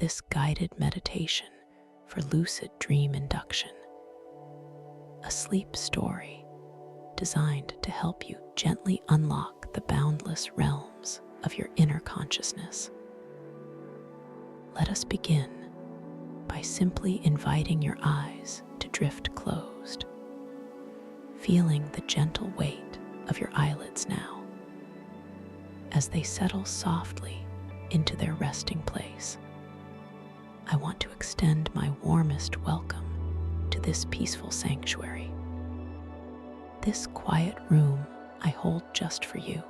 this guided meditation for lucid dream induction, a sleep story designed to help you gently unlock the boundless realms of your inner consciousness. Let us begin by simply inviting your eyes to drift closed, feeling the gentle weight of your eyelids now as they settle softly into their resting place. I want to extend my warmest welcome to this peaceful sanctuary, this quiet room I hold just for you.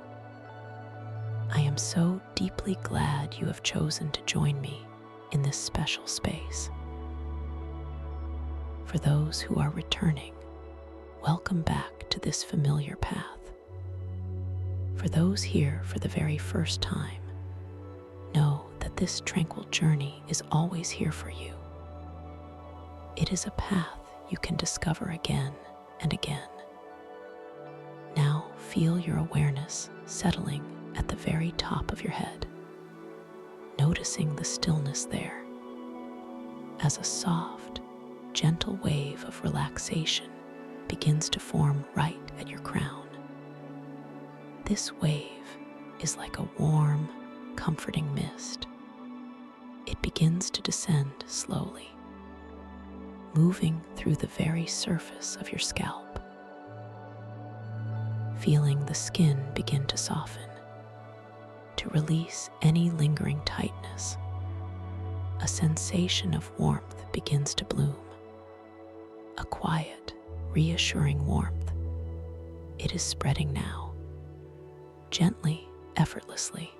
I am so deeply glad you have chosen to join me in this special space. For those who are returning, welcome back to this familiar path. For those here for the very first time, know that this tranquil journey is always here for you. It is a path you can discover again and again. Now feel your awareness settling at the very top of your head, noticing the stillness there as a soft, gentle wave of relaxation begins to form right at your crown. This wave is like a warm, comforting mist. It begins to descend slowly, moving through the very surface of your scalp, feeling the skin begin to soften, to release any lingering tightness. A sensation of warmth begins to bloom, a quiet, reassuring warmth. It is spreading now, gently, effortlessly,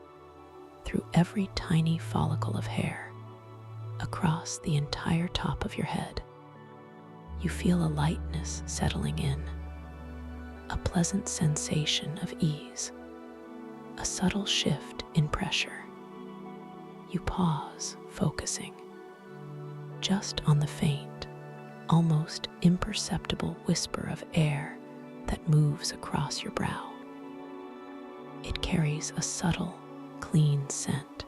through every tiny follicle of hair, across the entire top of your head. You feel a lightness settling in, a pleasant sensation of ease, a subtle shift in pressure. You pause, focusing just on the faint, almost imperceptible whisper of air that moves across your brow. It carries a subtle, clean scent,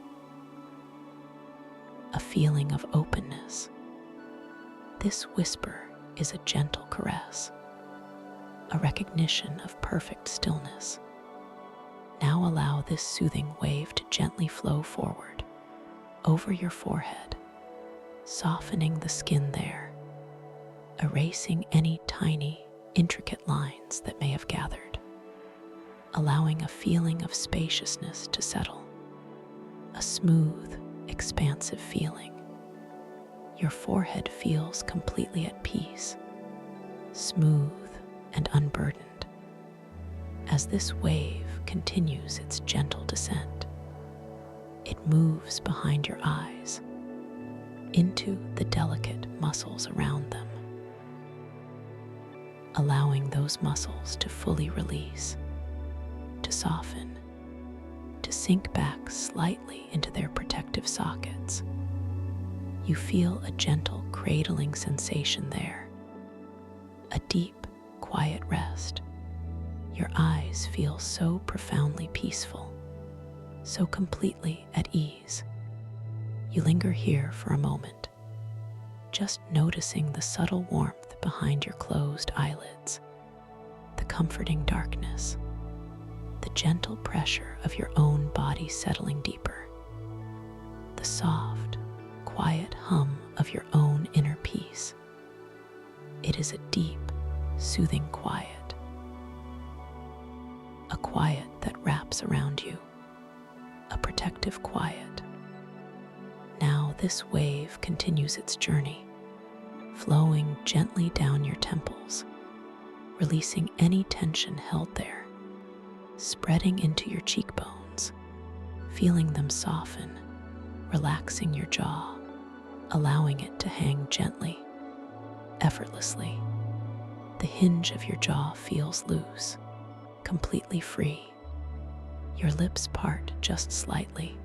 a feeling of openness. This whisper is a gentle caress, a recognition of perfect stillness. Now allow this soothing wave to gently flow forward, over your forehead, softening the skin there, erasing any tiny, intricate lines that may have gathered, allowing a feeling of spaciousness to settle, a smooth, expansive feeling. Your forehead feels completely at peace, smooth and unburdened, as this wave continues its gentle descent. It moves behind your eyes, into the delicate muscles around them, allowing those muscles to fully release, to soften, to sink back slightly into their protective sockets. You feel a gentle cradling sensation there, a deep, quiet rest. Your eyes feel so profoundly peaceful, so completely at ease. You linger here for a moment, just noticing the subtle warmth behind your closed eyelids, the comforting darkness, the gentle pressure of your own body settling deeper, the soft, quiet hum of your own inner peace. It is a deep, soothing quiet, a quiet that wraps around you, a protective quiet. Now this wave continues its journey, flowing gently down your temples, releasing any tension held there, spreading into your cheekbones, feeling them soften, relaxing your jaw, allowing it to hang gently, effortlessly. The hinge of your jaw feels loose, completely free. Your lips part just slightly.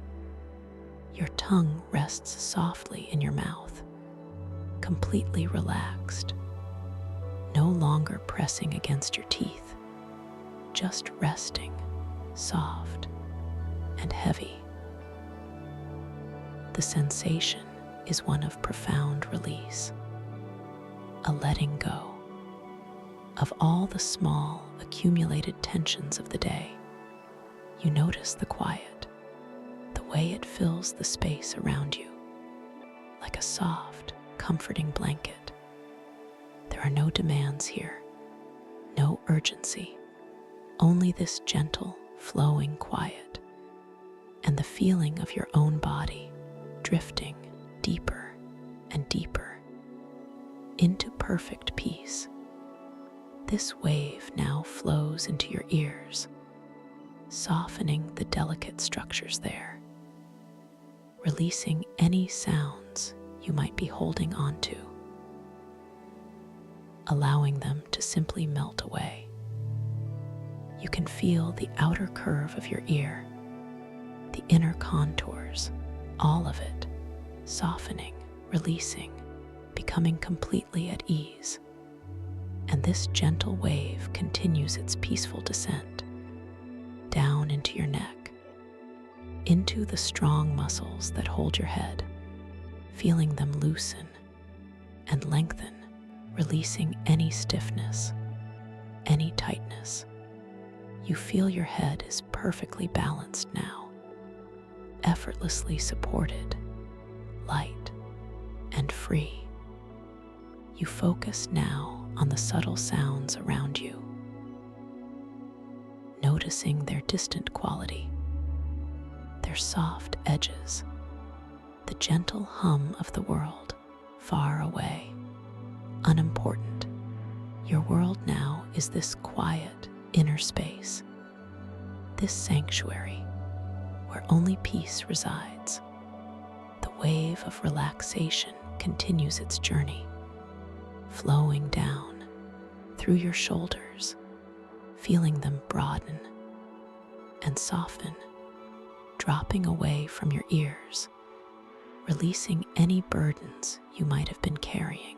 Your tongue rests softly in your mouth, completely relaxed, no longer pressing against your teeth, just resting, soft and heavy. The sensation is one of profound release, a letting go of all the small, accumulated tensions of the day. You notice the quiet, the way it fills the space around you, like a soft, comforting blanket. There are no demands here, no urgency, only this gentle, flowing quiet, and the feeling of your own body drifting deeper and deeper into perfect peace. This wave now flows into your ears, softening the delicate structures there, releasing any sounds you might be holding onto, allowing them to simply melt away. You can feel the outer curve of your ear, the inner contours, all of it softening, releasing, becoming completely at ease. And this gentle wave continues its peaceful descent down into your neck, into the strong muscles that hold your head, feeling them loosen and lengthen, releasing any stiffness, any tightness. You feel your head is perfectly balanced now, effortlessly supported, light and free. You focus now on the subtle sounds around you, noticing their distant quality, their soft edges, the gentle hum of the world far away, unimportant. Your world now is this quiet inner space, this sanctuary where only peace resides. The wave of relaxation continues its journey, flowing down through your shoulders, feeling them broaden and soften, dropping away from your ears, releasing any burdens you might have been carrying.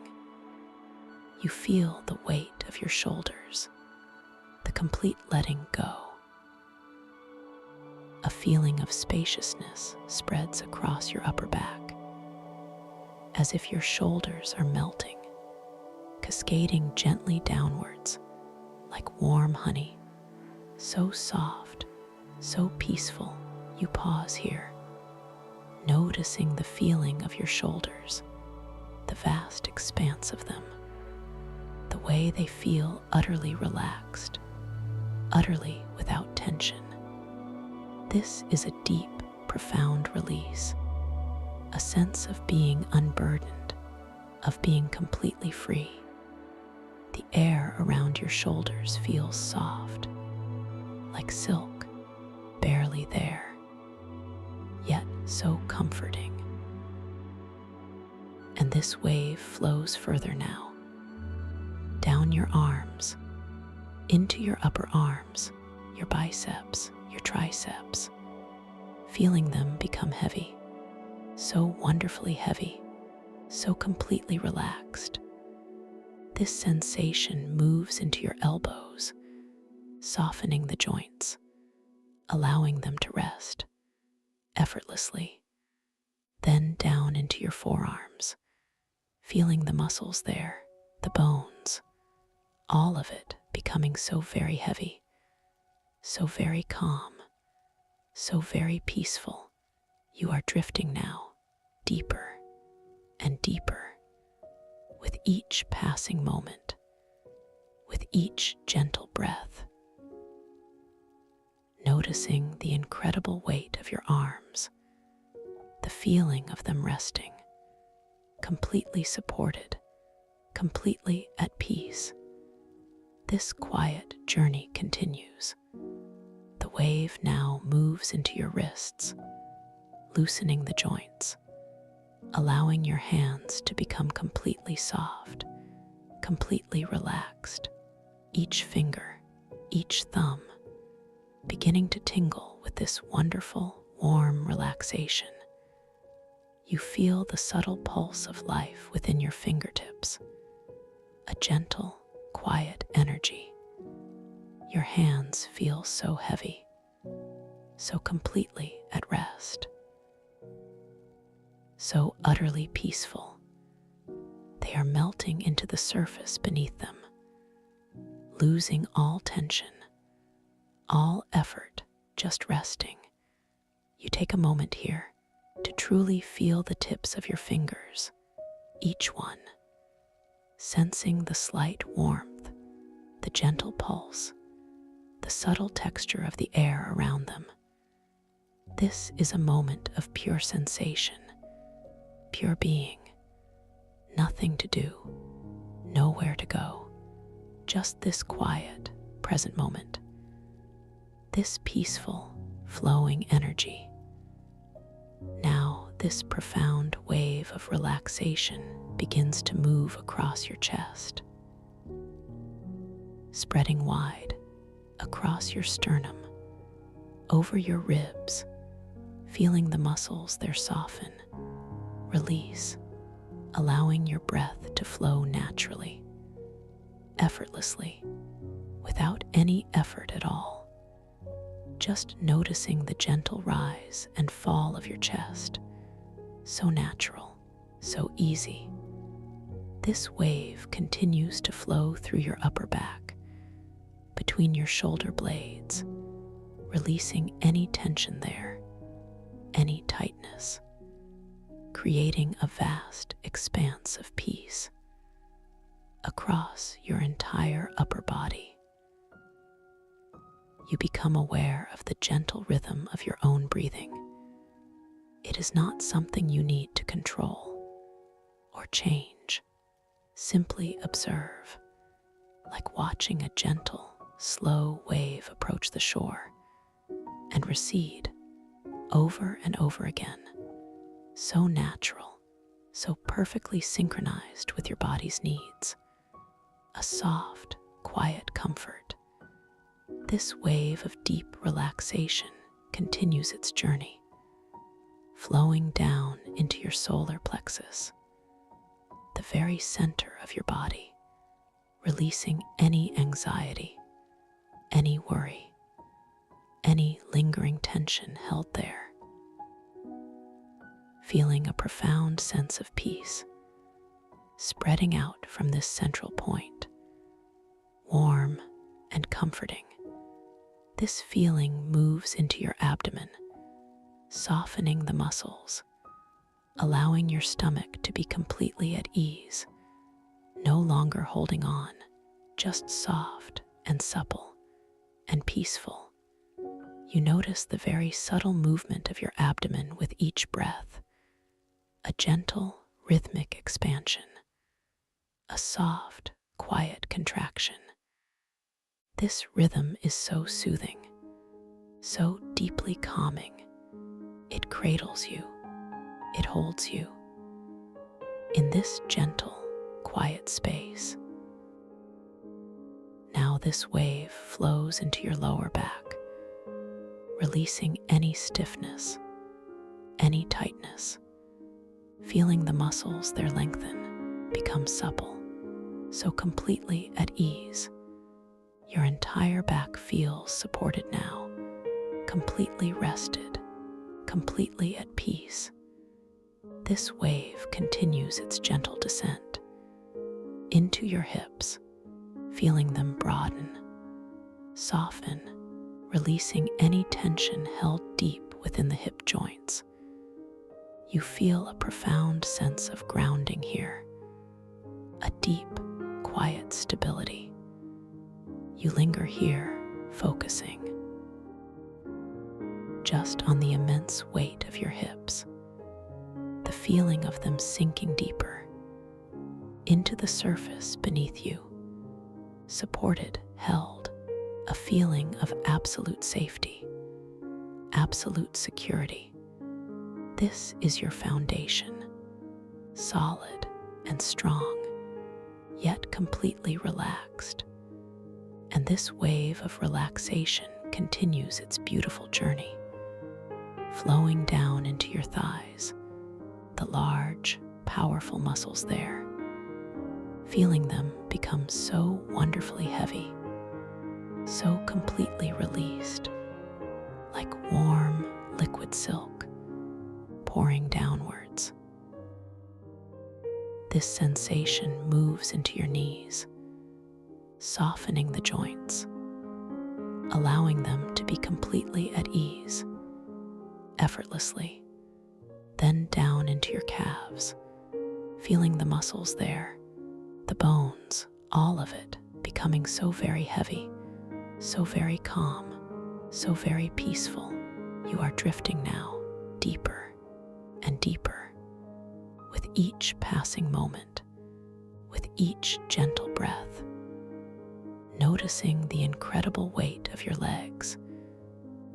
You feel the weight of your shoulders, the complete letting go. A feeling of spaciousness spreads across your upper back, as if your shoulders are melting, cascading gently downwards like warm honey, so soft, so peaceful. You pause here, noticing the feeling of your shoulders, the vast expanse of them, the way they feel utterly relaxed, utterly without tension. This is a deep, profound release, a sense of being unburdened, of being completely free. The air around your shoulders feels soft, like silk, barely there, yet so comforting. And this wave flows further now, down your arms, into your upper arms, your biceps, your triceps, feeling them become heavy, so wonderfully heavy, so completely relaxed. This sensation moves into your elbows, softening the joints, allowing them to rest effortlessly, then down into your forearms, feeling the muscles there, the bones, all of it becoming so very heavy, so very calm, so very peaceful. You are drifting now, deeper and deeper, with each passing moment, with each gentle breath, noticing the incredible weight of your arms, the feeling of them resting, completely supported, completely at peace. This quiet journey continues. The wave now moves into your wrists, loosening the joints, allowing your hands to become completely soft, completely relaxed. Each finger, each thumb, beginning to tingle with this wonderful, warm relaxation. You feel the subtle pulse of life within your fingertips, a gentle, quiet energy. Your hands feel so heavy, so completely at rest. so utterly peaceful. They are melting into the surface beneath them, losing all tension, all effort, just resting. You take a moment here to truly feel the tips of your fingers, each one, sensing the slight warmth, the gentle pulse, the subtle texture of the air around them. This is a moment of pure sensation, pure being. Nothing to do, nowhere to go, just this quiet, present moment, this peaceful, flowing energy. Now, this profound wave of relaxation begins to move across your chest, spreading wide across your sternum, over your ribs, feeling the muscles there soften, release, allowing your breath to flow naturally, effortlessly, without any effort at all. Just noticing the gentle rise and fall of your chest. So natural, so easy. This wave continues to flow through your upper back, between your shoulder blades, releasing any tension there, any tightness, creating a vast expanse of peace across your entire upper body. You become aware of the gentle rhythm of your own breathing. It is not something you need to control or change. Simply observe, like watching a gentle, slow wave approach the shore and recede over and over again. So natural, so perfectly synchronized with your body's needs. A soft, quiet comfort. This wave of deep relaxation continues its journey, flowing down into your solar plexus, the very center of your body, releasing any anxiety, any worry, any lingering tension held there. Feeling a profound sense of peace spreading out from this central point, warm and comforting. This feeling moves into your abdomen, softening the muscles, allowing your stomach to be completely at ease, no longer holding on, just soft and supple and peaceful. You notice the very subtle movement of your abdomen with each breath, a gentle, rhythmic expansion, a soft, quiet contraction. This rhythm is so soothing, so deeply calming. It cradles you, it holds you in this gentle, quiet space. Now this wave flows into your lower back, releasing any stiffness, any tightness, feeling the muscles there lengthen, become supple, so completely at ease. Your entire back feels supported now, completely rested, completely at peace. This wave continues its gentle descent into your hips, feeling them broaden, soften, releasing any tension held deep within the hip joints. You feel a profound sense of grounding here, a deep, quiet stability. You linger here, focusing just on the immense weight of your hips, the feeling of them sinking deeper into the surface beneath you, supported, held, a feeling of absolute safety, absolute security. This is your foundation, solid and strong, yet completely relaxed. And this wave of relaxation continues its beautiful journey, flowing down into your thighs, the large, powerful muscles there. Feeling them become so wonderfully heavy, so completely released, like warm, liquid silk pouring downwards. This sensation moves into your knees, softening the joints, allowing them to be completely at ease, effortlessly, then down into your calves, feeling the muscles there, the bones, all of it becoming so very heavy, so very calm, so very peaceful. You are drifting now deeper and deeper with each passing moment, with each gentle breath, noticing the incredible weight of your legs,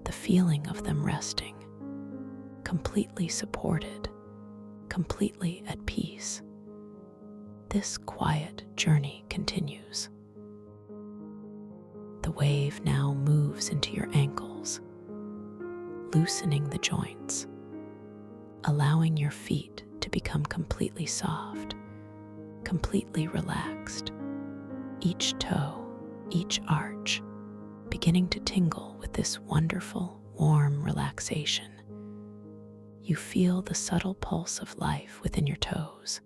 the feeling of them resting, completely supported, completely at peace. This quiet journey continues. The wave now moves into your ankles, loosening the joints, allowing your feet to become completely soft, completely relaxed. Each toe, each arch, beginning to tingle with this wonderful, warm relaxation. You feel the subtle pulse of life within your toes,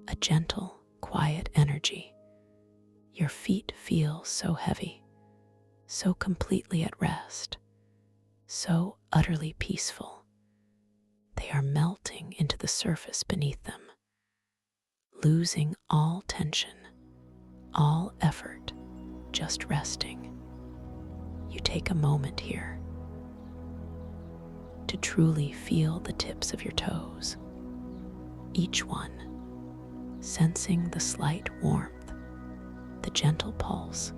a gentle, quiet energy. Your feet feel so heavy, so completely at rest, so utterly peaceful. They are melting into the surface beneath them, losing all tension, all effort, just resting. You take a moment here to truly feel the tips of your toes, each one sensing the slight warmth, the gentle pulse,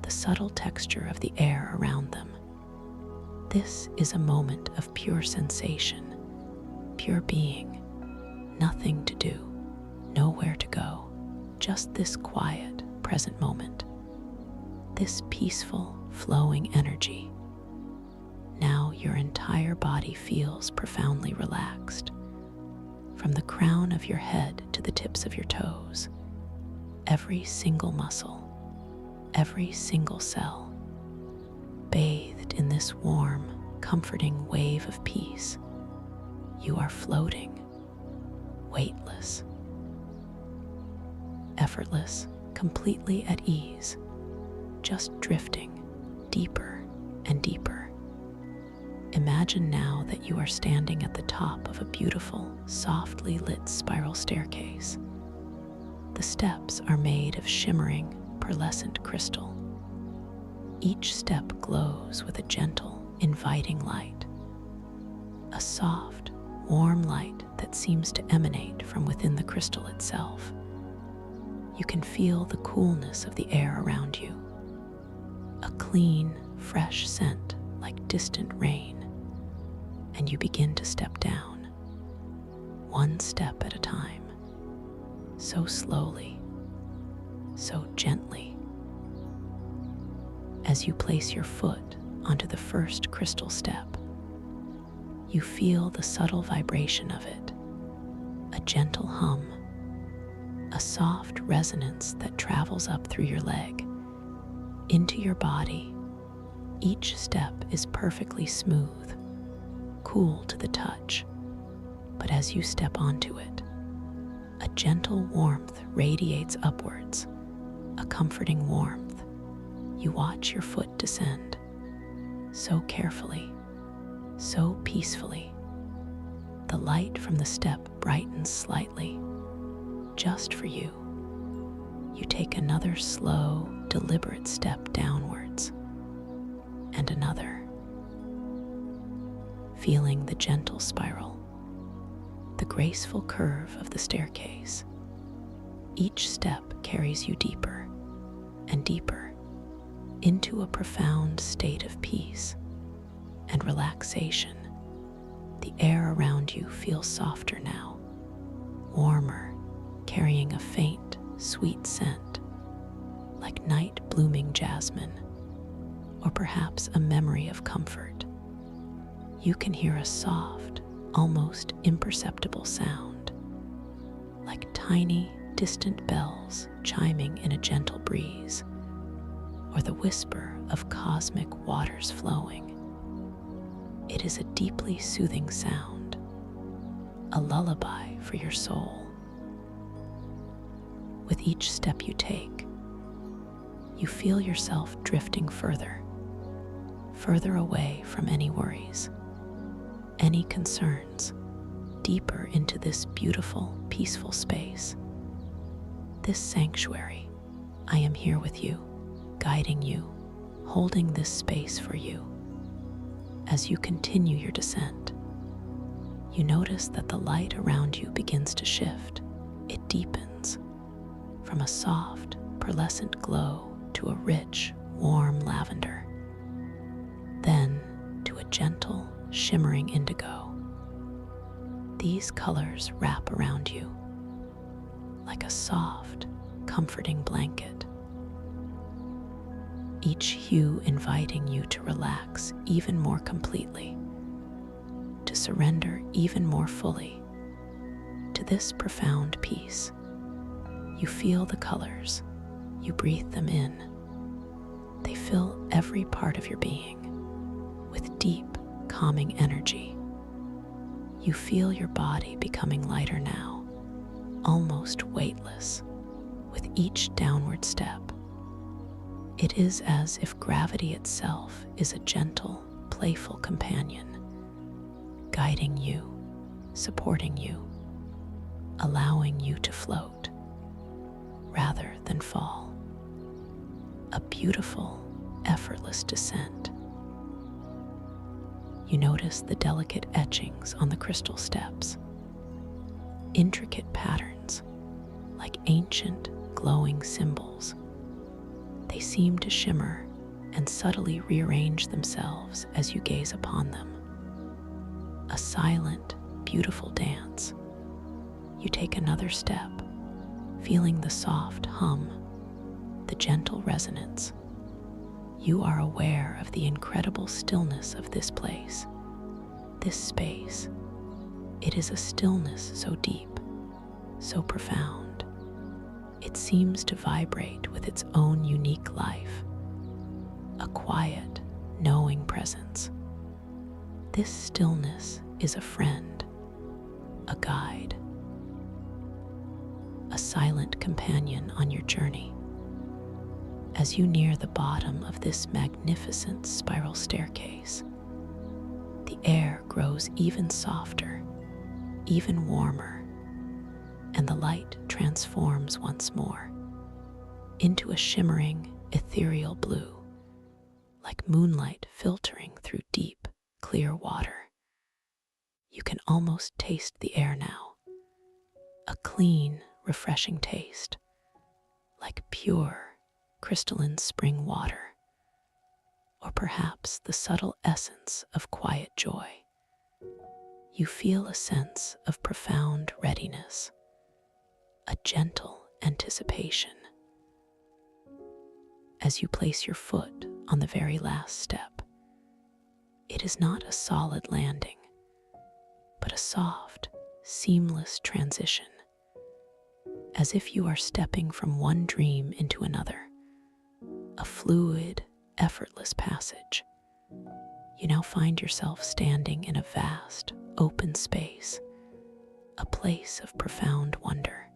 the subtle texture of the air around them. This is a moment of pure sensation, pure being, nothing to do, nowhere to go, just this quiet, present moment, this peaceful, flowing energy. Now your entire body feels profoundly relaxed, from the crown of your head to the tips of your toes. Every single muscle, every single cell, bathed in this warm, comforting wave of peace. You are floating, weightless, effortless, completely at ease, just drifting deeper and deeper. Imagine now that you are standing at the top of a beautiful, softly lit spiral staircase. The steps are made of shimmering, pearlescent crystal. Each step glows with a gentle, inviting light, a soft, warm light that seems to emanate from within the crystal itself. You can feel the coolness of the air around you, a clean, fresh scent like distant rain, and you begin to step down, one step at a time, so slowly, so gently. As you place your foot onto the first crystal step, you feel the subtle vibration of it, a gentle hum, a soft resonance that travels up through your leg, into your body. Each step is perfectly smooth, cool to the touch, but as you step onto it, a gentle warmth radiates upwards, a comforting warmth. You watch your foot descend, so carefully, so peacefully. The light from the step brightens slightly, just for you. You take another slow, deliberate step downwards, and another, feeling the gentle spiral, the graceful curve of the staircase. Each step carries you deeper and deeper into a profound state of peace and relaxation. The air around you feels softer now, warmer, carrying a faint, sweet scent, like night blooming jasmine, or perhaps a memory of comfort. You can hear a soft, almost imperceptible sound, like tiny, distant bells chiming in a gentle breeze, or the whisper of cosmic waters flowing. It is a deeply soothing sound, a lullaby for your soul, With each step you take, you feel yourself drifting further away from any worries, any concerns, deeper into this beautiful, peaceful space. This sanctuary. I am here with you, guiding you, holding this space for you. As you continue your descent, you notice that the light around you begins to shift. It deepens from a soft, pearlescent glow to a rich, warm lavender, then to a gentle, shimmering indigo. These colors wrap around you like a soft, comforting blanket, each hue inviting you to relax even more completely, to surrender even more fully to this profound peace. You feel the colors, you breathe them in. They fill every part of your being with deep, calming energy. You feel your body becoming lighter now, almost weightless, with each downward step. It is as if gravity itself is a gentle, playful companion, guiding you, supporting you, allowing you to float rather than fall. A beautiful, effortless descent. You notice the delicate etchings on the crystal steps, intricate patterns like ancient, glowing symbols. They seem to shimmer and subtly rearrange themselves as you gaze upon them. A silent, beautiful dance. You take another step, feeling the soft hum, the gentle resonance. You are aware of the incredible stillness of this place, this space. It is a stillness so deep, so profound. It seems to vibrate with its own unique life, a quiet, knowing presence. This stillness is a friend, a guide, a silent companion on your journey. As you near the bottom of this magnificent spiral staircase, the air grows even softer, even warmer, and the light transforms once more into a shimmering, ethereal blue, like moonlight filtering through deep, clear water. You can almost taste the air now, a clean, refreshing taste, like pure, crystalline spring water, or perhaps the subtle essence of quiet joy. You feel a sense of profound readiness, a gentle anticipation. As you place your foot on the very last step, it is not a solid landing, but a soft, seamless transition, as if you are stepping from one dream into another, a fluid, effortless passage. You now find yourself standing in a vast, open space, a place of profound wonder.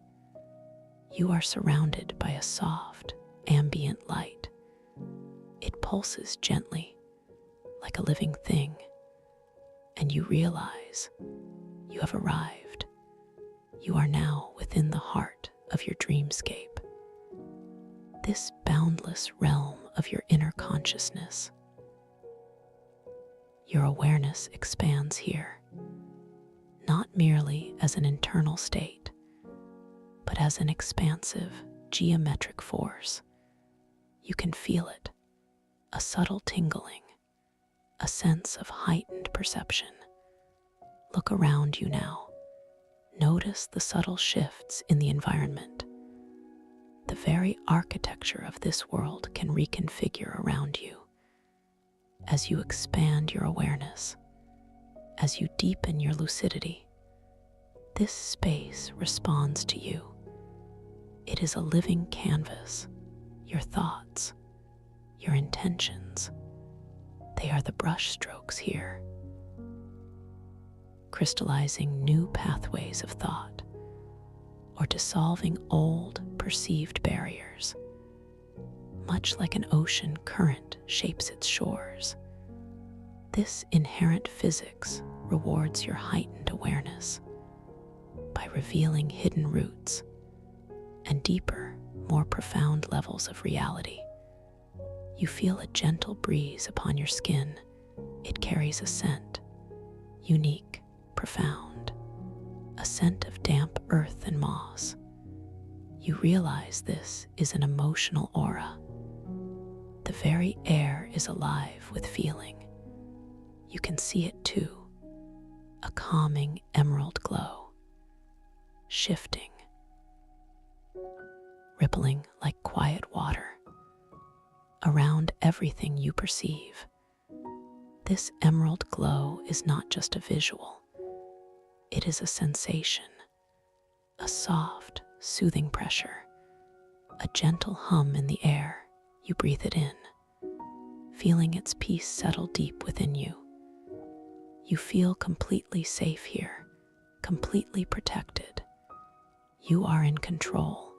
You are surrounded by a soft, ambient light. It pulses gently, like a living thing, and you realize you have arrived. You are now within the heart of your dreamscape, this boundless realm of your inner consciousness. Your awareness expands here, not merely as an internal state, but as an expansive, geometric force. You can feel it, a subtle tingling, a sense of heightened perception. Look around you now. Notice the subtle shifts in the environment. The very architecture of this world can reconfigure around you. As you expand your awareness, as you deepen your lucidity, this space responds to you. It is a living canvas. Your thoughts, your intentions, they are the brush strokes here, crystallizing new pathways of thought, or dissolving old, perceived barriers. Much like an ocean current shapes its shores, this inherent physics rewards your heightened awareness by revealing hidden roots and deeper, more profound levels of reality. You feel a gentle breeze upon your skin. It carries a scent, unique, profound, a scent of damp earth and moss. You realize this is an emotional aura. The very air is alive with feeling. You can see it too, a calming emerald glow, shifting, rippling like quiet water around everything you perceive. This emerald glow is not just a visual, it is a sensation, a soft, soothing pressure, a gentle hum in the air. You breathe it in, feeling its peace settle deep within you. You feel completely safe here, completely protected. You are in control.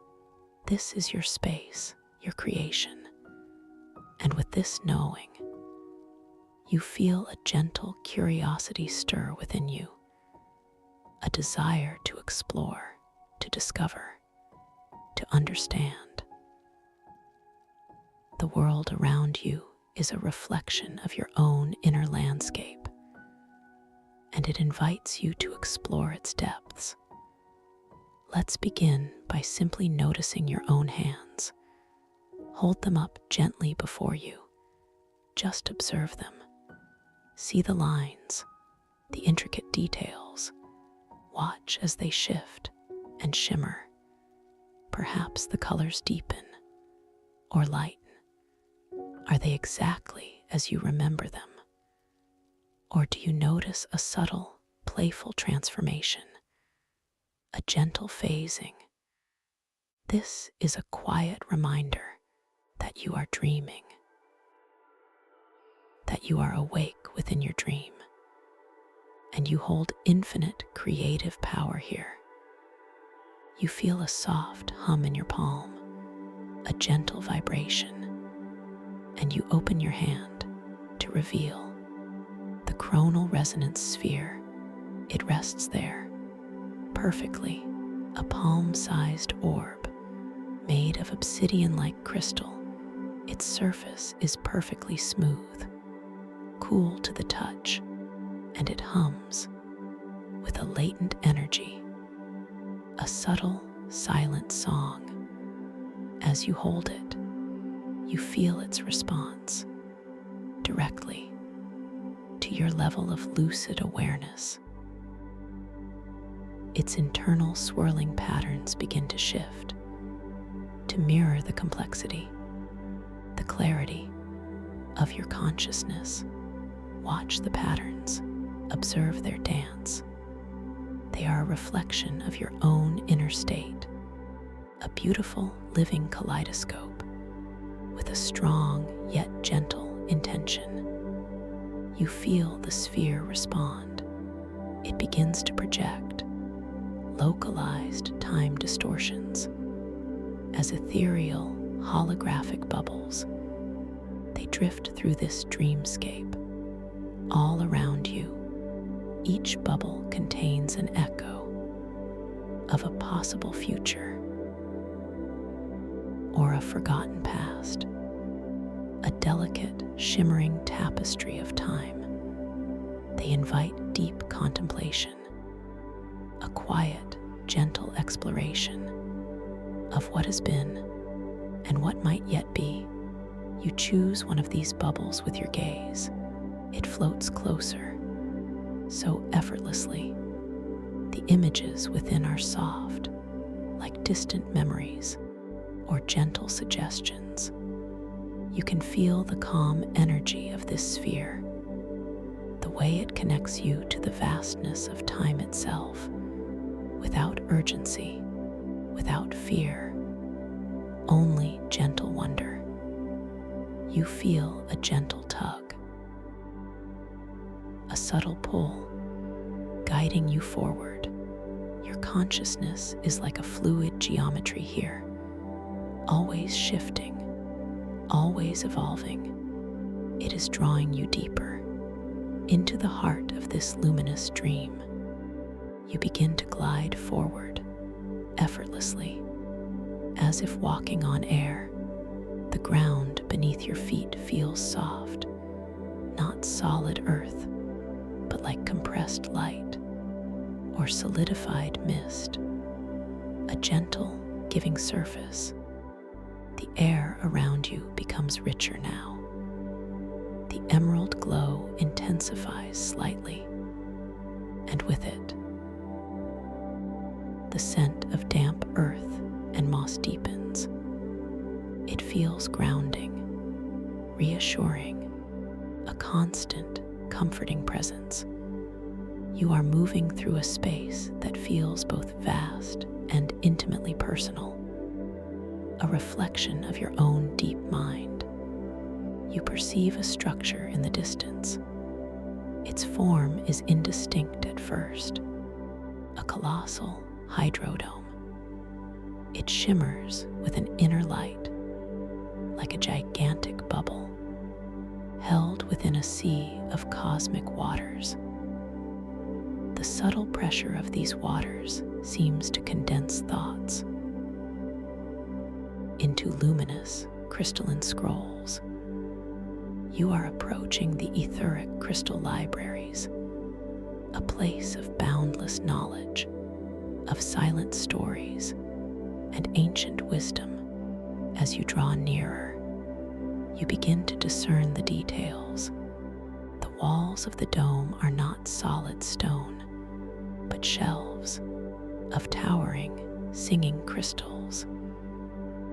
This is your space, your creation. And with this knowing, you feel a gentle curiosity stir within you, a desire to explore, to discover, to understand. The world around you is a reflection of your own inner landscape, and it invites you to explore its depths. Let's begin by simply noticing your own hands. Hold them up gently before you. Just observe them. See the lines, the intricate details. Watch as they shift and shimmer. Perhaps the colors deepen or lighten. Are they exactly as you remember them? Or do you notice a subtle, playful transformation, a gentle phasing? This is a quiet reminder that you are dreaming, that you are awake within your dream, and you hold infinite creative power here. You feel a soft hum in your palm, a gentle vibration, and you open your hand to reveal the chronal resonance sphere. It rests there, perfectly, a palm-sized orb made of obsidian-like crystal. Its surface is perfectly smooth, cool to the touch, and it hums with a latent energy, a subtle, silent song. As you hold it, you feel its response directly to your level of lucid awareness. Its internal swirling patterns begin to shift to mirror the complexity, the clarity of your consciousness. Watch the patterns, observe their dance. They are a reflection of your own inner state, a beautiful living kaleidoscope with a strong yet gentle intention. You feel the sphere respond. It begins to project localized time distortions as ethereal, holographic bubbles. They drift through this dreamscape all around you. Each bubble contains an echo of a possible future or a forgotten past, a delicate, shimmering tapestry of time. They invite deep contemplation, a quiet, gentle exploration of what has been and what might yet be. You choose one of these bubbles with your gaze. It floats closer, so effortlessly. The images within are soft, like distant memories or gentle suggestions. You can feel the calm energy of this sphere, the way it connects you to the vastness of time itself, without urgency, without fear, only gentle wonder. You feel a gentle tug, a subtle pull, guiding you forward. Your consciousness is like a fluid geometry here, always shifting, always evolving. It is drawing you deeper into the heart of this luminous dream. You begin to glide forward effortlessly, as if walking on air. The ground beneath your feet feels soft, not solid earth, but like compressed light or solidified mist, a gentle giving surface. The air around you becomes richer now. The emerald glow intensifies slightly, and with it, the scent of damp earth and moss deepens. It feels grounding, reassuring, a constant, comforting presence. You are moving through a space that feels both vast and intimately personal, a reflection of your own deep mind. You perceive a structure in the distance. Its form is indistinct at first, a colossal hydrodome. It shimmers with an inner light, like a gigantic bubble, held within a sea of cosmic waters. The subtle pressure of these waters seems to condense thoughts into luminous, crystalline scrolls. You are approaching the etheric crystal libraries, a place of boundless knowledge, of silent stories, and ancient wisdom. As you draw nearer, you begin to discern the details. The walls of the dome are not solid stone, but shelves of towering, singing crystals.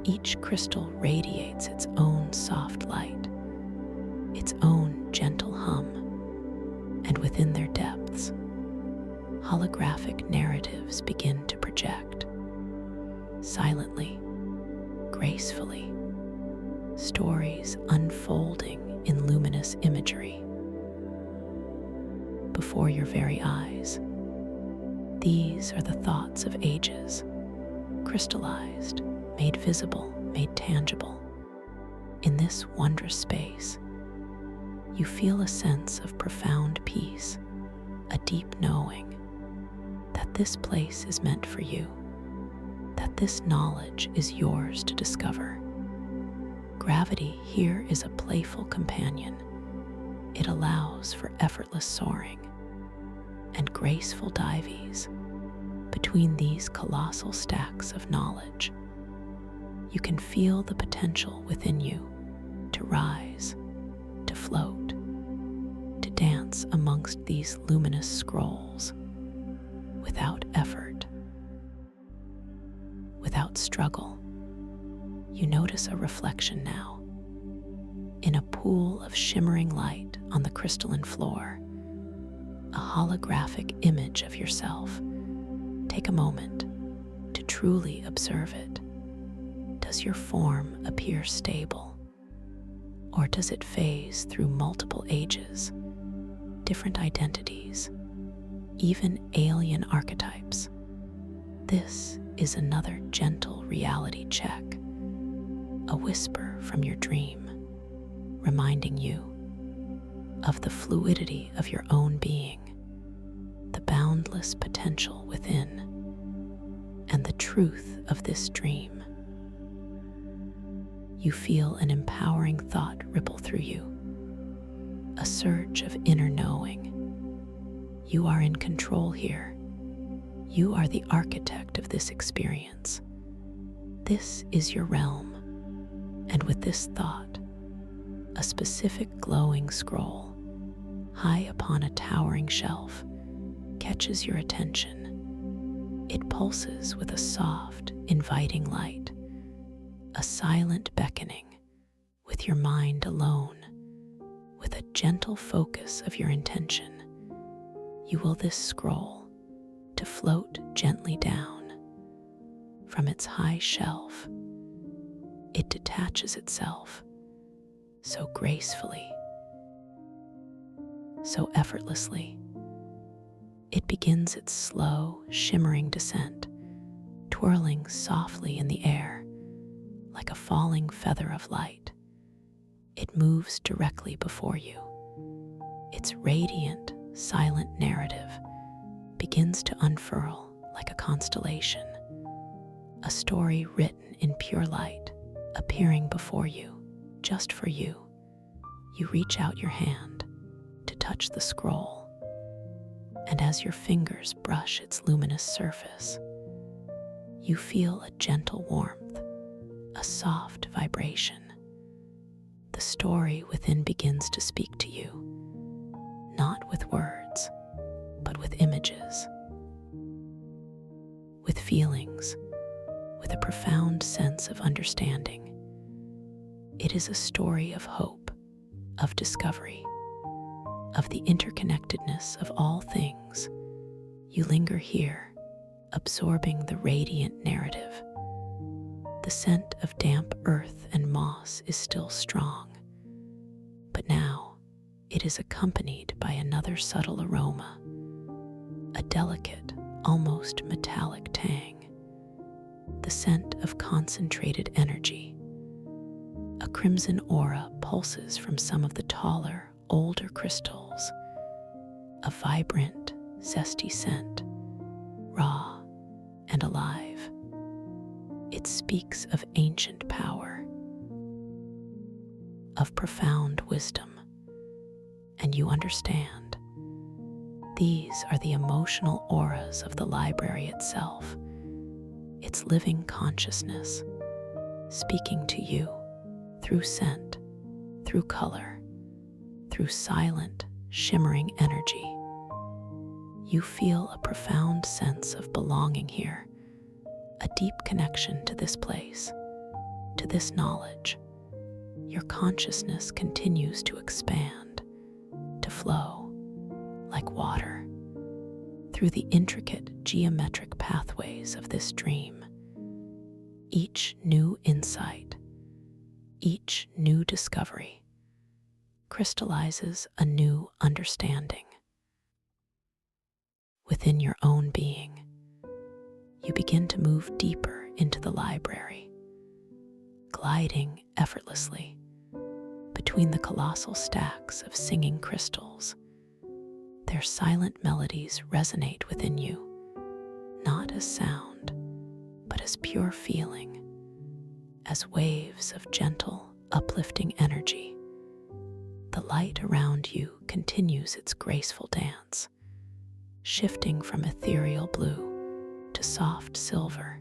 Each crystal radiates its own soft light, its own gentle hum, and within their depths, holographic narratives begin to project. Silently, gracefully, stories unfolding in luminous imagery before your very eyes. These are the thoughts of ages, crystallized, made visible, made tangible. In this wondrous space, you feel a sense of profound peace, a deep knowing that this place is meant for you, that this knowledge is yours to discover. Gravity here is a playful companion. It allows for effortless soaring and graceful dives between these colossal stacks of knowledge. You can feel the potential within you to rise, to float, to dance amongst these luminous scrolls without effort, without struggle. You notice a reflection now in a pool of shimmering light on the crystalline floor, a holographic image of yourself. Take a moment to truly observe it. Does your form appear stable, or does it phase through multiple ages, different identities, even alien archetypes? This is another gentle reality check, a whisper from your dream, reminding you of the fluidity of your own being, the boundless potential within, and the truth of this dream. You feel an empowering thought ripple through you, a surge of inner knowing. You are in control here. You are the architect of this experience. This is your realm. And with this thought, a specific glowing scroll, high upon a towering shelf, catches your attention. It pulses with a soft, inviting light, a silent beckoning. With your mind alone, with a gentle focus of your intention, you will this scroll to float gently down from its high shelf. It detaches itself so gracefully, so effortlessly, It begins its slow, shimmering descent, twirling softly in the air like a falling feather of light. It moves directly before you. Its radiant, silent narrative begins to unfurl like a constellation, a story written in pure light, appearing before you, just for you. You reach out your hand to touch the scroll, and as your fingers brush its luminous surface, you feel a gentle warmth, a soft vibration. The story within begins to speak to you, not with words, but with images, with feelings, with a profound sense of understanding. It is a story of hope, of discovery, of the interconnectedness of all things. You linger here, absorbing the radiant narrative. The scent of damp earth and moss is still strong, but now it is accompanied by another subtle aroma, a delicate, almost metallic tang, the scent of concentrated energy. A crimson aura pulses from some of the taller, older crystals, a vibrant, zesty scent, raw and alive. It speaks of ancient power, of profound wisdom, and you understand. These are the emotional auras of the library itself, its living consciousness, speaking to you through scent, through color, through silent, shimmering energy. You feel a profound sense of belonging here, a deep connection to this place, to this knowledge. Your consciousness continues to expand, to flow like water through the intricate geometric pathways of this dream. Each new insight, each new discovery crystallizes a new understanding. Within your own being, you begin to move deeper into the library, gliding effortlessly between the colossal stacks of singing crystals. Their silent melodies resonate within you, not as sound, but as pure feeling, as waves of gentle, uplifting energy. The light around you continues its graceful dance, shifting from ethereal blue to soft silver,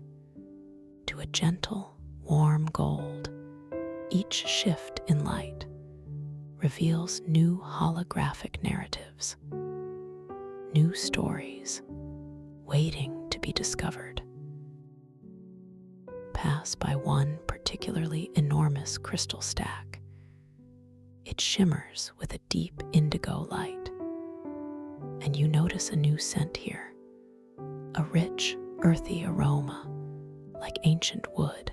to a gentle, warm gold. Each shift in light reveals new holographic narratives, new stories waiting to be discovered. Pass by one particularly enormous crystal stack. It shimmers with a deep indigo light, and you notice a new scent here, a rich, earthy aroma like ancient wood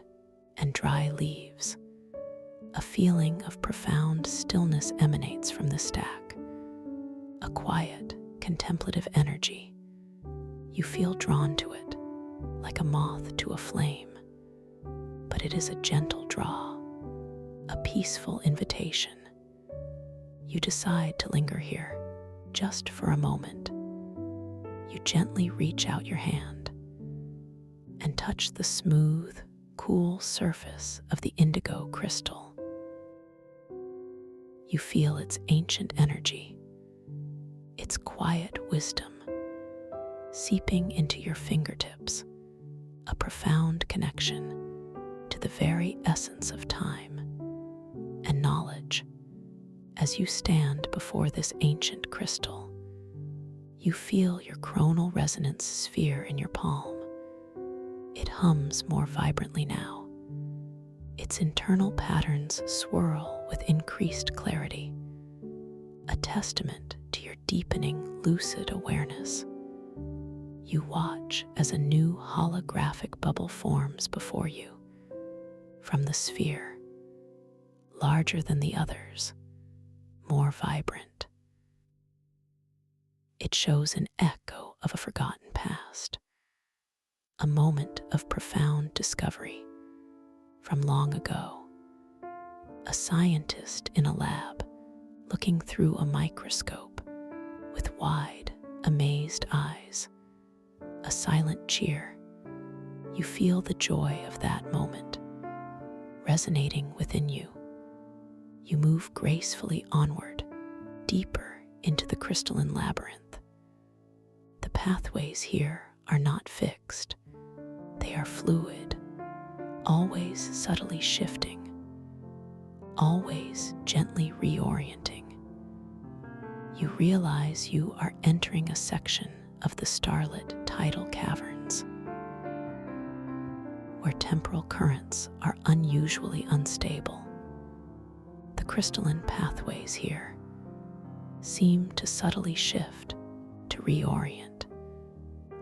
and dry leaves. A feeling of profound stillness emanates from the stack, a quiet, contemplative energy. You feel drawn to it, like a moth to a flame, but it is a gentle draw, a peaceful invitation. You decide to linger here, just for a moment. You gently reach out your hand and touch the smooth, cool surface of the indigo crystal. You feel its ancient energy, its quiet wisdom, seeping into your fingertips, a profound connection to the very essence of time and knowledge. As you stand before this ancient crystal, you feel your chronal resonance sphere in your palm. It hums more vibrantly now. Its internal patterns swirl with increased clarity, a testament to your deepening lucid awareness. You watch as a new holographic bubble forms before you from the sphere, larger than the others, more vibrant. It shows an echo of a forgotten past, a moment of profound discovery from long ago. A scientist in a lab looking through a microscope with wide, amazed eyes. A silent cheer. You feel the joy of that moment resonating within you. You move gracefully onward, deeper into the crystalline labyrinth. The pathways here are not fixed. They are fluid, always subtly shifting, always gently reorienting. You realize you are entering a section of the starlit tidal caverns, where temporal currents are unusually unstable. The crystalline pathways here seem to subtly shift, to reorient,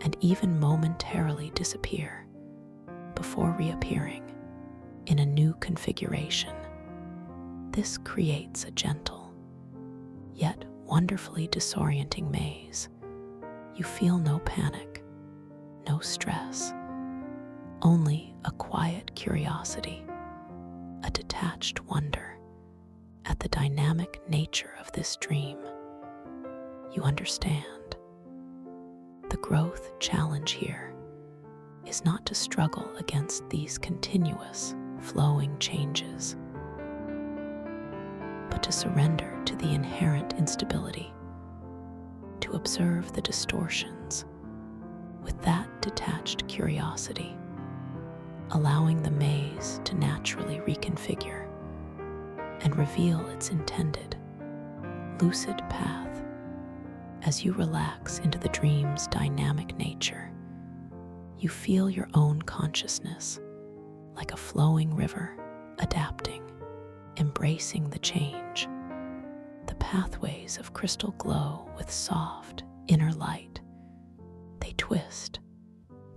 and even momentarily disappear before reappearing in a new configuration. This creates a gentle, yet wonderfully disorienting maze. You feel no panic, no stress, only a quiet curiosity, a detached wonder at the dynamic nature of this dream. You understand. The growth challenge here is not to struggle against these continuous, flowing changes, but to surrender to the inherent instability, to observe the distortions with that detached curiosity, allowing the maze to naturally reconfigure and reveal its intended, lucid path. As you relax into the dream's dynamic nature, you feel your own consciousness like a flowing river, adapting, embracing the change. The pathways of crystal glow with soft inner light. They twist,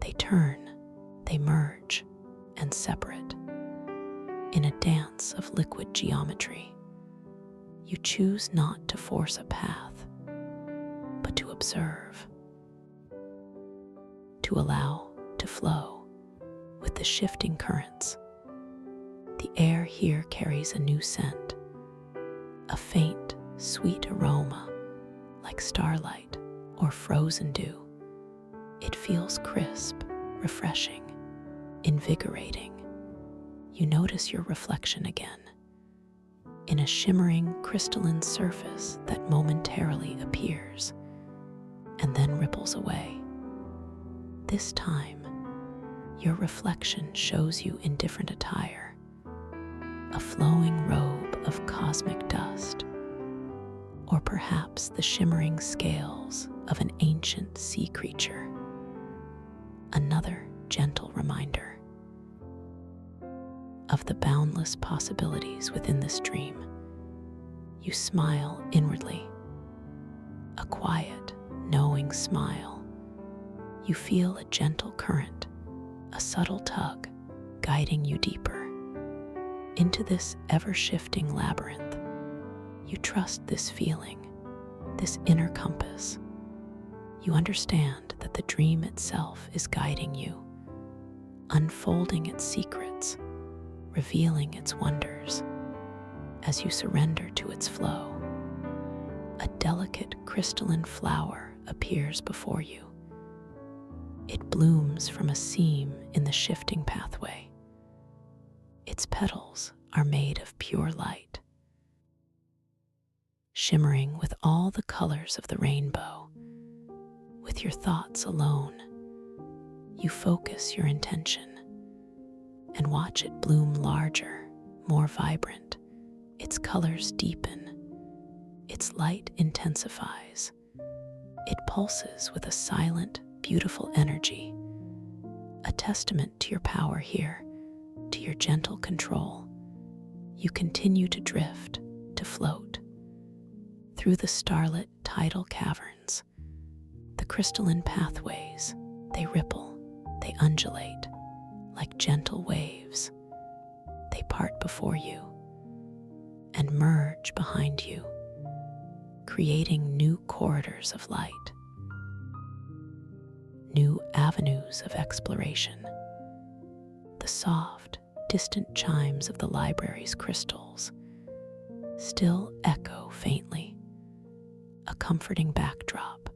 they turn, they merge and separate in a dance of liquid geometry. You choose not to force a path, but to observe, to allow to flow with the shifting currents. The air here carries a new scent, a faint, sweet aroma like starlight or frozen dew. It feels crisp, refreshing, invigorating. You notice your reflection again in a shimmering crystalline surface that momentarily appears and then ripples away. This time, your reflection shows you in different attire, a flowing robe of cosmic dust, or perhaps the shimmering scales of an ancient sea creature. Another gentle reminder of the boundless possibilities within this dream. You smile inwardly, a quiet, knowing smile. You feel a gentle current, a subtle tug, guiding you deeper into this ever-shifting labyrinth. You trust this feeling, this inner compass. You understand that the dream itself is guiding you, unfolding its secrets, revealing its wonders. As you surrender to its flow, a delicate crystalline flower appears before you. It blooms from a seam in the shifting pathway. Its petals are made of pure light, shimmering with all the colors of the rainbow. With your thoughts alone, you focus your intention and watch it bloom larger, more vibrant. Its colors deepen, its light intensifies. It pulses with a silent, beautiful energy, a testament to your power here, to your gentle control. You continue to drift, to float through the starlit tidal caverns. The crystalline pathways, they ripple, they undulate like gentle waves. They part before you and merge behind you, creating new corridors of light. new avenues of exploration. The soft, distant chimes of the library's crystals still echo faintly, a comforting backdrop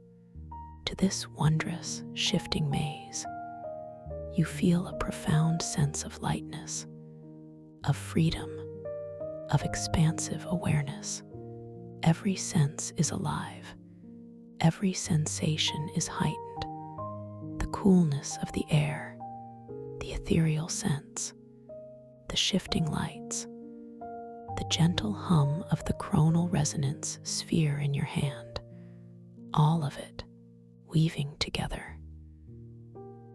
to this wondrous, shifting maze. You feel a profound sense of lightness, of freedom, of expansive awareness. Every sense is alive. Every sensation is heightened. The coolness of the air, the ethereal scents, the shifting lights, the gentle hum of the chronal resonance sphere in your hand, all of it weaving together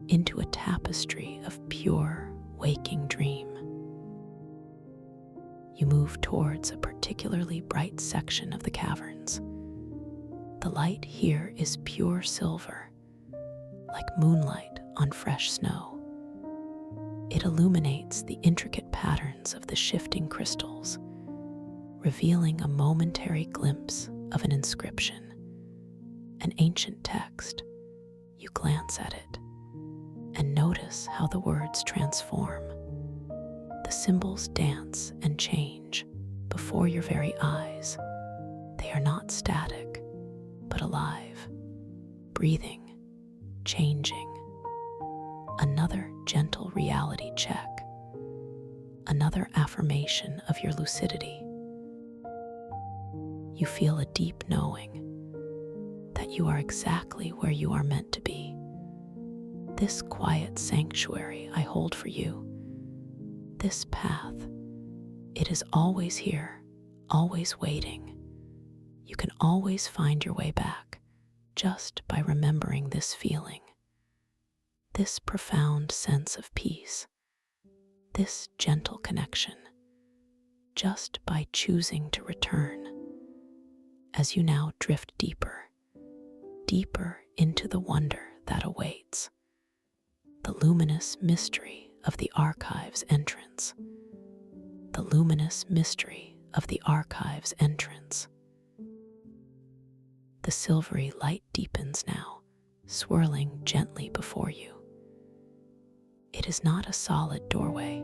into a tapestry of pure waking dream. You move towards a particularly bright section of the caverns. The light here is pure silver, like moonlight on fresh snow. It illuminates the intricate patterns of the shifting crystals, revealing a momentary glimpse of an inscription, an ancient text. You glance at it and notice how the words transform. The symbols dance and change before your very eyes. They are not static, but alive, breathing, changing. Another gentle reality check, another affirmation of your lucidity. You feel a deep knowing that you are exactly where you are meant to be. This quiet sanctuary I hold for you, this path, it is always here, always waiting. You can always find your way back just by remembering this feeling, this profound sense of peace, this gentle connection, just by choosing to return. As you now drift deeper, deeper into the wonder that awaits, the luminous mystery of the archive's entrance, the luminous mystery of the archive's entrance. The silvery light deepens now, swirling gently before you. It is not a solid doorway,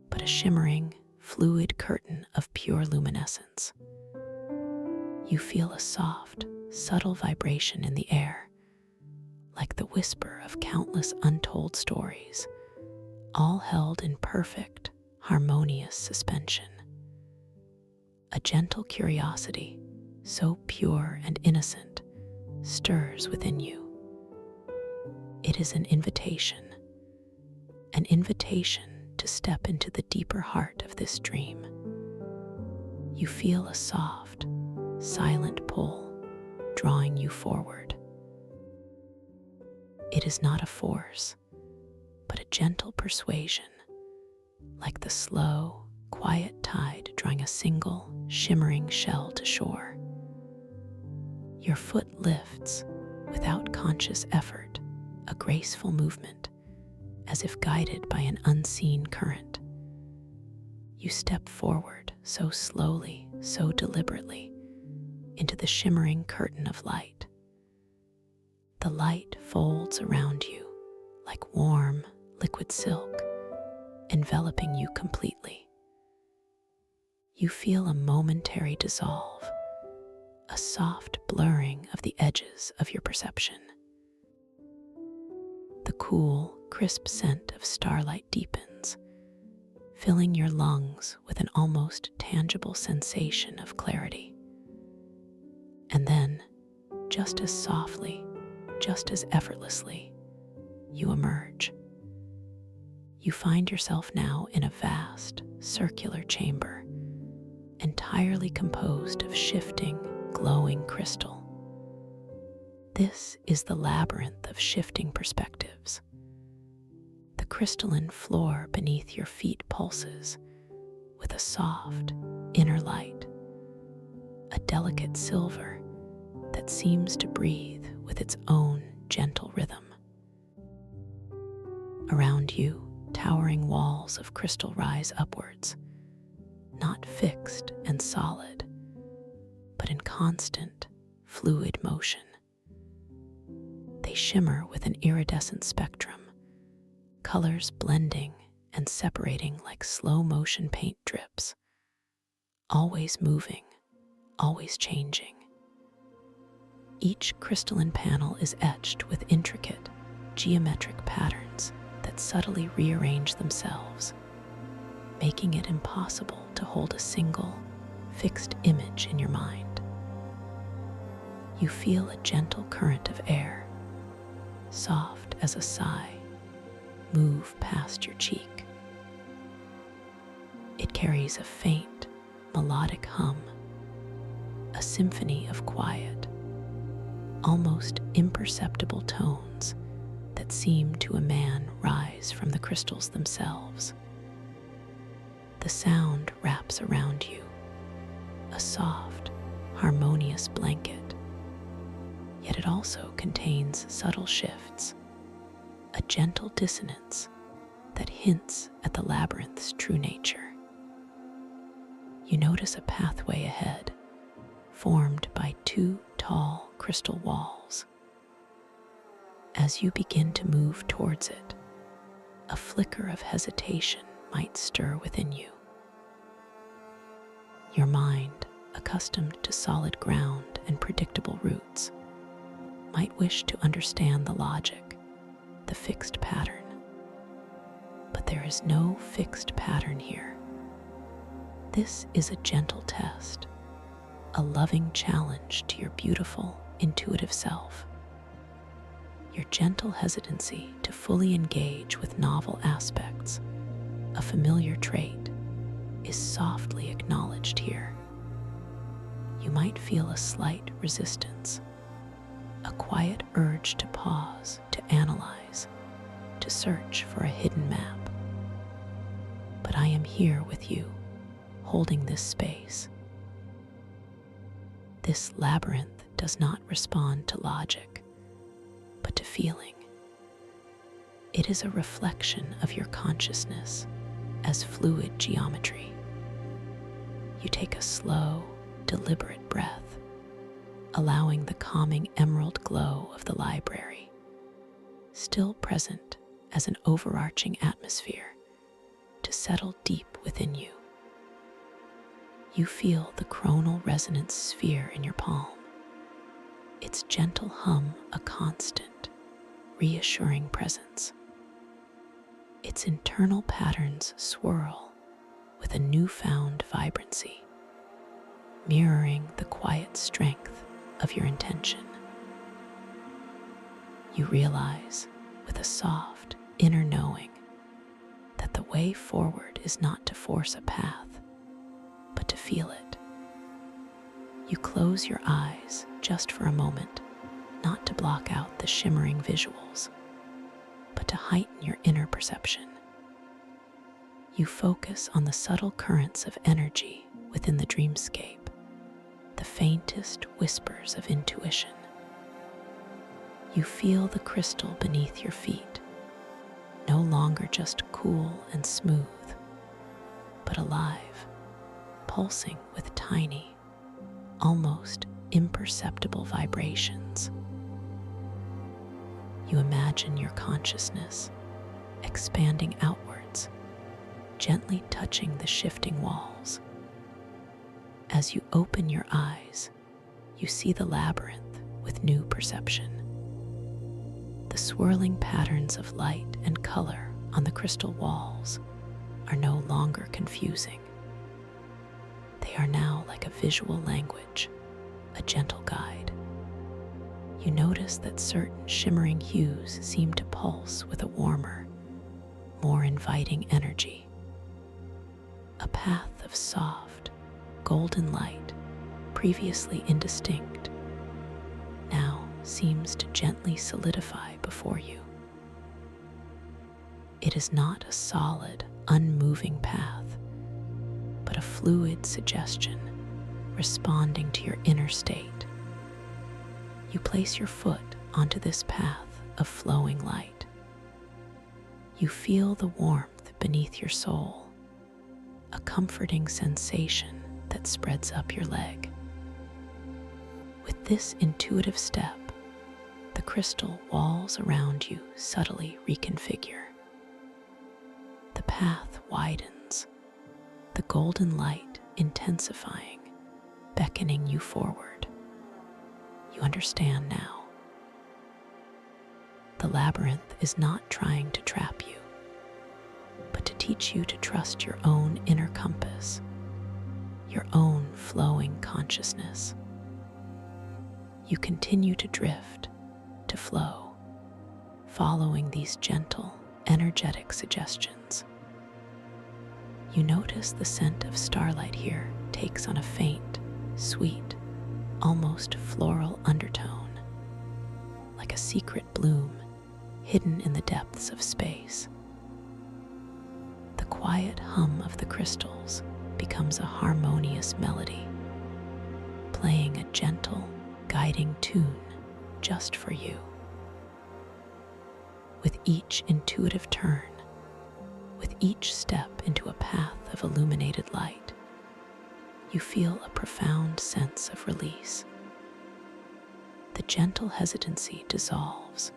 but a shimmering, fluid curtain of pure luminescence. You feel a soft, subtle vibration in the air, like the whisper of countless untold stories, all held in perfect, harmonious suspension. A gentle curiosity, so pure and innocent, stirs within you. It is an invitation to step into the deeper heart of this dream. You feel a soft, silent pull drawing you forward. It is not a force, but a gentle persuasion, like the slow, quiet tide drawing a single, shimmering shell to shore. Your foot lifts without conscious effort, a graceful movement, as if guided by an unseen current. You step forward so slowly, so deliberately, into the shimmering curtain of light. The light folds around you like warm, liquid silk, enveloping you completely. You feel a momentary dissolve, a soft blurring of the edges of your perception. The cool, crisp scent of starlight deepens, filling your lungs with an almost tangible sensation of clarity. And then, just as softly, just as effortlessly, you emerge. You find yourself now in a vast, circular chamber, entirely composed of shifting, glowing crystal. This is the labyrinth of shifting perspectives. The crystalline floor beneath your feet pulses with a soft, inner light, a delicate silver that seems to breathe with its own gentle rhythm. Around you, towering walls of crystal rise upwards, not fixed and solid, but in constant, fluid motion. They They shimmer with an iridescent spectrum, colors blending and separating like slow-motion paint drips, always moving, always changing. Each crystalline panel is etched with intricate, geometric patterns that subtly rearrange themselves, making it impossible to hold a single, fixed image in your mind. You feel a gentle current of air, soft as a sigh, move past your cheek. It carries a faint, melodic hum, a symphony of quiet, almost imperceptible tones that seem to a man rise from the crystals themselves. The sound wraps around you, a soft, harmonious blanket, yet it also contains subtle shifts, a gentle dissonance that hints at the labyrinth's true nature. You notice a pathway ahead, formed by two tall crystal walls. As you begin to move towards it, a flicker of hesitation might stir within you. Your mind, accustomed to solid ground and predictable routes, might wish to understand the logic, the fixed pattern. But there is no fixed pattern here. This is a gentle test, a loving challenge to your beautiful, intuitive self. Your gentle hesitancy to fully engage with novel aspects, a familiar trait, is softly acknowledged here. You might feel a slight resistance, a quiet urge to pause, to analyze, to search for a hidden map. But I am here with you, holding this space. This labyrinth does not respond to logic, but to feeling. It is a reflection of your consciousness as fluid geometry. You take a slow, deliberate breath, allowing the calming emerald glow of the library, still present as an overarching atmosphere, to settle deep within you. You feel the chronal resonance sphere in your palm, its gentle hum a constant, reassuring presence. Its internal patterns swirl with a newfound vibrancy, mirroring the quiet strength of your intention. You realize, with a soft, inner knowing, that the way forward is not to force a path, but to feel it. You close your eyes just for a moment, not to block out the shimmering visuals, but to heighten your inner perception. You focus on the subtle currents of energy within the dreamscape, the faintest whispers of intuition. You feel the crystal beneath your feet, no longer just cool and smooth, but alive, pulsing with tiny, almost imperceptible vibrations. You imagine your consciousness expanding outwards, gently touching the shifting walls. As you open your eyes, you see the labyrinth with new perception. The swirling patterns of light and color on the crystal walls are no longer confusing. They are now like a visual language, a gentle guide. You notice that certain shimmering hues seem to pulse with a warmer, more inviting energy. A path of soft, golden light, previously indistinct, now seems to gently solidify before you. It is not a solid, unmoving path, but a fluid suggestion responding to your inner state. You place your foot onto this path of flowing light. You feel the warmth beneath your sole, a comforting sensation that spreads up your leg. With this intuitive step, the crystal walls around you subtly reconfigure. The path widens, the golden light intensifying, beckoning you forward. You understand now. The labyrinth is not trying to trap you, but to teach you to trust your own inner compass, your own flowing consciousness. You continue to drift, to flow, following these gentle, energetic suggestions. You notice the scent of starlight here takes on a faint, sweet, almost floral undertone, like a secret bloom hidden in the depths of space. The quiet hum of the crystals becomes a harmonious melody, playing a gentle, guiding tune just for you. With each intuitive turn, with each step into a path of illuminated light, you feel a profound sense of release. The gentle hesitancy dissolves,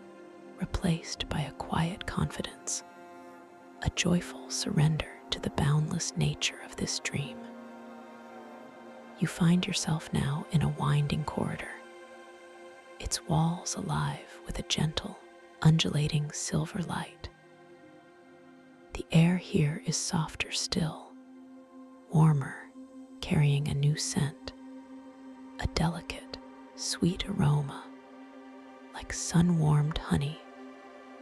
replaced by a quiet confidence, a joyful surrender to the boundless nature of this dream. You find yourself now in a winding corridor, its walls alive with a gentle, undulating silver light. The air here is softer still, warmer, carrying a new scent, a delicate, sweet aroma, like sun-warmed honey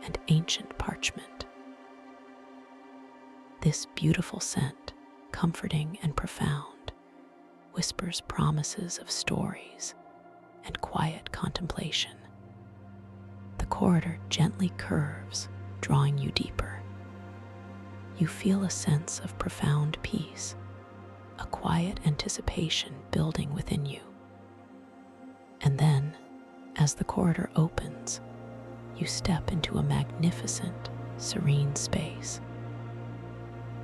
and ancient parchment. This beautiful scent, comforting and profound, whispers promises of stories and quiet contemplation. The corridor gently curves, drawing you deeper. You feel a sense of profound peace, a quiet anticipation building within you. And then, as the corridor opens, you step into a magnificent, serene space.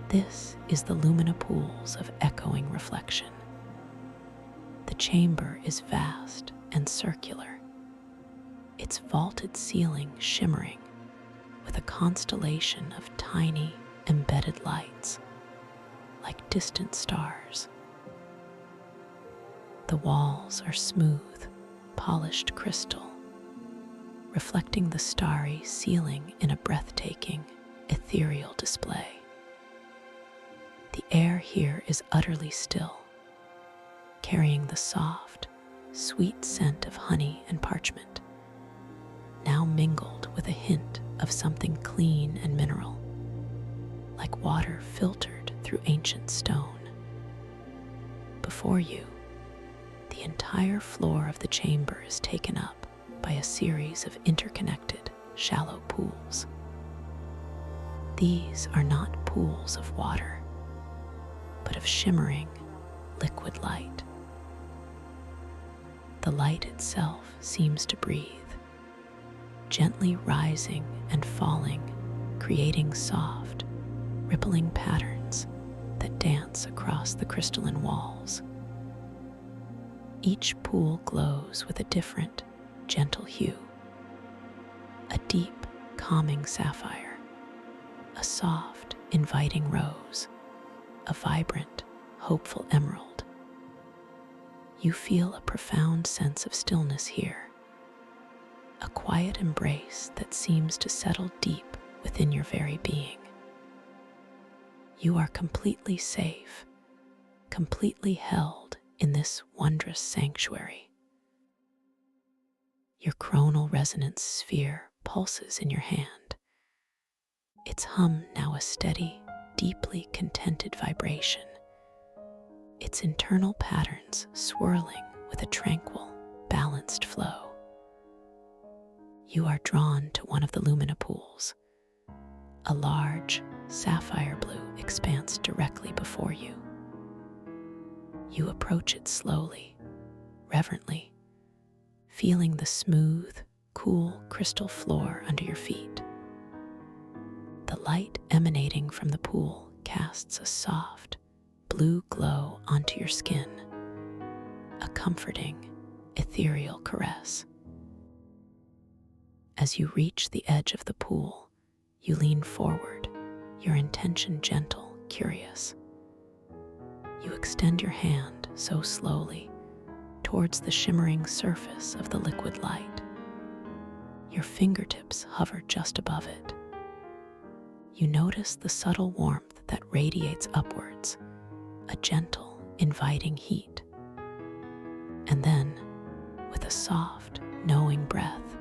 This is the lumina pools of echoing reflection. The chamber is vast and circular, its vaulted ceiling shimmering with a constellation of tiny, embedded lights, like distant stars. The walls are smooth, polished crystal, reflecting the starry ceiling in a breathtaking, ethereal display. The air here is utterly still, carrying the soft, sweet scent of honey and parchment, now mingled with a hint of something clean and mineral, like water filtered through ancient stone. Before you, the entire floor of the chamber is taken up by a series of interconnected, shallow pools. These are not pools of water, but of shimmering, liquid light. The light itself seems to breathe, gently rising and falling, creating soft, rippling patterns that dance across the crystalline walls. Each pool glows with a different, gentle hue. A deep, calming sapphire, a soft, inviting rose, a vibrant, hopeful emerald. You feel a profound sense of stillness here, a quiet embrace that seems to settle deep within your very being. You are completely safe, completely held in this wondrous sanctuary. Your chronal resonance sphere pulses in your hand, its hum now a steady, deeply contented vibration, its internal patterns swirling with a tranquil, balanced flow. You are drawn to one of the lumina pools, a large, sapphire blue expanse directly before you. You approach it slowly, reverently, feeling the smooth, cool crystal floor under your feet. The light emanating from the pool casts a soft, blue glow onto your skin, a comforting, ethereal caress. As you reach the edge of the pool, you lean forward, your intention gentle, curious. You extend your hand so slowly towards the shimmering surface of the liquid light. Your fingertips hover just above it. You notice the subtle warmth that radiates upwards, a gentle, inviting heat. And then, with a soft, knowing breath,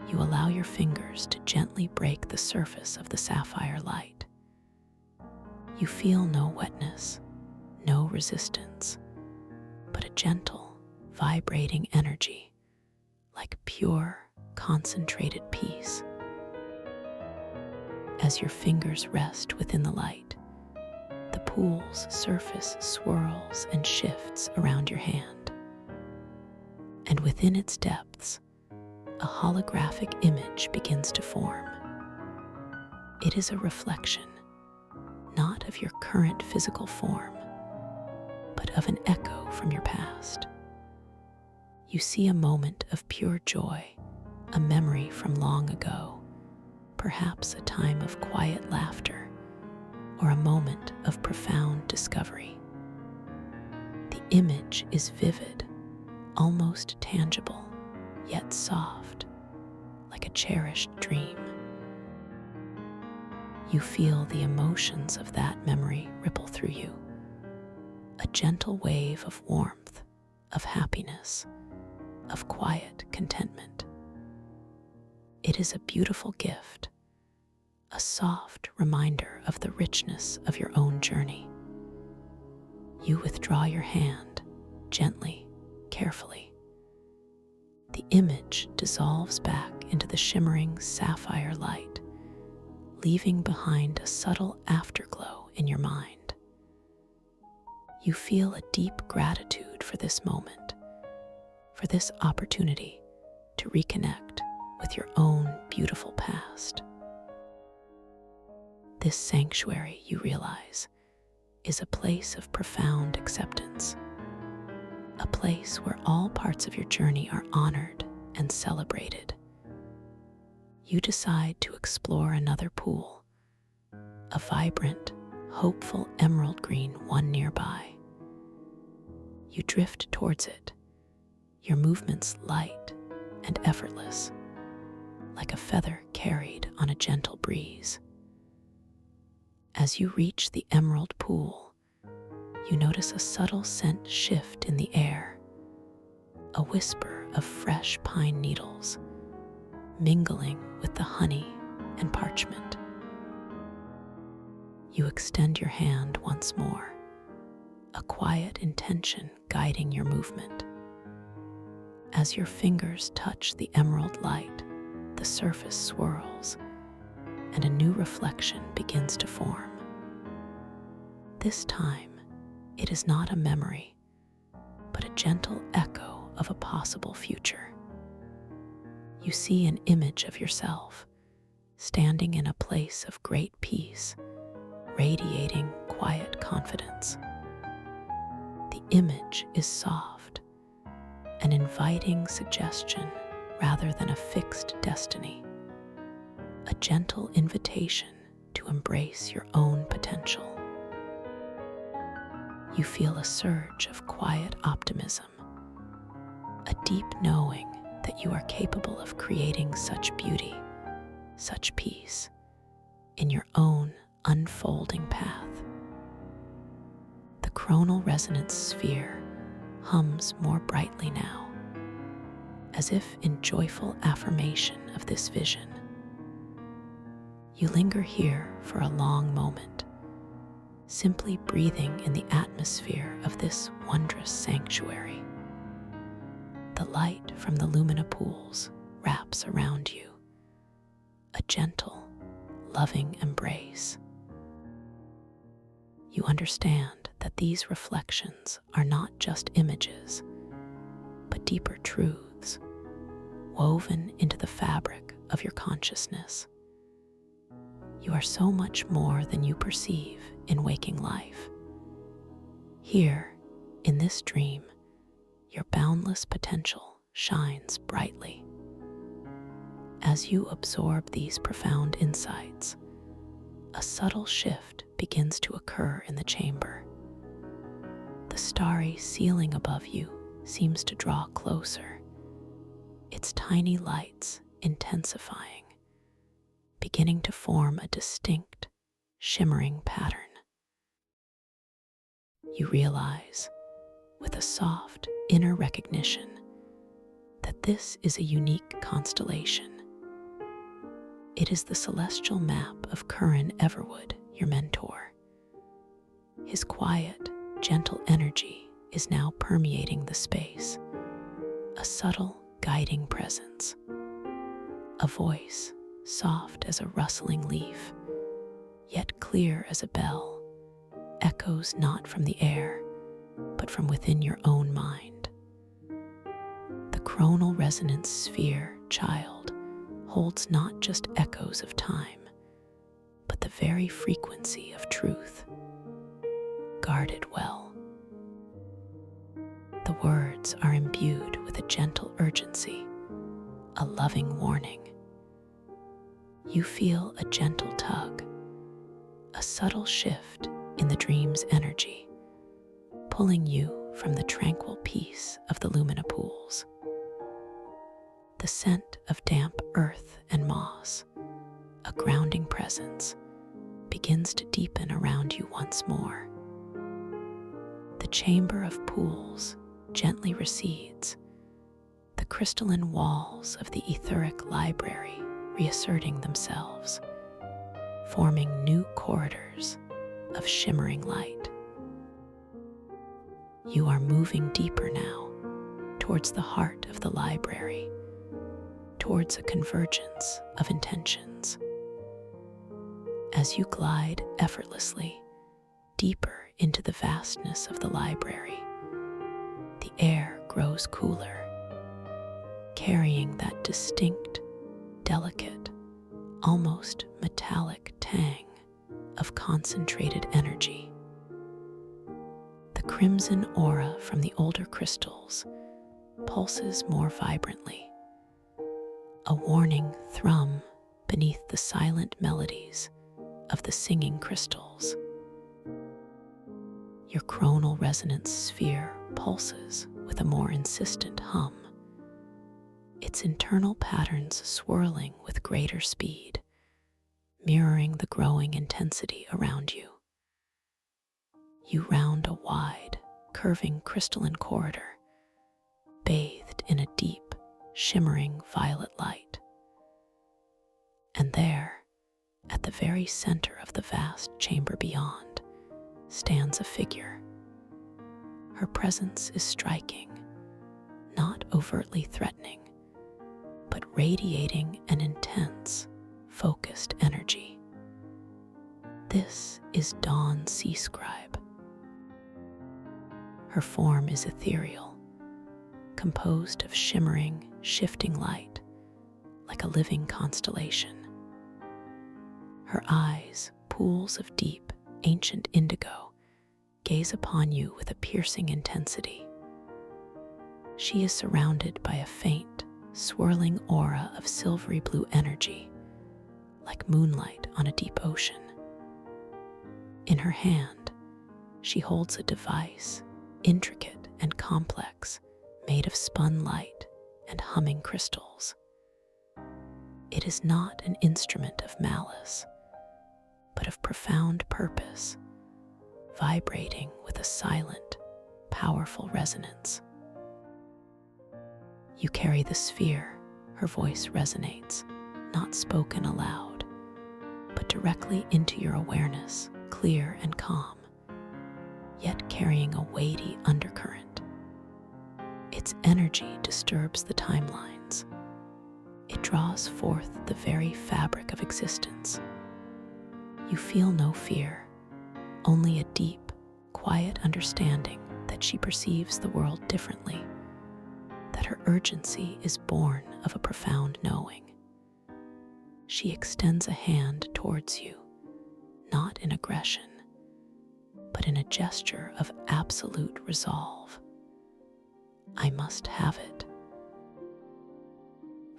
you allow your fingers to gently break the surface of the sapphire light. You feel no wetness, no resistance, but a gentle, vibrating energy, like pure, concentrated peace. As your fingers rest within the light, the pool's surface swirls and shifts around your hand. And within its depths, a holographic image begins to form. It is a reflection, not of your current physical form, but of an echo from your past. You see a moment of pure joy, a memory from long ago, perhaps a time of quiet laughter, or a moment of profound discovery. The image is vivid, almost tangible, yet soft, like a cherished dream. You feel the emotions of that memory ripple through you, a gentle wave of warmth, of happiness, of quiet contentment. It is a beautiful gift, a soft reminder of the richness of your own journey. You withdraw your hand, gently, carefully. The image dissolves back into the shimmering sapphire light, leaving behind a subtle afterglow in your mind. You feel a deep gratitude for this moment, for this opportunity to reconnect with your own beautiful past. This sanctuary, you realize, is a place of profound acceptance, a place where all parts of your journey are honored and celebrated. You decide to explore another pool, a vibrant, hopeful emerald green one nearby. You drift towards it, your movements light and effortless, like a feather carried on a gentle breeze. As you reach the emerald pool, you notice a subtle scent shift in the air, a whisper of fresh pine needles mingling with the honey and parchment. You extend your hand once more, a quiet intention guiding your movement. As your fingers touch the emerald light, the surface swirls, and a new reflection begins to form. This time, it is not a memory, but a gentle echo of a possible future. You see an image of yourself, standing in a place of great peace, radiating quiet confidence. The image is soft, an inviting suggestion rather than a fixed destiny, a gentle invitation to embrace your own potential. You feel a surge of quiet optimism, a deep knowing that you are capable of creating such beauty, such peace, in your own unfolding path. The chronal resonance sphere hums more brightly now, as if in joyful affirmation of this vision. You linger here for a long moment, simply breathing in the atmosphere of this wondrous sanctuary. The light from the lumina pools wraps around you, a gentle, loving embrace. You understand that these reflections are not just images, but deeper truths woven into the fabric of your consciousness. You are so much more than you perceive in waking life. Here, in this dream, your boundless potential shines brightly. As you absorb these profound insights, a subtle shift begins to occur in the chamber. The starry ceiling above you seems to draw closer, its tiny lights intensifying, beginning to form a distinct, shimmering pattern. You realize, with a soft inner recognition, that this is a unique constellation. It is the celestial map of Curran Everwood, your mentor. His quiet, gentle energy is now permeating the space, a subtle, guiding presence. A voice, soft as a rustling leaf, yet clear as a bell, echoes not from the air, but from within your own mind. The chronal resonance sphere, child, holds not just echoes of time, but the very frequency of truth. Guard it well. The words are imbued with a gentle urgency, a loving warning. You feel a gentle tug, a subtle shift in the dream's energy, pulling you from the tranquil peace of the Lumina pools. The scent of damp earth and moss, a grounding presence, begins to deepen around you once more. The chamber of pools gently recedes, the crystalline walls of the etheric library reasserting themselves, forming new corridors of shimmering light. You are moving deeper now towards the heart of the library, towards a convergence of intentions. As you glide effortlessly deeper into the vastness of the library, the air grows cooler, carrying that distinct, delicate, almost metallic tang of concentrated energy. The crimson aura from the older crystals pulses more vibrantly, a warning thrum beneath the silent melodies of the singing crystals. Your chronal resonance sphere pulses with a more insistent hum, its internal patterns swirling with greater speed, mirroring the growing intensity around you. You round a wide, curving crystalline corridor, bathed in a deep, shimmering violet light. And there, at the very center of the vast chamber beyond, stands a figure. Her presence is striking, not overtly threatening, but radiating an intense, focused energy. This is Dawn Sea Scribe. Her form is ethereal, composed of shimmering, shifting light, like a living constellation. Her eyes, pools of deep, ancient indigo, gaze upon you with a piercing intensity. She is surrounded by a faint, swirling aura of silvery blue energy, like moonlight on a deep ocean. In her hand, she holds a device, intricate and complex, made of spun light and humming crystals. It is not an instrument of malice, but of profound purpose, vibrating with a silent, powerful resonance. You carry the sphere, her voice resonates, not spoken aloud, but directly into your awareness, clear and calm, yet carrying a weighty undercurrent. Its energy disturbs the timelines. It draws forth the very fabric of existence. You feel no fear, only a deep, quiet understanding that she perceives the world differently, that her urgency is born of a profound knowing. She extends a hand towards you, not in aggression, but in a gesture of absolute resolve. I must have it.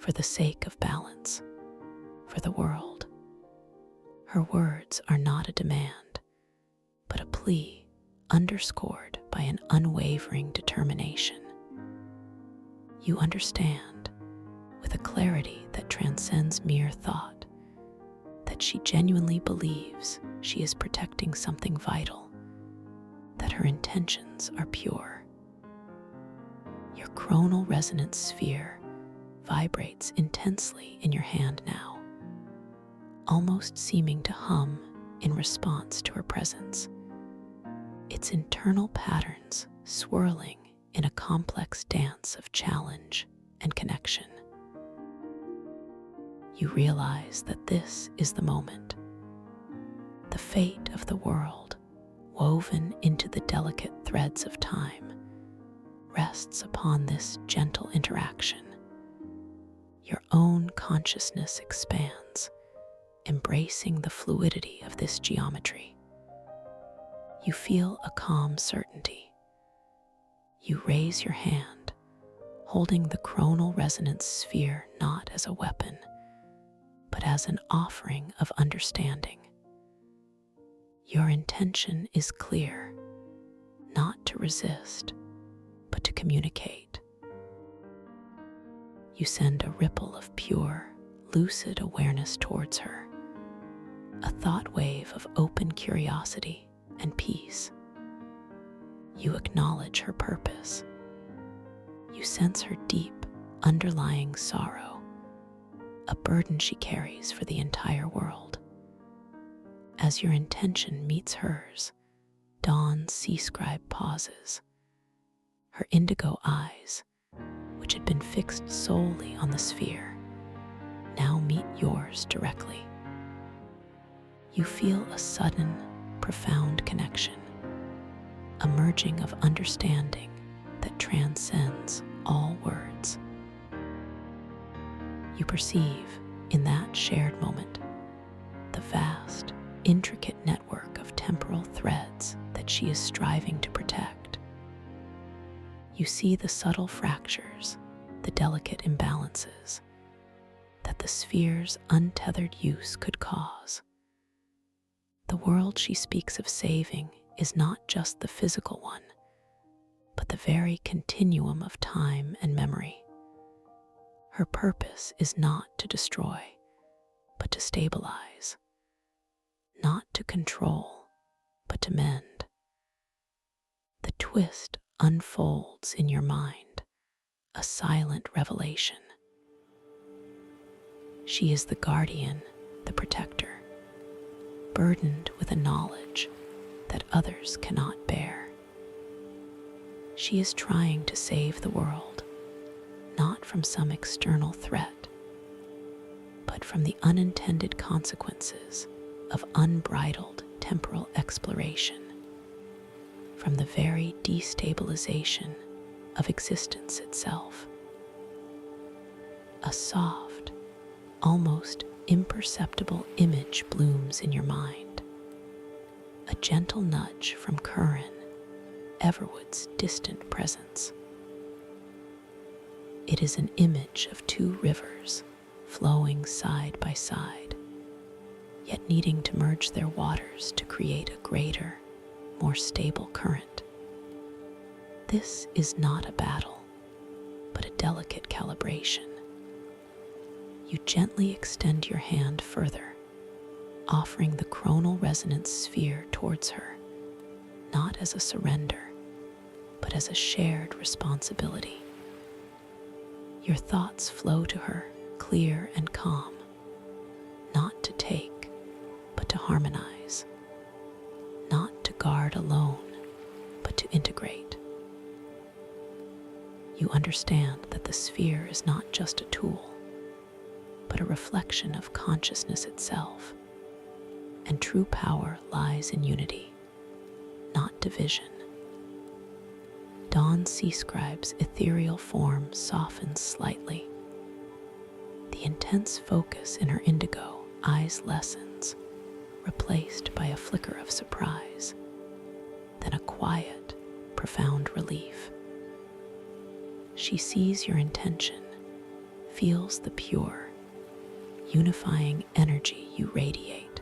for the sake of balance, for the world. Her words are not a demand, but a plea underscored by an unwavering determination. You understand, with a clarity that transcends mere thought, that she genuinely believes she is protecting something vital, that her intentions are pure. Your coronal resonance sphere vibrates intensely in your hand now, almost seeming to hum in response to her presence, its internal patterns swirling in a complex dance of challenge and connection. You realize that this is the moment. The fate of the world, woven into the delicate threads of time, rests upon this gentle interaction. Your own consciousness expands, embracing the fluidity of this geometry. You feel a calm certainty. You raise your hand, holding the coronal resonance sphere not as a weapon, but as an offering of understanding. Your intention is clear, not to resist, but to communicate. You send a ripple of pure, lucid awareness towards her, a thought wave of open curiosity and peace. You acknowledge her purpose. You sense her deep, underlying sorrow, a burden she carries for the entire world. As your intention meets hers, Dawn's sea scribe pauses. Her indigo eyes, which had been fixed solely on the sphere, now meet yours directly. You feel a sudden, profound connection, a merging of understanding that transcends all words. You perceive, in that shared moment, the vast, intricate network of temporal threads that she is striving to protect. You see the subtle fractures, the delicate imbalances that the sphere's untethered use could cause. The world she speaks of saving is not just the physical one, but the very continuum of time and memory. Her purpose is not to destroy, but to stabilize, not to control, but to mend. The twist unfolds in your mind, a silent revelation. She is the guardian, the protector, burdened with a knowledge that others cannot bear. She is trying to save the world, not from some external threat, but from the unintended consequences of unbridled temporal exploration, from the very destabilization of existence itself. A soft, almost imperceptible image blooms in your mind, a gentle nudge from Curran, Everwood's distant presence. It is an image of two rivers flowing side by side, yet needing to merge their waters to create a greater, more stable current. This is not a battle, but a delicate calibration. You gently extend your hand further, offering the coronal resonance sphere towards her, not as a surrender, but as a shared responsibility. Your thoughts flow to her, clear and calm, not to take, but to harmonize, not to guard alone, but to integrate. You understand that the sphere is not just a tool, but a reflection of consciousness itself, and true power lies in unity, not division. Dawn Sea Scribe's ethereal form softens slightly. The intense focus in her indigo eyes lessens, replaced by a flicker of surprise, then a quiet, profound relief. She sees your intention, feels the pure, unifying energy you radiate.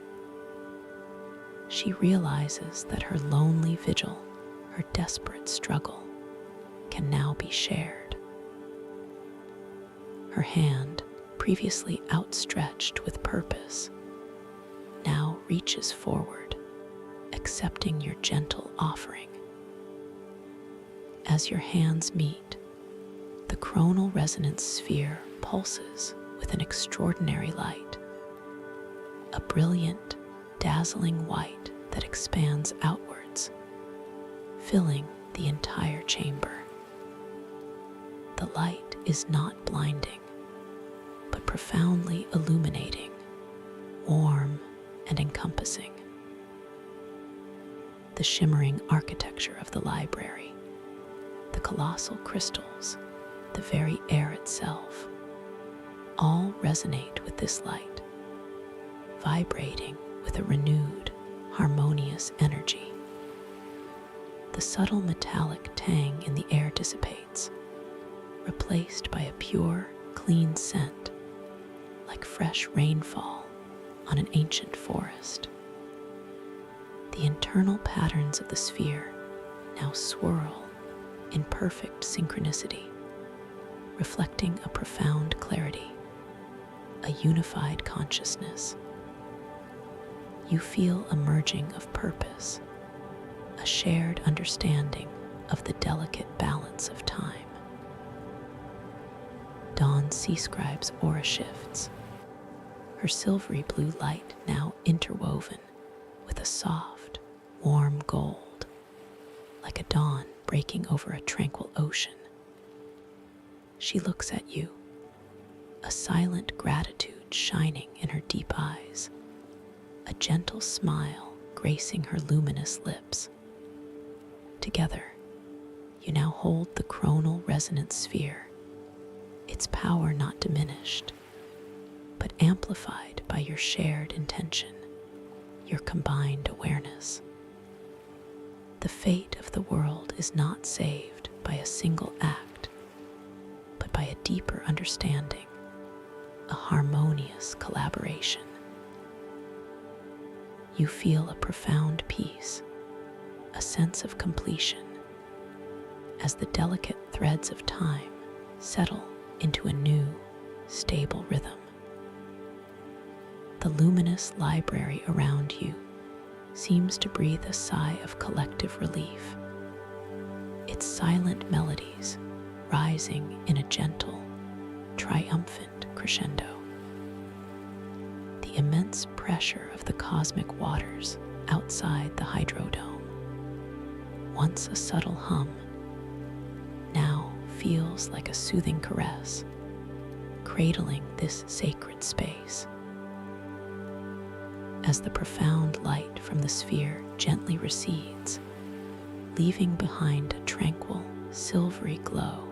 She realizes that her lonely vigil, her desperate struggle, can now be shared. Her hand, previously outstretched with purpose, now reaches forward, accepting your gentle offering. As your hands meet, the coronal resonance sphere pulses with an extraordinary light, a brilliant, dazzling white that expands outwards, filling the entire chamber. The light is not blinding, but profoundly illuminating, warm and encompassing. The shimmering architecture of the library, the colossal crystals, the very air itself, all resonate with this light, vibrating with a renewed, harmonious energy. The subtle metallic tang in the air dissipates, replaced by a pure, clean scent, like fresh rainfall on an ancient forest. The internal patterns of the sphere now swirl in perfect synchronicity, reflecting a profound clarity, a unified consciousness. You feel a merging of purpose, a shared understanding of the delicate balance of time. Dawn's sea scribe's aura shifts, her silvery blue light now interwoven with a soft, warm gold, like a dawn breaking over a tranquil ocean. She looks at you, a silent gratitude shining in her deep eyes, a gentle smile gracing her luminous lips. Together, you now hold the coronal resonance sphere, its power not diminished, but amplified by your shared intention, your combined awareness. The fate of the world is not saved by a single act, but by a deeper understanding, a harmonious collaboration. You feel a profound peace, a sense of completion, as the delicate threads of time settle into a new, stable rhythm. The luminous library around you seems to breathe a sigh of collective relief, its silent melodies rising in a gentle, triumphant crescendo. The immense pressure of the cosmic waters outside the hydrodome, once a subtle hum, now feels like a soothing caress, cradling this sacred space. As the profound light from the sphere gently recedes, leaving behind a tranquil, silvery glow,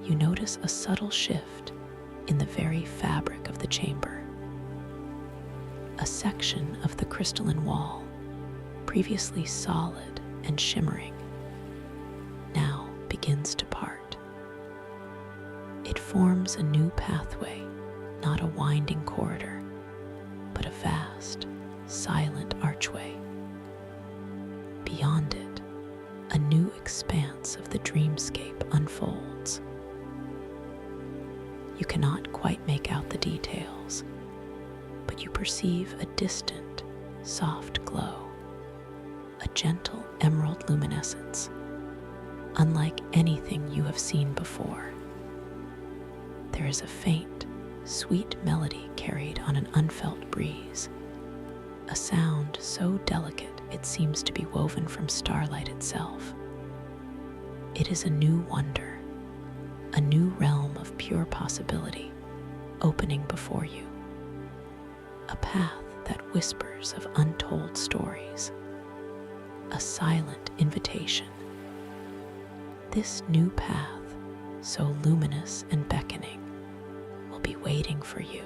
you notice a subtle shift in the very fabric of the chamber. A section of the crystalline wall, previously solid and shimmering, now begins to part. It forms a new pathway, not a winding corridor, but a vast, silent archway. Beyond it, a new expanse of the dreamscape unfolds. You cannot quite make out the details, but you perceive a distant, soft glow, a gentle emerald luminescence, unlike anything you have seen before. There is a faint, sweet melody carried on an unfelt breeze, a sound so delicate it seems to be woven from starlight itself. It is a new wonder, a new realm of pure possibility opening before you, a path that whispers of untold stories, a silent invitation. This new path, so luminous and beckoning, will be waiting for you.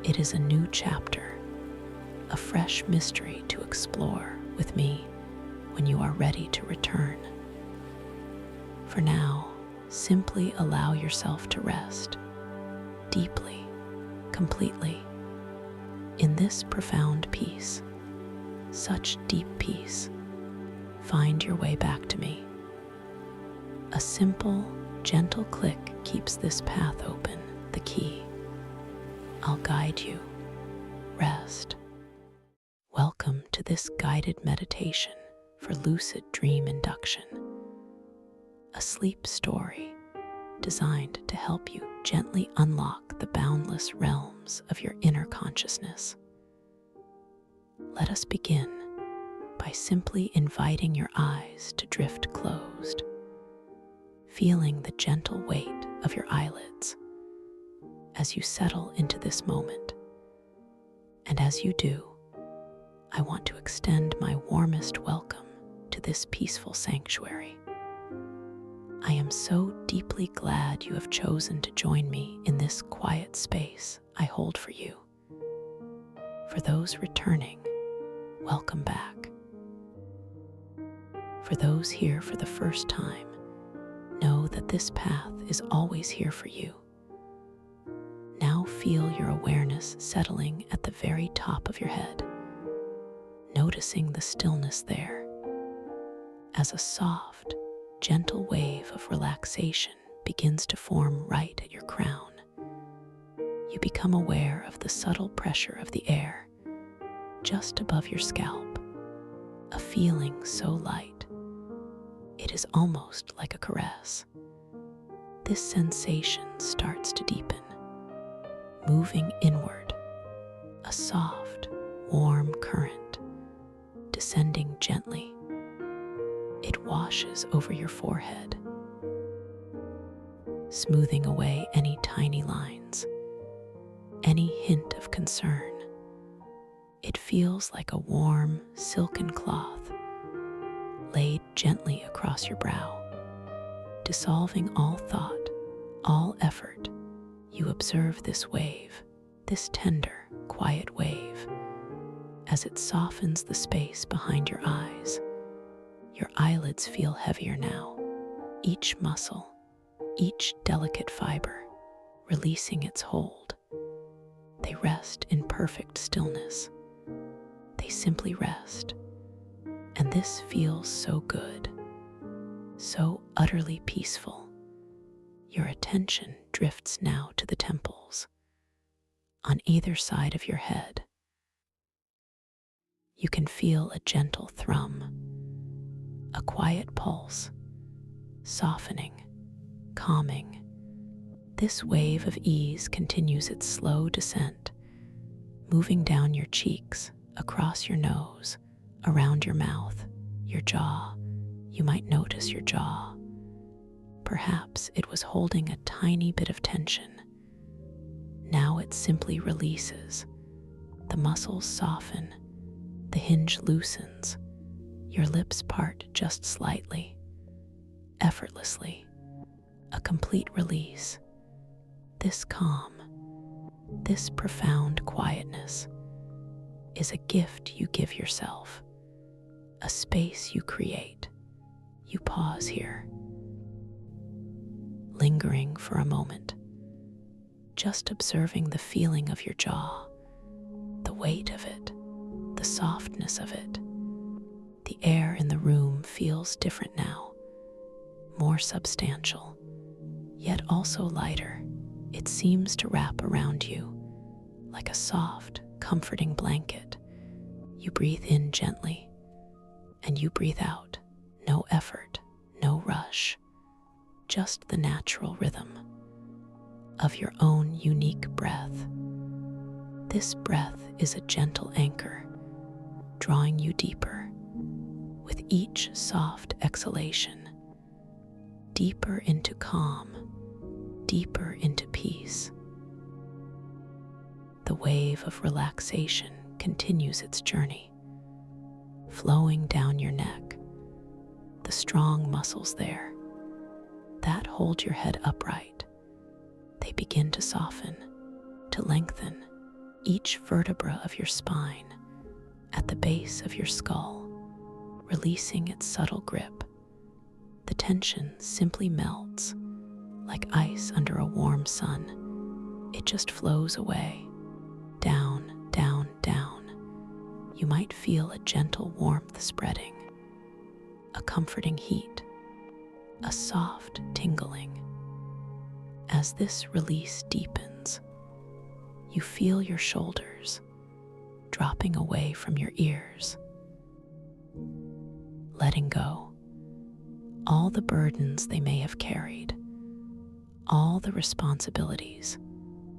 It is a new chapter, a fresh mystery to explore with me when you are ready to return. For now, Simply allow yourself to rest deeply, completely, in this profound peace, such deep peace. Find your way back to me. A simple, gentle click keeps this path open, the key. I'll guide you. Rest. Welcome to this guided meditation for lucid dream induction, a sleep story designed to help you gently unlock the boundless realms of your inner consciousness. Let us begin by simply inviting your eyes to drift closed, feeling the gentle weight of your eyelids as you settle into this moment. And as you do, I want to extend my warmest welcome to this peaceful sanctuary. I am so deeply glad you have chosen to join me in this quiet space I hold for you. For those returning, welcome back. For those here for the first time, know that this path is always here for you. Now feel your awareness settling at the very top of your head, noticing the stillness there. As a soft, gentle wave of relaxation begins to form right at your crown, you become aware of the subtle pressure of the air just above your scalp, a feeling so light, it is almost like a caress. This sensation starts to deepen, moving inward, a soft, warm current descending gently. It washes over your forehead, smoothing away any tiny lines, any hint of concern. It feels like a warm, silken cloth laid gently across your brow, dissolving all thought, all effort. You observe this wave, this tender, quiet wave, as it softens the space behind your eyes. Your eyelids feel heavier now, each muscle, each delicate fiber, releasing its hold. They rest in perfect stillness. They simply rest. And this feels so good, so utterly peaceful. Your attention drifts now to the temples, on either side of your head. You can feel a gentle thrum, a quiet pulse, softening, calming. This wave of ease continues its slow descent, moving down your cheeks, across your nose, around your mouth, your jaw. You might notice your jaw. Perhaps it was holding a tiny bit of tension. Now it simply releases. The muscles soften, the hinge loosens, your lips part just slightly, effortlessly, a complete release. This calm, this profound quietness is a gift you give yourself, a space you create. You pause here, lingering for a moment, just observing the feeling of your jaw, the weight of it, the softness of it. The air in the room feels different now, more substantial, yet also lighter. It seems to wrap around you like a soft, comforting blanket. You breathe in gently, and you breathe out. No effort, no rush, just the natural rhythm of your own unique breath. This breath is a gentle anchor, drawing you deeper with each soft exhalation, deeper into calm, deeper into peace. The wave of relaxation continues its journey, flowing down your neck. The strong muscles there that hold your head upright, they begin to soften, to lengthen each vertebra of your spine at the base of your skull, releasing its subtle grip. The tension simply melts, like ice under a warm sun. It just flows away, down, down, down. You might feel a gentle warmth spreading, a comforting heat, a soft tingling. As this release deepens, you feel your shoulders dropping away from your ears, letting go all the burdens they may have carried, all the responsibilities.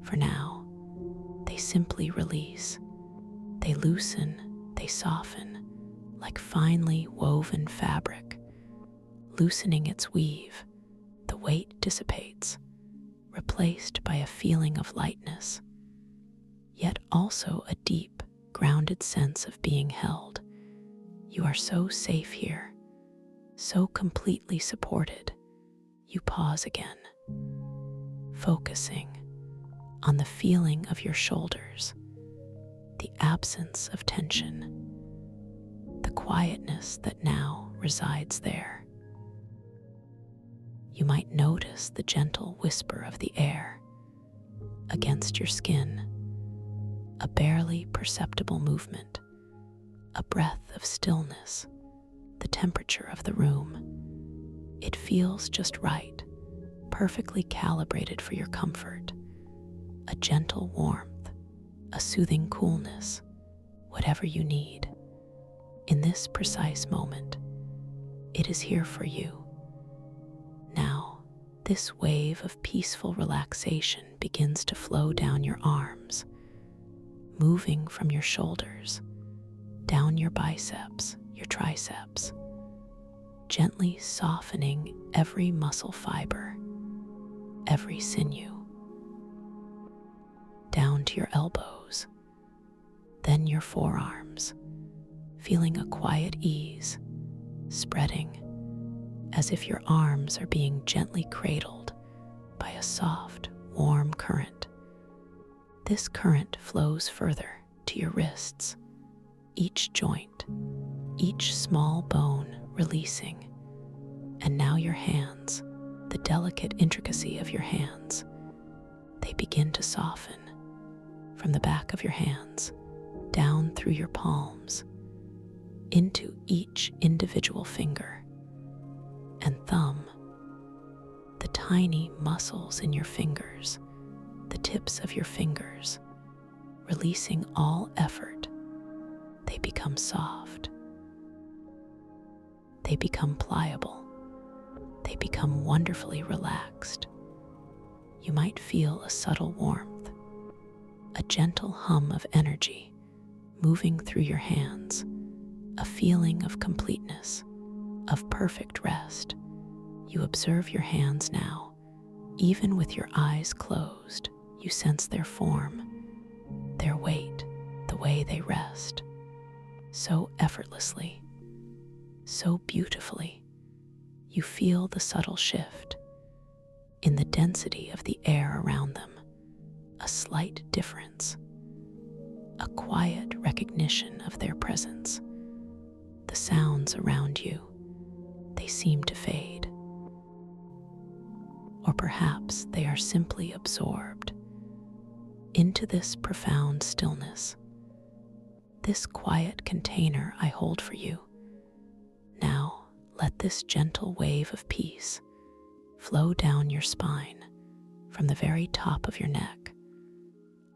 For now, they simply release. They loosen, they soften, like finely woven fabric. Loosening its weave, the weight dissipates, replaced by a feeling of lightness, yet also a deep, grounded sense of being held. You are so safe here, so completely supported. You pause again, focusing on the feeling of your shoulders, the absence of tension, the quietness that now resides there. You might notice the gentle whisper of the air against your skin, a barely perceptible movement, a breath of stillness, the temperature of the room. It feels just right, perfectly calibrated for your comfort. A gentle warmth, a soothing coolness, whatever you need. In this precise moment, it is here for you. Now, this wave of peaceful relaxation begins to flow down your arms, moving from your shoulders, down your biceps, your triceps, gently softening every muscle fiber, every sinew, down to your elbows, then your forearms, feeling a quiet ease spreading as if your arms are being gently cradled by a soft, warm current. This current flows further to your wrists, each joint, each small bone releasing. And now your hands, the delicate intricacy of your hands, they begin to soften from the back of your hands, down through your palms, into each individual finger and thumb, the tiny muscles in your fingers, the tips of your fingers, releasing all effort. They become soft. They become pliable. They become wonderfully relaxed. You might feel a subtle warmth, a gentle hum of energy moving through your hands, a feeling of completeness, of perfect rest. You observe your hands now, even with your eyes closed. You sense their form, their weight, the way they rest, so effortlessly, so beautifully. You feel the subtle shift in the density of the air around them, a slight difference, a quiet recognition of their presence. The sounds around you, they seem to fade. Or perhaps they are simply absorbed into this profound stillness, this quiet container I hold for you. Now, let this gentle wave of peace flow down your spine from the very top of your neck,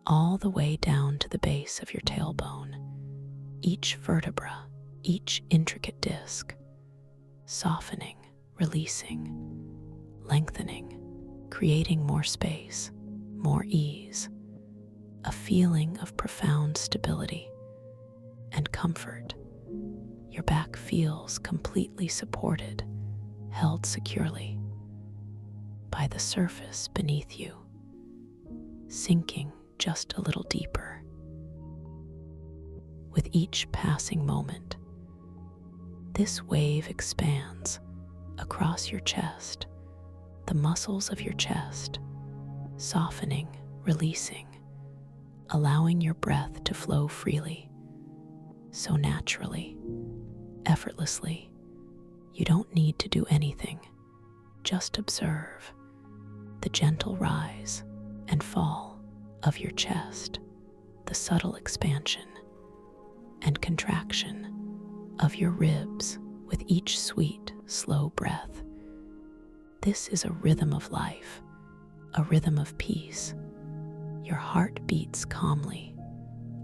all the way down to the base of your tailbone, each vertebra, each intricate disc, softening, releasing, lengthening, creating more space, more ease, a feeling of profound stability and comfort. Your back feels completely supported, held securely by the surface beneath you, sinking just a little deeper. With each passing moment, this wave expands across your chest, the muscles of your chest, softening, releasing, allowing your breath to flow freely, so naturally, effortlessly. You don't need to do anything, just observe, the gentle rise and fall of your chest, the subtle expansion and contraction of your ribs with each sweet, slow breath. This is a rhythm of life, a rhythm of peace. Your heart beats calmly,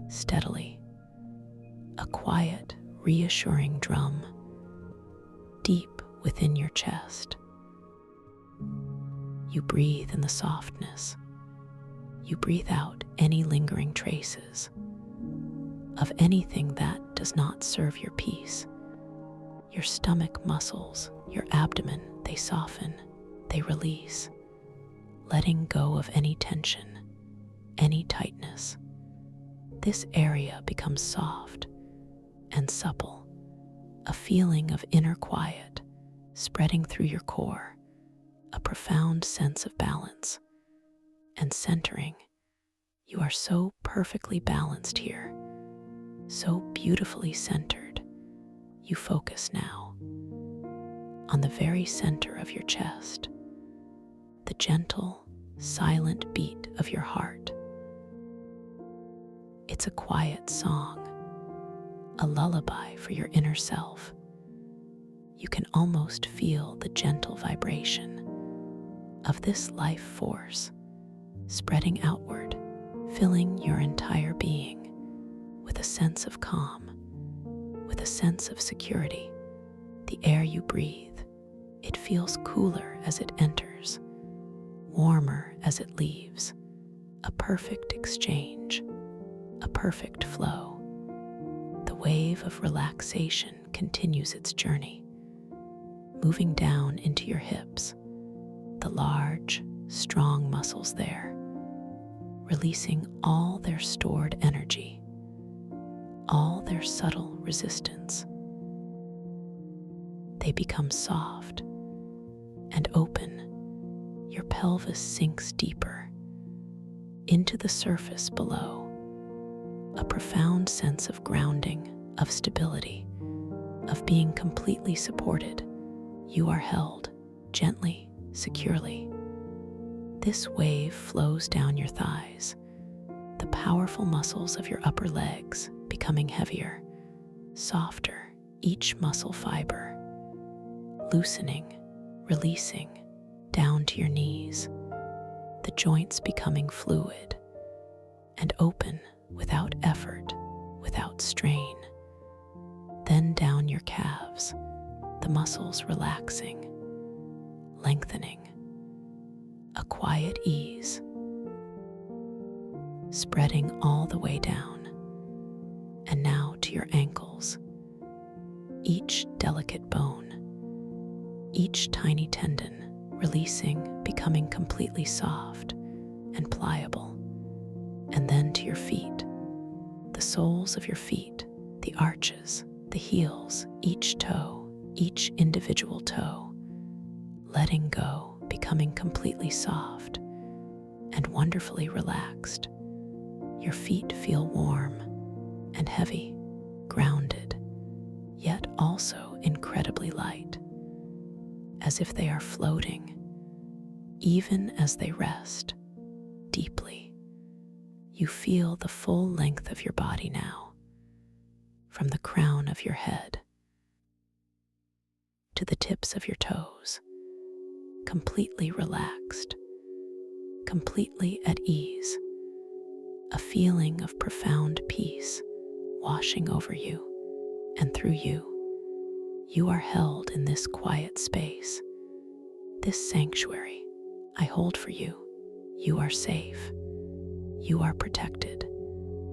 steadily, a quiet, reassuring drum deep within your chest. You breathe in the softness. You breathe out any lingering traces of anything that does not serve your peace. Your stomach muscles, your abdomen, they soften, they release, letting go of any tension, any tightness. This area becomes soft and supple, a feeling of inner quiet spreading through your core, a profound sense of balance and centering. You are so perfectly balanced here, so beautifully centered. You focus now on the very center of your chest, the gentle, silent beat of your heart. It's a quiet song, a lullaby for your inner self. You can almost feel the gentle vibration of this life force spreading outward, filling your entire being with a sense of calm, with a sense of security. The air you breathe, it feels cooler as it enters, warmer as it leaves, a perfect exchange, a perfect flow. The wave of relaxation continues its journey, moving down into your hips, the large, strong muscles there, releasing all their stored energy, all their subtle resistance. They become soft and open. Your pelvis sinks deeper into the surface below, a profound sense of grounding, of stability, of being completely supported. You are held gently, securely. This wave flows down your thighs, the powerful muscles of your upper legs becoming heavier, softer, each muscle fiber, loosening, releasing, down to your knees, the joints becoming fluid and open without effort, without strain. Then down your calves, the muscles relaxing, lengthening, a quiet ease, spreading all the way down, and now to your ankles, each delicate bone, each tiny tendon releasing, becoming completely soft and pliable, and then to your feet, the soles of your feet, the arches, the heels, each toe, each individual toe, letting go, becoming completely soft and wonderfully relaxed. Your feet feel warm and heavy, grounded, yet also incredibly light, as if they are floating, even as they rest deeply. You feel the full length of your body now, from the crown of your head to the tips of your toes, completely relaxed, completely at ease, a feeling of profound peace washing over you and through you. You are held in this quiet space, this sanctuary I hold for you. You are safe, you are protected,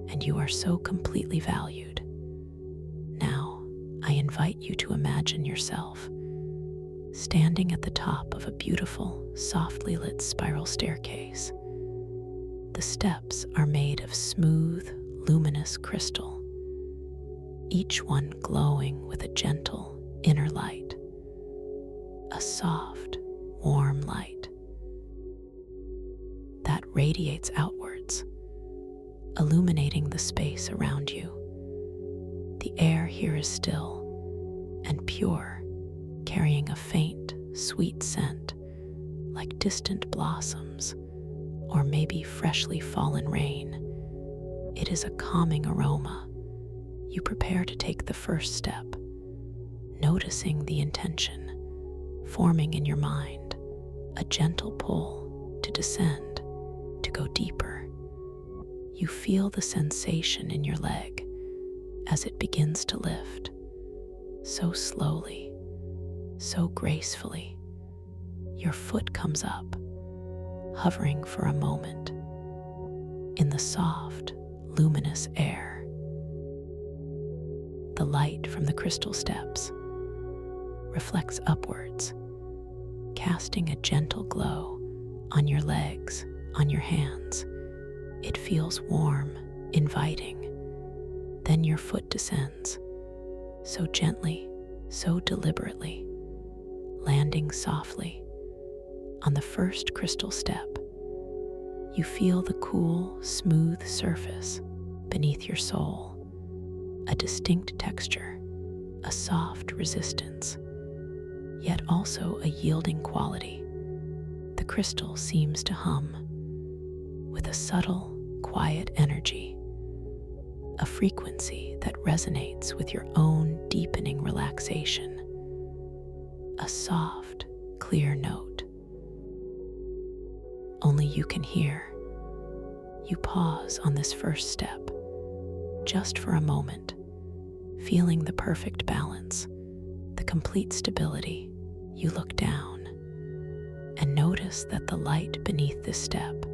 and you are so completely valued. Now, I invite you to imagine yourself standing at the top of a beautiful, softly lit spiral staircase. The steps are made of smooth, luminous crystal, each one glowing with a gentle inner light, a soft, warm light that radiates outwards, illuminating the space around you. The air here is still and pure, carrying a faint, sweet scent, like distant blossoms or maybe freshly fallen rain. It is a calming aroma. You prepare to take the first step, noticing the intention forming in your mind, a gentle pull to descend, to go deeper. You feel the sensation in your leg as it begins to lift, so slowly, so gracefully. Your foot comes up, hovering for a moment in the soft, luminous air. The light from the crystal steps reflects upwards, casting a gentle glow on your legs, on your hands. It feels warm, inviting. Then your foot descends, so gently, so deliberately, landing softly on the first crystal step. You feel the cool, smooth surface beneath your sole, a distinct texture, a soft resistance, yet also a yielding quality. The crystal seems to hum with a subtle, quiet energy, a frequency that resonates with your own deepening relaxation, a soft, clear note only you can hear. You pause on this first step, just for a moment, feeling the perfect balance, the complete stability. You look down and notice that the light beneath this step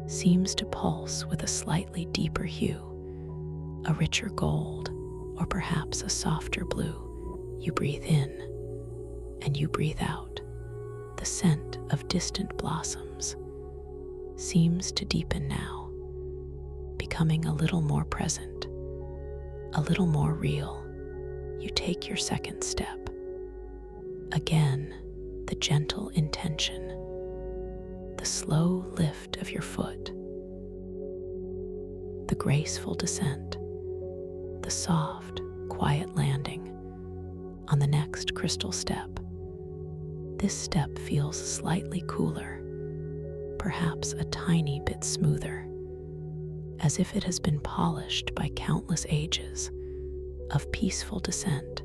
seems to pulse with a slightly deeper hue, a richer gold, or perhaps a softer blue. You breathe in and you breathe out. The scent of distant blossoms seems to deepen now, becoming a little more present, a little more real. You take your second step. Again, the gentle intention, the slow lift of your foot, the graceful descent, the soft, quiet landing on the next crystal step. This step feels slightly cooler, perhaps a tiny bit smoother, as if it has been polished by countless ages of peaceful descent.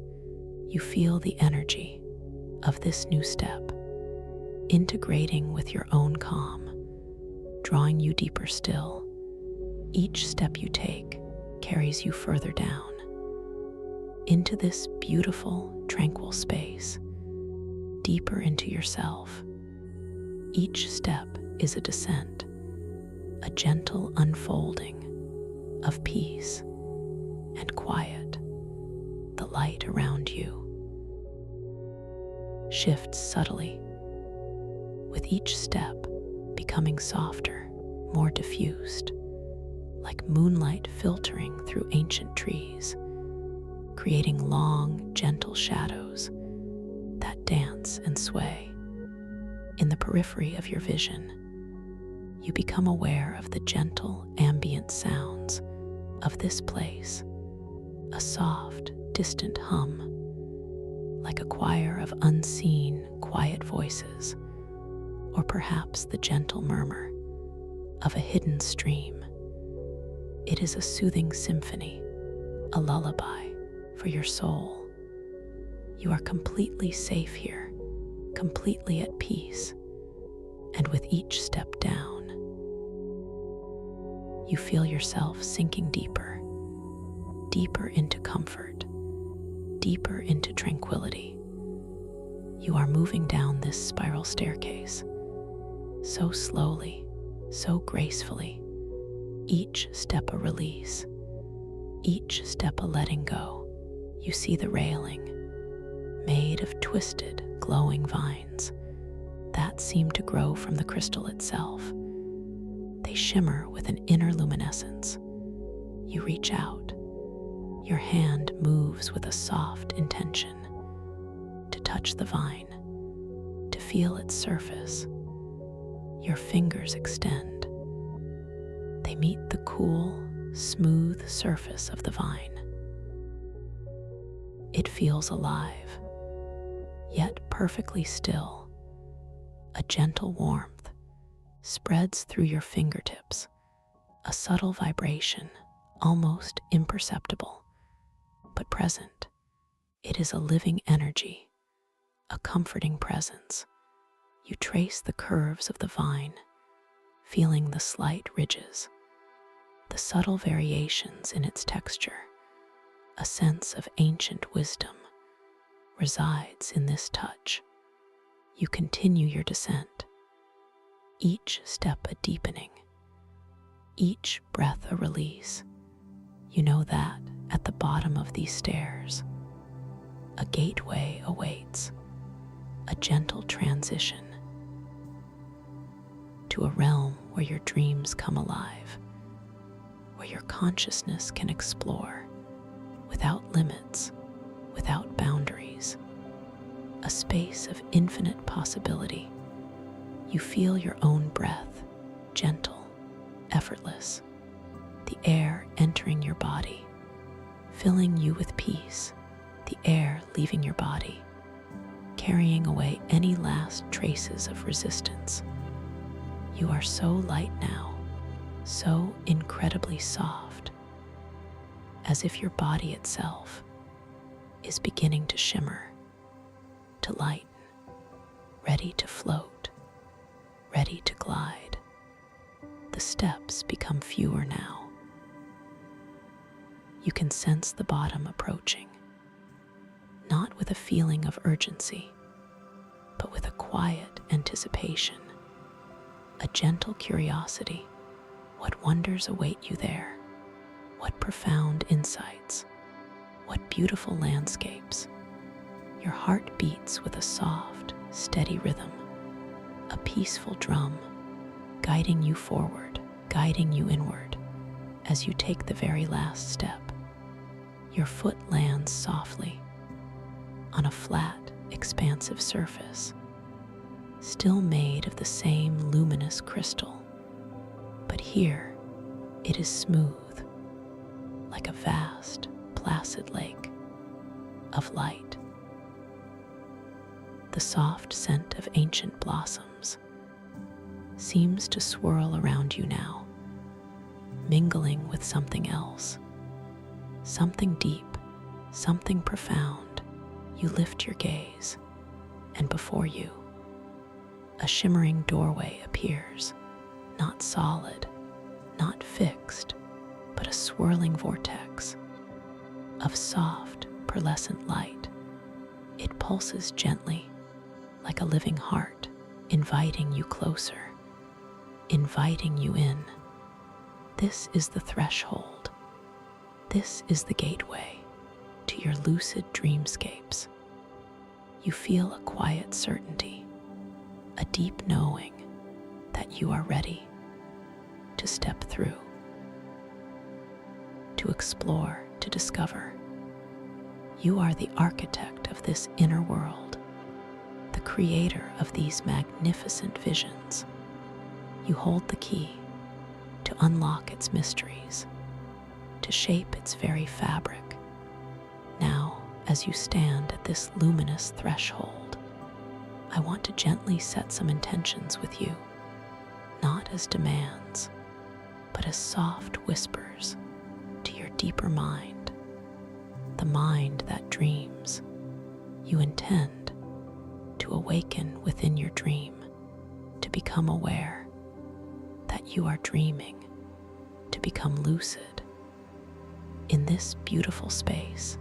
You feel the energy of this new step, integrating with your own calm, drawing you deeper still. Each step you take carries you further down into this beautiful, tranquil space, deeper into yourself. Each step is a descent, a gentle unfolding of peace and quiet. The light around you shifts subtly, with each step becoming softer, more diffused, like moonlight filtering through ancient trees, creating long, gentle shadows that dance and sway. In the periphery of your vision, you become aware of the gentle ambient sounds of this place, a soft, distant hum, like a choir of unseen, quiet voices, or perhaps the gentle murmur of a hidden stream. It is a soothing symphony, a lullaby for your soul. You are completely safe here, completely at peace, and with each step down, you feel yourself sinking deeper, deeper into comfort, deeper into tranquility. You are moving down this spiral staircase, so slowly, so gracefully, each step a release, each step a letting go. You see the railing, made of twisted, glowing vines that seem to grow from the crystal itself. They shimmer with an inner luminescence. You reach out. Your hand moves with a soft intention to touch the vine, to feel its surface. Your fingers extend. They meet the cool, smooth surface of the vine. It feels alive, yet perfectly still, A gentle warmth spreads through your fingertips, a subtle vibration, almost imperceptible, but present. It is a living energy, a comforting presence. You trace the curves of the vine, feeling the slight ridges, the subtle variations in its texture. A sense of ancient wisdom resides in this touch. You continue your descent, each step a deepening, each breath a release. You know that at the bottom of these stairs, a gateway awaits, a gentle transition to a realm where your dreams come alive, where your consciousness can explore without limits, without boundaries, a space of infinite possibility. You feel your own breath, gentle, effortless, the air entering your body, filling you with peace, the air leaving your body, carrying away any last traces of resistance. You are so light now, so incredibly soft, as if your body itself is beginning to shimmer, to lighten, ready to float, ready to glide. The steps become fewer now. You can sense the bottom approaching, not with a feeling of urgency, but with a quiet anticipation, a gentle curiosity. What wonders await you there? What profound insights? What beautiful landscapes? Your heart beats with a soft, steady rhythm, a peaceful drum, guiding you forward, guiding you inward. As you take the very last step, your foot lands softly on a flat, expansive surface, still made of the same luminous crystal, but here it is smooth, like a vast, placid lake of light. The soft scent of ancient blossoms seems to swirl around you now, mingling with something else, something deep, something profound. You lift your gaze, and before you, a shimmering doorway appears, not solid, not fixed, but a swirling vortex of soft, pearlescent light. It pulses gently, like a living heart, inviting you closer, inviting you in. This is the threshold. This is the gateway to your lucid dreamscapes. You feel a quiet certainty, a deep knowing that you are ready to step through, to explore, to discover. You are the architect of this inner world, the creator of these magnificent visions. You hold the key to unlock its mysteries, to shape its very fabric. Now, as you stand at this luminous threshold, I want to gently set some intentions with you, not as demands, but as soft whispers to your deeper mind, the mind that dreams. You intend to awaken within your dream, to become aware that you are dreaming, to become lucid in this beautiful space.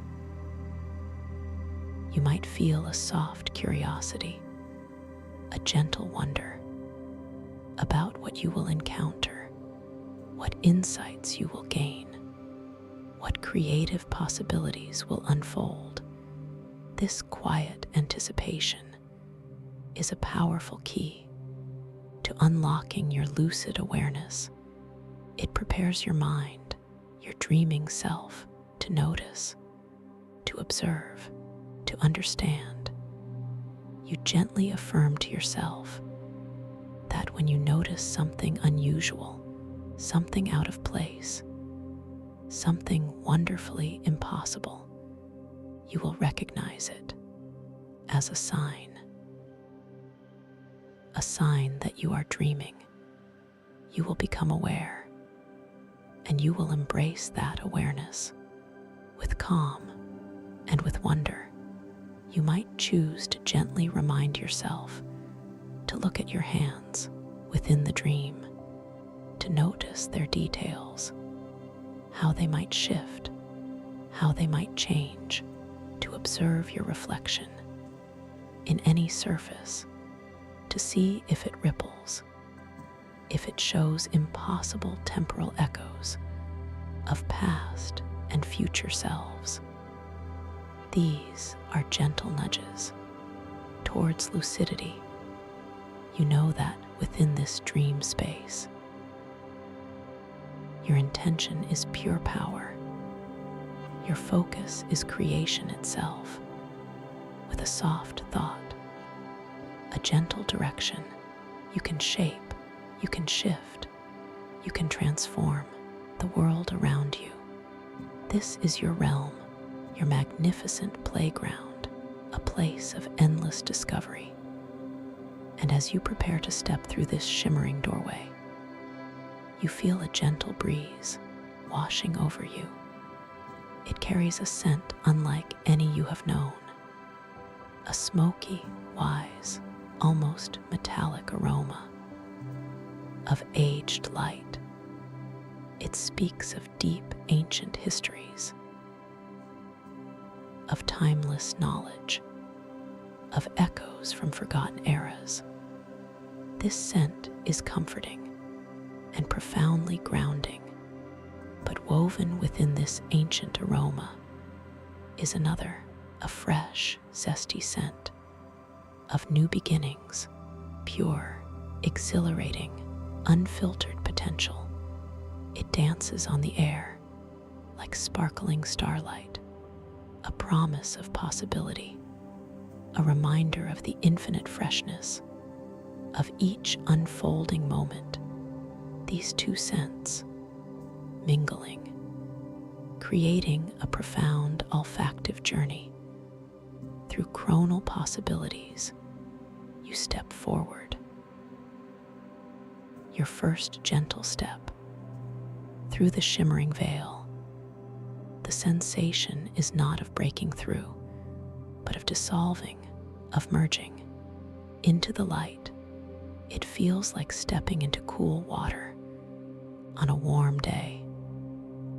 You might feel a soft curiosity, a gentle wonder about what you will encounter, what insights you will gain, what creative possibilities will unfold. This quiet anticipation is a powerful key to unlocking your lucid awareness. It prepares your mind, your dreaming self, to notice, to observe, to understand. You gently affirm to yourself that when you notice something unusual, something out of place, something wonderfully impossible, you will recognize it as a sign a sign that you are dreaming. You will become aware, and you will embrace that awareness with calm and with wonder. You might choose to gently remind yourself to look at your hands within the dream, to notice their details, how they might shift, how they might change, to observe your reflection in any surface, to see if it ripples, if it shows impossible temporal echoes of past and future selves. These are gentle nudges towards lucidity. You know that within this dream space, your intention is pure power. Your focus is creation itself, with a soft thought, a gentle direction. You can shape, you can shift, you can transform the world around you. This is your realm, your magnificent playground, a place of endless discovery. And as you prepare to step through this shimmering doorway, you feel a gentle breeze washing over you. It carries a scent unlike any you have known, a smoky, wise, almost metallic aroma of aged light. It speaks of deep, ancient histories, of timeless knowledge, of echoes from forgotten eras. This scent is comforting and profoundly grounding, but woven within this ancient aroma is another, a fresh, zesty scent of new beginnings, pure, exhilarating, unfiltered potential. It dances on the air like sparkling starlight, a promise of possibility, a reminder of the infinite freshness of each unfolding moment. These two scents mingling, creating a profound olfactive journey through chronal possibilities. You step forward, your first gentle step through the shimmering veil. The sensation is not of breaking through, but of dissolving, of merging into the light. It feels like stepping into cool water on a warm day,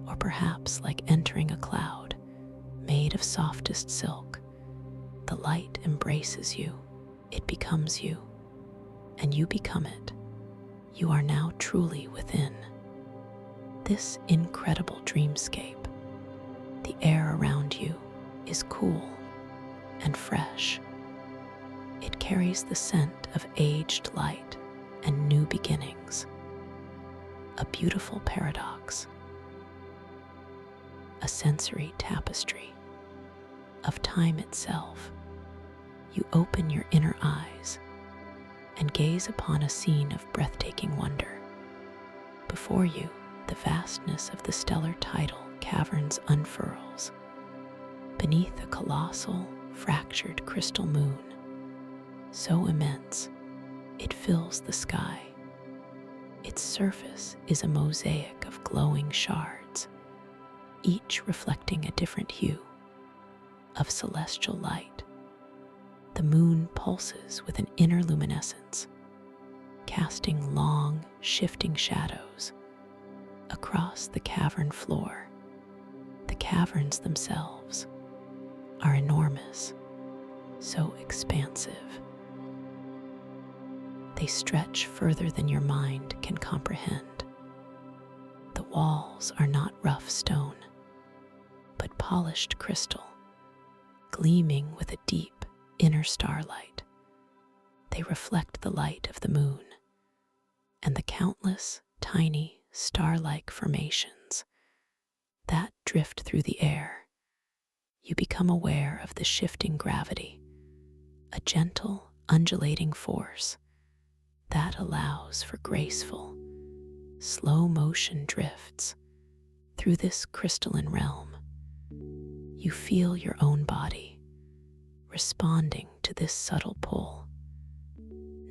or perhaps like entering a cloud made of softest silk. The light embraces you, it becomes you, and you become it. You are now truly within this incredible dreamscape. The air around you is cool and fresh. It carries the scent of aged light and new beginnings. A beautiful paradox, a sensory tapestry of time itself. You open your inner eyes and gaze upon a scene of breathtaking wonder. Before you, the vastness of the stellar tidal caverns unfurls. Beneath a colossal, fractured crystal moon, so immense, it fills the sky. Its surface is a mosaic of glowing shards, each reflecting a different hue of celestial light. The moon pulses with an inner luminescence, casting long, shifting shadows across the cavern floor. The caverns themselves are enormous, so expansive. They stretch further than your mind can comprehend. The walls are not rough stone, but polished crystal, gleaming with a deep inner starlight. They reflect the light of the moon and the countless tiny star-like formations that drift through the air. You become aware of the shifting gravity, a gentle, undulating force that allows for graceful, slow motion drifts through this crystalline realm. You feel your own body responding to this subtle pull,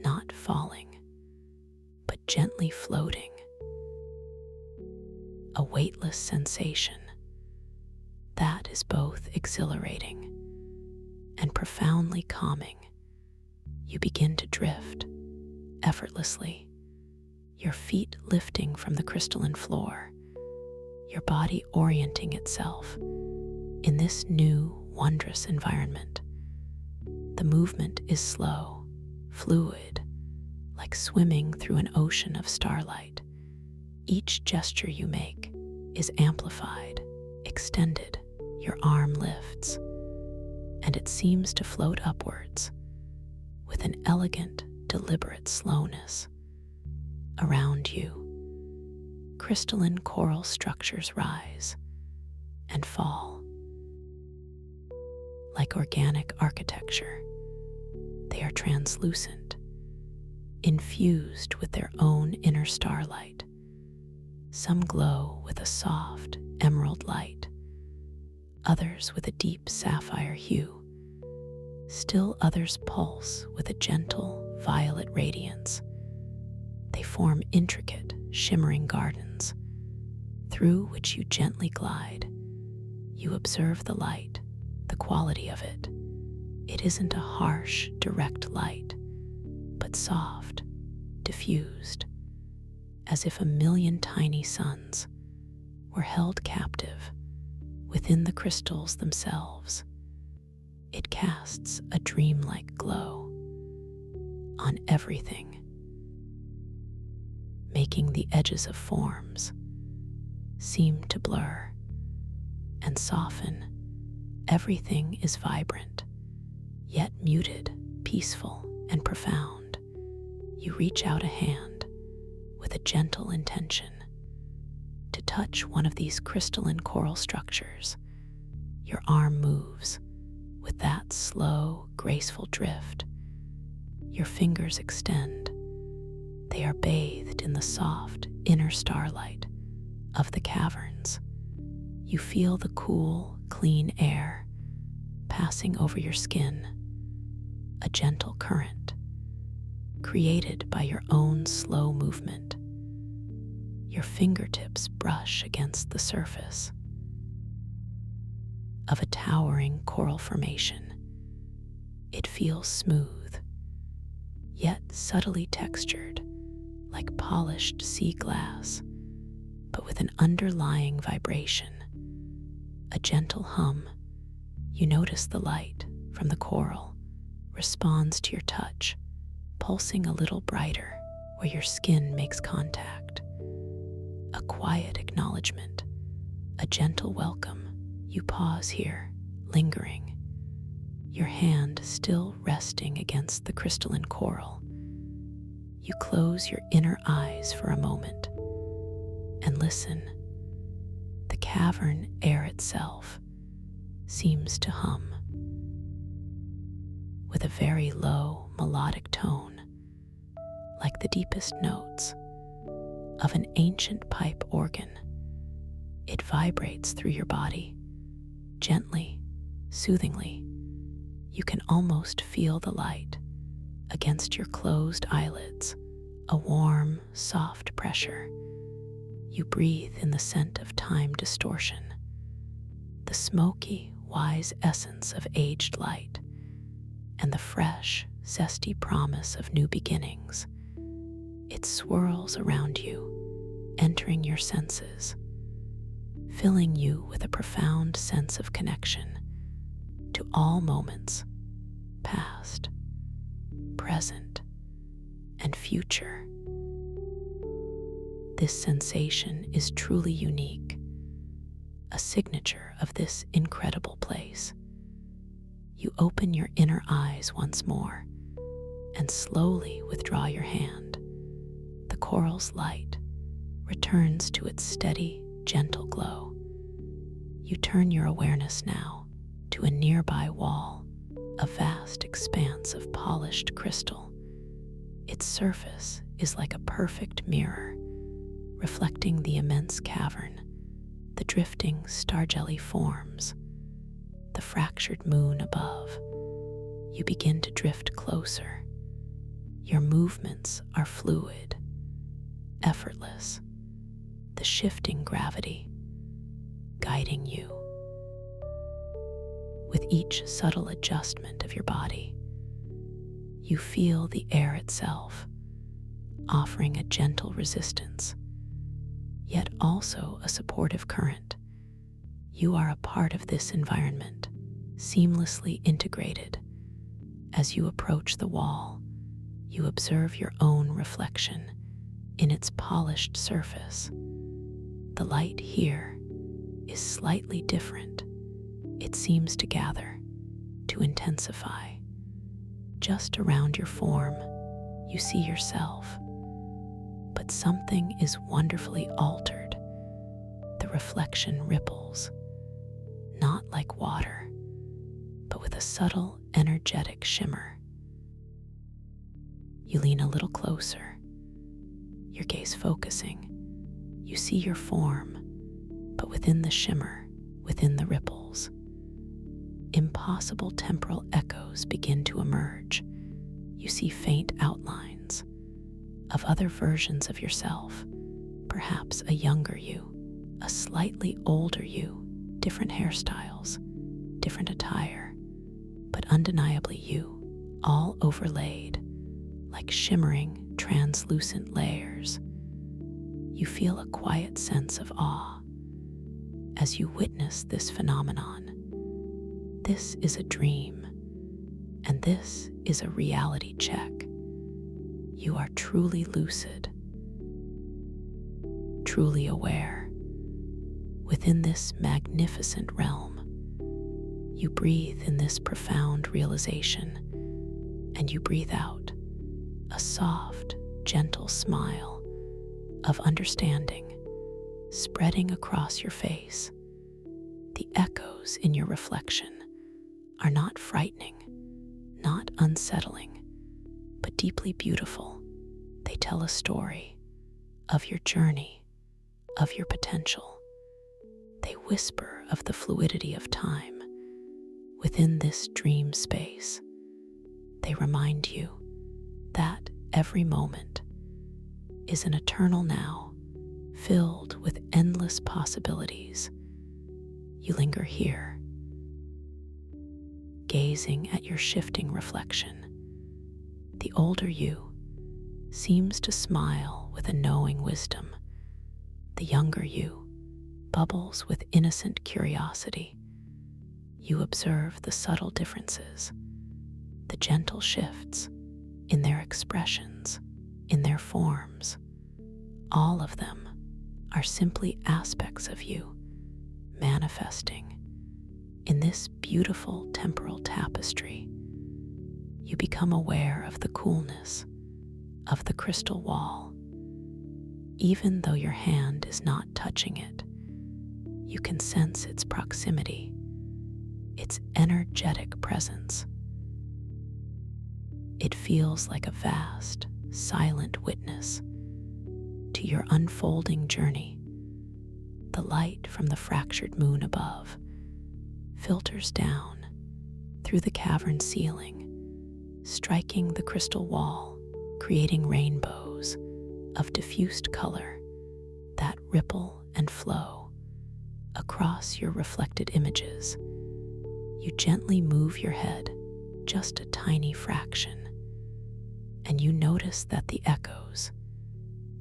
not falling, but gently floating, a weightless sensation that is both exhilarating and profoundly calming. You begin to drift effortlessly, your feet lifting from the crystalline floor, your body orienting itself in this new, wondrous environment. The movement is slow, fluid, like swimming through an ocean of starlight. Each gesture you make is amplified, extended. Your arm lifts, and it seems to float upwards with an elegant, deliberate slowness. Around you, crystalline coral structures rise and fall. Like organic architecture, they are translucent, infused with their own inner starlight. Some glow with a soft emerald light, others with a deep sapphire hue. Still others pulse with a gentle violet radiance. They form intricate, shimmering gardens, through which you gently glide. You observe the light, the quality of it. It isn't a harsh, direct light, but soft, diffused, as if a million tiny suns were held captive within the crystals themselves. It casts a dreamlike glow on everything, making the edges of forms seem to blur and soften. Everything is vibrant, yet muted, peaceful, and profound. You reach out a hand with a gentle intention to touch one of these crystalline coral structures. Your arm moves with that slow, graceful drift. Your fingers extend. They are bathed in the soft, inner starlight of the caverns. You feel the cool, clean air passing over your skin, a gentle current created by your own slow movement. Your fingertips brush against the surface of a towering coral formation. It feels smooth, yet subtly textured, like polished sea glass, but with an underlying vibration, a gentle hum. You notice the light from the coral responds to your touch, pulsing a little brighter where your skin makes contact. A quiet acknowledgement, a gentle welcome. You pause here, lingering, your hand still resting against the crystalline coral. You close your inner eyes for a moment and listen. The cavern air itself seems to hum with a very low melodic tone, like the deepest notes of an ancient pipe organ. It vibrates through your body, gently, soothingly. You can almost feel the light against your closed eyelids, a warm, soft pressure. You breathe in the scent of time distortion, the smoky, wise essence of aged light, and the fresh, zesty promise of new beginnings. It swirls around you, entering your senses, filling you with a profound sense of connection to all moments, past, present, and future. This sensation is truly unique, a signature of this incredible place. You open your inner eyes once more and slowly withdraw your hand. The coral's light returns to its steady, gentle glow. You turn your awareness now to a nearby wall, a vast expanse of polished crystal. Its surface is like a perfect mirror, reflecting the immense cavern, the drifting starjelly forms, the fractured moon above. You begin to drift closer, Your movements are fluid, effortless, the shifting gravity guiding you. With each subtle adjustment of your body, you feel the air itself offering a gentle resistance, yet also a supportive current. You are a part of this environment, seamlessly integrated. As you approach the wall, you observe your own reflection in its polished surface. The light here is slightly different. It seems to gather, to intensify. Just around your form, you see yourself, but something is wonderfully altered. The reflection ripples, not like water, but with a subtle, energetic shimmer. You lean a little closer, your gaze focusing. You see your form, but within the shimmer, within the ripples, impossible temporal echoes begin to emerge. You see faint outlines of other versions of yourself, perhaps a younger you, a slightly older you, different hairstyles, different attire, but undeniably you, all overlaid like shimmering, translucent layers. You feel a quiet sense of awe as you witness this phenomenon. This is a dream, and this is a reality check. You are truly lucid, truly aware. Within this magnificent realm, you breathe in this profound realization, and you breathe out a soft, gentle smile of understanding spreading across your face. The echoes in your reflection are not frightening, not unsettling, but deeply beautiful. They tell a story of your journey, of your potential. They whisper of the fluidity of time within this dream space. They remind you that every moment is an eternal now, filled with endless possibilities. You linger here, gazing at your shifting reflection. The older you seems to smile with a knowing wisdom. The younger you bubbles with innocent curiosity. You observe the subtle differences, the gentle shifts in their expressions, in their forms. All of them are simply aspects of you manifesting in this beautiful temporal tapestry. You become aware of the coolness of the crystal wall. Even though your hand is not touching it, you can sense its proximity, its energetic presence. It feels like a vast, silent witness to your unfolding journey. The light from the fractured moon above filters down through the cavern ceiling, striking the crystal wall, creating rainbows of diffused color that ripple and flow across your reflected images. You gently move your head just a tiny fraction, and you notice that the echoes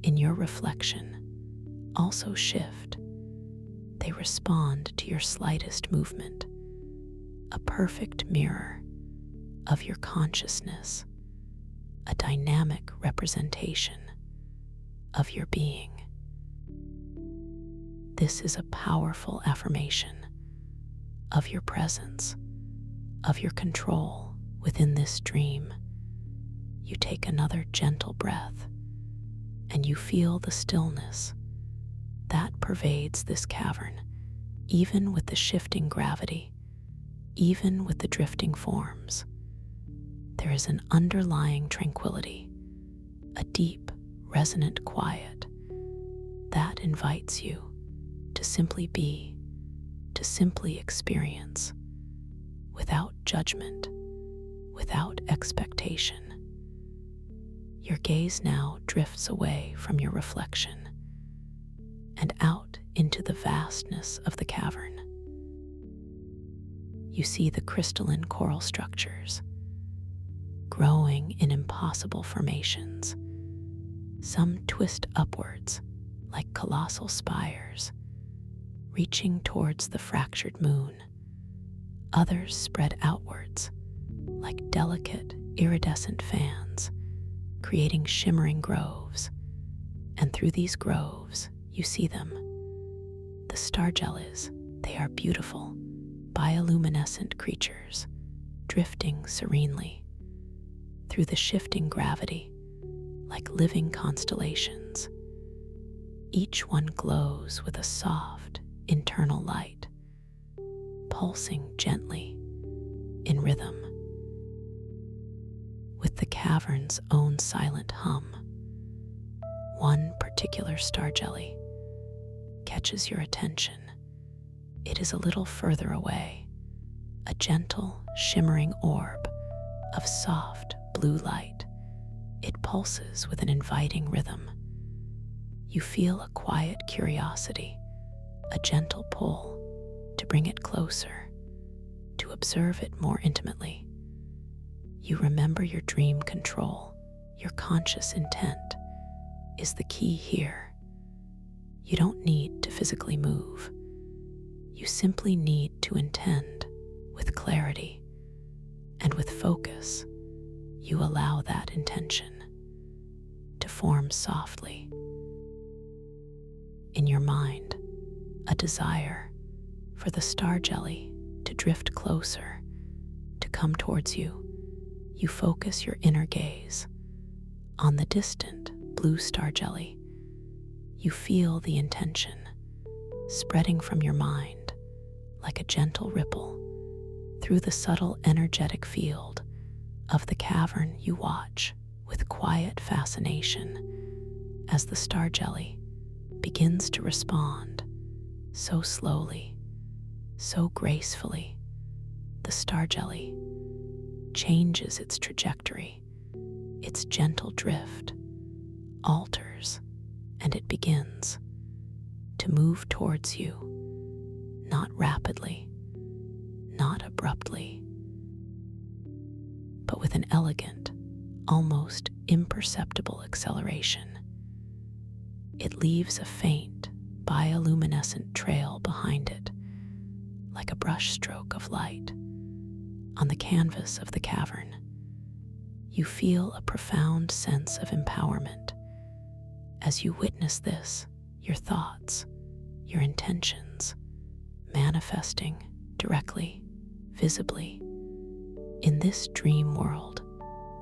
in your reflection also shift. They respond to your slightest movement, a perfect mirror of your consciousness, a dynamic representation of your being. This is a powerful affirmation of your presence, of your control within this dream. You take another gentle breath, and you feel the stillness that pervades this cavern, even with the shifting gravity, even with the drifting forms. There is an underlying tranquility, a deep, resonant quiet that invites you to simply be, to simply experience, without judgment, without expectation. Your gaze now drifts away from your reflection and out into the vastness of the cavern. You see the crystalline coral structures growing in impossible formations. Some twist upwards like colossal spires, reaching towards the fractured moon. Others spread outwards like delicate, iridescent fans, creating shimmering groves. And through these groves, you see them. The starjellies, they are beautiful, bioluminescent creatures, drifting serenely through the shifting gravity like living constellations. Each one glows with a soft, internal light, pulsing gently in rhythm with the cavern's own silent hum. One particular starjelly catches your attention. It is a little further away, a gentle, shimmering orb of soft blue light. It pulses with an inviting rhythm. You feel a quiet curiosity, a gentle pull to bring it closer, to observe it more intimately. You remember your dream control, your conscious intent is the key here. You don't need to physically move. You simply need to intend with clarity, and with focus, you allow that intention to form softly. In your mind, a desire for the starjelly to drift closer, to come towards you. You focus your inner gaze on the distant blue starjelly. You feel the intention spreading from your mind like a gentle ripple through the subtle energetic field of the cavern. You watch with quiet fascination as the starjelly begins to respond so slowly, so gracefully. The starjelly changes its trajectory, its gentle drift alters, and it begins to move towards you, not rapidly, not abruptly, but with an elegant, almost imperceptible acceleration. It leaves a faint, bioluminescent trail behind it, like a brushstroke of light on the canvas of the cavern. You feel a profound sense of empowerment. As you witness this, your thoughts, your intentions, manifesting directly, visibly. In this dream world,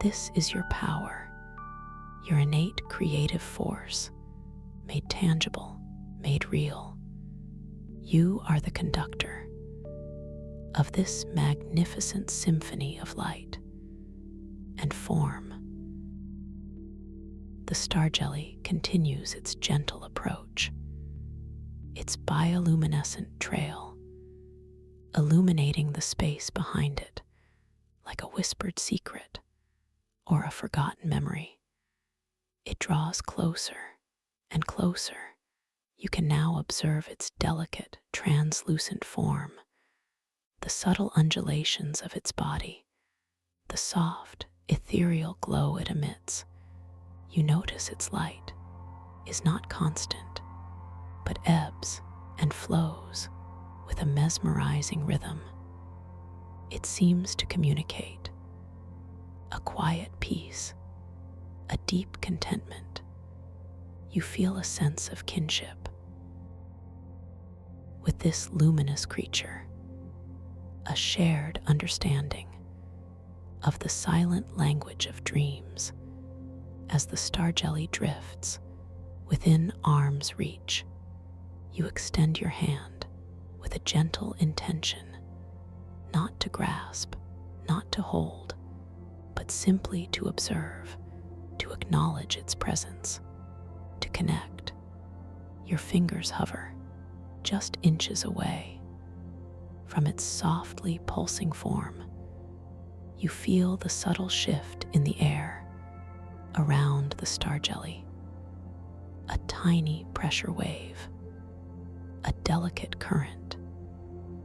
this is your power, your innate creative force, made tangible, made real. You are the conductor of this magnificent symphony of light and form. The starjelly continues its gentle approach, its bioluminescent trail illuminating the space behind it like a whispered secret or a forgotten memory. It draws closer and closer. You can now observe its delicate, translucent form, the subtle undulations of its body, the soft, ethereal glow it emits. You notice its light is not constant, but ebbs and flows with a mesmerizing rhythm. It seems to communicate a quiet peace, a deep contentment. You feel a sense of kinship with this luminous creature, a shared understanding of the silent language of dreams. As the starjelly drifts within arm's reach, you extend your hand with a gentle intention, not to grasp, not to hold, but simply to observe, to acknowledge its presence, to connect. Your fingers hover just inches away from its softly pulsing form. You feel the subtle shift in the air, around the star jelly, a tiny pressure wave, a delicate current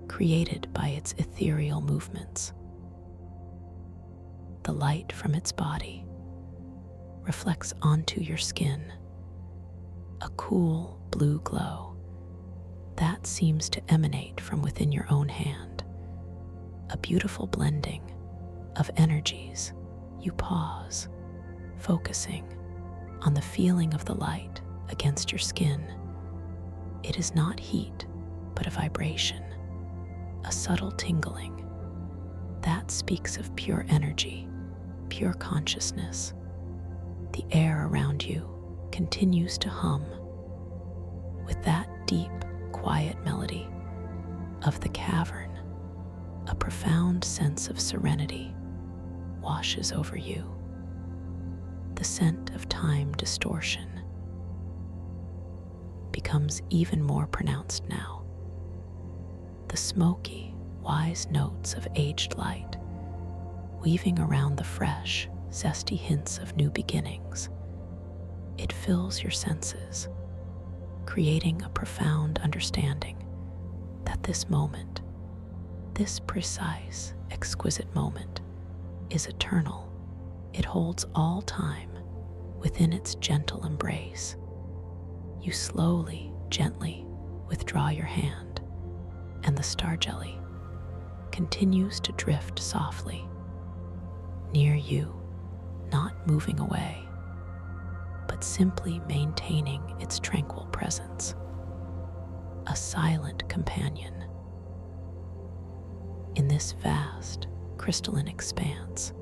created by its ethereal movements. The light from its body reflects onto your skin, a cool blue glow that seems to emanate from within your own hand, a beautiful blending of energies. You pause, focusing on the feeling of the light against your skin. It is not heat, but a vibration, a subtle tingling that speaks of pure energy, pure consciousness. The air around you continues to hum with that deep, quiet melody of the cavern. A profound sense of serenity washes over you. The scent of time distortion becomes even more pronounced now. The smoky, wise notes of aged light weaving around the fresh, zesty hints of new beginnings. It fills your senses, creating a profound understanding that this moment, this precise, exquisite moment, is eternal. It holds all time within its gentle embrace. You slowly, gently withdraw your hand, and the star jelly continues to drift softly near you, not moving away, but simply maintaining its tranquil presence, a silent companion in this vast, crystalline expanse.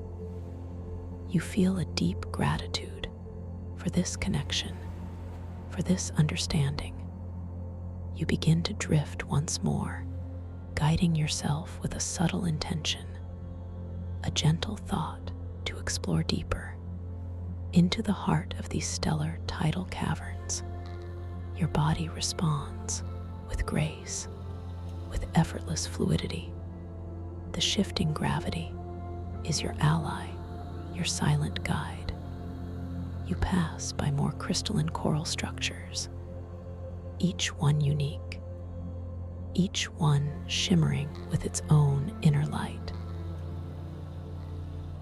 You feel a deep gratitude for this connection, for this understanding. You begin to drift once more, guiding yourself with a subtle intention, a gentle thought to explore deeper into the heart of these stellar tidal caverns. Your body responds with grace, with effortless fluidity. The shifting gravity is your ally, your silent guide. You pass by more crystalline coral structures, each one unique, each one shimmering with its own inner light.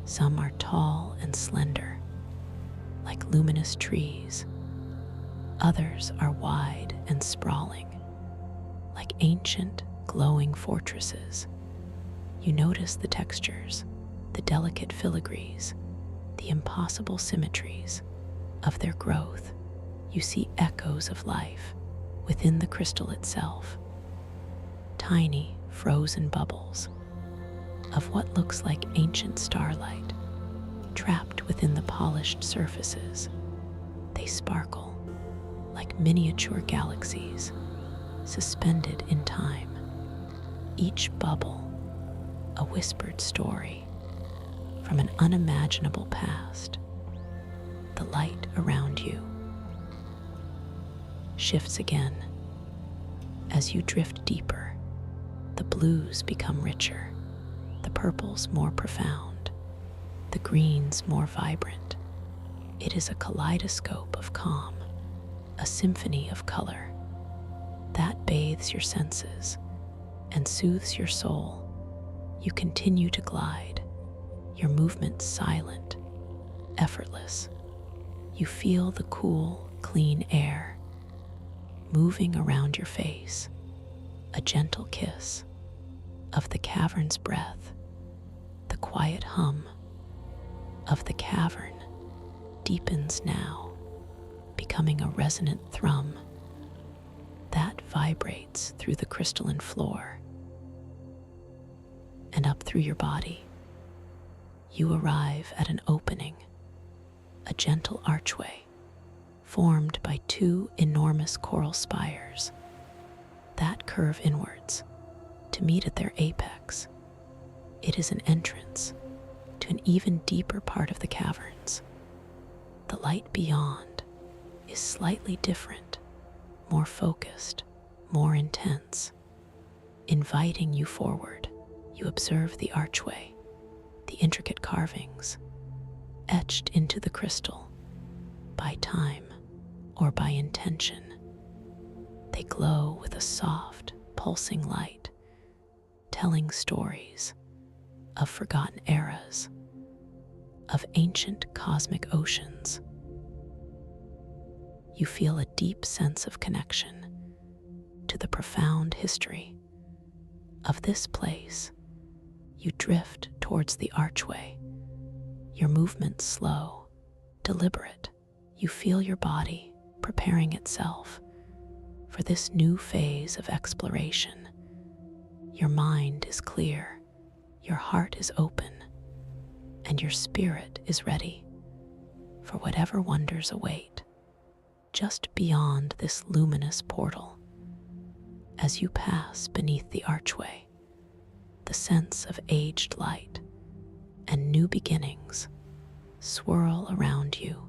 Some are tall and slender, like luminous trees. Others are wide and sprawling, like ancient, glowing fortresses. You notice the textures, the delicate filigrees, the impossible symmetries of their growth. You see echoes of life within the crystal itself, tiny, frozen bubbles of what looks like ancient starlight trapped within the polished surfaces. They sparkle like miniature galaxies suspended in time, each bubble a whispered story from an unimaginable past. The light around you shifts again. As you drift deeper, the blues become richer, the purples more profound, the greens more vibrant. It is a kaleidoscope of calm, a symphony of color that bathes your senses and soothes your soul. You continue to glide, your movements silent, effortless. You feel the cool, clean air moving around your face, a gentle kiss of the cavern's breath. The quiet hum of the cavern deepens now, becoming a resonant thrum that vibrates through the crystalline floor and up through your body. You arrive at an opening, a gentle archway formed by two enormous coral spires that curve inwards to meet at their apex. It is an entrance to an even deeper part of the caverns. The light beyond is slightly different, more focused, more intense, inviting you forward. You observe the archway, the intricate carvings etched into the crystal, by time or by intention. They glow with a soft, pulsing light, telling stories of forgotten eras, of ancient cosmic oceans. You feel a deep sense of connection to the profound history of this place. You drift towards the archway, your movements slow, deliberate. You feel your body preparing itself for this new phase of exploration. Your mind is clear, your heart is open, and your spirit is ready for whatever wonders await just beyond this luminous portal. As you pass beneath the archway, the sense of aged light and new beginnings swirl around you,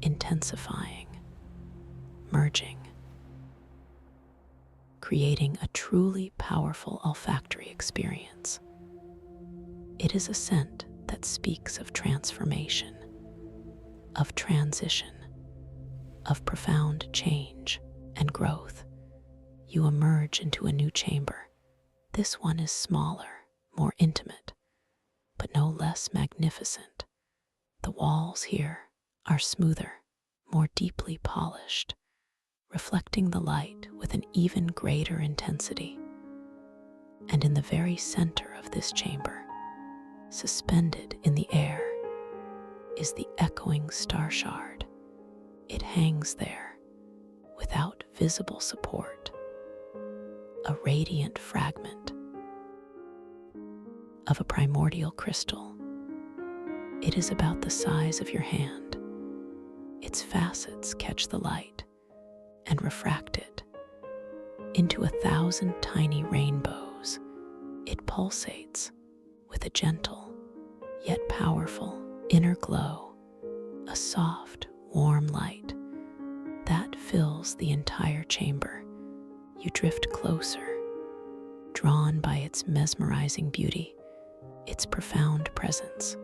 intensifying, merging, creating a truly powerful olfactory experience. It is a scent that speaks of transformation, of transition, of profound change and growth. You emerge into a new chamber. This one is smaller, more intimate, but no less magnificent. The walls here are smoother, more deeply polished, reflecting the light with an even greater intensity. And in the very center of this chamber, suspended in the air, is the echoing star shard. It hangs there without visible support, a radiant fragment of a primordial crystal. It is about the size of your hand. Its facets catch the light and refract it into 1,000 tiny rainbows. It pulsates with a gentle yet powerful inner glow, a soft, warm light that fills the entire chamber. You drift closer, drawn by its mesmerizing beauty, its profound presence.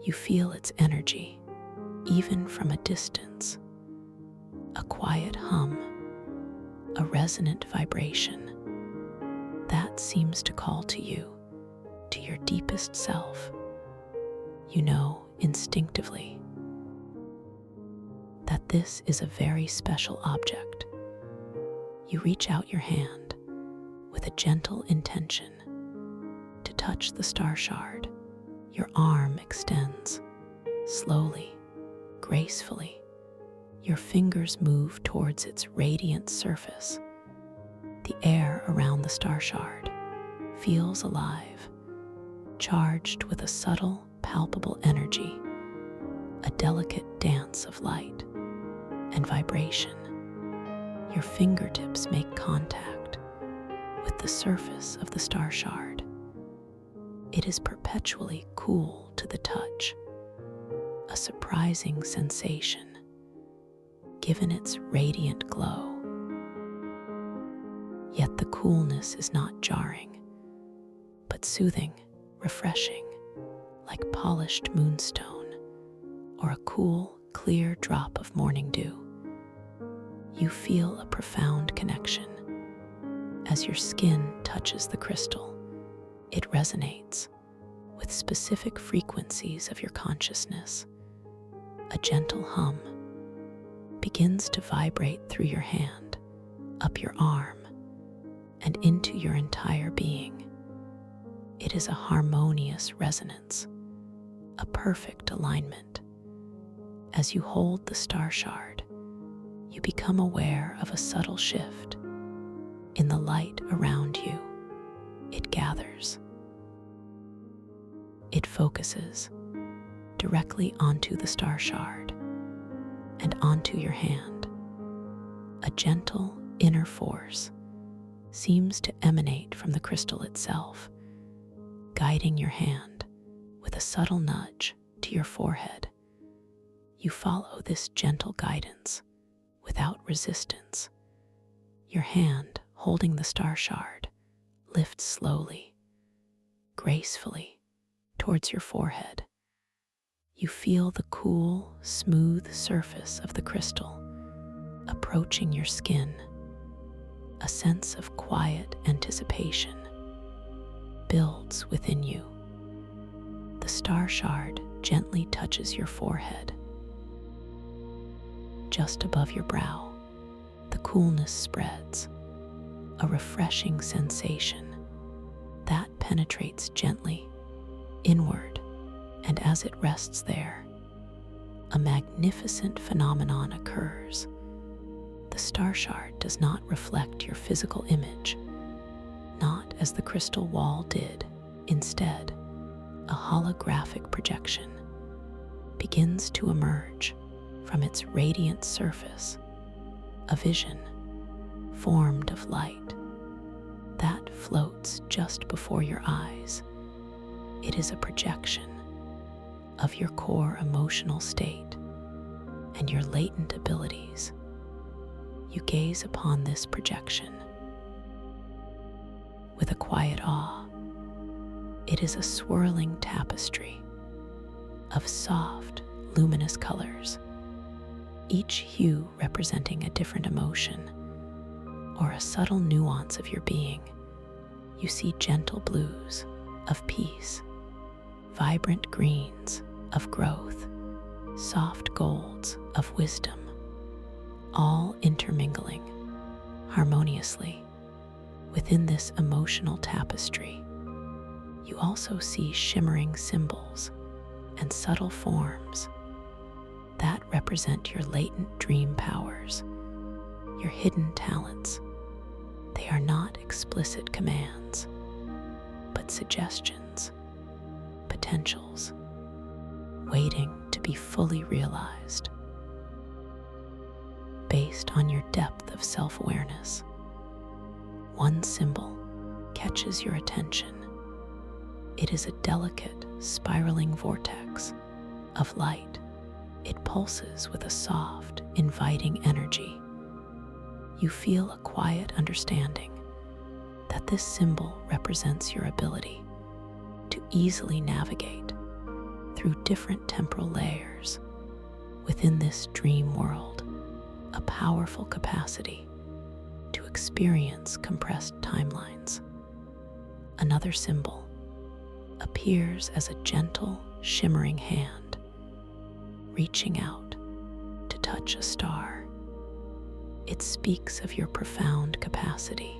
You feel its energy, even from a distance, a quiet hum, a resonant vibration that seems to call to you, to your deepest self. You know instinctively that this is a very special object. You reach out your hand with a gentle intention to touch the star shard. Your arm extends slowly, gracefully. Your fingers move towards its radiant surface. The air around the star shard feels alive, charged with a subtle, palpable energy, a delicate dance of light and vibration. Your fingertips make contact with the surface of the star shard. It is perpetually cool to the touch, a surprising sensation, given its radiant glow. Yet the coolness is not jarring, but soothing, refreshing, like polished moonstone or a cool, clear drop of morning dew. You feel a profound connection. As your skin touches the crystal, it resonates with specific frequencies of your consciousness. A gentle hum begins to vibrate through your hand, up your arm, and into your entire being. It is a harmonious resonance, a perfect alignment. As you hold the star shard, you become aware of a subtle shift in the light around you. It gathers. It focuses directly onto the star shard and onto your hand. A gentle inner force seems to emanate from the crystal itself, guiding your hand with a subtle nudge to your forehead. You follow this gentle guidance without resistance. Your hand holding the star shard lifts slowly, gracefully towards your forehead. You feel the cool, smooth surface of the crystal approaching your skin. A sense of quiet anticipation builds within you. The star shard gently touches your forehead. Just above your brow, the coolness spreads, a refreshing sensation that penetrates gently inward, and as it rests there, a magnificent phenomenon occurs. The star shard does not reflect your physical image, not as the crystal wall did. Instead, a holographic projection begins to emerge from its radiant surface, a vision formed of light that floats just before your eyes. It is a projection of your core emotional state and your latent abilities. You gaze upon this projection with a quiet awe. It is a swirling tapestry of soft, luminous colors, each hue representing a different emotion or a subtle nuance of your being. You see gentle blues of peace, vibrant greens of growth, soft golds of wisdom, all intermingling harmoniously within this emotional tapestry. You also see shimmering symbols and subtle forms that represent your latent dream powers, your hidden talents. They are not explicit commands, but suggestions, potentials, waiting to be fully realized. Based on your depth of self-awareness, one symbol catches your attention. It is a delicate, spiraling vortex of light. It pulses with a soft, inviting energy. You feel a quiet understanding that this symbol represents your ability to easily navigate through different temporal layers within this dream world, a powerful capacity to experience compressed timelines. Another symbol appears as a gentle, shimmering hand, reaching out to touch a star. It speaks of your profound capacity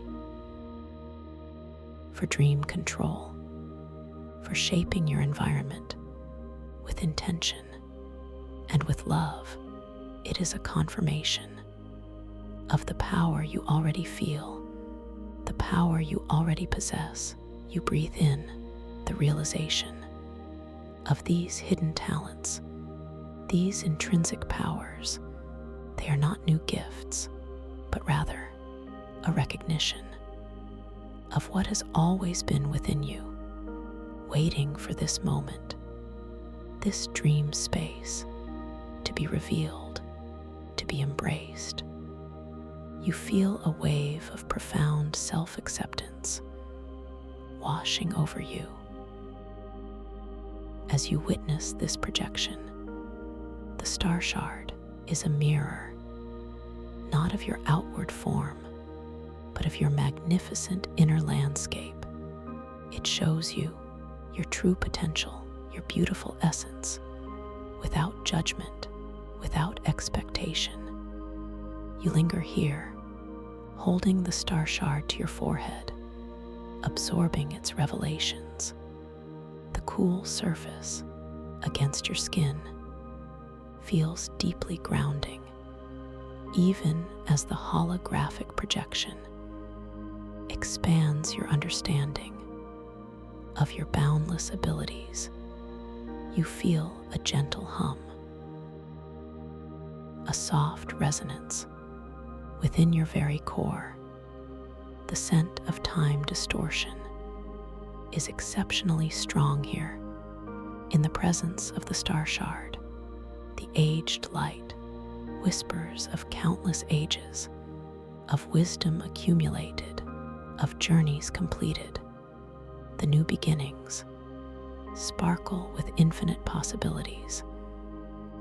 for dream control, for shaping your environment with intention and with love. It is a confirmation of the power you already feel, the power you already possess. You breathe in the realization of these hidden talents, these intrinsic powers. They are not new gifts, but rather a recognition of what has always been within you, waiting for this moment, this dream space, to be revealed, to be embraced. You feel a wave of profound self-acceptance washing over you. As you witness this projection, the star shard is a mirror, not of your outward form, but of your magnificent inner landscape. It shows you your true potential, your beautiful essence, without judgment, without expectation. You linger here, holding the star shard to your forehead, absorbing its revelations. The cool surface against your skin feels deeply grounding, even as the holographic projection expands your understanding of your boundless abilities. You feel a gentle hum, a soft resonance within your very core. The scent of time distortion is exceptionally strong here. In the presence of the star shard, the aged light whispers of countless ages, of wisdom accumulated, of journeys completed, the new beginnings sparkle with infinite possibilities,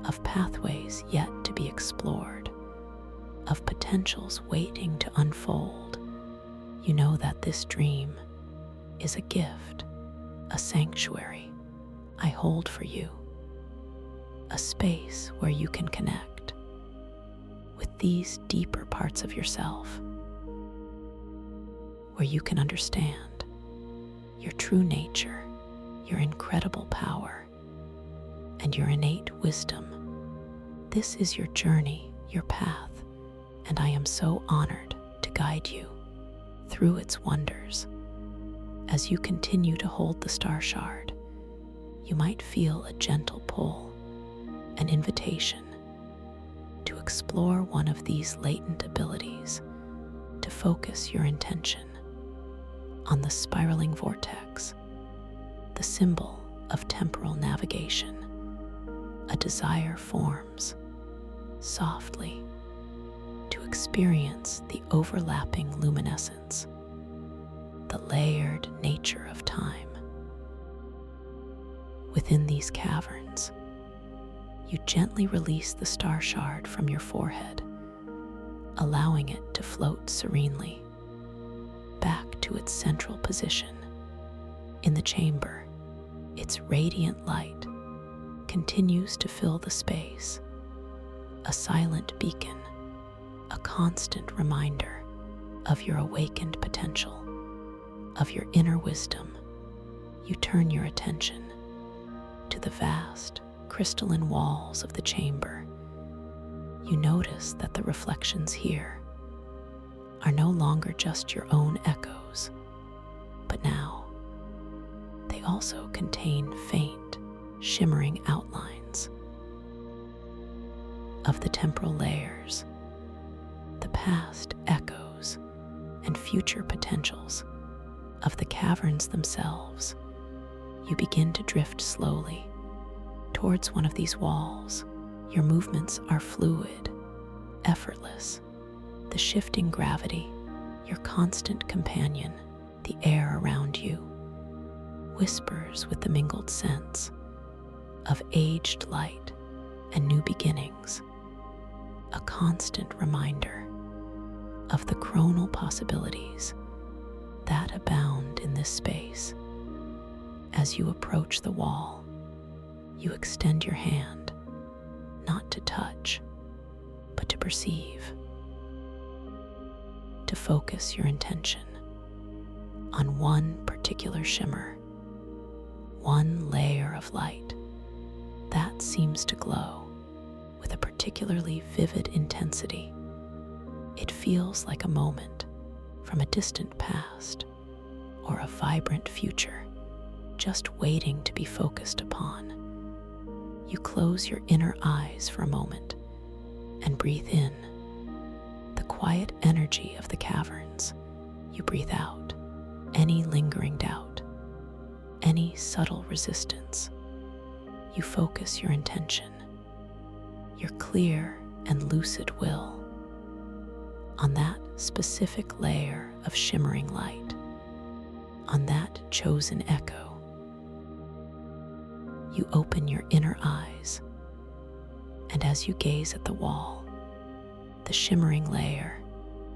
of pathways yet to be explored, of potentials waiting to unfold. You know that this dream is a gift, a sanctuary I hold for you, a space where you can connect with these deeper parts of yourself, where you can understand your true nature, your incredible power, and your innate wisdom. This is your journey, your path, and I am so honored to guide you through its wonders. As you continue to hold the star shard, you might feel a gentle pull, an invitation to explore one of these latent abilities, to focus your intention on the spiraling vortex, the symbol of temporal navigation. A desire forms softly to experience the overlapping luminescence, the layered nature of time. Within these caverns, you gently release the star shard from your forehead, allowing it to float serenely back to its central position in the chamber. Its radiant light continues to fill the space, a silent beacon, a constant reminder of your awakened potential, of your inner wisdom. You turn your attention to the vast, crystalline walls of the chamber. You notice that the reflections here are no longer just your own echoes, but now they also contain faint, shimmering outlines of the temporal layers, the past echoes and future potentials of the caverns themselves. You begin to drift slowly towards one of these walls. Your movements are fluid, effortless. The shifting gravity, your constant companion, the air around you, whispers with the mingled scents of aged light and new beginnings, a constant reminder of the chronal possibilities that abound in this space. As you approach the wall, you extend your hand, not to touch, but to perceive, to focus your intention on one particular shimmer, one layer of light that seems to glow with a particularly vivid intensity. It feels like a moment from a distant past or a vibrant future, just waiting to be focused upon. You close your inner eyes for a moment and breathe in the quiet energy of the caverns. You breathe out any lingering doubt, any subtle resistance. You focus your intention, your clear and lucid will, on that specific layer of shimmering light, on that chosen echo. You open your inner eyes, and as you gaze at the wall, the shimmering layer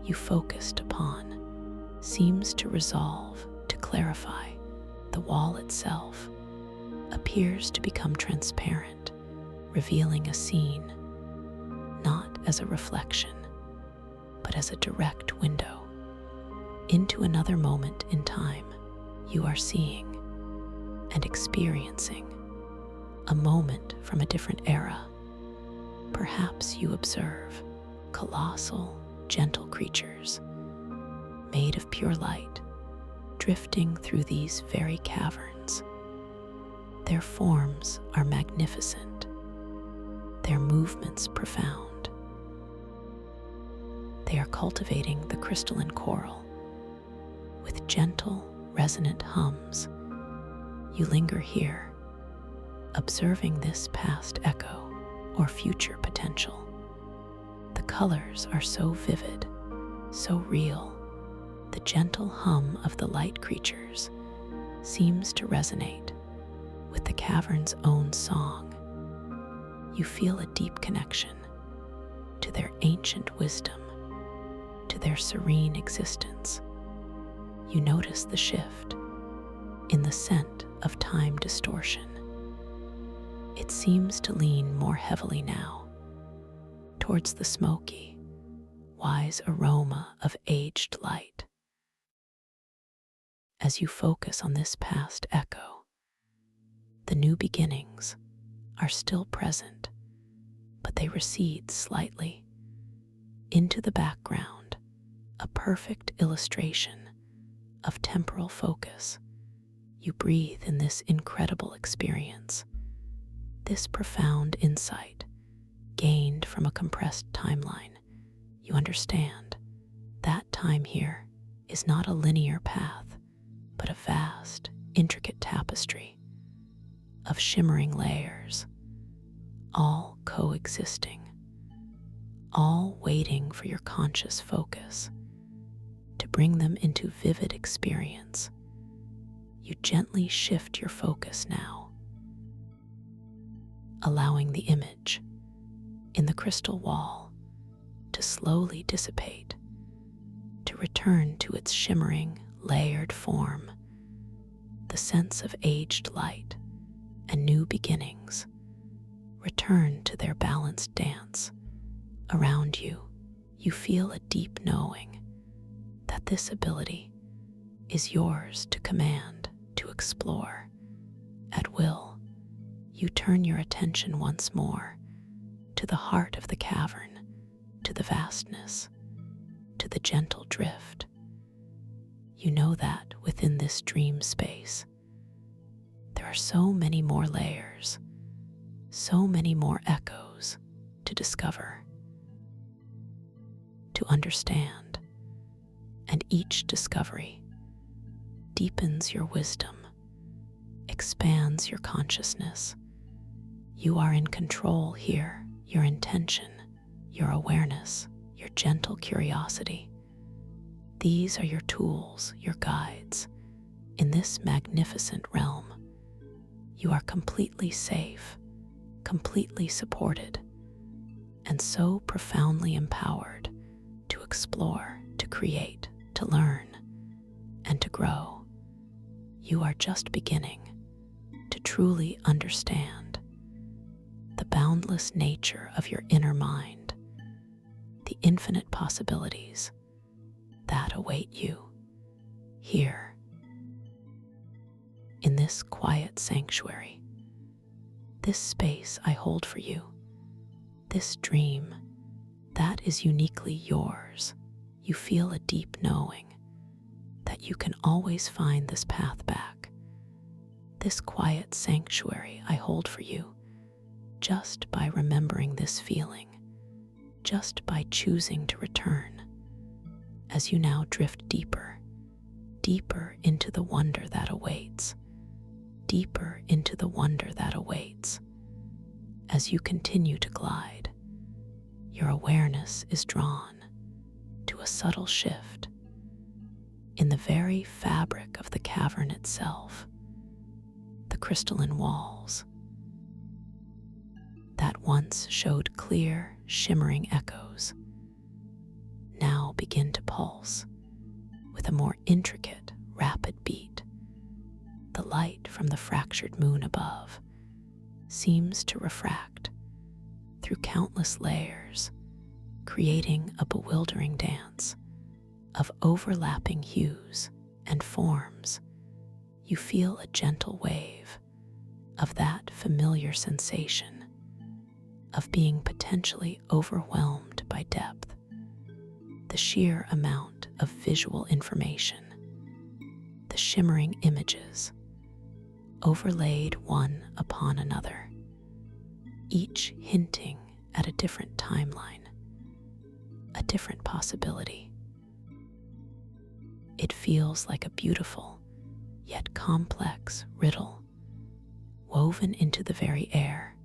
you focused upon seems to resolve, to clarify. The wall itself appears to become transparent, revealing a scene not as a reflection, but as a direct window into another moment in time. You are seeing and experiencing a moment from a different era. Perhaps you observe colossal, gentle creatures made of pure light drifting through these very caverns. Their forms are magnificent, their movements profound. They are cultivating the crystalline coral with gentle, resonant hums. You linger here, observing this past echo or future potential. The colors are so vivid, so real. The gentle hum of the light creatures seems to resonate cavern's own song. You feel a deep connection to their ancient wisdom, to their serene existence. You notice the shift in the scent of time distortion. It seems to lean more heavily now towards the smoky, wise aroma of aged light. As you focus on this past echo, the new beginnings are still present, but they recede slightly into the background, a perfect illustration of temporal focus. You breathe in this incredible experience, this profound insight gained from a compressed timeline. You understand that time here is not a linear path, but a vast, intricate tapestry of shimmering layers, all coexisting, all waiting for your conscious focus to bring them into vivid experience. You gently shift your focus now, allowing the image in the crystal wall to slowly dissipate, to return to its shimmering, layered form. The sense of aged light and new beginnings return to their balanced dance. Around you, you feel a deep knowing that this ability is yours to command, to explore. At will, you turn your attention once more to the heart of the cavern, to the vastness, to the gentle drift. You know that within this dream space, there are so many more layers, so many more echoes to discover, to understand, and each discovery deepens your wisdom, expands your consciousness. You are in control here. Your intention, your awareness, your gentle curiosity. These are your tools, your guides. In this magnificent realm, you are completely safe, completely supported, and so profoundly empowered to explore, to create, to learn, and to grow. You are just beginning to truly understand the boundless nature of your inner mind, the infinite possibilities that await you here in this quiet sanctuary, this space I hold for you, this dream that is uniquely yours. You feel a deep knowing that you can always find this path back, this quiet sanctuary I hold for you, just by remembering this feeling, just by choosing to return. As you now drift deeper, deeper into the wonder that awaits, deeper into the wonder that awaits. As you continue to glide, your awareness is drawn to a subtle shift in the very fabric of the cavern itself. The crystalline walls that once showed clear, shimmering echoes now begin to pulse with a more intricate, rapid beat. The light from the fractured moon above seems to refract through countless layers, creating a bewildering dance of overlapping hues and forms. You feel a gentle wave of that familiar sensation of being potentially overwhelmed by depth, the sheer amount of visual information, the shimmering images overlaid one upon another, each hinting at a different timeline, a different possibility. It feels like a beautiful yet complex riddle woven into the very air.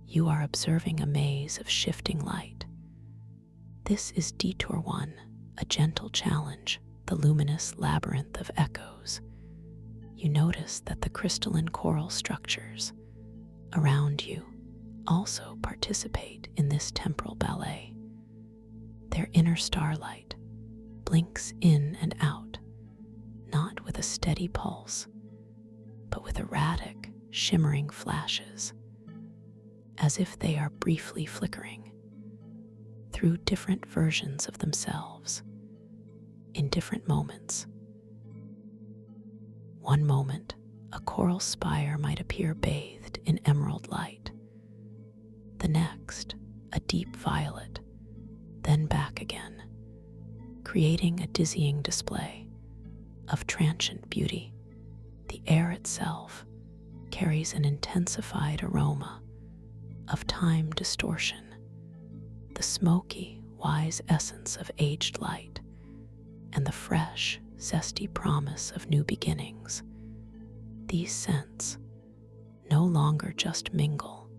You are observing a maze of shifting light. This is Detour 1, a gentle challenge, the luminous labyrinth of echoes. You notice that the crystalline coral structures around you also participate in this temporal ballet. Their inner starlight blinks in and out, not with a steady pulse, but with erratic, shimmering flashes, as if they are briefly flickering through different versions of themselves in different moments. One moment, a coral spire might appear bathed in emerald light. The next, a deep violet, then back again, creating a dizzying display of transient beauty. The air itself carries an intensified aroma of time distortion, the smoky, wise essence of aged light, and the fresh, zesty promise of new beginnings. These scents no longer just mingle,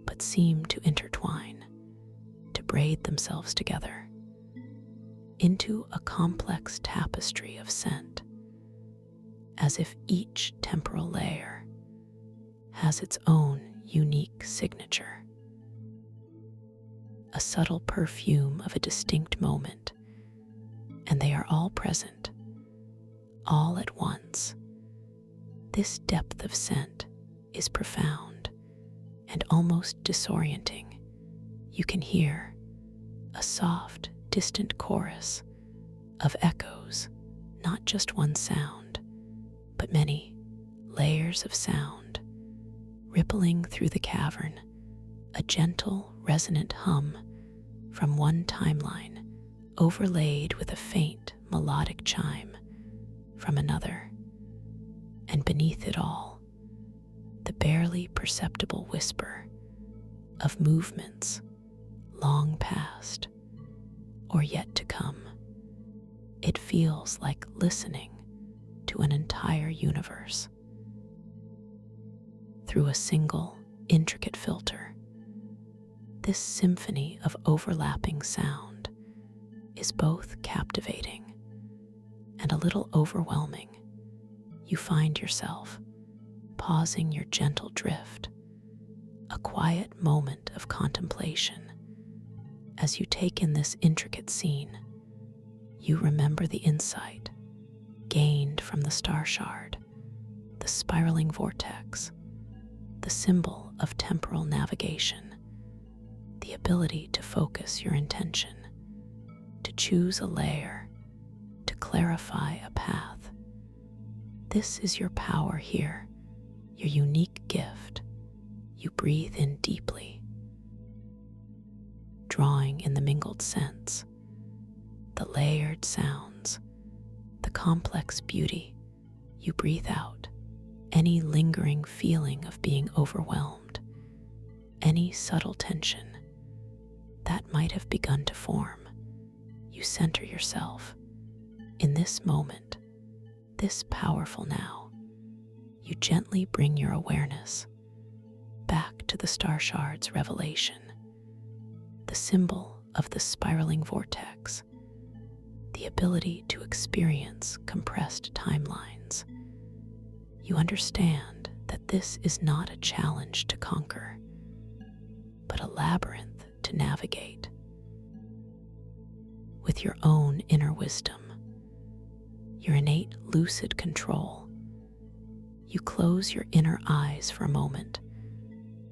but seem to intertwine, to braid themselves together into a complex tapestry of scent, as if each temporal layer has its own unique signature, a subtle perfume of a distinct moment, and they are all present, all at once. This depth of scent is profound and almost disorienting. You can hear a soft, distant chorus of echoes, not just one sound, but many layers of sound, rippling through the cavern, a gentle, resonant hum from one timeline, overlaid with a faint, melodic chime from another. And beneath it all, the barely perceptible whisper of movements long past or yet to come. It feels like listening to an entire universe through a single, intricate filter. This symphony of overlapping sound is both captivating and a little overwhelming. You find yourself pausing your gentle drift, a quiet moment of contemplation. As you take in this intricate scene, you remember the insight gained from the star shard, the spiraling vortex, the symbol of temporal navigation, the ability to focus your intention, to choose a layer, to clarify a path. This is your power here, your unique gift. You breathe in deeply, drawing in the mingled scents, the layered sounds, the complex beauty. You breathe out any lingering feeling of being overwhelmed, any subtle tension that might have begun to form. You center yourself in this moment, this powerful now. You gently bring your awareness back to the star shard's revelation, the symbol of the spiraling vortex, the ability to experience compressed timelines. You understand that this is not a challenge to conquer, but a labyrinth to navigate. With your own inner wisdom, your innate lucid control, you close your inner eyes for a moment,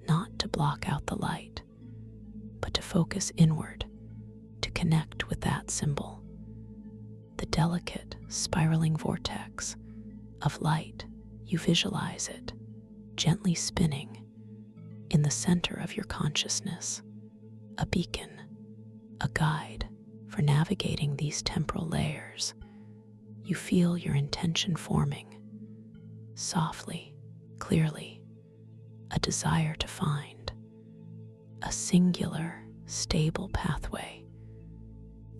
not to block out the light, but to focus inward, to connect with that symbol, the delicate, spiraling vortex of light. You visualize it, gently spinning in the center of your consciousness, a beacon, a guide for navigating these temporal layers. You feel your intention forming, softly, clearly, a desire to find a singular, stable pathway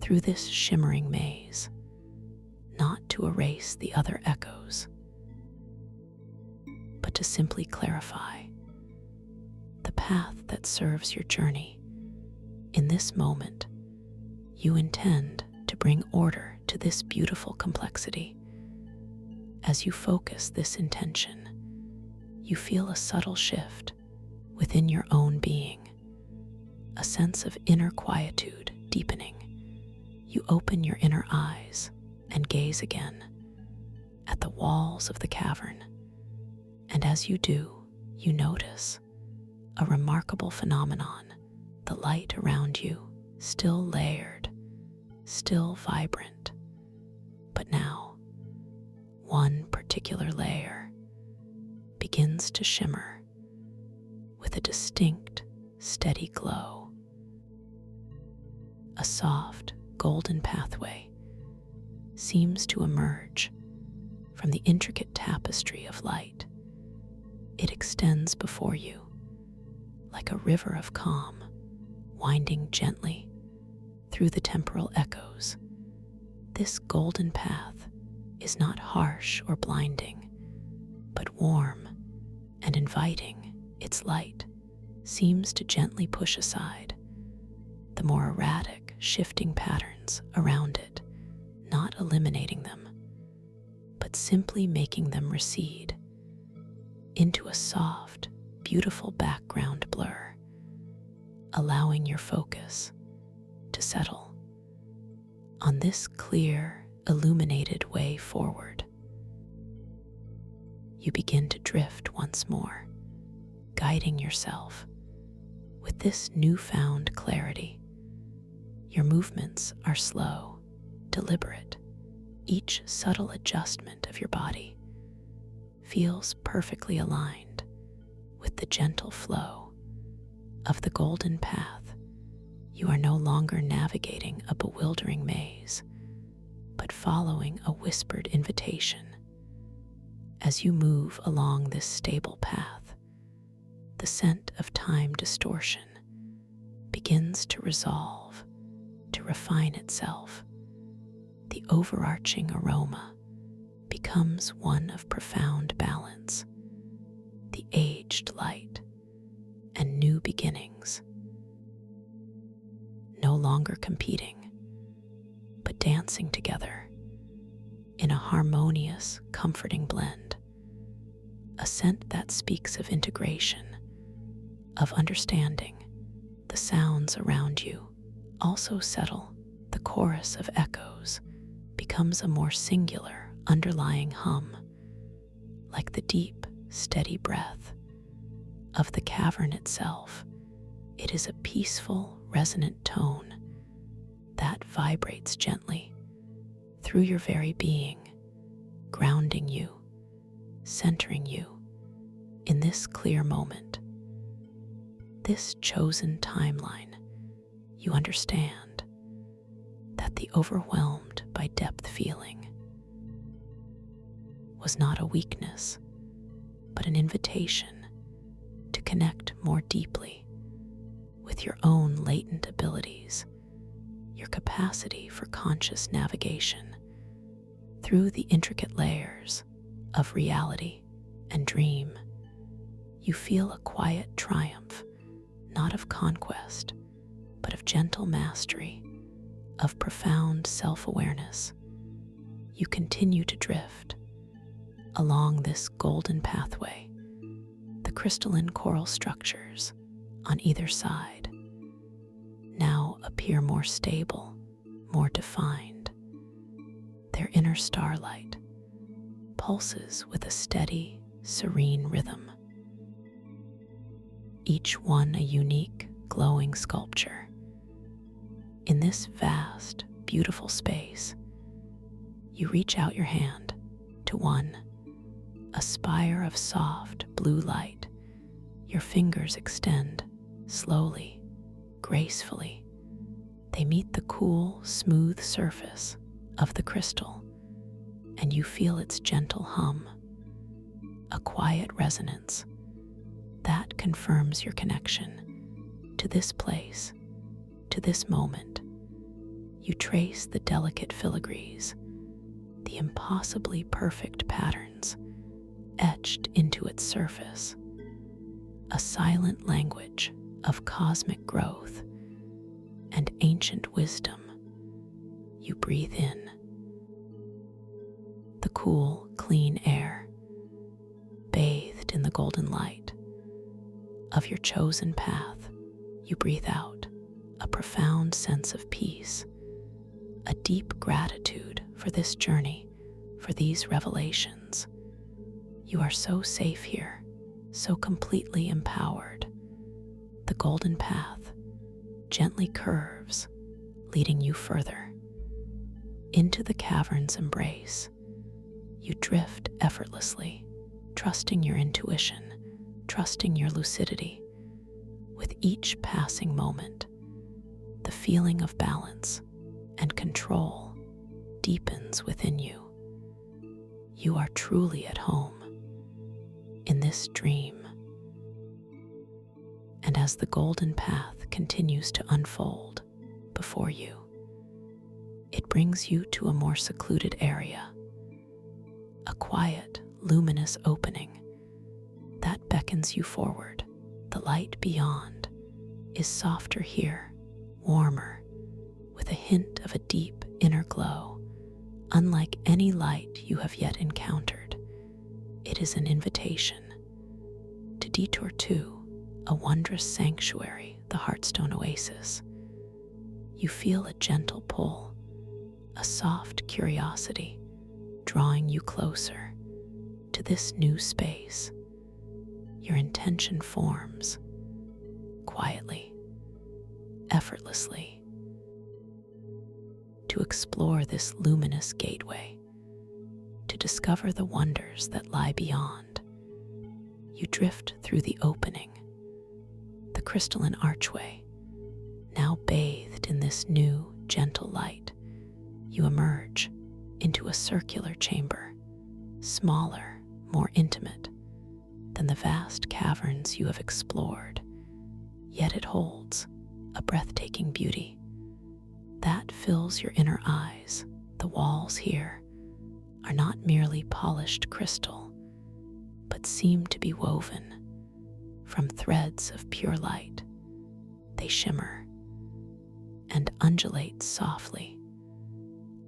through this shimmering maze, not to erase the other echoes, but to simply clarify the path that serves your journey. In this moment, you intend to bring order to this beautiful complexity, As you focus this intention, you feel a subtle shift within your own being, a sense of inner quietude deepening. You open your inner eyes and gaze again at the walls of the cavern, and as you do, you notice a remarkable phenomenon: the light around you, still layered, still vibrant, but now one particular layer begins to shimmer with a distinct, steady glow. A soft, golden pathway seems to emerge from the intricate tapestry of light. It extends before you like a river of calm, winding gently through the temporal echoes. This golden path is not harsh or blinding, but warm and inviting. Its light seems to gently push aside the more erratic, shifting patterns around it, not eliminating them, but simply making them recede into a soft, beautiful background blur, allowing your focus to settle on this clear, illuminated way forward. You begin to drift once more, guiding yourself with this newfound clarity. Your movements are slow, deliberate. Each subtle adjustment of your body feels perfectly aligned with the gentle flow of the golden path. You are no longer navigating a bewildering maze, but following a whispered invitation. As you move along this stable path, the scent of time distortion begins to resolve, to refine itself. The overarching aroma becomes one of profound balance, the aged light and new beginnings, no longer competing, but dancing together in a harmonious, comforting blend, a scent that speaks of integration, of understanding. The sounds around you also settle. The chorus of echoes becomes a more singular, underlying hum, like the deep, steady breath of the cavern itself. It is a peaceful, resonant tone that vibrates gently through your very being, grounding you, centering you in this clear moment, this chosen timeline. You understand that the overwhelmed by depth feeling was not a weakness, but an invitation to connect more deeply with your own latent abilities, your capacity for conscious navigation through the intricate layers of reality and dream. You feel a quiet triumph, not of conquest, but of gentle mastery, of profound self-awareness. You continue to drift along this golden pathway. The crystalline coral structures on either side now appear more stable, more defined. Their inner starlight pulses with a steady, serene rhythm, each one a unique, glowing sculpture. In this vast, beautiful space, you reach out your hand to one, a spire of soft blue light. Your fingers extend slowly, gracefully. They meet the cool, smooth surface of the crystal, and you feel its gentle hum, a quiet resonance that confirms your connection to this place, to this moment. You trace the delicate filigrees, the impossibly perfect patterns etched into its surface, a silent language of cosmic growth and ancient wisdom. You breathe in the cool, clean air, bathed in the golden light of your chosen path, you breathe out a profound sense of peace, a deep gratitude for this journey, for these revelations. You are so safe here, so completely empowered. The golden path gently curves, leading you further into the cavern's embrace. You drift effortlessly, trusting your intuition, trusting your lucidity. With each passing moment, the feeling of balance and control deepens within you. You are truly at home in this dream. And as the golden path continues to unfold before you, it brings you to a more secluded area, a quiet, luminous opening that beckons you forward. The light beyond is softer here, warmer, with a hint of a deep inner glow, unlike any light you have yet encountered. It is an invitation to detour to a wondrous sanctuary, the Heartstone Oasis. You feel a gentle pull, a soft curiosity drawing you closer to this new space. Your intention forms quietly, effortlessly, to explore this luminous gateway, to discover the wonders that lie beyond. You drift through the opening, the crystalline archway, now bathed in this new, gentle light. You emerge into a circular chamber, smaller, more intimate than the vast caverns you have explored, yet it holds a breathtaking beauty that fills your inner eyes. The walls here are not merely polished crystal, but seem to be woven from threads of pure light. They shimmer and undulate softly,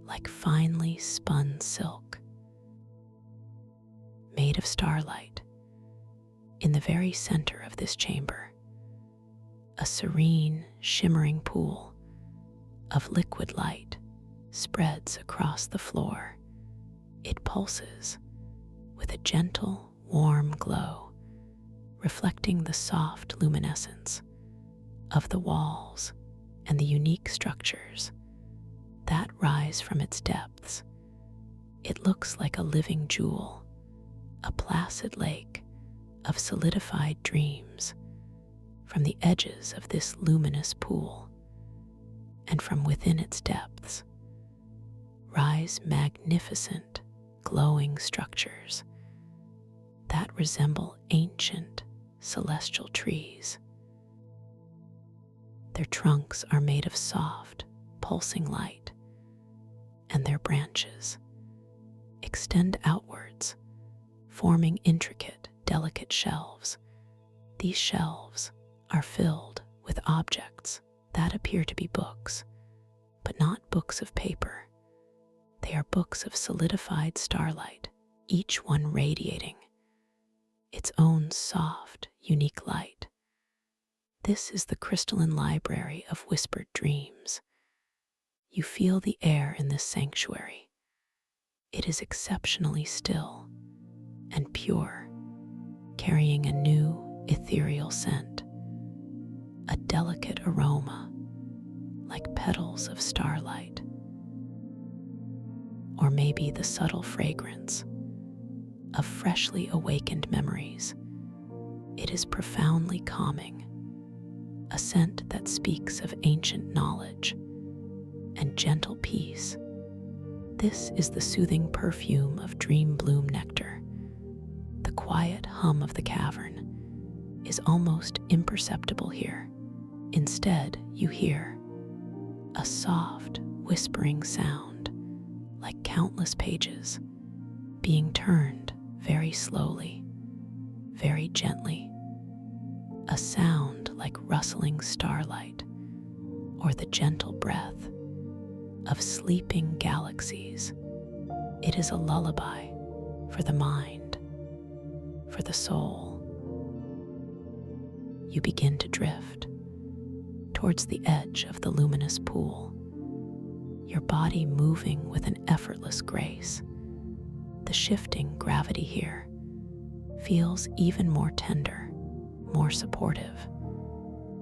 like finely spun silk, made of starlight. In the very center of this chamber, a serene, shimmering pool of liquid light spreads across the floor. It pulses with a gentle, warm glow, reflecting the soft luminescence of the walls and the unique structures that rise from its depths. It looks like a living jewel, a placid lake of solidified dreams. From the edges of this luminous pool and from within its depths rise magnificent, glowing structures that resemble ancient celestial trees. Their trunks are made of soft, pulsing light, and their branches extend outwards, forming intricate, delicate shelves. These shelves are filled with objects that appear to be books, but not books of paper. They are books of solidified starlight, each one radiating its own soft, unique light. This is the crystalline library of whispered dreams. You feel the air in this sanctuary. It is exceptionally still and pure, carrying a new, ethereal scent, a delicate aroma like petals of starlight, or maybe the subtle fragrance of freshly awakened memories. It is profoundly calming, a scent that speaks of ancient knowledge and gentle peace. This is the soothing perfume of dream bloom nectar. The quiet hum of the cavern is almost imperceptible here. Instead, you hear a soft, whispering sound, like countless pages being turned very slowly, very gently. A sound like rustling starlight or the gentle breath of sleeping galaxies. It is a lullaby for the mind, for the soul. You begin to drift towards the edge of the luminous pool, your body moving with an effortless grace. The shifting gravity here feels even more tender, more supportive,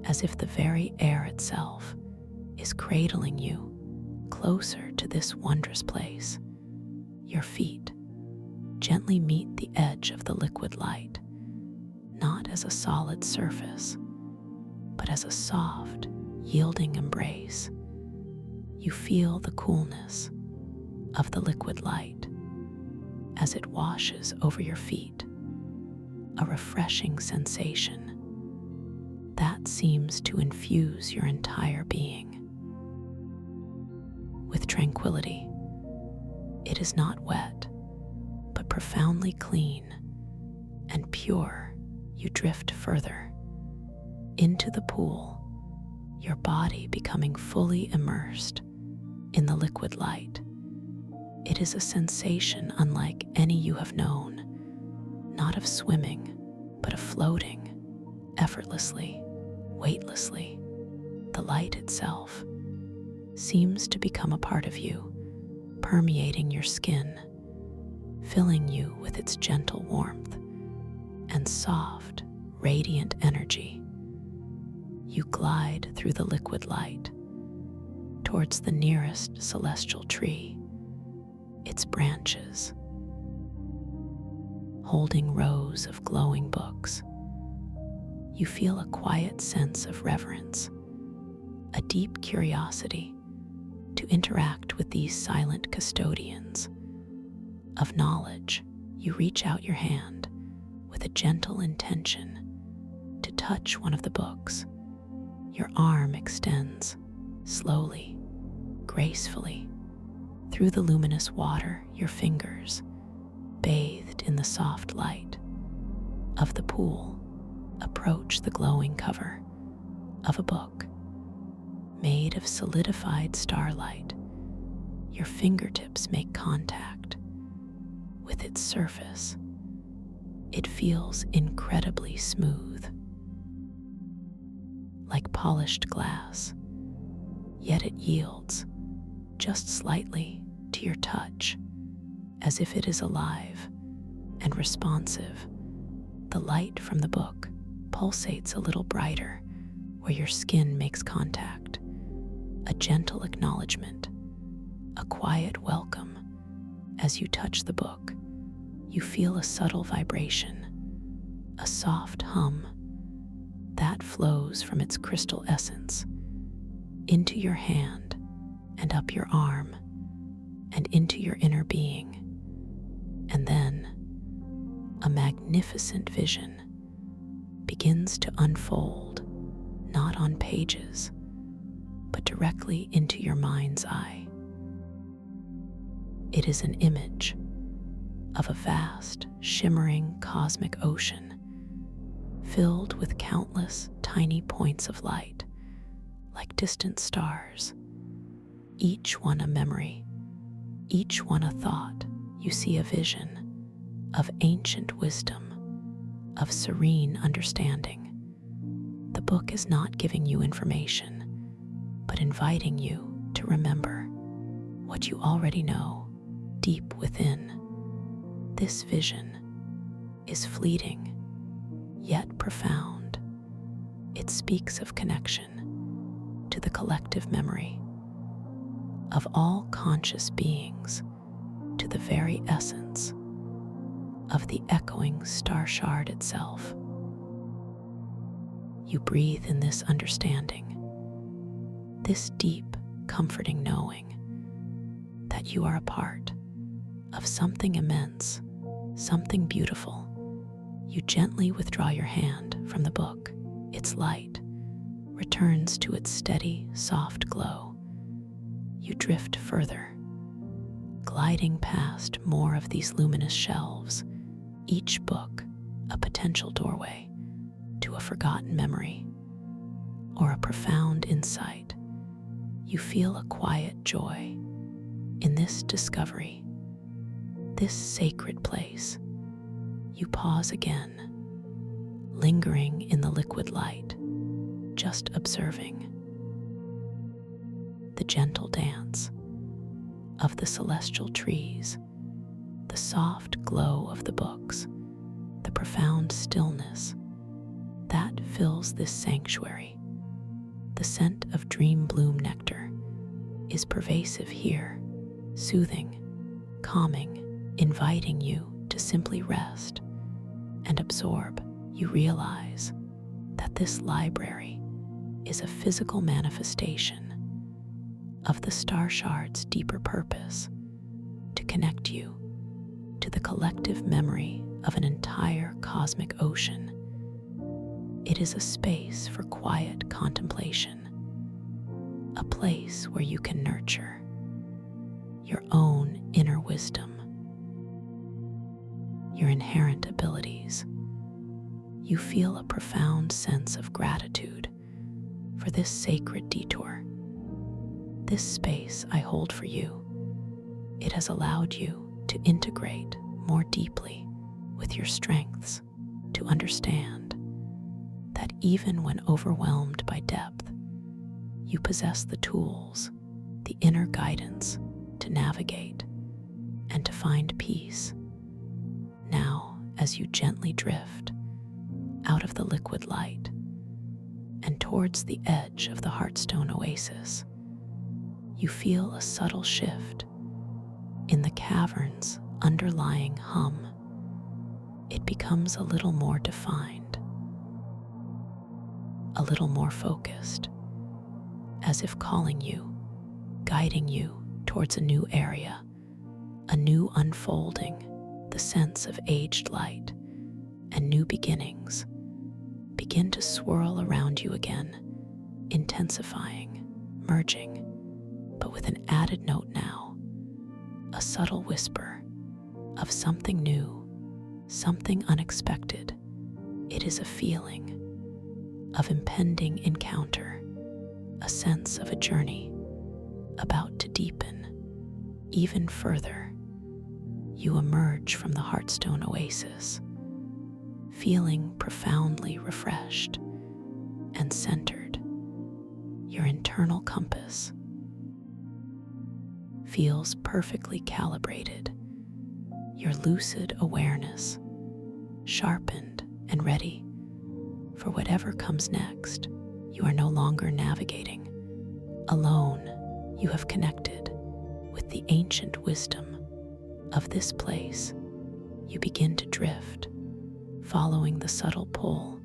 as if the very air itself is cradling you closer to this wondrous place. Your feet gently meet the edge of the liquid light, not as a solid surface, but as a soft, yielding embrace. You feel the coolness of the liquid light as it washes over your feet, a refreshing sensation that seems to infuse your entire being with tranquility. It is not wet, but profoundly clean and pure. You drift further into the pool, your body becoming fully immersed in the liquid light. It is a sensation unlike any you have known, not of swimming, but of floating effortlessly, weightlessly. The light itself seems to become a part of you, permeating your skin, filling you with its gentle warmth and soft, radiant energy. You glide through the liquid light towards the nearest celestial tree, its branches holding rows of glowing books. You feel a quiet sense of reverence, a deep curiosity to interact with these silent custodians of knowledge. You reach out your hand with a gentle intention to touch one of the books. Your arm extends slowly, gracefully, through the luminous water. Your fingers, bathed in the soft light of the pool, approach the glowing cover of a book made of solidified starlight. Your fingertips make contact with its surface. It feels incredibly smooth, like polished glass, yet it yields just slightly to your touch, as if it is alive and responsive. The light from the book pulsates a little brighter where your skin makes contact, a gentle acknowledgement, a quiet welcome. As you touch the book, you feel a subtle vibration, a soft hum that flows from its crystal essence into your hand and up your arm and into your inner being. And then a magnificent vision begins to unfold, not on pages, but directly into your mind's eye. It is an image of a vast, shimmering cosmic ocean filled with countless tiny points of light, like distant stars, each one a memory, each one a thought. You see a vision of ancient wisdom, of serene understanding. The book is not giving you information, but inviting you to remember what you already know deep within. This vision is fleeting, yet profound. It speaks of connection to the collective memory of all conscious beings, to the very essence of the echoing star shard itself. You breathe in this understanding, this deep, comforting knowing that you are a part of something immense, something beautiful. You gently withdraw your hand from the book. Its light returns to its steady, soft glow. You drift further, gliding past more of these luminous shelves, each book a potential doorway to a forgotten memory or a profound insight. You feel a quiet joy in this discovery, this sacred place, you pause again, lingering in the liquid light, just observing the gentle dance of the celestial trees, the soft glow of the books, the profound stillness that fills this sanctuary. The scent of dream bloom nectar is pervasive here, soothing, calming, inviting you to simply rest and absorb. You realize that this library is a physical manifestation of the star shard's deeper purpose, to connect you to the collective memory of an entire cosmic ocean. It is a space for quiet contemplation, a place where you can nurture your own inner wisdom, your inherent abilities. You feel a profound sense of gratitude for this sacred detour. This space I hold for you, it has allowed you to integrate more deeply with your strengths, to understand that even when overwhelmed by depth, you possess the tools, the inner guidance to navigate and to find peace. Now, as you gently drift out of the liquid light and towards the edge of the Heartstone oasis, you feel a subtle shift in the cavern's underlying hum. It becomes a little more defined, a little more focused, as if calling you, guiding you towards a new area, a new unfolding. The sense of aged light and new beginnings begin to swirl around you again, intensifying, merging, but with an added note now, a subtle whisper of something new, something unexpected. It is a feeling of impending encounter, a sense of a journey about to deepen even further. You emerge from the Heartstone oasis, feeling profoundly refreshed and centered. Your internal compass feels perfectly calibrated, your lucid awareness sharpened and ready for whatever comes next. You are no longer navigating alone. You have connected with the ancient wisdom of this place. You begin to drift, following the subtle pull,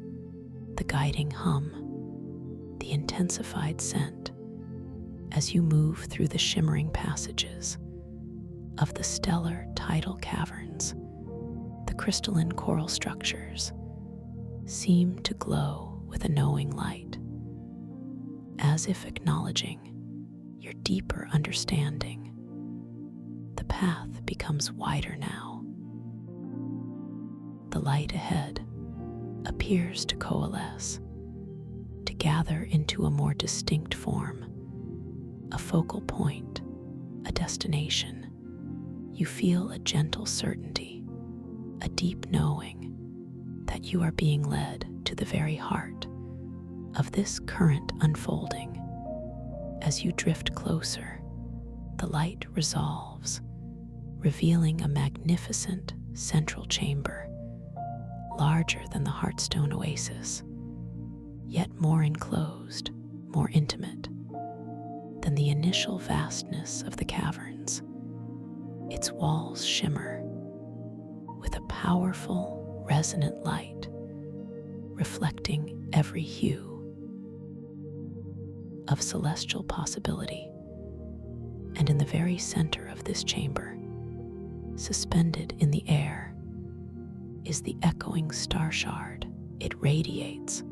the guiding hum, the intensified scent, as you move through the shimmering passages of the stellar tidal caverns. The crystalline coral structures seem to glow with a knowing light, as if acknowledging your deeper understanding. The path becomes wider now. The light ahead appears to coalesce, to gather into a more distinct form, a focal point, a destination. You feel a gentle certainty, a deep knowing that you are being led to the very heart of this current unfolding. As you drift closer, the light resolves, revealing a magnificent central chamber, larger than the Heartstone oasis, yet more enclosed, more intimate than the initial vastness of the caverns. Its walls shimmer with a powerful, resonant light, reflecting every hue of celestial possibility. And in the very center of this chamber, suspended in the air, is the echoing star shard. It radiates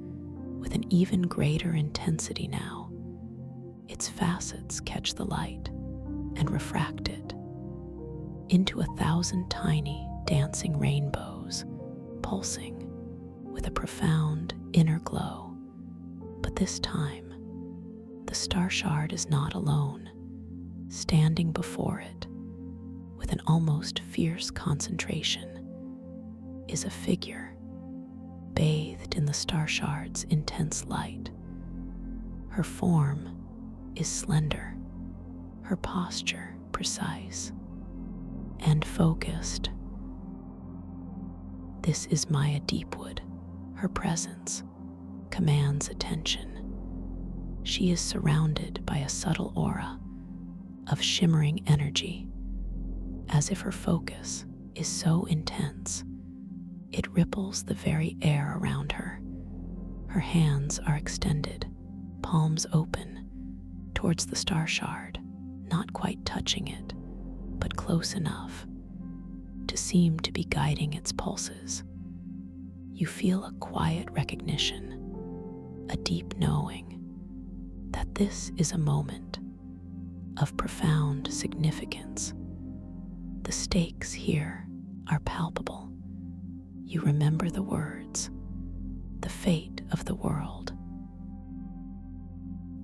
with an even greater intensity now. Its facets catch the light and refract it into 1,000 tiny dancing rainbows, pulsing with a profound inner glow. But this time, the star shard is not alone. Standing before it, with an almost fierce concentration, is a figure bathed in the star shard's intense light. Her form is slender, her posture precise and focused. This is Maya Deepwood. Her presence commands attention. She is surrounded by a subtle aura of shimmering energy, as if her focus is so intense it ripples the very air around her. Her hands are extended, palms open, towards the star shard, not quite touching it, but close enough to seem to be guiding its pulses. You feel a quiet recognition, a deep knowing that this is a moment of profound significance. The stakes here are palpable. You remember the words, the fate of the world,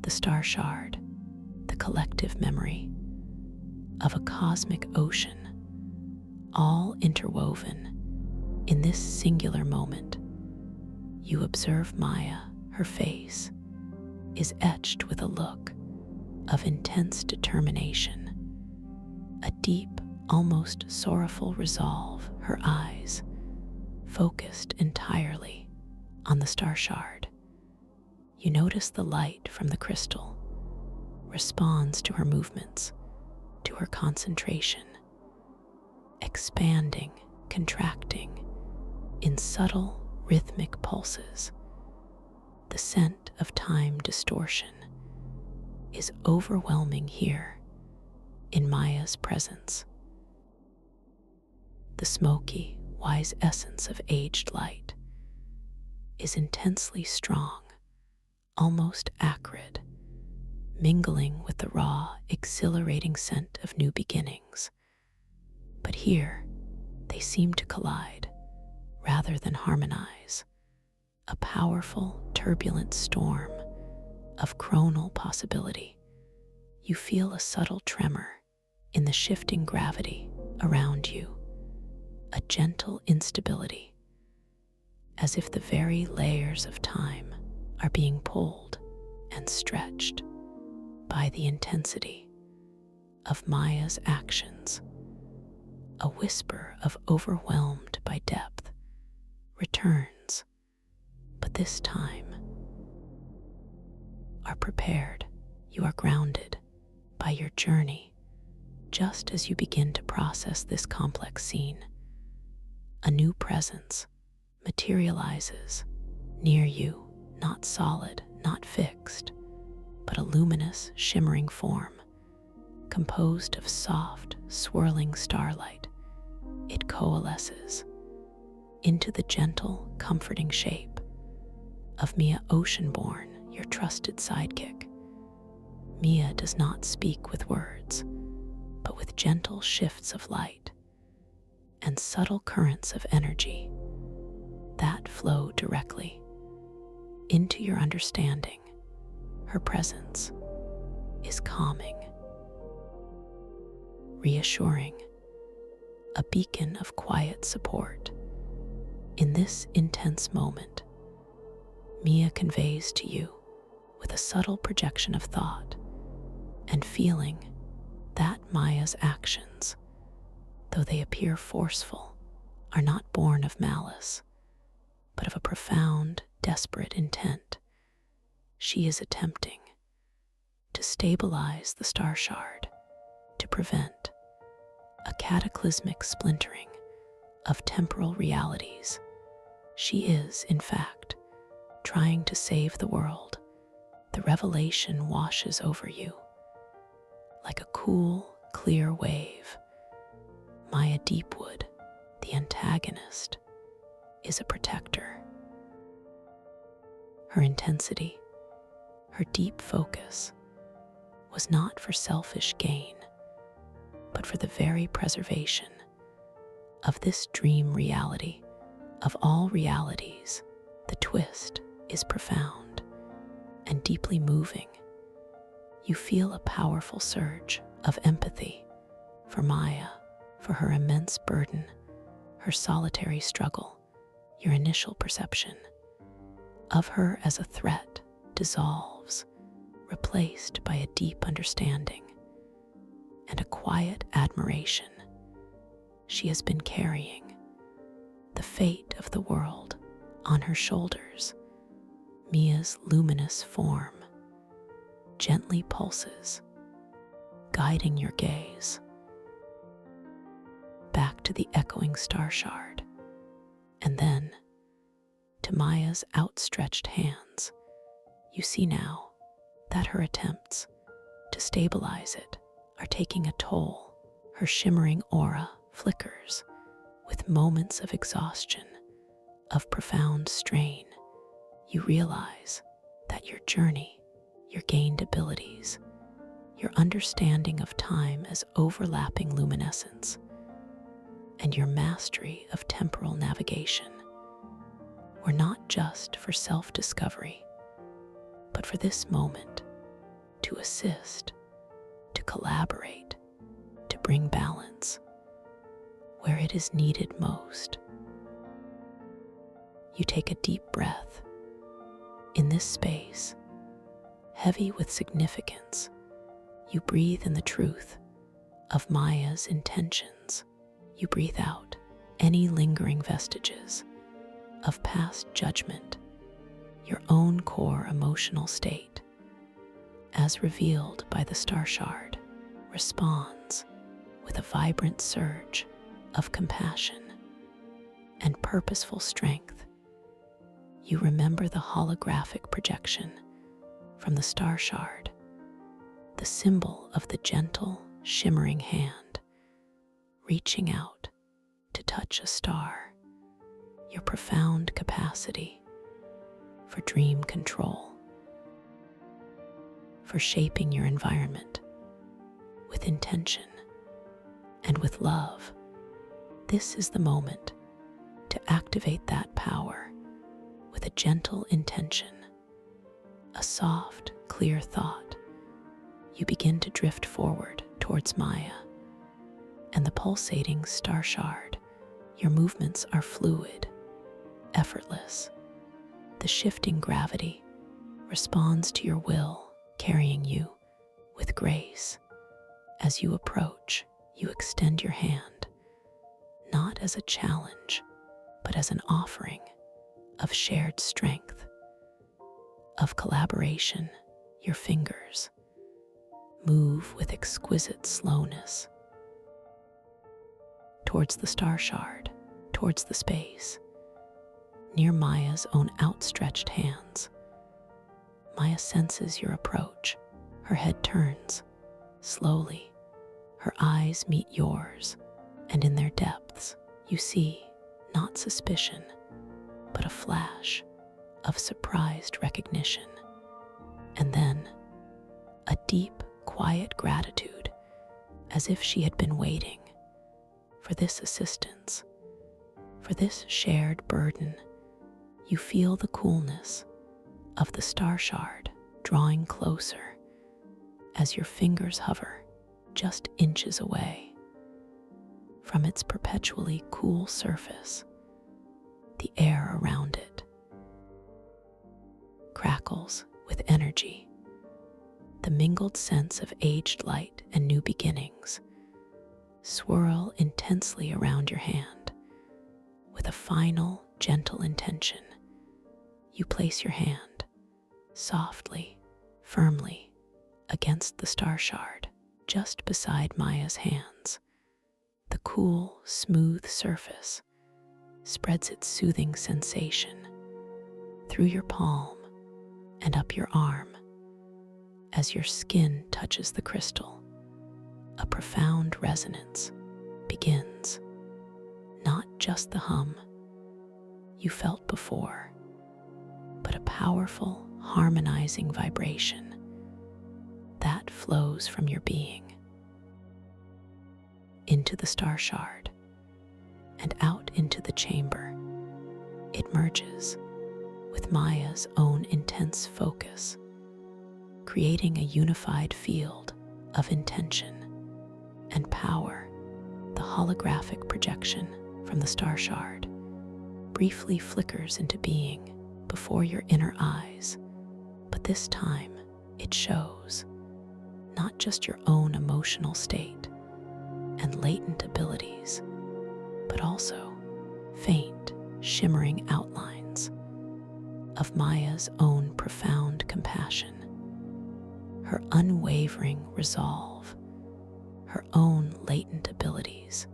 the star shard, the collective memory of a cosmic ocean, all interwoven in this singular moment. You observe Maya. Her face is etched with a look of intense determination, a deep, almost sorrowful resolve. Her eyes focused entirely on the star shard. You notice the light from the crystal responds to her movements, to her concentration, expanding, contracting in subtle, rhythmic pulses. The scent of time distortion is overwhelming here in Maya's presence. The smoky, wise essence of aged light is intensely strong, almost acrid, mingling with the raw, exhilarating scent of new beginnings. But here, they seem to collide rather than harmonize, a powerful, turbulent storm of chronal possibility. You feel a subtle tremor in the shifting gravity around you, a gentle instability, as if the very layers of time are being pulled and stretched by the intensity of Maya's actions. A whisper of overwhelmed by depth returns, but this time are prepared. You are grounded by your journey just as you begin to process this complex scene. A new presence materializes near you, not solid, not fixed, but a luminous, shimmering form composed of soft, swirling starlight. It coalesces into the gentle, comforting shape of Mia Oceanborn, your trusted sidekick. Mia does not speak with words, but with gentle shifts of light and subtle currents of energy that flow directly into your understanding. Her presence is calming, reassuring, a beacon of quiet support. In this intense moment, Mia conveys to you, with a subtle projection of thought and feeling, that Maya's actions, though they appear forceful, are not born of malice, but of a profound, desperate intent. She is attempting to stabilize the star shard, to prevent a cataclysmic splintering of temporal realities. She is, in fact, trying to save the world. The revelation washes over you like a cool, clear wave. Maya Deepwood, the antagonist, is a protector. Her intensity, her deep focus, was not for selfish gain, but for the very preservation of this dream reality. Of all realities, the twist is profound and deeply moving. You feel a powerful surge of empathy for Maya, for her immense burden, her solitary struggle. Your initial perception of her as a threat dissolves, replaced by a deep understanding and a quiet admiration. She has been carrying the fate of the world on her shoulders. Mia's luminous form gently pulses, guiding your gaze back to the echoing star shard, and then to Maya's outstretched hands. You see now that her attempts to stabilize it are taking a toll. Her shimmering aura flickers with moments of exhaustion, of profound strain. You realize that your journey, your gained abilities, your understanding of time as overlapping luminescence, and your mastery of temporal navigation were not just for self-discovery, but for this moment, to assist, to collaborate, to bring balance where it is needed most. You take a deep breath. In this space, heavy with significance, you breathe in the truth of Maya's intentions. You breathe out any lingering vestiges of past judgment. Your own core emotional state, as revealed by the star shard, responds with a vibrant surge of compassion and purposeful strength. You remember the holographic projection from the star shard, the symbol of the gentle, shimmering hand reaching out to touch a star. Your profound capacity for dream control, for shaping your environment with intention and with love. This is the moment to activate that power with a gentle intention, a soft, clear thought. You begin to drift forward towards Maya and the pulsating star shard. Your movements are fluid, effortless. The shifting gravity responds to your will, carrying you with grace. As you approach, you extend your hand, not as a challenge, but as an offering of shared strength, of collaboration. Your fingers move with exquisite slowness towards the star shard, towards the space near Maya's own outstretched hands. Maya senses your approach. Her head turns slowly. Her eyes meet yours, and in their depths, you see not suspicion, but a flash of surprised recognition. And then a deep, quiet gratitude, as if she had been waiting for this assistance, for this shared burden. You feel the coolness of the star shard drawing closer as your fingers hover just inches away from its perpetually cool surface. The air around it crackles with energy. The mingled sense of aged light and new beginnings swirl intensely around your hand. With a final, gentle intention, you place your hand softly, firmly against the star shard just beside Maya's hands. The cool, smooth surface spreads its soothing sensation through your palm and up your arm. As your skin touches the crystal, a profound resonance begins. Not just the hum you felt before, but a powerful, harmonizing vibration that flows from your being into the star shard and out into the chamber. It merges with Maya's own intense focus, creating a unified field of intention and power. The the holographic projection from the star shard briefly flickers into being before your inner eyes, but this time it shows not just your own emotional state and latent abilities, but also faint, shimmering outlines of Maya's own profound compassion, her unwavering resolve, her own latent abilities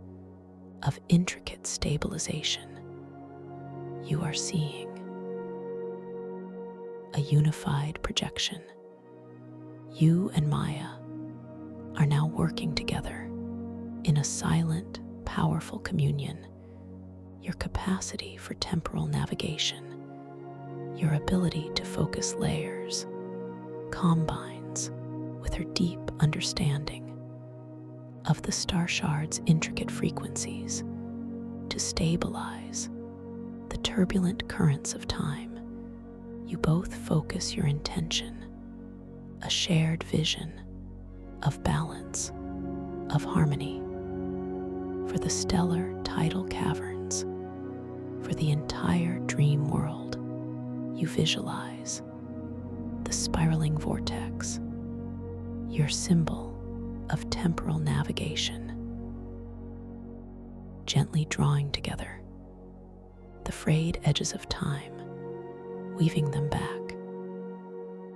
of intricate stabilization. You are seeing a unified projection. You and Maya are now working together in a silent, powerful communion. Your capacity for temporal navigation, your ability to focus layers, combines with her deep understanding of the star shard's intricate frequencies to stabilize the turbulent currents of time. You both focus your intention, a shared vision of balance, of harmony, for the stellar tidal caverns, for the entire dream world. You visualize the spiraling vortex, your symbol of temporal navigation, gently drawing together the frayed edges of time, weaving them back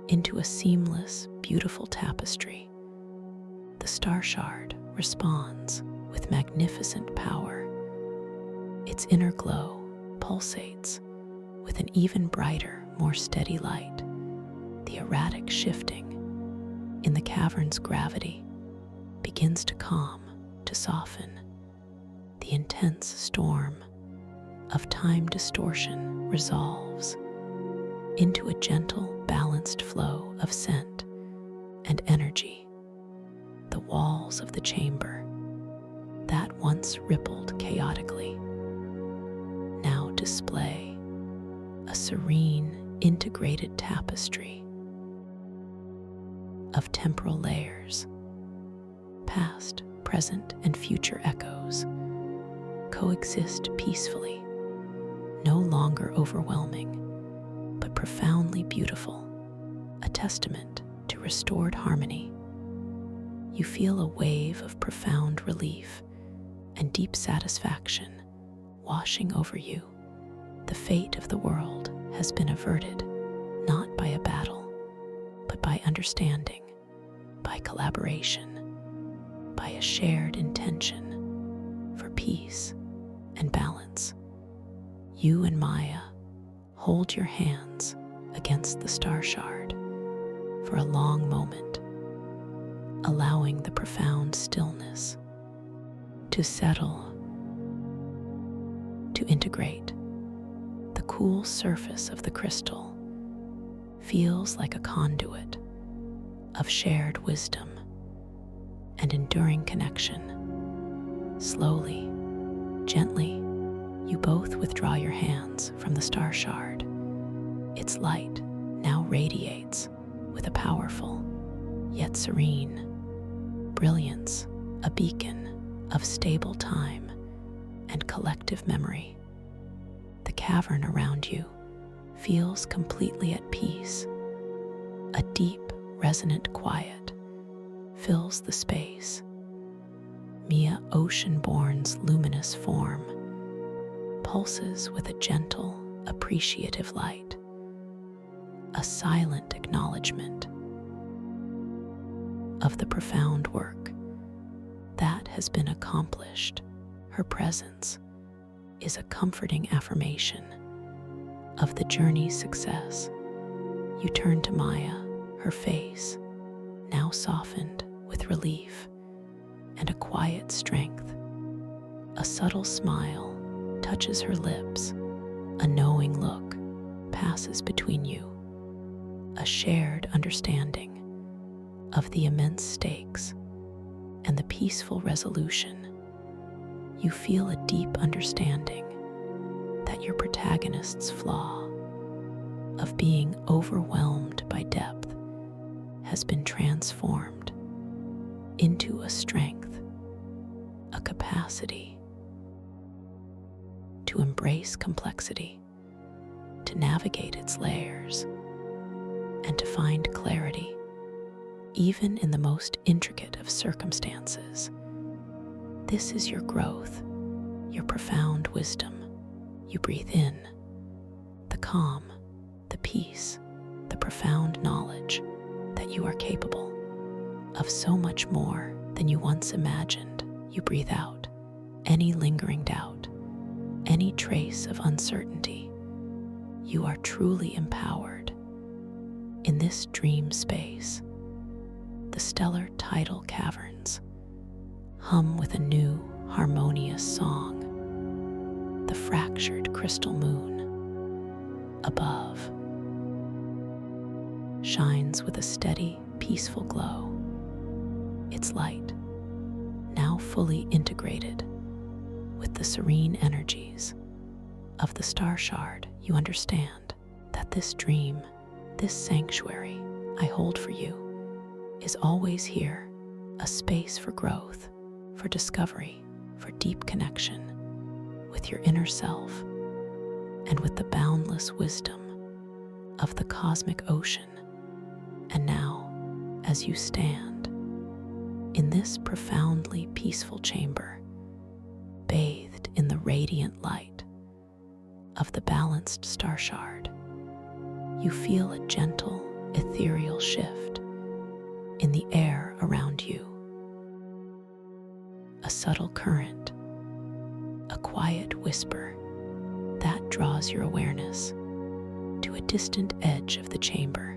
into a seamless, beautiful tapestry. The star shard responds with magnificent power. Its inner glow pulsates with an even brighter, more steady light. The erratic shifting in the cavern's gravity begins to calm, to soften. The intense storm of time distortion resolves into a gentle, balanced flow of scent and energy. The walls of the chamber that once rippled chaotically now display a serene, integrated tapestry of temporal layers. Past, present, and future echoes coexist peacefully, no longer overwhelming, but profoundly beautiful, a testament to restored harmony. You feel a wave of profound relief and deep satisfaction washing over you. The fate of the world has been averted, not by a battle, but by understanding, by collaboration, by a shared intention for peace and balance. You and Maya hold your hands against the star shard for a long moment, allowing the profound stillness to settle, to integrate. The cool surface of the crystal feels like a conduit of shared wisdom and enduring connection. Slowly, gently, you both withdraw your hands from the star shard. Its light now radiates with a powerful, yet serene brilliance, a beacon of stable time and collective memory. The cavern around you feels completely at peace. A deep, resonant quiet fills the space. Mia Oceanborn's luminous form pulses with a gentle, appreciative light, a silent acknowledgement of the profound work that has been accomplished. Her presence is a comforting affirmation of the journey's success. You turn to Maya, her face now softened with relief and a quiet strength. A subtle smile touches her lips. A knowing look passes between you, a shared understanding of the immense stakes and the peaceful resolution. You feel a deep understanding that your protagonist's flaw of being overwhelmed by depth has been transformed into a strength, a capacity to embrace complexity, to navigate its layers, and to find clarity even in the most intricate of circumstances. This is your growth, your profound wisdom. You breathe in the calm, the peace, the profound knowledge that you are capable of so much more than you once imagined. You breathe out any lingering doubt, any trace of uncertainty. You are truly empowered. In this dream space, the stellar tidal caverns hum with a new, harmonious song. The fractured crystal moon above shines with a steady, peaceful glow. Its light, now fully integrated with the serene energies of the star shard, you understand that this dream, this sanctuary I hold for you, is always here, a space for growth, for discovery, for deep connection with your inner self and with the boundless wisdom of the cosmic ocean. And now, as you stand in this profoundly peaceful chamber, bathed in the radiant light of the balanced star shard, you feel a gentle, ethereal shift in the air around you. A subtle current, a quiet whisper that draws your awareness to a distant edge of the chamber.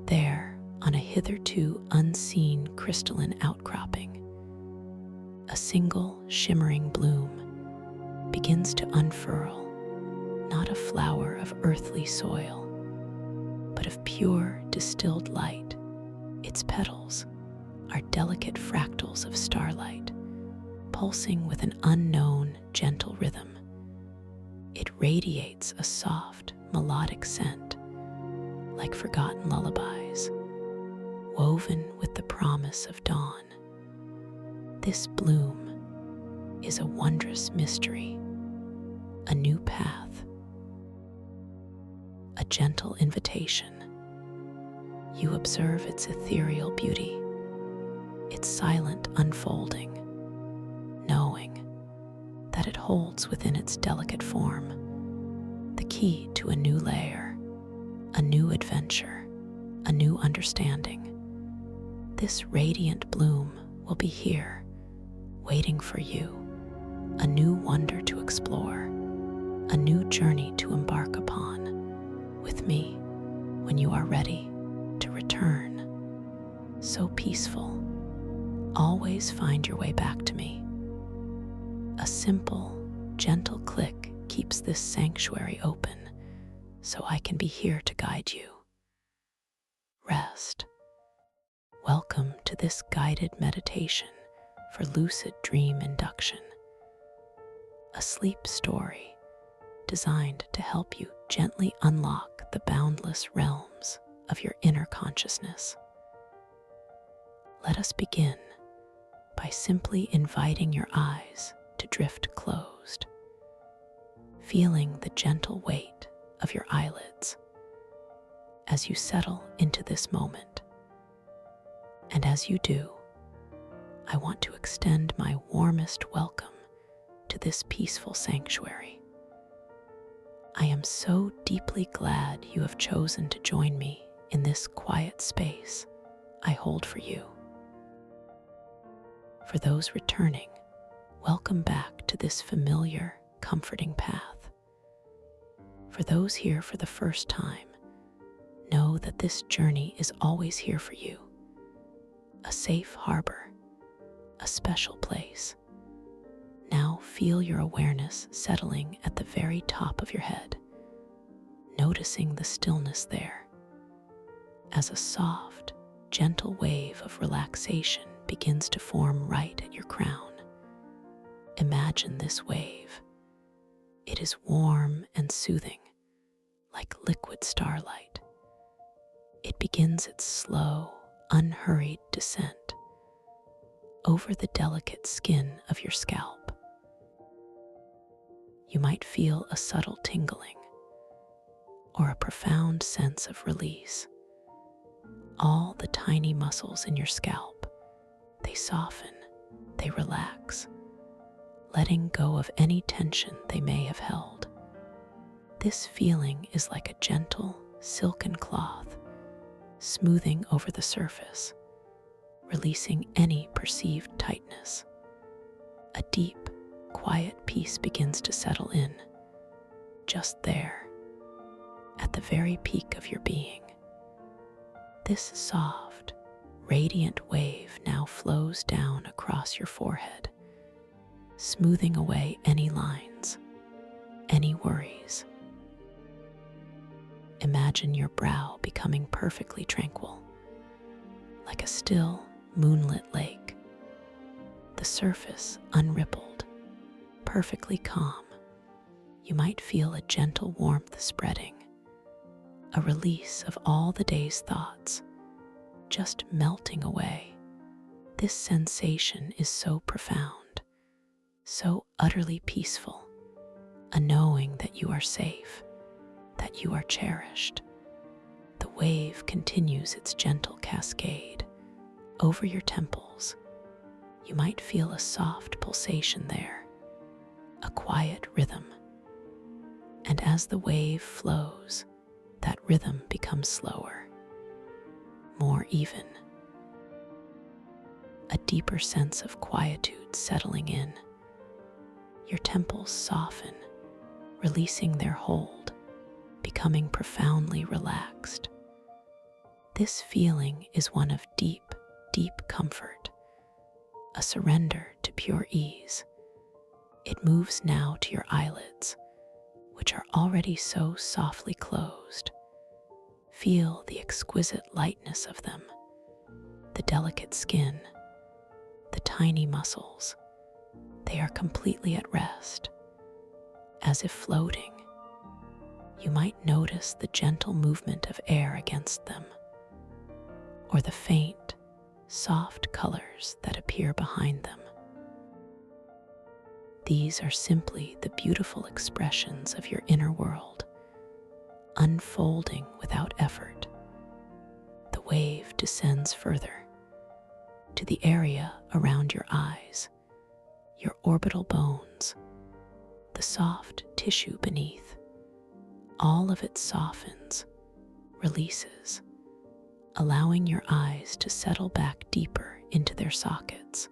There, on a hitherto unseen crystalline outcropping, a single shimmering bloom begins to unfurl, not a flower of earthly soil, but of pure distilled light. Its petals are delicate fractals of starlight, pulsing with an unknown, gentle rhythm. It radiates a soft, melodic scent, like forgotten lullabies, woven with the promise of dawn. This bloom is a wondrous mystery, a new path, a gentle invitation. You observe its ethereal beauty, its silent unfolding, knowing that it holds within its delicate form the key to a new layer, a new adventure, a new understanding. This radiant bloom will be here, waiting for you, a new wonder to explore, a new journey to embark upon with me when you are ready to return. So peaceful, always find your way back to me. A simple, gentle click keeps this sanctuary open, so I can be here to guide you. Rest. Welcome to this guided meditation for lucid dream induction, a sleep story designed to help you gently unlock the boundless realms of your inner consciousness. Let us begin by simply inviting your eyes to drift closed, feeling the gentle weight of your eyelids as you settle into this moment. And as you do, I want to extend my warmest welcome to this peaceful sanctuary. I am so deeply glad you have chosen to join me in this quiet space I hold for you. For those returning, welcome back to this familiar, comforting path. For those here for the first time, know that this journey is always here for you. A safe harbor, a special place. Now feel your awareness settling at the very top of your head, noticing the stillness there. As a soft, gentle wave of relaxation begins to form right at your crown. Imagine this wave. It is warm and soothing, like liquid starlight. It begins its slow, unhurried descent, over the delicate skin of your scalp. You might feel a subtle tingling or a profound sense of release. All the tiny muscles in your scalp, they soften, they relax, letting go of any tension they may have held. This feeling is like a gentle, silken cloth, smoothing over the surface, releasing any perceived tightness. A deep, quiet peace begins to settle in, just there, at the very peak of your being. This soft, radiant wave now flows down across your forehead, smoothing away any lines, any worries. Imagine your brow becoming perfectly tranquil, like a still, moonlit lake. The surface unrippled, perfectly calm. You might feel a gentle warmth spreading, a release of all the day's thoughts, just melting away. This sensation is so profound, so utterly peaceful, a knowing that you are safe, that you are cherished. The wave continues its gentle cascade over your temples. You might feel a soft pulsation there, a quiet rhythm. And as the wave flows, that rhythm becomes slower, more even. A deeper sense of quietude settling in. Your temples soften, releasing their hold, becoming profoundly relaxed. This feeling is one of deep, deep comfort, a surrender to pure ease. It moves now to your eyelids, which are already so softly closed. Feel the exquisite lightness of them, the delicate skin, the tiny muscles. They are completely at rest, as if floating. You might notice the gentle movement of air against them, or the faint, soft colors that appear behind them. These are simply the beautiful expressions of your inner world, unfolding without effort. The wave descends further, to the area around your eyes, your orbital bones, the soft tissue beneath. All of it softens, releases, allowing your eyes to settle back deeper into their sockets.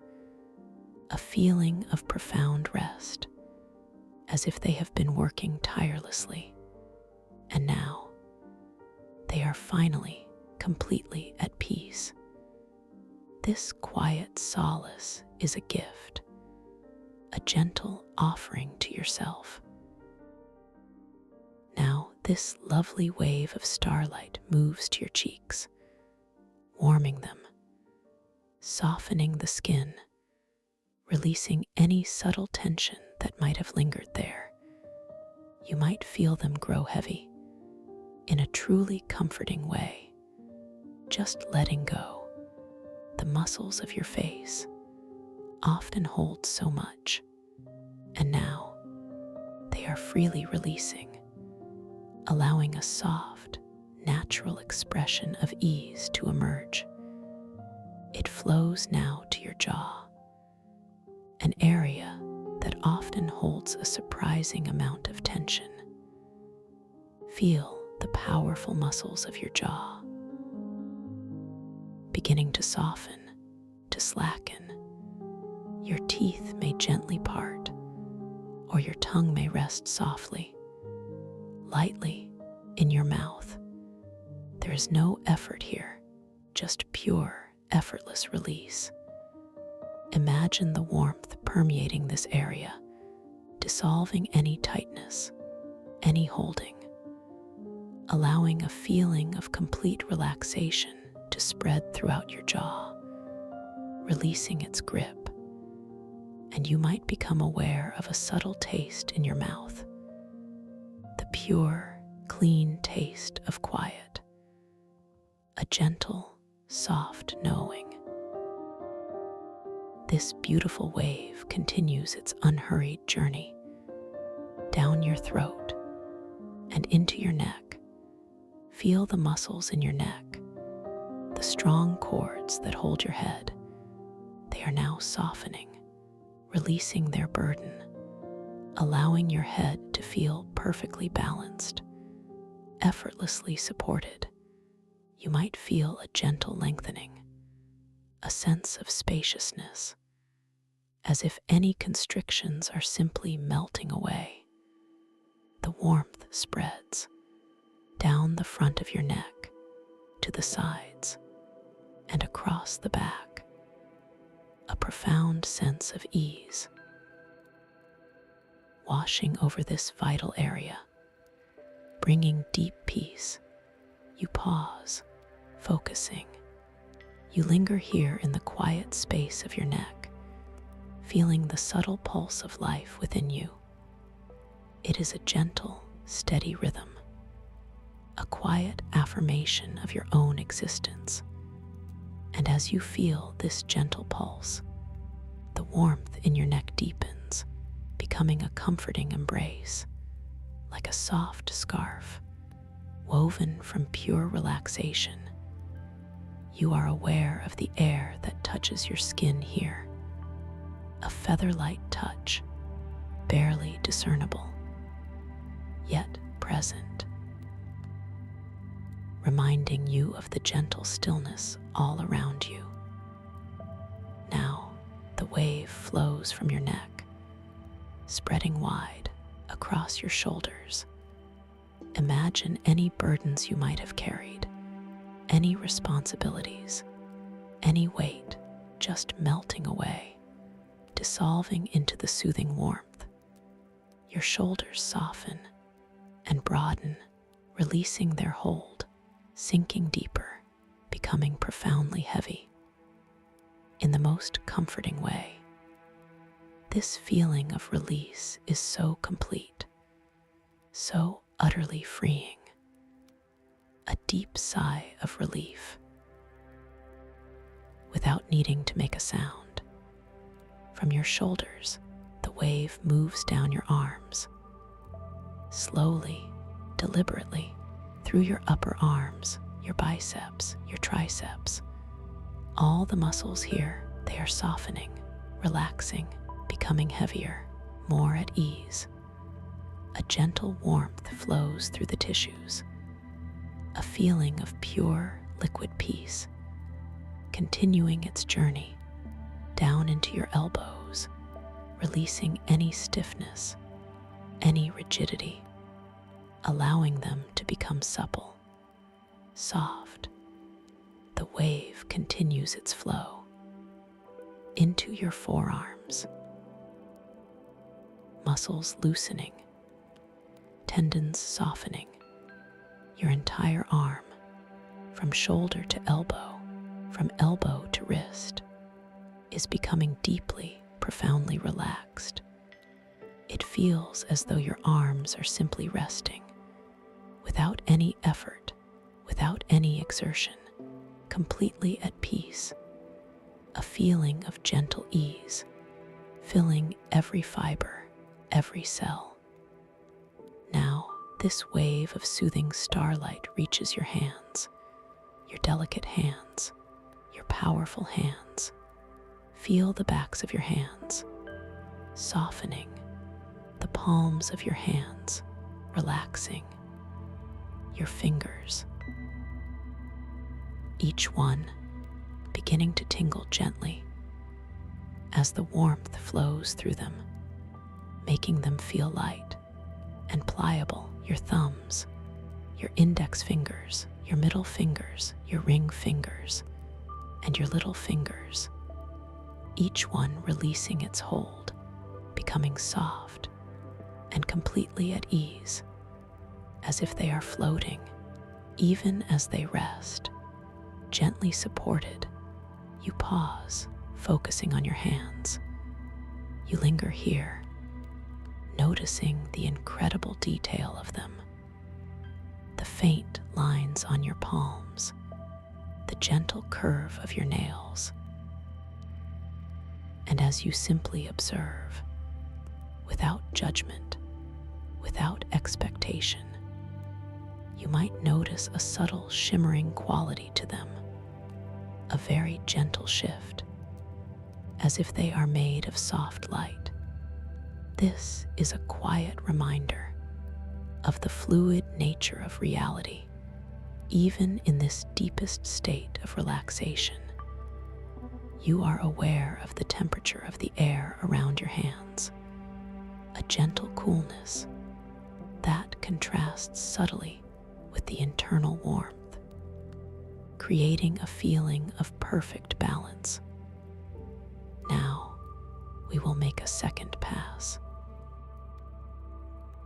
A feeling of profound rest, as if they have been working tirelessly, and now they are finally completely at peace. This quiet solace is a gift, a gentle offering to yourself. Now this lovely wave of starlight moves to your cheeks, warming them, softening the skin, releasing any subtle tension that might have lingered there. You might feel them grow heavy in a truly comforting way, just letting go. The muscles of your face often hold so much, and now they are freely releasing, allowing a soft, natural expression of ease to emerge. It flows now to your jaw, an area that often holds a surprising amount of tension. Feel the powerful muscles of your jaw beginning to soften, to slacken. Your teeth may gently part, or your tongue may rest softly, lightly in your mouth. There is no effort here, just pure, effortless release. Imagine the warmth permeating this area, dissolving any tightness, any holding, allowing a feeling of complete relaxation to spread throughout your jaw, releasing its grip, and you might become aware of a subtle taste in your mouth, the pure, clean taste of quiet, a gentle, soft knowing. This beautiful wave continues its unhurried journey down your throat and into your neck. Feel the muscles in your neck, the strong cords that hold your head. They are now softening, releasing their burden, allowing your head to feel perfectly balanced, effortlessly supported. You might feel a gentle lengthening, a sense of spaciousness, as if any constrictions are simply melting away. The warmth spreads down the front of your neck, to the sides, and across the back, a profound sense of ease washing over this vital area, bringing deep peace. You pause, focusing. You linger here in the quiet space of your neck, feeling the subtle pulse of life within you. It is a gentle, steady rhythm, a quiet affirmation of your own existence. And as you feel this gentle pulse, the warmth in your neck deepens, becoming a comforting embrace, like a soft scarf woven from pure relaxation. You are aware of the air that touches your skin here, a feather-light touch, barely discernible, yet present, reminding you of the gentle stillness all around you. Now, the wave flows from your neck, spreading wide across your shoulders. Imagine any burdens you might have carried, any responsibilities, any weight just melting away, dissolving into the soothing warmth. Your shoulders soften and broaden, releasing their hold, sinking deeper, becoming profoundly heavy. In the most comforting way, this feeling of release is so complete, so utterly freeing. A deep sigh of relief, without needing to make a sound. From your shoulders, the wave moves down your arms, slowly, deliberately, through your upper arms, your biceps, your triceps. All the muscles here, they are softening, relaxing, becoming heavier, more at ease. A gentle warmth flows through the tissues, a feeling of pure, liquid peace, continuing its journey down into your elbows, releasing any stiffness, any rigidity, allowing them to become supple, soft. The wave continues its flow into your forearms, muscles loosening, tendons softening. Your entire arm, from shoulder to elbow, from elbow to wrist, is becoming deeply, profoundly relaxed. It feels as though your arms are simply resting, without any effort, without any exertion, completely at peace. A feeling of gentle ease, filling every fiber, every cell. Now, this wave of soothing starlight reaches your hands, your delicate hands, your powerful hands. Feel the backs of your hands, softening, the palms of your hands, relaxing, your fingers, each one beginning to tingle gently as the warmth flows through them, making them feel light and pliable. Your thumbs, your index fingers, your middle fingers, your ring fingers, and your little fingers, each one releasing its hold, becoming soft and completely at ease, as if they are floating, even as they rest, gently supported. You pause, focusing on your hands. You linger here, noticing the incredible detail of them, the faint lines on your palms, the gentle curve of your nails. And as you simply observe, without judgment, without expectation, you might notice a subtle shimmering quality to them, a very gentle shift, as if they are made of soft light. This is a quiet reminder of the fluid nature of reality, even in this deepest state of relaxation. You are aware of the temperature of the air around your hands, a gentle coolness that contrasts subtly with the internal warmth, creating a feeling of perfect balance. Now, we will make a second pass,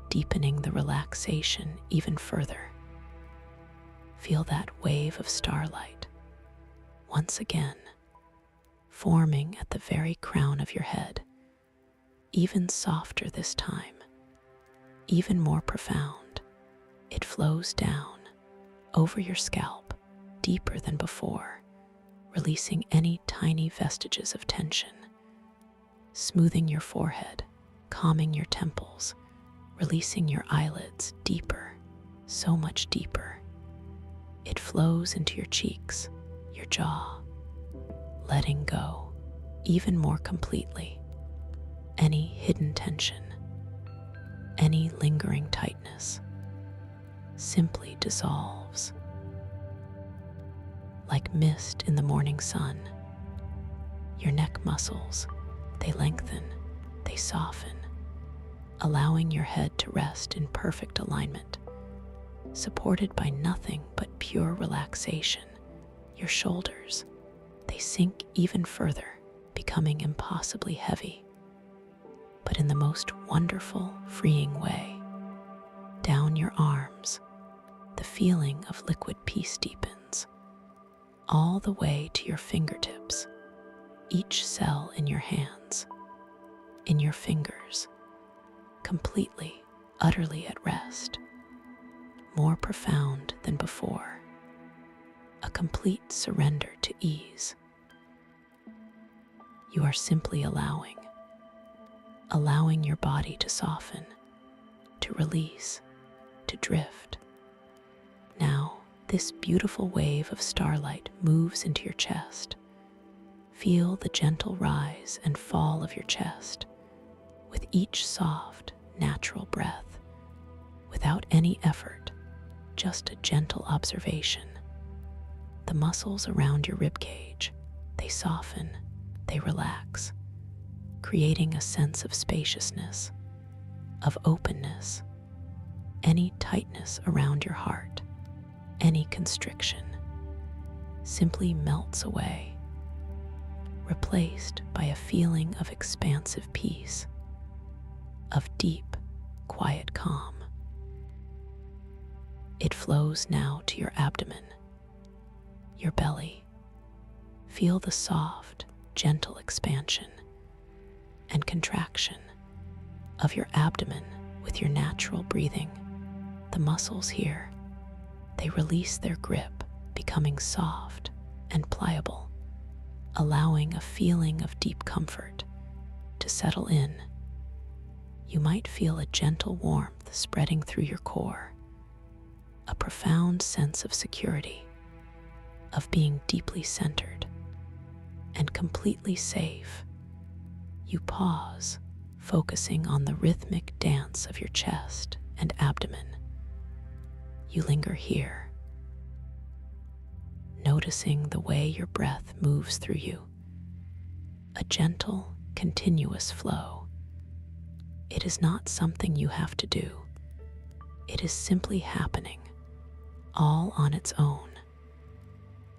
deepening the relaxation even further. Feel that wave of starlight, once again, forming at the very crown of your head, even softer this time, even more profound. It flows down over your scalp, deeper than before, releasing any tiny vestiges of tension, smoothing your forehead, calming your temples, releasing your eyelids deeper, so much deeper. It flows into your cheeks, your jaw, letting go even more completely any hidden tension, any lingering tightness simply dissolves. Like mist in the morning sun, your neck muscles, they lengthen, they soften, allowing your head to rest in perfect alignment, supported by nothing but pure relaxation. Your shoulders, they sink even further, becoming impossibly heavy, but in the most wonderful, freeing way. Down your arms, the feeling of liquid peace deepens, all the way to your fingertips, each cell in your hands, in your fingers, completely, utterly at rest, more profound than before, a complete surrender to ease. You are simply allowing your body to soften, to release, to drift. Now, this beautiful wave of starlight moves into your chest. Feel the gentle rise and fall of your chest with each soft, natural breath, without any effort, just a gentle observation. The muscles around your ribcage, they soften, they relax, creating a sense of spaciousness, of openness. Any tightness around your heart, any constriction, simply melts away, replaced by a feeling of expansive peace, of deep, quiet calm. It flows now to your abdomen, your belly. Feel the soft, gentle expansion and contraction of your abdomen with your natural breathing. The muscles here, they release their grip, becoming soft and pliable, allowing a feeling of deep comfort to settle in. You might feel a gentle warmth spreading through your core, a profound sense of security, of being deeply centered and completely safe. You pause, focusing on the rhythmic dance of your chest and abdomen. You linger here, noticing the way your breath moves through you, a gentle, continuous flow. It is not something you have to do. It is simply happening, all on its own,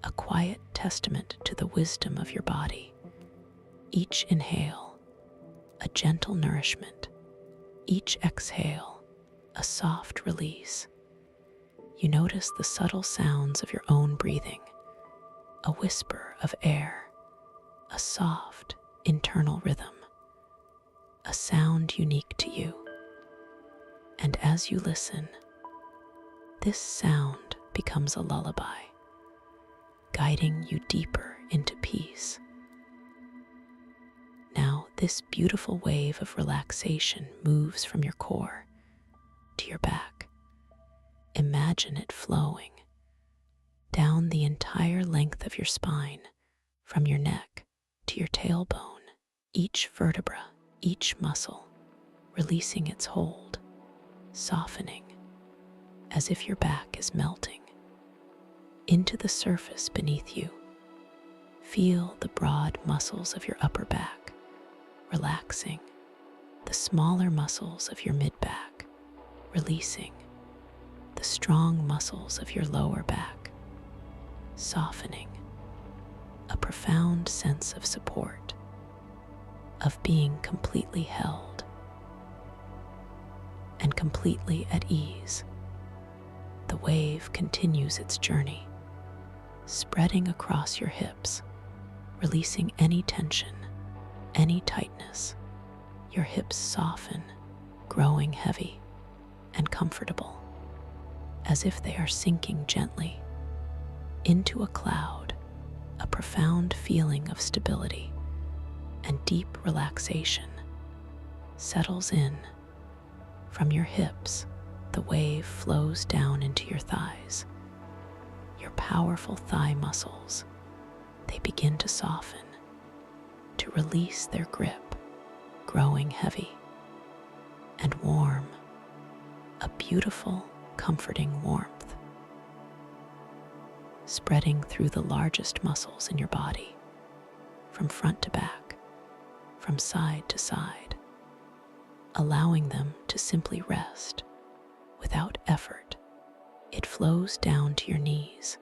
a quiet testament to the wisdom of your body. Each inhale, a gentle nourishment. Each exhale, a soft release. You notice the subtle sounds of your own breathing, a whisper of air, a soft internal rhythm, a sound unique to you. And as you listen, this sound becomes a lullaby, guiding you deeper into peace. Now this beautiful wave of relaxation moves from your core to your back. Imagine it flowing down the entire length of your spine, from your neck to your tailbone, each vertebra, each muscle, releasing its hold, softening, as if your back is melting into the surface beneath you. Feel the broad muscles of your upper back relaxing, the smaller muscles of your mid-back releasing, the strong muscles of your lower back softening. A profound sense of support, of being completely held and completely at ease. The wave continues its journey, spreading across your hips, releasing any tension, any tightness. Your hips soften, growing heavy and comfortable, as if they are sinking gently into a cloud. A profound feeling of stability and deep relaxation settles in. From your hips, the wave flows down into your thighs. Your powerful thigh muscles, they begin to soften, to release their grip, growing heavy and warm, a beautiful, comforting warmth spreading through the largest muscles in your body, from front to back, from side to side, allowing them to simply rest without effort. It flows down to your knees,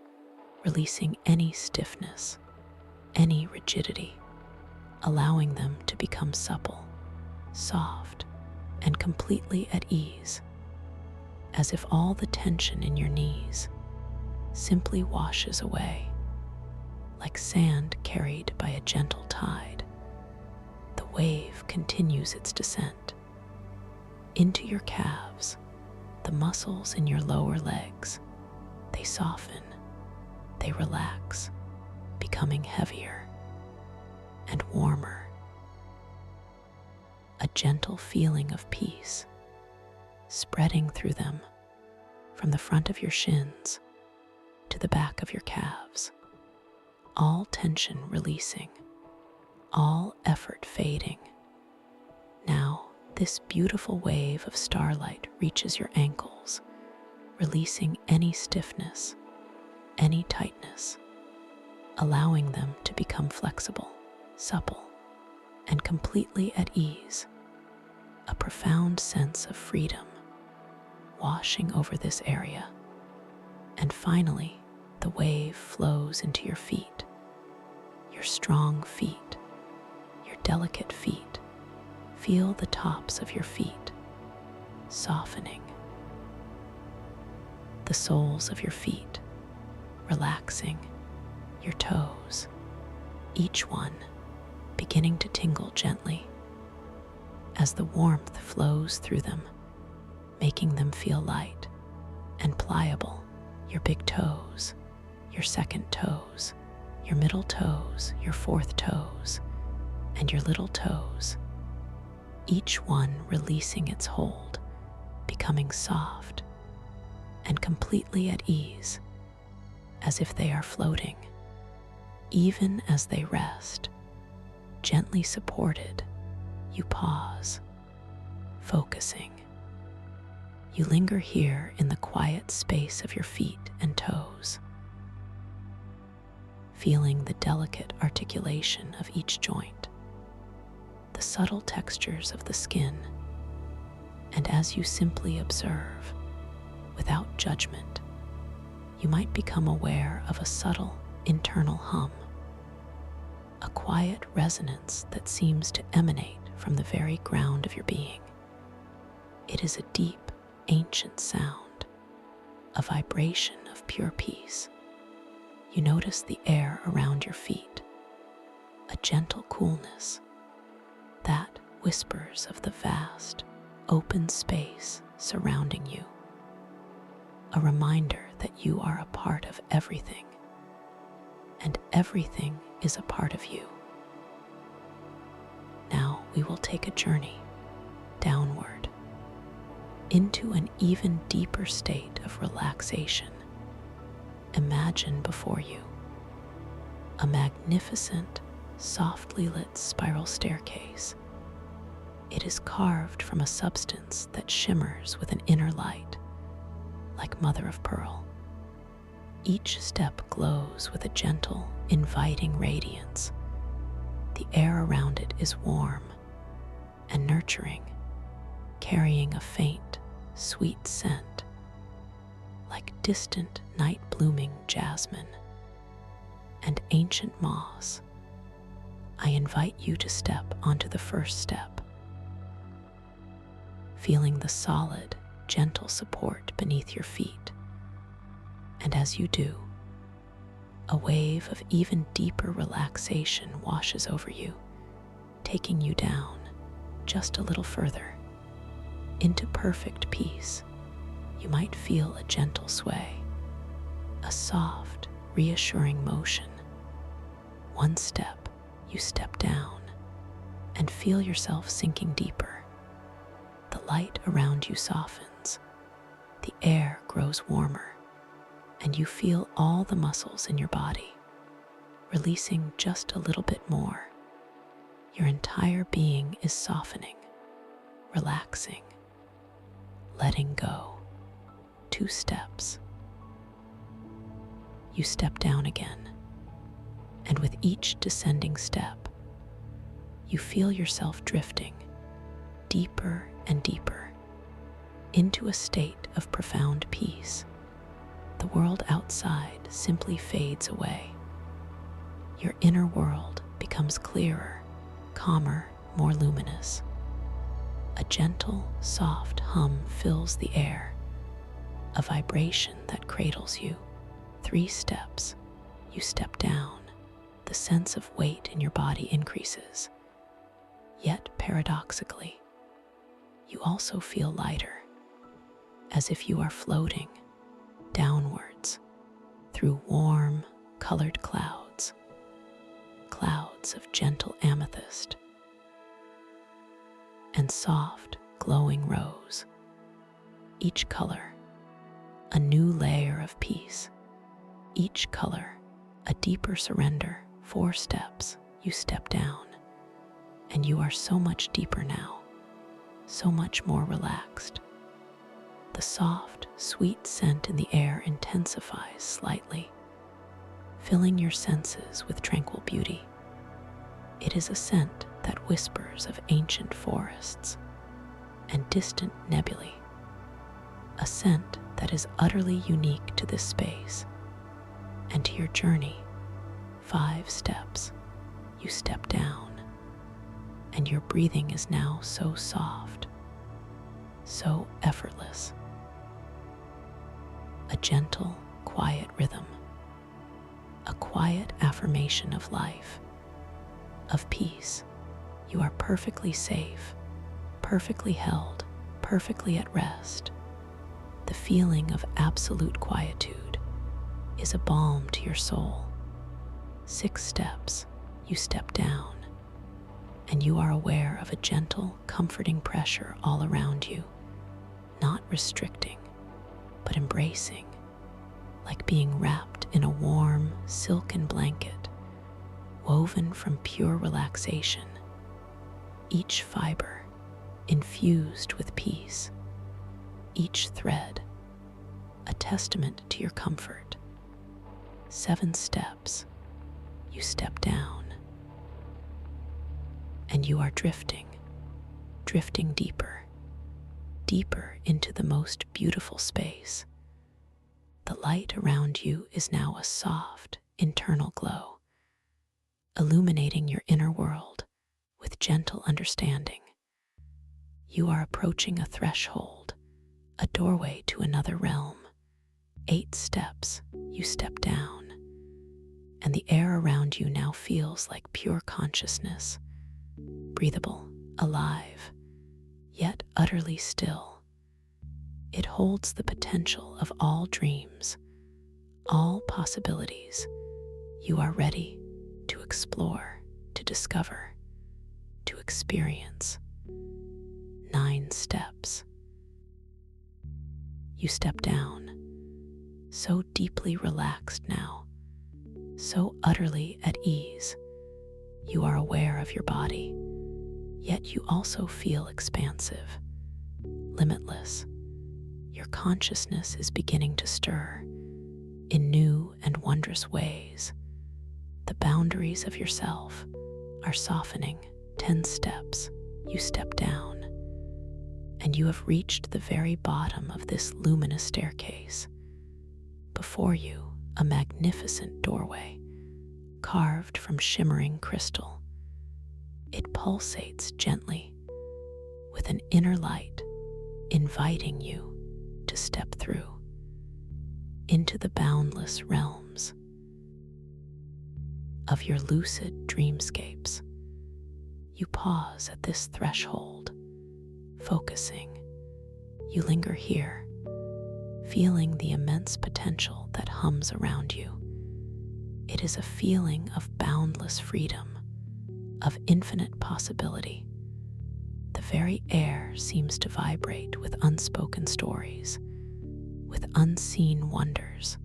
releasing any stiffness, any rigidity, allowing them to become supple, soft, and completely at ease, as if all the tension in your knees simply washes away, like sand carried by a gentle tide. The wave continues its descent into your calves, the muscles in your lower legs. They soften, they relax, becoming heavier and warmer. A gentle feeling of peace spreading through them, from the front of your shins to the back of your calves, all tension releasing, all effort fading. Now, this beautiful wave of starlight reaches your ankles, releasing any stiffness, any tightness, allowing them to become flexible, supple, and completely at ease. A profound sense of freedom washing over this area. And finally, the wave flows into your feet, your strong feet, your delicate feet. Feel the tops of your feet softening, the soles of your feet relaxing, your toes, each one beginning to tingle gently as the warmth flows through them, making them feel light and pliable. Your big toes, your second toes, your middle toes, your fourth toes, and your little toes, each one releasing its hold, becoming soft and completely at ease, as if they are floating. Even as they rest, gently supported, you pause, focusing. You linger here in the quiet space of your feet and toes, feeling the delicate articulation of each joint, the subtle textures of the skin, and as you simply observe, without judgment, you might become aware of a subtle internal hum, a quiet resonance that seems to emanate from the very ground of your being. It is a deep, ancient sound, a vibration of pure peace. You notice the air around your feet, a gentle coolness that whispers of the vast, open space surrounding you, a reminder that you are a part of everything, and everything is a part of you. Now, we will take a journey downward into an even deeper state of relaxation. Imagine before you a magnificent, softly lit spiral staircase. It is carved from a substance that shimmers with an inner light, like mother of pearl. Each step glows with a gentle, inviting radiance. The air around it is warm and nurturing, carrying a faint, sweet scent, like distant night-blooming jasmine and ancient moss. I invite you to step onto the first step, feeling the solid, gentle support beneath your feet. And as you do, a wave of even deeper relaxation washes over you, taking you down just a little further into perfect peace. You might feel a gentle sway, a soft, reassuring motion. One step, you step down and feel yourself sinking deeper. The light around you softens, the air grows warmer, and you feel all the muscles in your body releasing just a little bit more. Your entire being is softening, relaxing, letting go. 2 steps. You step down again, and with each descending step, you feel yourself drifting deeper and deeper into a state of profound peace. The world outside simply fades away. Your inner world becomes clearer, calmer, more luminous. A gentle, soft hum fills the air, a vibration that cradles you. 3 steps, you step down. The sense of weight in your body increases. Yet, paradoxically, you also feel lighter, as if you are floating downwards through warm, colored clouds, clouds of gentle amethyst and soft, glowing rose. Each color, a new layer of peace. Each color, a deeper surrender. 4 steps, you step down, and you are so much deeper now, so much more relaxed. The soft, sweet scent in the air intensifies slightly, filling your senses with tranquil beauty. It is a scent that whispers of ancient forests and distant nebulae, a scent that is utterly unique to this space and to your journey. 5 steps, you step down, and your breathing is now so soft, so effortless. A gentle, quiet rhythm, a quiet affirmation of life, of peace. You are perfectly safe, perfectly held, perfectly at rest. The feeling of absolute quietude is a balm to your soul. 6 steps, you step down, and you are aware of a gentle, comforting pressure all around you, not restricting, but embracing, like being wrapped in a warm, silken blanket, woven from pure relaxation. Each fiber infused with peace, each thread a testament to your comfort. 7 steps, you step down, and you are drifting deeper, deeper into the most beautiful space. The light around you is now a soft, internal glow, illuminating your inner world with gentle understanding. You are approaching a threshold, a doorway to another realm. 8 steps, you step down, and the air around you now feels like pure consciousness, breathable, alive, yet utterly still. It holds the potential of all dreams, all possibilities. You are ready to explore, to discover, to experience 9 steps. You step down, so deeply relaxed now, so utterly at ease. You are aware of your body, yet you also feel expansive, limitless. Your consciousness is beginning to stir in new and wondrous ways. The boundaries of yourself are softening. 10 steps, you step down, and you have reached the very bottom of this luminous staircase. Before you, a magnificent doorway, carved from shimmering crystal. It pulsates gently, with an inner light inviting you to step through into the boundless realms of your lucid dreamscapes. You pause at this threshold, focusing. You linger here, feeling the immense potential that hums around you. It is a feeling of boundless freedom, of infinite possibility. The very air seems to vibrate with unspoken stories, with unseen wonders.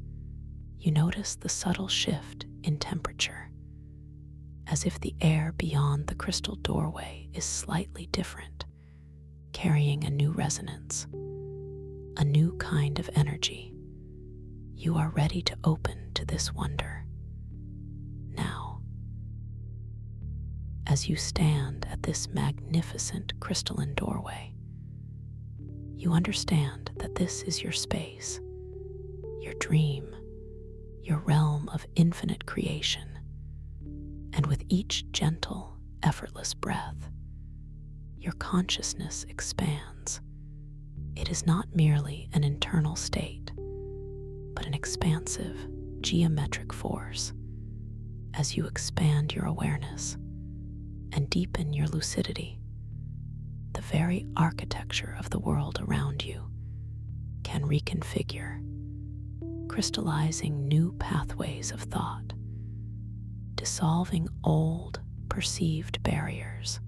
You notice the subtle shift in temperature, as if the air beyond the crystal doorway is slightly different, carrying a new resonance, a new kind of energy. You are ready to open to this wonder. Now, as you stand at this magnificent crystalline doorway, you understand that this is your space, your dream, your realm of infinite creation. And with each gentle, effortless breath, your consciousness expands. It is not merely an internal state, but an expansive, geometric force. As you expand your awareness and deepen your lucidity, the very architecture of the world around you can reconfigure, crystallizing new pathways of thought, dissolving old, perceived barriers.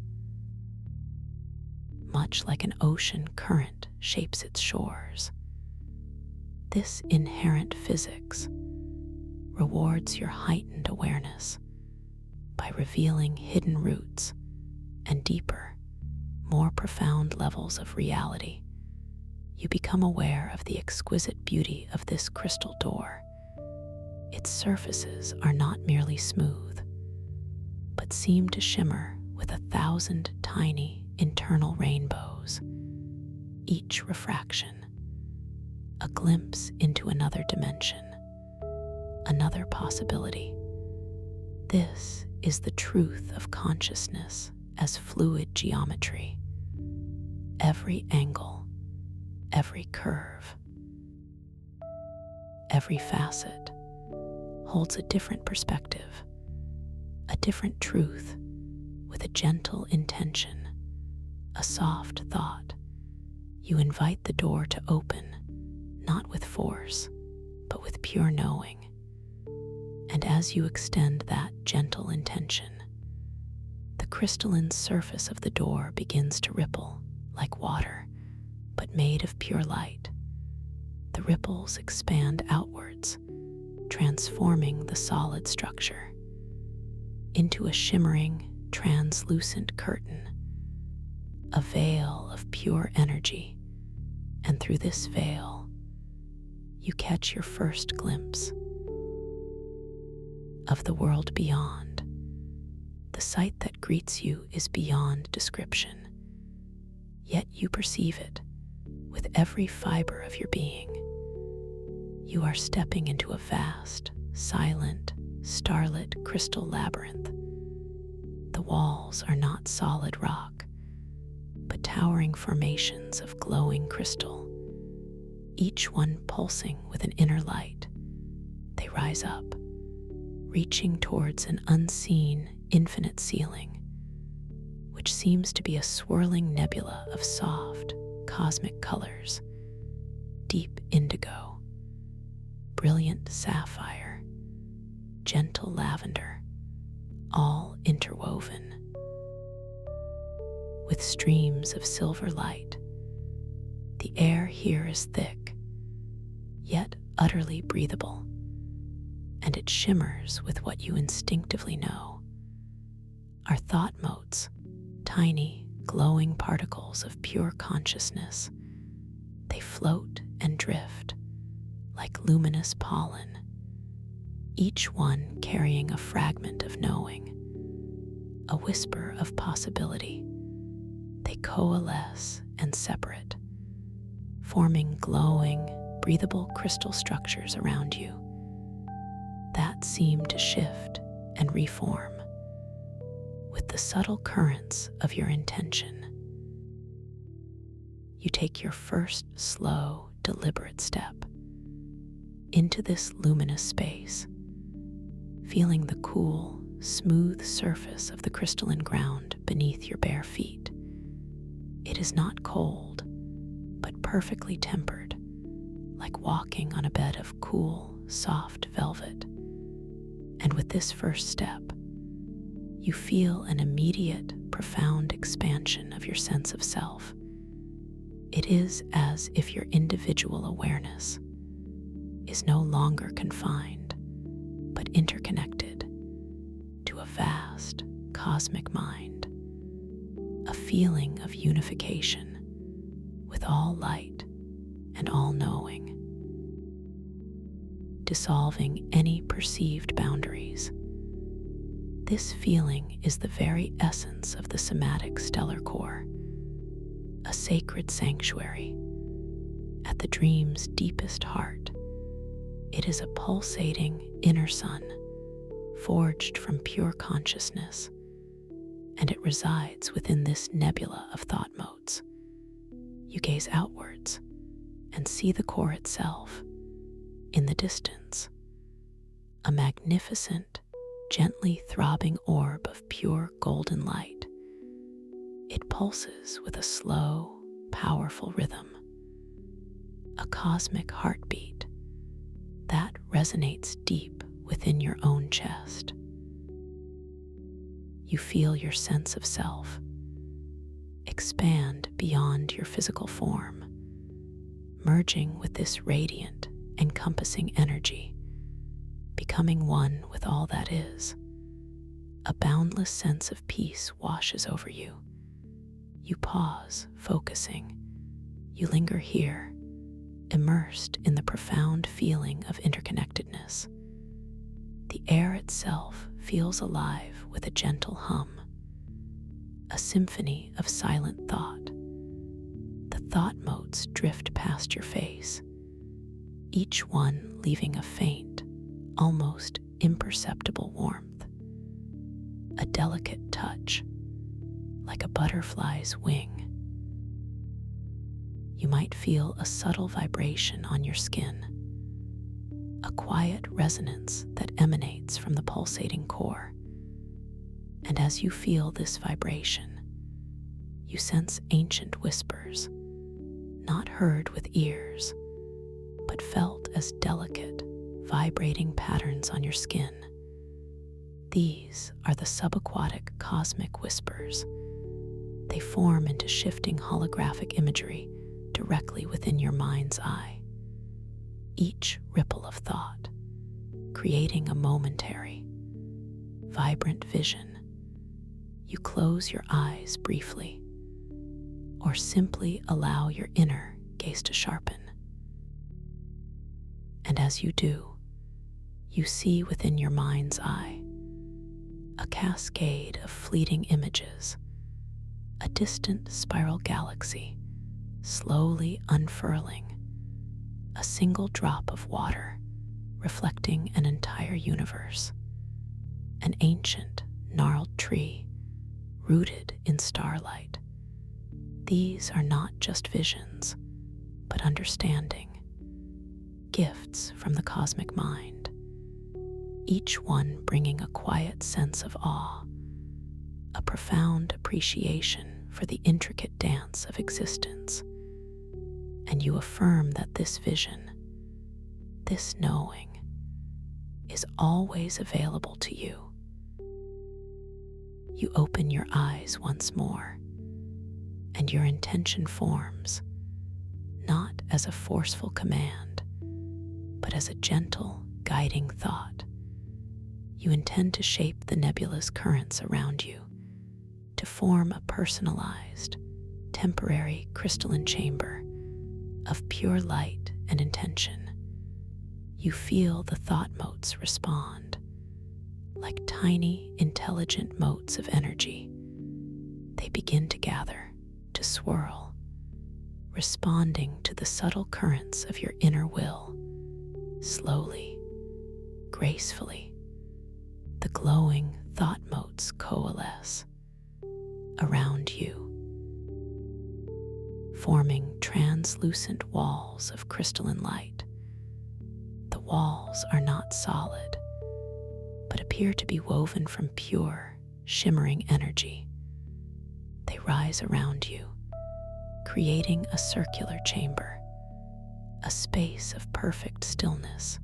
Much like an ocean current shapes its shores, this inherent physics rewards your heightened awareness by revealing hidden roots and deeper, more profound levels of reality. You become aware of the exquisite beauty of this crystal door. Its surfaces are not merely smooth, but seem to shimmer with 1,000 tiny internal rainbows, each refraction a glimpse into another dimension, another possibility. This is the truth of consciousness as fluid geometry. Every angle, every curve, every facet holds a different perspective, a different truth, with a gentle intention, a soft thought. You invite the door to open, not with force, but with pure knowing. And as you extend that gentle intention, the crystalline surface of the door begins to ripple like water, but made of pure light. The ripples expand outwards, transforming the solid structure into a shimmering, translucent curtain, a veil of pure energy. And through this veil, you catch your first glimpse of the world beyond. The sight that greets you is beyond description, yet you perceive it with every fiber of your being. You are stepping into a vast, silent, starlit crystal labyrinth. The walls are not solid rock, but towering formations of glowing crystal, each one pulsing with an inner light. They rise up, reaching towards an unseen, infinite ceiling, which seems to be a swirling nebula of soft, cosmic colors: deep indigo, brilliant sapphire, gentle lavender, all interwoven. with streams of silver light. The air here is thick, yet utterly breathable, and it shimmers with what you instinctively know are thought motes, tiny, glowing particles of pure consciousness. They float and drift like luminous pollen, each one carrying a fragment of knowing, a whisper of possibility. They coalesce and separate, forming glowing, breathable crystal structures around you that seem to shift and reform with the subtle currents of your intention. You take your first slow, deliberate step into this luminous space, feeling the cool, smooth surface of the crystalline ground beneath your bare feet. It is not cold, but perfectly tempered, like walking on a bed of cool, soft velvet. And with this first step, you feel an immediate, profound expansion of your sense of self. It is as if your individual awareness is no longer confined, but interconnected to a vast, cosmic mind, a feeling of unification with all light and all knowing, dissolving any perceived boundaries. This feeling is the very essence of the somatic stellar core, a sacred sanctuary at the dream's deepest heart. It is a pulsating inner sun, forged from pure consciousness, and it resides within this nebula of thought motes. You gaze outwards and see the core itself in the distance, a magnificent, gently throbbing orb of pure golden light. It pulses with a slow, powerful rhythm, a cosmic heartbeat that resonates deep within your own chest. You feel your sense of self expand beyond your physical form, merging with this radiant, encompassing energy, becoming one with all that is. A boundless sense of peace washes over you. You pause, focusing. You linger here, immersed in the profound feeling of interconnectedness. The air itself feels alive with a gentle hum, a symphony of silent thought. The thought motes drift past your face, each one leaving a faint, almost imperceptible warmth, a delicate touch, like a butterfly's wing. You might feel a subtle vibration on your skin, a quiet resonance that emanates from the pulsating core. And as you feel this vibration, you sense ancient whispers, not heard with ears, but felt as delicate, vibrating patterns on your skin. These are the subaquatic cosmic whispers. They form into shifting holographic imagery directly within your mind's eye, each ripple of thought creating a momentary, vibrant vision. You close your eyes briefly, or simply allow your inner gaze to sharpen. And as you do, you see within your mind's eye a cascade of fleeting images, a distant spiral galaxy slowly unfurling, a single drop of water reflecting an entire universe, an ancient, gnarled tree rooted in starlight. These are not just visions, but understanding, gifts from the cosmic mind, each one bringing a quiet sense of awe, a profound appreciation for the intricate dance of existence. And you affirm that this vision, this knowing, is always available to you. You open your eyes once more, and your intention forms, not as a forceful command, but as a gentle, guiding thought. You intend to shape the nebulous currents around you, to form a personalized, temporary crystalline chamber of pure light and intention. You feel the thought motes respond, like tiny, intelligent motes of energy. They begin to gather, to swirl, responding to the subtle currents of your inner will. Slowly, gracefully, the glowing thought motes coalesce around you, forming translucent walls of crystalline light. The walls are not solid, but appear to be woven from pure, shimmering energy. They rise around you, creating a circular chamber, a space of perfect stillness.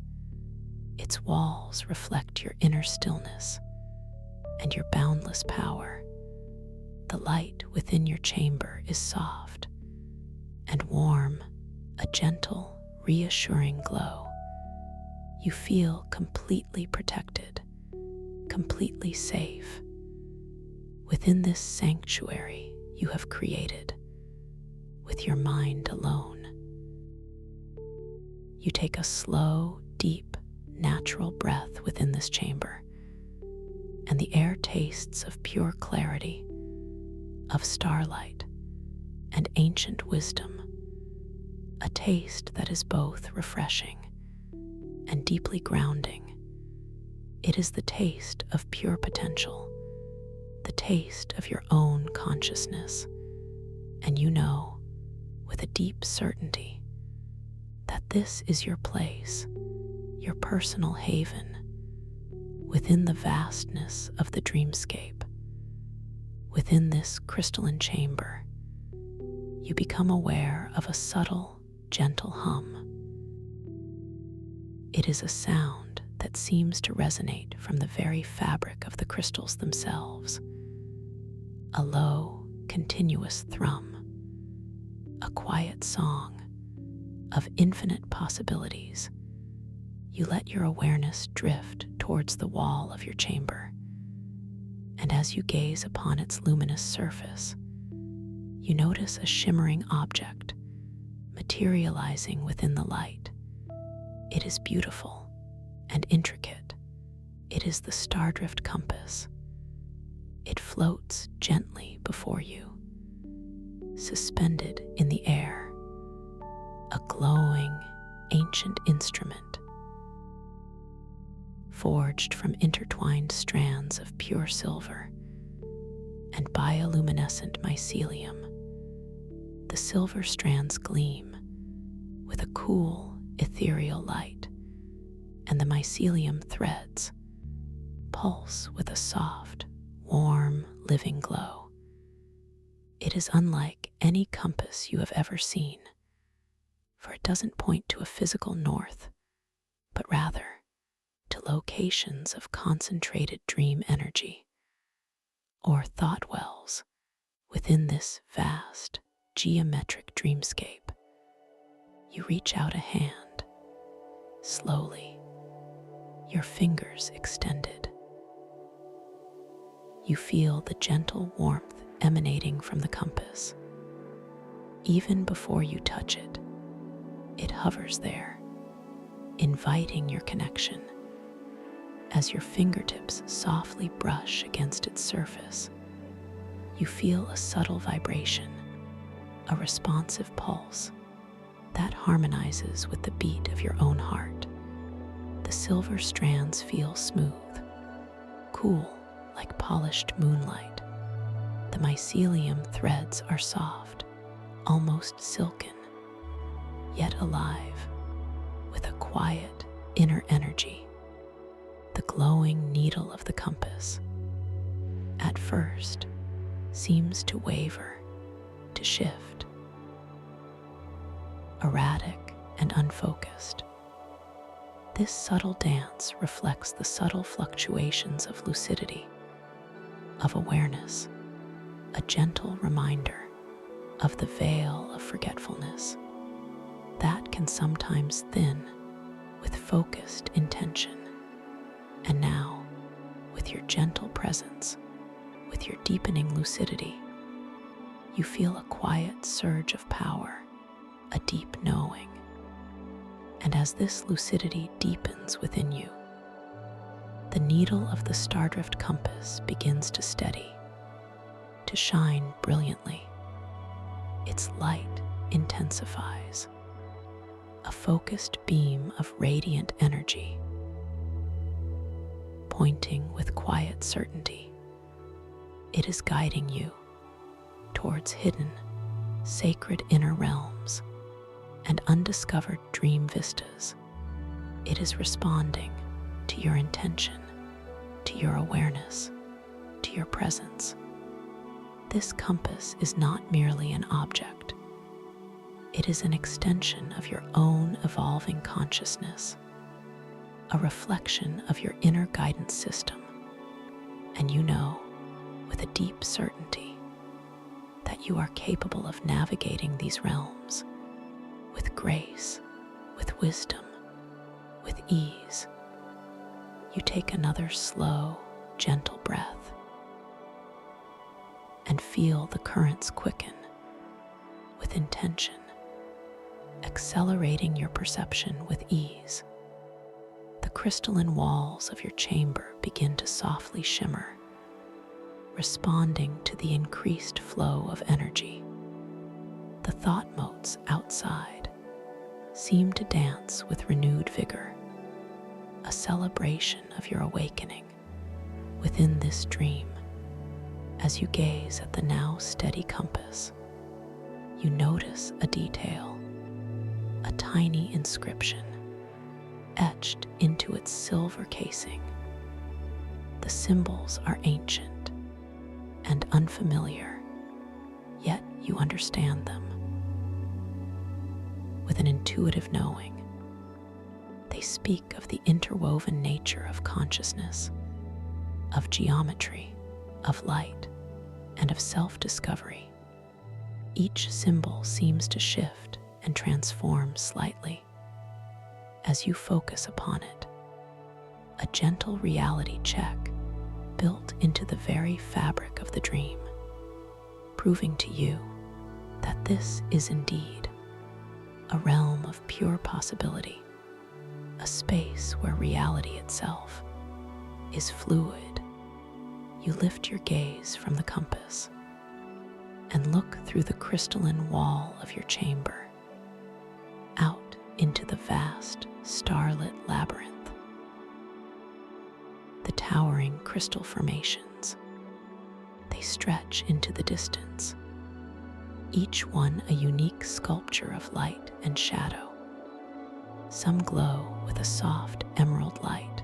Its walls reflect your inner stillness and your boundless power. The light within your chamber is soft and warm, a gentle, reassuring glow. You feel completely protected, completely safe. Within this sanctuary you have created, with your mind alone. You take a slow, deep, natural breath within this chamber, and the air tastes of pure clarity, of starlight, and ancient wisdom, a taste that is both refreshing and deeply grounding. It is the taste of pure potential, the taste of your own consciousness, and you know, with a deep certainty, that this is your place, your personal haven, within the vastness of the dreamscape. Within this crystalline chamber, you become aware of a subtle, gentle hum. It is a sound that seems to resonate from the very fabric of the crystals themselves. A low, continuous thrum, a quiet song of infinite possibilities. You let your awareness drift towards the wall of your chamber, and as you gaze upon its luminous surface, you notice a shimmering object materializing within the light. It is beautiful and intricate. It is the Stardrift compass. It floats gently before you, suspended in the air, a glowing, ancient instrument, forged from intertwined strands of pure silver and bioluminescent mycelium. The silver strands gleam with a cool, ethereal light, and the mycelium threads pulse with a soft, warm, living glow. It is unlike any compass you have ever seen, for it doesn't point to a physical north, but rather to locations of concentrated dream energy, or thought wells within this vast, geometric dreamscape. You reach out a hand, slowly, your fingers extended. You feel the gentle warmth emanating from the compass. Even before you touch it, it hovers there, inviting your connection. As your fingertips softly brush against its surface, you feel a subtle vibration, a responsive pulse that harmonizes with the beat of your own heart. The silver strands feel smooth, cool like polished moonlight. The mycelium threads are soft, almost silken, yet alive with a quiet inner energy. The glowing needle of the compass, at first, seems to waver, to shift, erratic and unfocused. This subtle dance reflects the subtle fluctuations of lucidity, of awareness, a gentle reminder of the veil of forgetfulness that can sometimes thin with focused intention. And now, with your gentle presence, with your deepening lucidity, you feel a quiet surge of power, a deep knowing. And as this lucidity deepens within you, the needle of the stardrift compass begins to steady, to shine brilliantly. Its light intensifies, a focused beam of radiant energy, pointing with quiet certainty. It is guiding you towards hidden, sacred inner realms and undiscovered dream vistas. It is responding to your intention, to your awareness, to your presence. This compass is not merely an object. It is an extension of your own evolving consciousness, a reflection of your inner guidance system. And you know, with a deep certainty, that you are capable of navigating these realms with grace, with wisdom, with ease. You take another slow, gentle breath and feel the currents quicken with intention, accelerating your perception with ease. The crystalline walls of your chamber begin to softly shimmer, responding to the increased flow of energy. The thought motes outside seem to dance with renewed vigor, a celebration of your awakening within this dream. As you gaze at the now steady compass, you notice a detail, a tiny inscription etched into its silver casing. The symbols are ancient and unfamiliar, yet you understand them. With an intuitive knowing, they speak of the interwoven nature of consciousness, of geometry, of light, and of self-discovery. Each symbol seems to shift and transform slightly as you focus upon it, a gentle reality check built into the very fabric of the dream, proving to you that this is indeed a realm of pure possibility, a space where reality itself is fluid. You lift your gaze from the compass and look through the crystalline wall of your chamber, out into the vast, starlit labyrinth. The towering crystal formations, they stretch into the distance, each one a unique sculpture of light and shadow. Some glow with a soft emerald light,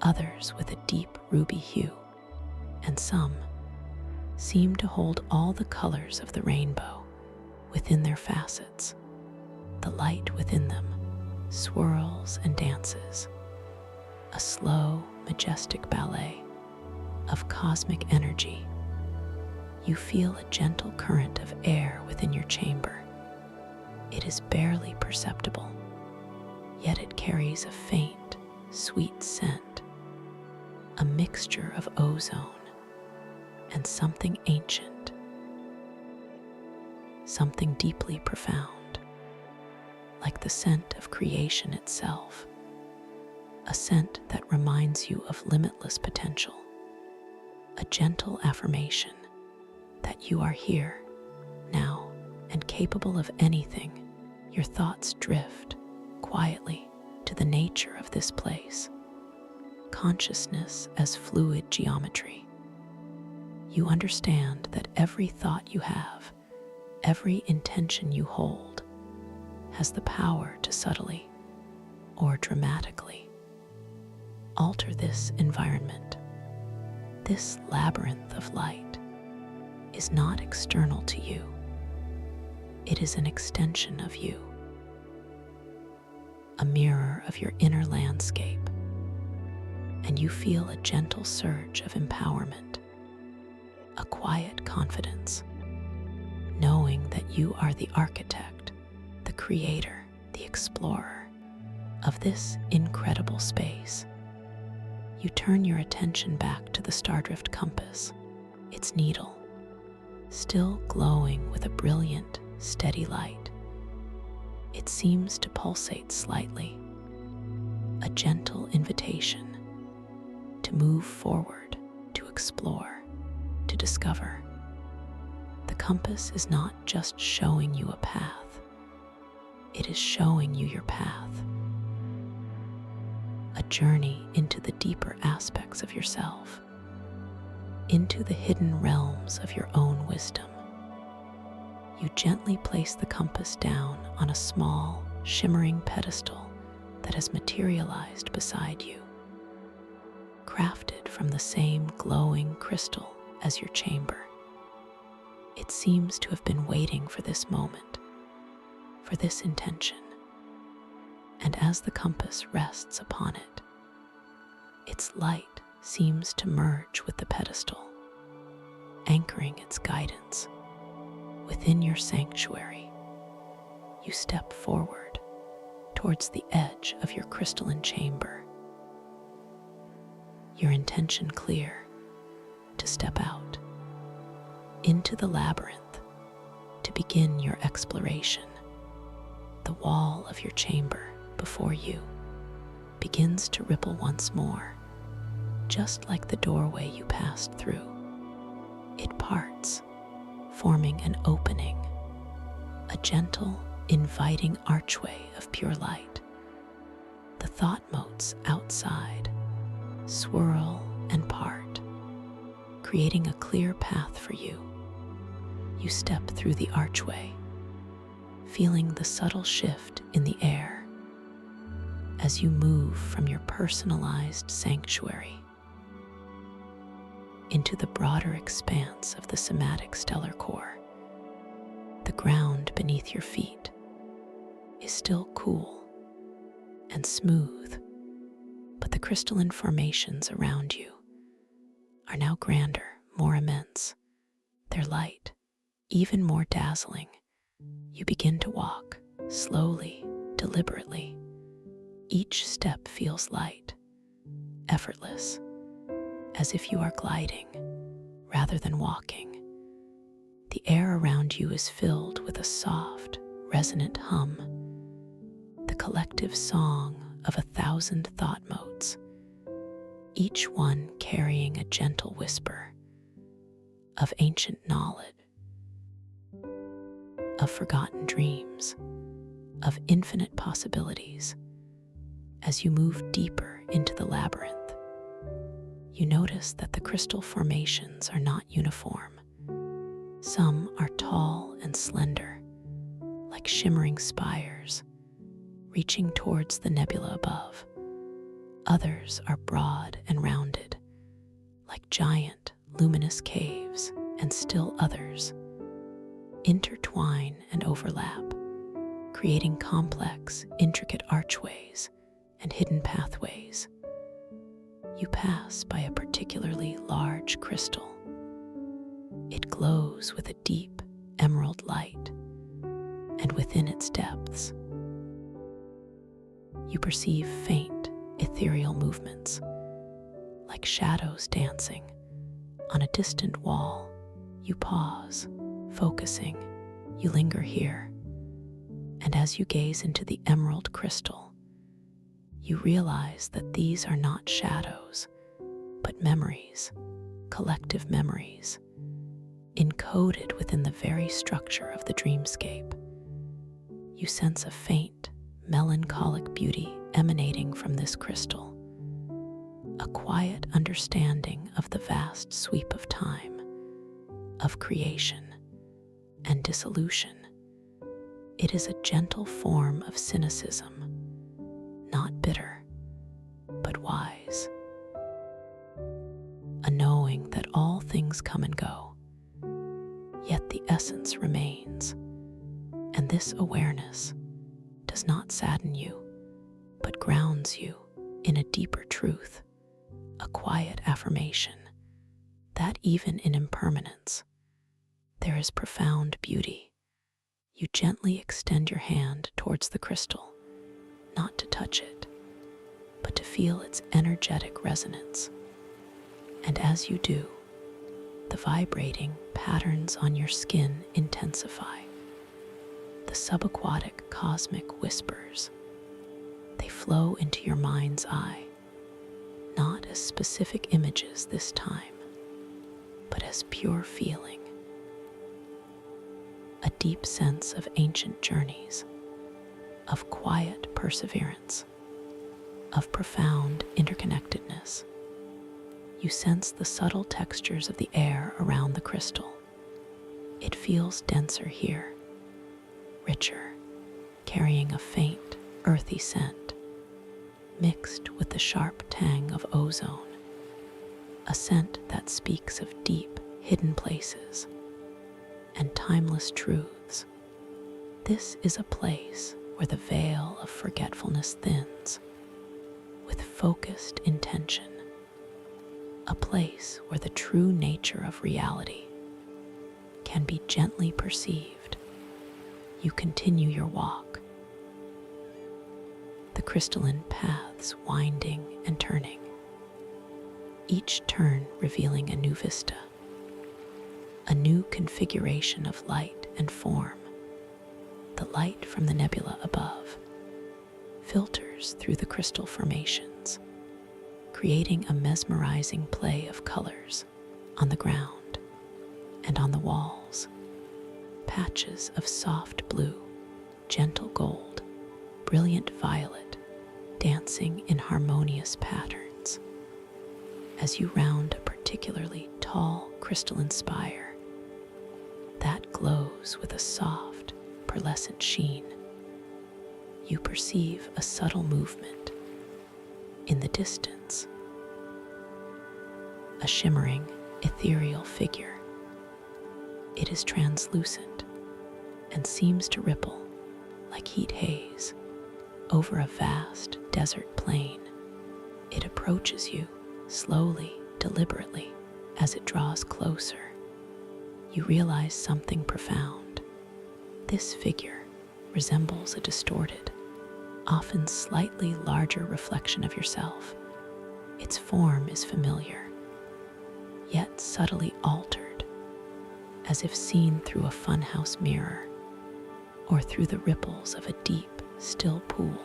others with a deep ruby hue, and some seem to hold all the colors of the rainbow within their facets. The light within them swirls and dances, a slow, majestic ballet of cosmic energy. You feel a gentle current of air within your chamber. It is barely perceptible, yet it carries a faint, sweet scent, a mixture of ozone and something ancient, something deeply profound, like the scent of creation itself, a scent that reminds you of limitless potential, a gentle affirmation that you are here, now, and capable of anything. Your thoughts drift quietly to the nature of this place, consciousness as fluid geometry. You understand that every thought you have, every intention you hold, has the power to subtly or dramatically alter this environment. This labyrinth of light is not external to you. It is an extension of you, a mirror of your inner landscape, and you feel a gentle surge of empowerment, a quiet confidence, knowing that you are the architect, the creator, the explorer of this incredible space. You turn your attention back to the Stardrift compass, its needle, still glowing with a brilliant, steady light. It seems to pulsate slightly, a gentle invitation to move forward, to explore, to discover. The compass is not just showing you a path, it is showing you your path. A journey into the deeper aspects of yourself, into the hidden realms of your own wisdom. You gently place the compass down on a small, shimmering pedestal that has materialized beside you, crafted from the same glowing crystal as your chamber. It seems to have been waiting for this moment, for this intention. And as the compass rests upon it, its light seems to merge with the pedestal, anchoring its guidance. Within your sanctuary, you step forward towards the edge of your crystalline chamber, your intention clear to step out into the labyrinth to begin your exploration. The wall of your chamber before you begins to ripple once more, just like the doorway you passed through. It parts, forming an opening, a gentle, inviting archway of pure light. The thought motes outside swirl and part, creating a clear path for you. You step through the archway, feeling the subtle shift in the air as you move from your personalized sanctuary into the broader expanse of the somatic stellar core. The ground beneath your feet is still cool and smooth, but the crystalline formations around you are now grander, more immense. Their light, even more dazzling. You begin to walk slowly, deliberately. Each step feels light, effortless, as if you are gliding rather than walking. The air around you is filled with a soft, resonant hum, the collective song of 1,000 thought motes, each one carrying a gentle whisper of ancient knowledge, of forgotten dreams, of infinite possibilities. As you move deeper into the labyrinth, you notice that the crystal formations are not uniform. Some are tall and slender, like shimmering spires, reaching towards the nebula above. Others are broad and rounded, like giant, luminous caves, and still others intertwine and overlap, creating complex, intricate archways and hidden pathways. You pass by a particularly large crystal. It glows with a deep emerald light, and within its depths, you perceive faint, ethereal movements, like shadows dancing on a distant wall. You pause, focusing. You linger here, and as you gaze into the emerald crystal, you realize that these are not shadows, but memories, collective memories, encoded within the very structure of the dreamscape. You sense a faint, melancholic beauty emanating from this crystal, a quiet understanding of the vast sweep of time, of creation and dissolution. It is a gentle form of cynicism, not bitter, but wise. A knowing that all things come and go, yet the essence remains. And this awareness does not sadden you, but grounds you in a deeper truth, a quiet affirmation that even in impermanence, there is profound beauty You gently extend your hand towards the crystal, not to touch it, but to feel its energetic resonance. And as you do, the vibrating patterns on your skin intensify. The subaquatic cosmic whispers, they flow into your mind's eye, not as specific images this time, but as pure feeling. A deep sense of ancient journeys, of quiet perseverance, of profound interconnectedness. You sense the subtle textures of the air around the crystal. It feels denser here, richer, carrying a faint, earthy scent, mixed with the sharp tang of ozone, a scent that speaks of deep, hidden places and timeless truths. This is a place where the veil of forgetfulness thins with focused intention, a place where the true nature of reality can be gently perceived. You continue your walk, the crystalline paths winding and turning, each turn revealing a new vista, a new configuration of light and form. The light from the nebula above filters through the crystal formations, creating a mesmerizing play of colors on the ground and on the walls. Patches of soft blue, gentle gold, brilliant violet, dancing in harmonious patterns. As you round a particularly tall crystalline spire that glows with a soft, pearlescent sheen, you perceive a subtle movement in the distance, a shimmering, ethereal figure. It is translucent and seems to ripple like heat haze over a vast desert plain. It approaches you slowly, deliberately. As it draws closer, you realize something profound. This figure resembles a distorted, often slightly larger reflection of yourself. Its form is familiar, yet subtly altered, as if seen through a funhouse mirror or through the ripples of a deep, still pool.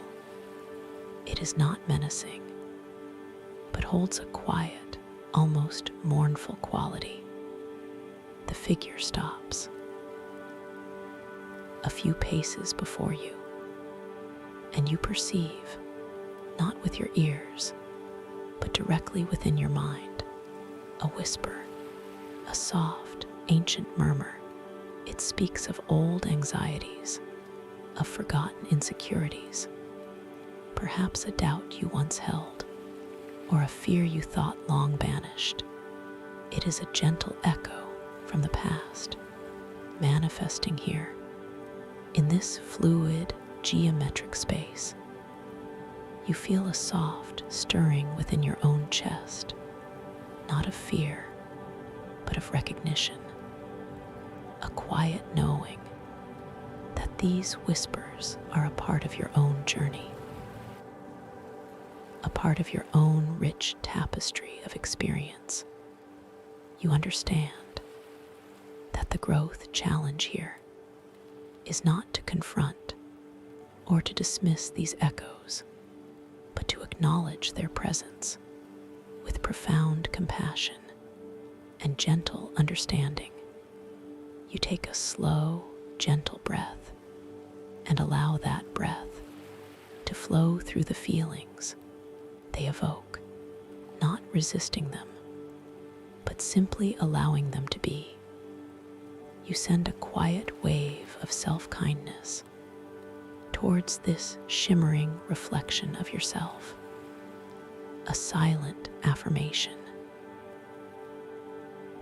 It is not menacing, but holds a quiet, almost mournful quality. The figure stops a few paces before you, and you perceive, not with your ears, but directly within your mind, a whisper, a soft, ancient murmur. It speaks of old anxieties, of forgotten insecurities, perhaps a doubt you once held, or a fear you thought long banished. It is a gentle echo from the past, manifesting here, in this fluid, geometric space. You feel a soft stirring within your own chest, not of fear, but of recognition, a quiet knowing that these whispers are a part of your own journey, a part of your own rich tapestry of experience. You understand that the growth challenge here is not to confront or to dismiss these echoes, but to acknowledge their presence with profound compassion and gentle understanding. You take a slow, gentle breath and allow that breath to flow through the feelings they evoke, not resisting them, but simply allowing them to be. You send a quiet wave of self-kindness towards this shimmering reflection of yourself, a silent affirmation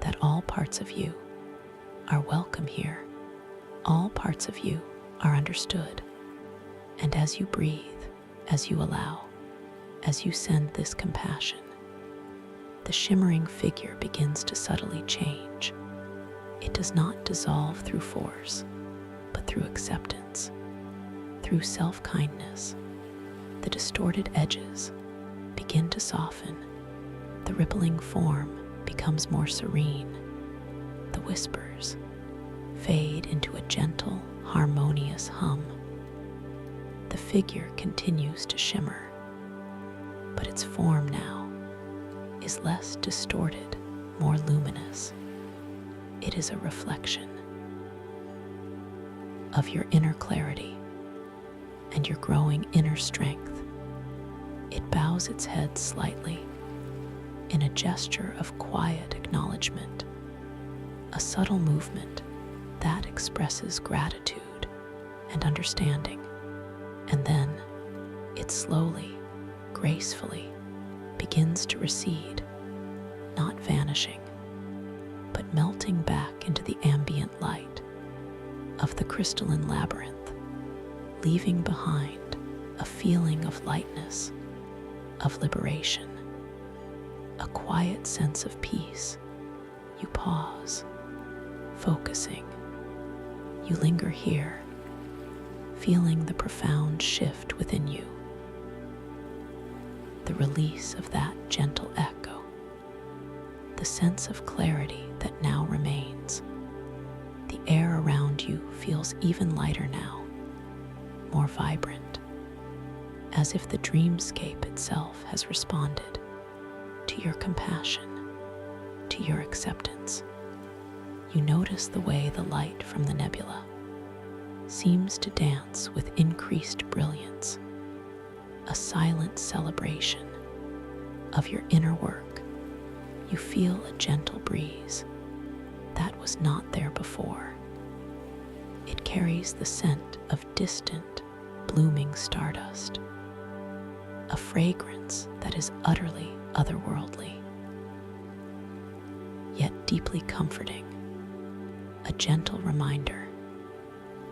that all parts of you are welcome here, all parts of you are understood. And as you breathe, as you allow, as you send this compassion, the shimmering figure begins to subtly change. It does not dissolve through force, but through acceptance, through self-kindness. The distorted edges begin to soften. The rippling form becomes more serene. The whispers fade into a gentle, harmonious hum. The figure continues to shimmer, but its form now is less distorted, more luminous. It is a reflection of your inner clarity and your growing inner strength. It bows its head slightly in a gesture of quiet acknowledgement, a subtle movement that expresses gratitude and understanding. And then it slowly, gracefully begins to recede, not vanishing, but melting back into the ambient light of the crystalline labyrinth, leaving behind a feeling of lightness, of liberation, a quiet sense of peace. You pause, focusing. You linger here, feeling the profound shift within you, the release of that gentle echo, the sense of clarity that now remains. The air around you feels even lighter now, more vibrant, as if the dreamscape itself has responded to your compassion, to your acceptance. You notice the way the light from the nebula seems to dance with increased brilliance, a silent celebration of your inner work. You feel a gentle breeze that was not there before. It carries the scent of distant, blooming stardust, a fragrance that is utterly otherworldly, yet deeply comforting, a gentle reminder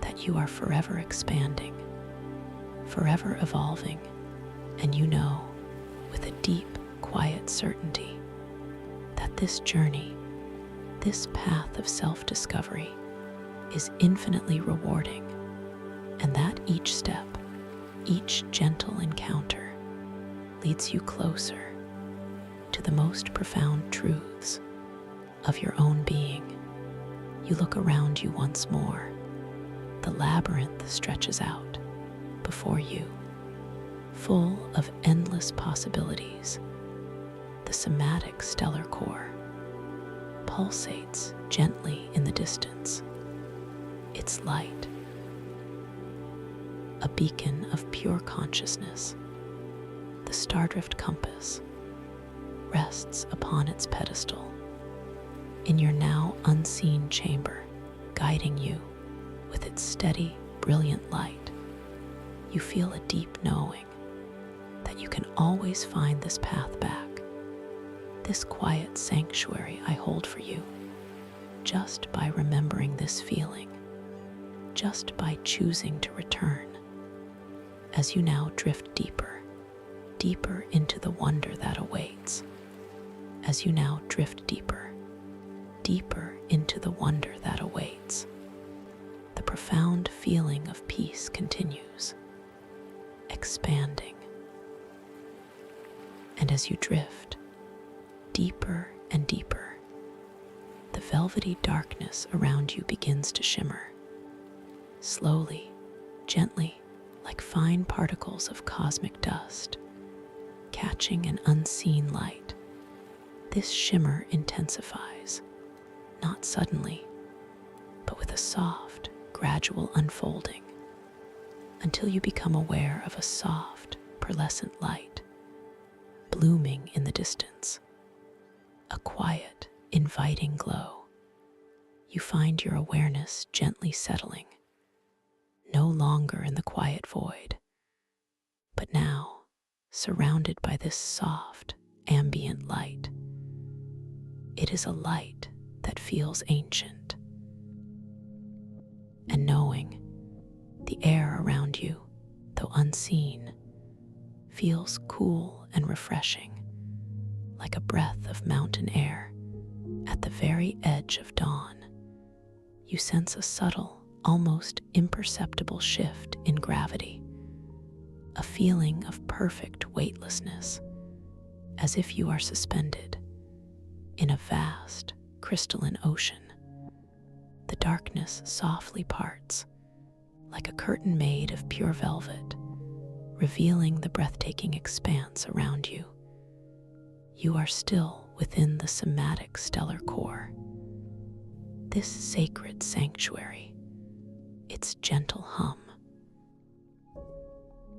that you are forever expanding, forever evolving, and you know, with a deep, quiet certainty, that this journey, this path of self-discovery, is infinitely rewarding, and that each step, each gentle encounter, leads you closer to the most profound truths of your own being. You look around you once more. The labyrinth stretches out before you, full of endless possibilities. The somatic stellar core pulsates gently in the distance, its light a beacon of pure consciousness. The stardrift compass rests upon its pedestal in your now unseen chamber, guiding you with its steady, brilliant light. You feel a deep knowing that you can always find this path back, this quiet sanctuary I hold for you, just by remembering this feeling, just by choosing to return. As you now drift deeper, deeper into the wonder that awaits. As you now drift deeper, deeper into the wonder that awaits. The profound feeling of peace continues, expanding. And as you drift deeper and deeper, the velvety darkness around you begins to shimmer, slowly, gently, like fine particles of cosmic dust, catching an unseen light. This shimmer intensifies, not suddenly, but with a soft, gradual unfolding, until you become aware of a soft, pearlescent light blooming in the distance, a quiet, inviting glow. You find your awareness gently settling, no longer in the quiet void, but now surrounded by this soft, ambient light. It is a light that feels ancient, and knowing the air around you, though unseen, feels cool and refreshing, like a breath of mountain air at the very edge of dawn. You sense a subtle, almost imperceptible shift in gravity, a feeling of perfect weightlessness, as if you are suspended in a vast, crystalline ocean. The darkness softly parts, like a curtain made of pure velvet, revealing the breathtaking expanse around you. You are still within the somatic stellar core. This sacred sanctuary, its gentle hum,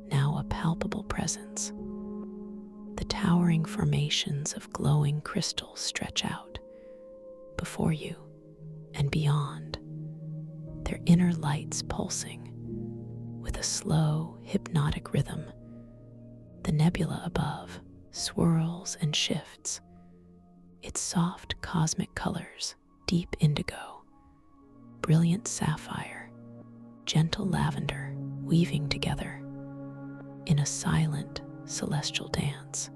now a palpable presence. The towering formations of glowing crystals stretch out before you and beyond, their inner lights pulsing with a slow, hypnotic rhythm. The nebula above swirls and shifts, its soft cosmic colors, deep indigo, brilliant sapphire, gentle lavender, weaving together in a silent, celestial dance.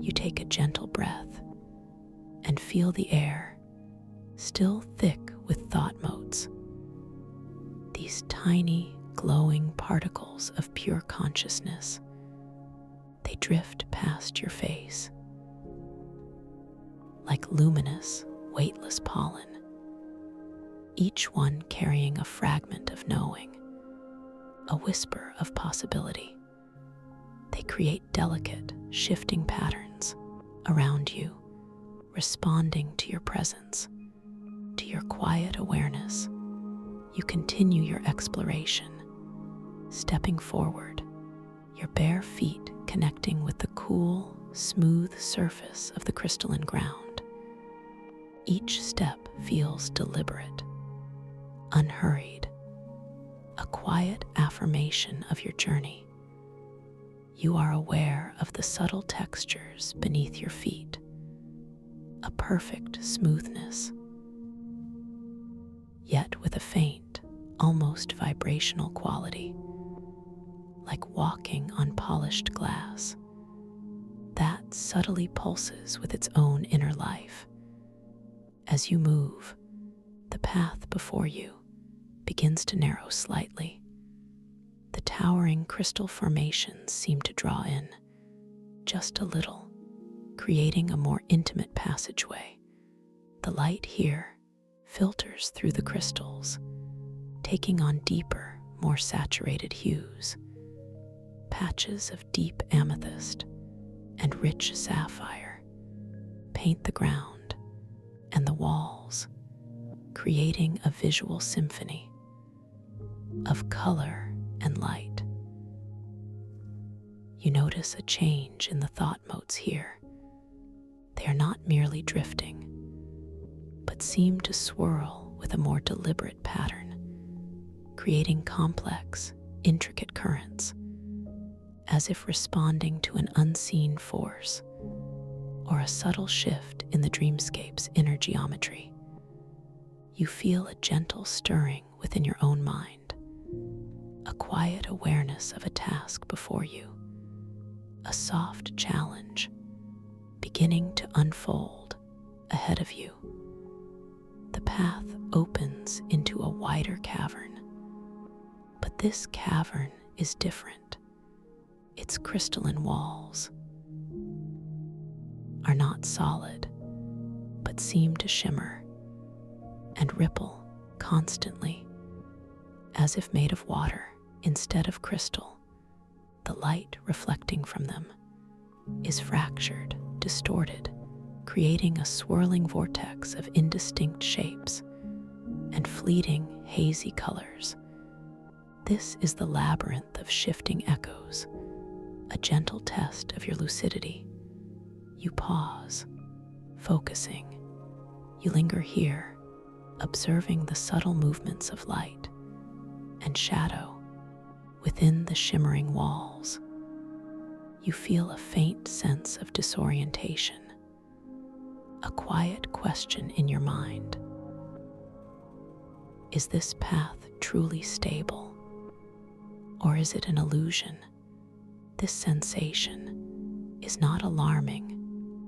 You take a gentle breath and feel the air still thick with thought motes. These tiny, glowing particles of pure consciousness, they drift past your face like luminous, weightless pollen, each one carrying a fragment of knowing, a whisper of possibility. They create delicate, shifting patterns around you, responding to your presence, to your quiet awareness. You continue your exploration, stepping forward, your bare feet connecting with the cool, smooth surface of the crystalline ground. Each step feels deliberate, unhurried, a quiet affirmation of your journey. You are aware of the subtle textures beneath your feet, a perfect smoothness, yet with a faint, almost vibrational quality, like walking on polished glass that subtly pulses with its own inner life. As you move, the path before you begins to narrow slightly. The towering crystal formations seem to draw in just a little, creating a more intimate passageway. The light here filters through the crystals, taking on deeper, more saturated hues. Patches of deep amethyst and rich sapphire paint the ground and the walls, creating a visual symphony of color and light. You notice a change in the thought motes here. They are not merely drifting, but seem to swirl with a more deliberate pattern, creating complex, intricate currents, as if responding to an unseen force or a subtle shift in the dreamscape's inner geometry. You feel a gentle stirring within your own mind, a quiet awareness of a task before you, a soft challenge beginning to unfold ahead of you. The path opens into a wider cavern, but this cavern is different. Its crystalline walls are not solid, but seem to shimmer and ripple constantly, as if made of water instead of crystal. The light reflecting from them is fractured, distorted, creating a swirling vortex of indistinct shapes and fleeting, hazy colors. This is the labyrinth of shifting echoes, a gentle test of your lucidity. You pause, focusing. You linger here, observing the subtle movements of light and shadow within the shimmering walls. You feel a faint sense of disorientation, a quiet question in your mind. Is this path truly stable, or is it an illusion? This sensation is not alarming,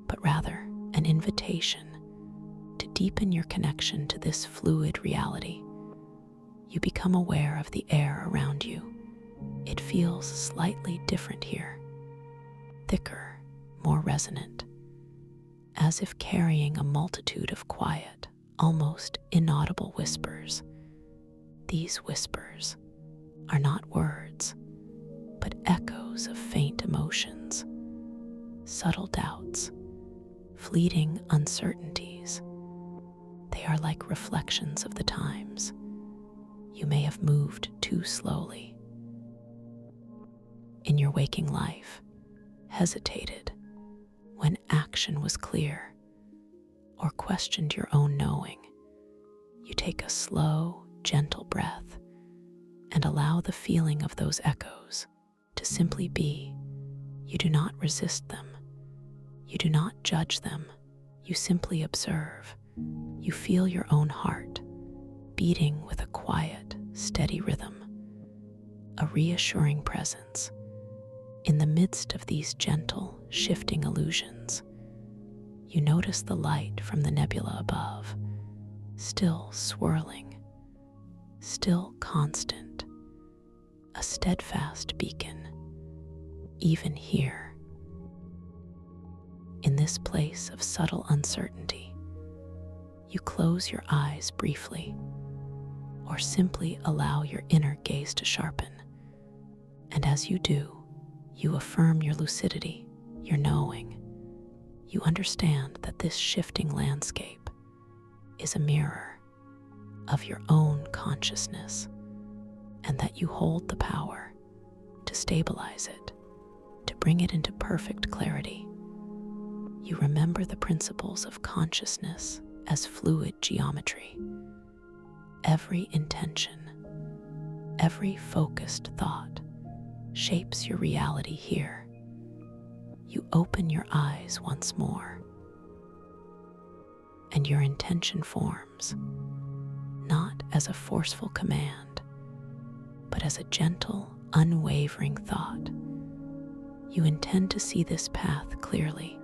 but rather an invitation to deepen your connection to this fluid reality. You become aware of the air around you. It feels slightly different here, thicker, more resonant, as if carrying a multitude of quiet, almost inaudible whispers. These whispers are not words, but echoes of faint emotions, subtle doubts, fleeting uncertainties. They are like reflections of the times you may have moved too slowly in your waking life, hesitated when action was clear, or questioned your own knowing. You take a slow, gentle breath and allow the feeling of those echoes to simply be. You do not resist them. You do not judge them. You simply observe. You feel your own heart beating with a quiet, steady rhythm, a reassuring presence. In the midst of these gentle, shifting illusions, you notice the light from the nebula above, still swirling, still constant, a steadfast beacon. Even here, in this place of subtle uncertainty, you close your eyes briefly, or simply allow your inner gaze to sharpen. And as you do, you affirm your lucidity, your knowing. You understand that this shifting landscape is a mirror of your own consciousness, and that you hold the power to stabilize it, to bring it into perfect clarity. You remember the principles of consciousness as fluid geometry. Every intention, every focused thought shapes your reality here. You open your eyes once more, and your intention forms, not as a forceful command, but as a gentle, unwavering thought. You intend to see this path clearly,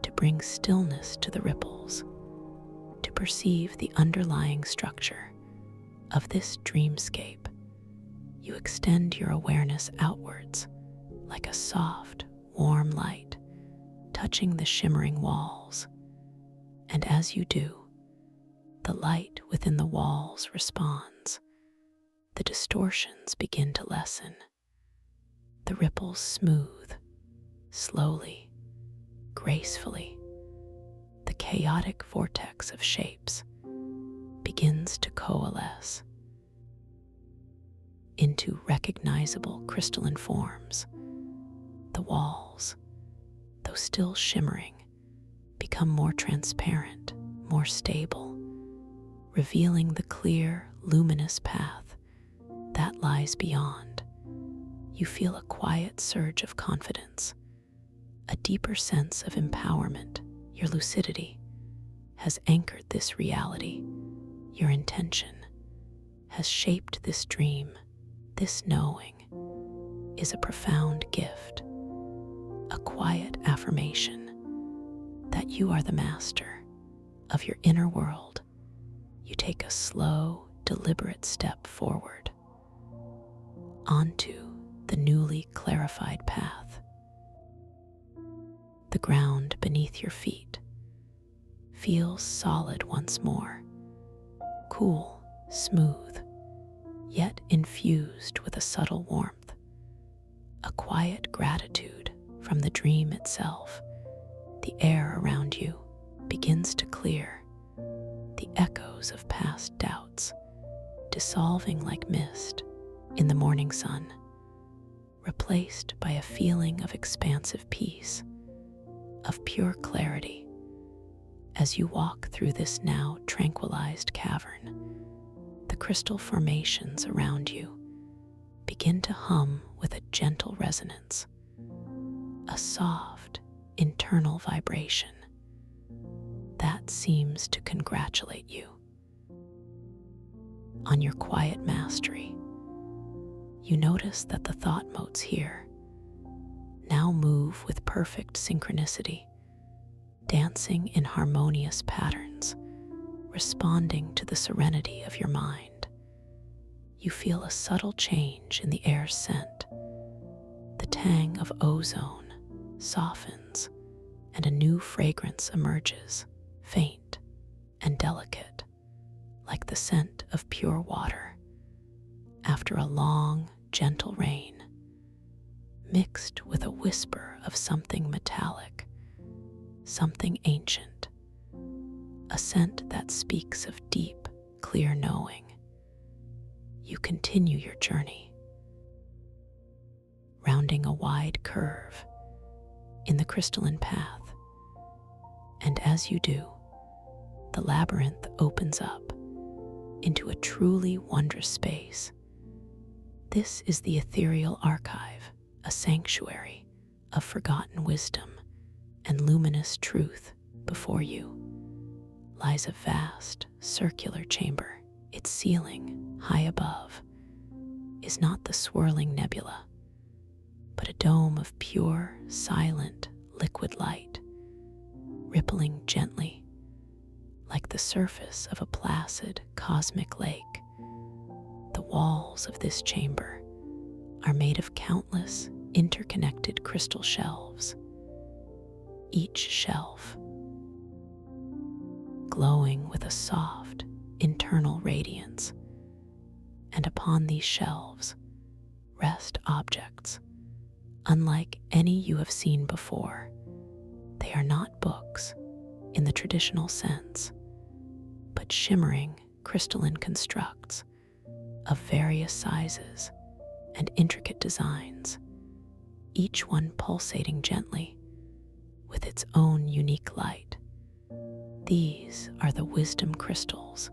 to bring stillness to the ripples, to perceive the underlying structure of this dreamscape. You extend your awareness outwards like a soft, warm light touching the shimmering walls. And as you do, the light within the walls responds. The distortions begin to lessen. The ripples smooth, slowly, gracefully. The chaotic vortex of shapes begins to coalesce into recognizable crystalline forms. The walls, though still shimmering, become more transparent, more stable, revealing the clear, luminous path that lies beyond. You feel a quiet surge of confidence, a deeper sense of empowerment. Your lucidity has anchored this reality. Your intention has shaped this dream. This knowing is a profound gift, a quiet affirmation that you are the master of your inner world. You take a slow, deliberate step forward onto the newly clarified path. The ground beneath your feet feels solid once more, cool, smooth, yet infused with a subtle warmth, a quiet gratitude from the dream itself. The air around you begins to clear, the echoes of past doubts dissolving like mist in the morning sun, replaced by a feeling of expansive peace, of pure clarity. As you walk through this now tranquilized cavern, the crystal formations around you begin to hum with a gentle resonance, a soft, internal vibration that seems to congratulate you on your quiet mastery. You notice that the thought motes here now move with perfect synchronicity, dancing in harmonious patterns, responding to the serenity of your mind. you feel a subtle change in the air's scent. The tang of ozone softens, and a new fragrance emerges, faint and delicate, like the scent of pure water after a long, gentle rain, mixed with a whisper of something metallic, something ancient, a scent that speaks of deep, clear knowing. You continue your journey, rounding a wide curve in the crystalline path, and as you do, the labyrinth opens up into a truly wondrous space. This is the ethereal archive, a sanctuary of forgotten wisdom and luminous truth. Before you lies a vast, circular chamber. Its ceiling, high above, is not the swirling nebula, but a dome of pure, silent, liquid light, rippling gently like the surface of a placid, cosmic lake. The walls of this chamber are made of countless, interconnected crystal shelves, each shelf glowing with a soft, internal radiance, and upon these shelves rest objects unlike any you have seen before. They are not books in the traditional sense, but shimmering crystalline constructs of various sizes and intricate designs, each one pulsating gently with its own unique light. These are the wisdom crystals.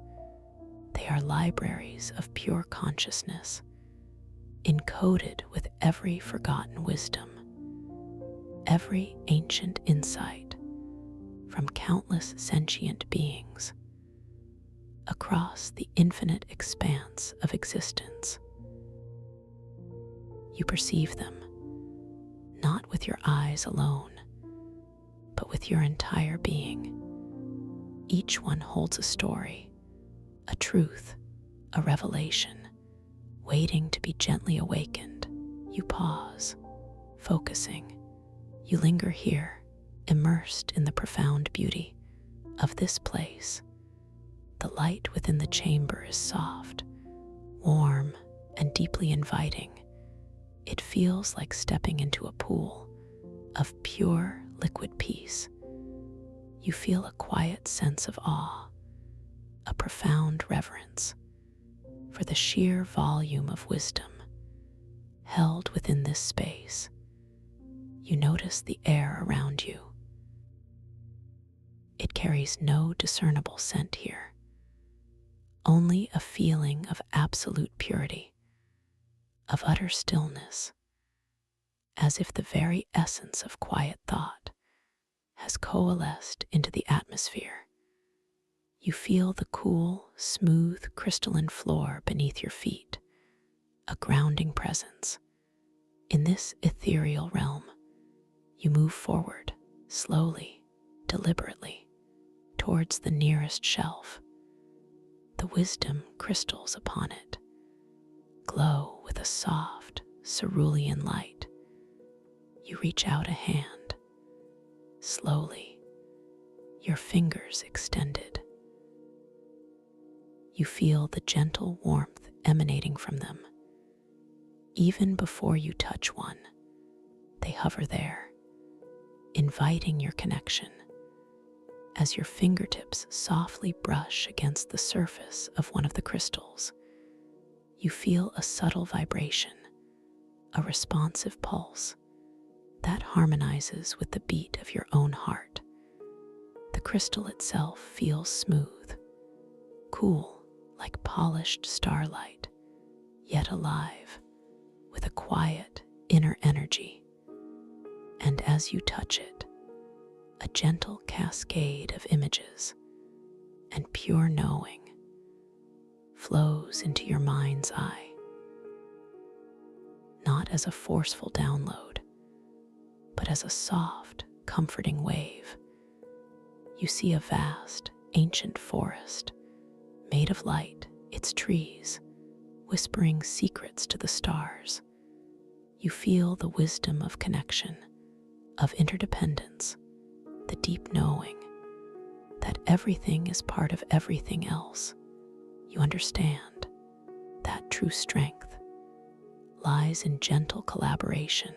They are libraries of pure consciousness, encoded with every forgotten wisdom, every ancient insight from countless sentient beings across the infinite expanse of existence. You perceive them, not with your eyes alone, but with your entire being. Each one holds a story, a truth, a revelation, waiting to be gently awakened. You pause, focusing. You linger here, immersed in the profound beauty of this place. The light within the chamber is soft, warm, and deeply inviting. It feels like stepping into a pool of pure liquid peace. You feel a quiet sense of awe, a profound reverence for the sheer volume of wisdom held within this space. You notice the air around you. It carries no discernible scent here, only a feeling of absolute purity, of utter stillness, as if the very essence of quiet thought has coalesced into the atmosphere. You feel the cool, smooth, crystalline floor beneath your feet, a grounding presence. In this ethereal realm, you move forward, slowly, deliberately, towards the nearest shelf. The wisdom crystals upon it glow with a soft, cerulean light. You reach out a hand, slowly, your fingers extended. You feel the gentle warmth emanating from them. Even before you touch one, they hover there, inviting your connection. As your fingertips softly brush against the surface of one of the crystals, you feel a subtle vibration, a responsive pulse that harmonizes with the beat of your own heart. The crystal itself feels smooth, cool, like polished starlight, yet alive with a quiet inner energy. And as you touch it, a gentle cascade of images and pure knowing flows into your mind's eye, not as a forceful download, but as a soft, comforting wave. You see a vast, ancient forest made of light, its trees whispering secrets to the stars. You feel the wisdom of connection, of interdependence, the deep knowing that everything is part of everything else. You understand that true strength lies in gentle collaboration,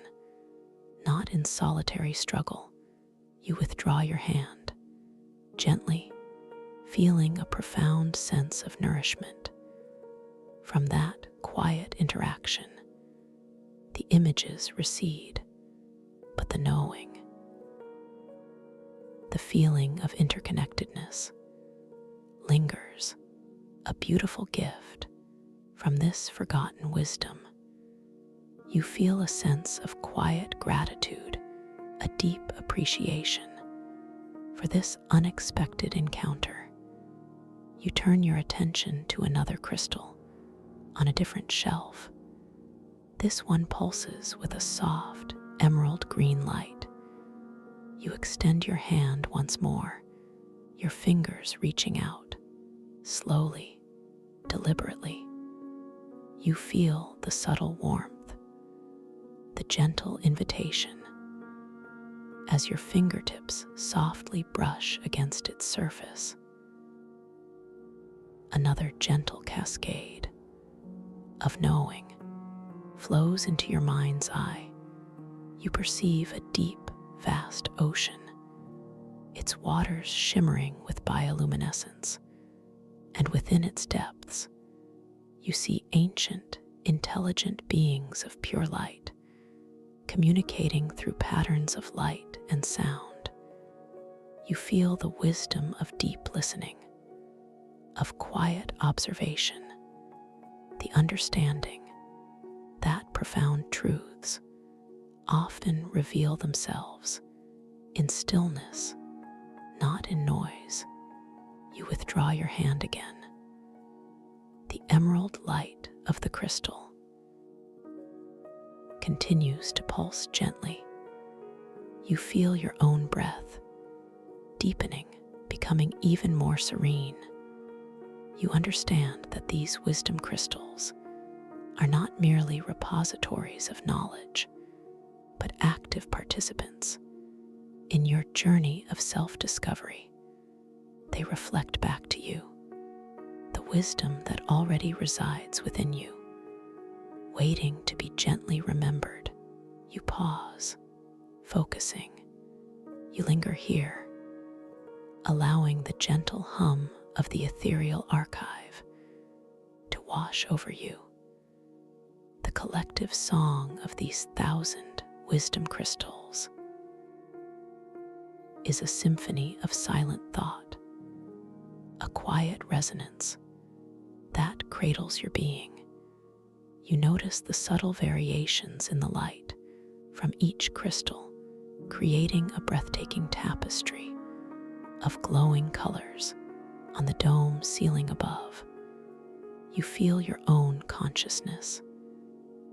not in solitary struggle. You withdraw your hand, gently, feeling a profound sense of nourishment. From that quiet interaction, the images recede, but the knowing, the feeling of interconnectedness, lingers, a beautiful gift from this forgotten wisdom. You feel a sense of quiet gratitude, a deep appreciation for this unexpected encounter. You turn your attention to another crystal on a different shelf. This one pulses with a soft, emerald green light. You extend your hand once more, your fingers reaching out, slowly, deliberately. You feel the subtle warmth, the gentle invitation, as your fingertips softly brush against its surface. Another gentle cascade of knowing flows into your mind's eye. You perceive a deep, vast ocean, its waters shimmering with bioluminescence, and within its depths, you see ancient, intelligent beings of pure light, communicating through patterns of light and sound. You feel the wisdom of deep listening, of quiet observation, the understanding that profound truths often reveal themselves in stillness, not in noise. You withdraw your hand again. The emerald light of the crystal continues to pulse gently. You feel your own breath deepening, becoming even more serene. You understand that these wisdom crystals are not merely repositories of knowledge, but active participants in your journey of self-discovery. They reflect back to you the wisdom that already resides within you, waiting to be gently remembered. You pause, focusing. You linger here, allowing the gentle hum of the ethereal archive to wash over you. The collective song of these 1,000 wisdom crystals is a symphony of silent thought, a quiet resonance that cradles your being. You notice the subtle variations in the light from each crystal, creating a breathtaking tapestry of glowing colors on the dome ceiling above. You feel your own consciousness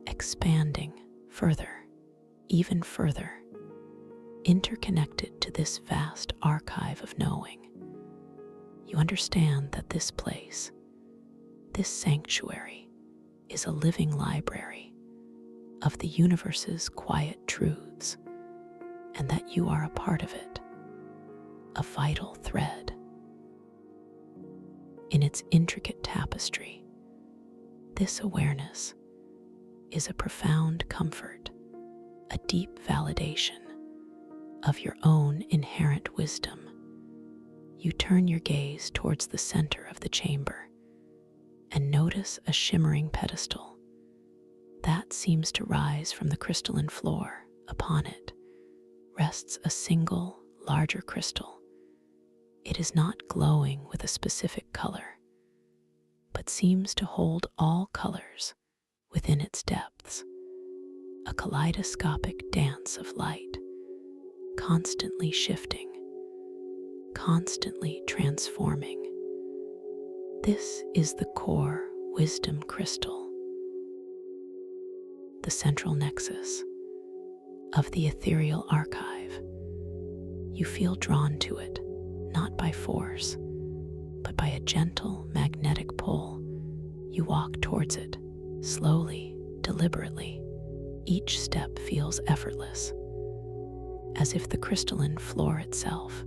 expanding further, even further, interconnected to this vast archive of knowing. You understand that this place, this sanctuary, is a living library of the universe's quiet truths, and that you are a part of it, a vital thread in its intricate tapestry. This awareness is a profound comfort, a deep validation of your own inherent wisdom. You turn your gaze towards the center of the chamber and notice a shimmering pedestal that seems to rise from the crystalline floor. Upon it rests a single, larger crystal. It is not glowing with a specific color, but seems to hold all colors within its depths, a kaleidoscopic dance of light, constantly shifting, constantly transforming. This is the core wisdom crystal, the central nexus of the ethereal archive. You feel drawn to it, not by force, but by a gentle magnetic pull. You walk towards it, Slowly, deliberately, each step feels effortless, as if the crystalline floor itself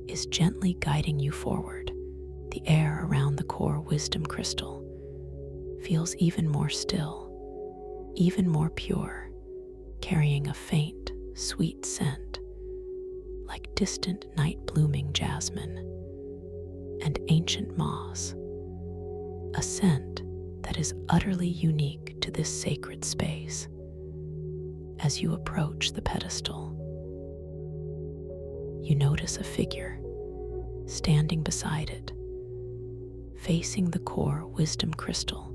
is gently guiding you forward. The air around the core wisdom crystal feels even more still, even more pure, carrying a faint, sweet scent, like distant night blooming jasmine and ancient moss, a scent that is utterly unique to this sacred space. As you approach the pedestal, you notice a figure standing beside it, facing the core wisdom crystal,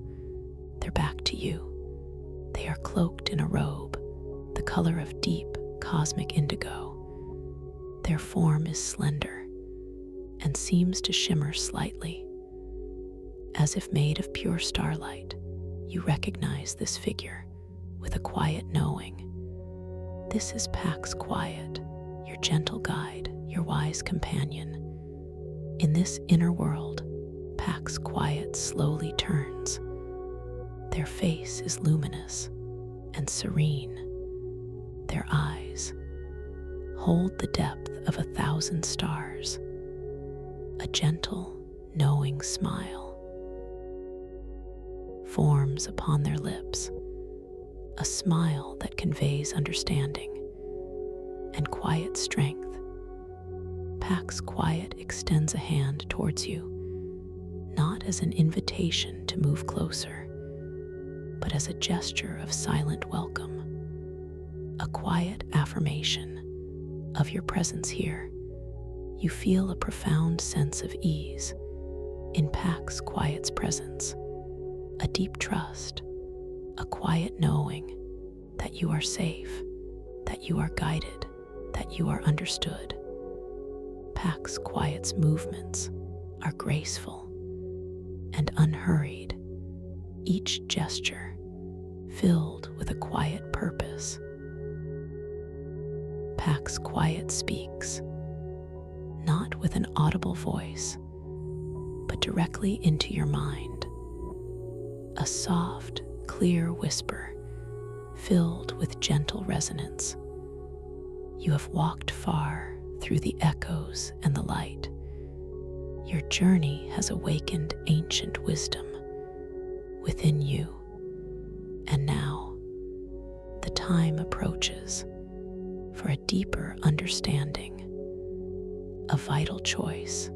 their back to you. They are cloaked in a robe, the color of deep cosmic indigo. Their form is slender and seems to shimmer slightly, as if made of pure starlight. You recognize this figure with a quiet knowing. This is Pax Quiet, your gentle guide, your wise companion. In this inner world, Pax Quiet slowly turns. Their face is luminous and serene. Their eyes hold the depth of 1,000 stars. A gentle, knowing smile forms upon their lips, a smile that conveys understanding and quiet strength. Pax Quiet extends a hand towards you, not as an invitation to move closer, but as a gesture of silent welcome, a quiet affirmation of your presence here. You feel a profound sense of ease in Pax Quiet's presence, a deep trust, a quiet knowing that you are safe, that you are guided, that you are understood. Pax Quiet's movements are graceful and unhurried, each gesture filled with a quiet purpose. Pax Quiet speaks, not with an audible voice, but directly into your mind. A soft, clear whisper filled with gentle resonance. You have walked far through the echoes and the light. Your journey has awakened ancient wisdom within you. And now, the time approaches for a deeper understanding, a vital choice.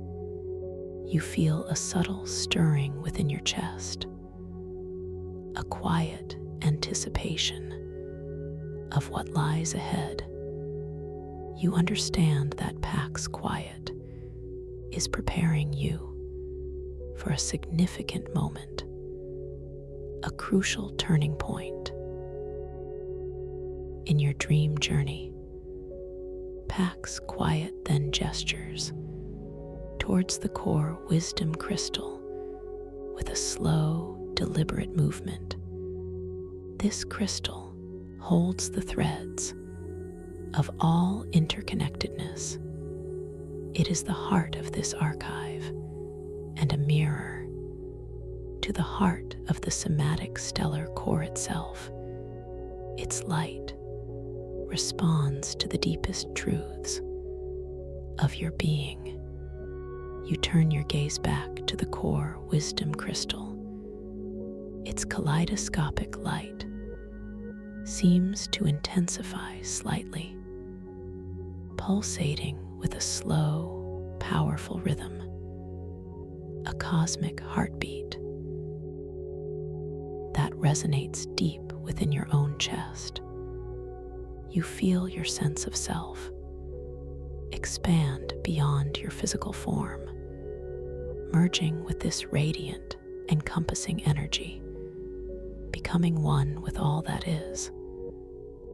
You feel a subtle stirring within your chest, a quiet anticipation of what lies ahead. You understand that Pax Quiet is preparing you for a significant moment, a crucial turning point in your dream journey. Pax Quiet then gestures towards the core wisdom crystal with a slow, deliberate movement. This crystal holds the threads of all interconnectedness. It is the heart of this archive and a mirror to the heart of the somatic stellar core itself. Its light responds to the deepest truths of your being. You turn your gaze back to the core wisdom crystal. Its kaleidoscopic light seems to intensify slightly, pulsating with a slow, powerful rhythm, a cosmic heartbeat that resonates deep within your own chest. You feel your sense of self expand beyond your physical form, merging with this radiant, encompassing energy, becoming one with all that is.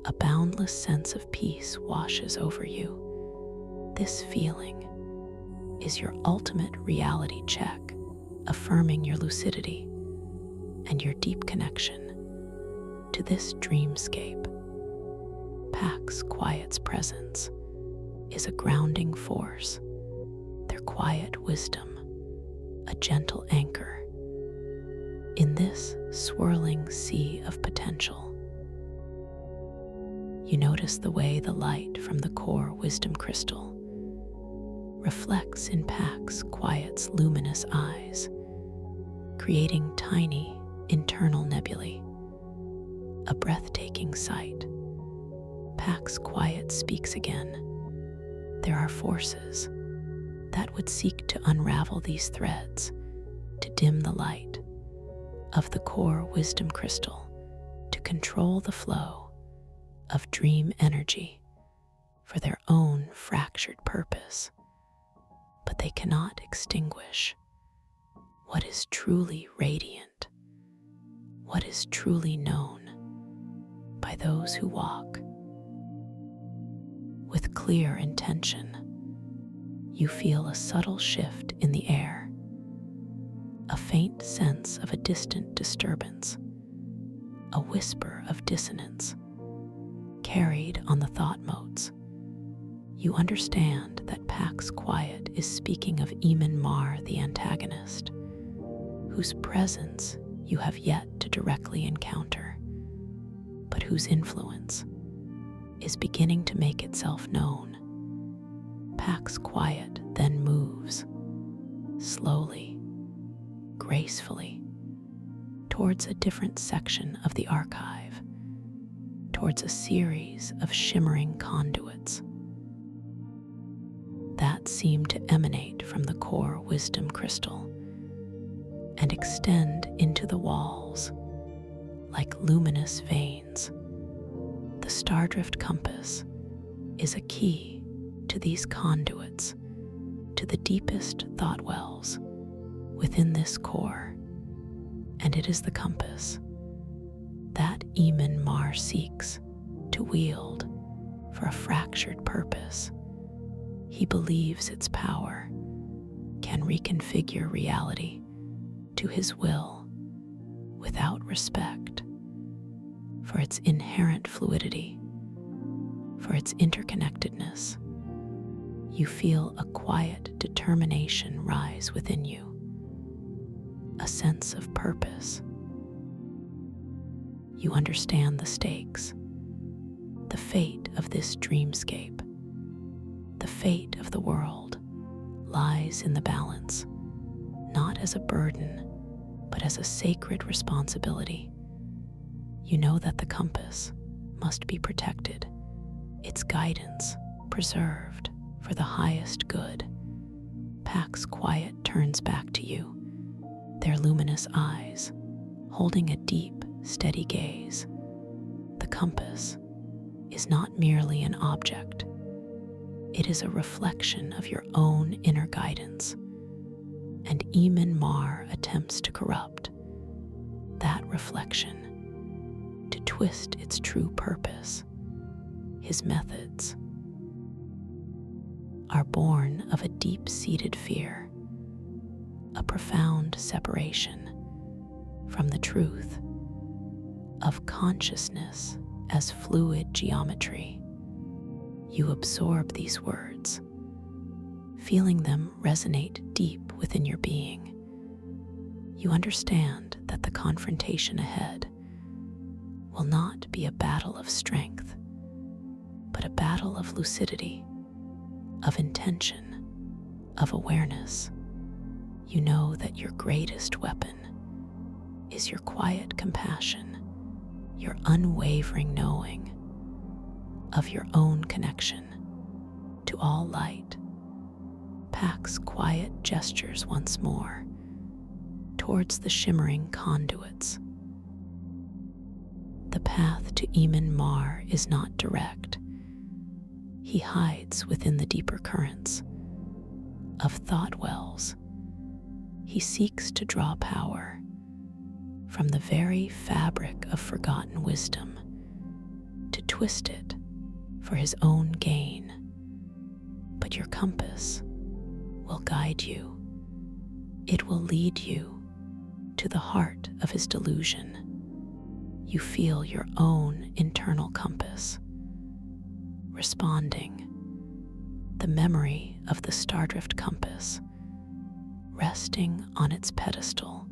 A boundless sense of peace washes over you. This feeling is your ultimate reality check, affirming your lucidity and your deep connection to this dreamscape. Pax Quiet's presence is a grounding force, their quiet wisdom, a gentle anchor In this swirling sea of potential, you notice the way the light from the core wisdom crystal reflects in Pax Quiet's luminous eyes, creating tiny internal nebulae, a breathtaking sight. Pax Quiet speaks again. There are forces that would seek to unravel these threads, to dim the light of the core wisdom crystal, to control the flow of dream energy for their own fractured purpose. But they cannot extinguish what is truly radiant, what is truly known by those who walk with clear intention. You feel a subtle shift in the air, a faint sense of a distant disturbance, a whisper of dissonance carried on the thought motes. You understand that Pax Quiet is speaking of Eamon Mar, the antagonist, whose presence you have yet to directly encounter, but whose influence is beginning to make itself known. Pax Quiet then moves, slowly, gracefully, towards a different section of the archive, towards a series of shimmering conduits that seem to emanate from the core wisdom crystal and extend into the walls like luminous veins. The Stardrift compass is a key to these conduits, to the deepest thought wells within this core, and it is the compass that Eamon Mar seeks to wield for a fractured purpose. He believes its power can reconfigure reality to his will without respect for its inherent fluidity, for its interconnectedness. You feel a quiet determination rise within you, a sense of purpose. You understand the stakes, the fate of this dreamscape, the fate of the world lies in the balance, not as a burden, but as a sacred responsibility. You know that the compass must be protected, its guidance preserved for the highest good. Pax Quiet turns back to you, their luminous eyes holding a deep, steady gaze. The compass is not merely an object. It is a reflection of your own inner guidance, and Eamon Mar attempts to corrupt that reflection, to twist its true purpose. His methods are born of a deep-seated fear, a profound separation from the truth of consciousness as fluid geometry. You absorb these words, feeling them resonate deep within your being. You understand that the confrontation ahead will not be a battle of strength, but a battle of lucidity, of intention, of awareness. You know that your greatest weapon is your quiet compassion, your unwavering knowing of your own connection to all light. Pax Quiet gestures once more towards the shimmering conduits. The path to Eamon Mar is not direct. He hides within the deeper currents of thought wells. He seeks to draw power from the very fabric of forgotten wisdom, to twist it for his own gain. But your compass will guide you. It will lead you to the heart of his delusion. You feel your own internal compass responding, the memory of the Stardrift compass resting on its pedestal,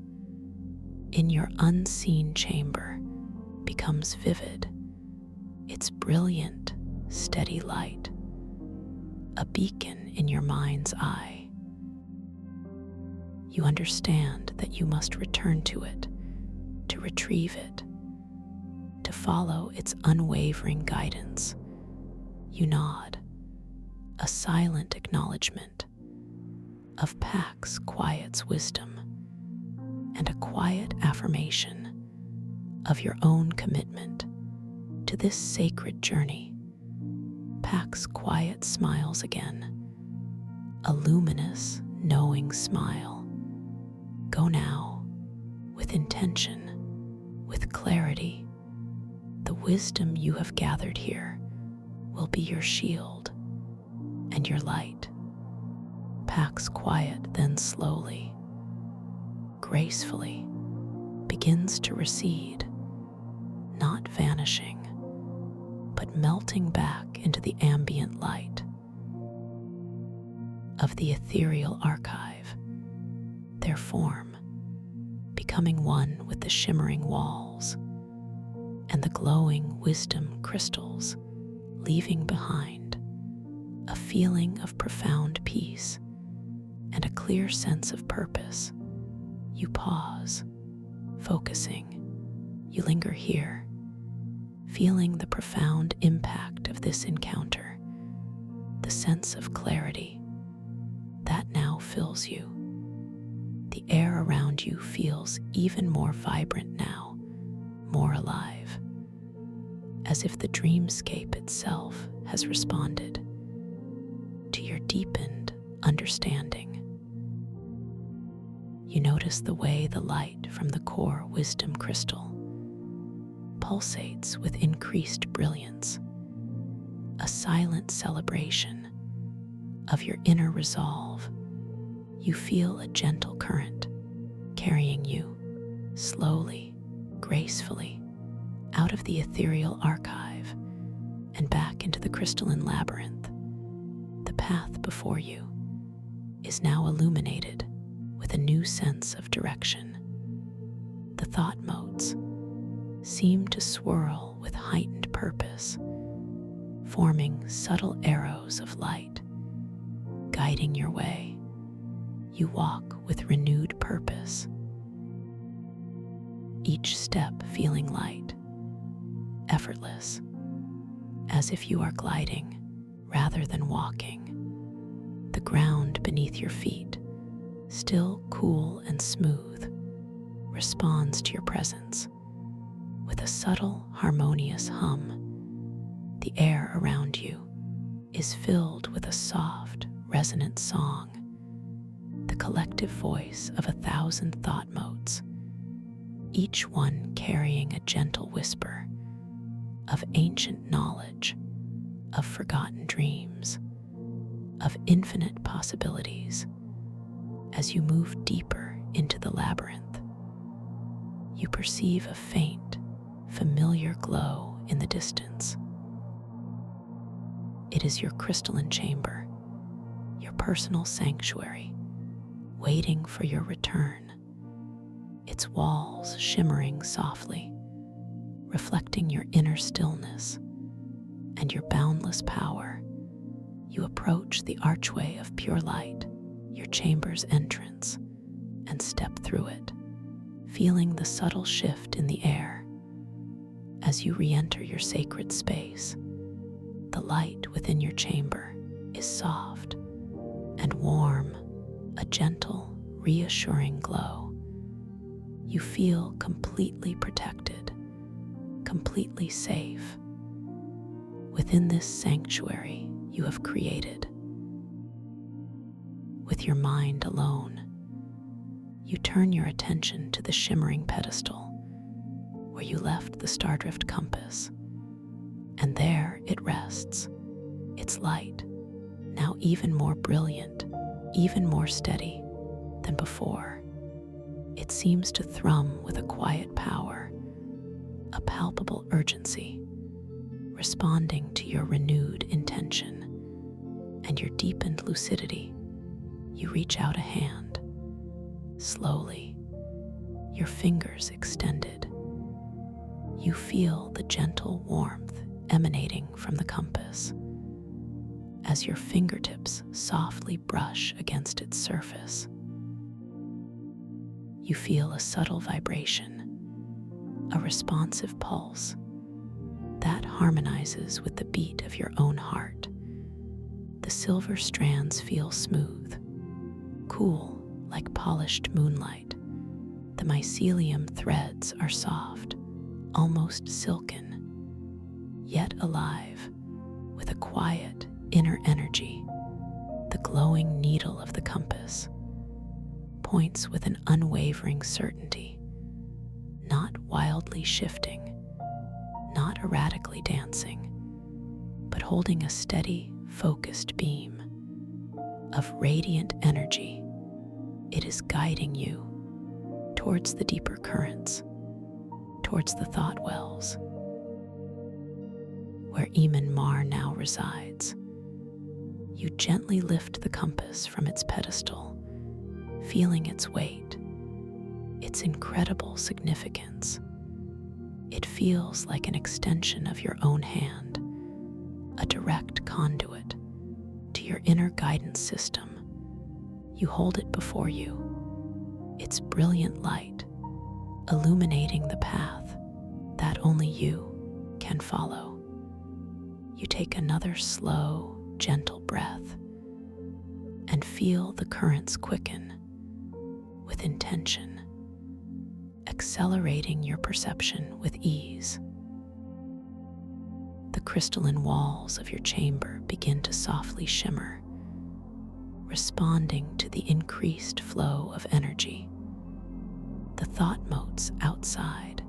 in your unseen chamber becomes vivid, its brilliant, steady light, a beacon in your mind's eye. You understand that you must return to it, to retrieve it, to follow its unwavering guidance. You nod, a silent acknowledgement of Pax Quiet's wisdom and a quiet affirmation of your own commitment to this sacred journey. Pax Quiet smiles again, a luminous, knowing smile. Go now, with intention, with clarity. The wisdom you have gathered here will be your shield and your light. Pax Quiet then slowly, gracefully begins to recede, not vanishing, but melting back into the ambient light of the ethereal archive, their form becoming one with the shimmering walls and the glowing wisdom crystals, leaving behind a feeling of profound peace and a clear sense of purpose. You pause, focusing. You linger here, feeling the profound impact of this encounter, the sense of clarity that now fills you. The air around you feels even more vibrant now, more alive, as if the dreamscape itself has responded to your deepened understanding. You notice the way the light from the core wisdom crystal pulsates with increased brilliance, a silent celebration of your inner resolve. You feel a gentle current carrying you slowly, gracefully, out of the ethereal archive and back into the crystalline labyrinth. The path before you is now illuminated with a new sense of direction. The thought motes seem to swirl with heightened purpose, forming subtle arrows of light, guiding your way. You walk with renewed purpose, each step feeling light, effortless, as if you are gliding rather than walking. The ground beneath your feet, still cool and smooth, responds to your presence with a subtle, harmonious hum. The air around you is filled with a soft, resonant song, the collective voice of 1,000 thought motes, each one carrying a gentle whisper of ancient knowledge, of forgotten dreams, of infinite possibilities. As you move deeper into the labyrinth, you perceive a faint, familiar glow in the distance. It is your crystalline chamber, your personal sanctuary, waiting for your return, its walls shimmering softly, reflecting your inner stillness and your boundless power. You approach the archway of pure light, your chamber's entrance, and step through it, feeling the subtle shift in the air. As you re-enter your sacred space, the light within your chamber is soft and warm, a gentle, reassuring glow. You feel completely protected, completely safe within this sanctuary you have created. With your mind alone, you turn your attention to the shimmering pedestal where you left the Stardrift compass, and there it rests, its light now even more brilliant, even more steady than before. It seems to thrum with a quiet power, a palpable urgency, responding to your renewed intention and your deepened lucidity. You reach out a hand, slowly, your fingers extended. You feel the gentle warmth emanating from the compass as your fingertips softly brush against its surface. You feel a subtle vibration, a responsive pulse that harmonizes with the beat of your own heart. The silver strands feel smooth, cool like polished moonlight. The mycelium threads are soft, almost silken, yet alive with a quiet inner energy. The glowing needle of the compass points with an unwavering certainty, not wildly shifting, not erratically dancing, but holding a steady, focused beam of radiant energy. It is guiding you towards the deeper currents, towards the thought wells, where Eamon Mar now resides. You gently lift the compass from its pedestal, feeling its weight, its incredible significance. It feels like an extension of your own hand, a direct conduit to your inner guidance system. You hold it before you, its brilliant light illuminating the path that only you can follow. You take another slow, gentle breath and feel the currents quicken with intention, accelerating your perception with ease. The crystalline walls of your chamber begin to softly shimmer, responding to the increased flow of energy. The thought motes outside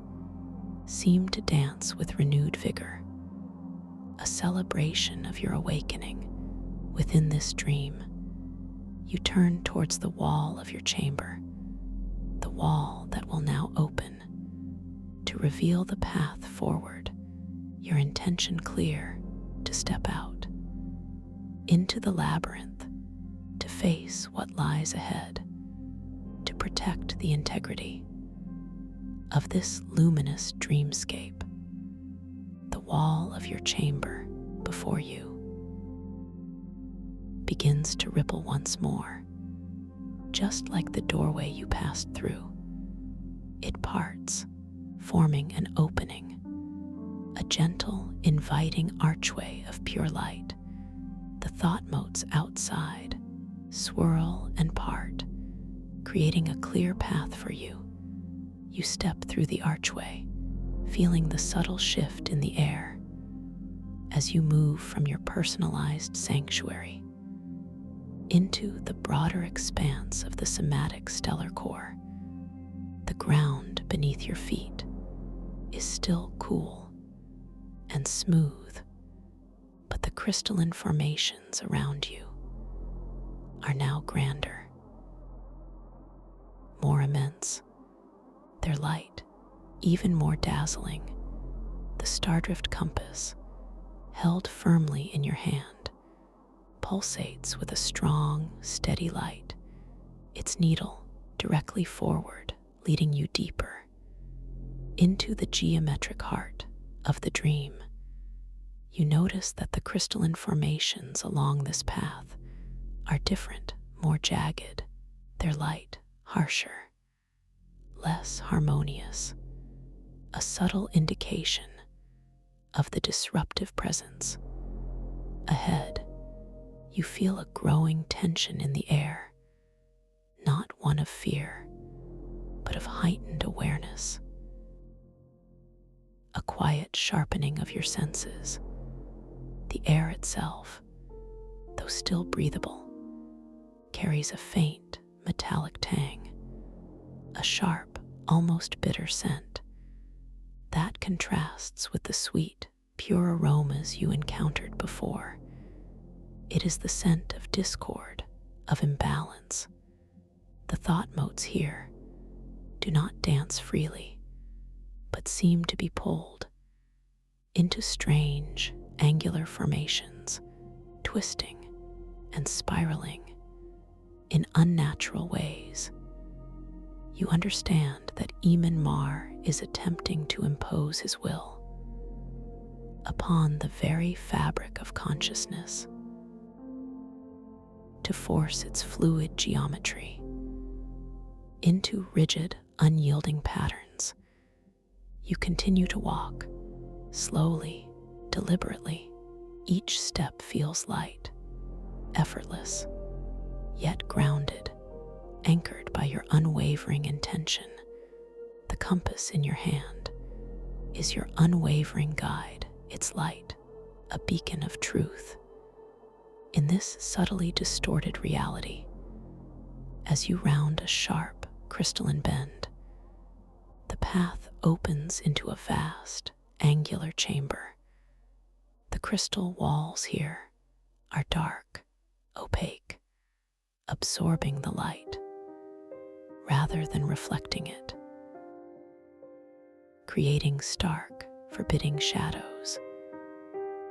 seem to dance with renewed vigor, a celebration of your awakening within this dream. You turn towards the wall of your chamber, the wall that will now open to reveal the path forward, your intention clear to step out into the labyrinth, to face what lies ahead, to protect the integrity of this luminous dreamscape. The wall of your chamber before you begins to ripple once more, just like the doorway you passed through. It parts, forming an opening, a gentle, inviting archway of pure light. The thought motes outside swirl and part, creating a clear path for you. You step through the archway, feeling the subtle shift in the air as you move from your personalized sanctuary into the broader expanse of the somatic stellar core. The ground beneath your feet is still cool and smooth, but the crystalline formations around you are now grander, more immense, their light even more dazzling. The stardrift compass, held firmly in your hand, pulsates with a strong, steady light, its needle directly forward, leading you deeper into the geometric heart of the dream. You notice that the crystalline formations along this path are different, more jagged, their light harsher, less harmonious, a subtle indication of the disruptive presence. Ahead, you feel a growing tension in the air, not one of fear, but of heightened awareness. A quiet sharpening of your senses. The air itself, though still breathable, carries a faint metallic tang, a sharp, almost bitter scent that contrasts with the sweet, pure aromas you encountered before. It is the scent of discord, of imbalance. The thought motes here do not dance freely, but seem to be pulled into strange, angular formations, twisting and spiraling in unnatural ways. You understand that Eamon is attempting to impose his will upon the very fabric of consciousness, to force its fluid geometry into rigid, unyielding patterns. You continue to walk, slowly, deliberately. Each step feels light, effortless, yet grounded, anchored by your unwavering intention. The compass in your hand is your unwavering guide, its light, a beacon of truth. In this subtly distorted reality, as you round a sharp, crystalline bend, the path opens into a vast, angular chamber. The crystal walls here are dark, opaque, absorbing the light rather than reflecting it, creating stark, forbidding shadows.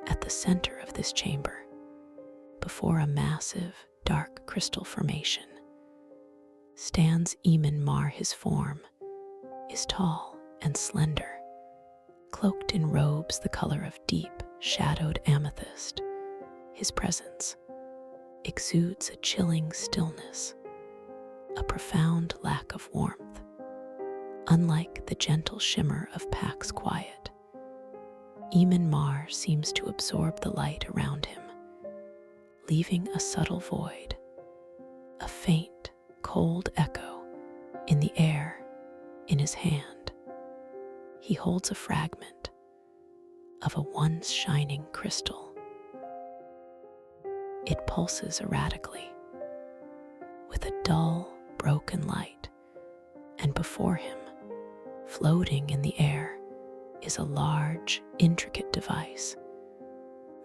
At the center of this chamber, before a massive, dark crystal formation, stands Eamon. His form is tall and slender, cloaked in robes the color of deep, shadowed amethyst. His presence exudes a chilling stillness, a profound lack of warmth, unlike the gentle shimmer of Pax's quiet. Eamon seems to absorb the light around him, leaving a subtle void, a faint, cold echo in the air. In his hand, he holds a fragment of a once shining crystal. It pulses erratically with a dull, broken light, and before him, floating in the air, is a large, intricate device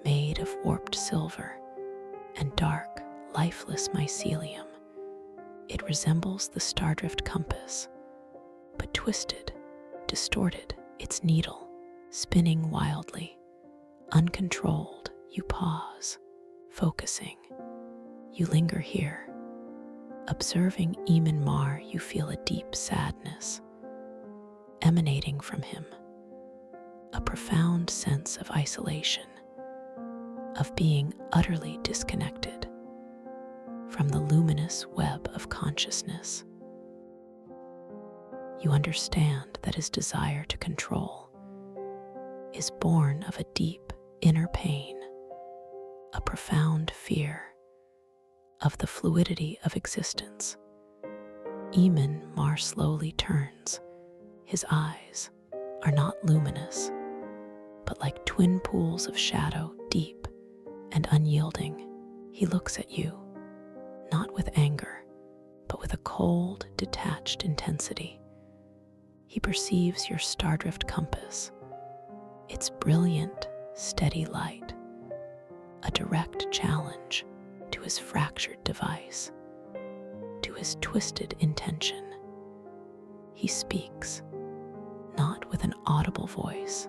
made of warped silver and dark, lifeless mycelium. It resembles the Stardrift compass, but twisted, distorted, its needle spinning wildly. Uncontrolled, you pause, focusing. You linger here. Observing Eamon, you feel a deep sadness emanating from him, a profound sense of isolation, of being utterly disconnected from the luminous web of consciousness. You understand that his desire to control is born of a deep inner pain, a profound fear of the fluidity of existence. Eamon slowly turns. His eyes are not luminous, but like twin pools of shadow, deep and unyielding. He looks at you, not with anger, but with a cold, detached intensity. He perceives your Stardrift compass, its brilliant, steady light, a direct challenge to his fractured device, to his twisted intention. He speaks, not with an audible voice,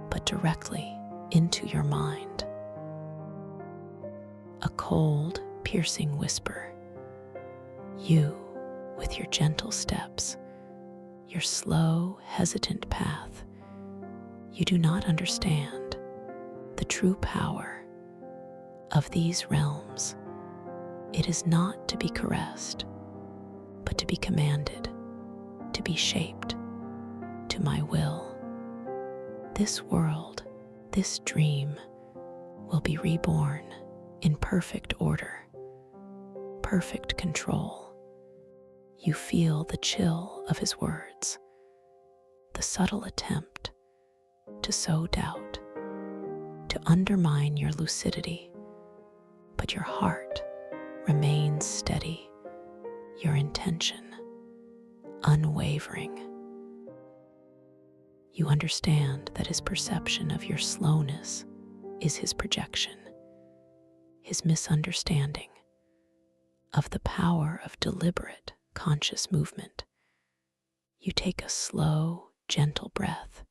but directly into your mind. A cold, piercing whisper. You, with your gentle steps, your slow, hesitant path, you do not understand the true power of these realms. It is not to be caressed, but to be commanded, to be shaped to my will. This world, this dream, will be reborn in perfect order, perfect control. You feel the chill of his words, the subtle attempt to sow doubt, to undermine your lucidity, but your heart remains steady, your intention unwavering. You understand that his perception of your slowness is his projection, his misunderstanding of the power of deliberate, conscious movement. You take a slow, gentle breath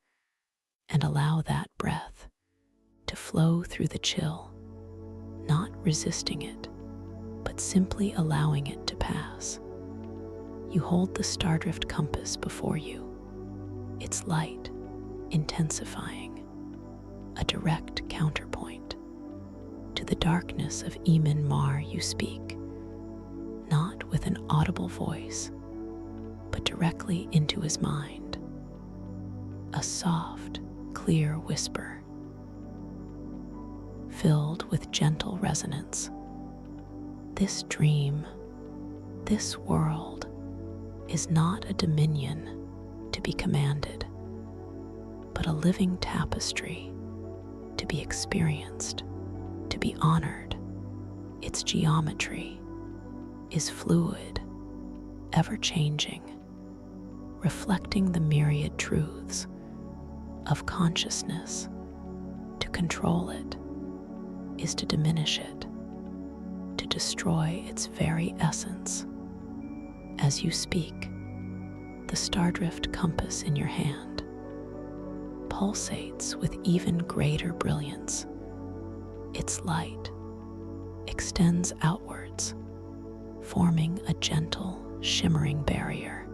and allow that breath to flow through the chill, not resisting it, but simply allowing it to pass. You hold the stardrift compass before you, its light intensifying, a direct counterpoint to the darkness of Eamon Mar. You speak, not with an audible voice, but directly into his mind, a soft, clear whisper, filled with gentle resonance. This dream, this world, is not a dominion to be commanded, but a living tapestry to be experienced, to be honored. Its geometry is fluid, ever-changing, reflecting the myriad truths of consciousness. To control it is to diminish it, to destroy its very essence. As you speak, the stardrift compass in your hand pulsates with even greater brilliance. Its light extends outwards, forming a gentle, shimmering barrier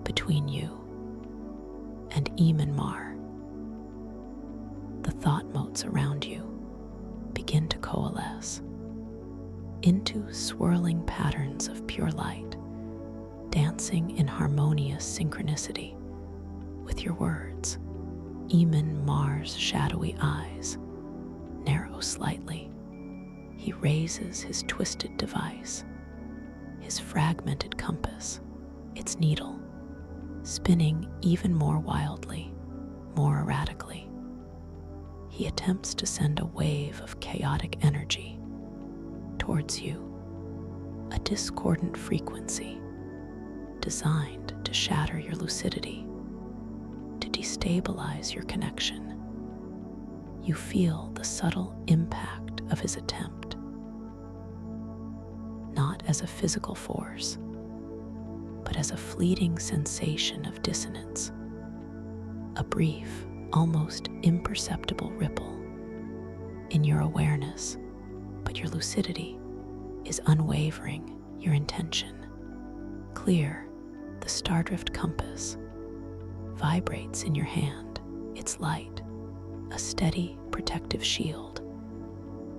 between you and Eamon Mar. The thought motes around you begin to coalesce into swirling patterns of pure light, dancing in harmonious synchronicity with your words. Eamon Mar's shadowy eyes narrow slightly. He raises his twisted device, his fragmented compass, its needle spinning even more wildly, more erratically. He attempts to send a wave of chaotic energy towards you, a discordant frequency designed to shatter your lucidity, to destabilize your connection. You feel the subtle impact of his attempt, not as a physical force, but as a fleeting sensation of dissonance, a brief, almost imperceptible ripple in your awareness, but your lucidity is unwavering, your intention clear. The stardrift compass vibrates in your hand, its light a steady, protective shield.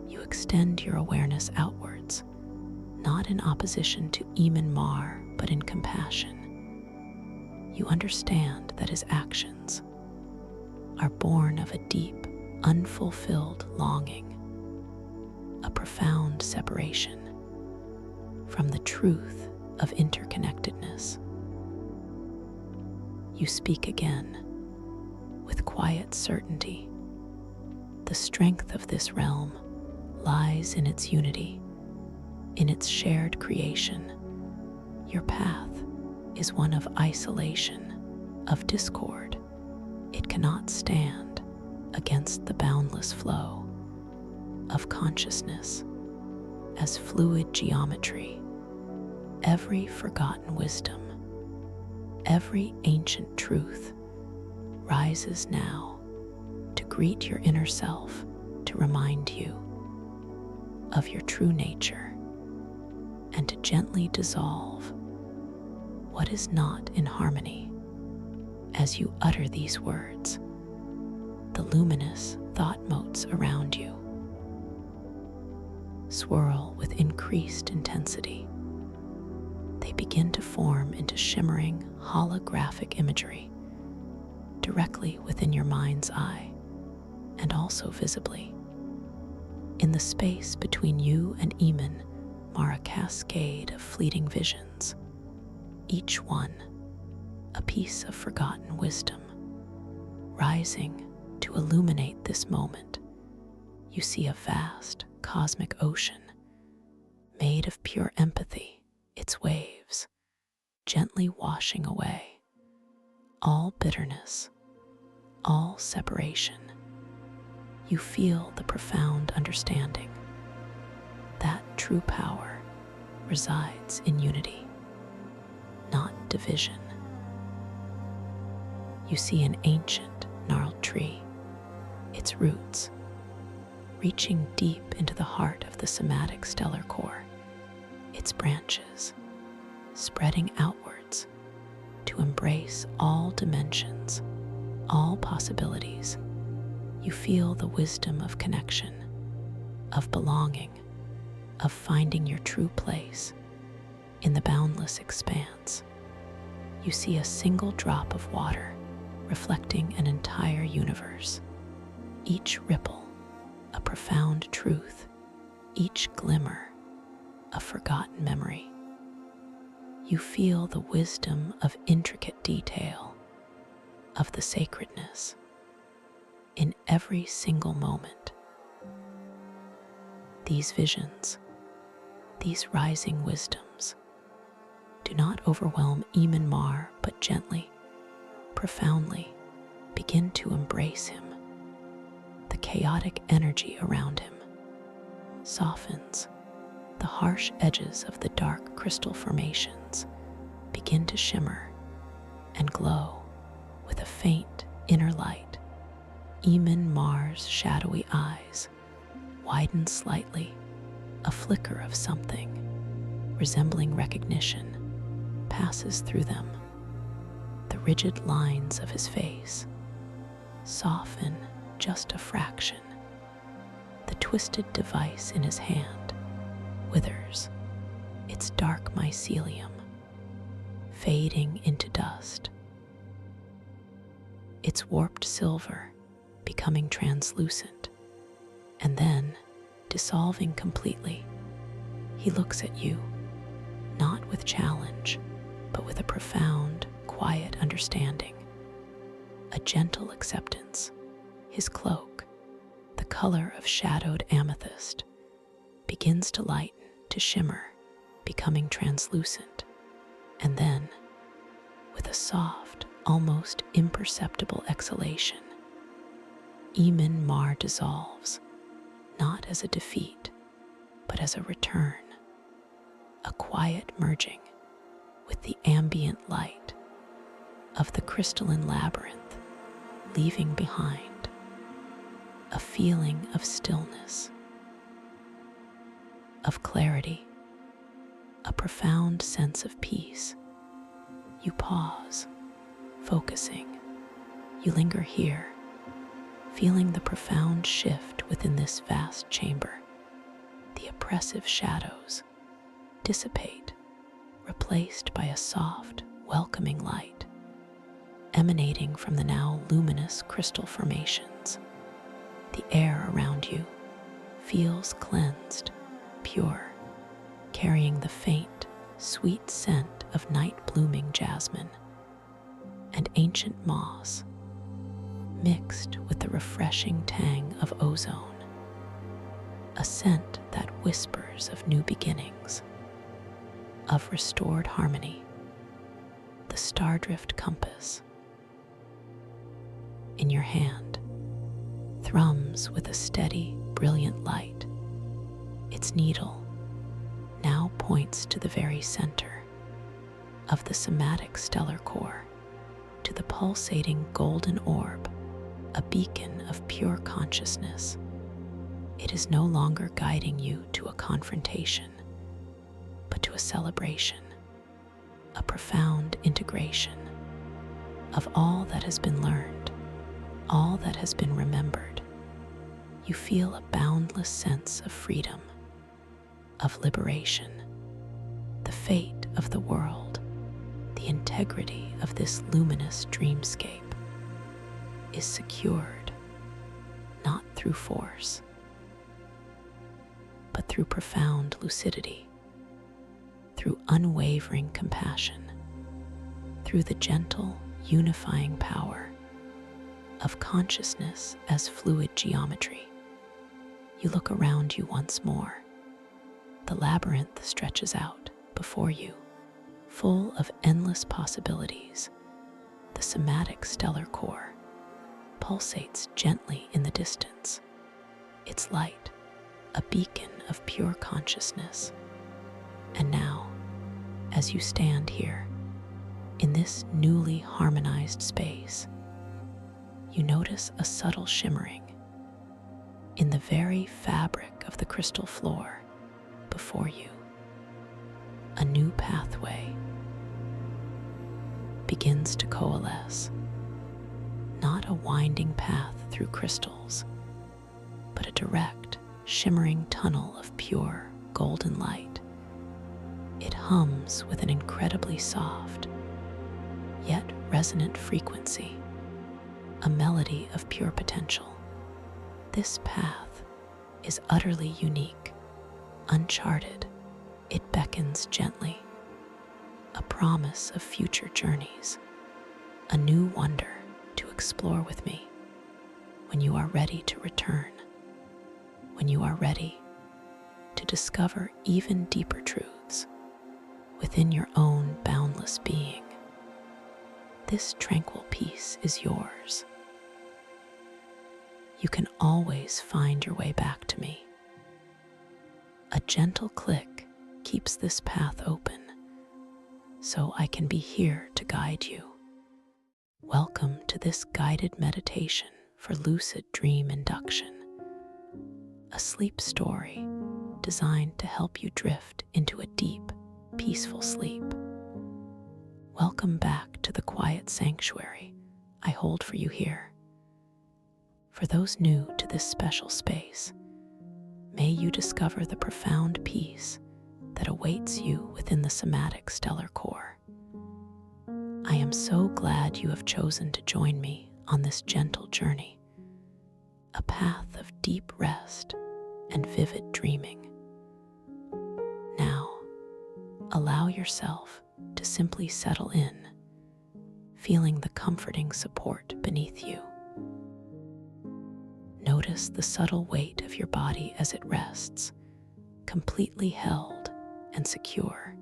You extend your awareness outwards, not in opposition to Eamon Mar, but in compassion. You understand that his actions are born of a deep, unfulfilled longing, a profound separation from the truth of interconnectedness. You speak again with quiet certainty. The strength of this realm lies in its unity, in its shared creation. Your path is one of isolation, of discord. It cannot stand against the boundless flow of consciousness as fluid geometry. Every forgotten wisdom, every ancient truth rises now to greet your inner self, to remind you of your true nature, and to gently dissolve what is not in harmony. As you utter these words, the luminous thought motes around you swirl with increased intensity. They begin to form into shimmering holographic imagery directly within your mind's eye, and also visibly. In the space between you and Eamon are a cascade of fleeting visions, each one a piece of forgotten wisdom, rising to illuminate this moment. You see a vast cosmic ocean made of pure empathy, its waves gently washing away all bitterness, all separation. You feel the profound understanding that true power resides in unity, not division. You see an ancient, gnarled tree, its roots reaching deep into the heart of the somatic stellar core, its branches spreading outwards to embrace all dimensions, all possibilities. You feel the wisdom of connection, of belonging, of finding your true place in the boundless expanse. You see a single drop of water reflecting an entire universe. Each ripple, a profound truth, each glimmer, a forgotten memory. You feel the wisdom of intricate detail, of the sacredness in every single moment. These visions, these rising wisdoms, do not overwhelm Mar, but gently, profoundly begin to embrace him. The chaotic energy around him softens. The harsh edges of the dark crystal formations begin to shimmer and glow with a faint inner light. Mar's shadowy eyes widen slightly. A flicker of something resembling recognition passes through them. The rigid lines of his face soften just a fraction. The twisted device in his hand withers, its dark mycelium fading into dust, its warped silver becoming translucent and then dissolving completely. He looks at you, not with challenge, but with a profound, quiet understanding, a gentle acceptance. His cloak, the color of shadowed amethyst, begins to lighten, to shimmer, becoming translucent, and then, with a soft, almost imperceptible exhalation, Mar dissolves, not as a defeat, but as a return, a quiet merging with the ambient light of the crystalline labyrinth, leaving behind a feeling of stillness, of clarity, a profound sense of peace. You pause, focusing. You linger here, feeling the profound shift within this vast chamber. The oppressive shadows dissipate, replaced by a soft, welcoming light emanating from the now luminous crystal formations. The air around you feels cleansed, pure, carrying the faint, sweet scent of night-blooming jasmine and ancient moss, mixed with the refreshing tang of ozone, a scent that whispers of new beginnings, of restored harmony. The stardrift compass in your hand thrums with a steady, brilliant light. Its needle now points to the very center of the somatic stellar core, to the pulsating golden orb, a beacon of pure consciousness. It is no longer guiding you to a confrontation, but to a celebration, a profound integration of all that has been learned, all that has been remembered. You feel a boundless sense of freedom, of liberation. The fate of the world, the integrity of this luminous dreamscape is secured, not through force, but through profound lucidity, through unwavering compassion, through the gentle, unifying power of consciousness as fluid geometry. You look around you once more. The labyrinth stretches out before you, full of endless possibilities. The somatic stellar core pulsates gently in the distance, its light a beacon of pure consciousness. And now, as you stand here, in this newly harmonized space, you notice a subtle shimmering in the very fabric of the crystal floor before you. a new pathway begins to coalesce, not a winding path through crystals, but a direct, shimmering tunnel of pure, golden light. It hums with an incredibly soft, yet resonant frequency, a melody of pure potential. This path is utterly unique, uncharted. It beckons gently, a promise of future journeys, a new wonder to explore with me when you are ready to return, when you are ready to discover even deeper truths within your own boundless being. This tranquil peace is yours. You can always find your way back to me. A gentle click keeps this path open, so I can be here to guide you. Welcome to this guided meditation for lucid dream induction, a sleep story designed to help you drift into a deep, peaceful sleep. Welcome back to the quiet sanctuary I hold for you here. For those new to this special space, may you discover the profound peace that awaits you within the somatic stellar core. I am so glad you have chosen to join me on this gentle journey, a path of deep rest and vivid dreaming. Now, allow yourself to simply settle in, feeling the comforting support beneath you. Notice the subtle weight of your body as it rests, completely held and secure.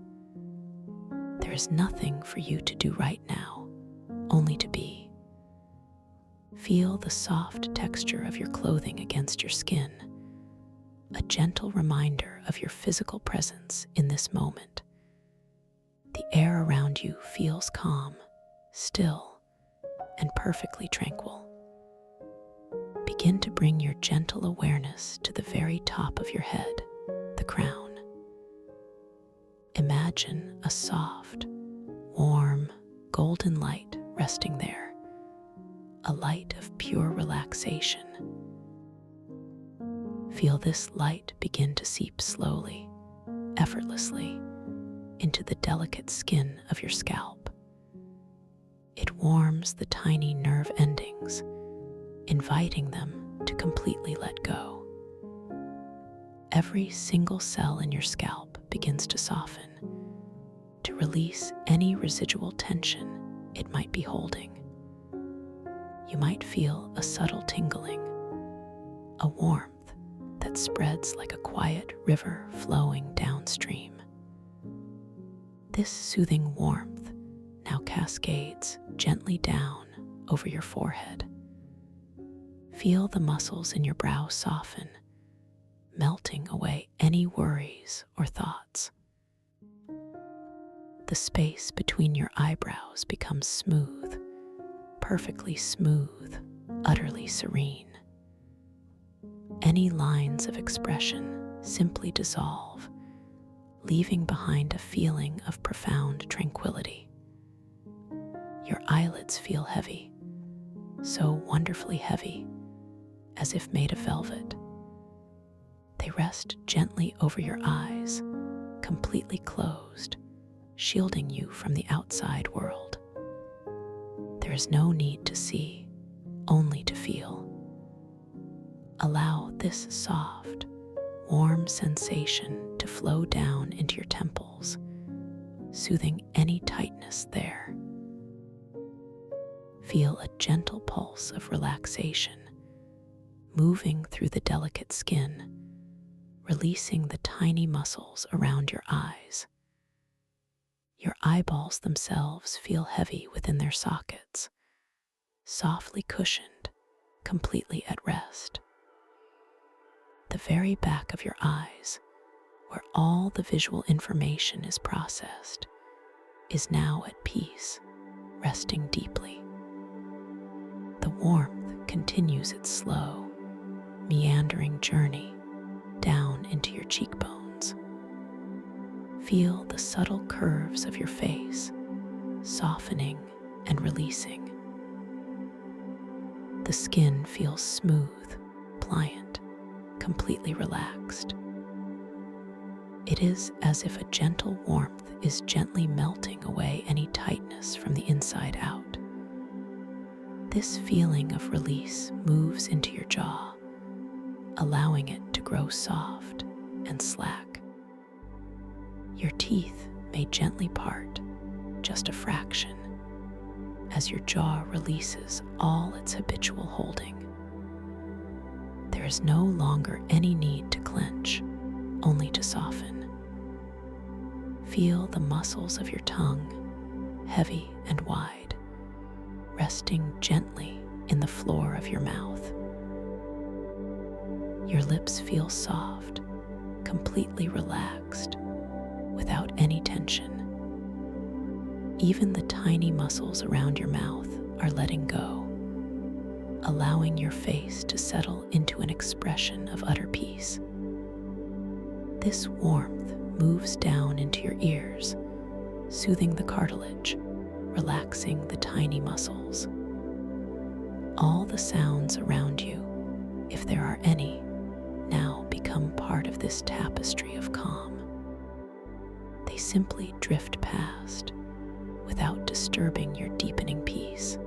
There is nothing for you to do right now, only to be. Feel the soft texture of your clothing against your skin, a gentle reminder of your physical presence in this moment. The air around you feels calm, still, and perfectly tranquil. Begin to bring your gentle awareness to the very top of your head, the crown. Imagine a soft, warm, golden light resting there, a light of pure relaxation. Feel this light begin to seep slowly, effortlessly, into the delicate skin of your scalp. It warms the tiny nerve endings, inviting them to completely let go. Every single cell in your scalp begins to soften, to release any residual tension it might be holding. You might feel a subtle tingling, a warmth that spreads like a quiet river flowing downstream. This soothing warmth now cascades gently down over your forehead. Feel the muscles in your brow soften, melting away any worries or thoughts. The space between your eyebrows becomes smooth, perfectly smooth, utterly serene. Any lines of expression simply dissolve, leaving behind a feeling of profound tranquility. Your eyelids feel heavy, so wonderfully heavy, as if made of velvet. They rest gently over your eyes, completely closed, shielding you from the outside world. There is no need to see, only to feel. Allow this soft, warm sensation to flow down into your temples, soothing any tightness there. Feel a gentle pulse of relaxation moving through the delicate skin, releasing the tiny muscles around your eyes. Your eyeballs themselves feel heavy within their sockets, softly cushioned, completely at rest. The very back of your eyes, where all the visual information is processed, is now at peace, resting deeply. The warmth continues its slow, meandering journey down into your cheekbones. Feel the subtle curves of your face softening and releasing. The skin feels smooth, pliant, completely relaxed. It is as if a gentle warmth is gently melting away any tightness from the inside out. This feeling of release moves into your jaw, allowing it to grow soft and slack. Your teeth may gently part, just a fraction, as your jaw releases all its habitual holding. There is no longer any need to clench, only to soften. Feel the muscles of your tongue, heavy and wide, resting gently in the floor of your mouth. Your lips feel soft, completely relaxed, without any tension. Even the tiny muscles around your mouth are letting go, allowing your face to settle into an expression of utter peace. This warmth moves down into your ears, soothing the cartilage, relaxing the tiny muscles. All the sounds around you, if there are any, now become part of this tapestry of calm. They simply drift past without disturbing your deepening peace.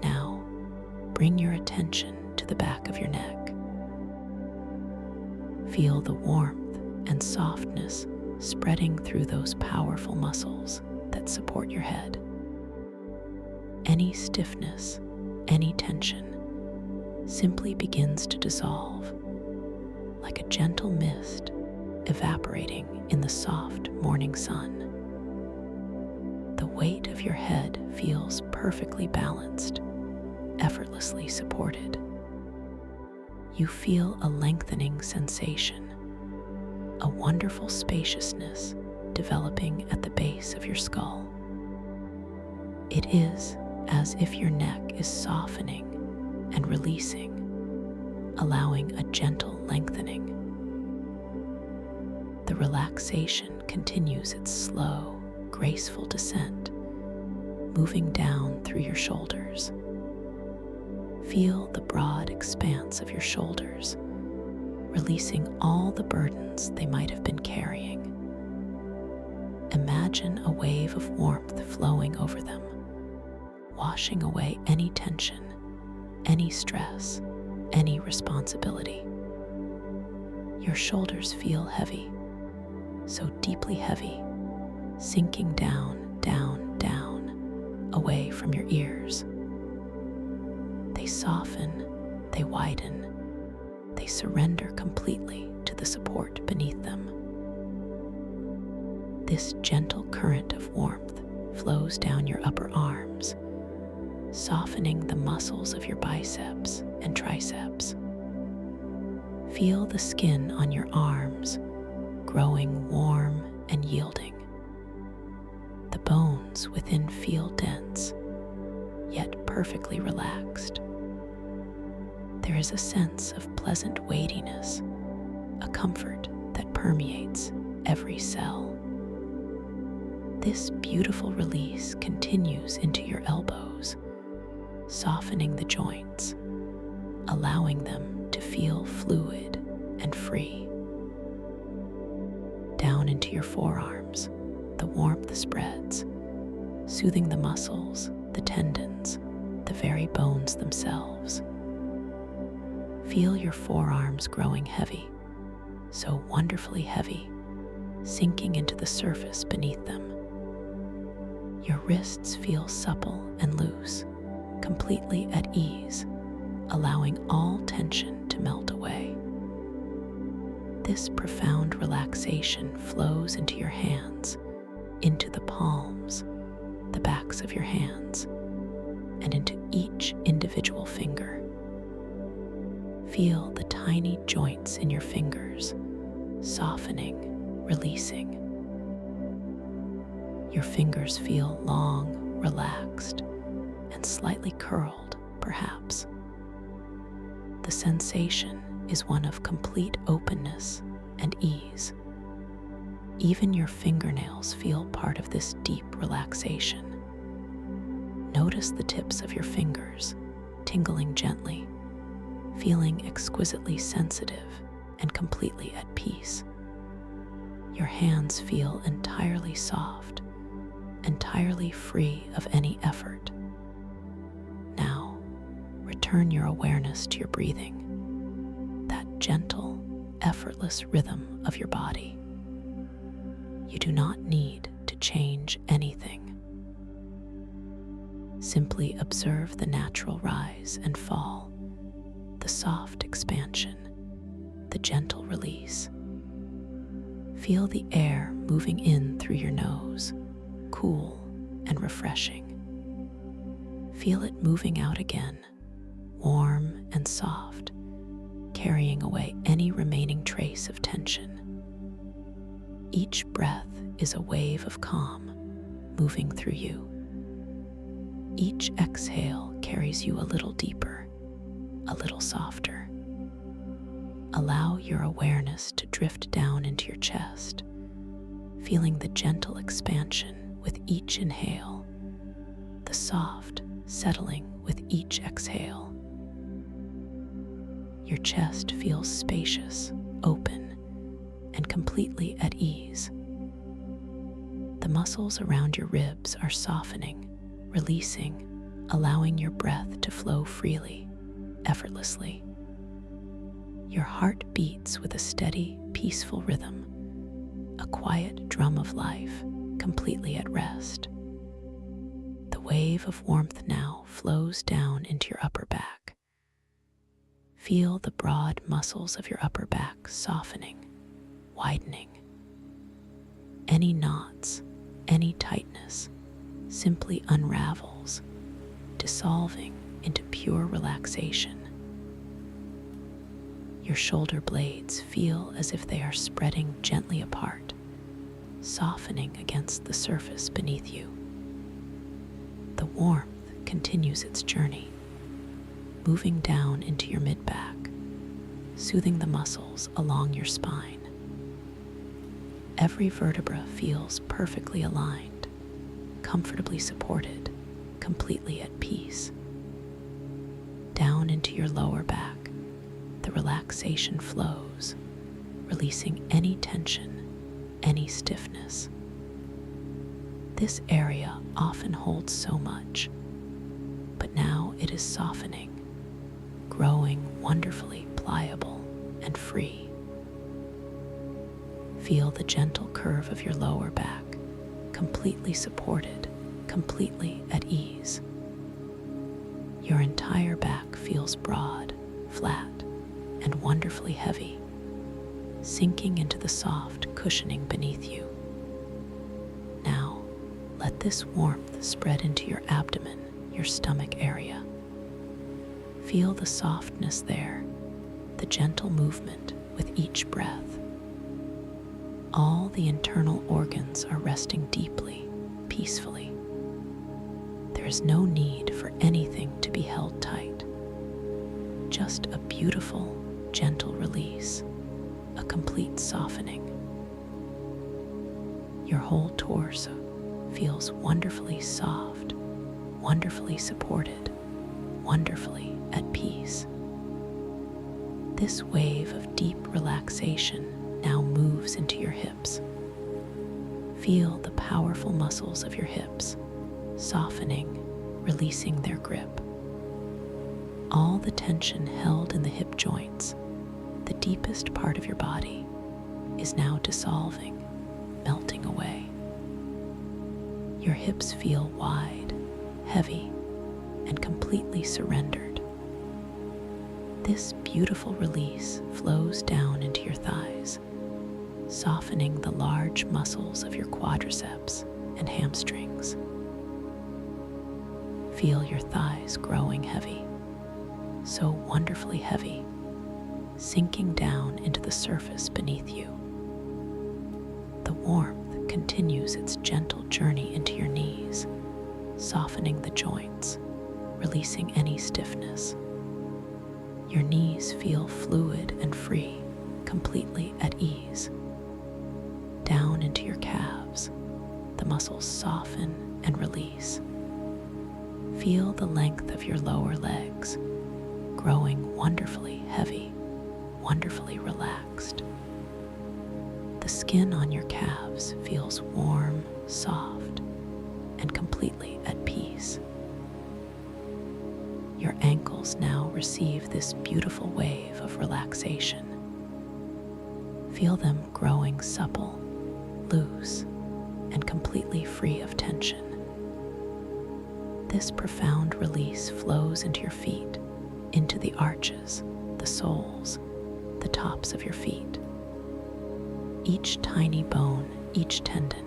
Now, bring your attention to the back of your neck. Feel the warmth and softness spreading through those powerful muscles that support your head. Any stiffness, any tension, simply begins to dissolve, like a gentle mist evaporating in the soft morning sun. The weight of your head feels perfectly balanced, effortlessly supported. You feel a lengthening sensation, a wonderful spaciousness developing at the base of your skull. It is as if your neck is softening and releasing, allowing a gentle lengthening. The relaxation continues its slow, graceful descent, moving down through your shoulders. Feel the broad expanse of your shoulders, releasing all the burdens they might have been carrying. Imagine a wave of warmth flowing over them, washing away any tension, any stress, any responsibility. Your shoulders feel heavy, so deeply heavy, sinking down, down, down, away from your ears. They soften, they widen, they surrender completely to the support beneath them. This gentle current of warmth flows down your upper arms, softening the muscles of your biceps and triceps. Feel the skin on your arms growing warm and yielding. The bones within feel dense, yet perfectly relaxed. There is a sense of pleasant weightiness, a comfort that permeates every cell. This beautiful release continues into your elbows, softening the joints, allowing them to feel fluid and free. Down into your forearms, the warmth spreads, soothing the muscles, the tendons, the very bones themselves. Feel your forearms growing heavy, so wonderfully heavy, sinking into the surface beneath them. Your wrists feel supple and loose, completely at ease, allowing all tension to melt away. This profound relaxation flows into your hands, into the palms, the backs of your hands, and into each individual finger. Feel the tiny joints in your fingers, softening, releasing. Your fingers feel long, relaxed, and slightly curled, perhaps. The sensation is one of complete openness and ease. Even your fingernails feel part of this deep relaxation. Notice the tips of your fingers tingling gently, feeling exquisitely sensitive and completely at peace. Your hands feel entirely soft, entirely free of any effort. Now, return your awareness to your breathing, that gentle, effortless rhythm of your body. You do not need to change anything. Simply observe the natural rise and fall, the soft expansion, the gentle release. Feel the air moving in through your nose, cool and refreshing. Feel it moving out again, warm and soft, carrying away any remaining trace of tension. Each breath is a wave of calm moving through you. Each exhale carries you a little deeper, a little softer. Allow your awareness to drift down into your chest, feeling the gentle expansion with each inhale, the soft settling with each exhale. Your chest feels spacious, open, and completely at ease. The muscles around your ribs are softening, releasing, allowing your breath to flow freely, effortlessly. Your heart beats with a steady, peaceful rhythm, a quiet drum of life, completely at rest. The wave of warmth now flows down into your upper back. Feel the broad muscles of your upper back softening, widening. Any knots, any tightness simply unravels, dissolving into pure relaxation. Your shoulder blades feel as if they are spreading gently apart, softening against the surface beneath you. The warmth continues its journey, moving down into your mid-back, soothing the muscles along your spine. Every vertebra feels perfectly aligned, comfortably supported, completely at peace. Down into your lower back, the relaxation flows, releasing any tension, any stiffness. This area often holds so much, but now it is softening, growing wonderfully pliable and free. Feel the gentle curve of your lower back, completely supported, completely at ease. Your entire back feels broad, flat, and wonderfully heavy, sinking into the soft cushioning beneath you. Now, let this warmth spread into your abdomen, your stomach area. Feel the softness there, the gentle movement with each breath. All the internal organs are resting deeply, peacefully. There is no need for anything to be held tight. Just a beautiful, gentle release, a complete softening. Your whole torso feels wonderfully soft, wonderfully supported, wonderfully at peace. This wave of deep relaxation now moves into your hips. Feel the powerful muscles of your hips softening, releasing their grip. All the tension held in the hip joints, the deepest part of your body, is now dissolving, melting away. Your hips feel wide, heavy, and completely surrendered. This beautiful release flows down into your thighs, softening the large muscles of your quadriceps and hamstrings. Feel your thighs growing heavy, so wonderfully heavy, sinking down into the surface beneath you. The warmth continues its gentle journey into your knees, softening the joints, releasing any stiffness. Your knees feel fluid and free, completely at ease. Down into the muscles soften and release. Feel the length of your lower legs growing wonderfully heavy, wonderfully relaxed. The skin on your calves feels warm, soft, and completely at peace. Your ankles now receive this beautiful wave of relaxation. Feel them growing supple, loose, and completely free of tension. This profound release flows into your feet, into the arches, the soles, the tops of your feet. Each tiny bone, each tendon,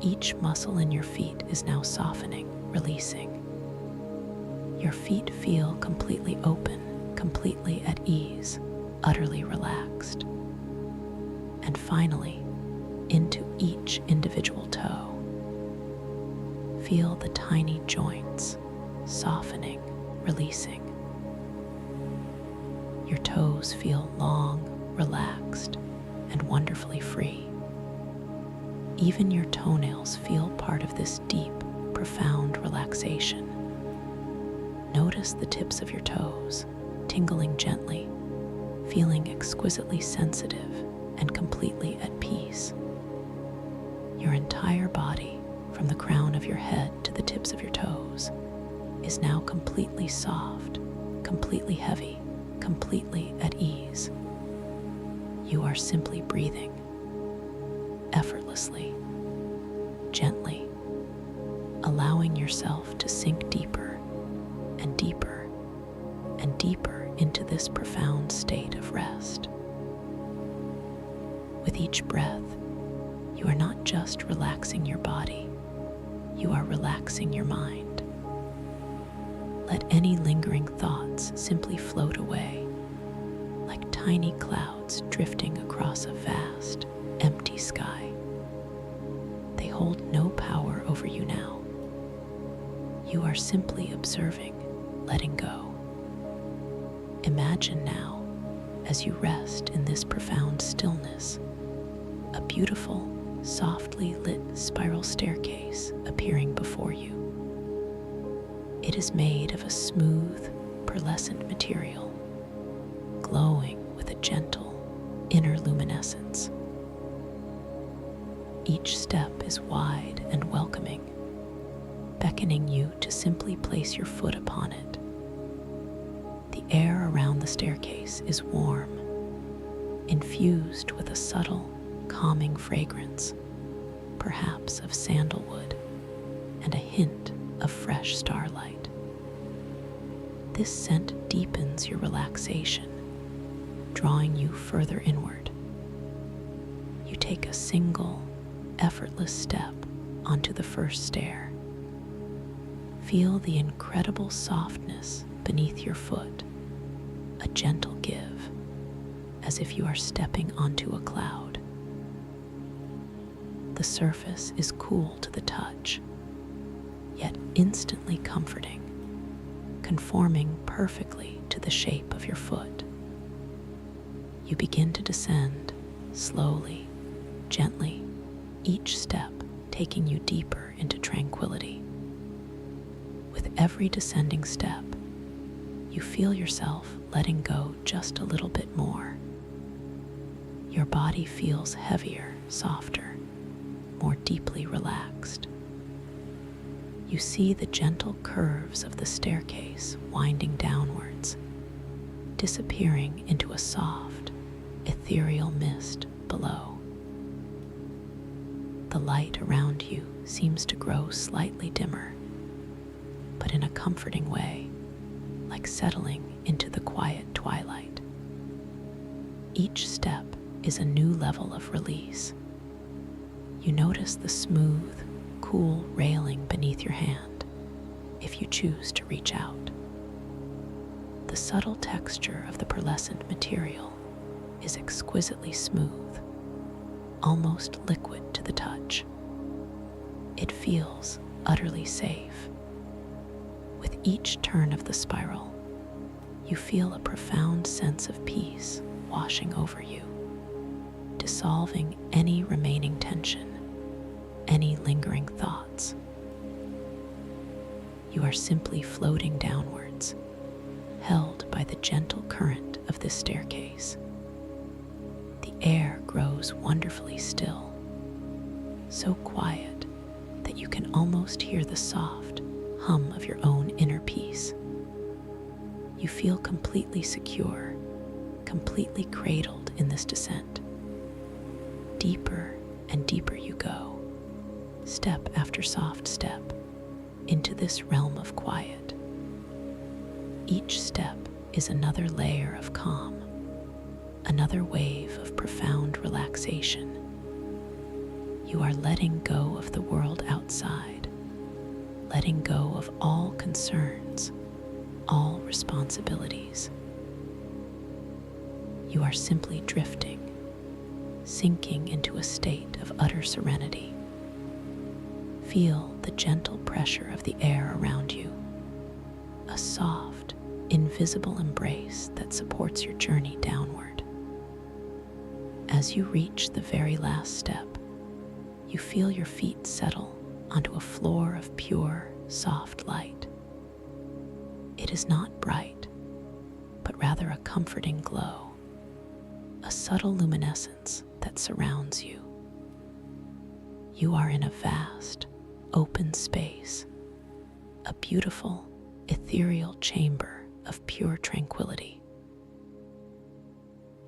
each muscle in your feet is now softening, releasing. Your feet feel completely open, completely at ease, utterly relaxed. And finally, into each individual toe. Feel the tiny joints softening, releasing. Your toes feel long, relaxed, and wonderfully free. Even your toenails feel part of this deep, profound relaxation. Notice the tips of your toes, tingling gently, feeling exquisitely sensitive and completely at peace. Your entire body, from the crown of your head to the tips of your toes, is now completely soft, completely heavy, completely at ease. You are simply breathing, effortlessly, gently, allowing yourself to sink deeper and deeper and deeper into this profound state of rest. With each breath, you are not just relaxing your body, you are relaxing your mind. Let any lingering thoughts simply float away, like tiny clouds drifting across a vast, empty sky. They hold no power over you now. You are simply observing, letting go. Imagine now, as you rest in this profound stillness, a beautiful, softly lit spiral staircase appearing before you. It is made of a smooth, pearlescent material, glowing with a gentle inner luminescence. Each step is wide and welcoming, beckoning you to simply place your foot upon it. The air around the staircase is warm, infused with a subtle, calming fragrance, perhaps of sandalwood, and a hint of fresh starlight. This scent deepens your relaxation, drawing you further inward. You take a single, effortless step onto the first stair. Feel the incredible softness beneath your foot, a gentle give, as if you are stepping onto a cloud. The surface is cool to the touch, yet instantly comforting, conforming perfectly to the shape of your foot. You begin to descend, slowly, gently, each step taking you deeper into tranquility. With every descending step, you feel yourself letting go just a little bit more. Your body feels heavier, softer, more deeply relaxed. You see the gentle curves of the staircase winding downwards, disappearing into a soft, ethereal mist below. The light around you seems to grow slightly dimmer, but in a comforting way, like settling into the quiet twilight. Each step is a new level of release. You notice the smooth, cool railing beneath your hand, if you choose to reach out. The subtle texture of the pearlescent material is exquisitely smooth, almost liquid to the touch. It feels utterly safe. With each turn of the spiral, you feel a profound sense of peace washing over you, dissolving any remaining tension, any lingering thoughts. You are simply floating downwards, held by the gentle current of this staircase. The air grows wonderfully still, so quiet that you can almost hear the soft hum of your own inner peace. You feel completely secure, completely cradled in this descent. Deeper and deeper you go, step after soft step, into this realm of quiet. Each step is another layer of calm, another wave of profound relaxation. You are letting go of the world outside, letting go of all concerns, all responsibilities. You are simply drifting, sinking into a state of utter serenity. Feel the gentle pressure of the air around you, a soft, invisible embrace that supports your journey downward. As you reach the very last step, you feel your feet settle onto a floor of pure, soft light. It is not bright, but rather a comforting glow, a subtle luminescence that surrounds you. You are in a vast, open space, a beautiful, ethereal chamber of pure tranquility.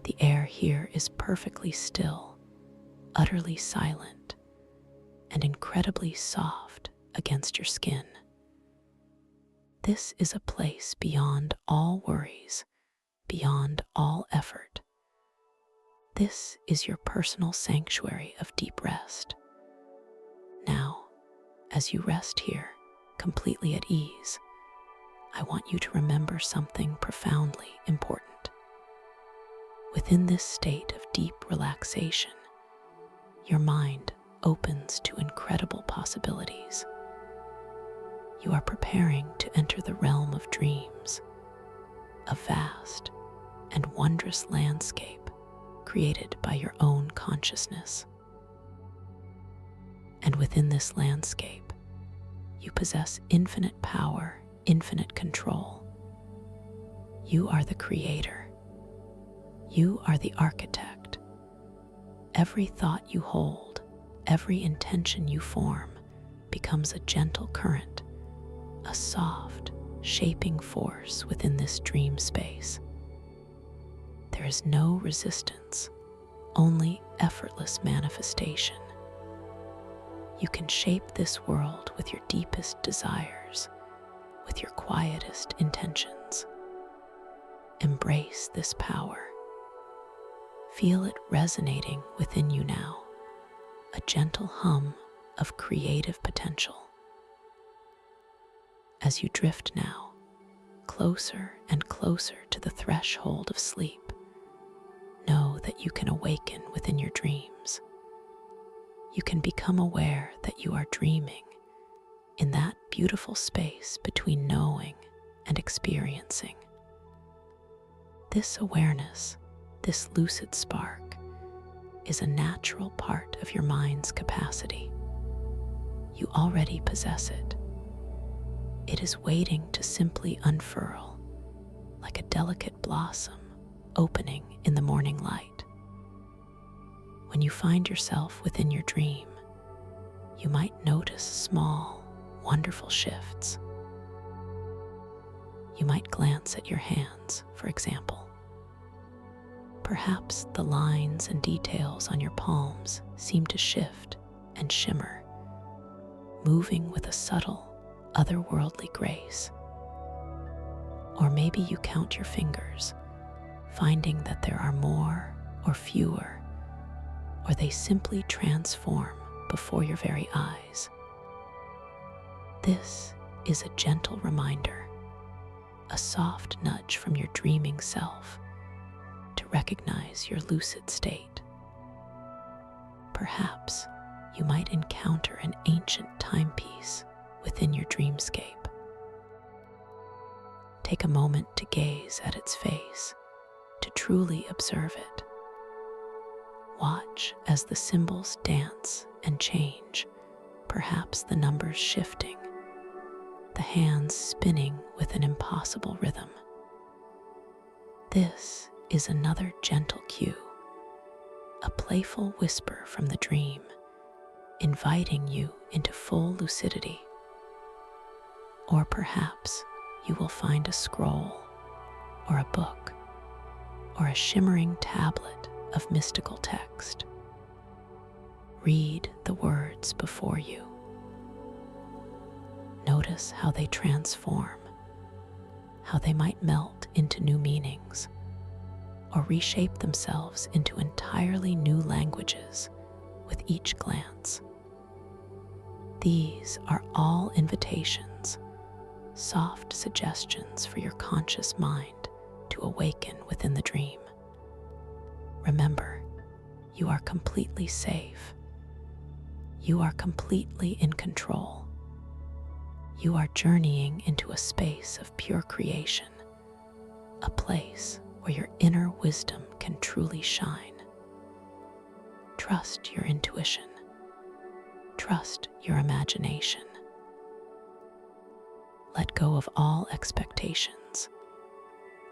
The air here is perfectly still, utterly silent, and incredibly soft against your skin. This is a place beyond all worries, beyond all effort. This is your personal sanctuary of deep rest. Now, as you rest here, completely at ease, I want you to remember something profoundly important. Within this state of deep relaxation, your mind opens to incredible possibilities. You are preparing to enter the realm of dreams, a vast and wondrous landscape created by your own consciousness. And within this landscape, you possess infinite power, infinite control. You are the creator. You are the architect. Every thought you hold, every intention you form, becomes a gentle current, a soft, shaping force within this dream space. There is no resistance, only effortless manifestation. You can shape this world with your deepest desires, with your quietest intentions. Embrace this power. Feel it resonating within you now, a gentle hum of creative potential. As you drift now, closer and closer to the threshold of sleep, know that you can awaken within your dreams. You can become aware that you are dreaming in that beautiful space between knowing and experiencing. This awareness, this lucid spark, is a natural part of your mind's capacity. You already possess it. It is waiting to simply unfurl, like a delicate blossom opening in the morning light. When you find yourself within your dream, you might notice small, wonderful shifts. You might glance at your hands, for example. Perhaps the lines and details on your palms seem to shift and shimmer, moving with a subtle, otherworldly grace. Or maybe you count your fingers, finding that there are more or fewer, or they simply transform before your very eyes. This is a gentle reminder, a soft nudge from your dreaming self to recognize your lucid state. Perhaps you might encounter an ancient timepiece within your dreamscape. Take a moment to gaze at its face, to truly observe it. Watch as the symbols dance and change, perhaps the numbers shifting, the hands spinning with an impossible rhythm. This is another gentle cue, a playful whisper from the dream, inviting you into full lucidity. Or perhaps you will find a scroll, or a book, or a shimmering tablet of mystical text. Read the words before you. Notice how they transform, how they might melt into new meanings, or reshape themselves into entirely new languages with each glance. These are all invitations, soft suggestions for your conscious mind to awaken within the dream. Remember, you are completely safe. You are completely in control. You are journeying into a space of pure creation, a place where your inner wisdom can truly shine. Trust your intuition. Trust your imagination. Let go of all expectations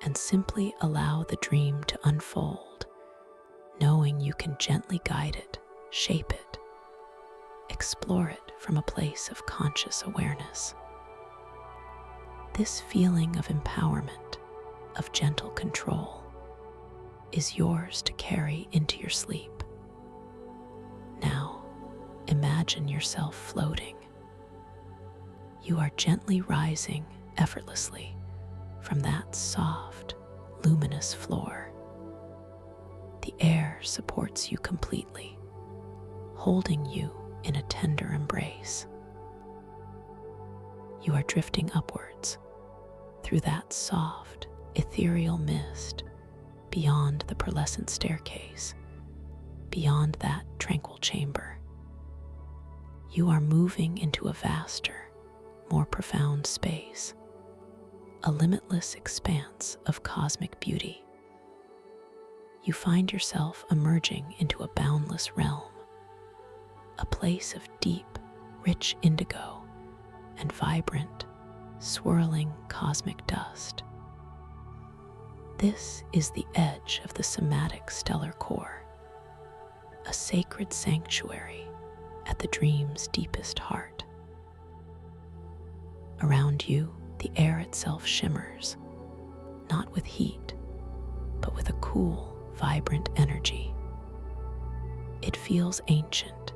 and simply allow the dream to unfold, knowing you can gently guide it, shape it, explore it from a place of conscious awareness. This feeling of empowerment, of gentle control, is yours to carry into your sleep. Now, imagine yourself floating. You are gently rising effortlessly from that soft, luminous floor. The air supports you completely, holding you in a tender embrace. You are drifting upwards through that soft, ethereal mist, beyond the pearlescent staircase, beyond that tranquil chamber. You are moving into a vaster, more profound space, a limitless expanse of cosmic beauty. You find yourself emerging into a boundless realm, a place of deep, rich indigo and vibrant, swirling cosmic dust. This is the edge of the somatic stellar core, a sacred sanctuary at the dream's deepest heart. Around you, the air itself shimmers, not with heat, but with a cool, vibrant energy. It feels ancient,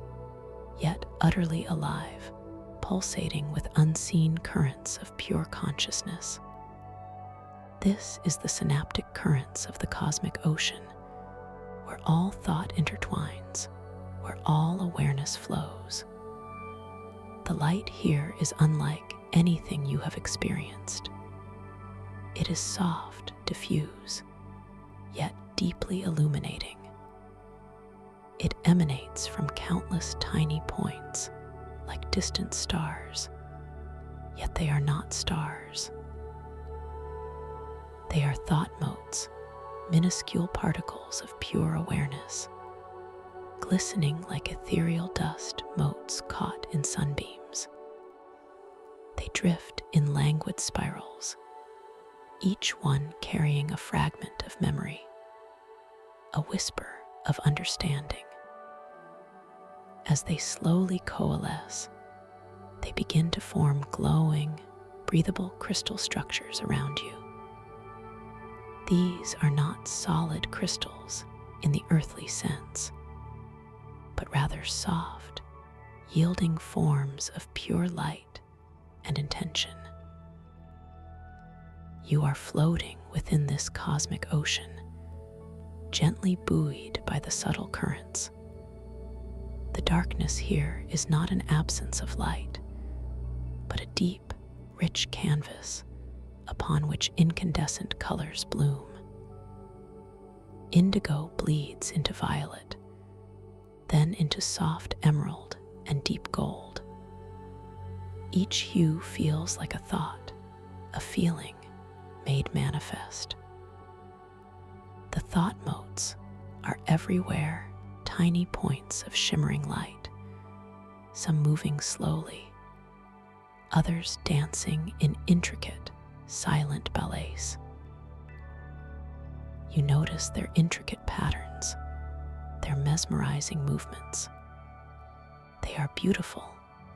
yet utterly alive, pulsating with unseen currents of pure consciousness. This is the synaptic currents of the cosmic ocean, where all thought intertwines, where all awareness flows. The light here is unlike anything you have experienced. It is soft, diffuse, yet deeply illuminating. It emanates from countless tiny points, like distant stars, yet they are not stars. They are thought motes, minuscule particles of pure awareness, glistening like ethereal dust motes caught in sunbeams. They drift in languid spirals, each one carrying a fragment of memory, a whisper of understanding. As they slowly coalesce, they begin to form glowing, breathable crystal structures around you. These are not solid crystals in the earthly sense, but rather soft, yielding forms of pure light and intention. You are floating within this cosmic ocean, gently buoyed by the subtle currents. The darkness here is not an absence of light, but a deep, rich canvas upon which incandescent colors bloom. Indigo bleeds into violet, then into soft emerald and deep gold. Each hue feels like a thought, a feeling made manifest. The thought motes are everywhere, tiny points of shimmering light, some moving slowly, others dancing in intricate, silent ballets. You notice their intricate patterns, their mesmerizing movements. They are beautiful,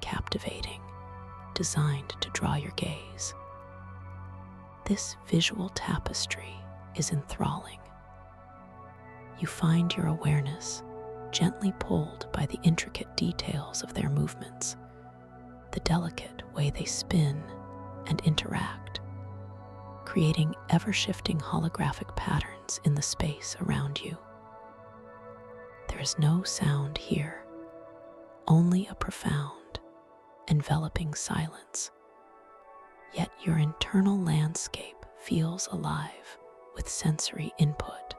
captivating, designed to draw your gaze. This visual tapestry is enthralling. You find your awareness gently pulled by the intricate details of their movements, the delicate way they spin and interact, creating ever-shifting holographic patterns in the space around you. There is no sound here, only a profound, enveloping silence. Yet your internal landscape feels alive with sensory input.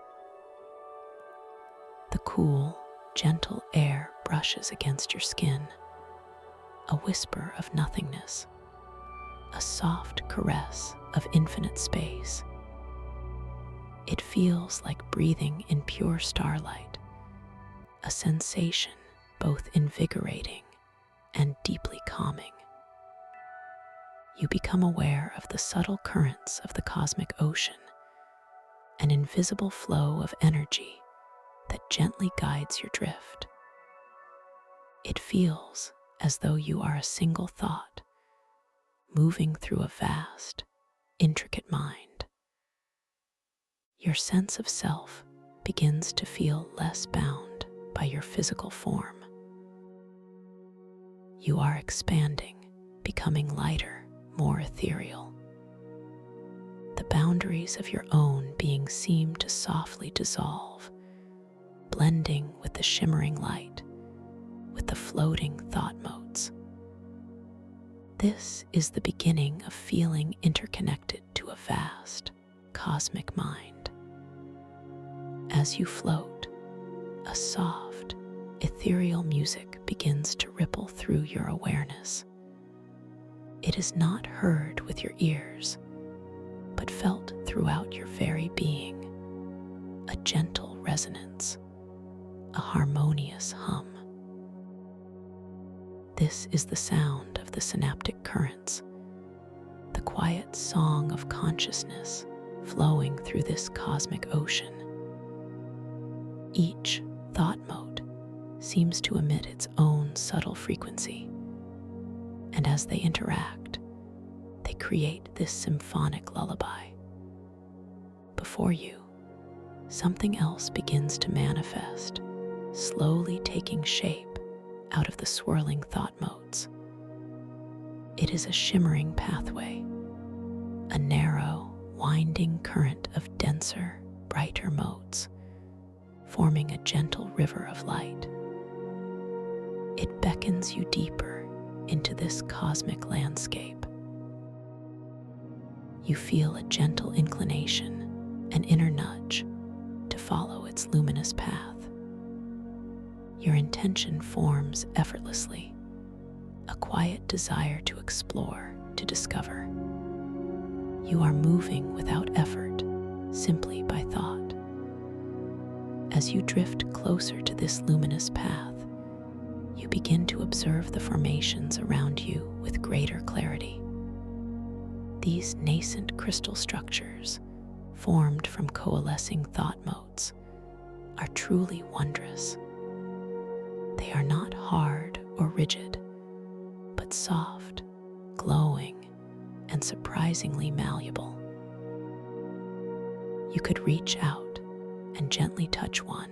The cool, gentle air brushes against your skin, a whisper of nothingness, a soft caress of infinite space. It feels like breathing in pure starlight, a sensation both invigorating and deeply calming. You become aware of the subtle currents of the cosmic ocean, an invisible flow of energy that gently guides your drift. It feels as though you are a single thought, moving through a vast, intricate mind. Your sense of self begins to feel less bound by your physical form. You are expanding, becoming lighter, more ethereal. The boundaries of your own being seem to softly dissolve, blending with the shimmering light, with the floating thought motes. This is the beginning of feeling interconnected to a vast, cosmic mind. As you float, a soft, ethereal music begins to ripple through your awareness. It is not heard with your ears, but felt throughout your very being, a gentle resonance, a harmonious hum. This is the sound of the synaptic currents, the quiet song of consciousness flowing through this cosmic ocean. Each thought mode seems to emit its own subtle frequency, and as they interact, they create this symphonic lullaby. Before you, something else begins to manifest, slowly taking shape out of the swirling thought motes. It is a shimmering pathway, a narrow, winding current of denser, brighter motes, forming a gentle river of light. It beckons you deeper into this cosmic landscape. You feel a gentle inclination, an inner nudge, to follow its luminous path. Your intention forms effortlessly, a quiet desire to explore, to discover. You are moving without effort, simply by thought. As you drift closer to this luminous path, you begin to observe the formations around you with greater clarity. These nascent crystal structures, formed from coalescing thought motes, are truly wondrous. They are not hard or rigid, but soft, glowing, and surprisingly malleable. You could reach out and gently touch one,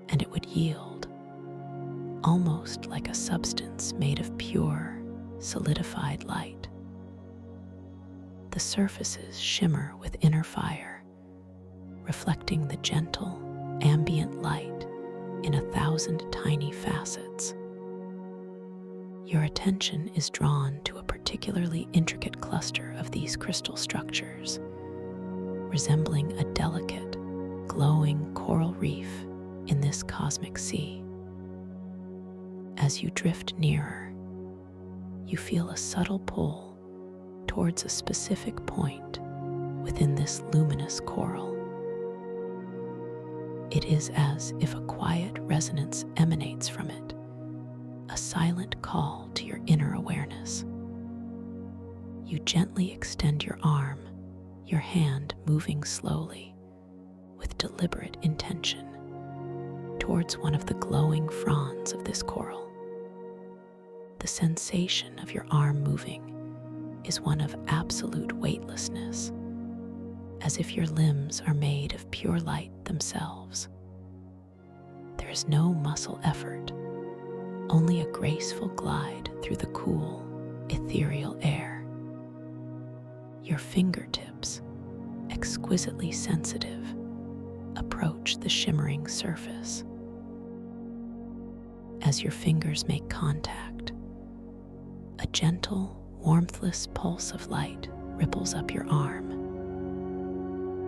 and it would yield, almost like a substance made of pure, solidified light. The surfaces shimmer with inner fire, reflecting the gentle, ambient light in 1,000 tiny facets. Your attention is drawn to a particularly intricate cluster of these crystal structures, resembling a delicate, glowing coral reef in this cosmic sea. As you drift nearer, you feel a subtle pull towards a specific point within this luminous coral. It is as if a quiet resonance emanates from it, a silent call to your inner awareness. You gently extend your arm, your hand moving slowly, with deliberate intention, towards one of the glowing fronds of this coral. The sensation of your arm moving is one of absolute weightlessness, as if your limbs are made of pure light themselves. There is no muscle effort, only a graceful glide through the cool, ethereal air. Your fingertips, exquisitely sensitive, approach the shimmering surface. As your fingers make contact, a gentle, warmthless pulse of light ripples up your arm.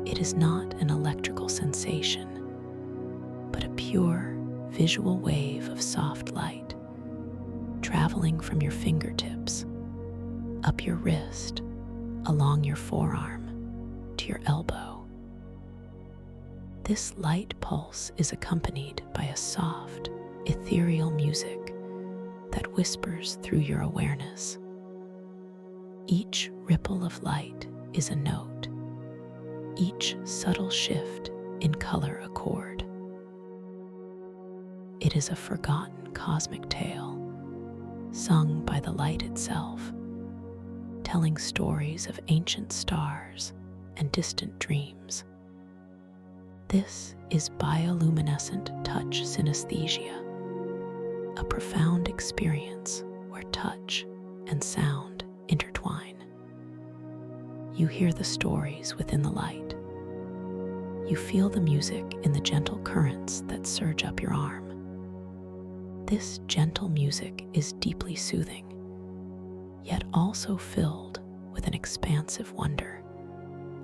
It is not an electrical sensation, but a pure, visual wave of soft light, traveling from your fingertips, up your wrist, along your forearm, to your elbow. This light pulse is accompanied by a soft, ethereal music that whispers through your awareness. Each ripple of light is a note, each subtle shift in color a chord. It is a forgotten cosmic tale, sung by the light itself, telling stories of ancient stars and distant dreams. This is bioluminescent touch synesthesia, a profound experience where touch and sound intertwine. You hear the stories within the light. You feel the music in the gentle currents that surge up your arm. This gentle music is deeply soothing, yet also filled with an expansive wonder,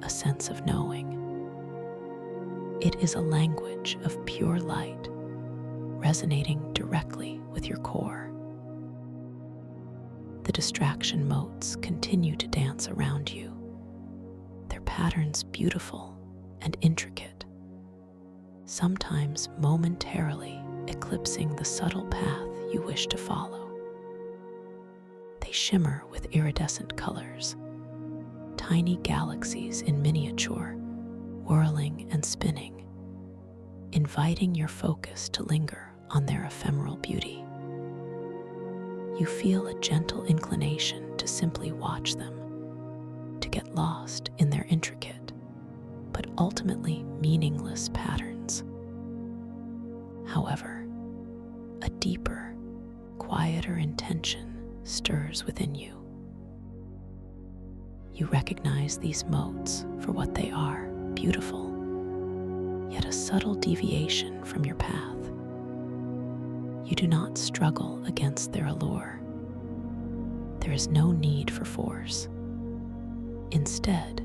a sense of knowing. It is a language of pure light, resonating directly with your core. The distraction motes continue to dance around you, their patterns beautiful and intricate, sometimes momentarily eclipsing the subtle path you wish to follow. They shimmer with iridescent colors, tiny galaxies in miniature, whirling and spinning, inviting your focus to linger on their ephemeral beauty. You feel a gentle inclination to simply watch them, to get lost in their intricate, but ultimately meaningless patterns. However, a deeper, quieter intention stirs within you. You recognize these motes for what they are, beautiful, yet a subtle deviation from your path. You do not struggle against their allure. There is no need for force. Instead,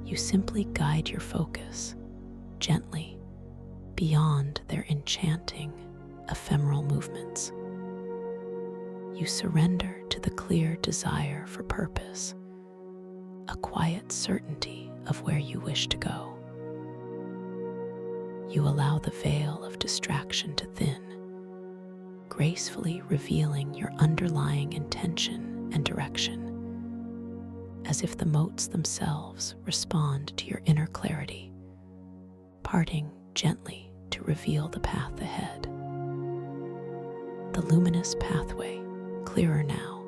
you simply guide your focus gently beyond their enchanting, ephemeral movements. You surrender to the clear desire for purpose, a quiet certainty of where you wish to go. You allow the veil of distraction to thin, gracefully revealing your underlying intention and direction, as if the motes themselves respond to your inner clarity, parting gently to reveal the path ahead. The luminous pathway, clearer now,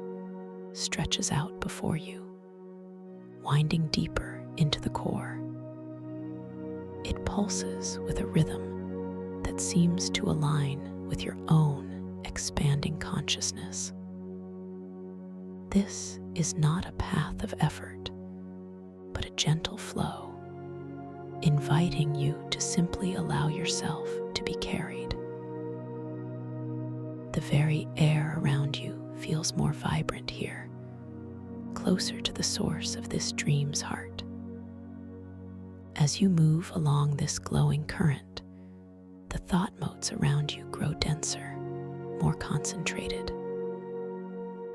stretches out before you, winding deeper into the core. It pulses with a rhythm that seems to align with your own expanding consciousness. This is not a path of effort, but a gentle flow, inviting you to simply allow yourself to be carried. The very air around you feels more vibrant here, closer to the source of this dream's heart. As you move along this glowing current, the thought motes around you grow denser, more concentrated.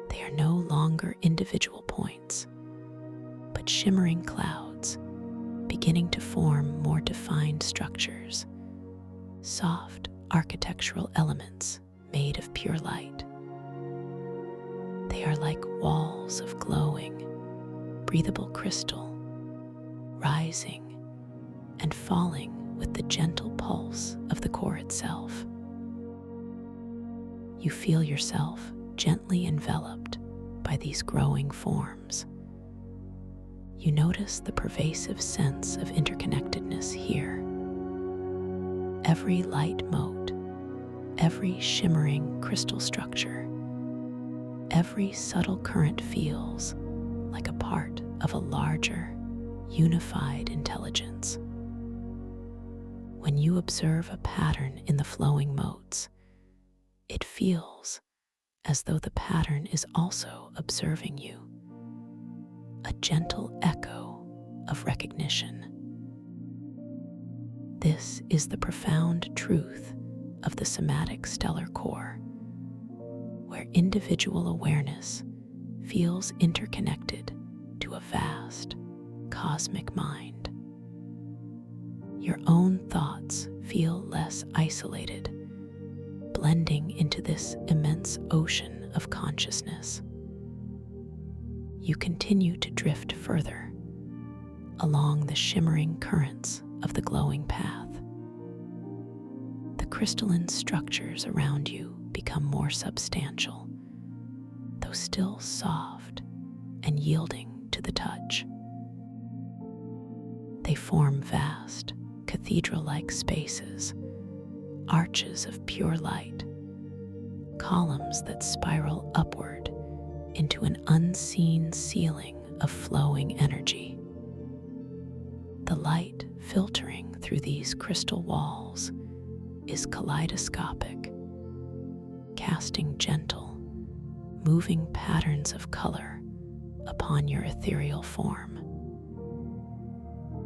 They are no longer individual points, but shimmering clouds, beginning to form more defined structures, soft architectural elements made of pure light. They are like walls of glowing, breathable crystal, rising and falling with the gentle pulse of the core itself. You feel yourself gently enveloped by these growing forms. You notice the pervasive sense of interconnectedness here. Every light mote, every shimmering crystal structure, every subtle current feels like a part of a larger, unified intelligence. When you observe a pattern in the flowing motes, it feels as though the pattern is also observing you, a gentle echo of recognition. This is the profound truth of the somatic stellar core, where individual awareness feels interconnected to a vast cosmic mind. Your own thoughts feel less isolated, blending into this immense ocean of consciousness. You continue to drift further along the shimmering currents of the glowing path. The crystalline structures around you become more substantial, though still soft and yielding to the touch. They form vast, cathedral-like spaces, arches of pure light, columns that spiral upward into an unseen ceiling of flowing energy. The light filtering through these crystal walls is kaleidoscopic, casting gentle, moving patterns of color upon your ethereal form.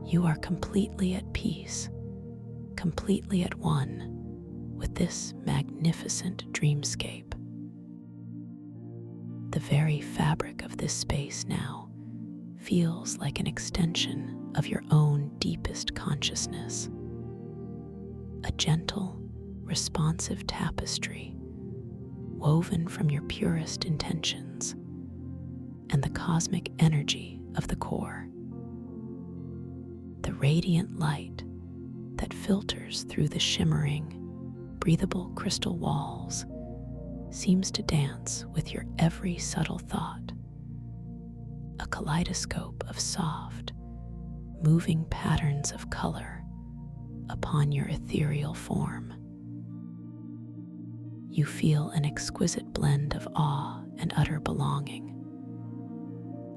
You are completely at peace, completely at one with this magnificent dreamscape. The very fabric of this space now feels like an extension of your own deepest consciousness, a gentle, responsive tapestry woven from your purest intentions and the cosmic energy of the core. The radiant light that filters through the shimmering, breathable crystal walls seems to dance with your every subtle thought, a kaleidoscope of soft, moving patterns of color upon your ethereal form. You feel an exquisite blend of awe and utter belonging,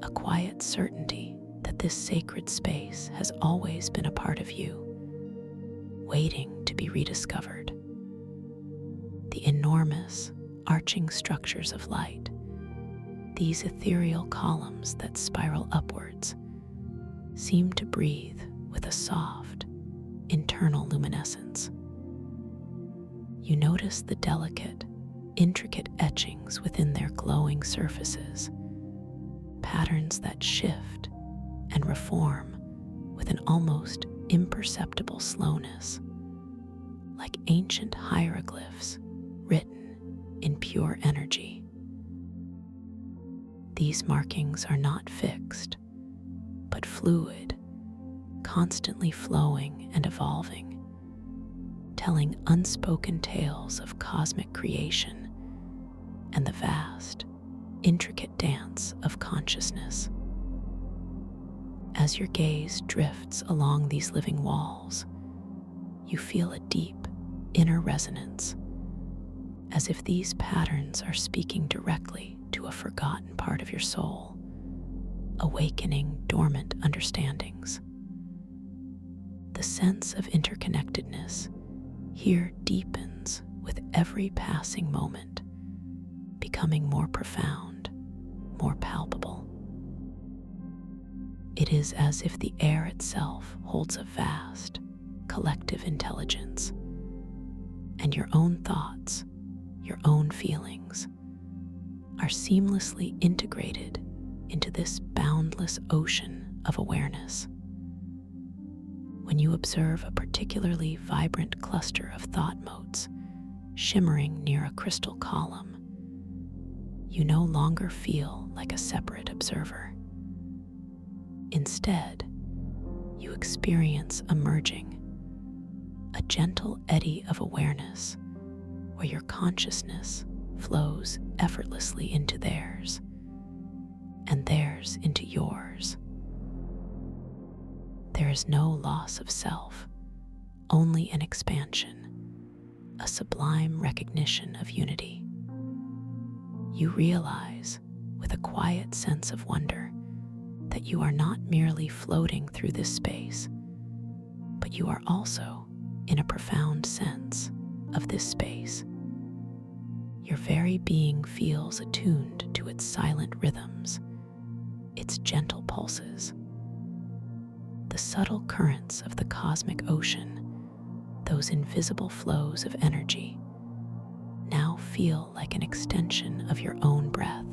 a quiet certainty that this sacred space has always been a part of you, waiting to be rediscovered. The enormous, arching structures of light, these ethereal columns that spiral upwards, seem to breathe with a soft, internal luminescence. You notice the delicate, intricate etchings within their glowing surfaces, patterns that shift and reform with an almost imperceptible slowness, like ancient hieroglyphs written in pure energy. These markings are not fixed, but fluid, constantly flowing and evolving, telling unspoken tales of cosmic creation and the vast, intricate dance of consciousness. As your gaze drifts along these living walls, you feel a deep inner resonance, as if these patterns are speaking directly to a forgotten part of your soul, awakening dormant understandings. The sense of interconnectedness here deepens with every passing moment, becoming more profound, more palpable. It is as if the air itself holds a vast, collective intelligence, and your own thoughts, your own feelings, are seamlessly integrated into this boundless ocean of awareness. When you observe a particularly vibrant cluster of thought motes shimmering near a crystal column, you no longer feel like a separate observer. Instead, you experience a merging, a gentle eddy of awareness where your consciousness flows effortlessly into theirs and theirs into yours. There is no loss of self, only an expansion, a sublime recognition of unity. You realize, with a quiet sense of wonder, that you are not merely floating through this space, but you are also, in a profound sense, of this space. Your very being feels attuned to its silent rhythms, its gentle pulses. The subtle currents of the cosmic ocean, those invisible flows of energy, now feel like an extension of your own breath,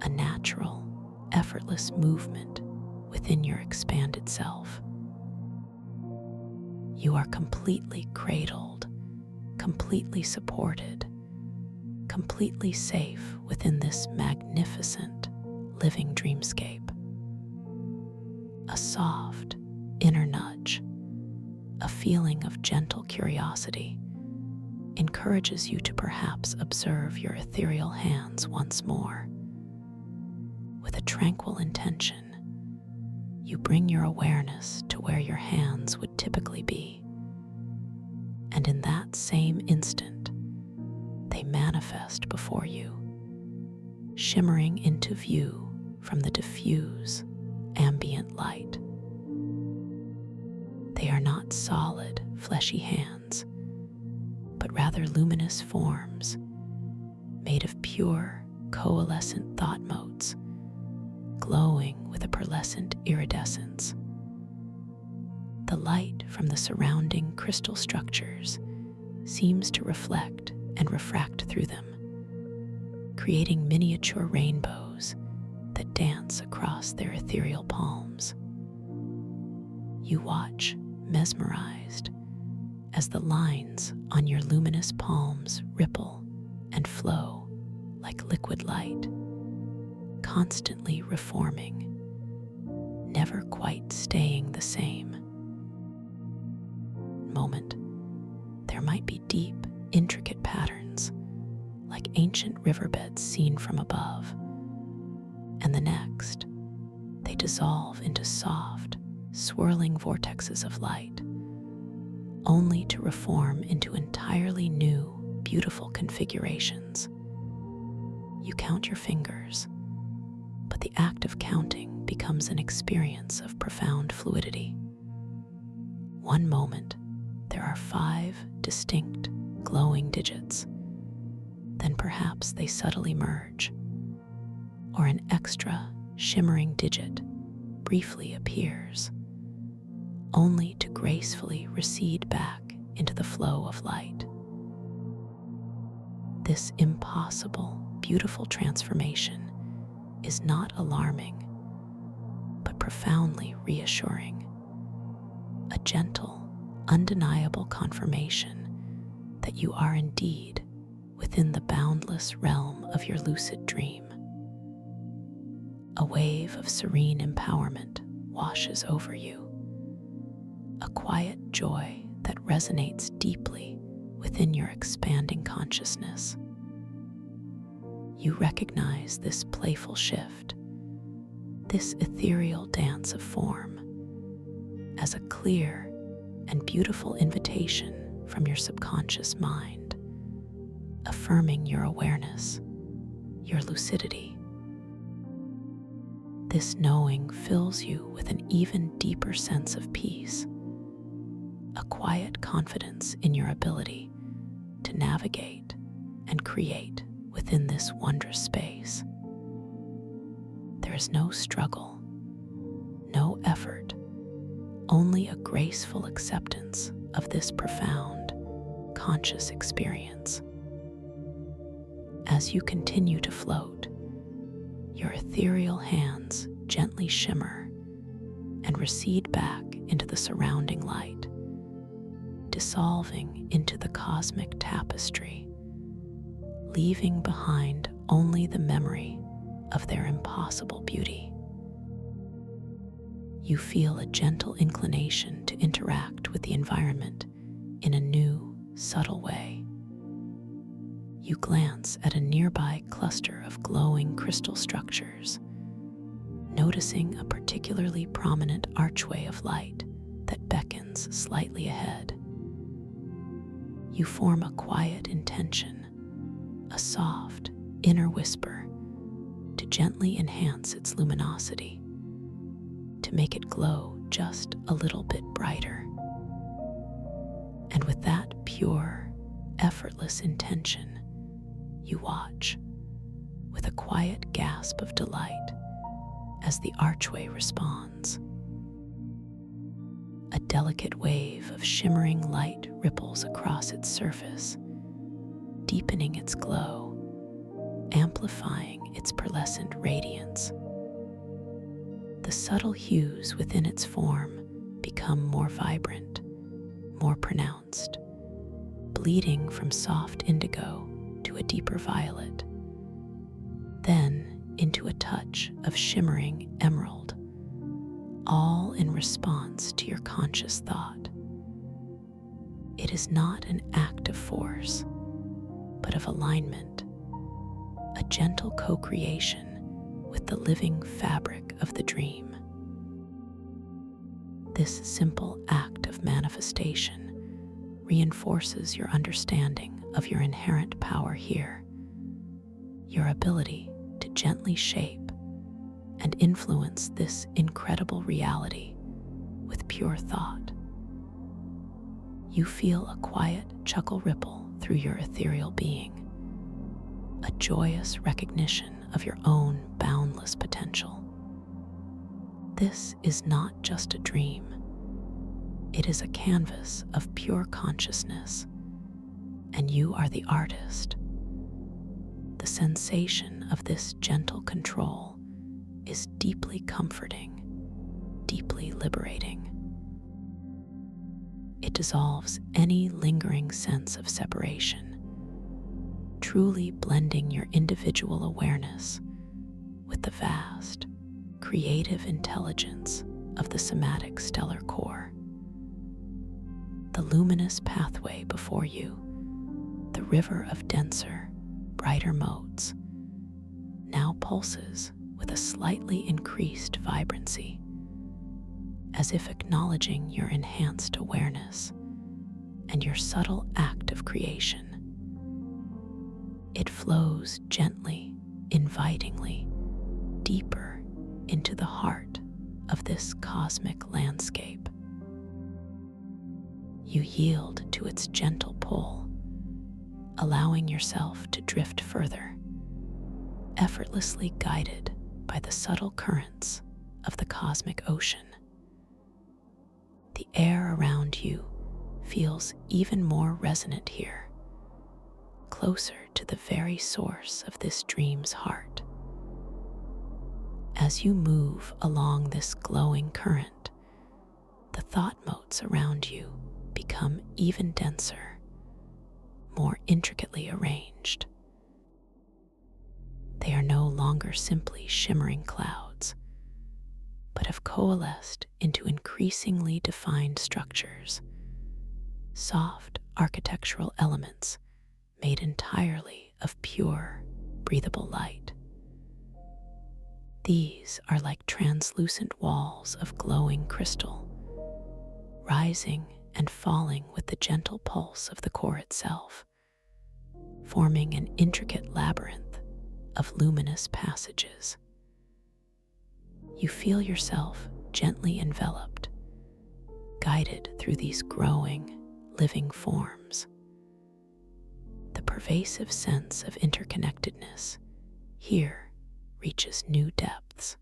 a natural, effortless movement within your expanded self. You are completely cradled, completely supported, completely safe within this magnificent living dreamscape. A soft inner nudge, a feeling of gentle curiosity, encourages you to perhaps observe your ethereal hands once more. With a tranquil intention, you bring your awareness to where your hands would typically be, and in that same instant, they manifest before you, shimmering into view from the diffuse, ambient light. They are not solid, fleshy hands, but rather luminous forms made of pure, coalescent thought motes, glowing with a pearlescent iridescence. The light from the surrounding crystal structures seems to reflect and refract through them, creating miniature rainbows that dance across their ethereal palms. You watch, mesmerized, as the lines on your luminous palms ripple and flow like liquid light, constantly reforming, never quite staying the same. Moment, there might be deep, intricate patterns, like ancient riverbeds seen from above, and the next, they dissolve into soft, swirling vortexes of light, only to reform into entirely new, beautiful configurations. You count your fingers, but the act of counting becomes an experience of profound fluidity. One moment, there are 5 distinct, glowing digits. Then perhaps they subtly merge, or an extra, shimmering digit briefly appears, only to gracefully recede back into the flow of light. This impossible, beautiful transformation is not alarming, but profoundly reassuring. A gentle, undeniable confirmation that you are indeed within the boundless realm of your lucid dream. A wave of serene empowerment washes over you, a quiet joy that resonates deeply within your expanding consciousness. You recognize this playful shift, this ethereal dance of form, as a clear and beautiful invitation from your subconscious mind, affirming your awareness, your lucidity. This knowing fills you with an even deeper sense of peace, a quiet confidence in your ability to navigate and create within this wondrous space. There is no struggle, no effort, only a graceful acceptance of this profound, conscious experience. As you continue to float, your ethereal hands gently shimmer and recede back into the surrounding light, dissolving into the cosmic tapestry, leaving behind only the memory of their impossible beauty. You feel a gentle inclination to interact with the environment in a new, subtle way. You glance at a nearby cluster of glowing crystal structures, noticing a particularly prominent archway of light that beckons slightly ahead. You form a quiet intention, a soft, inner whisper, to gently enhance its luminosity, to make it glow just a little bit brighter. And with that pure, effortless intention, you watch, with a quiet gasp of delight, as the archway responds. A delicate wave of shimmering light ripples across its surface, deepening its glow, amplifying its pearlescent radiance. The subtle hues within its form become more vibrant, more pronounced, bleeding from soft indigo to a deeper violet, then into a touch of shimmering emerald, all in response to your conscious thought. It is not an act of force, but of alignment, a gentle co-creation with the living fabric of the dream. This simple act of manifestation reinforces your understanding of your inherent power here, your ability to gently shape and influence this incredible reality with pure thought. You feel a quiet chuckle ripple through your ethereal being, a joyous recognition of your own boundless potential. This is not just a dream. It is a canvas of pure consciousness, and you are the artist. The sensation of this gentle control is deeply comforting, deeply liberating. It dissolves any lingering sense of separation, truly blending your individual awareness with the vast, creative intelligence of the somatic stellar core. The luminous pathway before you, the river of denser, brighter motes, now pulses with a slightly increased vibrancy, as if acknowledging your enhanced awareness and your subtle act of creation. It flows gently, invitingly, deeper into the heart of this cosmic landscape. You yield to its gentle pull, allowing yourself to drift further, effortlessly guided by the subtle currents of the cosmic ocean. The air around you feels even more resonant here, closer to the very source of this dream's heart. As you move along this glowing current, the thought motes around you become even denser, more intricately arranged. They are no longer simply shimmering clouds, but have coalesced into increasingly defined structures, soft architectural elements made entirely of pure, breathable light. These are like translucent walls of glowing crystal, rising and falling with the gentle pulse of the core itself, forming an intricate labyrinth of luminous passages. You feel yourself gently enveloped, guided through these growing, living forms. The pervasive sense of interconnectedness here reaches new depths.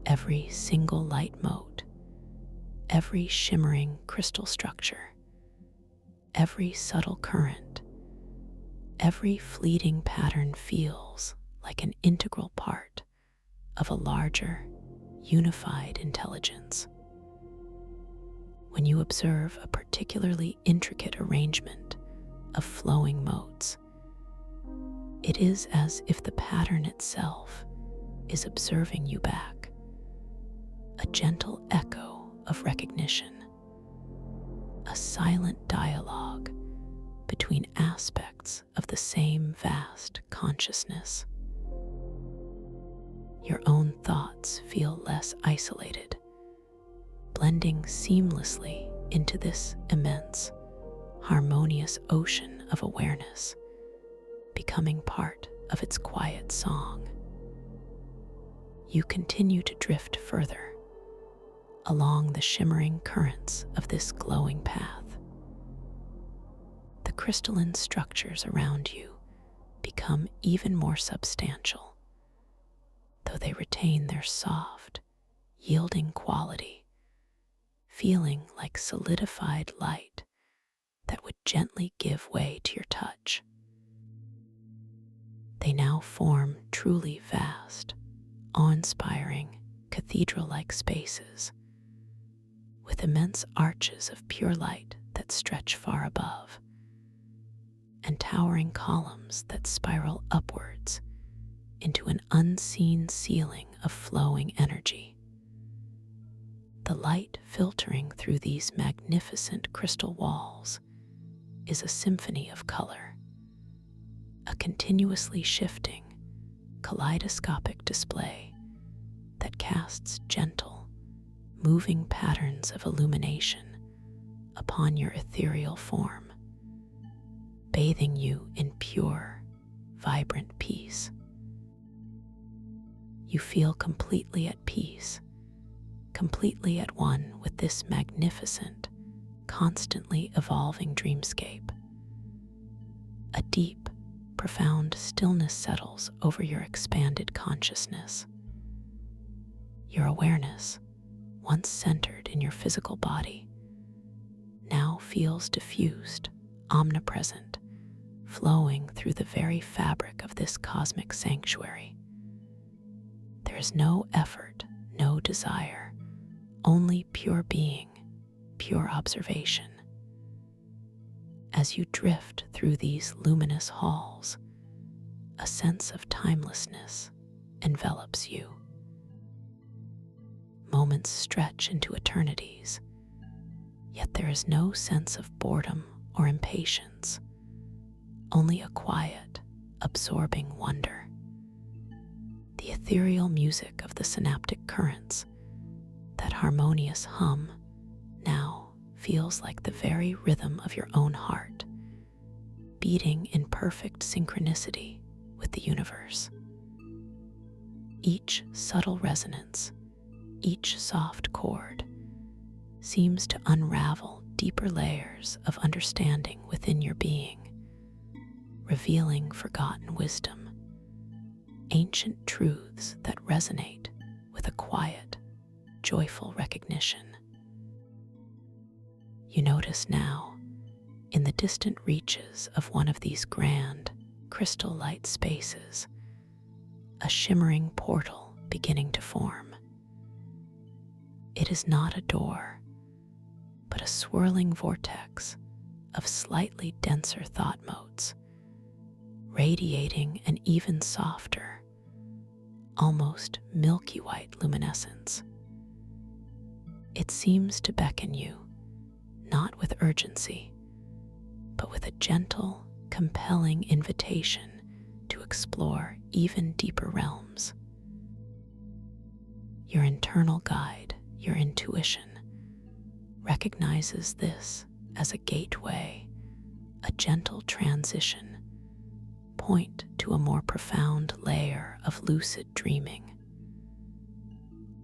Every single light mote, every shimmering crystal structure, every subtle current, every fleeting pattern feels like an integral part of a larger, unified intelligence. When you observe a particularly intricate arrangement of flowing motes, It is as if the pattern itself is observing you back, a gentle echo of recognition, a silent dialogue between aspects of the same vast consciousness. Your own thoughts feel less isolated, blending seamlessly into this immense, harmonious ocean of awareness, becoming part of its quiet song. You continue to drift further along the shimmering currents of this glowing path. The crystalline structures around you become even more substantial, though they retain their soft, yielding quality, feeling like solidified light that would gently give way to your touch. They now form truly vast, awe-inspiring, cathedral-like spaces, with immense arches of pure light that stretch far above, and towering columns that spiral upwards into an unseen ceiling of flowing energy. The light filtering through these magnificent crystal walls is a symphony of color, a continuously shifting, kaleidoscopic display that casts gentle, moving patterns of illumination upon your ethereal form, bathing you in pure, vibrant peace. You feel completely at peace, completely at one with this magnificent, constantly evolving dreamscape. A deep, profound stillness settles over your expanded consciousness. Your awareness, once centered in your physical body, now feels diffused, omnipresent, flowing through the very fabric of this cosmic sanctuary. There is no effort, no desire, only pure being, pure observation. As you drift through these luminous halls, a sense of timelessness envelops you. Moments stretch into eternities, yet there is no sense of boredom or impatience, only a quiet, absorbing wonder. The ethereal music of the synaptic currents, that harmonious hum, now feels like the very rhythm of your own heart, beating in perfect synchronicity with the universe. Each subtle resonance, each soft chord, seems to unravel deeper layers of understanding within your being, revealing forgotten wisdom, ancient truths that resonate with a quiet, joyful recognition. You notice now, in the distant reaches of one of these grand, crystal light spaces, a shimmering portal beginning to form. It is not a door, but a swirling vortex of slightly denser thought motes, radiating an even softer, almost milky white luminescence. It seems to beckon you, not with urgency, but with a gentle, compelling invitation to explore even deeper realms. Your internal guide, your intuition, recognizes this as a gateway, a gentle transition, point to a more profound layer of lucid dreaming.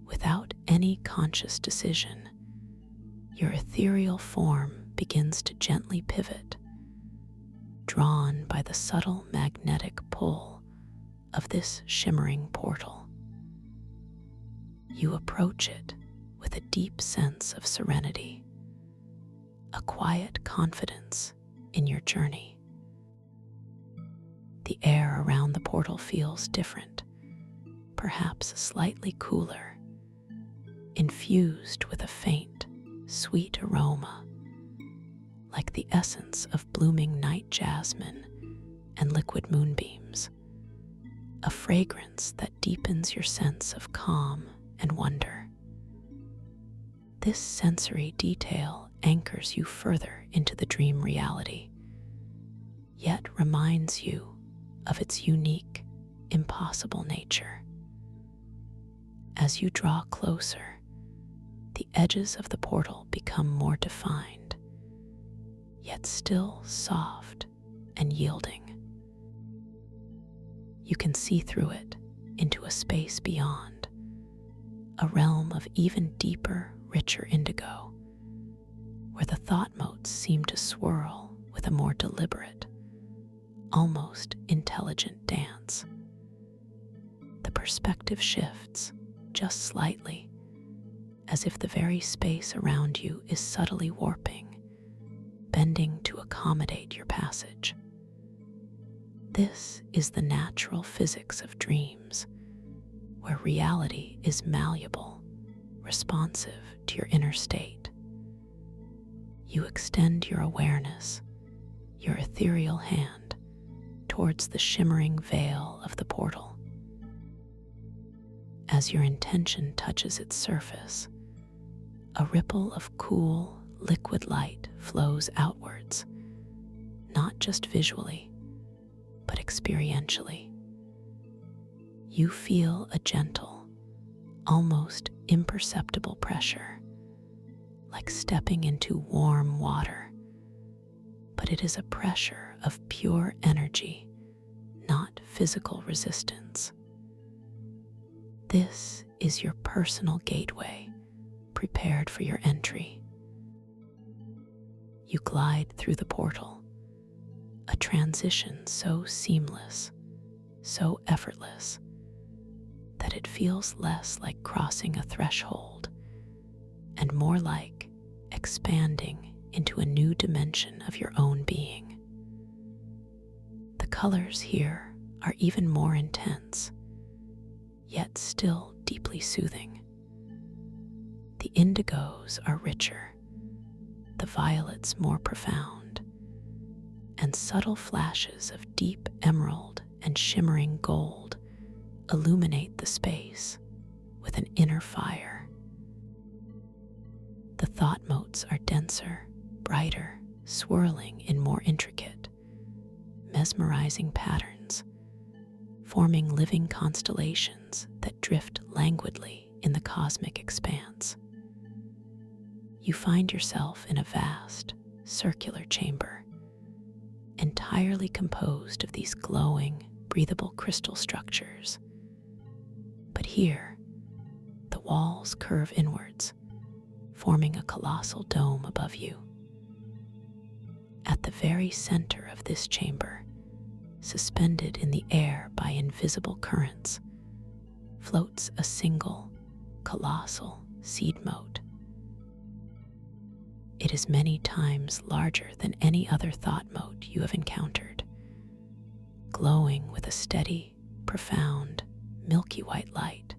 Without any conscious decision, your ethereal form begins to gently pivot, drawn by the subtle magnetic pull of this shimmering portal. You approach it with a deep sense of serenity, a quiet confidence in your journey. The air around the portal feels different, perhaps slightly cooler, infused with a faint, sweet aroma, like the essence of blooming night jasmine and liquid moonbeams, a fragrance that deepens your sense of calm and wonder. This sensory detail anchors you further into the dream reality, yet reminds you of its unique, impossible nature. As you draw closer, the edges of the portal become more defined, yet still soft and yielding. You can see through it into a space beyond, a realm of even deeper, richer indigo, where the thought motes seem to swirl with a more deliberate, almost intelligent dance. The perspective shifts just slightly, as if the very space around you is subtly warping, bending to accommodate your passage. This is the natural physics of dreams, where reality is malleable, responsive to your inner state. You extend your awareness, your ethereal hand, towards the shimmering veil of the portal. As your intention touches its surface, a ripple of cool, liquid light flows outwards, not just visually, but experientially. You feel a gentle, almost imperceptible pressure, like stepping into warm water, but it is a pressure of pure energy, not physical resistance. This is your personal gateway, prepared for your entry. You glide through the portal, a transition so seamless, so effortless, that it feels less like crossing a threshold and more like expanding into a new dimension of your own being. The colors here are even more intense, yet still deeply soothing. The indigos are richer, the violets more profound, and subtle flashes of deep emerald and shimmering gold illuminate the space with an inner fire. The thought motes are denser, brighter, swirling in more intricate, mesmerizing patterns, forming living constellations that drift languidly in the cosmic expanse. You find yourself in a vast, circular chamber, entirely composed of these glowing, breathable crystal structures. But here, the walls curve inwards, forming a colossal dome above you. At the very center of this chamber, suspended in the air by invisible currents, floats a single, colossal seed mote. It is many times larger than any other thought mote you have encountered, glowing with a steady, profound, milky white light,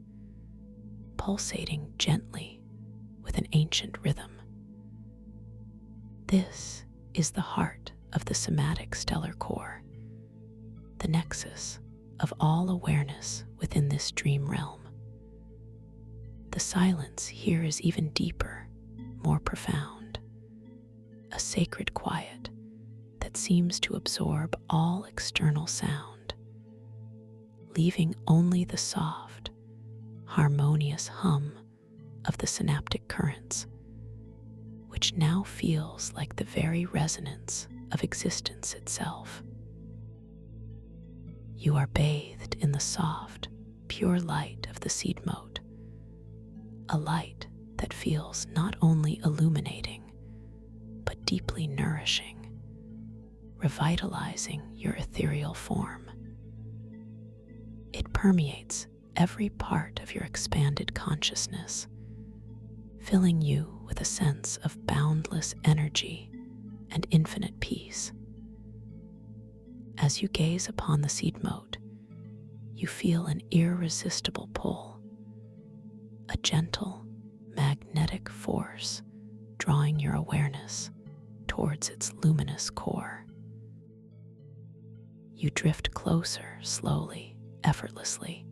pulsating gently with an ancient rhythm. This is the heart of the somatic stellar core, the nexus of all awareness within this dream realm. The silence here is even deeper, more profound, a sacred quiet that seems to absorb all external sound, leaving only the soft, harmonious hum of the synaptic currents, which now feels like the very resonance of existence itself. You are bathed in the soft, pure light of the seed mote, a light that feels not only illuminating, but deeply nourishing, revitalizing your ethereal form. It permeates every part of your expanded consciousness, filling you with a sense of boundless energy and infinite peace. As you gaze upon the seed mote, you feel an irresistible pull, a gentle, magnetic force drawing your awareness towards its luminous core. You drift closer, slowly, effortlessly,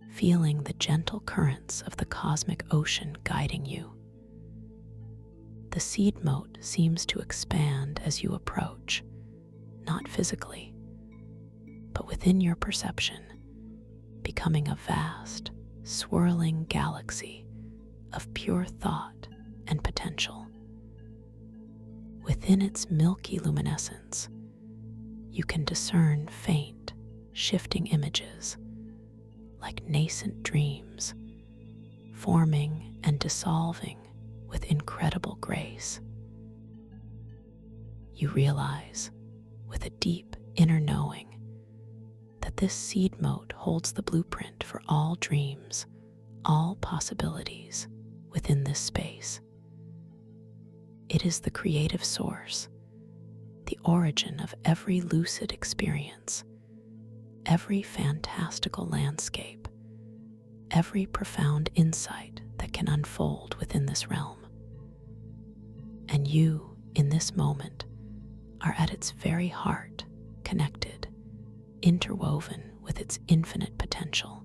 feeling the gentle currents of the cosmic ocean guiding you. The seed moat seems to expand as you approach, not physically, but within your perception, becoming a vast, swirling galaxy of pure thought and potential. Within its milky luminescence, you can discern faint, shifting images, like nascent dreams, forming and dissolving with incredible grace. You realize, with a deep inner knowing, that this seed moat holds the blueprint for all dreams, all possibilities within this space. It is the creative source, the origin of every lucid experience, every fantastical landscape, every profound insight that can unfold within this realm. And you, in this moment, are at its very heart, connected, interwoven with its infinite potential.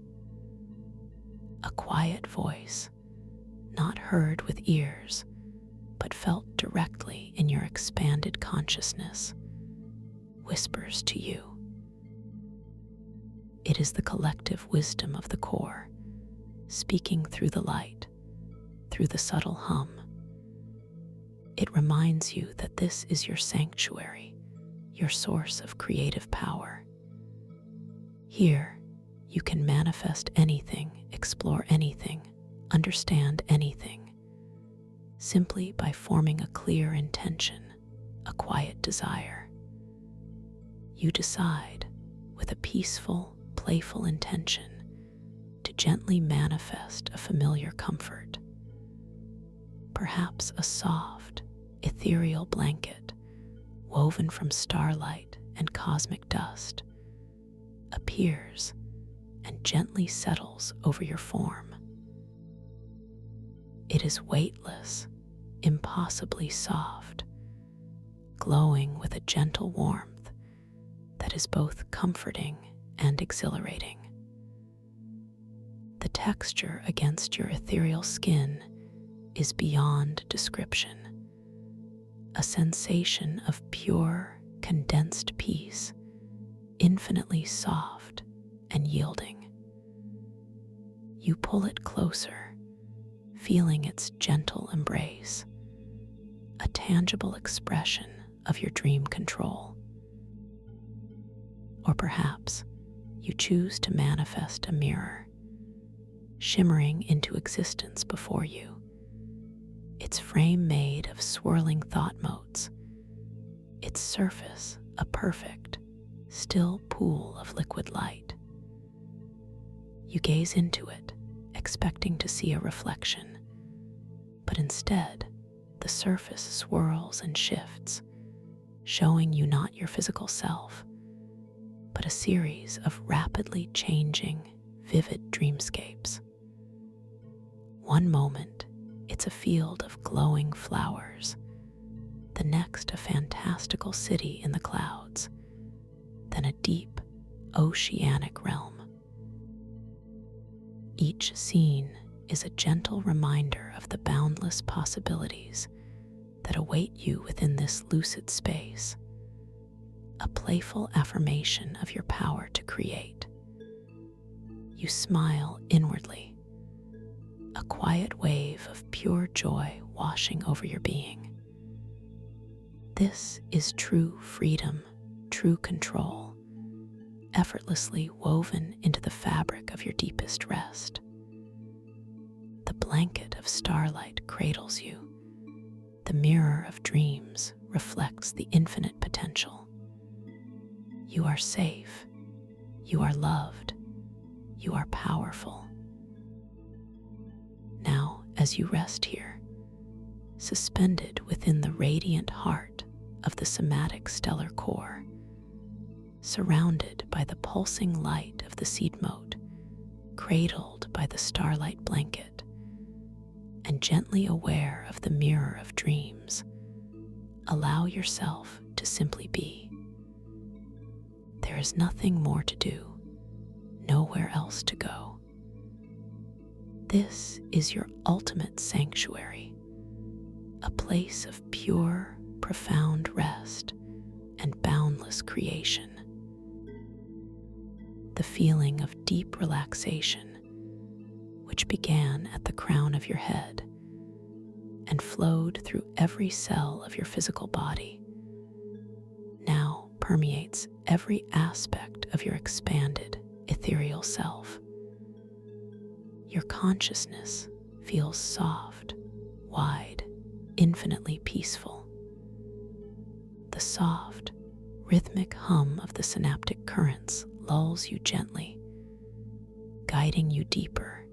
A quiet voice, not heard with ears, but felt directly in your expanded consciousness, whispers to you. It is the collective wisdom of the core, speaking through the light, through the subtle hum. It reminds you that this is your sanctuary, your source of creative power. Here, you can manifest anything, explore anything, understand anything, simply by forming a clear intention, a quiet desire. You decide, with a peaceful, playful intention, to gently manifest a familiar comfort. Perhaps a soft, ethereal blanket woven from starlight and cosmic dust appears and gently settles over your form. It is weightless, impossibly soft, glowing with a gentle warmth that is both comforting and exhilarating. The texture against your ethereal skin is beyond description, a sensation of pure, condensed peace, infinitely soft and yielding. You pull it closer, feeling its gentle embrace, a tangible expression of your dream control. Or perhaps you choose to manifest a mirror, shimmering into existence before you, its frame made of swirling thought motes, its surface a perfect, still pool of liquid light. You gaze into it, expecting to see a reflection, but instead, the surface swirls and shifts, showing you not your physical self, but a series of rapidly changing, vivid dreamscapes. One moment, it's a field of glowing flowers, the next a fantastical city in the clouds, then a deep, oceanic realm. Each scene is a gentle reminder of the boundless possibilities that await you within this lucid space, a playful affirmation of your power to create. You smile inwardly, a quiet wave of pure joy washing over your being. This is true freedom, true control, effortlessly woven into the fabric of your deepest rest. The blanket of starlight cradles you. The mirror of dreams reflects the infinite potential. You are safe. You are loved. You are powerful. Now, as you rest here, suspended within the radiant heart of the somatic stellar core, surrounded by the pulsing light of the seed mote, cradled by the starlight blanket, and gently aware of the mirror of dreams, allow yourself to simply be. There There is nothing more to do, nowhere else to go. This is your ultimate sanctuary, a place of pure, profound rest and boundless creation. The feeling of deep relaxation, which began at the crown of your head and flowed through every cell of your physical body, now permeates every aspect of your expanded ethereal self. Your consciousness feels soft, wide, infinitely peaceful. The soft, rhythmic hum of the synaptic currents lulls you gently, guiding you deeper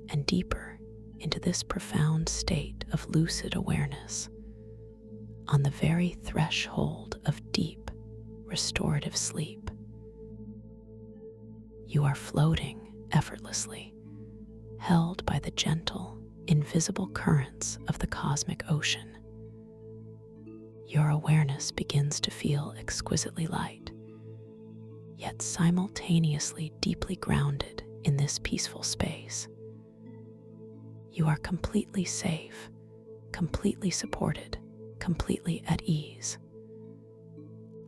and deeper into this profound state of lucid awareness, on the very threshold of deep, restorative sleep. You are floating effortlessly, held by the gentle, invisible currents of the cosmic ocean. Your awareness begins to feel exquisitely light, yet simultaneously deeply grounded in this peaceful space. You are completely safe, completely supported, completely at ease.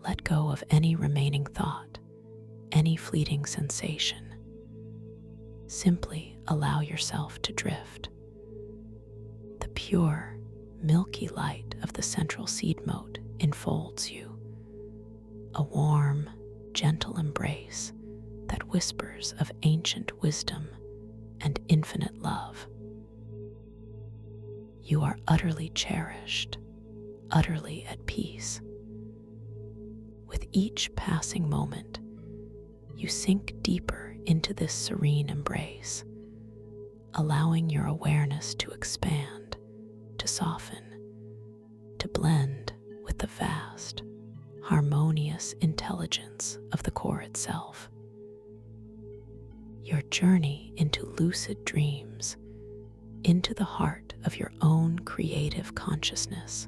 Let go of any remaining thought, any fleeting sensation. Simply allow yourself to drift. The pure, milky light of the central seed mote enfolds you, a warm, gentle embrace that whispers of ancient wisdom and infinite love. You are utterly cherished, utterly at peace. With each passing moment, you sink deeper into this serene embrace, allowing your awareness to expand, to soften, to blend with the vast, harmonious intelligence of the core itself. Your journey into lucid dreams, into the heart of your own creative consciousness,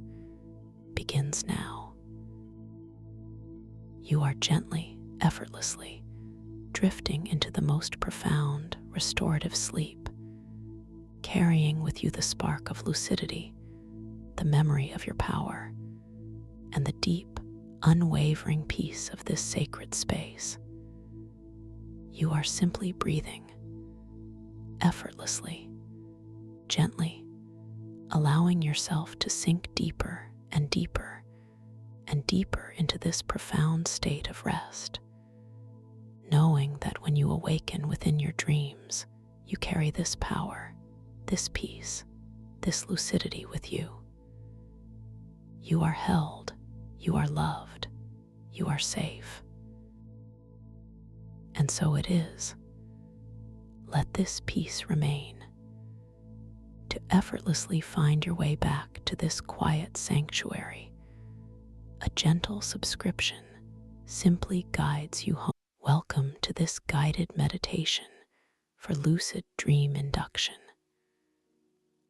begins now. You are gently, effortlessly, drifting into the most profound, restorative sleep, carrying with you the spark of lucidity, the memory of your power, and the deep, unwavering peace of this sacred space. You are simply breathing, effortlessly, gently, allowing yourself to sink deeper and deeper and deeper into this profound state of rest, knowing that when you awaken within your dreams, you carry this power, this peace, this lucidity with you. You are held, you are loved, you are safe. And so it is. Let this peace remain. To effortlessly find your way back to this quiet sanctuary, a gentle subscription simply guides you home. Welcome to this guided meditation for lucid dream induction,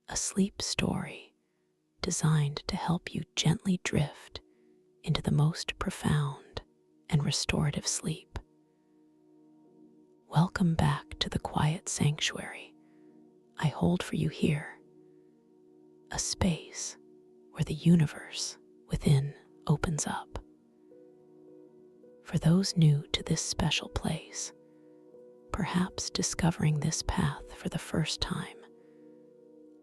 a sleep story designed to help you gently drift into the most profound and restorative sleep. Welcome back to the quiet sanctuary I hold for you here, a space where the universe within opens up. For those new to this special place, perhaps discovering this path for the first time,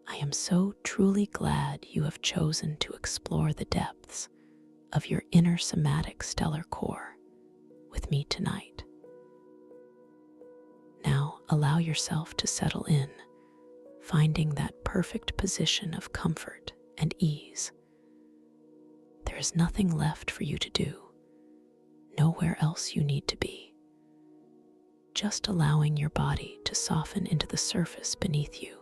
I am so truly glad you have chosen to explore the depths of your inner somatic stellar core with me tonight. Now allow yourself to settle in, finding that perfect position of comfort and ease. There is nothing left for you to do, nowhere else you need to be. Just allowing your body to soften into the surface beneath you,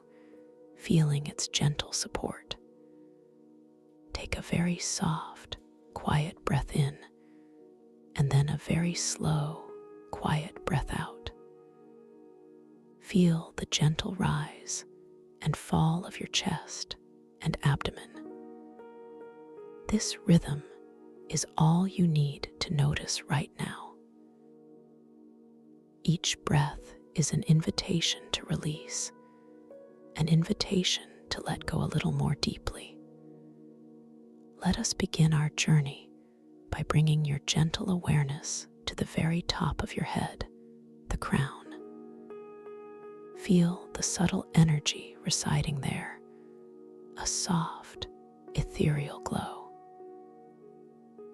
feeling its gentle support. Take a very soft, quiet breath in, and then a very slow, quiet breath out. Feel the gentle rise and fall of your chest and abdomen. This rhythm is all you need to notice right now. Each breath is an invitation to release, an invitation to let go a little more deeply. Let us begin our journey by bringing your gentle awareness to the very top of your head, the crown. Feel the subtle energy residing there, a soft, ethereal glow.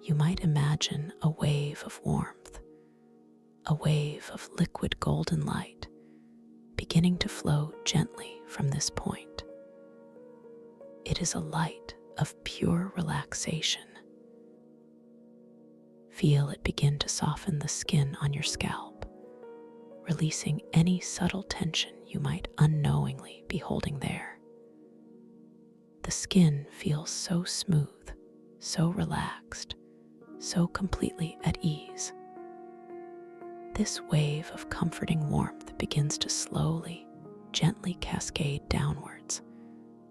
You might imagine a wave of warmth, a wave of liquid golden light beginning to flow gently from this point. It is a light of pure relaxation. Feel it begin to soften the skin on your scalp, releasing any subtle tension you might unknowingly be holding there. The skin feels so smooth, so relaxed, so completely at ease. This wave of comforting warmth begins to slowly, gently cascade downwards,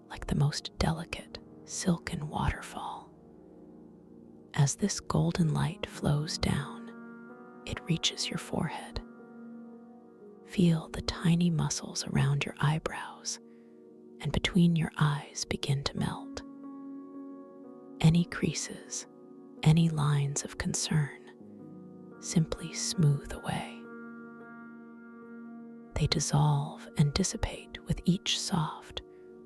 like the most delicate, silken waterfall. As this golden light flows down, it reaches your forehead. Feel the tiny muscles around your eyebrows and between your eyes begin to melt. Any creases, any lines of concern, simply smooth away. They dissolve and dissipate with each soft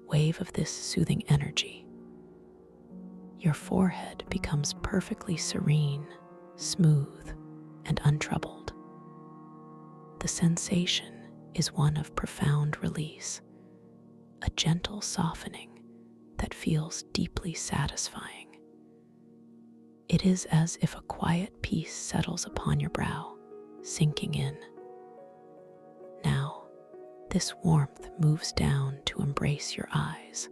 wave of this soothing energy. Your forehead becomes perfectly serene, smooth, and untroubled. The sensation is one of profound release, a gentle softening that feels deeply satisfying. It is as if a quiet peace settles upon your brow, sinking in. Now, this warmth moves down to embrace your eyes.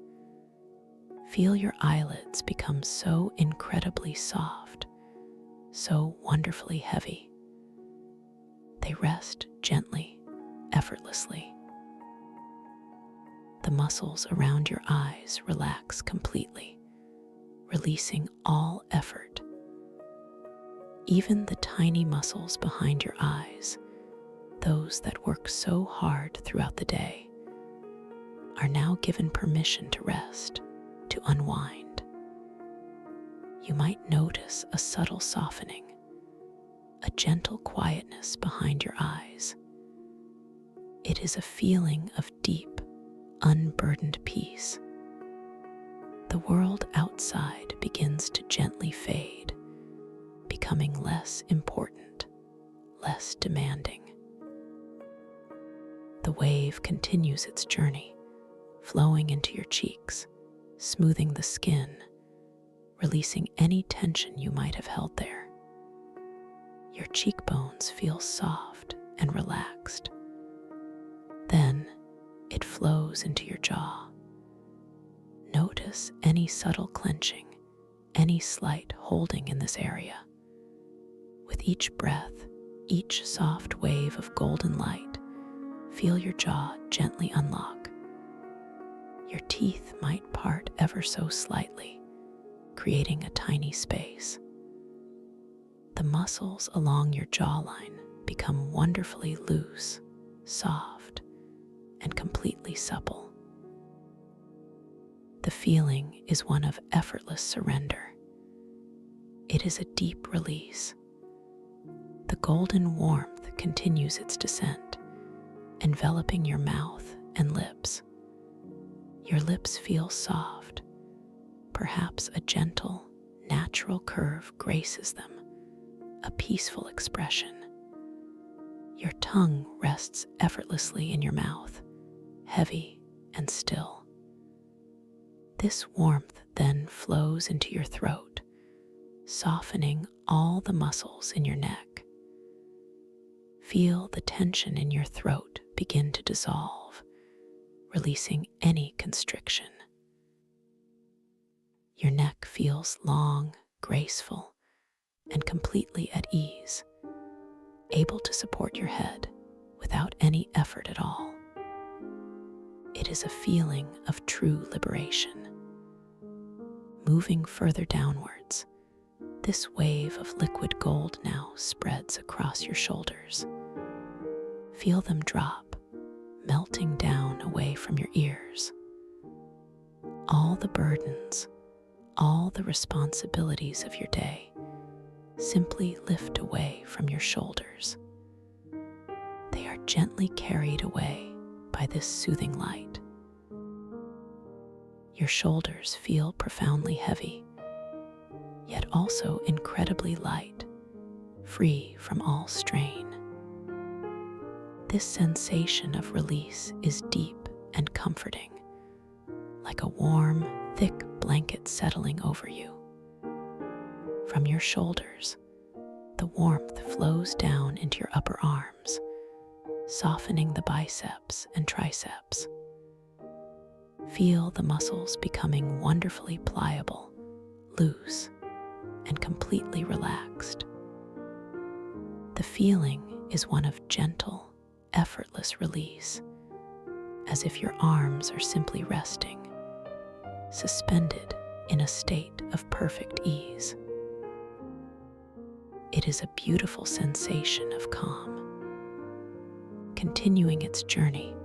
Feel your eyelids become so incredibly soft, so wonderfully heavy. They rest gently, effortlessly. The muscles around your eyes relax completely, releasing all effort. Even the tiny muscles behind your eyes, those that work so hard throughout the day, are now given permission to rest, to unwind. You might notice a subtle softening, a gentle quietness behind your eyes. It is a feeling of deep, unburdened peace. The world outside begins to gently fade, becoming less important, less demanding. The wave continues its journey, flowing into your cheeks, smoothing the skin, releasing any tension you might have held there. Your cheekbones feel soft and relaxed. Then it flows into your jaw. Notice any subtle clenching, any slight holding in this area. With each breath, each soft wave of golden light, feel your jaw gently unlock. Your teeth might part ever so slightly, creating a tiny space. The muscles along your jawline become wonderfully loose, soft, and completely supple. The feeling is one of effortless surrender. It is a deep release. The golden warmth continues its descent, enveloping your mouth and lips. Your lips feel soft. Perhaps a gentle, natural curve graces them, a peaceful expression. Your tongue rests effortlessly in your mouth, heavy and still. This warmth then flows into your throat, softening all the muscles in your neck. Feel the tension in your throat begin to dissolve, releasing any constriction. Your neck feels long, graceful, and completely at ease, able to support your head without any effort at all. It is a feeling of true liberation. Moving further downwards, this wave of liquid gold now spreads across your shoulders. Feel them drop, melting down away from your ears. All the burdens, all the responsibilities of your day simply lift away from your shoulders. They are gently carried away by this soothing light. Your shoulders feel profoundly heavy, yet also incredibly light, free from all strain. This sensation of release is deep and comforting, like a warm, thick blanket settling over you. From your shoulders, the warmth flows down into your upper arms, softening the biceps and triceps. Feel the muscles becoming wonderfully pliable, loose, and completely relaxed. The feeling is one of gentle, effortless release, as if your arms are simply resting, suspended in a state of perfect ease. It is a beautiful sensation of calm. Continuing its journey,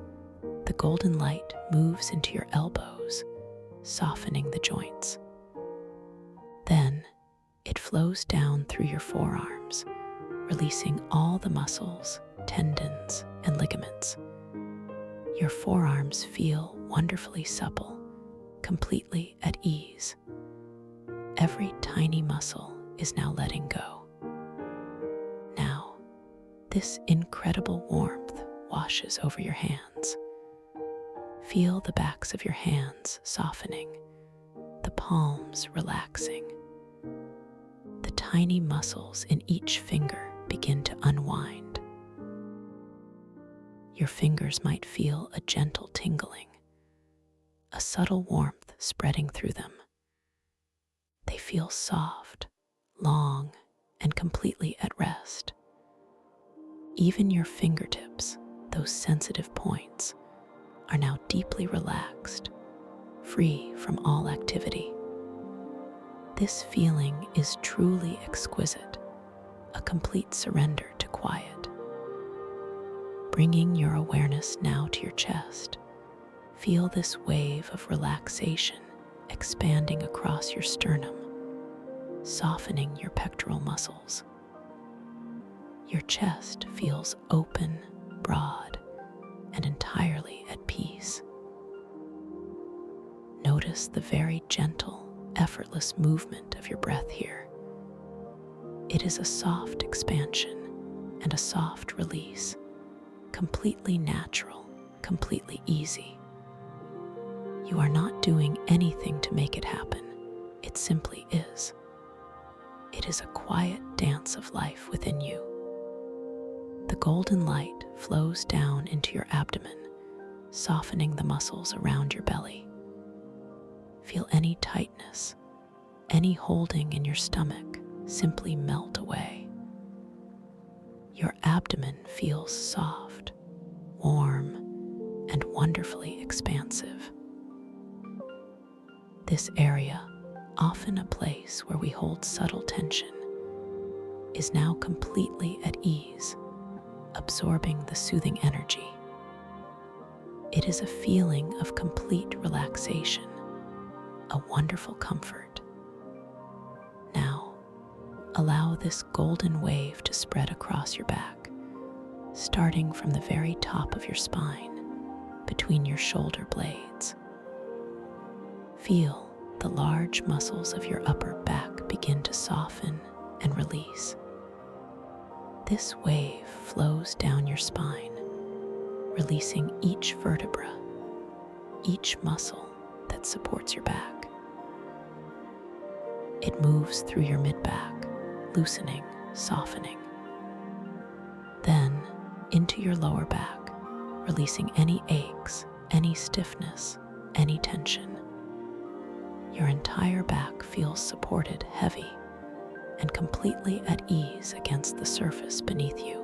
the golden light moves into your elbows, softening the joints. Then, it flows down through your forearms, releasing all the muscles, tendons, and ligaments. Your forearms feel wonderfully supple, completely at ease. Every tiny muscle is now letting go. Now, this incredible warmth washes over your hands. Feel the backs of your hands softening, the palms relaxing. The tiny muscles in each finger begin to unwind. Your fingers might feel a gentle tingling, a subtle warmth spreading through them. They feel soft, long, and completely at rest. Even your fingertips, those sensitive points, are now deeply relaxed, free from all activity. This feeling is truly exquisite, a complete surrender to quiet. Bringing your awareness now to your chest, feel this wave of relaxation expanding across your sternum, softening your pectoral muscles. Your chest feels open, broad, and entirely at peace. Notice the very gentle, effortless movement of your breath here. It is a soft expansion and a soft release, completely natural, completely easy. You are not doing anything to make it happen. It simply is. It is a quiet dance of life within you. The golden light flows down into your abdomen, softening the muscles around your belly. Feel any tightness, any holding in your stomach simply melt away. Your abdomen feels soft, warm, and wonderfully expansive. This area, often a place where we hold subtle tension, is now completely at ease, absorbing the soothing energy. It is a feeling of complete relaxation, a wonderful comfort. Now, allow this golden wave to spread across your back, starting from the very top of your spine, between your shoulder blades. Feel the large muscles of your upper back begin to soften and release. This wave flows down your spine, releasing each vertebra, each muscle that supports your back. It moves through your mid-back, loosening, softening. Then into your lower back, releasing any aches, any stiffness, any tension. Your entire back feels supported, heavy, and completely at ease against the surface beneath you.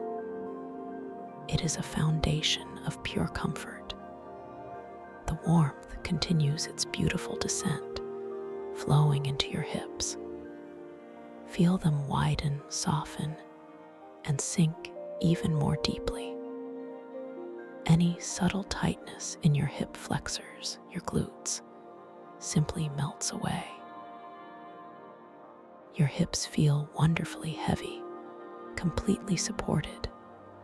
It is a foundation of pure comfort. The warmth continues its beautiful descent, flowing into your hips. Feel them widen, soften, and sink even more deeply. Any subtle tightness in your hip flexors, your glutes, simply melts away. Your hips feel wonderfully heavy, completely supported,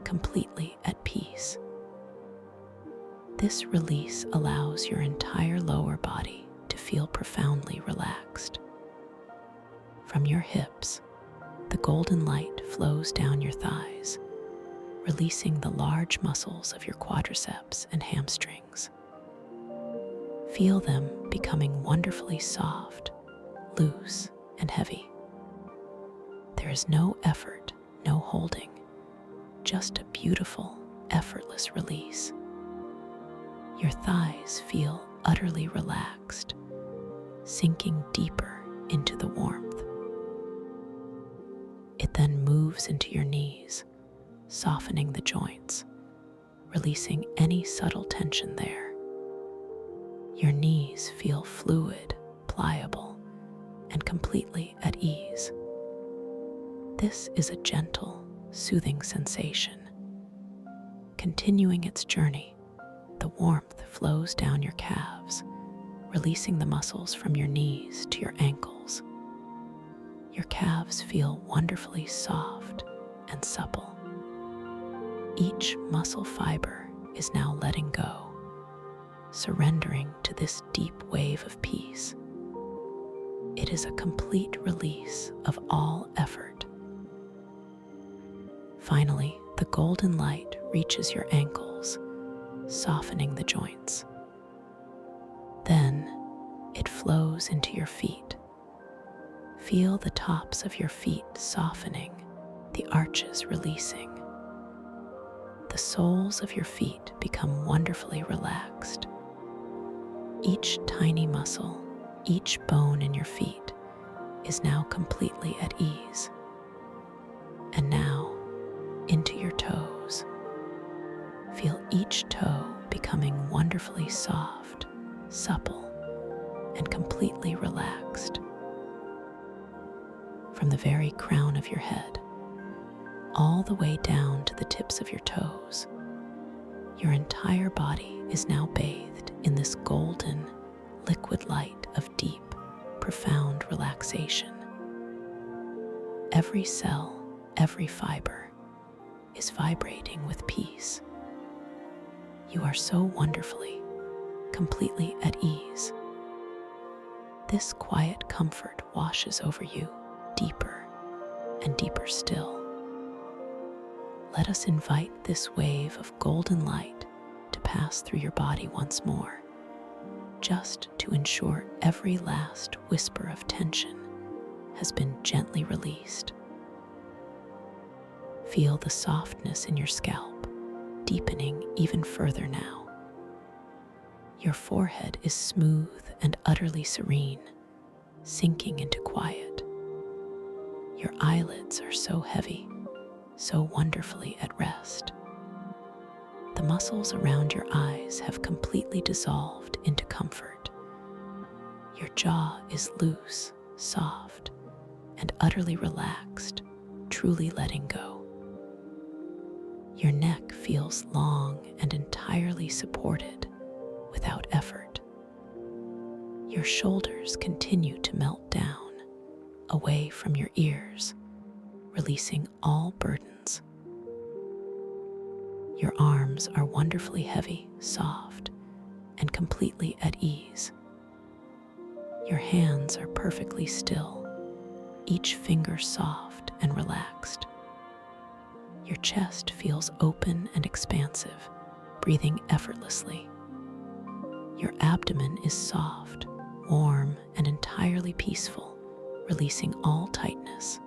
completely at peace. This release allows your entire lower body to feel profoundly relaxed. From your hips, the golden light flows down your thighs, releasing the large muscles of your quadriceps and hamstrings. Feel them becoming wonderfully soft, loose, and heavy. There is no effort, no holding, just a beautiful, effortless release. Your thighs feel utterly relaxed, sinking deeper into the warmth. It then moves into your knees, softening the joints, releasing any subtle tension there. Your knees feel fluid, pliable, and completely at ease. This is a gentle, soothing sensation. Continuing its journey, the warmth flows down your calves, releasing the muscles from your knees to your ankles. Your calves feel wonderfully soft and supple. Each muscle fiber is now letting go, surrendering to this deep wave of peace. It is a complete release of all effort. Finally, the golden light reaches your ankles, softening the joints. Then it flows into your feet. Feel the tops of your feet softening, the arches releasing. The soles of your feet become wonderfully relaxed. Each tiny muscle, each bone in your feet is now completely at ease. And now, into your toes. Feel each toe becoming wonderfully soft, supple, and completely relaxed. From the very crown of your head, all the way down to the tips of your toes, your entire body is now bathed in this golden, liquid light of deep, profound relaxation. Every cell, every fiber is vibrating with peace. You are so wonderfully, completely at ease. This quiet comfort washes over you deeper and deeper still. Let us invite this wave of golden light to pass through your body once more, just to ensure every last whisper of tension has been gently released. Feel the softness in your scalp, deepening even further now. Your forehead is smooth and utterly serene, sinking into quiet. Your eyelids are so heavy, so wonderfully at rest. The muscles around your eyes have completely dissolved into comfort. Your jaw is loose, soft, and utterly relaxed, truly letting go. Your neck feels long and entirely supported without effort. Your shoulders continue to melt down, away from your ears, releasing all burdens. Your arms are wonderfully heavy, soft, and completely at ease. Your hands are perfectly still, each finger soft and relaxed. Your chest feels open and expansive, breathing effortlessly. Your abdomen is soft, warm, and entirely peaceful, releasing all tightness.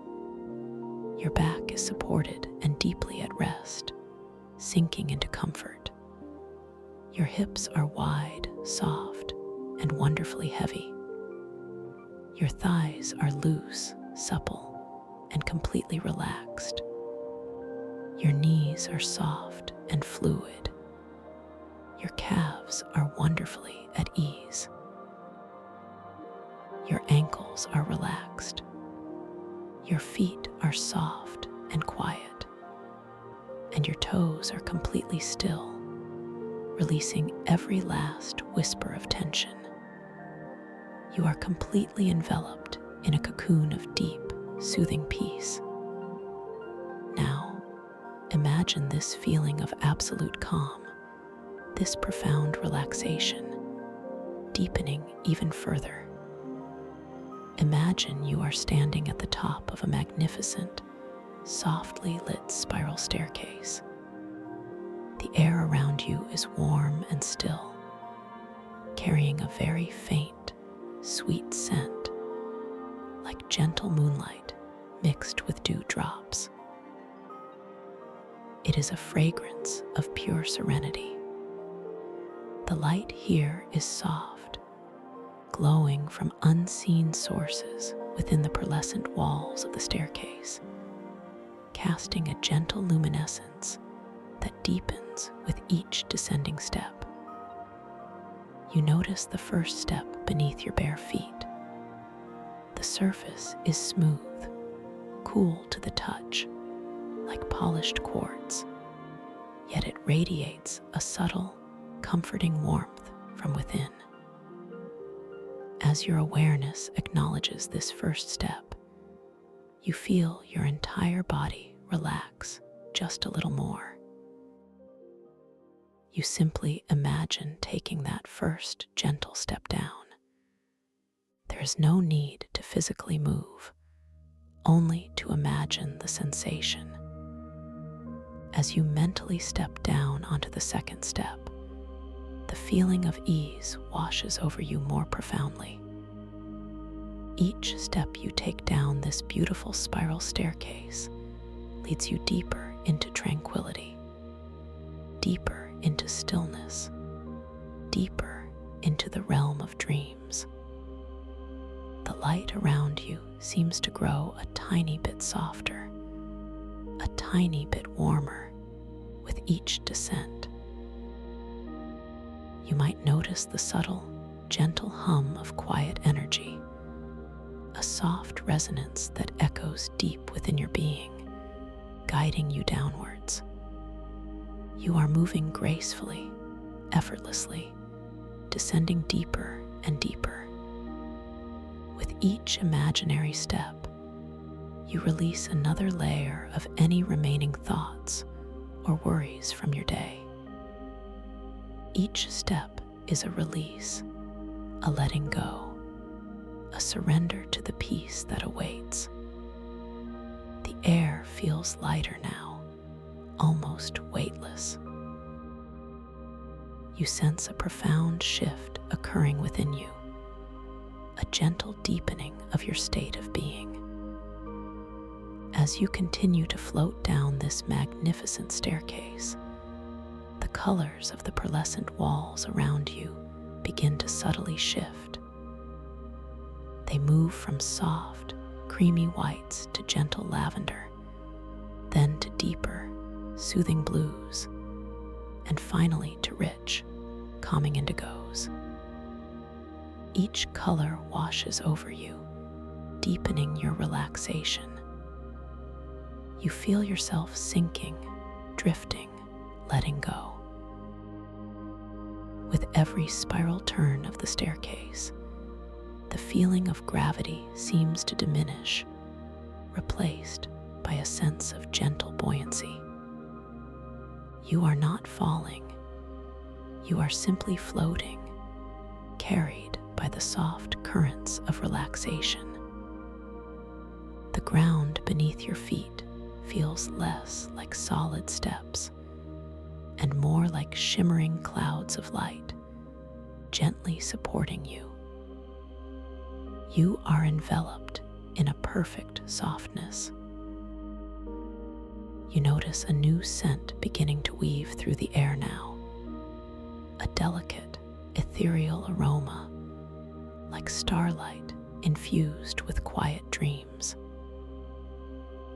Your back is supported and deeply at rest, sinking into comfort. Your hips are wide, soft, and wonderfully heavy. Your thighs are loose, supple, and completely relaxed. Your knees are soft and fluid. Your calves are wonderfully at ease. Your ankles are relaxed. Your feet are soft and quiet. And your toes are completely still, releasing every last whisper of tension. You are completely enveloped in a cocoon of deep, soothing peace. Now, imagine this feeling of absolute calm, this profound relaxation, deepening even further. Imagine you are standing at the top of a magnificent, softly lit spiral staircase. The air around you is warm and still, carrying a very faint, sweet scent, like gentle moonlight mixed with dew drops. It is a fragrance of pure serenity. The light here is soft, glowing from unseen sources within the pearlescent walls of the staircase, casting a gentle luminescence that deepens with each descending step. You notice the first step beneath your bare feet. The surface is smooth, cool to the touch, like polished quartz, yet it radiates a subtle, comforting warmth from within. As your awareness acknowledges this first step, you feel your entire body relax just a little more. You simply imagine taking that first gentle step down. There is no need to physically move, only to imagine the sensation. As you mentally step down onto the second step, the feeling of ease washes over you more profoundly. Each step you take down this beautiful spiral staircase leads you deeper into tranquility, deeper into stillness, deeper into the realm of dreams. The light around you seems to grow a tiny bit softer, a tiny bit warmer with each descent. You might notice the subtle, gentle hum of quiet energy, a soft resonance that echoes deep within your being, guiding you downwards. You are moving gracefully, effortlessly, descending deeper and deeper. With each imaginary step, you release another layer of any remaining thoughts or worries from your day. Each step is a release, a letting go, a surrender to the peace that awaits. The air feels lighter now, almost weightless. You sense a profound shift occurring within you, a gentle deepening of your state of being. As you continue to float down this magnificent staircase, the colors of the pearlescent walls around you begin to subtly shift. They move from soft, creamy whites to gentle lavender, then to deeper, soothing blues, and finally to rich, calming indigos. Each color washes over you, deepening your relaxation. You feel yourself sinking, drifting, letting go. With every spiral turn of the staircase, the feeling of gravity seems to diminish, replaced by a sense of gentle buoyancy. You are not falling. You are simply floating, carried by the soft currents of relaxation. The ground beneath your feet feels less like solid steps and more like shimmering clouds of light, gently supporting you. You are enveloped in a perfect softness. You notice a new scent beginning to weave through the air now, a delicate, ethereal aroma, like starlight infused with quiet dreams.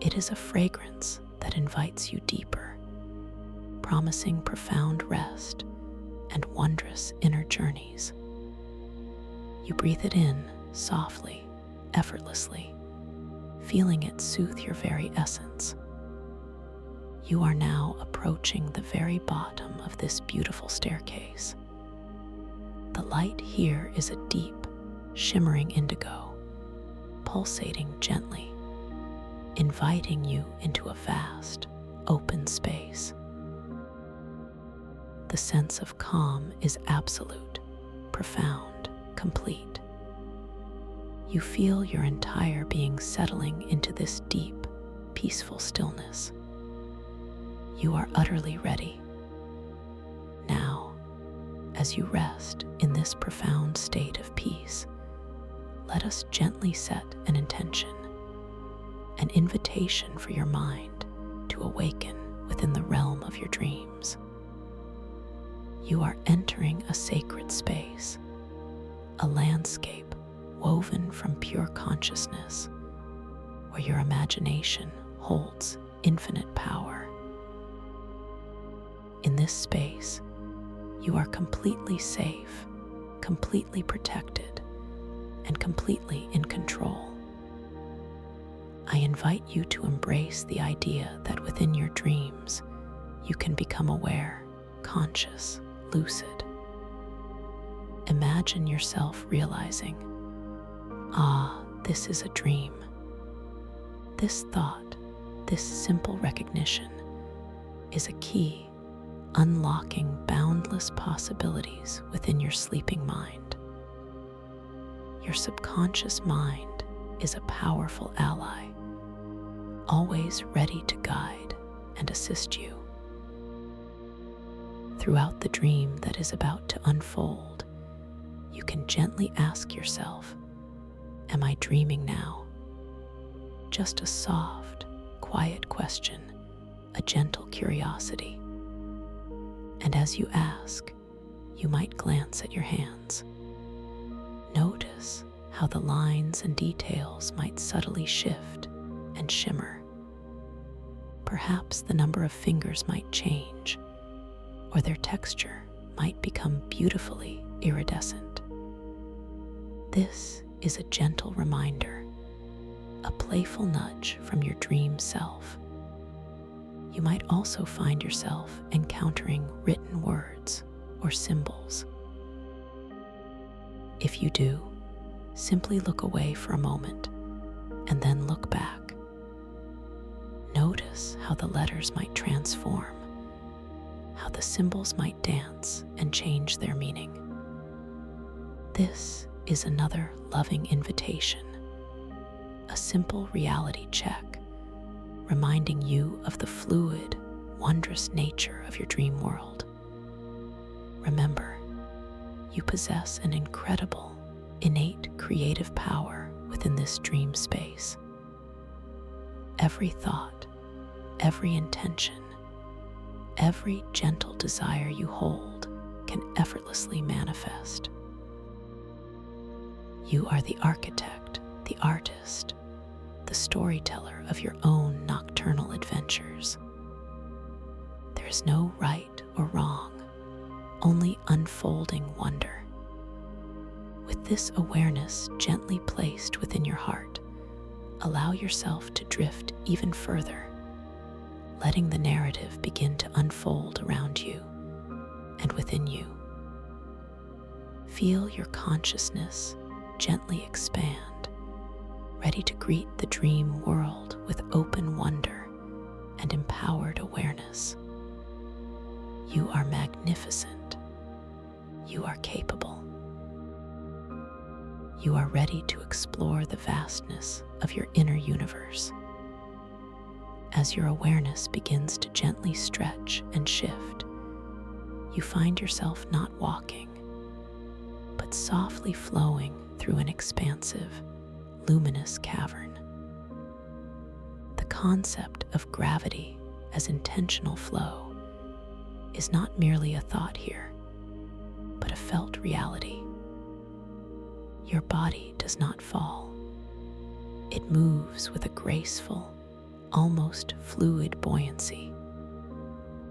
It is a fragrance that invites you deeper, promising profound rest and wondrous inner journeys. You breathe it in softly, effortlessly, feeling it soothe your very essence. You are now approaching the very bottom of this beautiful staircase. The light here is a deep, shimmering indigo, pulsating gently, inviting you into a vast, open space. The sense of calm is absolute, profound, complete. You feel your entire being settling into this deep, peaceful stillness. You are utterly ready. Now, as you rest in this profound state of peace, let us gently set an intention, an invitation for your mind to awaken within the realm of your dreams. You are entering a sacred space, a landscape woven from pure consciousness, where your imagination holds infinite power. In this space, you are completely safe, completely protected, and completely in control. I invite you to embrace the idea that within your dreams, you can become aware, conscious, lucid. Imagine yourself realizing, this is a dream. This thought, this simple recognition, is a key unlocking boundless possibilities within your sleeping mind. Your subconscious mind is a powerful ally, always ready to guide and assist you. Throughout the dream that is about to unfold, you can gently ask yourself, am I dreaming now? Just a soft, quiet question, a gentle curiosity. And as you ask, you might glance at your hands. Notice how the lines and details might subtly shift and shimmer. Perhaps the number of fingers might change, or their texture might become beautifully iridescent. This is a gentle reminder, a playful nudge from your dream self. You might also find yourself encountering written words or symbols. If you do, simply look away for a moment and then look back. Notice how the letters might transform, how the symbols might dance and change their meaning. This is another loving invitation, a simple reality check, reminding you of the fluid, wondrous nature of your dream world. Remember, you possess an incredible, innate creative power within this dream space. Every thought, every intention, every gentle desire you hold can effortlessly manifest. You are the architect, the artist, the storyteller of your own nocturnal adventures. There is no right or wrong, only unfolding wonder. With this awareness gently placed within your heart, allow yourself to drift even further, letting the narrative begin to unfold around you and within you. Feel your consciousness gently expand, ready to greet the dream world with open wonder and empowered awareness. You are magnificent. You are capable. You are ready to explore the vastness of your inner universe. As your awareness begins to gently stretch and shift, you find yourself not walking, but softly flowing through an expansive, luminous cavern. The concept of gravity as intentional flow is not merely a thought here, but a felt reality. Your body does not fall. It moves with a graceful, almost fluid buoyancy,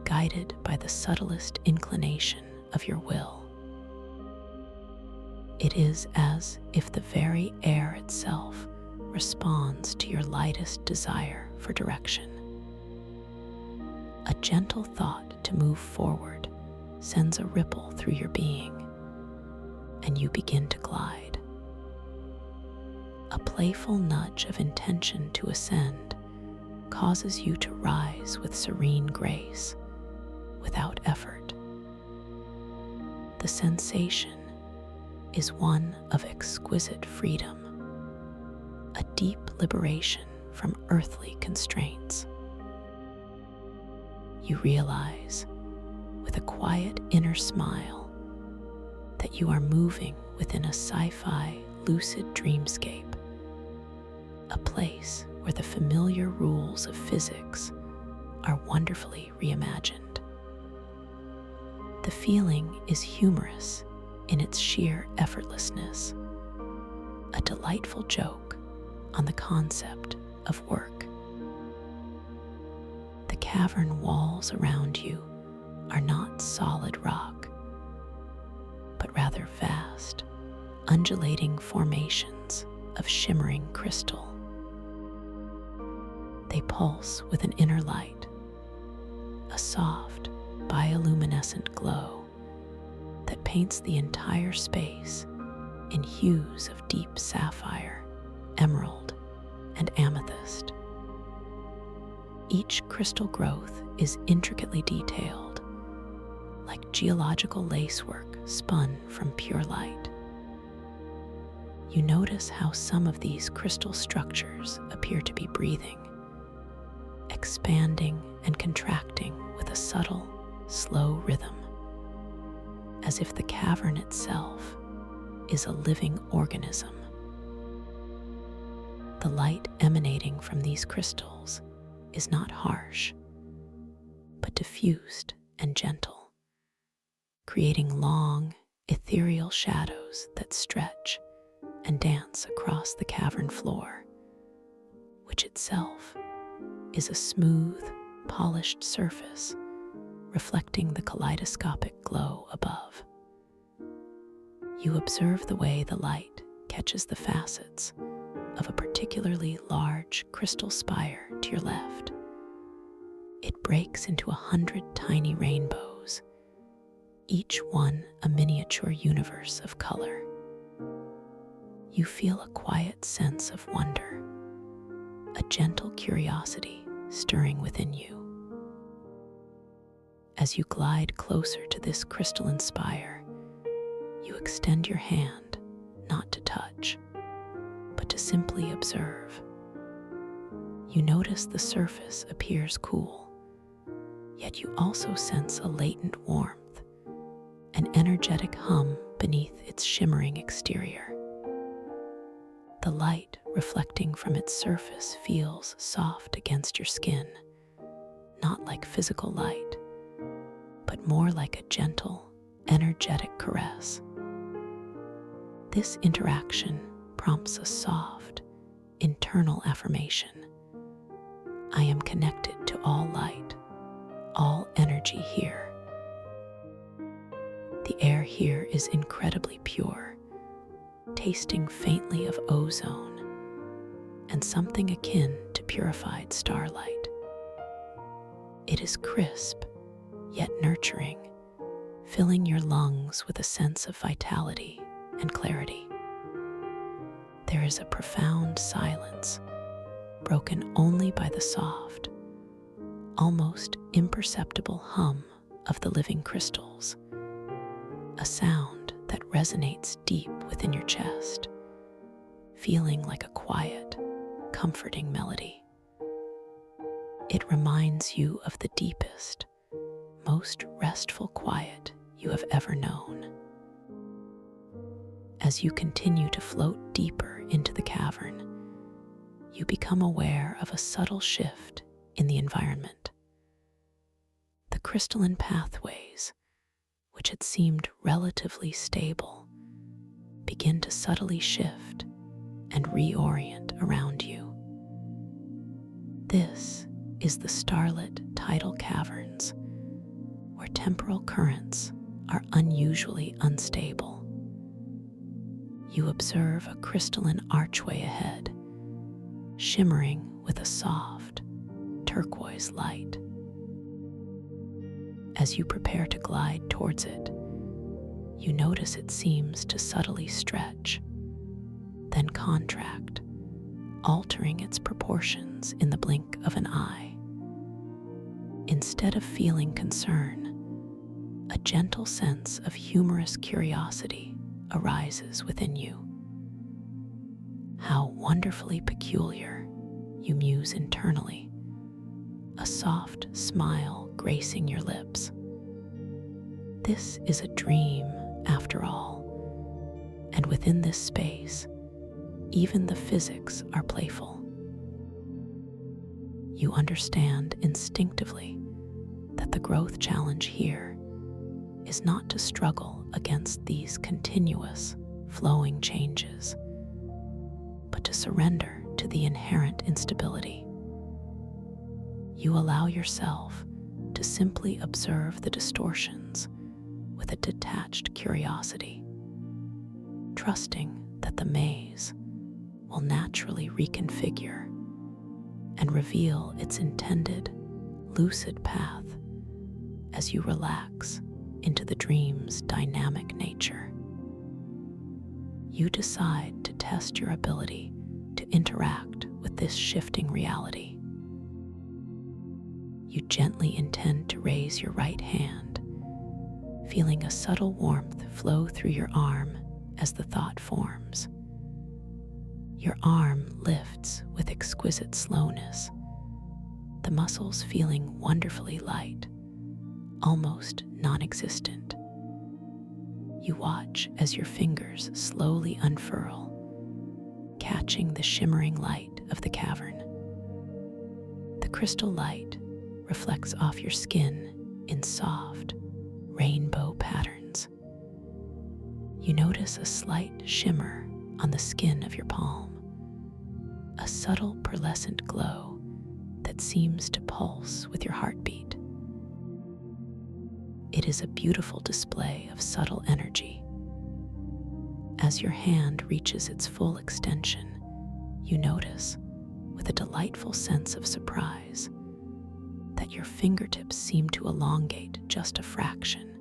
guided by the subtlest inclination of your will. It is as if the very air itself responds to your lightest desire for direction. A gentle thought to move forward sends a ripple through your being, and you begin to glide. A playful nudge of intention to ascend causes you to rise with serene grace, without effort. The sensation is one of exquisite freedom, a deep liberation from earthly constraints. You realize, with a quiet inner smile, that you are moving within a sci-fi lucid dreamscape, a place where the familiar rules of physics are wonderfully reimagined. The feeling is humorous in its sheer effortlessness, a delightful joke on the concept of work. The cavern walls around you are not solid rock, but rather vast, undulating formations of shimmering crystal. They pulse with an inner light, a soft, bioluminescent glow that paints the entire space in hues of deep sapphire, emerald, and amethyst. Each crystal growth is intricately detailed, like geological lacework spun from pure light. You notice how some of these crystal structures appear to be breathing, expanding and contracting with a subtle, slow rhythm, as if the cavern itself is a living organism. The light emanating from these crystals is not harsh, but diffused and gentle, creating long, ethereal shadows that stretch and dance across the cavern floor, which itself is a smooth, polished surface reflecting the kaleidoscopic glow above. You observe the way the light catches the facets of a particularly large crystal spire to your left. It breaks into 100 tiny rainbows, each one a miniature universe of color. You feel a quiet sense of wonder, a gentle curiosity stirring within you. As you glide closer to this crystalline spire, you extend your hand, not to touch, but to simply observe. You notice the surface appears cool, yet you also sense a latent warmth, an energetic hum beneath its shimmering exterior. The light reflecting from its surface feels soft against your skin, not like physical light, but more like a gentle, energetic caress. This interaction prompts a soft, internal affirmation. I am connected to all light, all energy here. The air here is incredibly pure, tasting faintly of ozone and something akin to purified starlight. It is crisp, yet nurturing, filling your lungs with a sense of vitality and clarity. There is a profound silence, broken only by the soft, almost imperceptible hum of the living crystals, a sound that resonates deep within your chest, feeling like a quiet, comforting melody. It reminds you of the deepest, most restful quiet you have ever known. As you continue to float deeper into the cavern, you become aware of a subtle shift in the environment. The crystalline pathways, which had seemed relatively stable, begin to subtly shift and reorient around you. This is the starlit tidal caverns, where temporal currents are unusually unstable. You observe a crystalline archway ahead, shimmering with a soft, turquoise light. As you prepare to glide towards it, you notice it seems to subtly stretch, then contract, altering its proportions in the blink of an eye. Instead of feeling concern, a gentle sense of humorous curiosity arises within you. How wonderfully peculiar, you muse internally, a soft smile gracing your lips. This is a dream, after all, and within this space, even the physics are playful. You understand instinctively that the growth challenge here is not to struggle against these continuous, flowing changes, but to surrender to the inherent instability. You allow yourself to simply observe the distortions with a detached curiosity, trusting that the maze will naturally reconfigure and reveal its intended, lucid path as you relax into the dream's dynamic nature. You decide to test your ability to interact with this shifting reality. You gently intend to raise your right hand, feeling a subtle warmth flow through your arm as the thought forms. Your arm lifts with exquisite slowness, the muscles feeling wonderfully light, almost non-existent. You watch as your fingers slowly unfurl, catching the shimmering light of the cavern. The crystal light reflects off your skin in soft, rainbow patterns. You notice a slight shimmer on the skin of your palm, a subtle pearlescent glow that seems to pulse with your heartbeat. It is a beautiful display of subtle energy. As your hand reaches its full extension, you notice, with a delightful sense of surprise, that your fingertips seem to elongate just a fraction,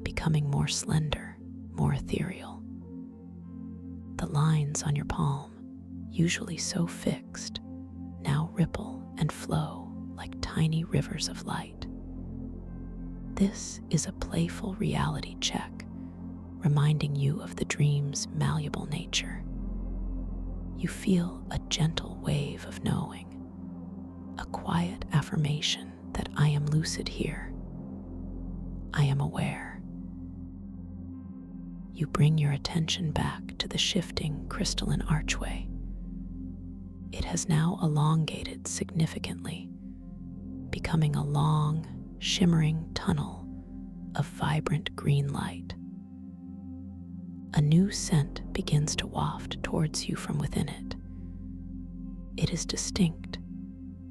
becoming more slender, more ethereal. The lines on your palm, usually so fixed, now ripple and flow like tiny rivers of light. This is a playful reality check, reminding you of the dream's malleable nature. You feel a gentle wave of knowing, a quiet affirmation that I am lucid here. I am aware. You bring your attention back to the shifting crystalline archway. It has now elongated significantly, becoming a long, shimmering tunnel of vibrant green light. A new scent begins to waft towards you from within it. It is distinct,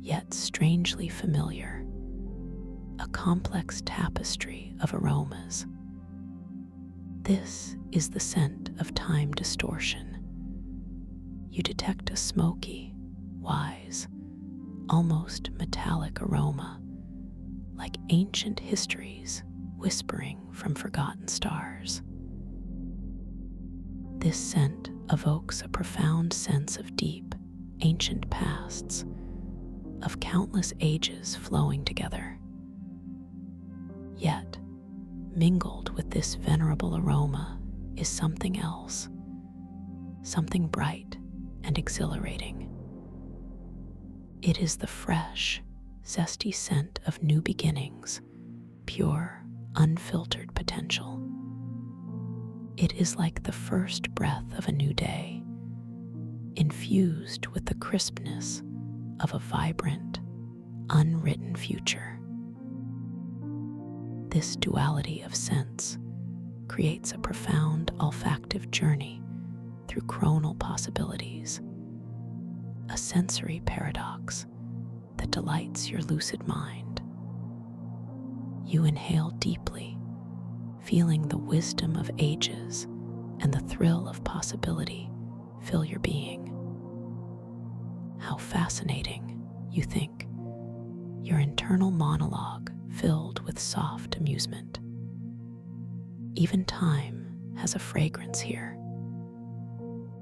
yet strangely familiar, a complex tapestry of aromas. This is the scent of time distortion. You detect a smoky, wise, almost metallic aroma, like ancient histories whispering from forgotten stars. This scent evokes a profound sense of deep, ancient pasts, of countless ages flowing together. Yet, mingled with this venerable aroma is something else, something bright and exhilarating. It is the fresh, zesty scent of new beginnings, pure, unfiltered potential. It is like the first breath of a new day, infused with the crispness of a vibrant, unwritten future. This duality of scents creates a profound olfactive journey through chronal possibilities, a sensory paradox that delights your lucid mind. You inhale deeply, feeling the wisdom of ages and the thrill of possibility fill your being. How fascinating, you think. Your internal monologue filled with soft amusement. Even time has a fragrance here.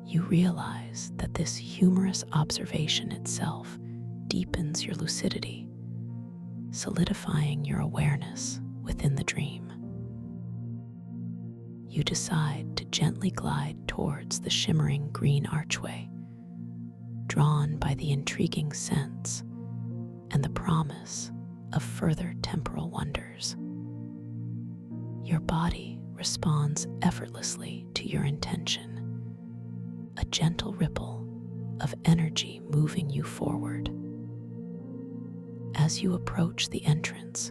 You realize that this humorous observation itself deepens your lucidity, solidifying your awareness within the dream. You decide to gently glide towards the shimmering green archway, drawn by the intriguing sense and the promise of further temporal wonders. Your body responds effortlessly to your intention, a gentle ripple of energy moving you forward. As you approach the entrance,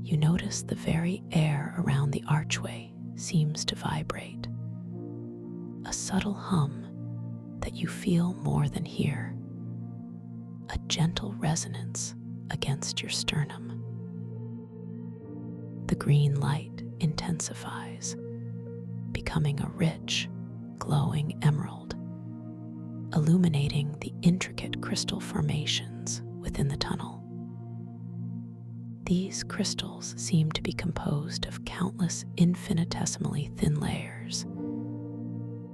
you notice the very air around the archway seems to vibrate, a subtle hum that you feel more than hear, a gentle resonance against your sternum. The green light intensifies, becoming a rich, glowing emerald, illuminating the intricate crystal formations within the tunnel. These crystals seem to be composed of countless infinitesimally thin layers,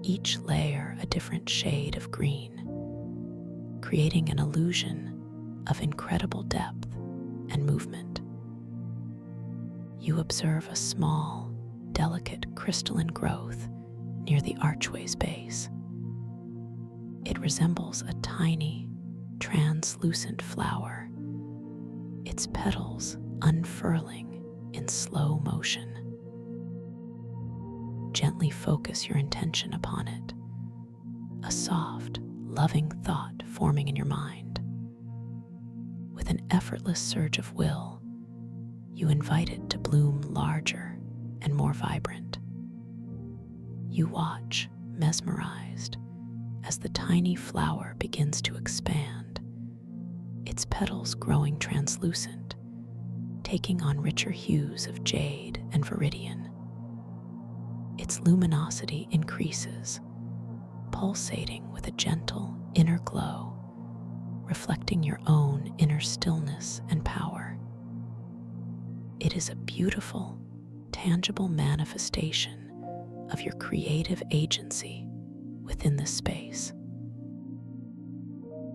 each layer a different shade of green, creating an illusion of incredible depth and movement. You observe a small, delicate crystalline growth near the archway's base. It resembles a tiny, translucent flower, its petals unfurling in slow motion. Gently focus your intention upon it, a soft, loving thought forming in your mind. With an effortless surge of will, you invite it to bloom larger and more vibrant. You watch, mesmerized, as the tiny flower begins to expand, its petals growing translucent, taking on richer hues of jade and viridian. Its luminosity increases, pulsating with a gentle inner glow, reflecting your own inner stillness and power. It is a beautiful, tangible manifestation of your creative agency within this space.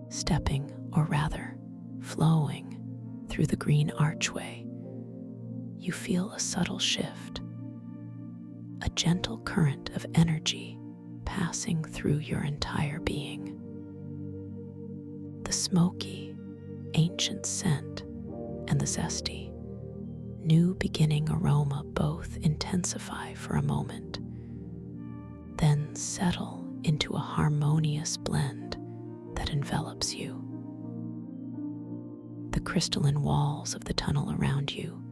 Stepping, or rather, flowing through the green archway, you feel a subtle shift, a gentle current of energy passing through your entire being. The smoky, ancient scent and the zesty, new beginning aroma both intensify for a moment, then settle into a harmonious blend that envelops you. The crystalline walls of the tunnel around you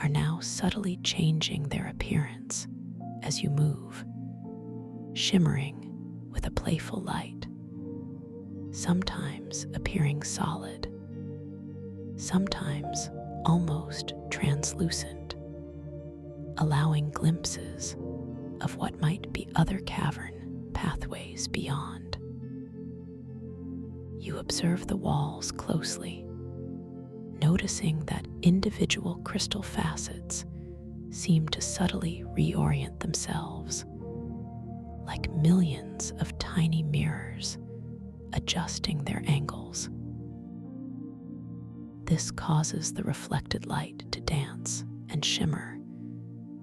are now subtly changing their appearance as you move, shimmering with a playful light, sometimes appearing solid, sometimes almost translucent, allowing glimpses of what might be other cavern pathways beyond. You observe the walls closely, noticing that individual crystal facets seem to subtly reorient themselves, like millions of tiny mirrors adjusting their angles. This causes the reflected light to dance and shimmer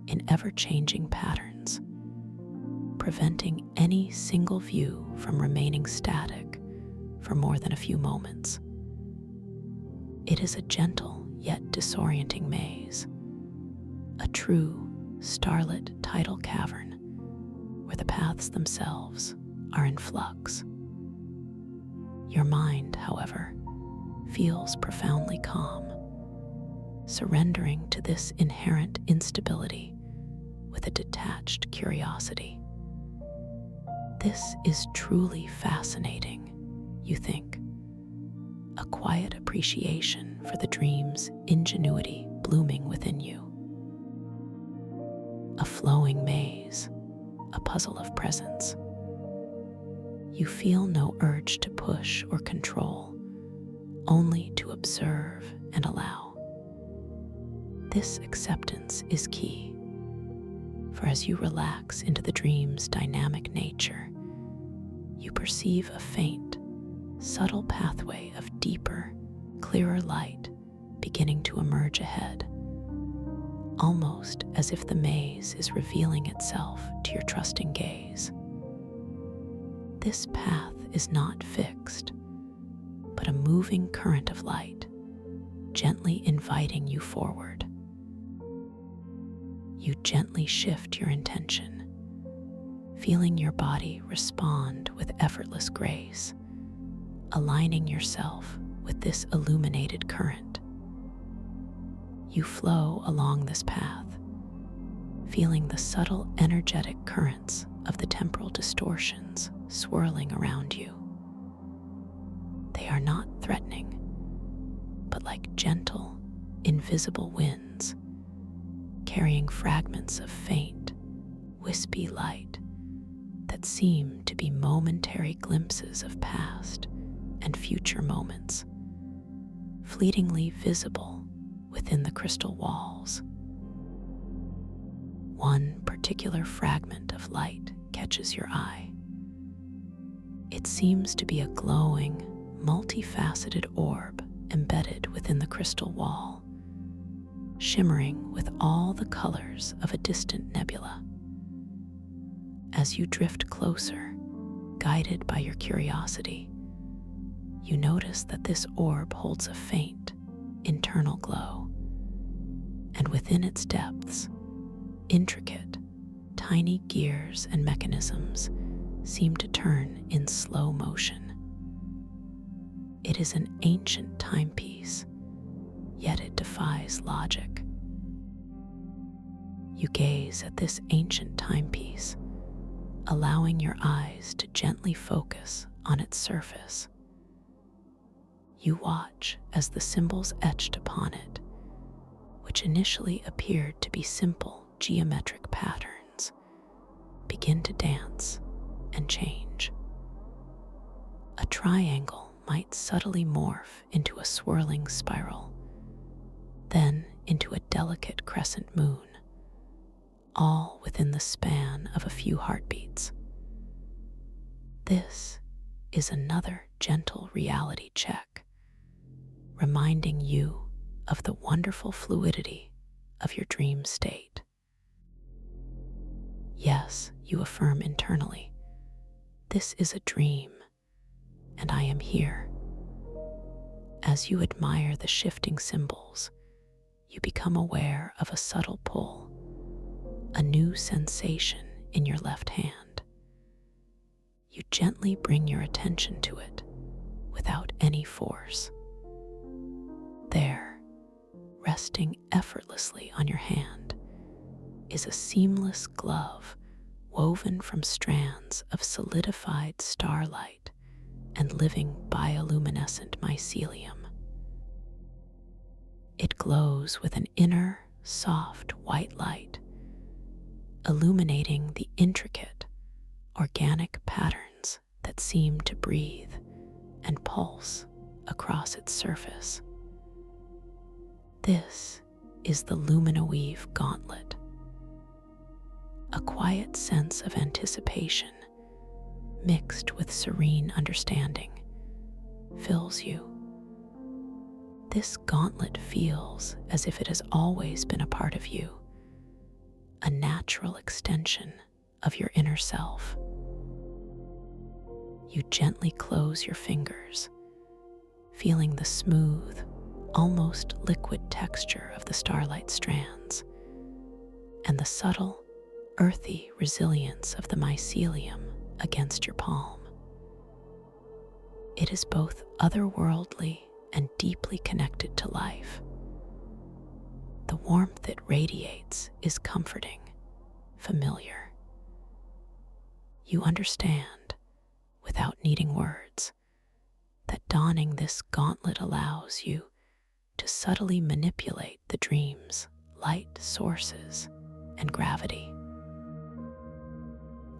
in ever-changing patterns, preventing any single view from remaining static for more than a few moments. It is a gentle yet disorienting maze, a true starlit tidal cavern where the paths themselves are in flux. Your mind, however, feels profoundly calm, surrendering to this inherent instability with a detached curiosity. This is truly fascinating, you think, a quiet appreciation for the dream's ingenuity blooming within you. A flowing maze, a puzzle of presence. You feel no urge to push or control, only to observe and allow. This acceptance is key, for as you relax into the dream's dynamic nature, you perceive a faint, subtle pathway of deeper, clearer light beginning to emerge ahead, almost as if the maze is revealing itself to your trusting gaze. This path is not fixed, but a moving current of light, gently inviting you forward. You gently shift your intention, feeling your body respond with effortless grace, aligning yourself with this illuminated current. You flow along this path, feeling the subtle energetic currents of the temporal distortions swirling around you. They are not threatening, but like gentle, invisible winds, carrying fragments of faint, wispy light that seem to be momentary glimpses of past and future moments, fleetingly visible within the crystal walls. One particular fragment of light catches your eye. It seems to be a glowing, multifaceted orb embedded within the crystal wall, shimmering with all the colors of a distant nebula. As you drift closer, guided by your curiosity, you notice that this orb holds a faint, internal glow, and within its depths, intricate, tiny gears and mechanisms seem to turn in slow motion. It is an ancient timepiece, yet it defies logic. You gaze at this ancient timepiece, allowing your eyes to gently focus on its surface. You watch as the symbols etched upon it, which initially appeared to be simple geometric patterns, begin to dance and change. A triangle might subtly morph into a swirling spiral, then into a delicate crescent moon, all within the span of a few heartbeats. This is another gentle reality check, reminding you of the wonderful fluidity of your dream state. Yes, you affirm internally, this is a dream, and I am here. As you admire the shifting symbols, you become aware of a subtle pull, a new sensation in your left hand. You gently bring your attention to it without any force. There, resting effortlessly on your hand, is a seamless glove woven from strands of solidified starlight and living bioluminescent mycelium. It glows with an inner, soft white light, illuminating the intricate, organic patterns that seem to breathe and pulse across its surface. This is the Luminoweave Gauntlet. A quiet sense of anticipation, mixed with serene understanding, fills you. This gauntlet feels as if it has always been a part of you, a natural extension of your inner self. You gently close your fingers, feeling the smooth, almost liquid texture of the starlight strands, and the subtle, earthy resilience of the mycelium against your palm. It is both otherworldly and deeply connected to life. The warmth it radiates is comforting, familiar. You understand, without needing words, that donning this gauntlet allows you to subtly manipulate the dream's light sources and gravity.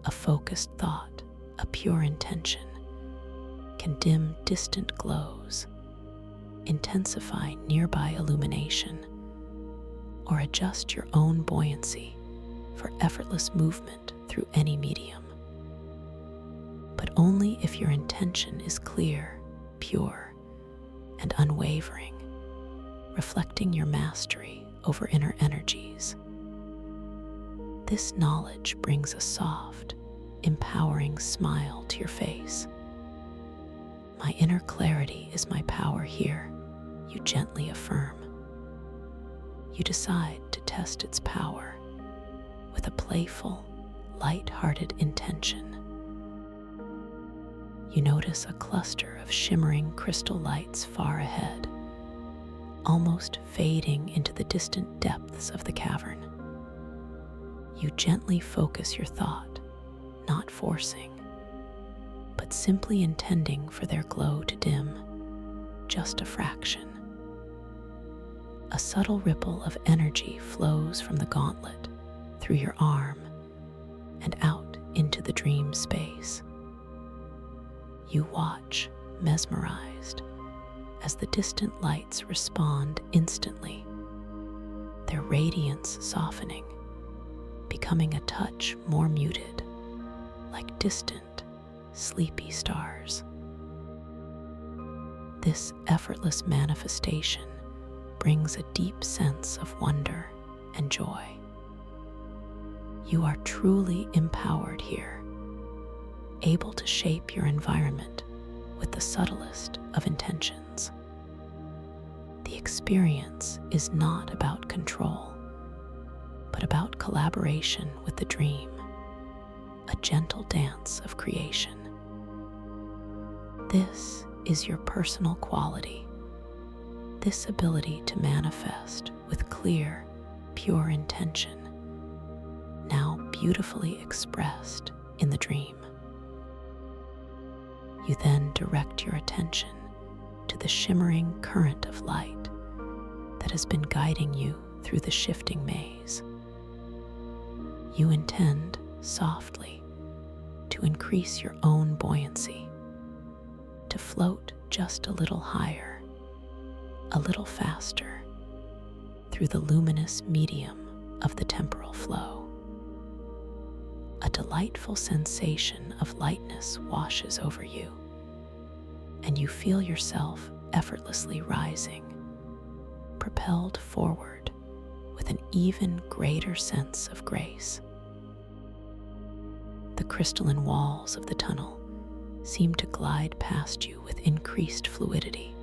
A focused thought, a pure intention, can dim distant glows, intensify nearby illumination, or adjust your own buoyancy for effortless movement through any medium. But only if your intention is clear, pure, and unwavering, reflecting your mastery over inner energies. This knowledge brings a soft, empowering smile to your face. My inner clarity is my power here, you gently affirm. You decide to test its power with a playful, light-hearted intention. You notice a cluster of shimmering crystal lights far ahead, almost fading into the distant depths of the cavern. You gently focus your thought, not forcing, but simply intending for their glow to dim just a fraction. A subtle ripple of energy flows from the gauntlet through your arm and out into the dream space. You watch, mesmerized, as the distant lights respond instantly, their radiance softening, becoming a touch more muted, like distant, sleepy stars. This effortless manifestation brings a deep sense of wonder and joy. You are truly empowered here, able to shape your environment with the subtlest of intentions. The experience is not about control, but about collaboration with the dream, a gentle dance of creation. This is your personal quality, this ability to manifest with clear, pure intention, now beautifully expressed in the dream. You then direct your attention to the shimmering current of light that has been guiding you through the shifting maze. You intend, softly, to increase your own buoyancy, to float just a little higher, a little faster, through the luminous medium of the temporal flow. A delightful sensation of lightness washes over you, and you feel yourself effortlessly rising, propelled forward with an even greater sense of grace. The crystalline walls of the tunnel seem to glide past you with increased fluidity,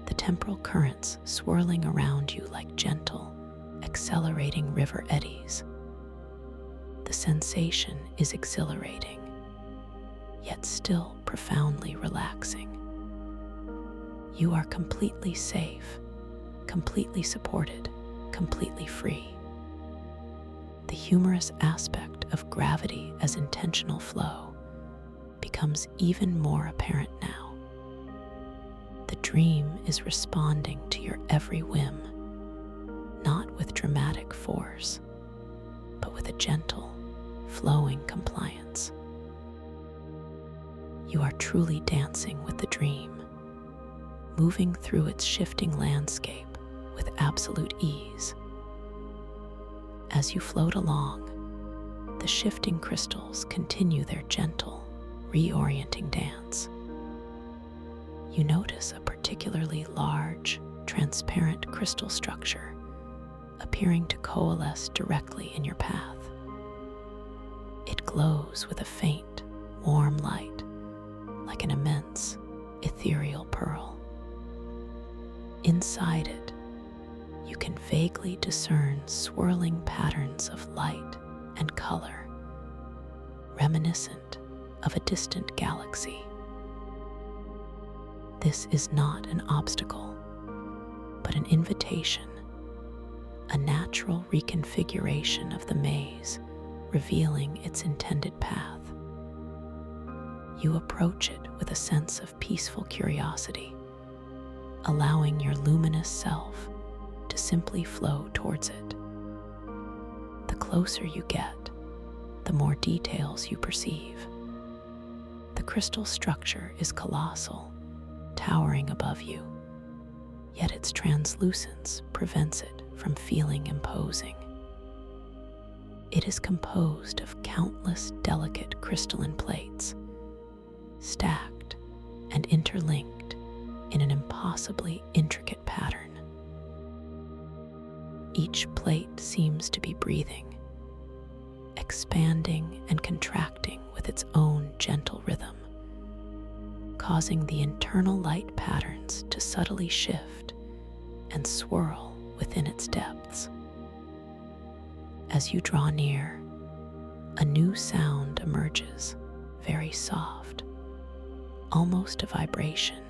the temporal currents swirling around you like gentle, accelerating river eddies. The sensation is exhilarating, yet still profoundly relaxing. You are completely safe, completely supported, completely free. The humorous aspect of gravity as intentional flow becomes even more apparent now. The dream is responding to your every whim, not with dramatic force, but with a gentle, flowing compliance. You are truly dancing with the dream, moving through its shifting landscape with absolute ease. As you float along, the shifting crystals continue their gentle, reorienting dance. You notice a particularly large, transparent crystal structure appearing to coalesce directly in your path. It glows with a faint, warm light, like an immense, ethereal pearl. Inside it, you can vaguely discern swirling patterns of light and color, reminiscent of a distant galaxy. This is not an obstacle, but an invitation, a natural reconfiguration of the maze, revealing its intended path. You approach it with a sense of peaceful curiosity, allowing your luminous self to simply flow towards it. The closer you get, the more details you perceive. The crystal structure is colossal, towering above you, yet its translucence prevents it from feeling imposing. It is composed of countless delicate crystalline plates, stacked and interlinked in an impossibly intricate pattern. Each plate seems to be breathing, expanding and contracting with its own gentle rhythm, causing the internal light patterns to subtly shift and swirl within its depths. As you draw near, a new sound emerges, very soft, almost a vibration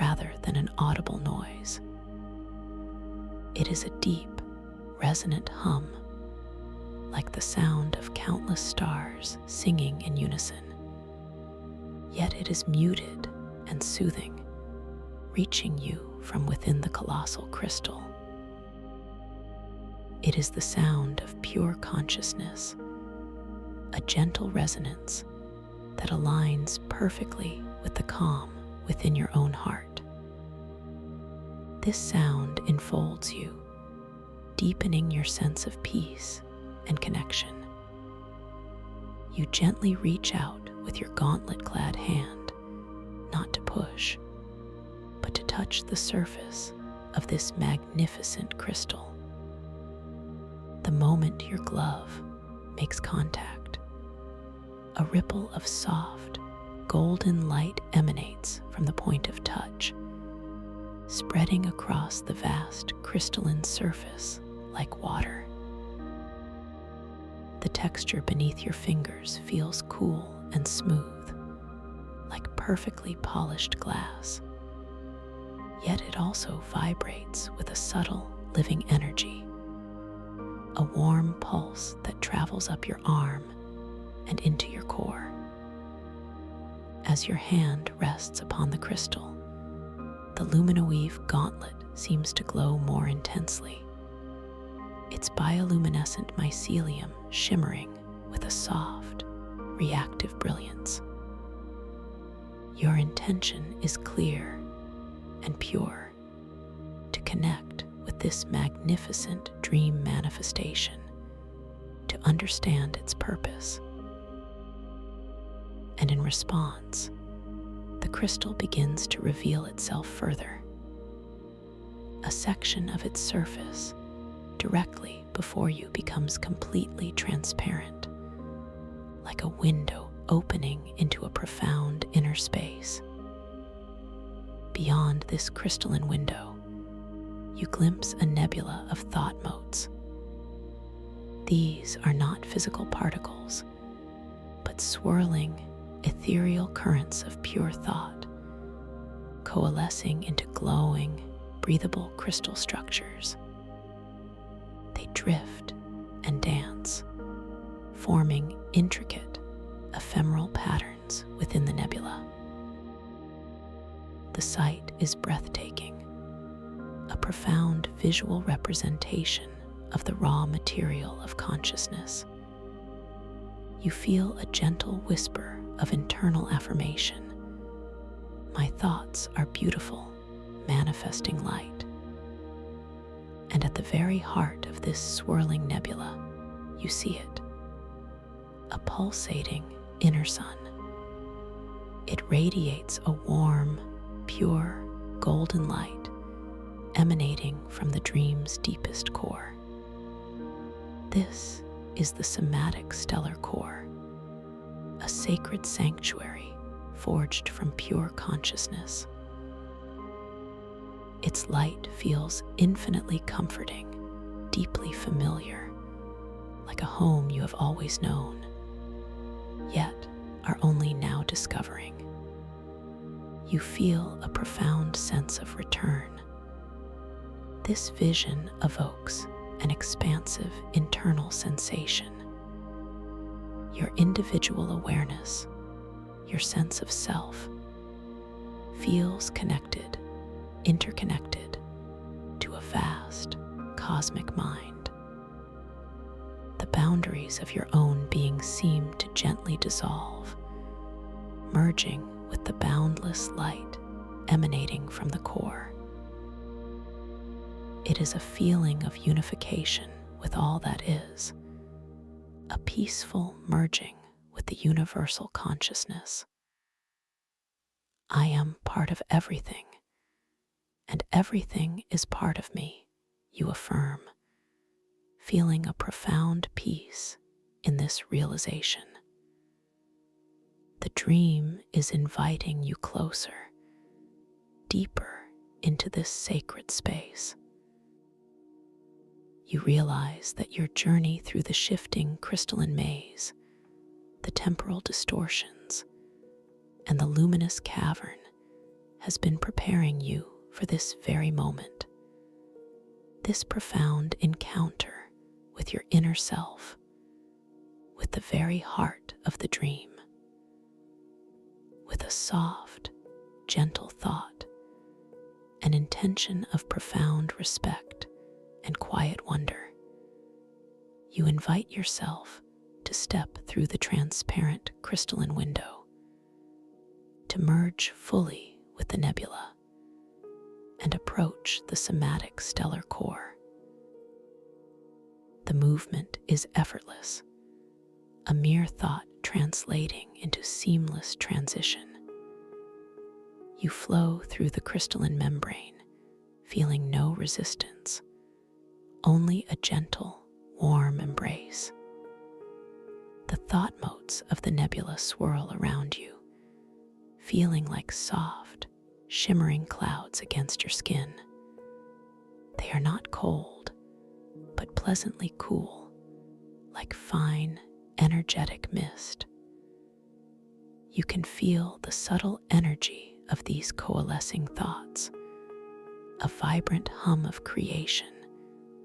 rather than an audible noise. It is a deep, resonant hum, like the sound of countless stars singing in unison. Yet it is muted and soothing, reaching you from within the colossal crystal. It is the sound of pure consciousness, a gentle resonance that aligns perfectly with the calm within your own heart. This sound enfolds you, deepening your sense of peace and connection. You gently reach out with your gauntlet-clad hand, not to push, but to touch the surface of this magnificent crystal. The moment your glove makes contact, a ripple of soft, golden light emanates from the point of touch, spreading across the vast crystalline surface like water. The texture beneath your fingers feels cool and smooth, like perfectly polished glass. Yet it also vibrates with a subtle, living energy, a warm pulse that travels up your arm and into your core. As your hand rests upon the crystal, the luminoweave gauntlet seems to glow more intensely, its bioluminescent mycelium shimmering with a soft, reactive brilliance. Your intention is clear and pure, to connect with this magnificent dream manifestation, to understand its purpose. And in response, the crystal begins to reveal itself further. A section of its surface directly before you becomes completely transparent, like a window opening into a profound inner space. Beyond this crystalline window, you glimpse a nebula of thought motes. These are not physical particles, but swirling, ethereal currents of pure thought, coalescing into glowing, breathable crystal structures. They drift and dance, forming intricate, ephemeral patterns within the nebula. The sight is breathtaking, a profound visual representation of the raw material of consciousness. You feel a gentle whisper of internal affirmation. My thoughts are beautiful, manifesting light. And at the very heart of this swirling nebula, you see it, a pulsating inner sun. It radiates a warm, pure, golden light emanating from the dream's deepest core. This is the somatic stellar core, a sacred sanctuary forged from pure consciousness. Its light feels infinitely comforting, deeply familiar, like a home you have always known, yet are only now discovering. You feel a profound sense of return. This vision evokes an expansive internal sensation. Your individual awareness, your sense of self, feels connected, interconnected to a vast cosmic mind. The boundaries of your own being seem to gently dissolve, merging with the boundless light emanating from the core. It is a feeling of unification with all that is, a peaceful merging with the universal consciousness. I am part of everything, and everything is part of me, you affirm, feeling a profound peace in this realization. The dream is inviting you closer, deeper into this sacred space. You realize that your journey through the shifting crystalline maze, the temporal distortions, and the luminous cavern has been preparing you for this very moment. This profound encounter with your inner self, with the very heart of the dream. With a soft, gentle thought, an intention of profound respect and quiet wonder, you invite yourself to step through the transparent crystalline window, to merge fully with the nebula, and approach the somatic stellar core. The movement is effortless, a mere thought translating into seamless transition. You flow through the crystalline membrane, feeling no resistance, only a gentle, warm embrace. The thought motes of the nebula swirl around you, feeling like soft, shimmering clouds against your skin. They are not cold, but pleasantly cool, like fine, energetic mist. You can feel the subtle energy of these coalescing thoughts, a vibrant hum of creation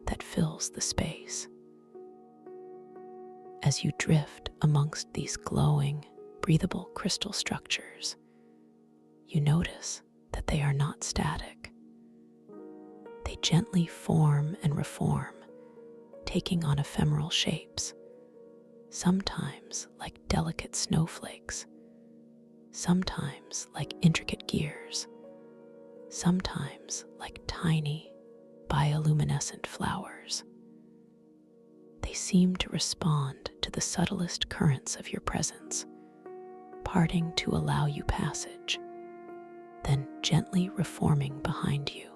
that fills the space. As you drift amongst these glowing, breathable crystal structures, you notice that they are not static. They gently form and reform, taking on ephemeral shapes, sometimes like delicate snowflakes, sometimes like intricate gears, sometimes like tiny, bioluminescent flowers. They seem to respond to the subtlest currents of your presence, parting to allow you passage, then gently reforming behind you.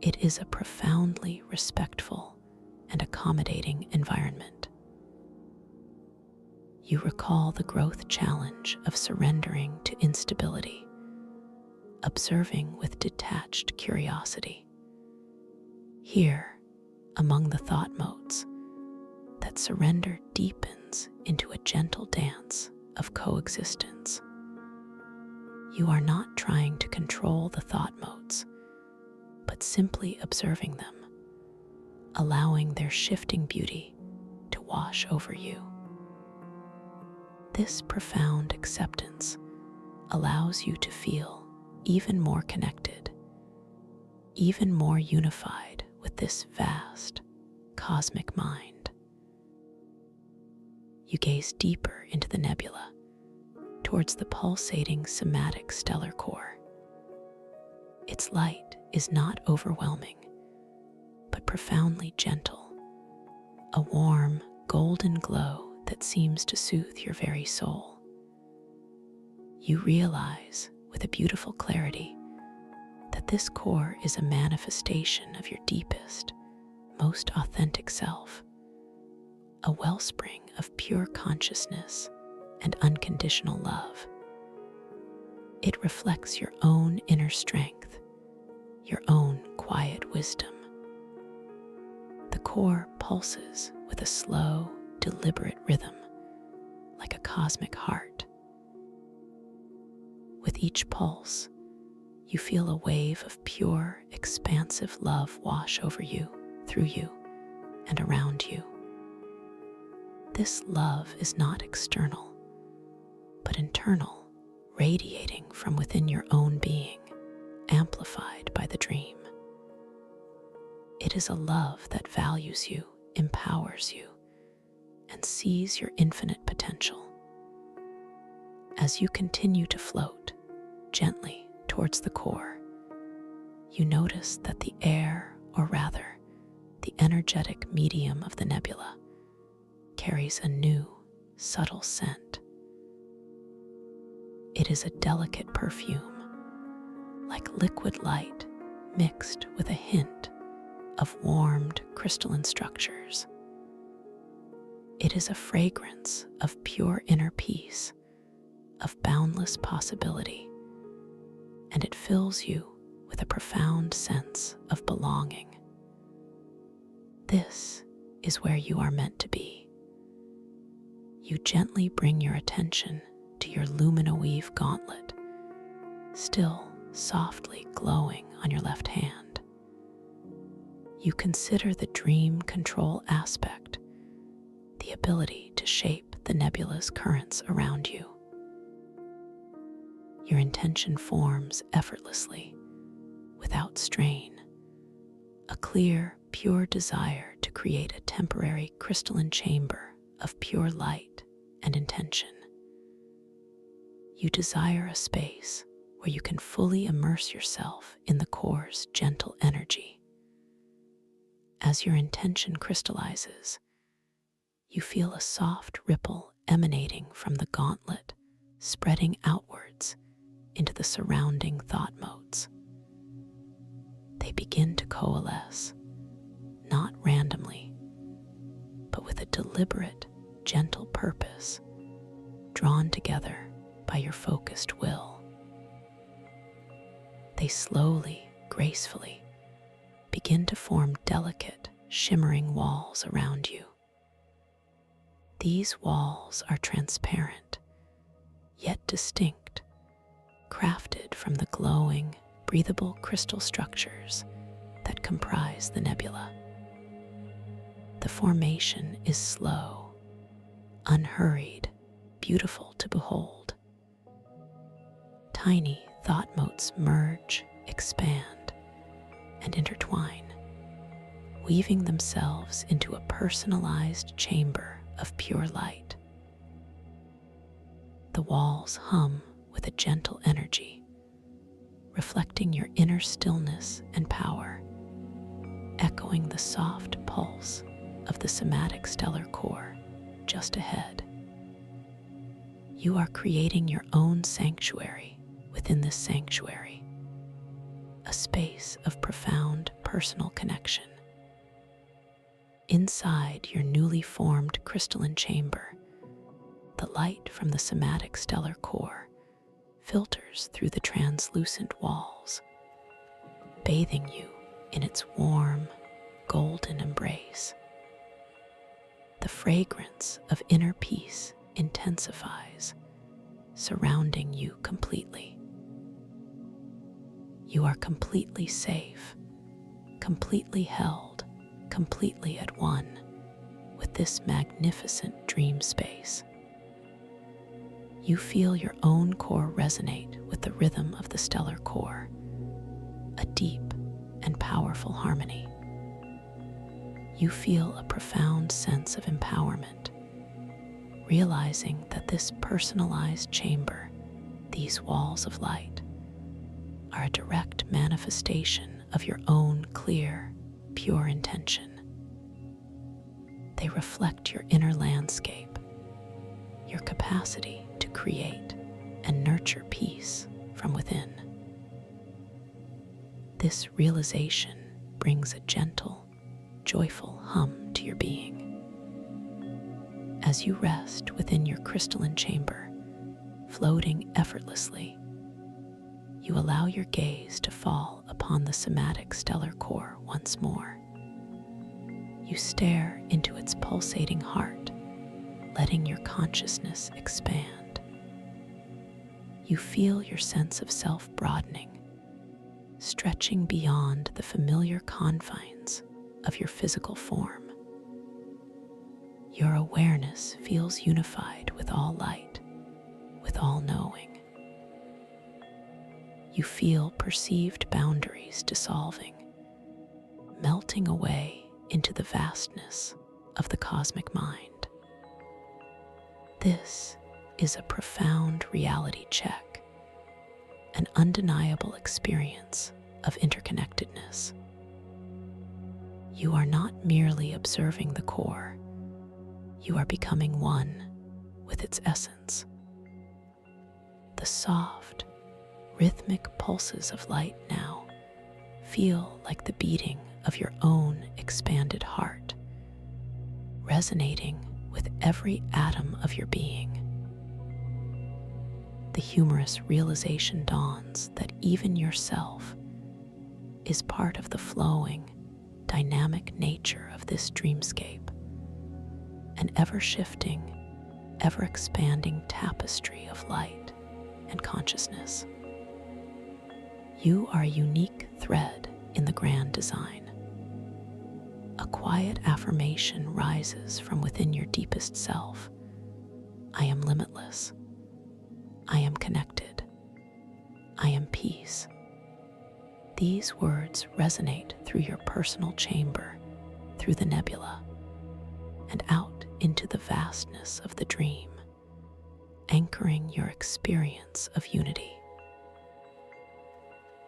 It is a profoundly respectful and accommodating environment. You recall the growth challenge of surrendering to instability, observing with detached curiosity. Here, among the thought motes, that surrender deepens into a gentle dance of coexistence. You are not trying to control the thought motes, but simply observing them, allowing their shifting beauty to wash over you. This profound acceptance allows you to feel even more connected, even more unified with this vast, cosmic mind. You gaze deeper into the nebula, towards the pulsating somatic stellar core. Its light is not overwhelming, but profoundly gentle, a warm, golden glow that seems to soothe your very soul. You realize, with a beautiful clarity, that this core is a manifestation of your deepest, most authentic self, a wellspring of pure consciousness and unconditional love. It reflects your own inner strength, your own quiet wisdom. The core pulses with a slow, deliberate rhythm, like a cosmic heart. With each pulse, you feel a wave of pure, expansive love wash over you, through you, and around you. This love is not external, but internal, radiating from within your own being, amplified by the dream. It is a love that values you, empowers you, and sees your infinite potential. As you continue to float gently towards the core, you notice that the air, or rather, the energetic medium of the nebula, carries a new, subtle scent. It is a delicate perfume, like liquid light mixed with a hint of warmed crystalline structures. It is a fragrance of pure inner peace, of boundless possibility, and it fills you with a profound sense of belonging. This is where you are meant to be. You gently bring your attention to your lumino-weave gauntlet, still softly glowing on your left hand. You consider the dream control aspect, the ability to shape the nebula's currents around you. Your intention forms effortlessly, without strain, a clear, pure desire to create a temporary crystalline chamber of pure light and intention. You desire a space where you can fully immerse yourself in the core's gentle energy. As your intention crystallizes, you feel a soft ripple emanating from the gauntlet, spreading outwards into the surrounding thought motes. They begin to coalesce, not randomly, but with a deliberate, gentle purpose, drawn together by your focused will. They slowly, gracefully begin to form delicate, shimmering walls around you. These walls are transparent, yet distinct, crafted from the glowing, breathable crystal structures that comprise the nebula. The formation is slow, unhurried, beautiful to behold. Tiny thought motes merge, expand, and intertwine, weaving themselves into a personalized chamber of pure light. The walls hum with a gentle energy, reflecting your inner stillness and power, echoing the soft pulse of the somatic stellar core just ahead. You are creating your own sanctuary within this sanctuary, a space of profound personal connection. Inside your newly formed crystalline chamber, the light from the somatic stellar core filters through the translucent walls, bathing you in its warm, golden embrace. The fragrance of inner peace intensifies, surrounding you completely. You are completely safe, completely held, completely at one with this magnificent dream space. You feel your own core resonate with the rhythm of the stellar core, a deep and powerful harmony. You feel a profound sense of empowerment, realizing that this personalized chamber, these walls of light, are a direct manifestation of your own clear, pure intention. They reflect your inner landscape, your capacity to create and nurture peace from within. This realization brings a gentle, joyful hum to your being. As you rest within your crystalline chamber, floating effortlessly, you allow your gaze to fall upon the somatic stellar core once more. You stare into its pulsating heart, letting your consciousness expand. You feel your sense of self broadening, stretching beyond the familiar confines of your physical form. Your awareness feels unified with all light, with all knowing. You feel perceived boundaries dissolving, melting away into the vastness of the cosmic mind. This is a profound reality check, an undeniable experience of interconnectedness. You are not merely observing the core, you are becoming one with its essence. The soft, rhythmic pulses of light now feel like the beating of your own expanded heart, resonating with every atom of your being. The humorous realization dawns that even yourself is part of the flowing, dynamic nature of this dreamscape, an ever-shifting, ever-expanding tapestry of light and consciousness. You are a unique thread in the grand design. A quiet affirmation rises from within your deepest self. I am limitless. I am connected. I am peace. These words resonate through your personal chamber, through the nebula, and out into the vastness of the dream, anchoring your experience of unity.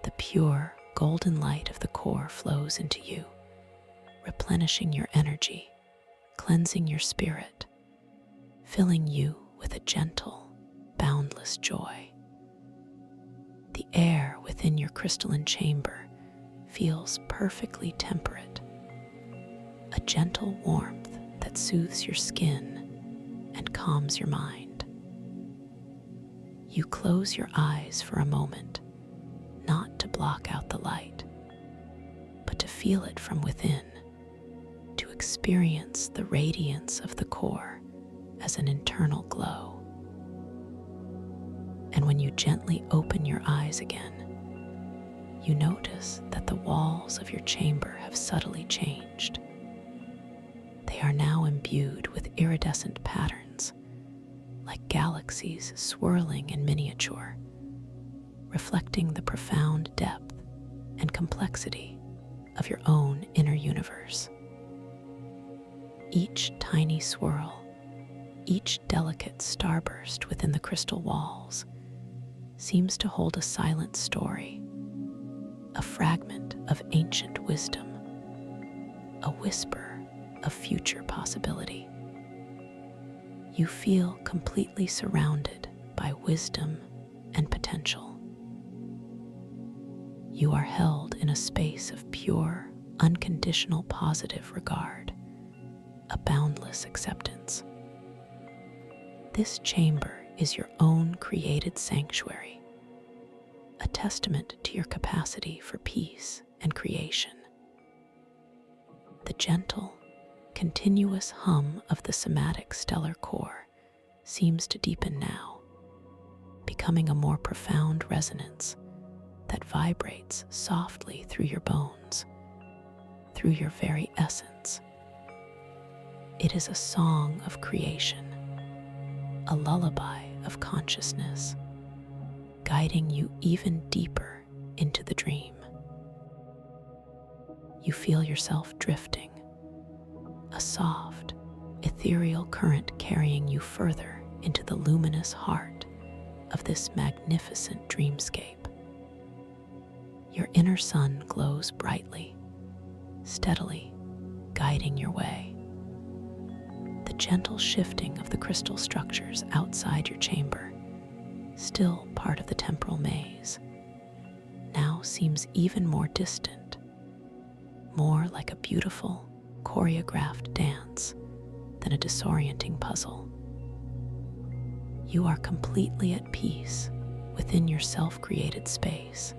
The pure, golden light of the core flows into you, replenishing your energy, cleansing your spirit, filling you with a gentle, boundless joy. The air within your crystalline chamber feels perfectly temperate, a gentle warmth that soothes your skin and calms your mind. You close your eyes for a moment, not to block out the light, but to feel it from within, to experience the radiance of the core as an internal glow. And when you gently open your eyes again, you notice that the walls of your chamber have subtly changed. They are now imbued with iridescent patterns, like galaxies swirling in miniature, reflecting the profound depth and complexity of your own inner universe. Each tiny swirl, each delicate starburst within the crystal walls seems to hold a silent story, a fragment of ancient wisdom, a whisper of future possibility. You feel completely surrounded by wisdom and potential. You are held in a space of pure, unconditional positive regard, a boundless acceptance. This chamber is your own created sanctuary, a testament to your capacity for peace and creation. The gentle, continuous hum of the somatic stellar core seems to deepen now, becoming a more profound resonance that vibrates softly through your bones, through your very essence. It is a song of creation, a lullaby of consciousness, guiding you even deeper into the dream. You feel yourself drifting, a soft, ethereal current carrying you further into the luminous heart of this magnificent dreamscape. Your inner sun glows brightly, steadily guiding your way. The gentle shifting of the crystal structures outside your chamber, still part of the temporal maze, now seems even more distant, more like a beautiful, choreographed dance than a disorienting puzzle. You are completely at peace within your self-created space,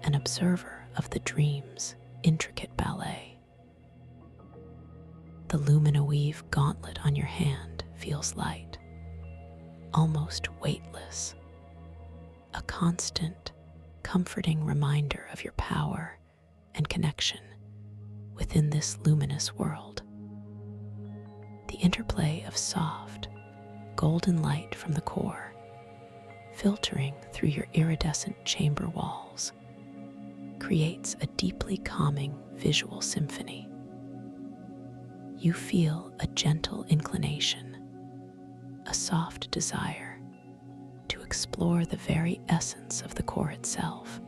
an observer of the dream's intricate ballet. The lumina weave gauntlet on your hand feels light, almost weightless, a constant, comforting reminder of your power and connection within this luminous world. The interplay of soft, golden light from the core, filtering through your iridescent chamber walls, creates a deeply calming visual symphony. You feel a gentle inclination, a soft desire to explore the very essence of the core itself,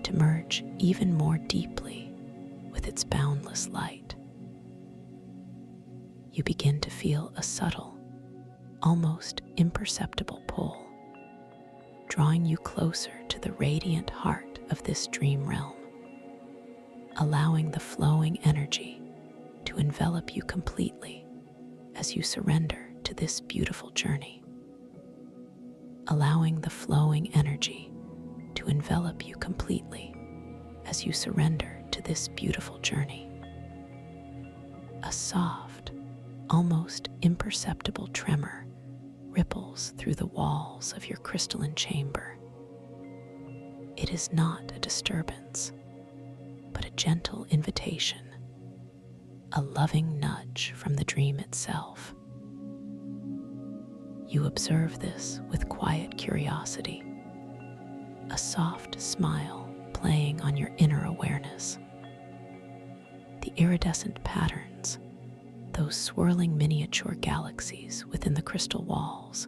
to merge even more deeply with its boundless light. You begin to feel a subtle, almost imperceptible pull, drawing you closer to the radiant heart of this dream realm, allowing the flowing energy to envelop you completely as you surrender to this beautiful journey. Allowing the flowing energy to envelop you completely as you surrender to this beautiful journey. A soft, almost imperceptible tremor ripples through the walls of your crystalline chamber. It is not a disturbance, but a gentle invitation, a loving nudge from the dream itself. You observe this with quiet curiosity, a soft smile playing on your inner awareness. The iridescent patterns, those swirling miniature galaxies within the crystal walls,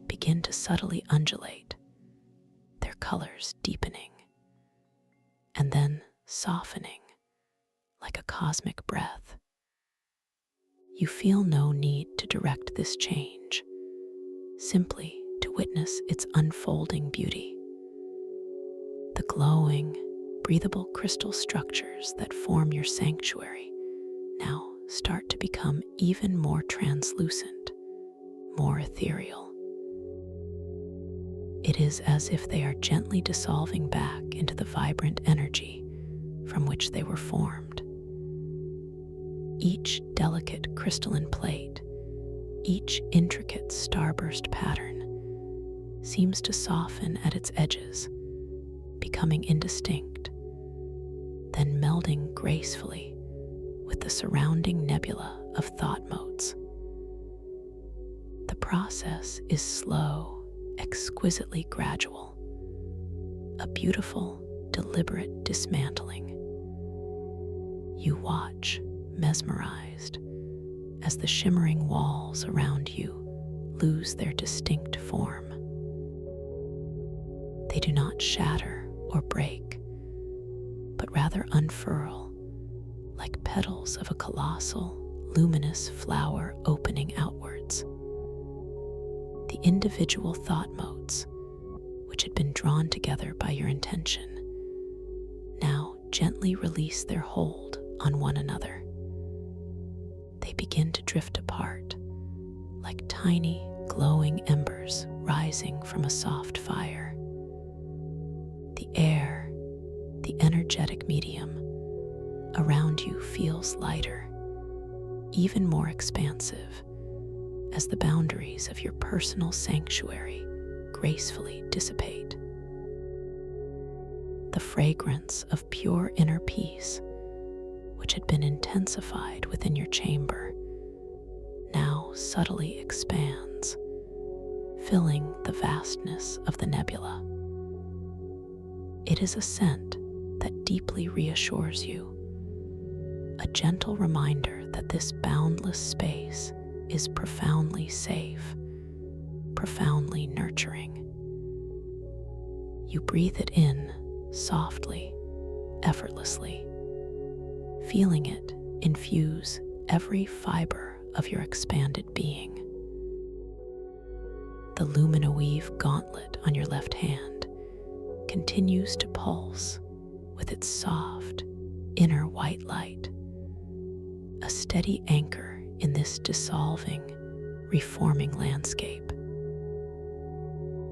begin to subtly undulate, their colors deepening, and then softening like a cosmic breath. You feel no need to direct this change, simply to witness its unfolding beauty. The glowing, breathable crystal structures that form your sanctuary now start to become even more translucent, more ethereal. It is as if they are gently dissolving back into the vibrant energy from which they were formed. Each delicate crystalline plate, each intricate starburst pattern seems to soften at its edges, becoming indistinct, then melding gracefully with the surrounding nebula of thought motes. The process is slow, exquisitely gradual, a beautiful, deliberate dismantling. You watch, mesmerized, as the shimmering walls around you lose their distinct form. They do not shatter or break, but rather unfurl like petals of a colossal, luminous flower opening outwards. The individual thought motes, which had been drawn together by your intention, now gently release their hold on one another. They begin to drift apart, like tiny, glowing embers rising from a soft fire. The air, the energetic medium around you feels lighter, even more expansive, as the boundaries of your personal sanctuary gracefully dissipate. The fragrance of pure inner peace, which had been intensified within your chamber, now subtly expands, filling the vastness of the nebula. It is a scent that deeply reassures you, a gentle reminder that this boundless space is profoundly safe, profoundly nurturing. You breathe it in softly, effortlessly, feeling it infuse every fiber of your expanded being. The luminoweave gauntlet on your left hand continues to pulse with its soft, inner white light, a steady anchor in this dissolving, reforming landscape.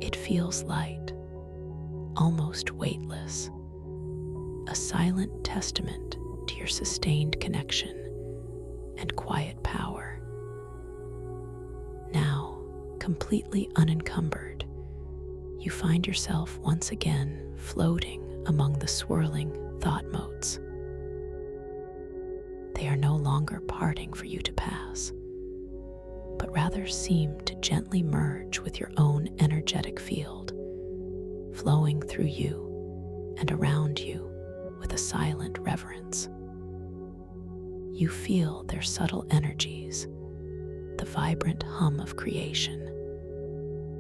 It feels light, almost weightless, a silent testament to your sustained connection and quiet power. Now, completely unencumbered, you find yourself once again floating among the swirling thought motes. They are no longer parting for you to pass, but rather seem to gently merge with your own energetic field, flowing through you and around you with a silent reverence. You feel their subtle energies, the vibrant hum of creation,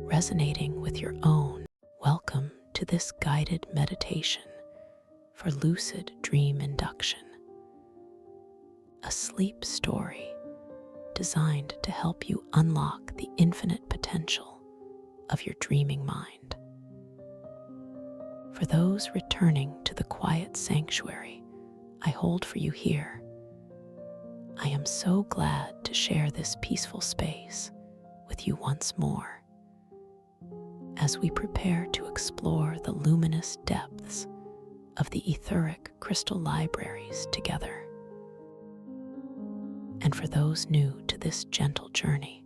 resonating with your own. Welcome to this guided meditation for lucid dream induction, a sleep story designed to help you unlock the infinite potential of your dreaming mind. For those returning to the quiet sanctuary I hold for you here, I am so glad to share this peaceful space with you once more as we prepare to explore the luminous depths of the etheric crystal libraries together. And for those new to this gentle journey,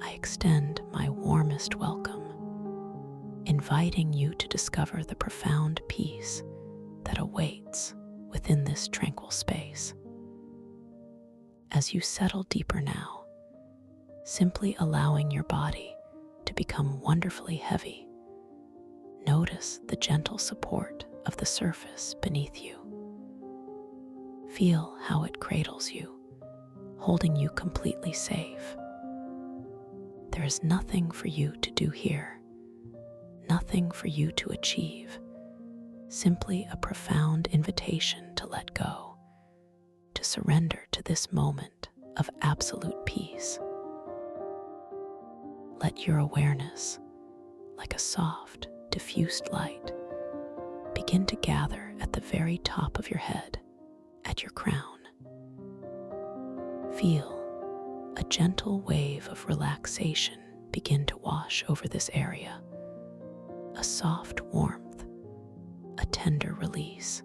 I extend my warmest welcome, inviting you to discover the profound peace that awaits within this tranquil space. As you settle deeper now, simply allowing your body to become wonderfully heavy, notice the gentle support of the surface beneath you. Feel how it cradles you, holding you completely safe. There is nothing for you to do here, nothing for you to achieve, simply a profound invitation to let go, to surrender to this moment of absolute peace. Let your awareness, like a soft, diffused light, begin to gather at the very top of your head, at your crown. Feel a gentle wave of relaxation begin to wash over this area, a soft warmth, a tender release.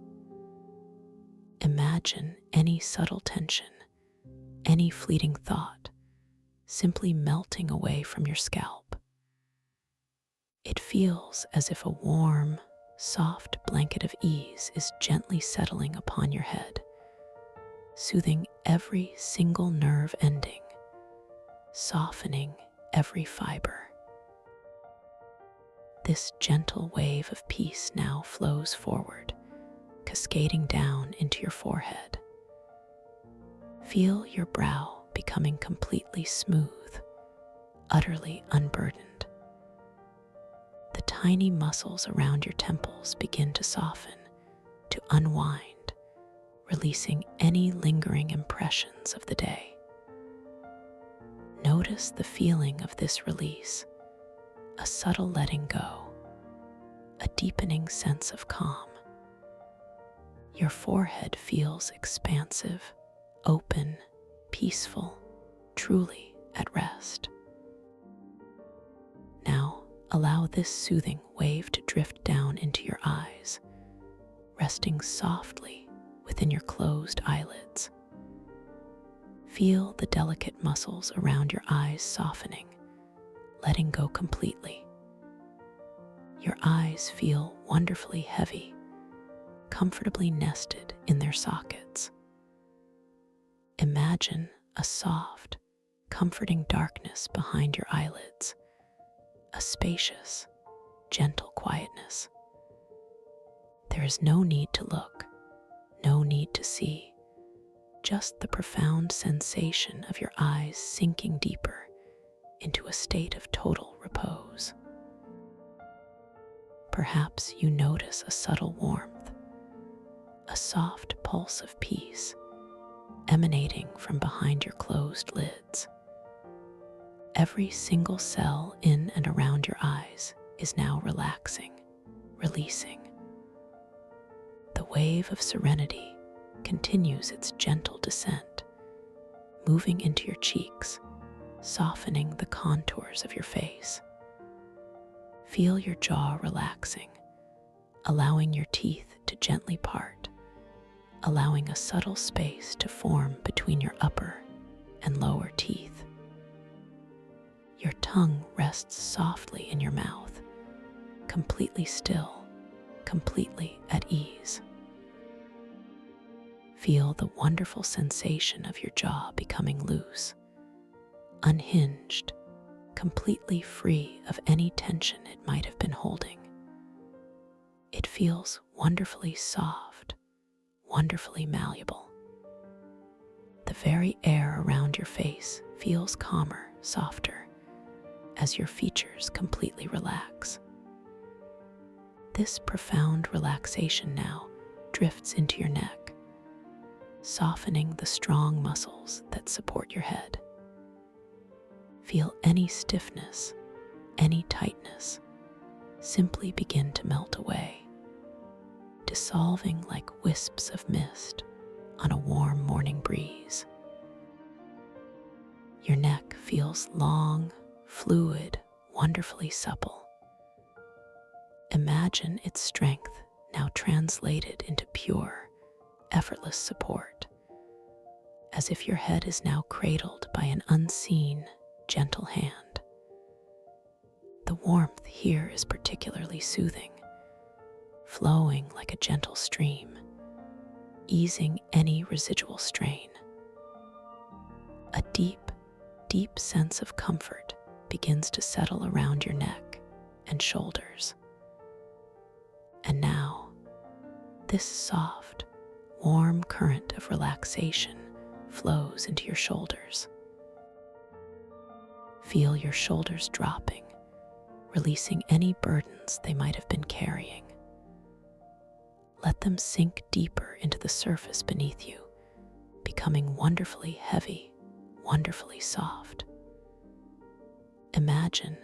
Imagine any subtle tension, any fleeting thought, simply melting away from your scalp. It feels as if a warm, soft blanket of ease is gently settling upon your head, soothing every single nerve ending, softening every fiber. This gentle wave of peace now flows forward, cascading down into your forehead. Feel your brow becoming completely smooth, utterly unburdened. The tiny muscles around your temples begin to soften, to unwind, releasing any lingering impressions of the day. Notice the feeling of this release, a subtle letting go, a deepening sense of calm. Your forehead feels expansive, open, peaceful, truly at rest. Now, allow this soothing wave to drift down into your eyes, resting softly within your closed eyelids. Feel the delicate muscles around your eyes softening, letting go completely. Your eyes feel wonderfully heavy, comfortably nested in their sockets. Imagine a soft, comforting darkness behind your eyelids, a spacious, gentle quietness. There is no need to look, no need to see, just the profound sensation of your eyes sinking deeper into a state of total repose. Perhaps you notice a subtle warmth, a soft pulse of peace emanating from behind your closed lids. Every single cell in and around your eyes is now relaxing, releasing. The wave of serenity continues its gentle descent, moving into your cheeks, softening the contours of your face. Feel your jaw relaxing, allowing your teeth to gently part, allowing a subtle space to form between your upper and lower teeth. Your tongue rests softly in your mouth, completely still, completely at ease. Feel the wonderful sensation of your jaw becoming loose, unhinged, completely free of any tension it might have been holding. It feels wonderfully soft, wonderfully malleable. The very air around your face feels calmer, softer, as your features completely relax. This profound relaxation now drifts into your neck, softening the strong muscles that support your head. Feel any stiffness, any tightness, simply begin to melt away, dissolving like wisps of mist on a warm morning breeze. Your neck feels long, fluid, wonderfully supple. Imagine its strength now translated into pure, effortless support, as if your head is now cradled by an unseen, gentle hand. The warmth here is particularly soothing, flowing like a gentle stream, easing any residual strain. A deep, deep sense of comfort begins to settle around your neck and shoulders. And now, this soft, warm current of relaxation flows into your shoulders. Feel your shoulders dropping, releasing any burdens they might have been carrying. Let them sink deeper into the surface beneath you, becoming wonderfully heavy, wonderfully soft. Imagine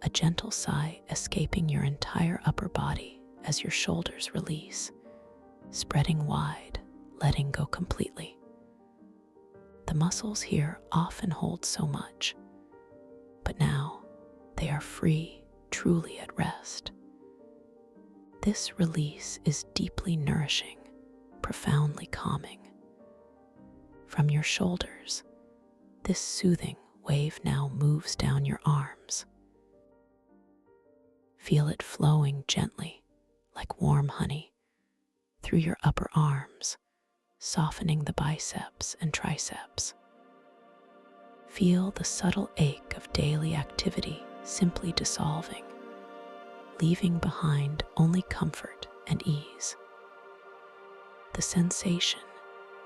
a gentle sigh escaping your entire upper body as your shoulders release, spreading wide, letting go completely. The muscles here often hold so much, but now they are free, truly at rest. This release is deeply nourishing, profoundly calming. From your shoulders, this soothing wave now moves down your arms. Feel it flowing gently, like warm honey, through your upper arms, softening the biceps and triceps. Feel the subtle ache of daily activity simply dissolving, leaving behind only comfort and ease. The sensation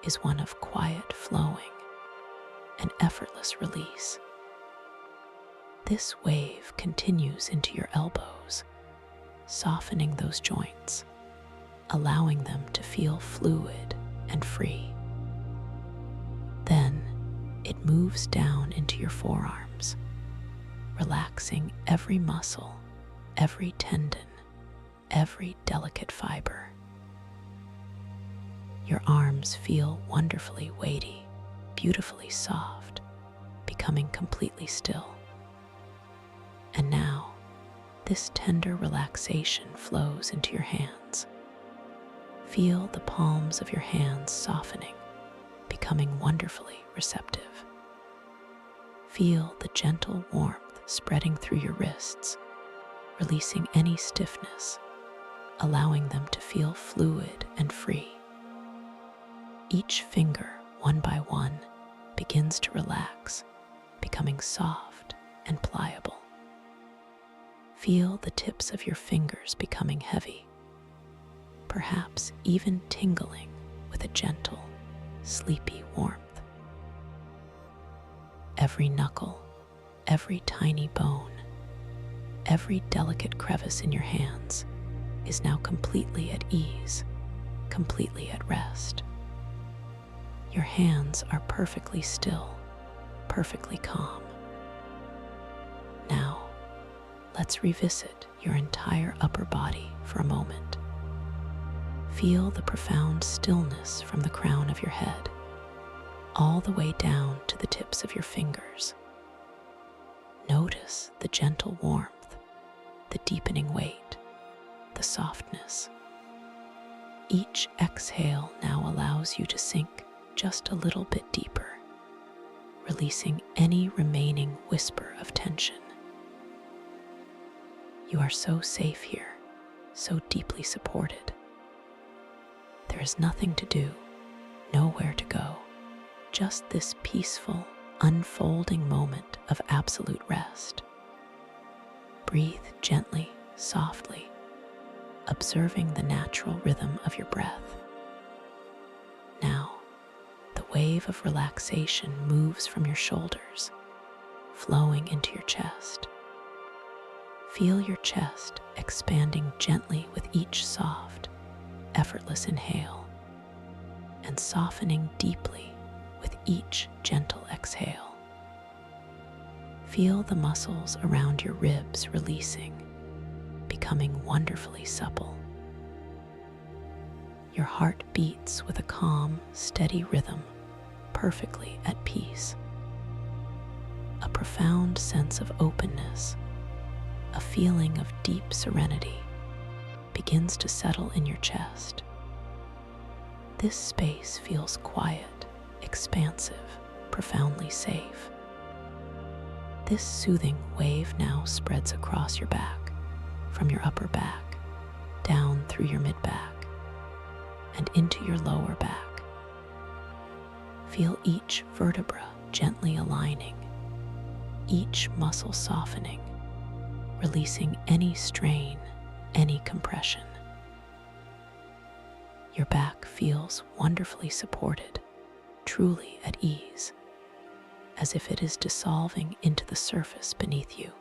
is one of quiet flowing and effortless release. This wave continues into your elbows, softening those joints, allowing them to feel fluid and free. Then it moves down into your forearms, relaxing every muscle, every tendon, every delicate fiber. Your arms feel wonderfully weighty, beautifully soft, becoming completely still. And now, this tender relaxation flows into your hands. Feel the palms of your hands softening, becoming wonderfully receptive. Feel the gentle warmth spreading through your wrists, releasing any stiffness, allowing them to feel fluid and free. Each finger, one by one, begins to relax, becoming soft and pliable. Feel the tips of your fingers becoming heavy, perhaps even tingling with a gentle, sleepy warmth. Every knuckle, every tiny bone, every delicate crevice in your hands is now completely at ease, completely at rest. Your hands are perfectly still, perfectly calm. Now, let's revisit your entire upper body for a moment. Feel the profound stillness from the crown of your head, all the way down to the tips of your fingers. Notice the gentle warmth, the deepening weight, the softness. Each exhale now allows you to sink just a little bit deeper, releasing any remaining whisper of tension. You are so safe here, so deeply supported. There is nothing to do, nowhere to go, just this peaceful, unfolding moment of absolute rest. Breathe gently, softly, observing the natural rhythm of your breath. Now, the wave of relaxation moves from your shoulders, flowing into your chest. Feel your chest expanding gently with each soft, effortless inhale, and softening deeply with each gentle exhale. Feel the muscles around your ribs releasing, becoming wonderfully supple. Your heart beats with a calm, steady rhythm, perfectly at peace. A profound sense of openness, a feeling of deep serenity, begins to settle in your chest. This space feels quiet, expansive, profoundly safe. This soothing wave now spreads across your back, from your upper back, down through your mid-back, and into your lower back. Feel each vertebra gently aligning, each muscle softening, releasing any strain, any compression. Your back feels wonderfully supported, truly at ease, as if it is dissolving into the surface beneath you.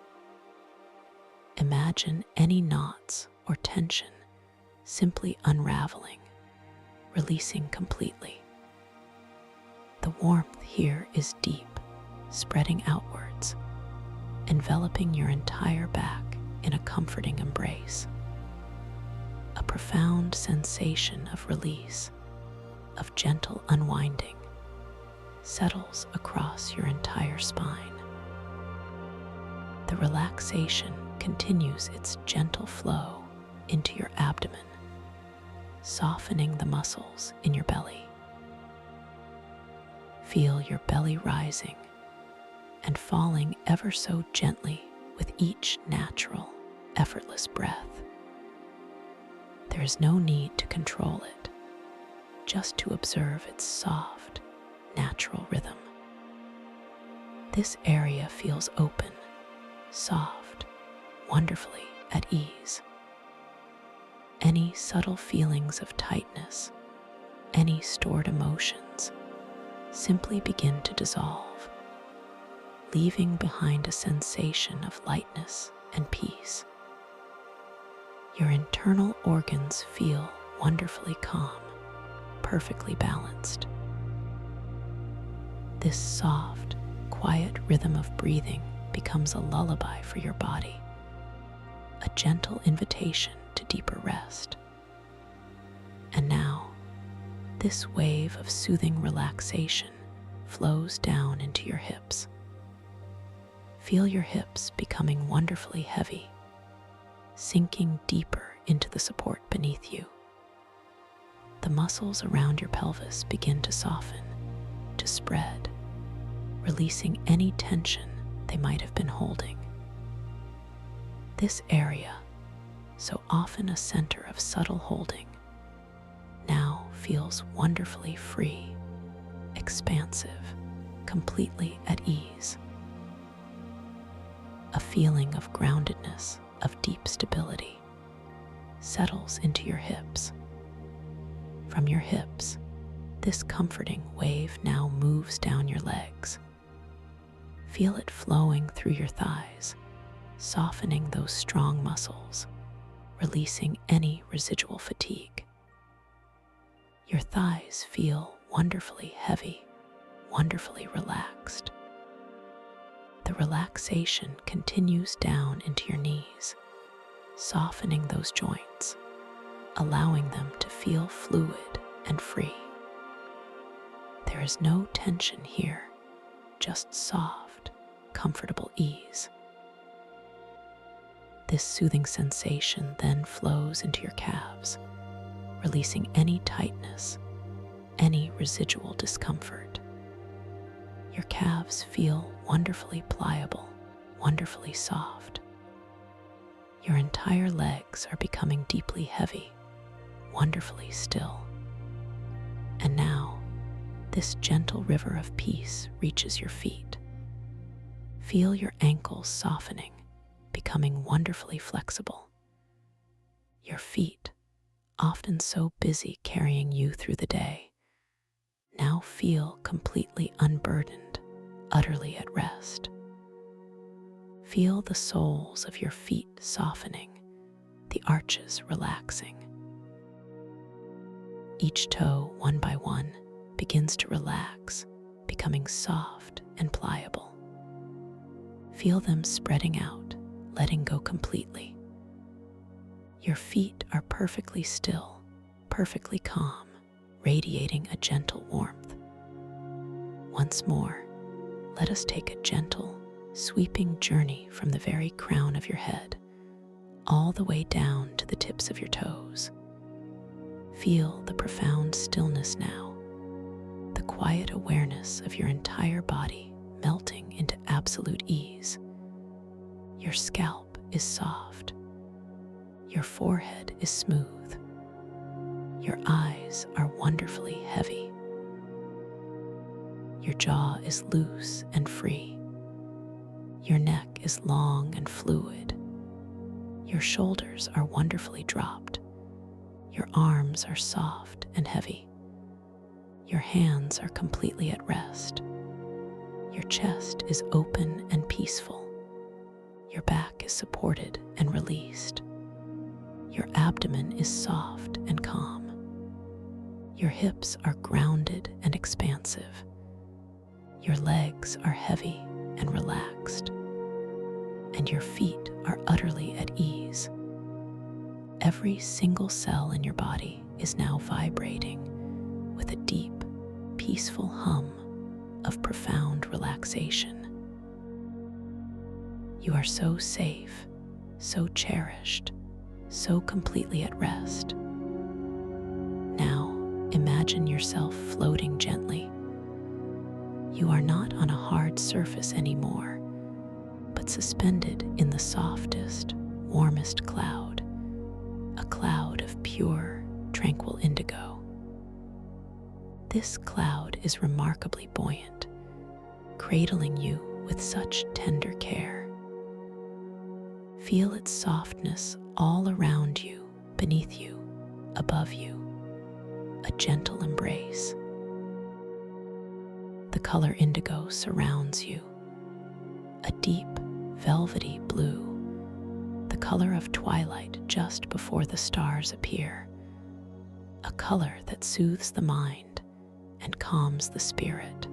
Imagine any knots or tension simply unraveling, releasing completely. The warmth here is deep, spreading outwards, enveloping your entire back in a comforting embrace. A profound sensation of release, of gentle unwinding, settles across your entire spine. The relaxation continues its gentle flow into your abdomen, softening the muscles in your belly. Feel your belly rising and falling ever so gently with each natural, effortless breath. There is no need to control it, just to observe its soft, natural rhythm. This area feels open, soft, wonderfully at ease. Any subtle feelings of tightness, any stored emotions, simply begin to dissolve, leaving behind a sensation of lightness and peace. Your internal organs feel wonderfully calm, perfectly balanced. This soft, quiet rhythm of breathing becomes a lullaby for your body, a gentle invitation to deeper rest. And now, this wave of soothing relaxation flows down into your hips. Feel your hips becoming wonderfully heavy, sinking deeper into the support beneath you. The muscles around your pelvis begin to soften, to spread, releasing any tension they might have been holding. This area, so often a center of subtle holding, now feels wonderfully free, expansive, completely at ease. A feeling of groundedness, of deep stability, settles into your hips. From your hips, this comforting wave now moves down your legs. Feel it flowing through your thighs, softening those strong muscles, releasing any residual fatigue. Your thighs feel wonderfully heavy, wonderfully relaxed. The relaxation continues down into your knees, softening those joints, allowing them to feel fluid and free. There is no tension here, just soft, comfortable ease. This soothing sensation then flows into your calves, releasing any tightness, any residual discomfort. Your calves feel wonderfully pliable, wonderfully soft. Your entire legs are becoming deeply heavy, wonderfully still. And now, this gentle river of peace reaches your feet. Feel your ankles softening, becoming wonderfully flexible. Your feet, often so busy carrying you through the day, now feel completely unburdened, utterly at rest. Feel the soles of your feet softening, the arches relaxing. Each toe, one by one, begins to relax, becoming soft and pliable. Feel them spreading out, letting go completely. Your feet are perfectly still, perfectly calm, radiating a gentle warmth. Once more, let us take a gentle, sweeping journey from the very crown of your head, all the way down to the tips of your toes. Feel the profound stillness now, the quiet awareness of your entire body melting into absolute ease. Your scalp is soft. Your forehead is smooth. Your eyes are wonderfully heavy. Your jaw is loose and free. Your neck is long and fluid. Your shoulders are wonderfully dropped. Your arms are soft and heavy. Your hands are completely at rest. Your chest is open and peaceful. Your back is supported and released. Your abdomen is soft and calm. Your hips are grounded and expansive. Your legs are heavy and relaxed. And your feet are utterly at ease. Every single cell in your body is now vibrating with a deep, peaceful hum of profound relaxation. You are so safe, so cherished, so completely at rest. Now, imagine yourself floating gently. You are not on a hard surface anymore, but suspended in the softest, warmest cloud, a cloud of pure, tranquil indigo. This cloud is remarkably buoyant, cradling you with such tender care. Feel its softness all around you, beneath you, above you, a gentle embrace. The color indigo surrounds you, a deep, velvety blue, the color of twilight just before the stars appear, a color that soothes the mind and calms the spirit.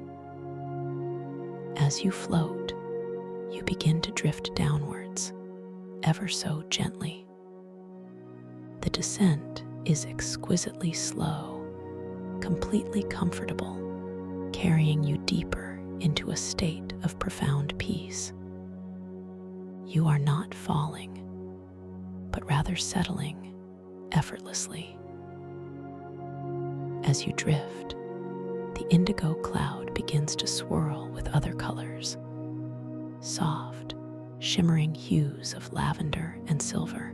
As you float, you begin to drift downwards, ever so gently. The descent is exquisitely slow, completely comfortable, carrying you deeper into a state of profound peace. You are not falling, but rather settling effortlessly. As you drift, the indigo cloud begins to swirl with other colors, soft, shimmering hues of lavender and silver,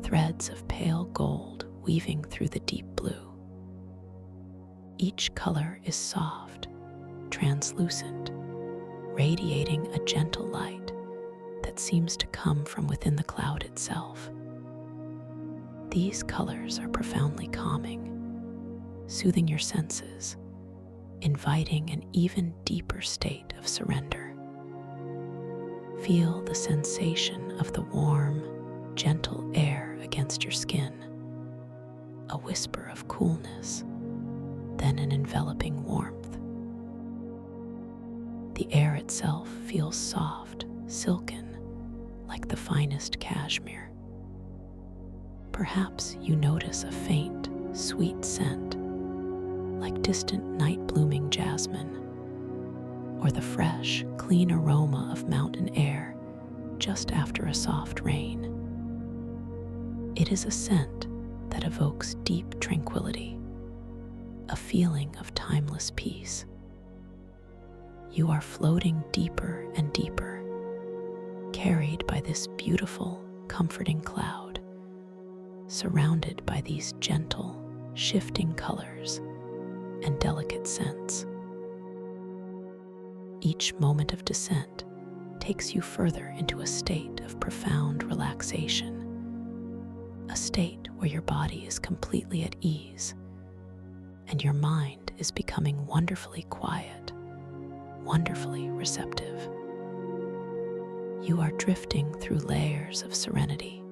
threads of pale gold weaving through the deep blue. Each color is soft, translucent, radiating a gentle light that seems to come from within the cloud itself. These colors are profoundly calming, soothing your senses, inviting an even deeper state of surrender. Feel the sensation of the warm, gentle air against your skin, a whisper of coolness, then an enveloping warmth. The air itself feels soft, silken, like the finest cashmere. Perhaps you notice a faint, sweet scent, like distant night-blooming jasmine, or the fresh, clean aroma of mountain air just after a soft rain. It is a scent that evokes deep tranquility, a feeling of timeless peace. You are floating deeper and deeper, carried by this beautiful, comforting cloud, surrounded by these gentle, shifting colors and delicate scents. Each moment of descent takes you further into a state of profound relaxation, a state where your body is completely at ease and your mind is becoming wonderfully quiet, wonderfully receptive. You are drifting through layers of serenity,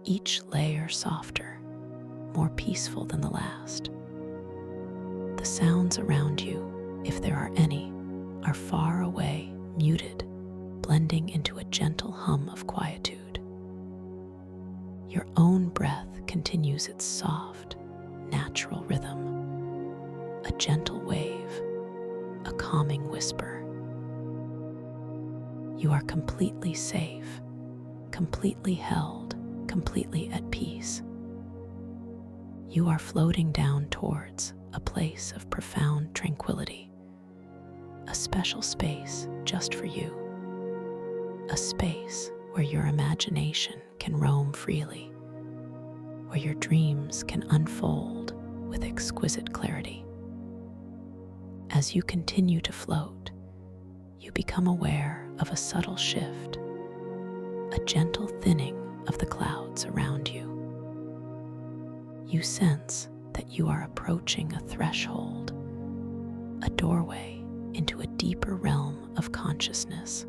each layer softer, more peaceful than the last. The sounds around you, if there are any, are far away, muted, blending into a gentle hum of quietude. Your own breath continues its soft, natural rhythm, a gentle wave, a calming whisper. You are completely safe, completely held, completely at peace. You are floating down towards a place of profound tranquility, a special space just for you, a space where your imagination can roam freely, where your dreams can unfold with exquisite clarity. As you continue to float, you become aware of a subtle shift, a gentle thinning of the clouds around you. You sense that you are approaching a threshold, a doorway into a deeper realm of consciousness.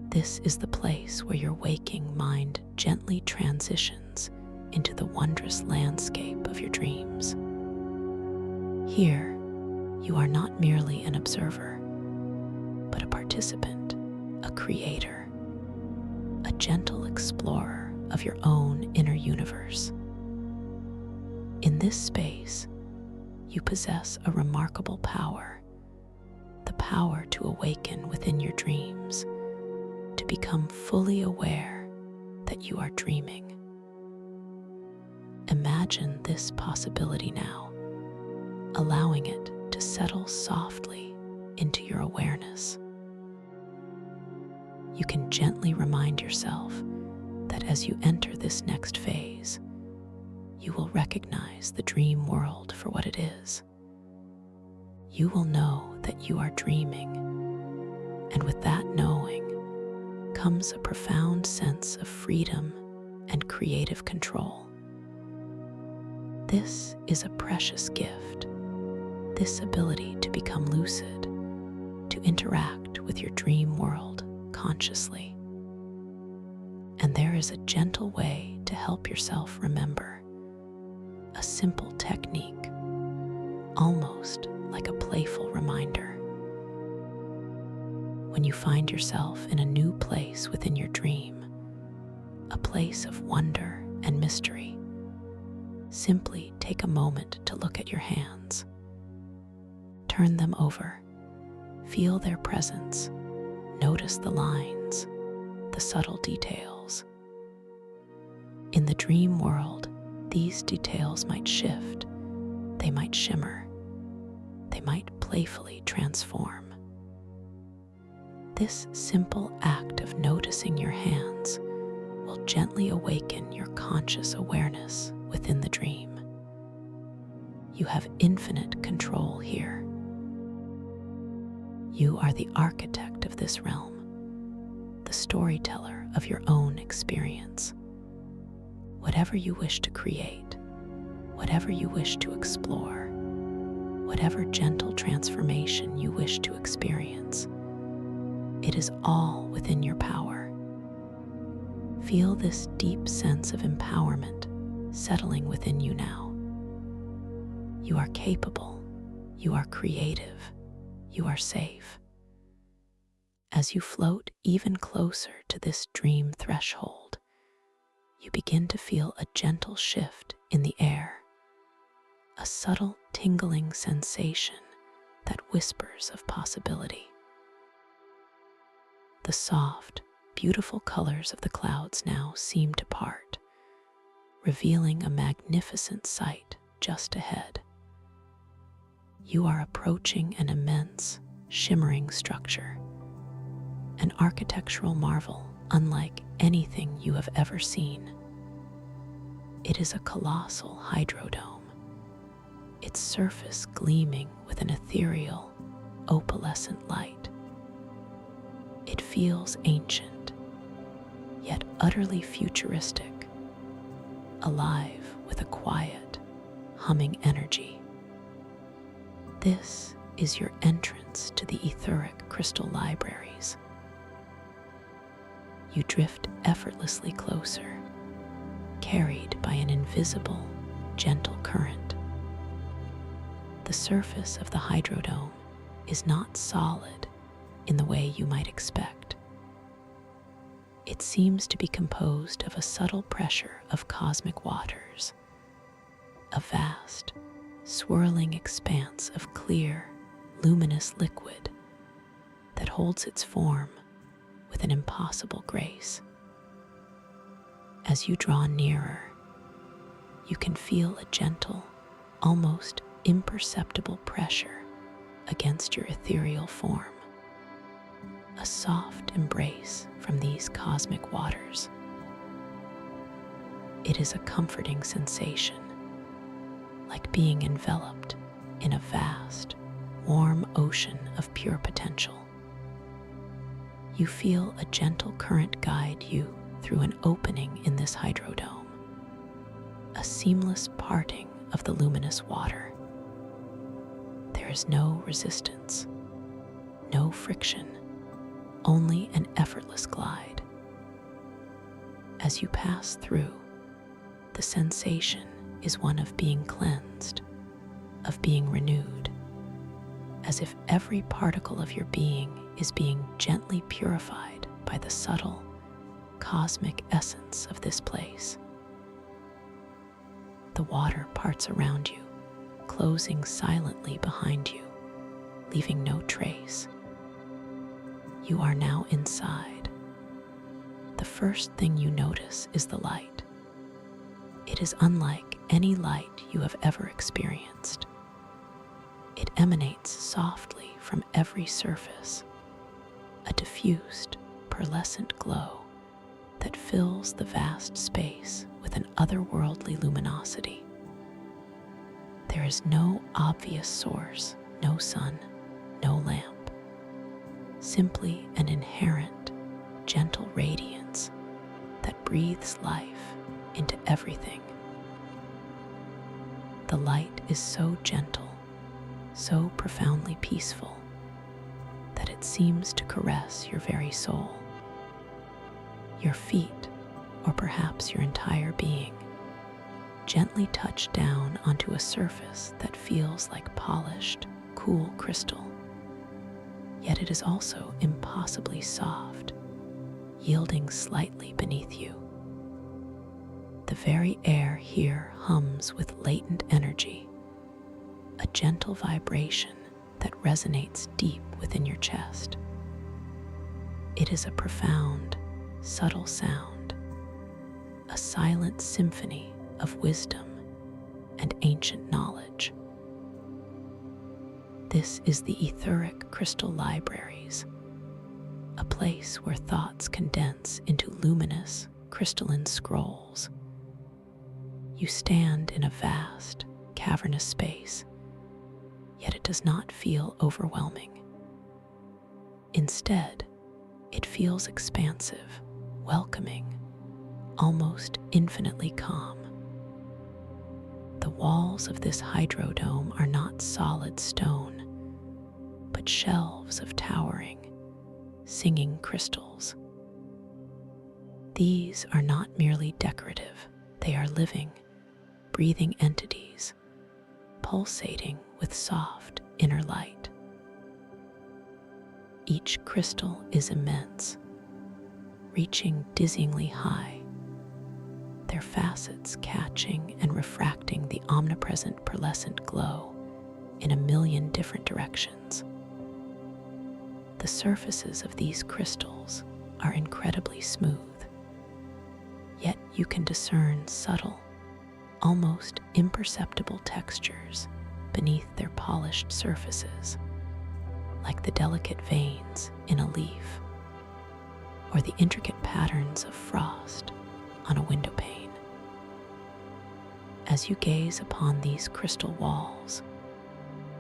This is the place where your waking mind gently transitions into the wondrous landscape of your dreams. Here, you are not merely an observer, but a participant, a creator, a gentle explorer of your own inner universe. In this space, you possess a remarkable power, the power to awaken within your dreams, to become fully aware that you are dreaming. Imagine this possibility now, allowing it to settle softly into your awareness. You can gently remind yourself that as you enter this next phase, you will recognize the dream world for what it is. You will know that you are dreaming, and with that knowing comes a profound sense of freedom and creative control. This is a precious gift, this ability to become lucid, to interact with your dream world consciously. And there is a gentle way to help yourself remember, a simple technique, almost like a playful reminder. When you find yourself in a new place within your dream, a place of wonder and mystery, simply take a moment to look at your hands. Turn them over, feel their presence, notice the lines, the subtle details. In the dream world, these details might shift, they might shimmer, they might playfully transform. This simple act of noticing your hands will gently awaken your conscious awareness within the dream. You have infinite control here. You are the architect of this realm, the storyteller of your own experience. Whatever you wish to create, whatever you wish to explore, whatever gentle transformation you wish to experience, it is all within your power. Feel this deep sense of empowerment settling within you now. You are capable, you are creative, you are safe. As you float even closer to this dream threshold, you begin to feel a gentle shift in the air, a subtle tingling sensation that whispers of possibility. The soft, beautiful colors of the clouds now seem to part, revealing a magnificent sight just ahead. You are approaching an immense, shimmering structure, an architectural marvel unlike anything you have ever seen. It is a colossal hydrodome, its surface gleaming with an ethereal, opalescent light. It feels ancient, yet utterly futuristic, alive with a quiet, humming energy. This is your entrance to the etheric crystal libraries, you drift effortlessly closer, carried by an invisible, gentle current. The surface of the hydrodome is not solid in the way you might expect. It seems to be composed of a subtle pressure of cosmic waters, a vast, swirling expanse of clear, luminous liquid that holds its form with an impossible grace. As you draw nearer, you can feel a gentle, almost imperceptible pressure against your ethereal form, a soft embrace from these cosmic waters. It is a comforting sensation, like being enveloped in a vast, warm ocean of pure potential. You feel a gentle current guide you through an opening in this hydrodome, a seamless parting of the luminous water. There is no resistance, no friction, only an effortless glide. As you pass through, the sensation is one of being cleansed, of being renewed, as if every particle of your being is being gently purified by the subtle, cosmic essence of this place. The water parts around you, closing silently behind you, leaving no trace. You are now inside. The first thing you notice is the light. It is unlike any light you have ever experienced. It emanates softly from every surface, a diffused, pearlescent glow that fills the vast space with an otherworldly luminosity. There is no obvious source, no sun, no lamp, simply an inherent, gentle radiance that breathes life into everything. The light is so gentle, so profoundly peaceful, that it seems to caress your very soul. Your feet, or perhaps your entire being, gently touch down onto a surface that feels like polished, cool crystal. Yet it is also impossibly soft, yielding slightly beneath you. The very air here hums with latent energy, a gentle vibration that resonates deep within your chest. It is a profound, subtle sound, a silent symphony of wisdom and ancient knowledge. This is the etheric crystal libraries, a place where thoughts condense into luminous, crystalline scrolls. You stand in a vast, cavernous space, yet it does not feel overwhelming. Instead, it feels expansive, welcoming, almost infinitely calm. The walls of this hydrodome are not solid stone, but shelves of towering, singing crystals. These are not merely decorative, they are living, breathing entities, pulsating with soft inner light. Each crystal is immense, reaching dizzyingly high, their facets catching and refracting the omnipresent pearlescent glow in a million different directions. The surfaces of these crystals are incredibly smooth, yet you can discern subtle, almost imperceptible textures beneath their polished surfaces, like the delicate veins in a leaf or the intricate patterns of frost on a window pane. As you gaze upon these crystal walls,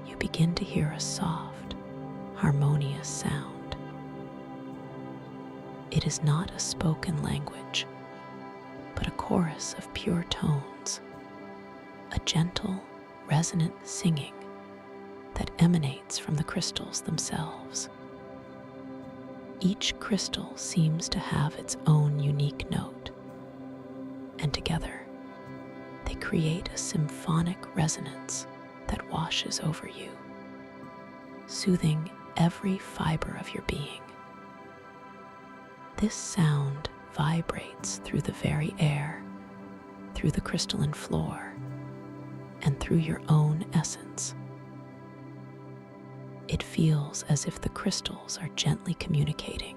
you begin to hear a soft, harmonious sound. It is not a spoken language, but a chorus of pure tones, a gentle, resonant singing that emanates from the crystals themselves. Each crystal seems to have its own unique note, and together they create a symphonic resonance that washes over you, soothing every fiber of your being. This sound vibrates through the very air, through the crystalline floor, and through your own essence. It feels as if the crystals are gently communicating,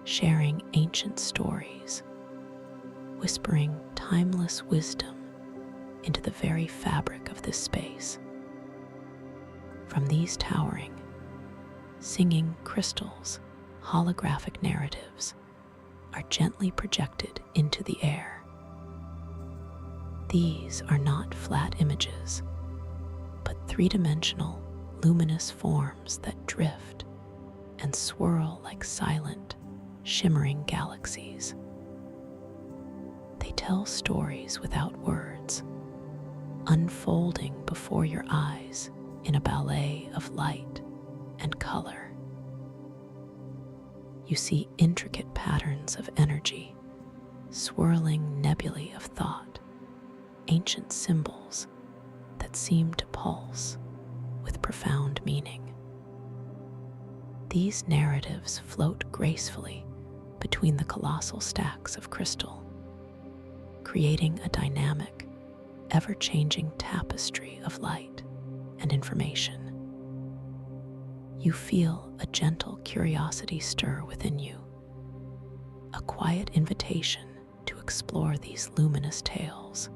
sharing ancient stories, whispering timeless wisdom into the very fabric of this space. From these towering, singing crystals, holographic narratives are gently projected into the air. These are not flat images, but three-dimensional, luminous forms that drift and swirl like silent, shimmering galaxies. They tell stories without words, unfolding before your eyes in a ballet of light and color. You see intricate patterns of energy, swirling nebulae of thought, ancient symbols that seem to pulse with profound meaning. These narratives float gracefully between the colossal stacks of crystal, creating a dynamic, ever-changing tapestry of light and information. You feel a gentle curiosity stir within you, a quiet invitation to explore these luminous tales.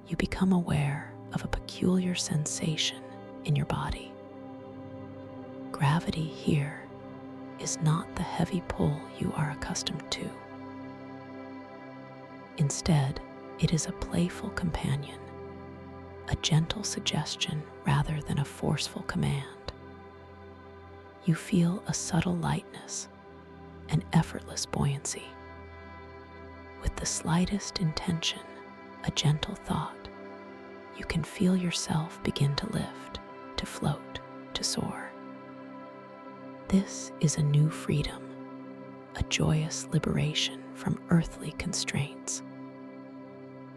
You become aware of a peculiar sensation in your body. Gravity here is not the heavy pull you are accustomed to. Instead, it is a playful companion, a gentle suggestion rather than a forceful command. You feel a subtle lightness, an effortless buoyancy. With the slightest intention, a gentle thought, you can feel yourself begin to lift, to float, to soar. This is a new freedom, a joyous liberation from earthly constraints.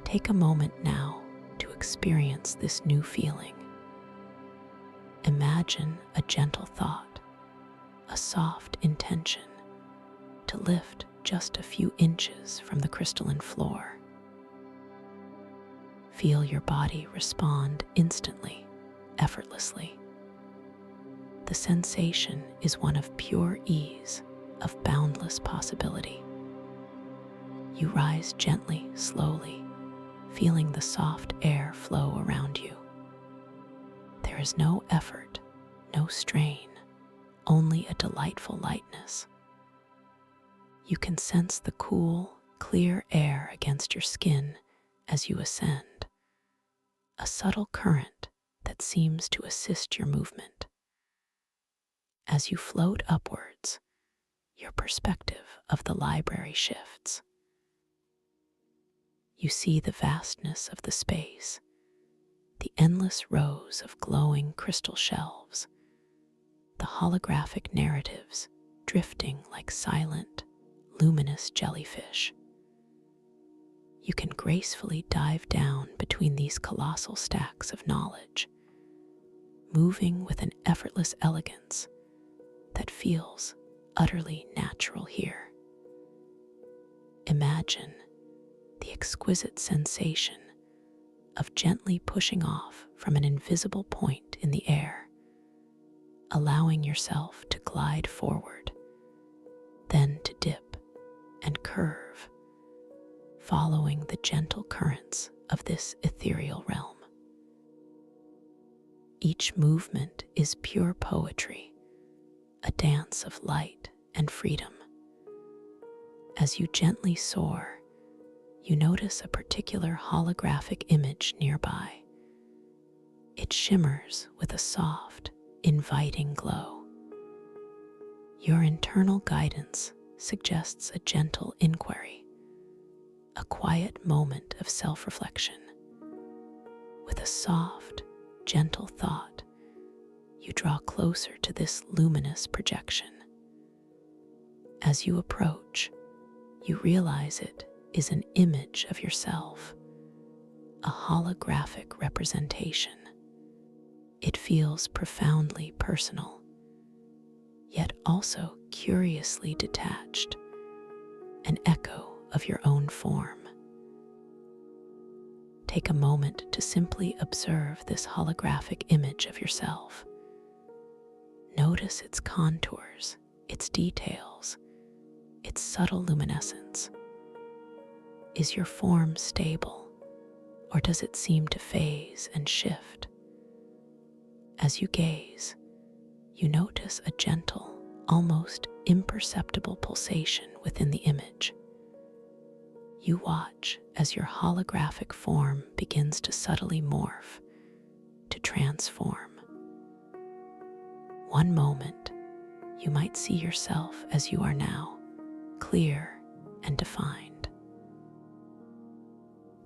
Take a moment now to experience this new feeling. Imagine a gentle thought, a soft intention to lift just a few inches from the crystalline floor. Feel your body respond instantly, effortlessly. The sensation is one of pure ease, of boundless possibility. You rise gently, slowly, feeling the soft air flow around you. There is no effort, no strain, only a delightful lightness. You can sense the cool, clear air against your skin as you ascend, a subtle current that seems to assist your movement. As you float upwards, your perspective of the library shifts. You see the vastness of the space, the endless rows of glowing crystal shelves, the holographic narratives drifting like silent, luminous jellyfish. You can gracefully dive down between these colossal stacks of knowledge, moving with an effortless elegance that feels utterly natural here. Imagine the exquisite sensation of gently pushing off from an invisible point in the air, allowing yourself to glide forward, then to dip and curve, following the gentle currents of this ethereal realm. Each movement is pure poetry, a dance of light and freedom. As you gently soar, you notice a particular holographic image nearby. It shimmers with a soft, inviting glow. Your internal guidance suggests a gentle inquiry, a quiet moment of self-reflection. With a soft, gentle thought, you draw closer to this luminous projection, As you approach, you realize it is an image of yourself, a holographic representation. It feels profoundly personal, yet also curiously detached, an echo of your own form. Take a moment to simply observe this holographic image of yourself. Notice its contours, its details, its subtle luminescence. Is your form stable, or does it seem to phase and shift? As you gaze, you notice a gentle, almost imperceptible pulsation within the image. You watch as your holographic form begins to subtly morph, to transform. One moment, you might see yourself as you are now, clear and defined.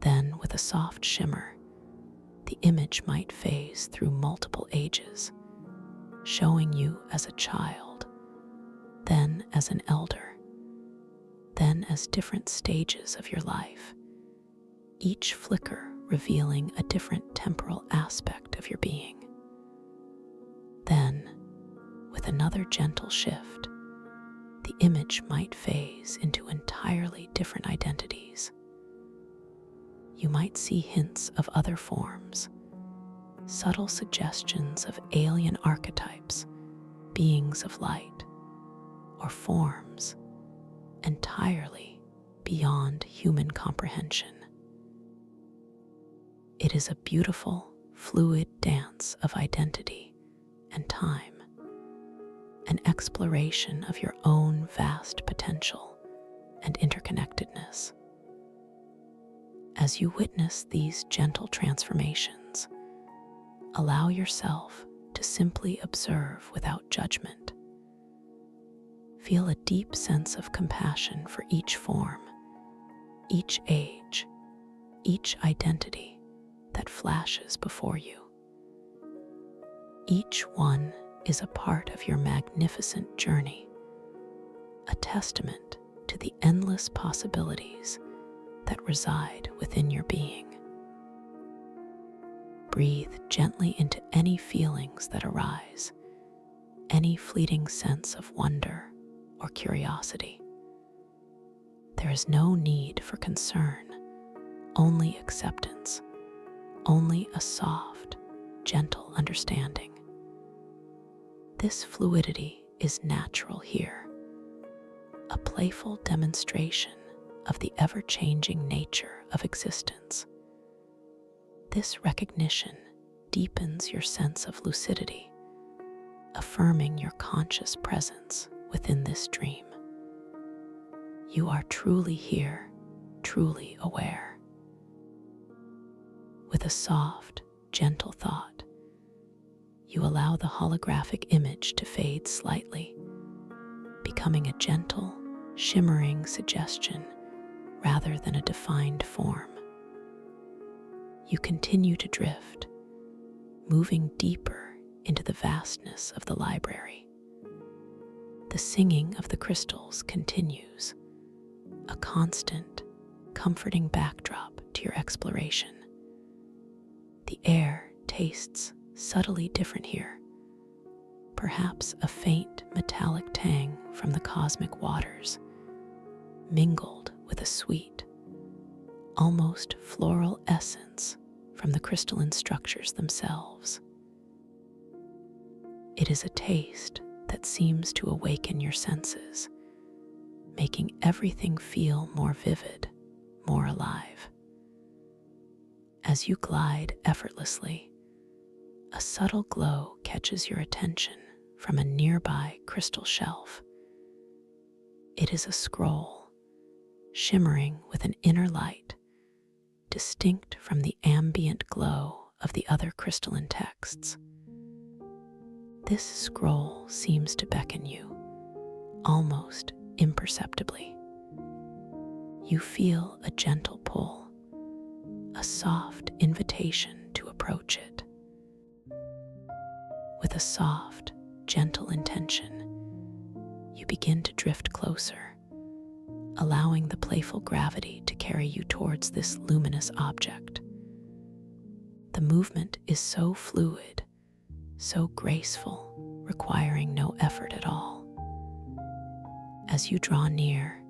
Then, with a soft shimmer, the image might phase through multiple ages, showing you as a child, then as an elder, then as different stages of your life, each flicker revealing a different temporal aspect of your being. Then, with another gentle shift, the image might phase into entirely different identities. You might see hints of other forms, subtle suggestions of alien archetypes, beings of light, or forms entirely beyond human comprehension. It is a beautiful, fluid dance of identity and time, an exploration of your own vast potential and interconnectedness. As you witness these gentle transformations, allow yourself to simply observe without judgment. Feel a deep sense of compassion for each form, each age, each identity that flashes before you. Each one is a part of your magnificent journey, a testament to the endless possibilities that reside within your being. Breathe gently into any feelings that arise, any fleeting sense of wonder or curiosity. There is no need for concern, only acceptance, only a soft, gentle understanding. This fluidity is natural here, a playful demonstration of the ever-changing nature of existence. This recognition deepens your sense of lucidity, affirming your conscious presence within this dream. You are truly here, truly aware. With a soft, gentle thought, you allow the holographic image to fade slightly, becoming a gentle, shimmering suggestion rather than a defined form. You continue to drift, moving deeper into the vastness of the library. The singing of the crystals continues, a constant, comforting backdrop to your exploration. The air tastes subtly different here, perhaps a faint metallic tang from the cosmic waters, mingled with a sweet, almost floral essence from the crystalline structures themselves. It is a taste that seems to awaken your senses, making everything feel more vivid, more alive. As you glide effortlessly, a subtle glow catches your attention from a nearby crystal shelf. It is a scroll, shimmering with an inner light, distinct from the ambient glow of the other crystalline texts. This scroll seems to beckon you, almost imperceptibly. You feel a gentle pull, a soft invitation to approach it. With a soft, gentle intention, you begin to drift closer, allowing the playful gravity to carry you towards this luminous object. The movement is so fluid, so graceful, requiring no effort at all. As you draw near,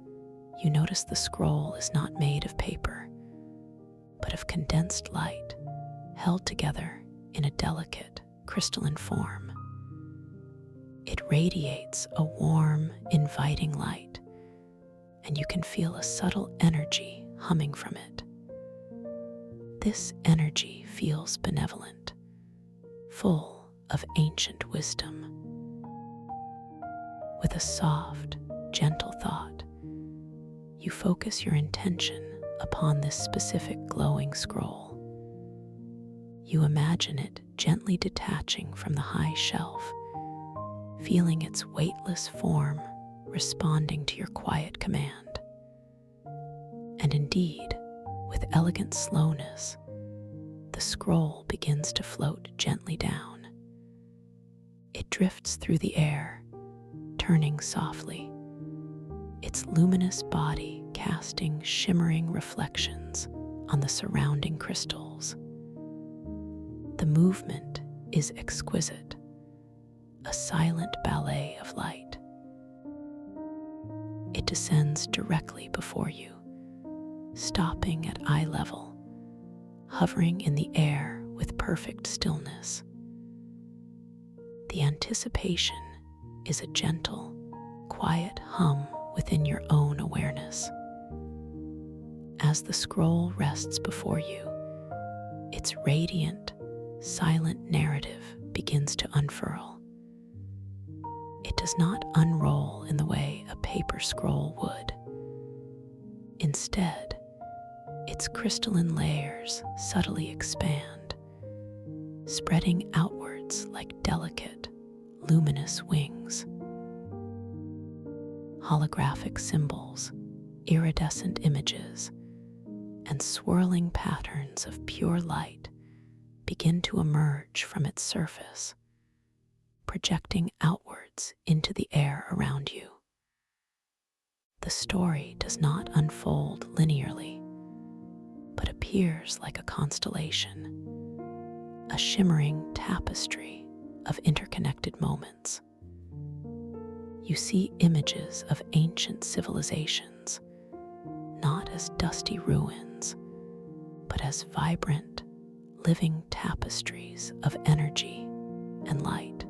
you notice the scroll is not made of paper, but of condensed light, held together in a delicate, crystalline form. It radiates a warm, inviting light, and you can feel a subtle energy humming from it. This energy feels benevolent, full of ancient wisdom. With a soft, gentle thought, you focus your intention upon this specific glowing scroll. You imagine it gently detaching from the high shelf, feeling its weightless form responding to your quiet command. And indeed, with elegant slowness, the scroll begins to float gently down. It drifts through the air, turning softly, its luminous body casting shimmering reflections on the surrounding crystals. The movement is exquisite, a silent ballet of light. It descends directly before you, stopping at eye level, hovering in the air with perfect stillness. The anticipation is a gentle, quiet hum within your own awareness. As the scroll rests before you, its radiant, silent narrative begins to unfurl. It does not unroll in the way a paper scroll would. Instead, its crystalline layers subtly expand, spreading outwards like delicate, luminous wings. Holographic symbols, iridescent images, and swirling patterns of pure light begin to emerge from its surface, projecting outwards into the air around you. The story does not unfold linearly, but appears like a constellation, a shimmering tapestry of interconnected moments. You see images of ancient civilizations, not as dusty ruins, but as vibrant, living tapestries of energy and light.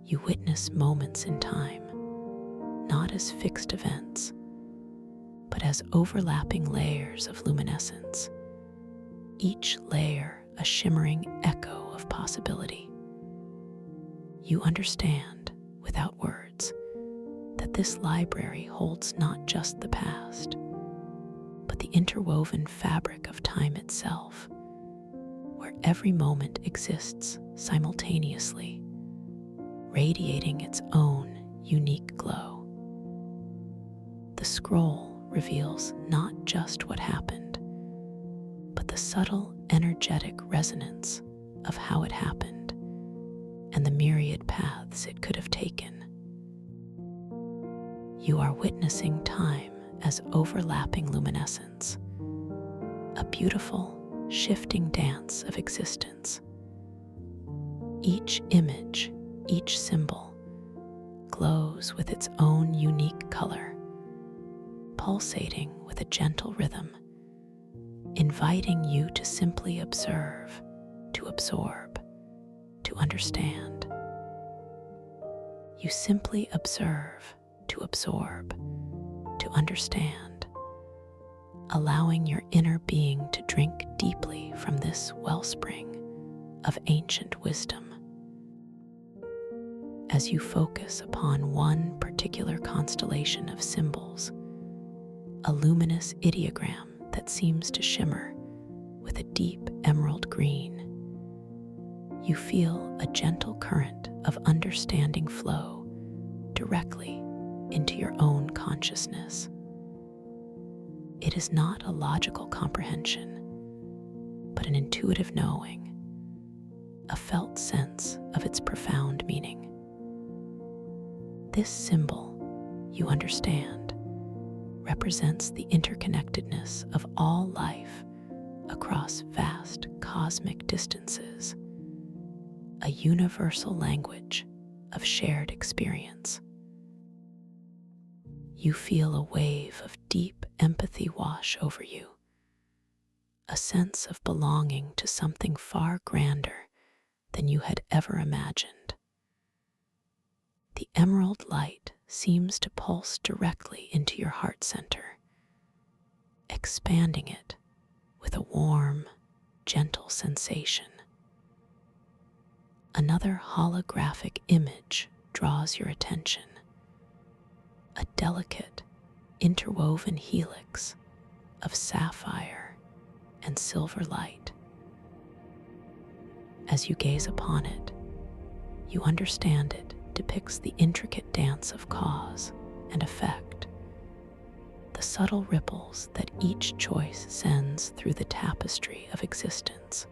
You witness moments in time, not as fixed events, but as overlapping layers of luminescence, each layer a shimmering echo of possibility. You understand, without words, that this library holds not just the past, but the interwoven fabric of time itself, where every moment exists simultaneously, radiating its own unique glow. The scroll reveals not just what happened, but the subtle energetic resonance of how it happened and the myriad paths it could have taken. You are witnessing time as overlapping luminescence, a beautiful, shifting dance of existence. Each image, each symbol, glows with its own unique color, pulsating with a gentle rhythm, inviting you to simply observe, to absorb, to understand. You simply observe, to absorb, to understand, allowing your inner being to drink deeply from this wellspring of ancient wisdom. As you focus upon one particular constellation of symbols, a luminous ideogram that seems to shimmer with a deep emerald green, you feel a gentle current of understanding flow directly into your own consciousness. It is not a logical comprehension, but an intuitive knowing, a felt sense of its profound meaning. This symbol, you understand, represents the interconnectedness of all life across vast cosmic distances, a universal language of shared experience. You feel a wave of deep empathy wash over you, a sense of belonging to something far grander than you had ever imagined. The emerald light seems to pulse directly into your heart center, expanding it with a warm, gentle sensation. Another holographic image draws your attention, a delicate, interwoven helix of sapphire and silver light. As you gaze upon it, you understand it depicts the intricate dance of cause and effect, the subtle ripples that each choice sends through the tapestry of existence.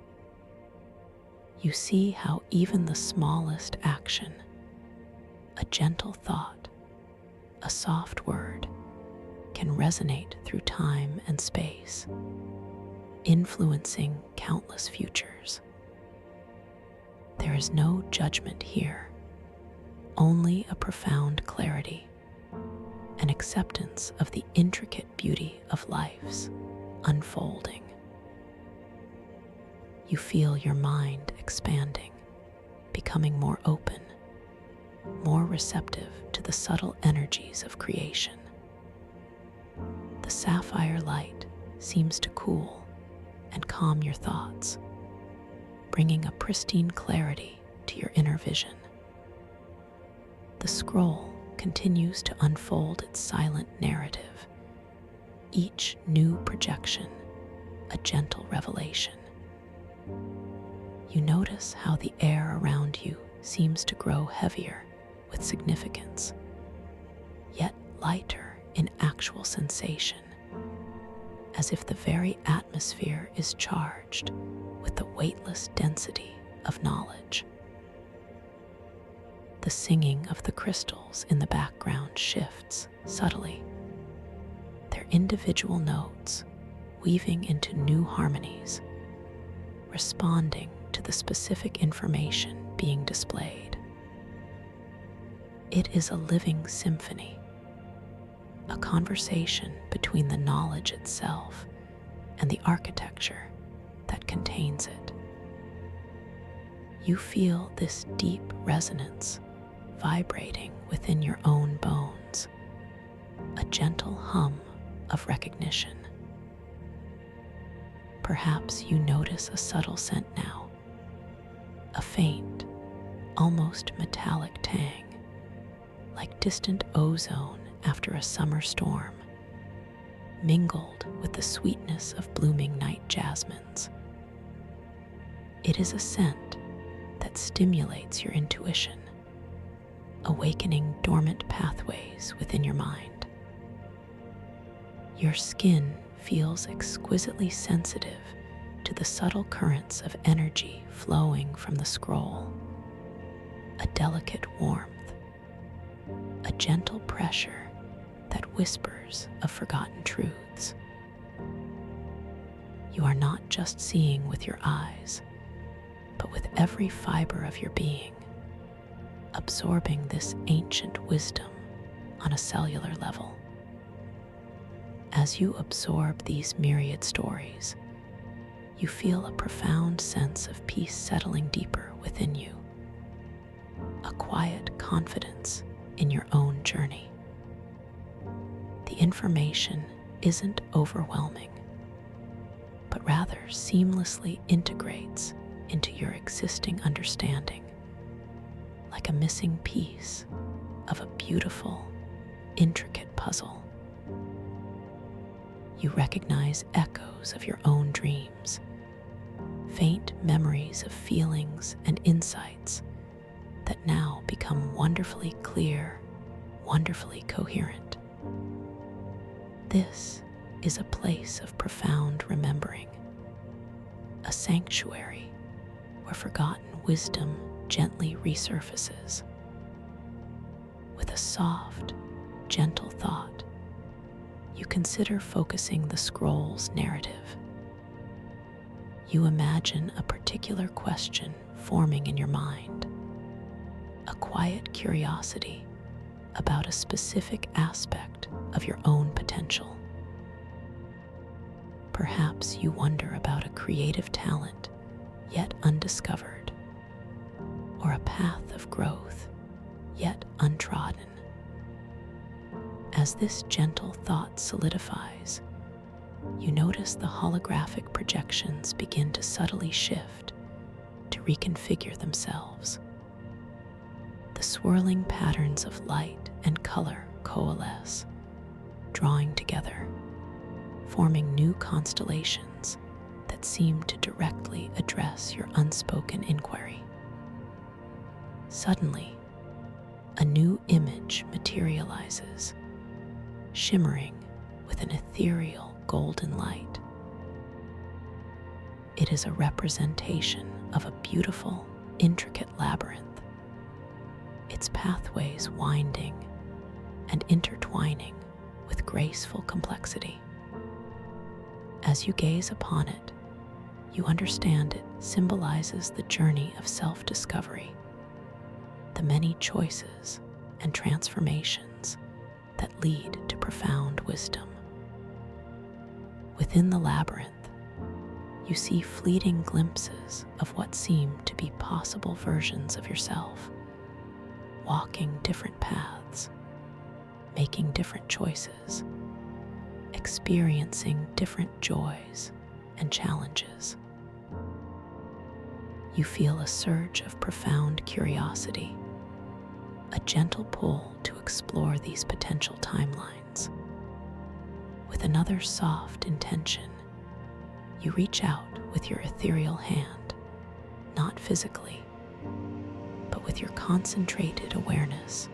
You see how even the smallest action, a gentle thought, a soft word, can resonate through time and space, influencing countless futures. There is no judgment here, only a profound clarity, an acceptance of the intricate beauty of life's unfolding. You feel your mind expanding, becoming more open, more receptive to the subtle energies of creation. The sapphire light seems to cool and calm your thoughts, bringing a pristine clarity to your inner vision. The scroll continues to unfold its silent narrative, each new projection a gentle revelation. You notice how the air around you seems to grow heavier with significance, yet lighter in actual sensation, as if the very atmosphere is charged with the weightless density of knowledge. The singing of the crystals in the background shifts subtly, their individual notes weaving into new harmonies, responding to the specific information being displayed. It is a living symphony, a conversation between the knowledge itself and the architecture that contains it. You feel this deep resonance vibrating within your own bones, a gentle hum of recognition. Perhaps you notice a subtle scent now, a faint, almost metallic tang, like distant ozone after a summer storm, mingled with the sweetness of blooming night jasmines. It is a scent that stimulates your intuition, awakening dormant pathways within your mind. Your skin feels exquisitely sensitive to the subtle currents of energy flowing from the scroll, a delicate warmth, a gentle pressure that whispers of forgotten truths. You are not just seeing with your eyes, but with every fiber of your being, absorbing this ancient wisdom on a cellular level. As you absorb these myriad stories, you feel a profound sense of peace settling deeper within you, a quiet confidence in your own journey. The information isn't overwhelming, but rather seamlessly integrates into your existing understanding, like a missing piece of a beautiful, intricate puzzle. You recognize echoes of your own dreams, faint memories of feelings and insights that now become wonderfully clear, wonderfully coherent. This is a place of profound remembering, a sanctuary where forgotten wisdom gently resurfaces. With a With a soft, gentle thought, you consider focusing the scroll's narrative. You imagine a particular question forming in your mind, a quiet curiosity about a specific aspect of your own potential. Perhaps you wonder about a creative talent yet undiscovered, or a path of growth yet untrodden. As this gentle thought solidifies, you notice the holographic projections begin to subtly shift, to reconfigure themselves. The swirling patterns of light and color coalesce, drawing together, forming new constellations that seem to directly address your unspoken inquiry. Suddenly, a new image materializes, shimmering with an ethereal golden light. It is a representation of a beautiful, intricate labyrinth, its pathways winding and intertwining with graceful complexity. As you gaze upon it, you understand it symbolizes the journey of self-discovery, the many choices and transformations that lead to profound wisdom. Within the labyrinth, you see fleeting glimpses of what seem to be possible versions of yourself, walking different paths, making different choices, experiencing different joys and challenges. You feel a surge of profound curiosity, a gentle pull to explore these potential timelines. With another soft intention, you reach out with your ethereal hand, not physically, but with your concentrated awareness,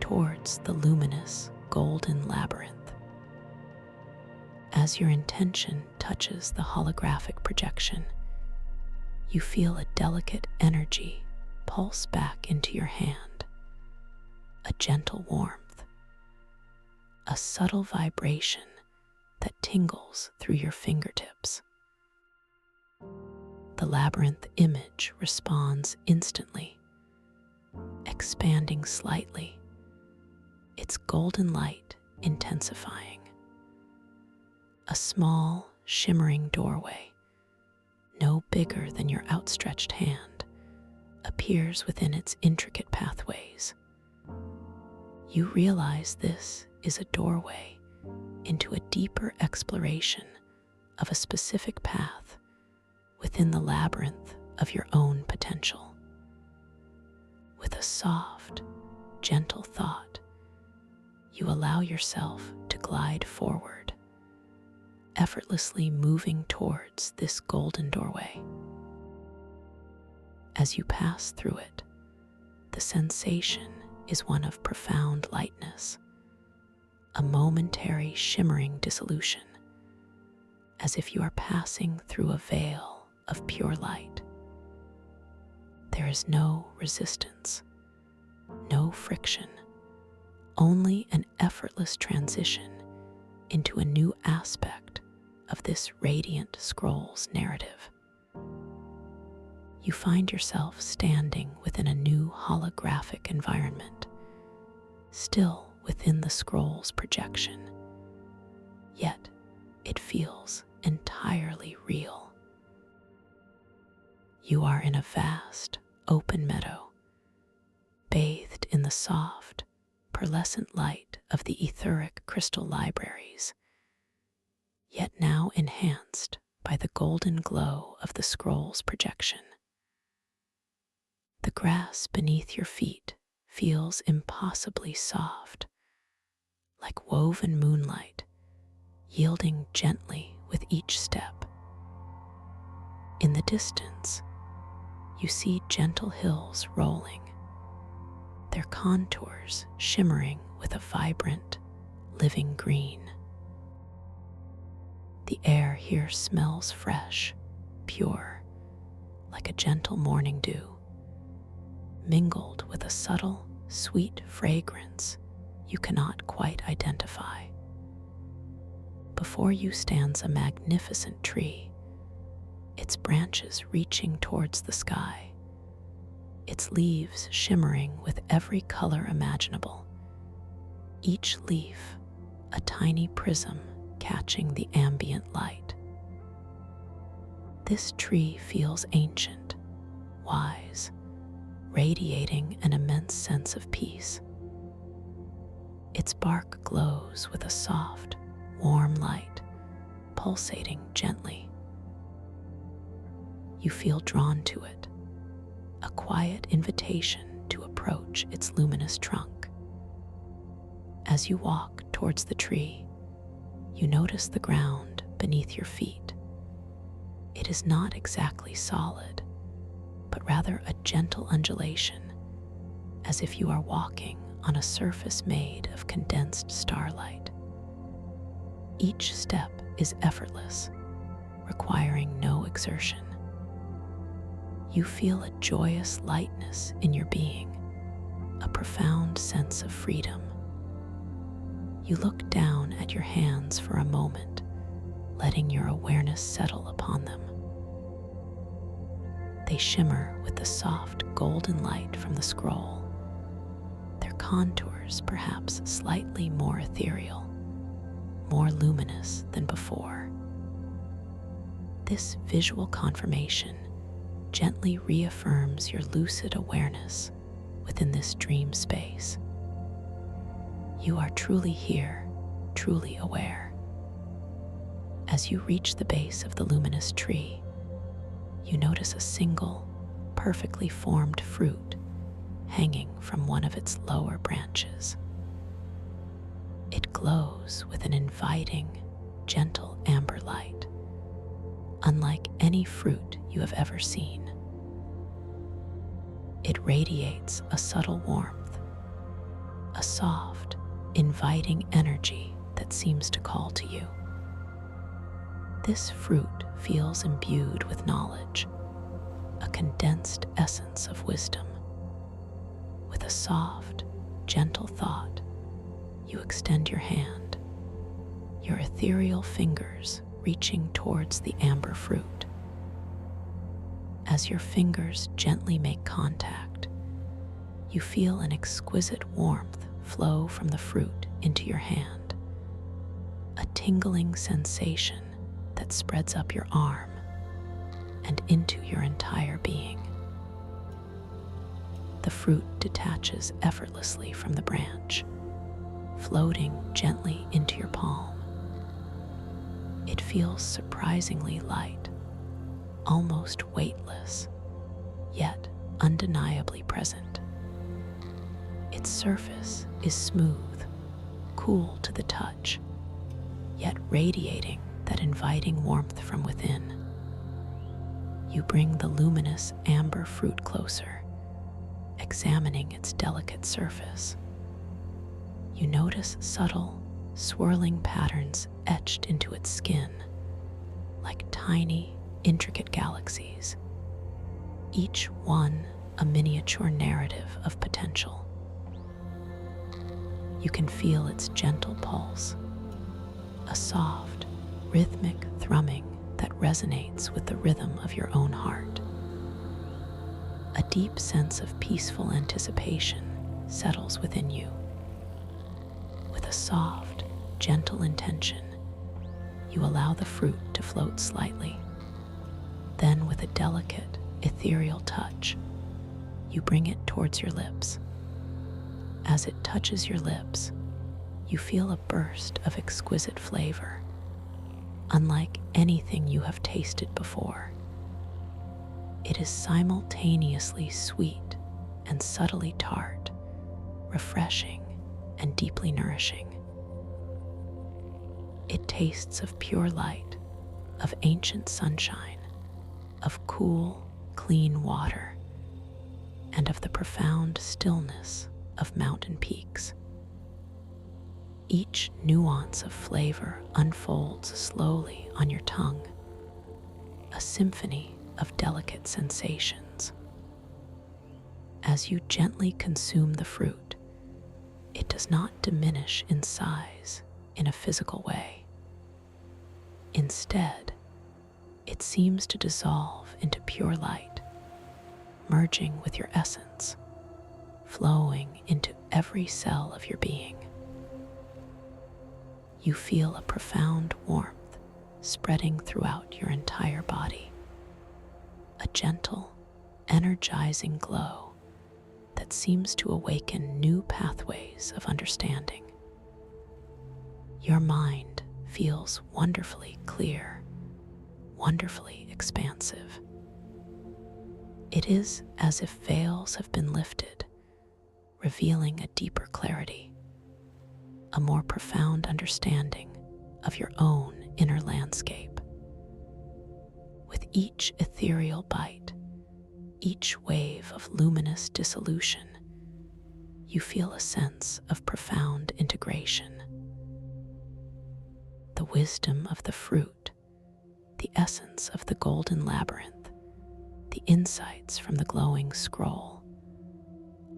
towards the luminous golden labyrinth. As your intention touches the holographic projection, you feel a delicate energy pulse back into your hand, a gentle warmth, a subtle vibration that tingles through your fingertips. The labyrinth image responds instantly, expanding slightly, its golden light intensifying. A small, shimmering doorway, no bigger than your outstretched hand, appears within its intricate pathways. You realize this is a doorway into a deeper exploration of a specific path within the labyrinth of your own potential. With a soft, gentle thought, you allow yourself to glide forward, effortlessly moving towards this golden doorway. As you pass through it, the sensation is one of profound lightness, a momentary shimmering dissolution, as if you are passing through a veil of pure light. There is no resistance, no friction, only an effortless transition into a new aspect of this radiant scroll's narrative. You find yourself standing within a new holographic environment, still within the scroll's projection, yet it feels entirely real. You are in a vast, open meadow, bathed in the soft, pearlescent light of the etheric crystal libraries, yet now enhanced by the golden glow of the scroll's projection. The grass beneath your feet feels impossibly soft, like woven moonlight, yielding gently with each step. In the distance, you see gentle hills rolling, their contours shimmering with a vibrant, living green. The air here smells fresh, pure, like a gentle morning dew, mingled with a subtle, sweet fragrance you cannot quite identify. Before you stands a magnificent tree, its branches reaching towards the sky, its leaves shimmering with every color imaginable, each leaf a tiny prism catching the ambient light. This tree feels ancient, wise, radiating an immense sense of peace. Its bark glows with a soft, warm light, pulsating gently. You feel drawn to it, a quiet invitation to approach its luminous trunk. As you walk towards the tree, you notice the ground beneath your feet. It is not exactly solid, but rather a gentle undulation, as if you are walking on a surface made of condensed starlight. Each step is effortless, requiring no exertion. You feel a joyous lightness in your being, a profound sense of freedom. You look down at your hands for a moment, letting your awareness settle upon them. They shimmer with the soft golden light from the scroll, their contours perhaps slightly more ethereal, more luminous than before. This visual confirmation gently reaffirms your lucid awareness within this dream space. You are truly here, truly aware. As you reach the base of the luminous tree, you notice a single, perfectly formed fruit hanging from one of its lower branches. It glows with an inviting, gentle amber light, unlike any fruit you have ever seen. It radiates a subtle warmth, a soft, inviting energy that seems to call to you. This fruit feels imbued with knowledge, a condensed essence of wisdom. With a soft, gentle thought, you extend your hand, your ethereal fingers reaching towards the amber fruit. As your fingers gently make contact, you feel an exquisite warmth flow from the fruit into your hand, a tingling sensation that spreads up your arm and into your entire being. The fruit detaches effortlessly from the branch, floating gently into your palm. It feels surprisingly light, almost weightless, yet undeniably present. Its surface is smooth, cool to the touch, yet radiating that inviting warmth from within. You bring the luminous amber fruit closer, examining its delicate surface. You notice subtle, swirling patterns etched into its skin, like tiny, intricate galaxies, each one a miniature narrative of potential. You can feel its gentle pulse, a soft, rhythmic thrumming that resonates with the rhythm of your own heart. A deep sense of peaceful anticipation settles within you. With a soft, gentle intention, you allow the fruit to float slightly. Then, with a delicate, ethereal touch, you bring it towards your lips. As it touches your lips, you feel a burst of exquisite flavor, unlike anything you have tasted before. It is simultaneously sweet and subtly tart, refreshing and deeply nourishing. It tastes of pure light, of ancient sunshine, of cool, clean water, and of the profound stillness of mountain peaks. Each nuance of flavor unfolds slowly on your tongue, a symphony of delicate sensations. As you gently consume the fruit, it does not diminish in size in a physical way. Instead, it seems to dissolve into pure light, merging with your essence, flowing into every cell of your being. You feel a profound warmth spreading throughout your entire body, a gentle, energizing glow that seems to awaken new pathways of understanding. Your mind feels wonderfully clear, wonderfully expansive. It is as if veils have been lifted, revealing a deeper clarity, a more profound understanding of your own inner landscape. With each ethereal bite, each wave of luminous dissolution, you feel a sense of profound integration. The wisdom of the fruit, the essence of the golden labyrinth, the insights from the glowing scroll,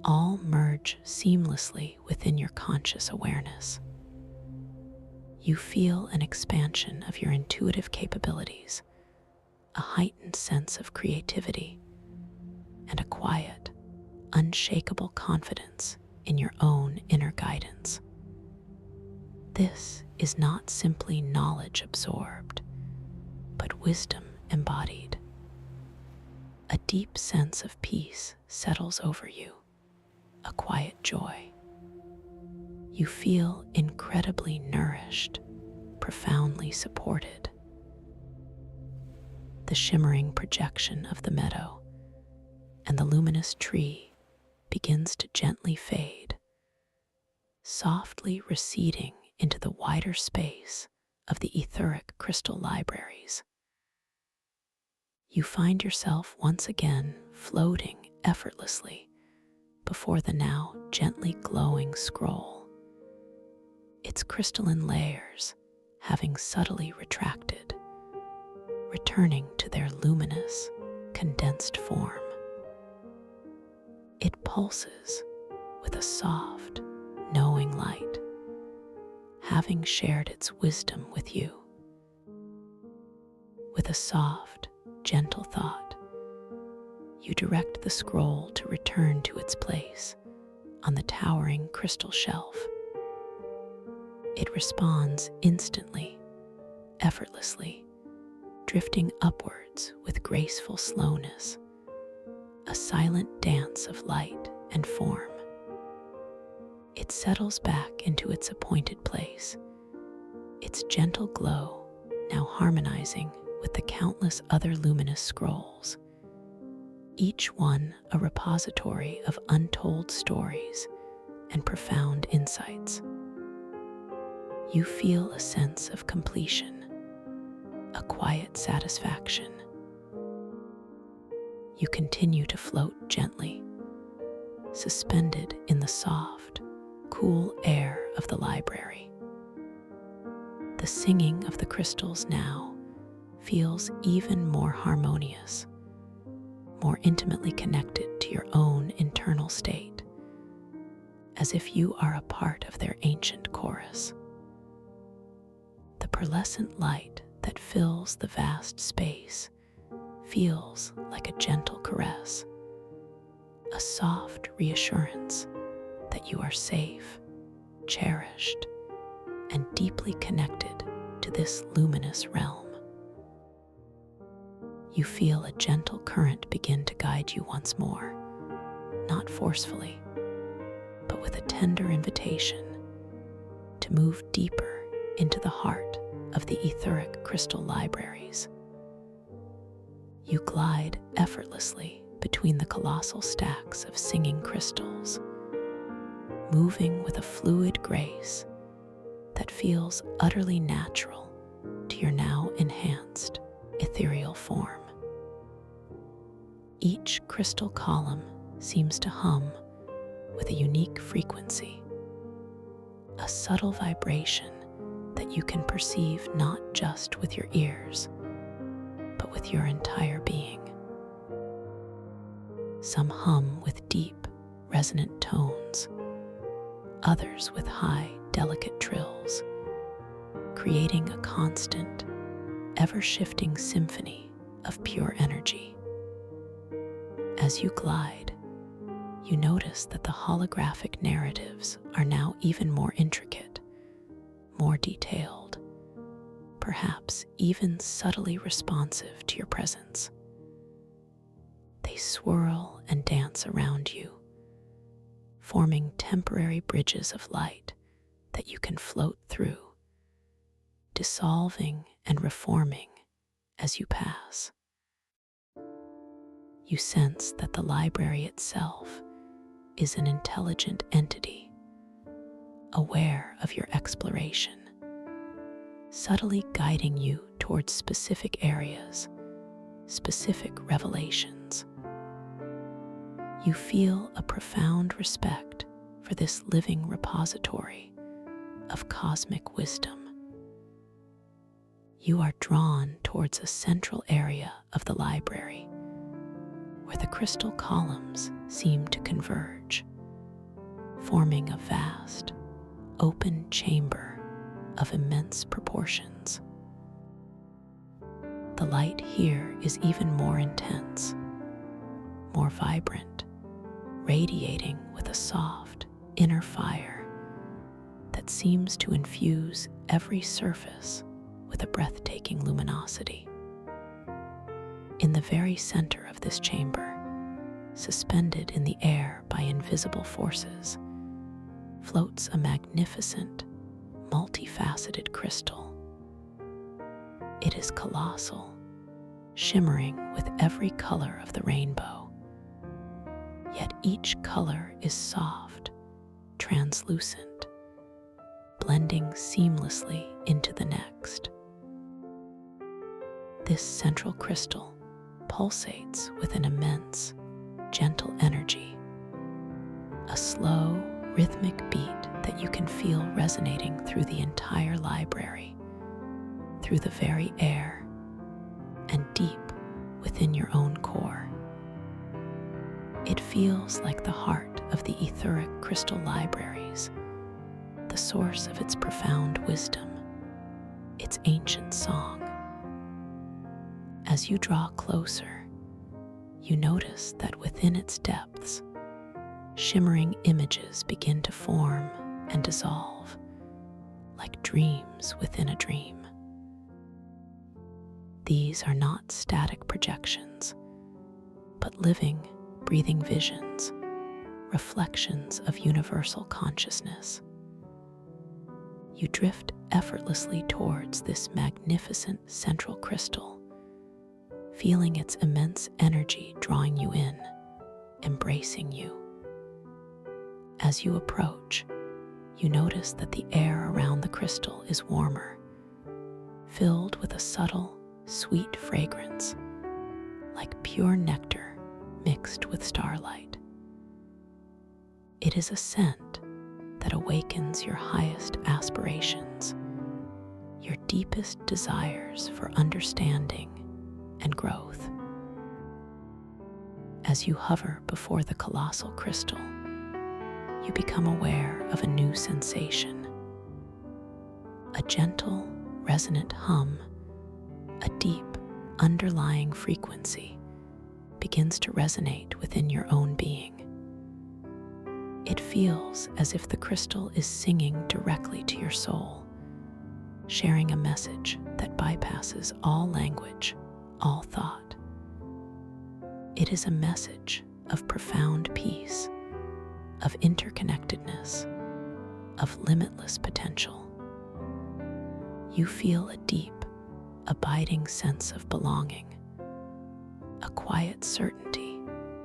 all merge seamlessly within your conscious awareness. You feel an expansion of your intuitive capabilities, a heightened sense of creativity, and a quiet, unshakable confidence in your own inner guidance. This is not simply knowledge absorbed, but wisdom embodied. A deep sense of peace settles over you, a quiet joy. You feel incredibly nourished, profoundly supported. The shimmering projection of the meadow and the luminous tree begins to gently fade, softly receding into the wider space of the etheric crystal libraries. You find yourself once again floating effortlessly before the now gently glowing scroll, its crystalline layers having subtly retracted, returning to their luminous, condensed form. It pulses with a soft, knowing light, having shared its wisdom with you. With a soft, gentle thought, you direct the scroll to return to its place on the towering crystal shelf. It responds instantly, effortlessly, drifting upwards with graceful slowness, a silent dance of light and form. It settles back into its appointed place, its gentle glow now harmonizing with the countless other luminous scrolls, each one a repository of untold stories and profound insights. You feel a sense of completion, a quiet satisfaction. You continue to float gently, suspended in the soft, cool air of the library. The singing of the crystals now feels even more harmonious, more intimately connected to your own internal state, as if you are a part of their ancient chorus. The pearlescent light that fills the vast space feels like a gentle caress, a soft reassurance that you are safe, cherished, and deeply connected to this luminous realm. You feel a gentle current begin to guide you once more, not forcefully, but with a tender invitation to move deeper into the heart of the etheric crystal libraries. You glide effortlessly between the colossal stacks of singing crystals, moving with a fluid grace that feels utterly natural to your now enhanced ethereal form. Each crystal column seems to hum with a unique frequency, a subtle vibration that you can perceive not just with your ears, but with your entire being. Some hum with deep, resonant tones, others with high, delicate trills, creating a constant, ever-shifting symphony of pure energy. As you glide, you notice that the holographic narratives are now even more intricate, more detailed, perhaps even subtly responsive to your presence. They swirl and dance around you, forming temporary bridges of light that you can float through, dissolving and reforming as you pass. You sense that the library itself is an intelligent entity, aware of your exploration, subtly guiding you towards specific areas, specific revelations. You feel a profound respect for this living repository of cosmic wisdom. You are drawn towards a central area of the library where the crystal columns seem to converge, forming a vast, open chamber of immense proportions. The light here is even more intense, more vibrant, radiating with a soft inner fire that seems to infuse every surface with a breathtaking luminosity. In the very center of this chamber, suspended in the air by invisible forces, floats a magnificent, multifaceted crystal. It is colossal, shimmering with every color of the rainbow. Yet each color is soft, translucent, blending seamlessly into the next. This central crystal pulsates with an immense, gentle energy, a slow, rhythmic beat that you can feel resonating through the entire library, through the very air, and deep within your own core. It feels like the heart of the etheric crystal libraries, the source of its profound wisdom, its ancient song. As you draw closer, you notice that within its depths, shimmering images begin to form and dissolve, like dreams within a dream. These are not static projections, but living, breathing visions, reflections of universal consciousness. You drift effortlessly towards this magnificent central crystal, feeling its immense energy drawing you in, embracing you. As you approach, you notice that the air around the crystal is warmer, filled with a subtle, sweet fragrance, like pure nectar mixed with starlight. It is a scent that awakens your highest aspirations, your deepest desires for understanding and growth. As you hover before the colossal crystal, you become aware of a new sensation. A gentle, resonant hum, a deep, underlying frequency begins to resonate within your own being. It feels as if the crystal is singing directly to your soul, sharing a message that bypasses all language, all thought. It is a message of profound peace, of interconnectedness, of limitless potential. You feel a deep, abiding sense of belonging, a quiet certainty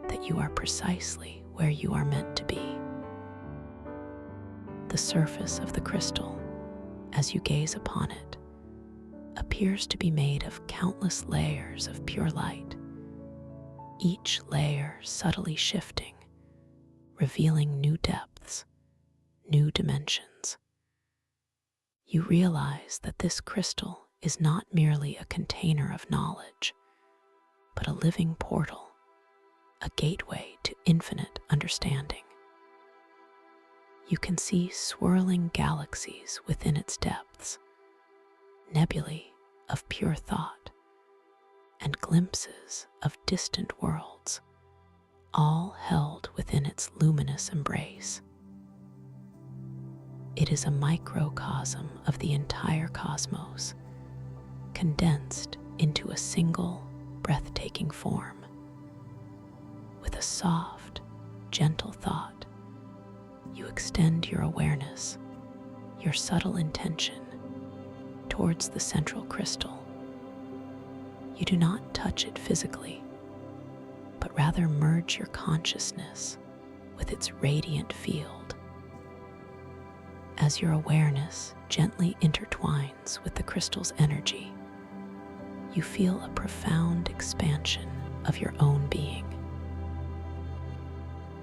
that you are precisely where you are meant to be. The surface of the crystal, as you gaze upon it, appears to be made of countless layers of pure light, each layer subtly shifting, revealing new depths, new dimensions. You realize that this crystal is not merely a container of knowledge, but a living portal, a gateway to infinite understanding. You can see swirling galaxies within its depths, nebulae of pure thought, and glimpses of distant worlds, all held within its luminous embrace. It is a microcosm of the entire cosmos, condensed into a single, breathtaking form. With a soft, gentle thought, you extend your awareness, your subtle intention, towards the central crystal. You do not touch it physically, but rather merge your consciousness with its radiant field. As your awareness gently intertwines with the crystal's energy, you feel a profound expansion of your own being.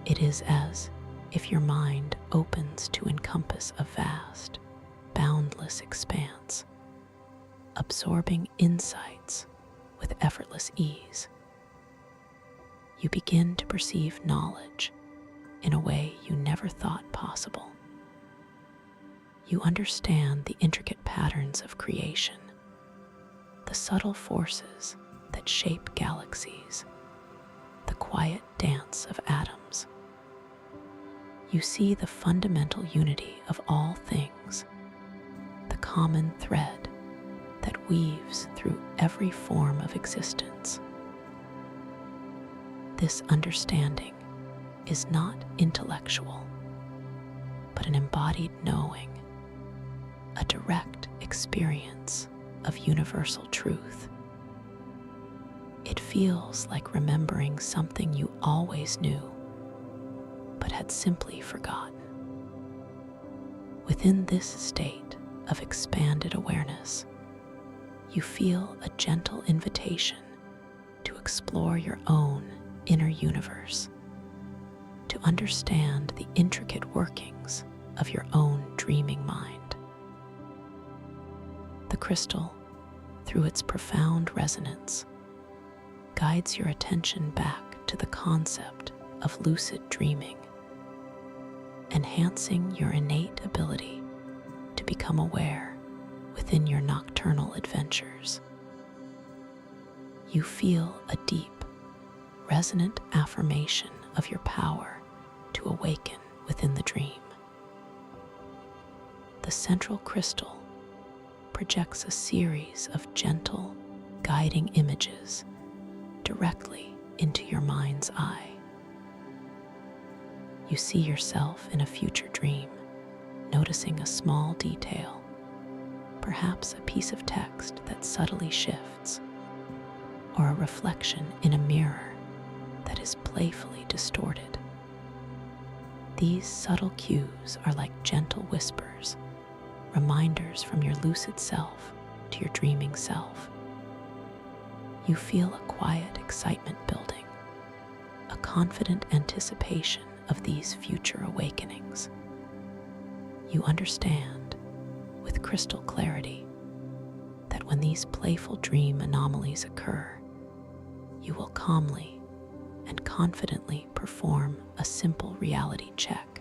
It is as if your mind opens to encompass a vast, boundless expanse, absorbing insights with effortless ease. You begin to perceive knowledge in a way you never thought possible. You understand the intricate patterns of creation, the subtle forces that shape galaxies, the quiet dance of atoms. You see the fundamental unity of all things, the common thread that weaves through every form of existence. This understanding is not intellectual, but an embodied knowing, a direct experience of universal truth. It feels like remembering something you always knew, but had simply forgotten. Within this state of expanded awareness, you feel a gentle invitation to explore your own inner universe, to understand the intricate workings of your own dreaming mind. The crystal, through its profound resonance, guides your attention back to the concept of lucid dreaming, enhancing your innate ability to become aware within your nocturnal adventures. You feel a deep, resonant affirmation of your power to awaken within the dream. The central crystal projects a series of gentle, guiding images directly into your mind's eye. You see yourself in a future dream, noticing a small detail, perhaps a piece of text that subtly shifts, or a reflection in a mirror that is playfully distorted. These subtle cues are like gentle whispers, reminders from your lucid self to your dreaming self. You feel a quiet excitement building, a confident anticipation of these future awakenings. You understand, with crystal clarity, that when these playful dream anomalies occur, you will calmly and confidently perform a simple reality check.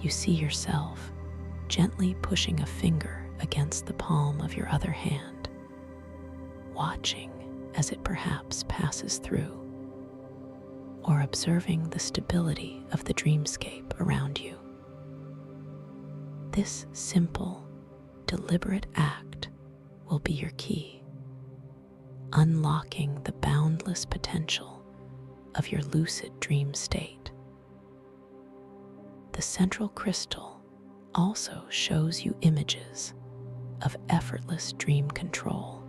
You see yourself gently pushing a finger against the palm of your other hand, watching as it perhaps passes through, or observing the stability of the dreamscape around you. This simple, deliberate act will be your key, unlocking the boundless potential of your lucid dream state. The central crystal also shows you images of effortless dream control.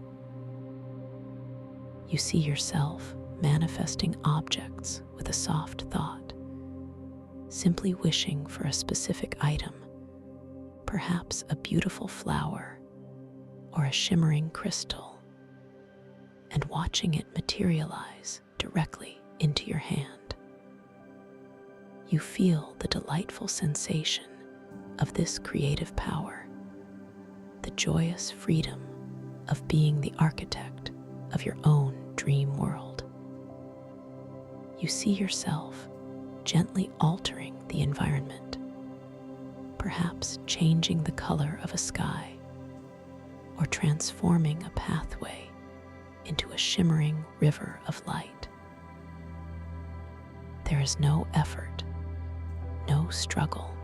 You see yourself manifesting objects with a soft thought, simply wishing for a specific item, perhaps a beautiful flower or a shimmering crystal, and watching it materialize directly into your hand. You feel the delightful sensation of this creative power, the joyous freedom of being the architect of your own dream world. you see yourself gently altering the environment, perhaps changing the color of a sky or transforming a pathway into a shimmering river of light. There is no effort, no struggle,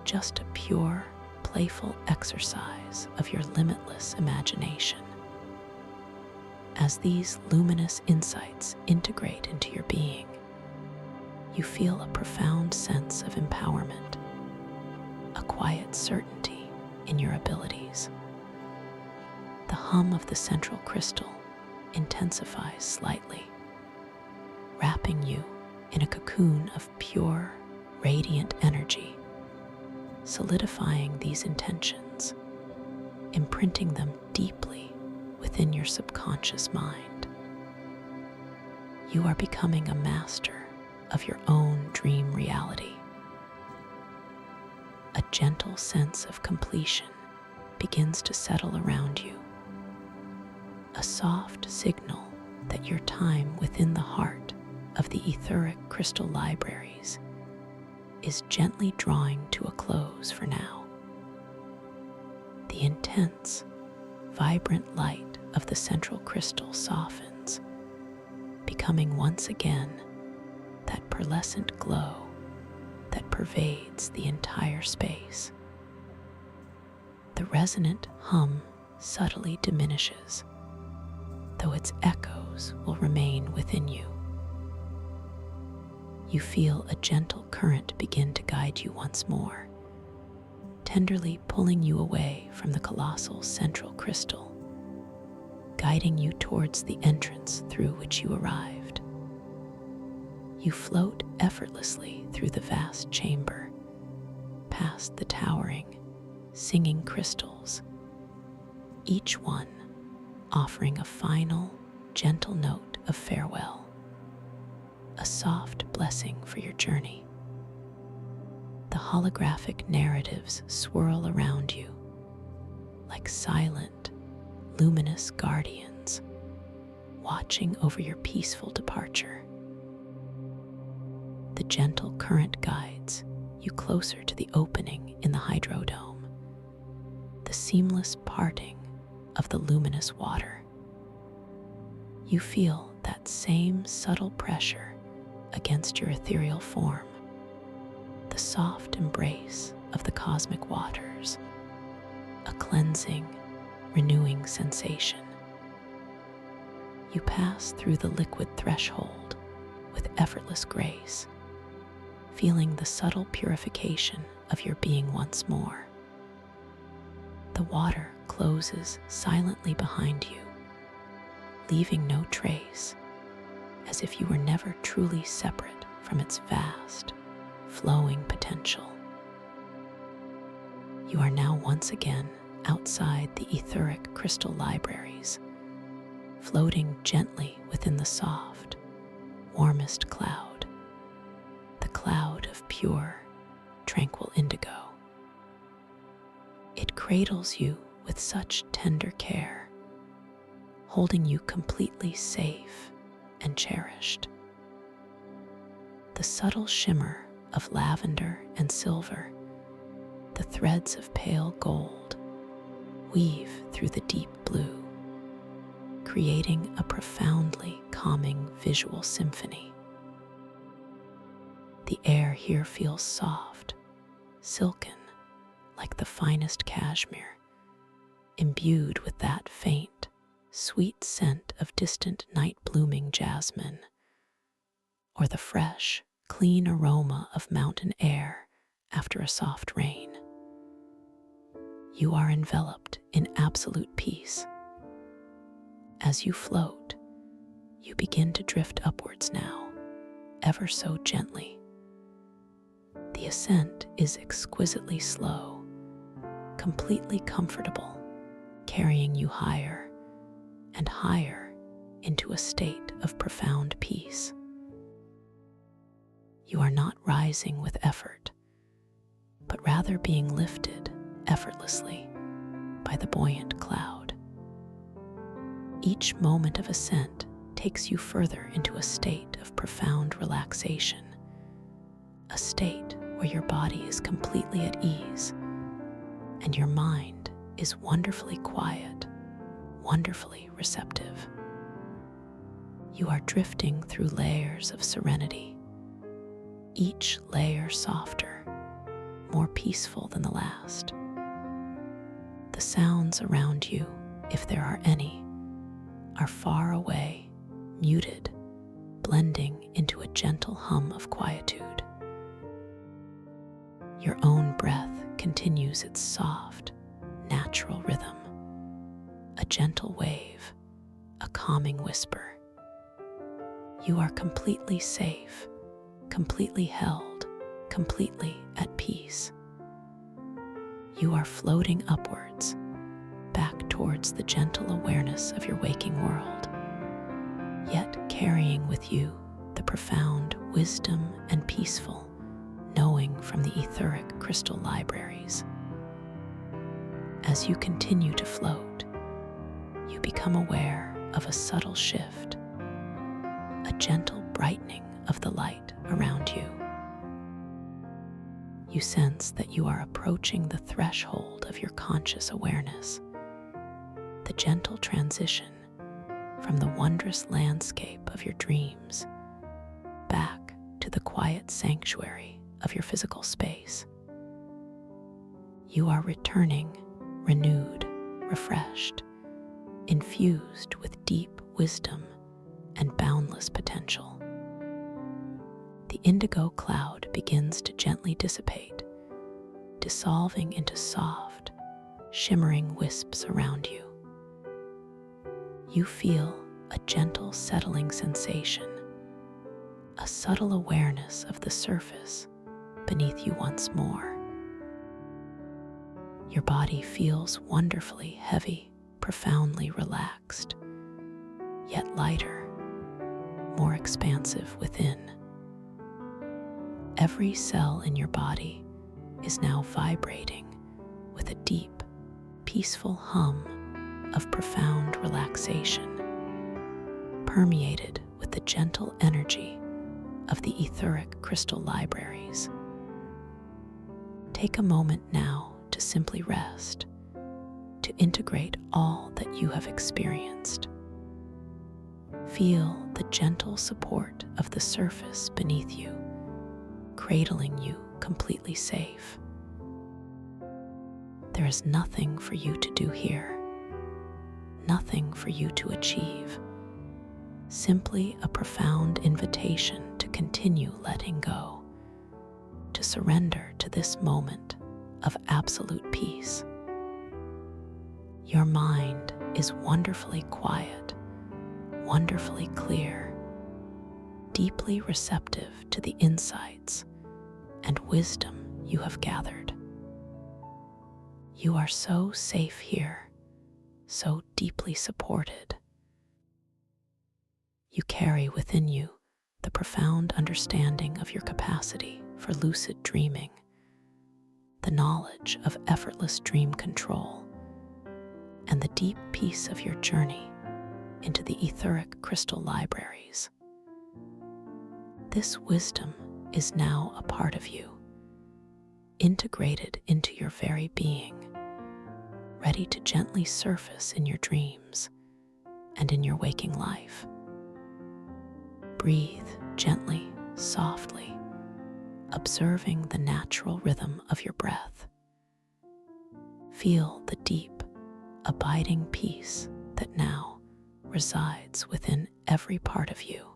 just a pure, playful exercise of your limitless imagination. As these luminous insights integrate into your being, you feel a profound sense of empowerment, a quiet certainty in your abilities. The hum of the central crystal intensifies slightly, wrapping you in a cocoon of pure, radiant energy, solidifying these intentions, imprinting them deeply within your subconscious mind. You are becoming a master of your own dream reality. A gentle sense of completion begins to settle around you, a soft signal that your time within the heart of the etheric crystal libraries is gently drawing to a close for now. The intense, vibrant light of the central crystal softens, becoming once again that pearlescent glow that pervades the entire space. The resonant hum subtly diminishes, though its echoes will remain within you. You feel a gentle current begin to guide you once more, tenderly pulling you away from the colossal central crystal, guiding you towards the entrance through which you arrived. You float effortlessly through the vast chamber, past the towering, singing crystals, each one offering a final, gentle note of farewell, a soft blessing for your journey. The holographic narratives swirl around you like silent, luminous guardians, watching over your peaceful departure. The gentle current guides you closer to the opening in the hydrodome, the seamless parting of the luminous water. You feel that same subtle pressure against your ethereal form, the soft embrace of the cosmic waters, a cleansing, renewing sensation. You pass through the liquid threshold with effortless grace, feeling the subtle purification of your being once more. The water closes silently behind you, leaving no trace, as if you were never truly separate from its vast, flowing potential. You are now once again outside the etheric crystal libraries, floating gently within the soft, warmest cloud, the cloud of pure, tranquil indigo. It cradles you with such tender care, holding you completely safe and cherished. The subtle shimmer of lavender and silver, the threads of pale gold, weave through the deep blue, creating a profoundly calming visual symphony. The air here feels soft, silken, like the finest cashmere, imbued with that faint, sweet scent of distant night-blooming jasmine, or the fresh, clean aroma of mountain air after a soft rain. You are enveloped in absolute peace. As you float, you begin to drift upwards now, ever so gently. The ascent is exquisitely slow, completely comfortable, carrying you higher and higher into a state of profound peace. You are not rising with effort, but rather being lifted effortlessly by the buoyant cloud. Each moment of ascent takes you further into a state of profound relaxation, a state where your body is completely at ease and your mind is wonderfully quiet, wonderfully receptive. You are drifting through layers of serenity, each layer softer, more peaceful than the last. The sounds around you, if there are any, are far away, muted, blending into a gentle hum of quietude. Your own breath continues its soft, natural rhythm, a gentle wave, a calming whisper. You are completely safe, completely held, completely at peace. You are floating upwards, back towards the gentle awareness of your waking world, yet carrying with you the profound wisdom and peaceful knowing from the etheric crystal libraries. As you continue to float, you become aware of a subtle shift, a gentle brightening of the light around you. You sense that you are approaching the threshold of your conscious awareness, the gentle transition from the wondrous landscape of your dreams back to the quiet sanctuary of your physical space. You are returning renewed, refreshed, infused with deep wisdom and boundless potential. The indigo cloud begins to gently dissipate, dissolving into soft, shimmering wisps around you. You feel a gentle settling sensation, a subtle awareness of the surface beneath you once more. Your body feels wonderfully heavy, profoundly relaxed, yet lighter, more expansive within. Every cell in your body is now vibrating with a deep, peaceful hum of profound relaxation, permeated with the gentle energy of the etheric crystal libraries. Take a moment now to simply rest, to integrate all that you have experienced. Feel the gentle support of the surface beneath you, cradling you completely safe. There is nothing for you to do here, nothing for you to achieve, simply a profound invitation to continue letting go, to surrender to this moment of absolute peace. Your mind is wonderfully quiet, wonderfully clear, deeply receptive to the insights and wisdom you have gathered. You are so safe here, so deeply supported. You carry within you the profound understanding of your capacity for lucid dreaming, the knowledge of effortless dream control, and the deep peace of your journey into the etheric crystal libraries. This wisdom is now a part of you, integrated into your very being, ready to gently surface in your dreams and in your waking life. Breathe gently, softly, observing the natural rhythm of your breath. Feel the deep, abiding peace that now resides within every part of you.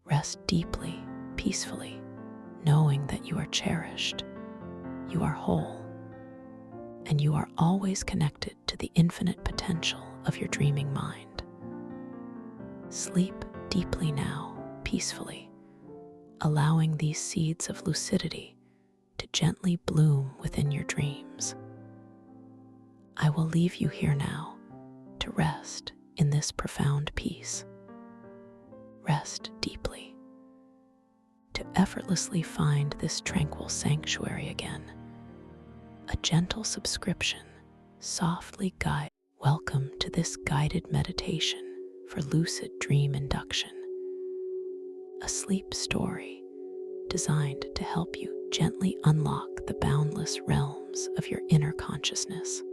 Rest deeply, peacefully, knowing that you are cherished, you are whole, and you are always connected to the infinite potential of your dreaming mind. Sleep deeply now, peacefully, allowing these seeds of lucidity to gently bloom within your dreams. I will leave you here now to rest in this profound peace. Rest deeply, to effortlessly find this tranquil sanctuary again. A gentle subscription, softly guide. Welcome to this guided meditation for lucid dream induction, a sleep story designed to help you gently unlock the boundless realms of your inner consciousness.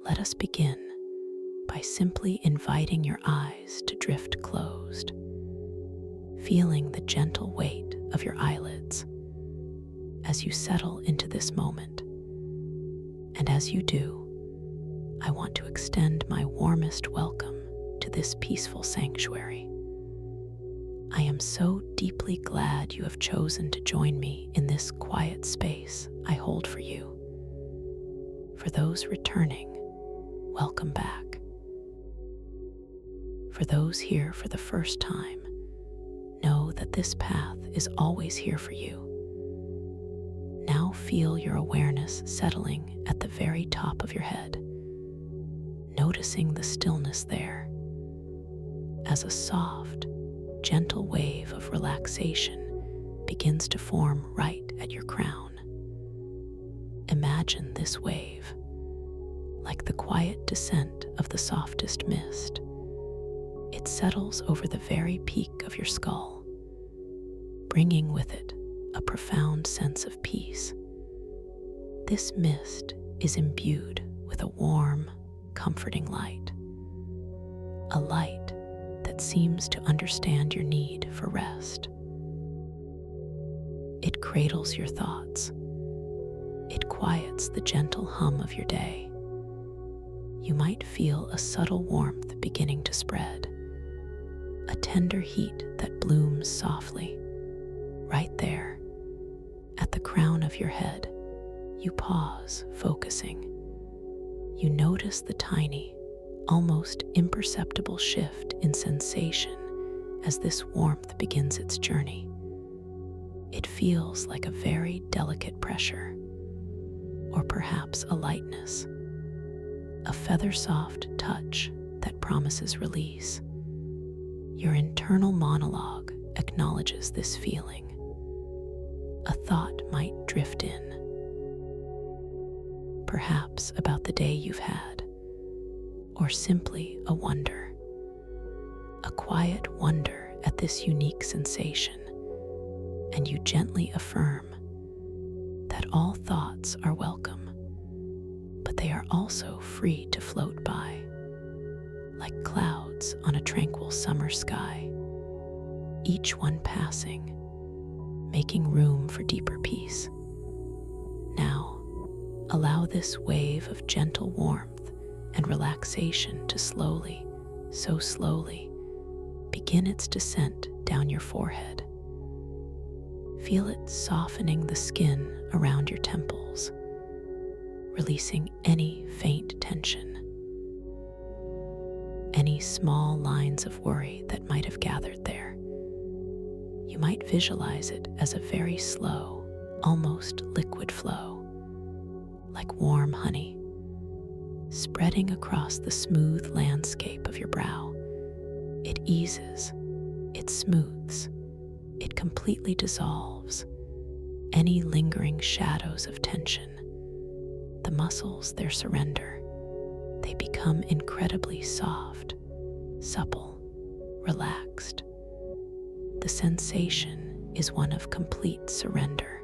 Let us begin by simply inviting your eyes to drift closed, feeling the gentle weight of your eyelids as you settle into this moment. And as you do, I want to extend my warmest welcome to this peaceful sanctuary. I am so deeply glad you have chosen to join me in this quiet space I hold for you. For those returning, welcome back. For those here for the first time, know that this path is always here for you. Now feel your awareness settling at the very top of your head, noticing the stillness there as a soft, gentle wave of relaxation begins to form right at your crown. Imagine this wave like the quiet descent of the softest mist. It settles over the very peak of your skull, bringing with it a profound sense of peace. This mist is imbued with a warm, comforting light, a light that seems to understand your need for rest. It cradles your thoughts. It quiets the gentle hum of your day. You might feel a subtle warmth beginning to spread, a tender heat that blooms softly. Right there, at the crown of your head, you pause, focusing. You notice the tiny, almost imperceptible shift in sensation as this warmth begins its journey. It feels like a very delicate pressure, or perhaps a lightness, a feather-soft touch that promises release. Your internal monologue acknowledges this feeling. A thought might drift in, perhaps about the day you've had, or simply a wonder, a quiet wonder at this unique sensation, and you gently affirm that all thoughts are welcome, but they are also free to float by, like clouds on a tranquil summer sky, each one passing, making room for deeper peace. Now, allow this wave of gentle warmth and relaxation to slowly, so slowly, begin its descent down your forehead. Feel it softening the skin around your temples, releasing any faint tension, any small lines of worry that might have gathered there. You might visualize it as a very slow, almost liquid flow, like warm honey, spreading across the smooth landscape of your brow. It eases, it smooths, it completely dissolves any lingering shadows of tension. The muscles there surrender. They become incredibly soft, supple, relaxed. The sensation is one of complete surrender,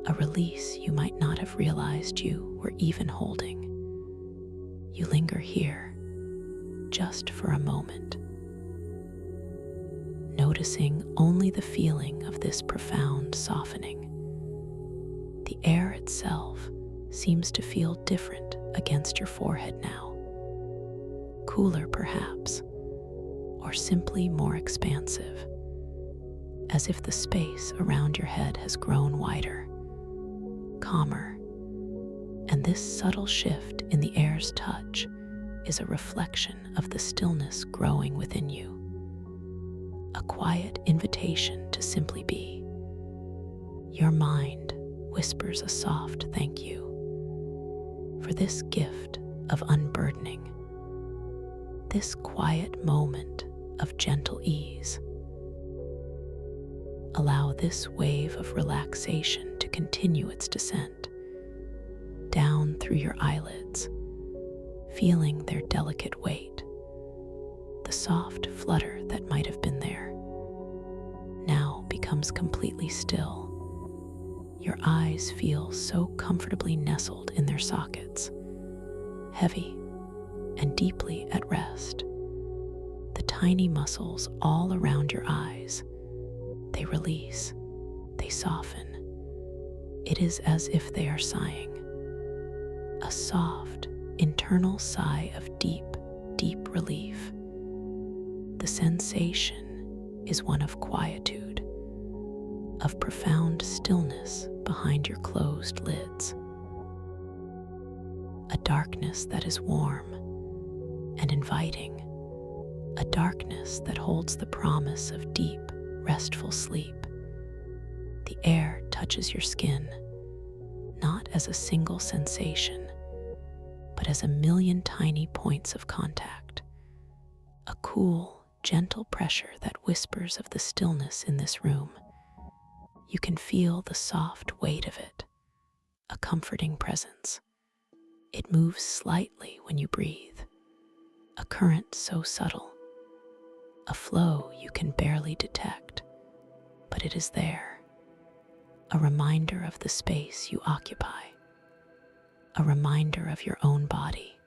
a release you might not have realized you were even holding. You linger here, just for a moment, noticing only the feeling of this profound softening. The air itself seems to feel different against your forehead now, cooler perhaps, or simply more expansive, as if the space around your head has grown wider, calmer, and this subtle shift in the air's touch is a reflection of the stillness growing within you, a quiet invitation to simply be. Your mind whispers a soft thank you for this gift of unburdening, this quiet moment of gentle ease. Allow this wave of relaxation to continue its descent down through your eyelids, feeling their delicate weight, The soft flutter that might have been there now becomes completely still. Your eyes feel so comfortably nestled in their sockets, heavy and deeply at rest. The tiny muscles all around your eyes, they release, they soften. It is as if they are sighing. A soft, internal sigh of deep, deep relief. The sensation is one of quietude, of profound stillness behind your closed lids. A darkness that is warm and inviting, a darkness that holds the promise of deep, restful sleep. The air touches your skin, not as a single sensation, but as a million tiny points of contact. A cool, gentle pressure that whispers of the stillness in this room. You can feel the soft weight of it, a comforting presence. It moves slightly when you breathe, a current so subtle, a flow you can barely detect, but it is there, a reminder of the space you occupy, a reminder of your own body,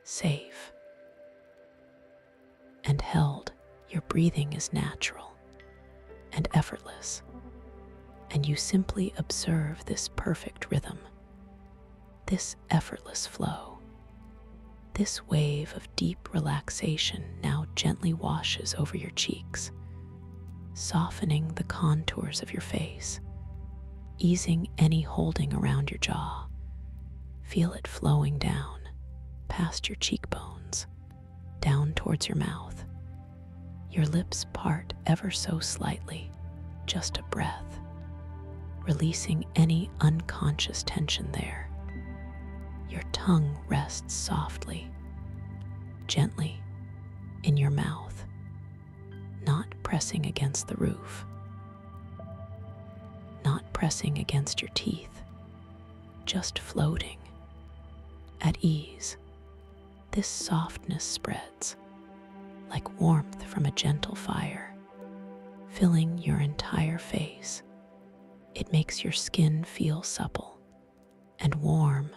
safe and held. Your breathing is natural and effortless, and you simply observe this perfect rhythm, this effortless flow. This wave of deep relaxation now gently washes over your cheeks, softening the contours of your face, easing any holding around your jaw. Feel it flowing down, past your cheekbones, down towards your mouth. Your lips part ever so slightly, just a breath, releasing any unconscious tension there. Your tongue rests softly, gently, in your mouth, not pressing against the roof, not pressing against your teeth, just floating, at ease. This softness spreads, like warmth from a gentle fire, filling your entire face. It makes your skin feel supple and warm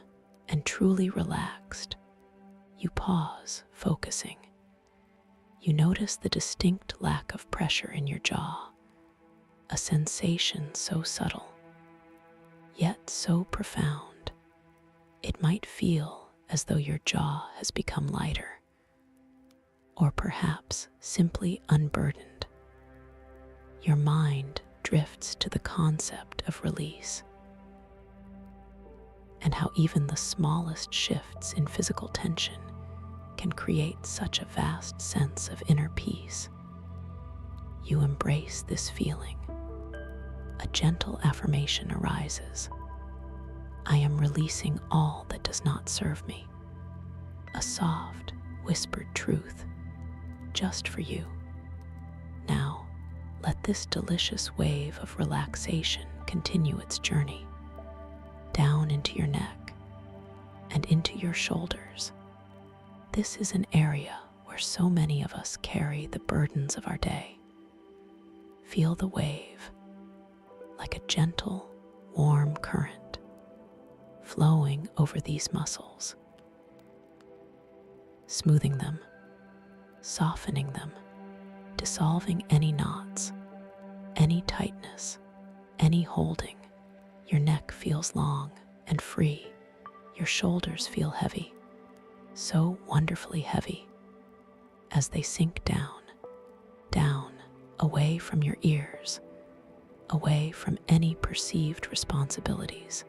and truly relaxed. You pause, focusing. You notice the distinct lack of pressure in your jaw, a sensation so subtle, yet so profound. It might feel as though your jaw has become lighter, or perhaps simply unburdened. Your mind drifts to the concept of release, and how even the smallest shifts in physical tension can create such a vast sense of inner peace. You embrace this feeling. A gentle affirmation arises. I am releasing all that does not serve me. A soft, whispered truth, just for you. Now, let this delicious wave of relaxation continue its journey, down into your neck and into your shoulders. This is an area where so many of us carry the burdens of our day. Feel the wave, like a gentle, warm current, flowing over these muscles, smoothing them, softening them, dissolving any knots, any tightness, any holding. Your neck feels long and free. Your shoulders feel heavy, so wonderfully heavy, as they sink down, down, away from your ears, away from any perceived responsibilities,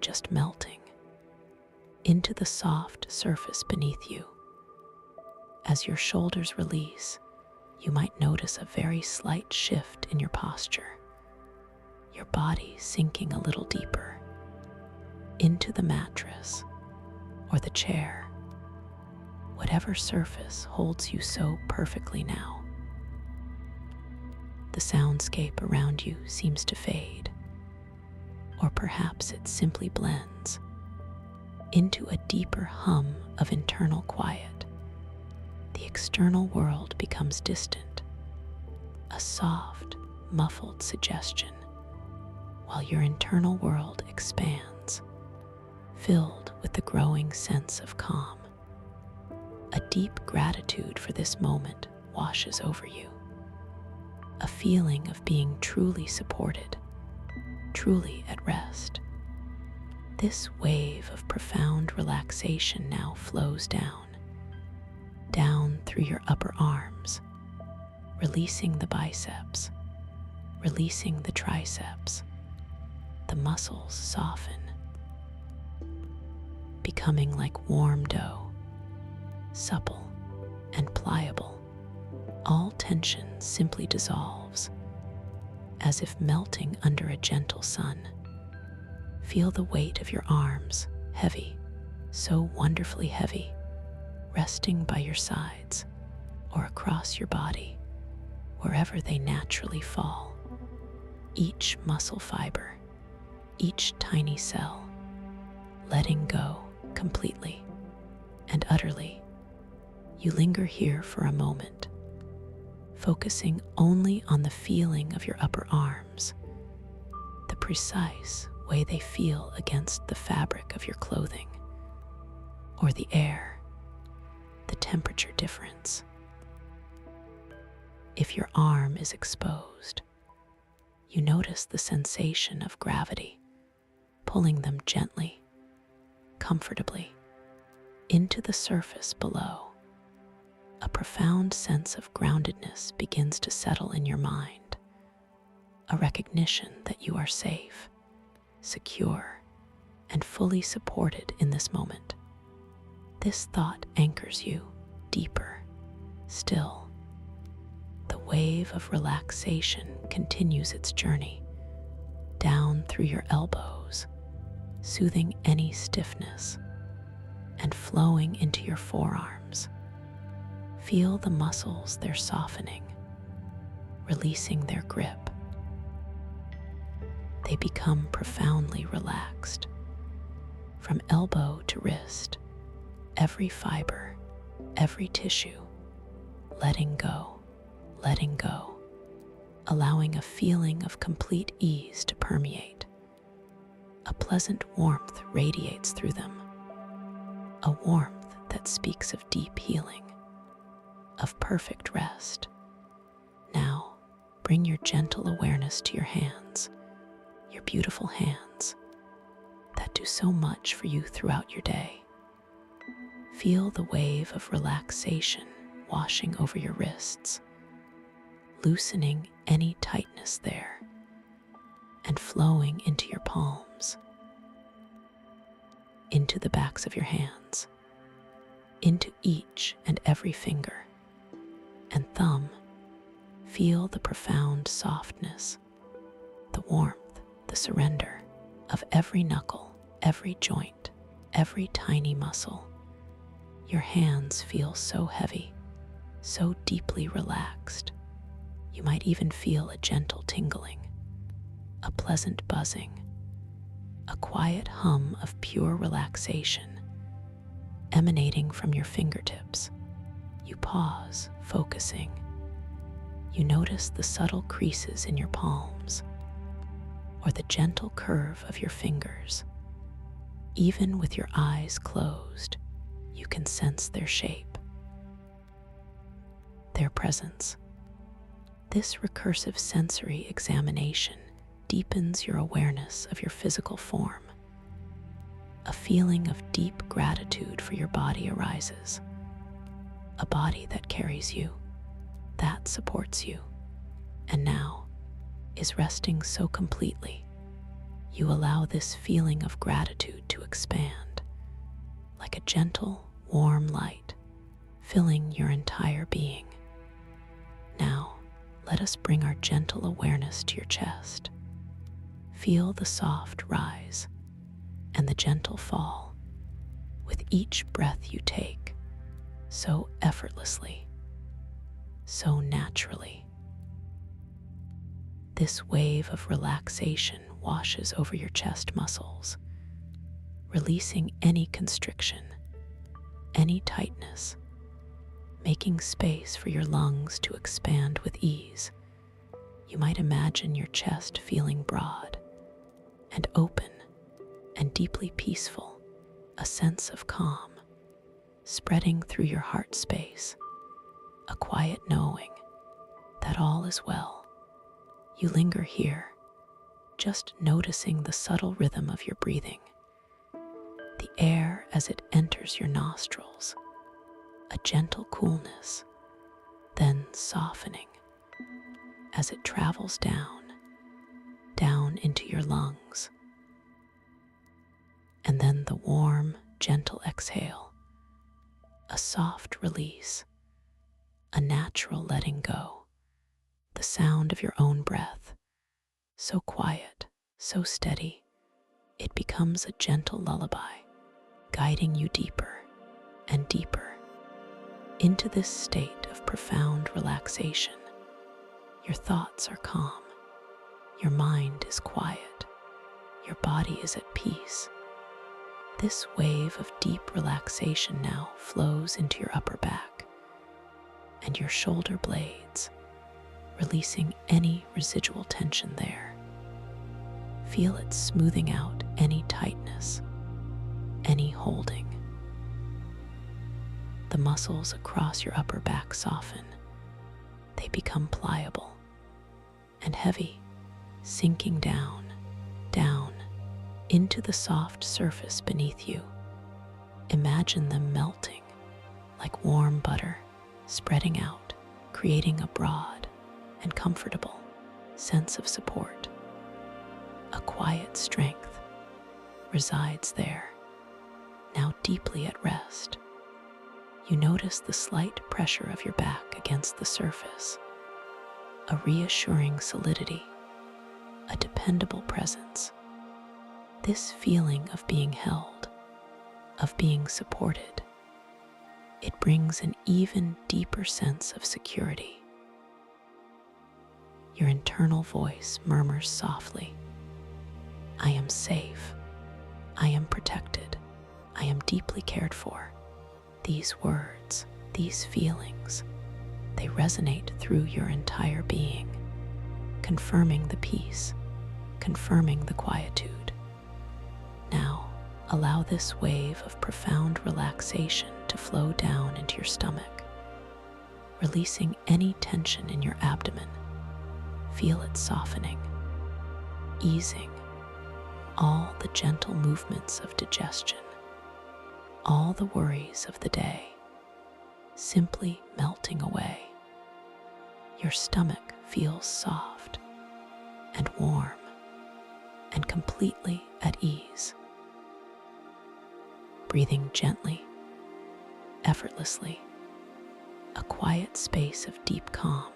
just melting into the soft surface beneath you. As your shoulders release, you might notice a very slight shift in your posture, your body sinking a little deeper into the mattress or the chair, whatever surface holds you so perfectly now. The soundscape around you seems to fade, or perhaps it simply blends into a deeper hum of internal quiet. The external world becomes distant, a soft, muffled suggestion, while your internal world expands, filled with the growing sense of calm. A deep gratitude for this moment washes over you, a feeling of being truly supported, truly at rest. This wave of profound relaxation now flows down through your upper arms, releasing the biceps, releasing the triceps. The muscles soften, becoming like warm dough, supple and pliable. All tension simply dissolves, as if melting under a gentle sun. Feel the weight of your arms, heavy, so wonderfully heavy, resting by your sides or across your body, wherever they naturally fall. Each muscle fiber, each tiny cell, letting go completely and utterly. You linger here for a moment, focusing only on the feeling of your upper arms, the precise way they feel against the fabric of your clothing, or the air, the temperature difference. If your arm is exposed, you notice the sensation of gravity pulling them gently, comfortably, into the surface below. A profound sense of groundedness begins to settle in your mind, a recognition that you are safe, secure, and fully supported in this moment. This thought anchors you deeper still. The wave of relaxation continues its journey down through your elbows, soothing any stiffness, and flowing into your forearms. Feel the muscles they're softening, releasing their grip. They become profoundly relaxed. From elbow to wrist, every fiber, every tissue, letting go, allowing a feeling of complete ease to permeate. A pleasant warmth radiates through them, a warmth that speaks of deep healing, of perfect rest. Now, bring your gentle awareness to your hands, your beautiful hands that do so much for you throughout your day. Feel the wave of relaxation washing over your wrists, loosening any tightness there, and flowing into your palms, into the backs of your hands, into each and every finger and thumb. Feel the profound softness, the warmth, the surrender of every knuckle, every joint, every tiny muscle. Your hands feel so heavy, so deeply relaxed. You might even feel a gentle tingling, a pleasant buzzing, a quiet hum of pure relaxation emanating from your fingertips. You pause, focusing. You notice the subtle creases in your palms, or the gentle curve of your fingers. Even with your eyes closed, you can sense their shape, their presence. This recursive sensory examination deepens your awareness of your physical form. A feeling of deep gratitude for your body arises, a body that carries you, that supports you, and now is resting so completely. You allow this feeling of gratitude to expand, like a gentle, warm light, filling your entire being. Now, let us bring our gentle awareness to your chest. Feel the soft rise and the gentle fall with each breath you take, so effortlessly, so naturally. This wave of relaxation washes over your chest muscles, releasing any constriction, any tightness. making space for your lungs to expand with ease. You might imagine your chest feeling broad and open and deeply peaceful, a sense of calm spreading through your heart space, a quiet knowing that all is well. You linger here, just noticing the subtle rhythm of your breathing, the air as it enters your nostrils, a gentle coolness, then softening as it travels down into your lungs. And then the warm, gentle exhale, a soft release, a natural letting go, the sound of your own breath, so quiet, so steady, it becomes a gentle lullaby, guiding you deeper and deeper into this state of profound relaxation. Your thoughts are calm, your mind is quiet, your body is at peace. This wave of deep relaxation now flows into your upper back and your shoulder blades, releasing any residual tension there. Feel it smoothing out any tightness, any holding. The muscles across your upper back soften. They become pliable and heavy, sinking down into the soft surface beneath you. Imagine them melting like warm butter, spreading out, creating a broad and comfortable sense of support. A quiet strength resides there, now deeply at rest. You notice the slight pressure of your back against the surface, a reassuring solidity, a dependable presence. This feeling of being held, of being supported, it brings an even deeper sense of security. Your internal voice murmurs softly, "I am safe, I am protected, I am deeply cared for." These words, these feelings, they resonate through your entire being, confirming the peace, confirming the quietude. Now, allow this wave of profound relaxation to flow down into your stomach, releasing any tension in your abdomen. Feel it softening, easing all the gentle movements of digestion, all the worries of the day, simply melting away. Your stomach feels soft and warm and completely at ease. Breathing gently, effortlessly, a quiet space of deep calm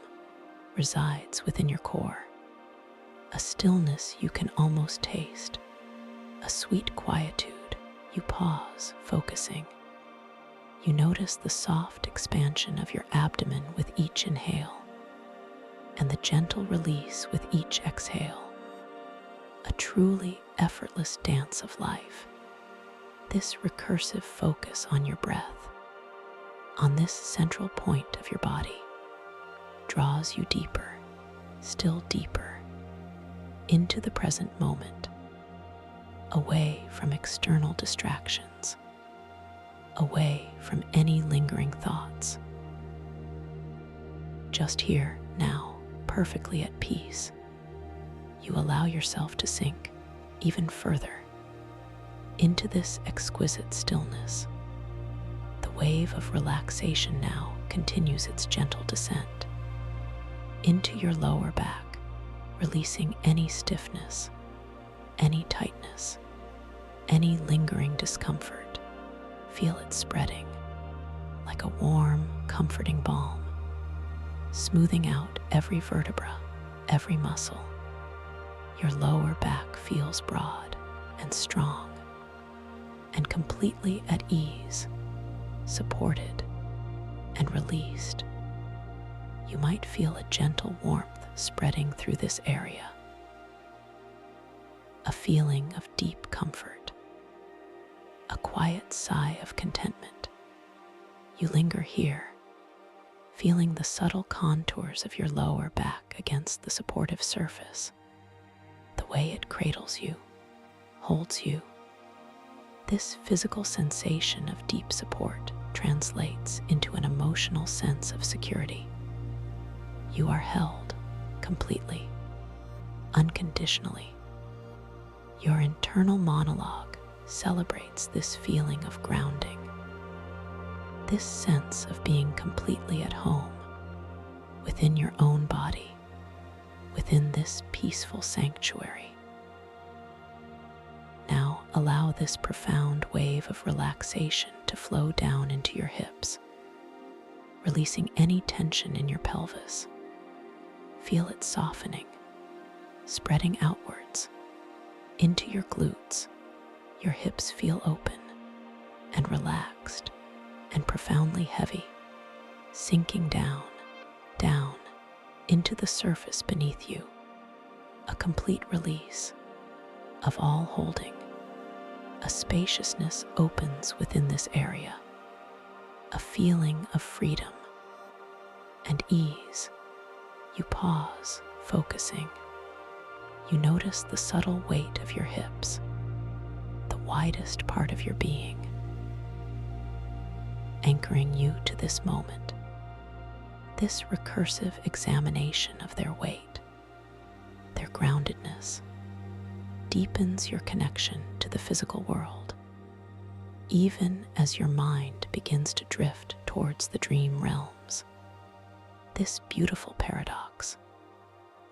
resides within your core, a stillness you can almost taste, a sweet quietude. You pause, focusing. You notice the soft expansion of your abdomen with each inhale, and the gentle release with each exhale, a truly effortless dance of life. This recursive focus on your breath, on this central point of your body, draws you deeper, still deeper, into the present moment, away from external distractions, away from any lingering thoughts. Just here, now, perfectly at peace, you allow yourself to sink even further into this exquisite stillness. The wave of relaxation now continues its gentle descent into your lower back, releasing any stiffness, any tightness, any lingering discomfort. Feel it spreading like a warm, comforting balm, smoothing out every vertebra, every muscle. Your lower back feels broad and strong and completely at ease, supported and released. You might feel a gentle warmth spreading through this area, a feeling of deep comfort, a quiet sigh of contentment. You linger here, feeling the subtle contours of your lower back against the supportive surface, the way it cradles you, holds you. This physical sensation of deep support translates into an emotional sense of security. You are held completely, unconditionally. Your internal monologue celebrates this feeling of grounding, this sense of being completely at home within your own body, within this peaceful sanctuary. Now allow this profound wave of relaxation to flow down into your hips, releasing any tension in your pelvis. Feel it softening, spreading outwards into your glutes. Your hips feel open and relaxed and profoundly heavy, sinking down into the surface beneath you. A complete release of all holding. A spaciousness opens within this area, a feeling of freedom and ease. You pause, focusing. You notice the subtle weight of your hips, the widest part of your being, anchoring you to this moment. This recursive examination of their weight, their groundedness, deepens your connection to the physical world, even as your mind begins to drift towards the dream realms. This beautiful paradox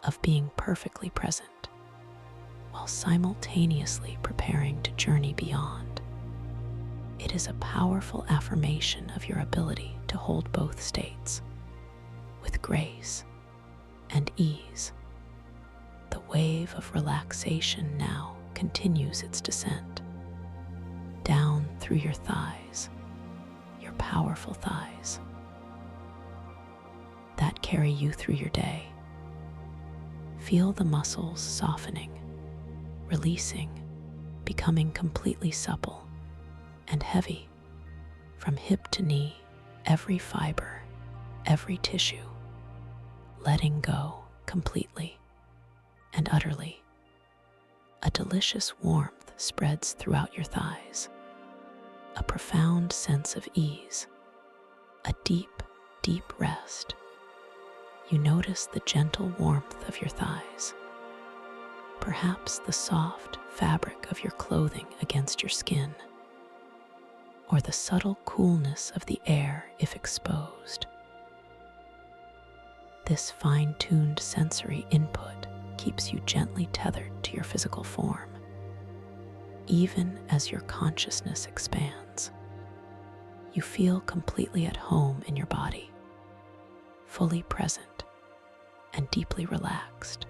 of being perfectly present while simultaneously preparing to journey beyond. It is a powerful affirmation of your ability to hold both states with grace and ease. The wave of relaxation now continues its descent down through your thighs, your powerful thighs that carry you through your day. Feel the muscles softening, releasing, becoming completely supple and heavy from hip to knee, every fiber, every tissue, letting go completely and utterly. A delicious warmth spreads throughout your thighs, a profound sense of ease, a deep, deep rest. You notice the gentle warmth of your thighs, perhaps the soft fabric of your clothing against your skin, or the subtle coolness of the air if exposed. This fine-tuned sensory input keeps you gently tethered to your physical form, even as your consciousness expands. You feel completely at home in your body, fully present and deeply relaxed.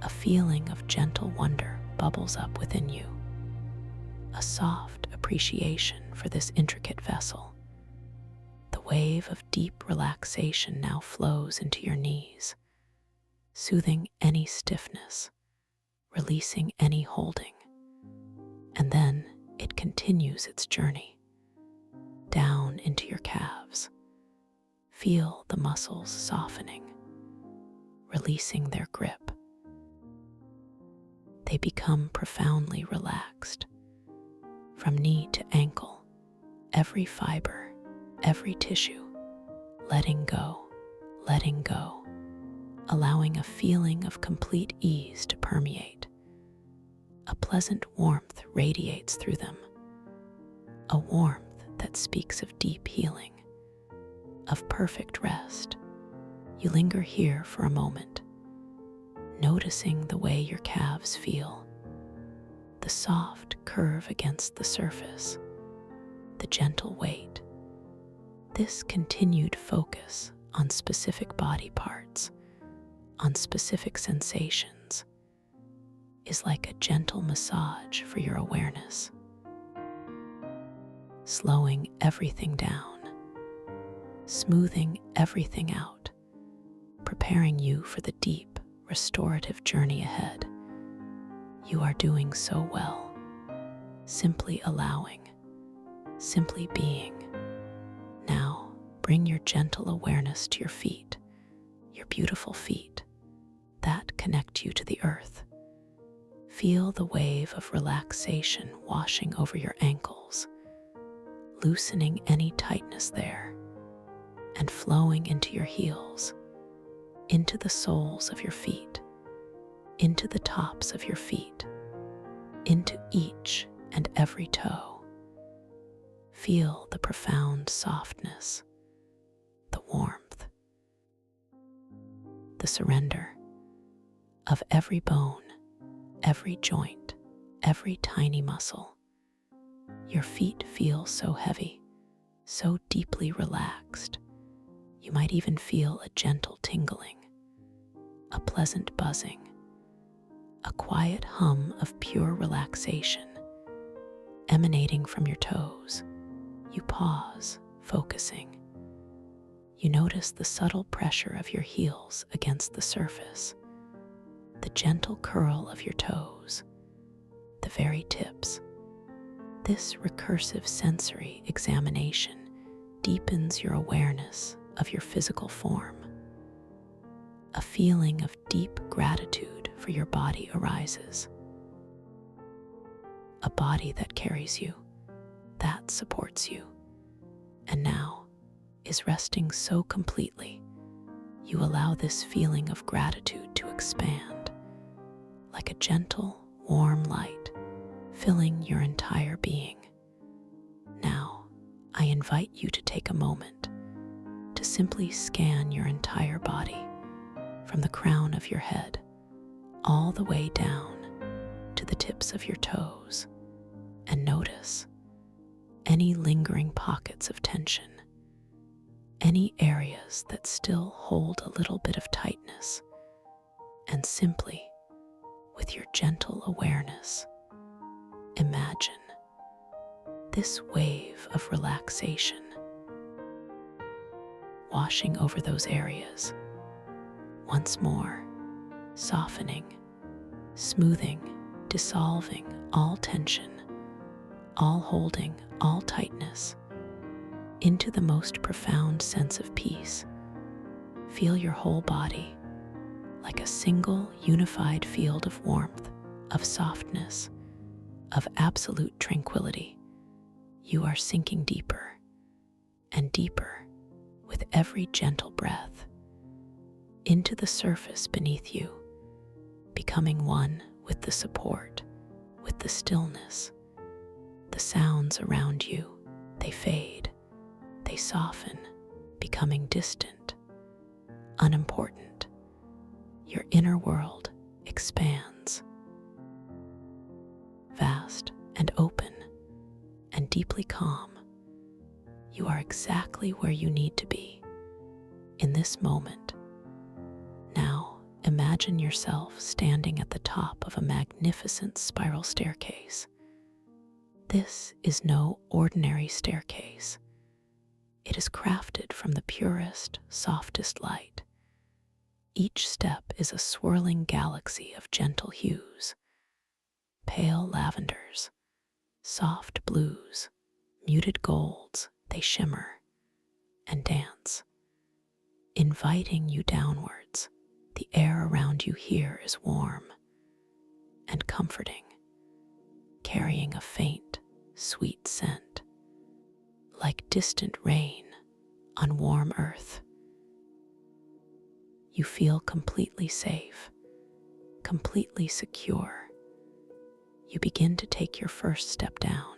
A feeling of gentle wonder bubbles up within you, a soft appreciation for this intricate vessel. The wave of deep relaxation now flows into your knees, soothing any stiffness, releasing any holding, and then it continues its journey down into your calves. Feel the muscles softening, releasing their grip. They become profoundly relaxed. From knee to ankle, every fiber, every tissue, letting go, allowing a feeling of complete ease to permeate. A pleasant warmth radiates through them, a warmth that speaks of deep healing, of perfect rest. You linger here for a moment, noticing the way your calves feel, the soft curve against the surface, the gentle weight. This continued focus on specific body parts, on specific sensations, is like a gentle massage for your awareness, slowing everything down, smoothing everything out, preparing you for the deep, restorative journey ahead. You are doing so well, simply allowing, simply being. Now, bring your gentle awareness to your feet, your beautiful feet that connect you to the earth. Feel the wave of relaxation washing over your ankles, loosening any tightness there, and flowing into your heels, into the soles of your feet, into the tops of your feet, into each and every toe. Feel the profound softness, the warmth, the surrender of every bone, every joint, every tiny muscle. Your feet feel so heavy, so deeply relaxed. You might even feel a gentle tingling, a pleasant buzzing, a quiet hum of pure relaxation emanating from your toes. You pause, focusing. You notice the subtle pressure of your heels against the surface, the gentle curl of your toes, the very tips. This recursive sensory examination deepens your awareness of your physical form. A feeling of deep gratitude for your body arises. A body that carries you, that supports you, and now is resting so completely. You allow this feeling of gratitude to expand like a gentle, warm light filling your entire being. Now, I invite you to take a moment to simply scan your entire body from the crown of your head all the way down to the tips of your toes, and notice any lingering pockets of tension, any areas that still hold a little bit of tightness, and simply, with your gentle awareness, imagine this wave of relaxation washing over those areas, once more, softening, smoothing, dissolving all tension, all holding, all tightness, into the most profound sense of peace. Feel your whole body like a single unified field of warmth, of softness, of absolute tranquility. You are sinking deeper and deeper with every gentle breath into the surface beneath you, becoming one with the support, with the stillness. The sounds around you, they fade, they soften, becoming distant, unimportant. Your inner world expands, vast and open and deeply calm. You are exactly where you need to be in this moment. Now, imagine yourself standing at the top of a magnificent spiral staircase. This is no ordinary staircase. It is crafted from the purest, softest light. Each step is a swirling galaxy of gentle hues, pale lavenders, soft blues, muted golds. They shimmer and dance, inviting you downwards. The air around you here is warm and comforting, carrying a faint, sweet scent, like distant rain on warm earth. You feel completely safe, completely secure. You begin to take your first step down.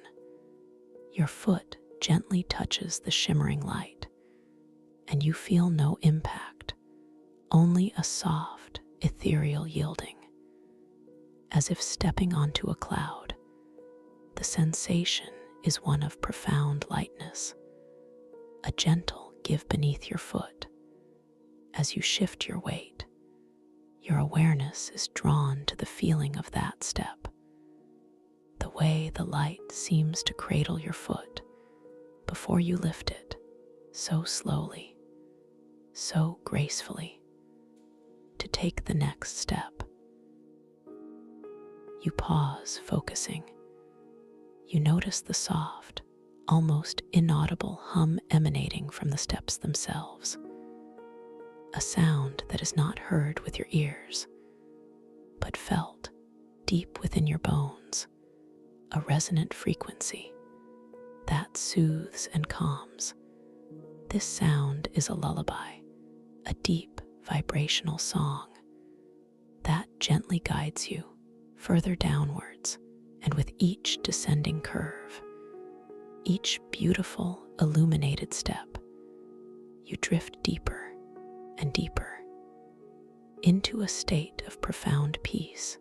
Your foot gently touches the shimmering light, and you feel no impact, only a soft, ethereal yielding, as if stepping onto a cloud. The sensation is one of profound lightness, a gentle give beneath your foot. As you shift your weight, your awareness is drawn to the feeling of that step, the way the light seems to cradle your foot before you lift it, so slowly, so gracefully, to take the next step. You pause, focusing. You notice the soft, almost inaudible hum emanating from the steps themselves, a sound that is not heard with your ears, but felt deep within your bones, a resonant frequency that soothes and calms. This sound is a lullaby, a deep vibrational song that gently guides you further downwards, and with each descending curve, each beautiful illuminated step, you drift deeper and deeper into a state of profound peace.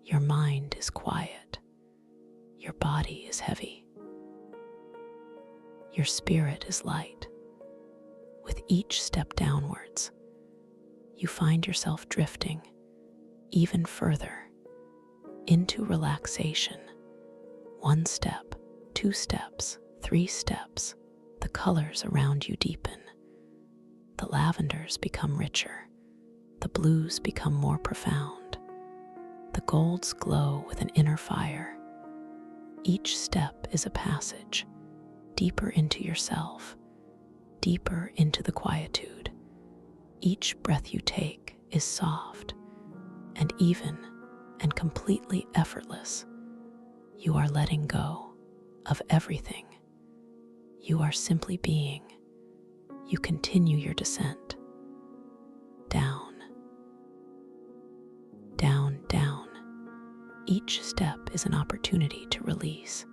Your mind is quiet, your body is heavy, your spirit is light. With each step downwards, you find yourself drifting even further into relaxation. 1 step, 2 steps, 3 steps, the colors around you deepen. The lavenders become richer, the blues become more profound, the golds glow with an inner fire. Each step is a passage deeper into yourself, deeper into the quietude. Each breath you take is soft and even and completely effortless. You are letting go of everything. You are simply being. You continue your descent. Down, down, down. Each step is an opportunity to release,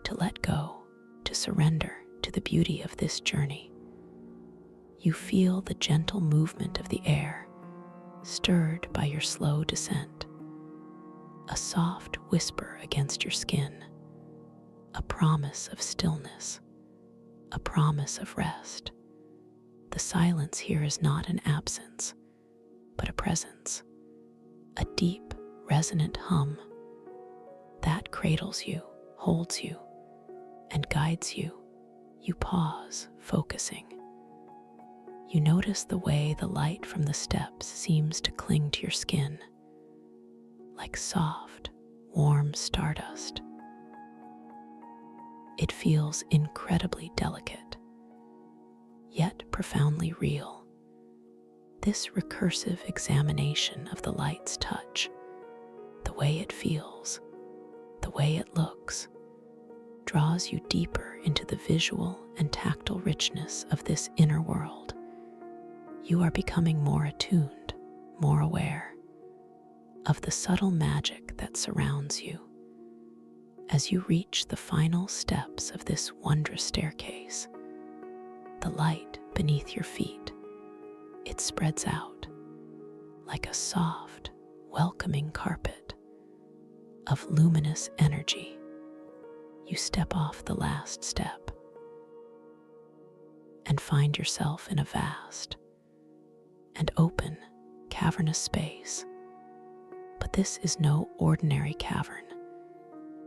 to let go, to surrender to the beauty of this journey. You feel the gentle movement of the air, stirred by your slow descent. A soft whisper against your skin, a promise of stillness, a promise of rest. The silence here is not an absence, but a presence, a deep, resonant hum that cradles you, holds you, and guides you. You pause, focusing. You notice the way the light from the steps seems to cling to your skin, like soft, warm stardust. It feels incredibly delicate, yet profoundly real. This recursive examination of the light's touch, the way it feels, the way it looks, draws you deeper into the visual and tactile richness of this inner world. You are becoming more attuned, more aware of the subtle magic that surrounds you. As you reach the final steps of this wondrous staircase, the light beneath your feet, it spreads out like a soft, welcoming carpet of luminous energy. You step off the last step and find yourself in a vast and open, cavernous space. But this is no ordinary cavern.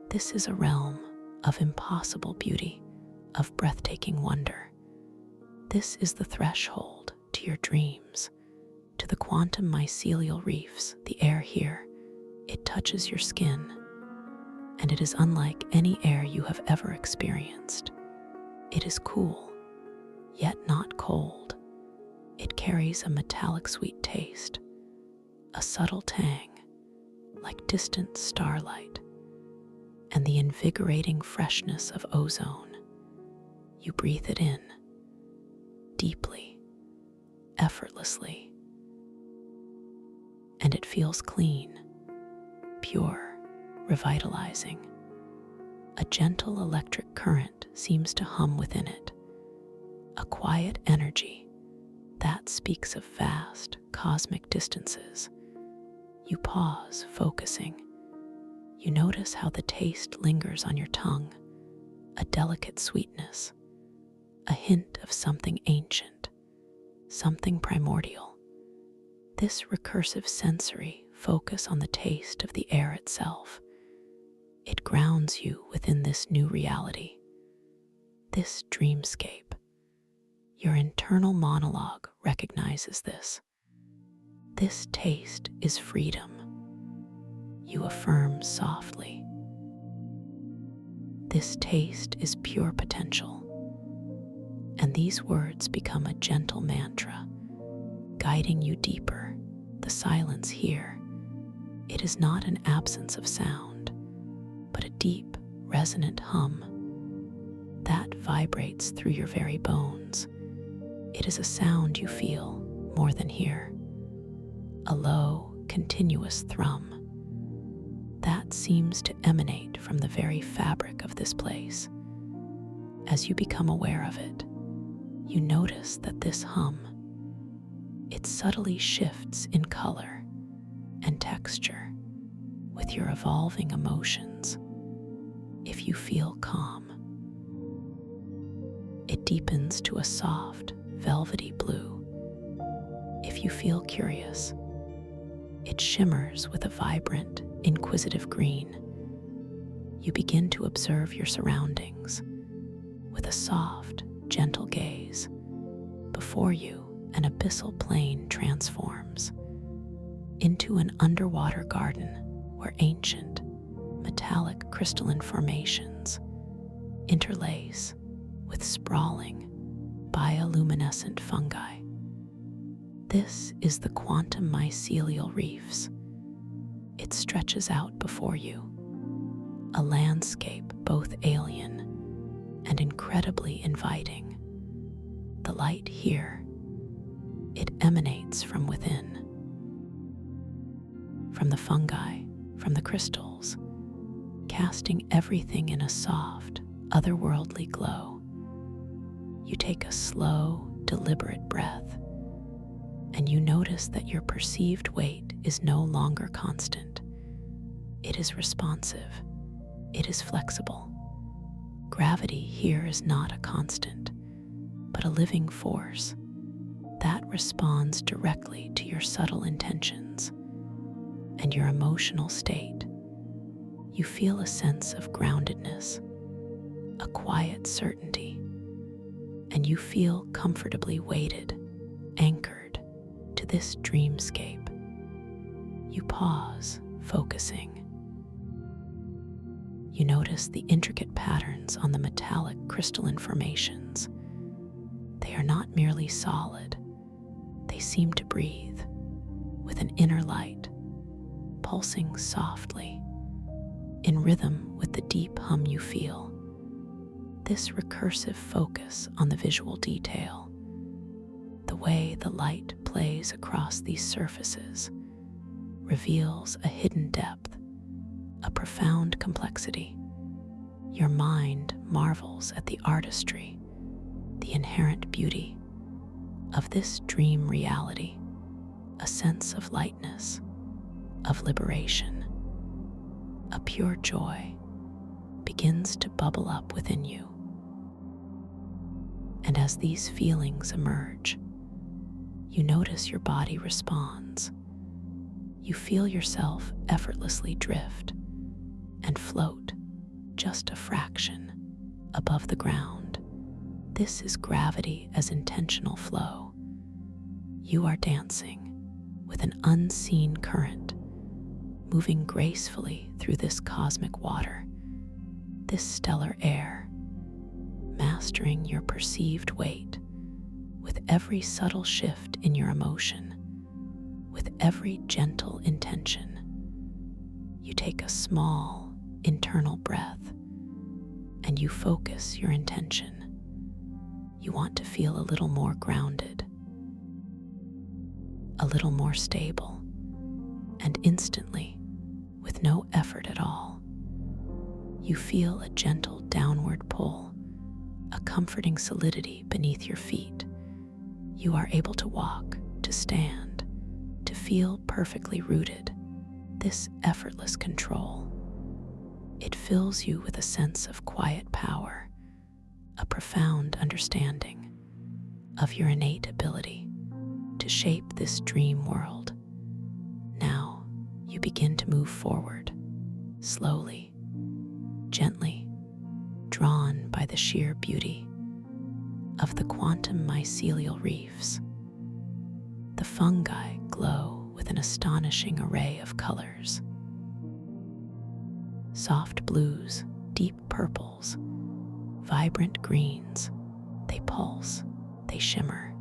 This is a realm of impossible beauty, of breathtaking wonder. This is the threshold to your dreams, to the quantum mycelial reefs. The air here, it touches your skin, and it is unlike any air you have ever experienced. It is cool, yet not cold. It carries a metallic sweet taste, a subtle tang, like distant starlight, and the invigorating freshness of ozone. You breathe it in, deeply, effortlessly, and it feels clean, pure, revitalizing. A gentle electric current seems to hum within it, a quiet energy that speaks of vast, cosmic distances. You pause, focusing. You notice how the taste lingers on your tongue, a delicate sweetness, a hint of something ancient, something primordial. This recursive sensory focus on the taste of the air itself, it grounds you within this new reality, this dreamscape. Your internal monologue recognizes this. This taste is freedom. You affirm softly. This taste is pure potential. And these words become a gentle mantra, guiding you deeper. The silence here, it is not an absence of sound, but a deep, resonant hum that vibrates through your very bones. It is a sound you feel more than hear, a low, continuous thrum that seems to emanate from the very fabric of this place. As you become aware of it, you notice that this hum, it subtly shifts in color and texture with your evolving emotions. If you feel calm, it deepens to a soft, velvety blue. If you feel curious, it shimmers with a vibrant, inquisitive green. You begin to observe your surroundings with a soft, gentle gaze. Before you, an abyssal plain transforms into an underwater garden where ancient, metallic crystalline formations interlace with sprawling, bioluminescent fungi. This is the quantum mycelial reefs. It stretches out before you, a landscape both alien and incredibly inviting. The light here, it emanates from within, from the fungi, from the crystals, casting everything in a soft, otherworldly glow. You take a slow, deliberate breath, and you notice that your perceived weight is no longer constant. It is responsive. It is flexible. Gravity here is not a constant, but a living force that responds directly to your subtle intentions and your emotional state. You feel a sense of groundedness, a quiet certainty, and you feel comfortably weighted, anchored to this dreamscape. You pause, focusing. You notice the intricate patterns on the metallic crystalline formations. They are not merely solid. They seem to breathe with an inner light, pulsing softly, in rhythm with the deep hum you feel. This recursive focus on the visual detail, the way the light plays across these surfaces, reveals a hidden depth, a profound complexity. Your mind marvels at the artistry, the inherent beauty of this dream reality. A sense of lightness, of liberation, a pure joy begins to bubble up within you. And as these feelings emerge, you notice your body responds. You feel yourself effortlessly drift and float just a fraction above the ground. This is gravity as intentional flow. You are dancing with an unseen current, moving gracefully through this cosmic water, this stellar air, mastering your perceived weight with every subtle shift in your emotion, with every gentle intention. You take a small internal breath and you focus your intention. You want to feel a little more grounded, a little more stable, and instantly, with no effort at all, you feel a gentle downward pull, a comforting solidity beneath your feet. You are able to walk, to stand, to feel perfectly rooted. This effortless control, it fills you with a sense of quiet power, a profound understanding of your innate ability to shape this dream world. Now, you begin to move forward, slowly, gently, drawn by the sheer beauty of the quantum mycelial reefs. The fungi glow with an astonishing array of colors. Soft blues deep purples, vibrant greens. They pulse, they shimmer,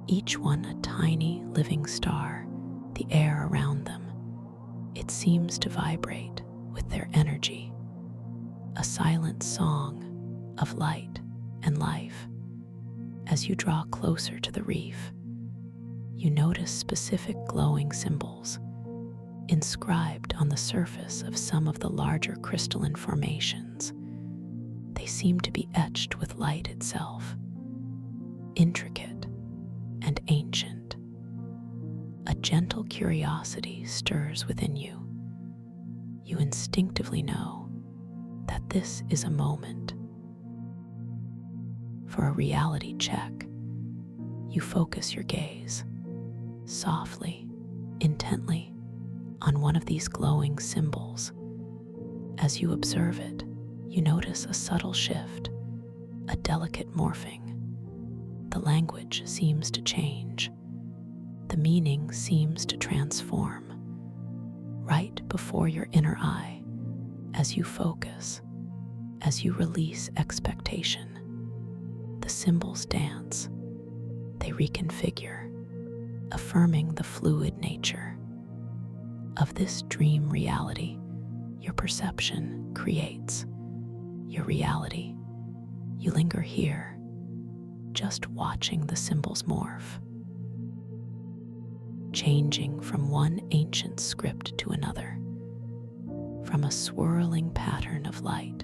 each one a tiny living star. The air around them, it seems to vibrate with their energy, a silent song of light and life. As you draw closer to the reef, you notice specific glowing symbols inscribed on the surface of some of the larger crystalline formations. They seem to be etched with light itself, intricate and ancient. A gentle curiosity stirs within you. You instinctively know that this is a moment for a reality check. You focus your gaze softly, intently, on one of these glowing symbols. As you observe it, you notice a subtle shift, a delicate morphing. The language seems to change. The meaning seems to transform. Right before your inner eye, as you focus, as you release expectation, the symbols dance. They reconfigure, affirming the fluid nature of this dream reality. Your perception creates your reality. You linger here, just watching the symbols morph, changing from one ancient script to another, from a swirling pattern of light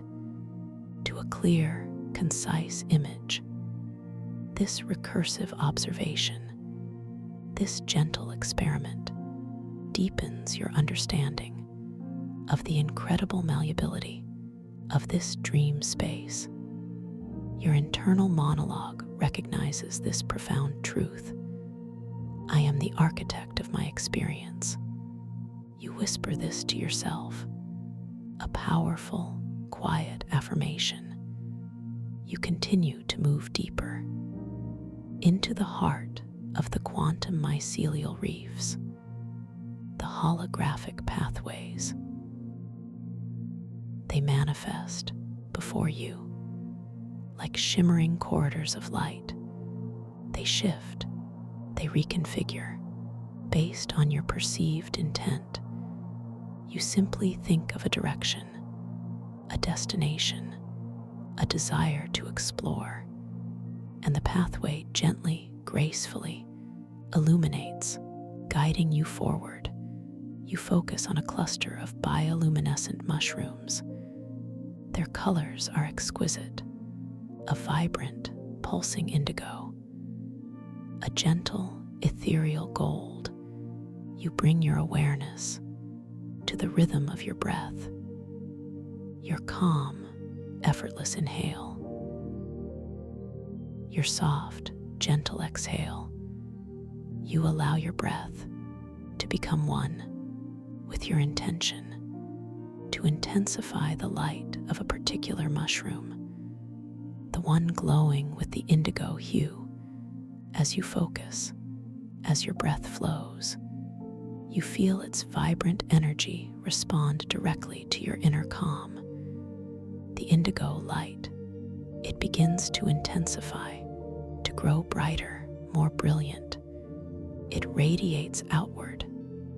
to a clear, concise image. This recursive observation, this gentle experiment, deepens your understanding of the incredible malleability of this dream space. Your internal monologue recognizes this profound truth. I am the architect of my experience. You whisper this to yourself, a powerful, quiet affirmation. You continue to move deeper into the heart of the quantum mycelial reefs, the holographic pathways. They manifest before you like shimmering corridors of light. They shift, they reconfigure based on your perceived intent. You simply think of a direction, a destination, a desire to explore, and the pathway gently, gracefully illuminates, guiding you forward. You focus on a cluster of bioluminescent mushrooms. Their colors are exquisite, a vibrant, pulsing indigo, a gentle, ethereal gold. You bring your awareness to the rhythm of your breath, your calm, effortless inhale, your soft, gentle exhale. You allow your breath to become one with your intention, to intensify the light of a particular mushroom, the one glowing with the indigo hue. As you focus, as your breath flows, you feel its vibrant energy respond directly to your inner calm. The indigo light, it begins to intensify, to grow brighter, more brilliant. It radiates outward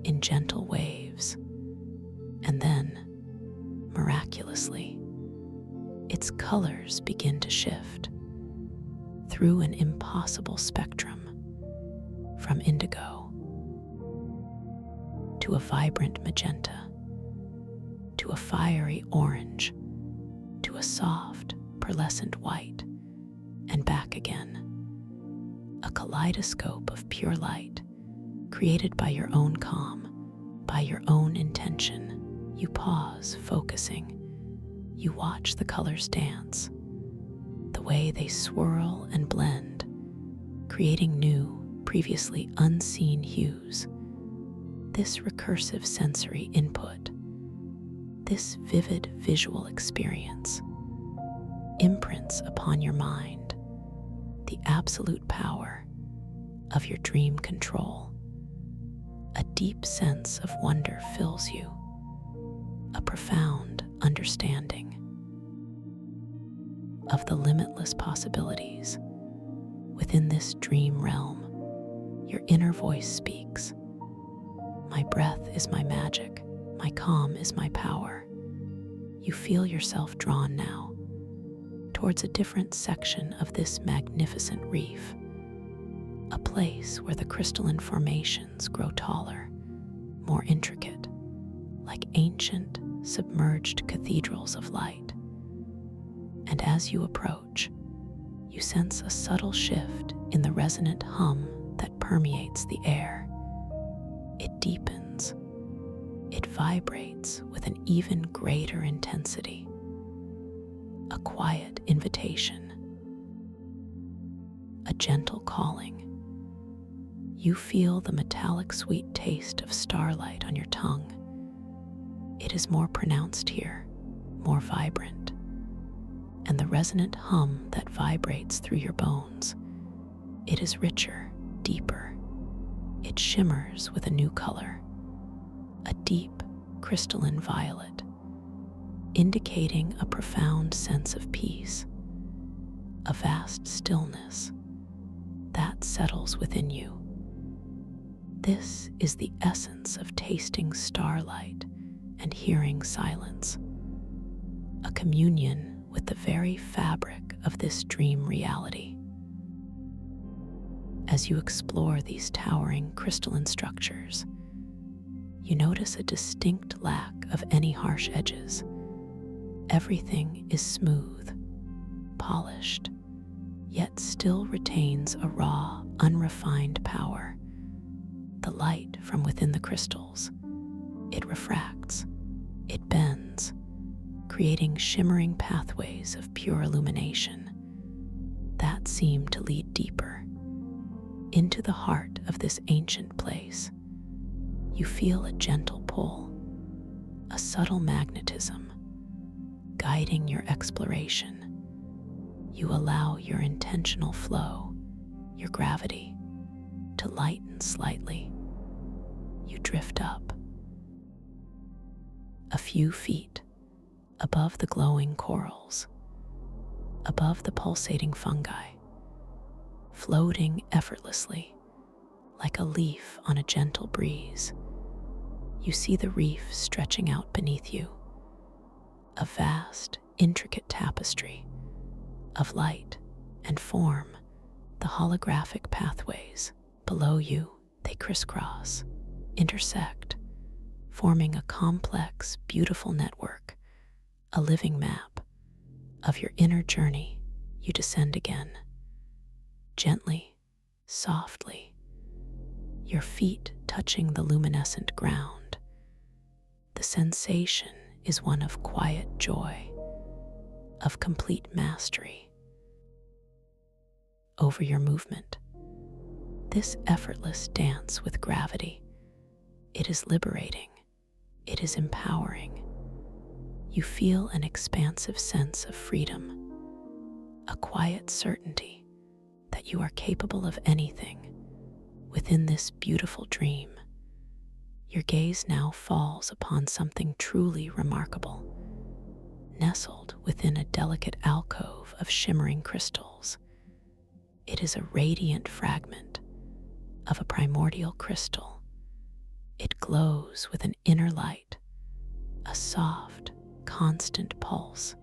in gentle waves, and then, miraculously, its colors begin to shift through an impossible spectrum, from indigo to a vibrant magenta, to a fiery orange, to a soft, pearlescent white, and back again. A kaleidoscope of pure light, created by your own calm, by your own intention. You pause, focusing. You watch the colors dance, the way they swirl and blend, creating new, previously unseen hues. This recursive sensory input, this vivid visual experience, imprints upon your mind the absolute power of your dream control. A deep sense of wonder fills you, a profound understanding of the limitless possibilities. Within this dream realm, your inner voice speaks. My breath is my magic. My calm is my power. You feel yourself drawn now towards a different section of this magnificent reef, a place where the crystalline formations grow taller, more intricate, like ancient, submerged cathedrals of light. And as you approach, you sense a subtle shift in the resonant hum that permeates the air. It deepens. It vibrates with an even greater intensity. A quiet invitation. A gentle calling. You feel the metallic sweet taste of starlight on your tongue. It is more pronounced here, more vibrant. And the resonant hum that vibrates through your bones, it is richer, deeper. It shimmers with a new color, a deep, crystalline violet, indicating a profound sense of peace, a vast stillness that settles within you. This is the essence of tasting starlight and hearing silence, a communion with the very fabric of this dream reality. As you explore these towering crystalline structures, you notice a distinct lack of any harsh edges. Everything is smooth, polished, yet still retains a raw, unrefined power. The light from within the crystals, it refracts, it bends, creating shimmering pathways of pure illumination that seem to lead deeper into the heart of this ancient place. You feel a gentle pull, a subtle magnetism, guiding your exploration. You allow your intentional flow, your gravity, to lighten slightly. You drift up. A few feet above the glowing corals, above the pulsating fungi, floating effortlessly like a leaf on a gentle breeze. You see the reef stretching out beneath you, a vast, intricate tapestry of light and form. The holographic pathways below you, they crisscross, intersect, forming a complex, beautiful network, a living map of your inner journey. You descend again, gently, softly, your feet touching the luminescent ground. The sensation is one of quiet joy, of complete mastery over your movement. This effortless dance with gravity, it is liberating, it is empowering. You feel an expansive sense of freedom, a quiet certainty that you are capable of anything within this beautiful dream. Your gaze now falls upon something truly remarkable. Nestled within a delicate alcove of shimmering crystals, it is a radiant fragment of a primordial crystal. It glows with an inner light, a soft, constant pulse.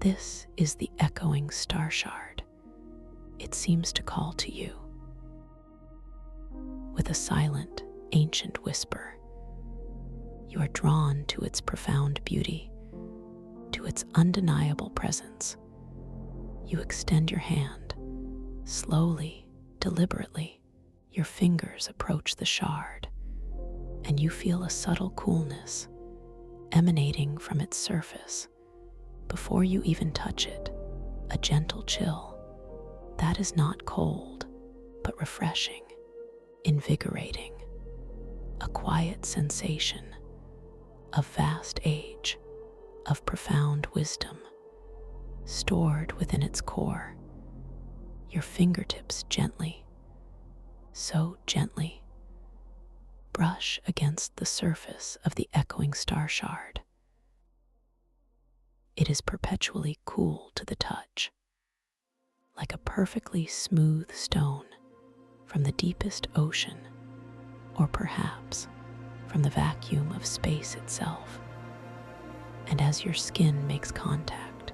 This is the echoing star shard. It seems to call to you with a silent, ancient whisper. You are drawn to its profound beauty, to its undeniable presence. You extend your hand, slowly, deliberately. Your fingers approach the shard, and you feel a subtle coolness emanating from its surface. Before you even touch it, a gentle chill that is not cold, but refreshing, invigorating, a quiet sensation of vast age, of profound wisdom, stored within its core. Your fingertips gently, so gently, brush against the surface of the echoing star shard. It is perpetually cool to the touch, like a perfectly smooth stone from the deepest ocean, or perhaps from the vacuum of space itself. And as your skin makes contact,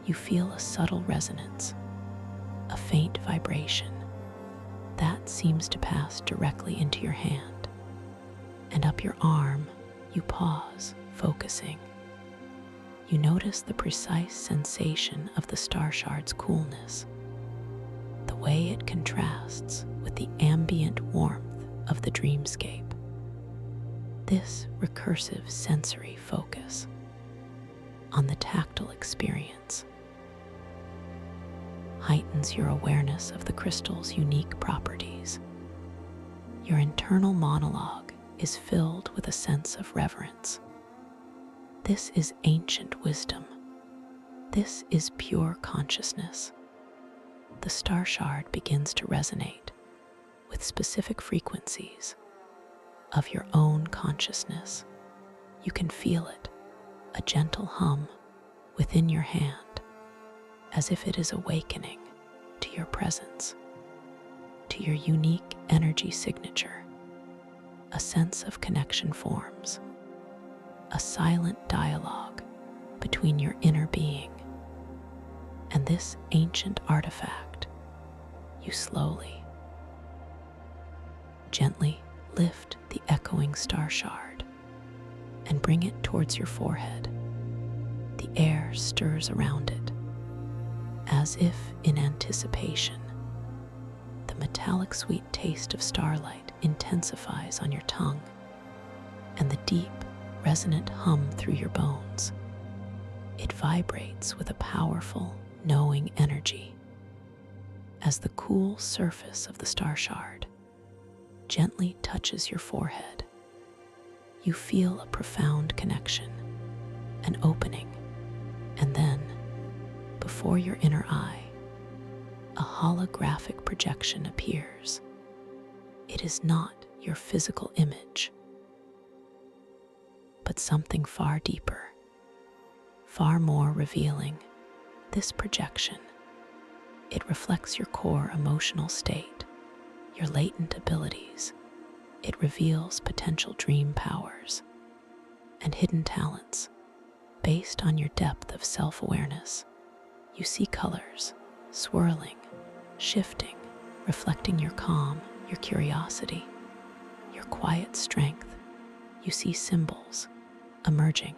you feel a subtle resonance, a faint vibration that seems to pass directly into your hand. And up your arm, you pause, focusing. You notice the precise sensation of the star shard's coolness, the way it contrasts with the ambient warmth of the dreamscape. This recursive sensory focus on the tactile experience heightens your awareness of the crystal's unique properties. Your internal monologue is filled with a sense of reverence. This is ancient wisdom. This is pure consciousness. The star shard begins to resonate with specific frequencies of your own consciousness. You can feel it, a gentle hum within your hand, as if it is awakening to your presence, to your unique energy signature. A sense of connection forms, a silent dialogue between your inner being and this ancient artifact. You slowly, gently lift the echoing star shard and bring it towards your forehead. The air stirs around it, as if in anticipation. The metallic sweet taste of starlight intensifies on your tongue, and the deep, resonant hum through your bones. It vibrates with a powerful, knowing energy. As the cool surface of the star shard gently touches your forehead, you feel a profound connection, an opening, and then, before your inner eye, a holographic projection appears. It is not your physical image, but something far deeper, far more revealing. This projection, it reflects your core emotional state, your latent abilities. It reveals potential dream powers and hidden talents based on your depth of self-awareness. You see colors swirling, shifting, reflecting your calm, your curiosity, your quiet strength. You see symbols emerging,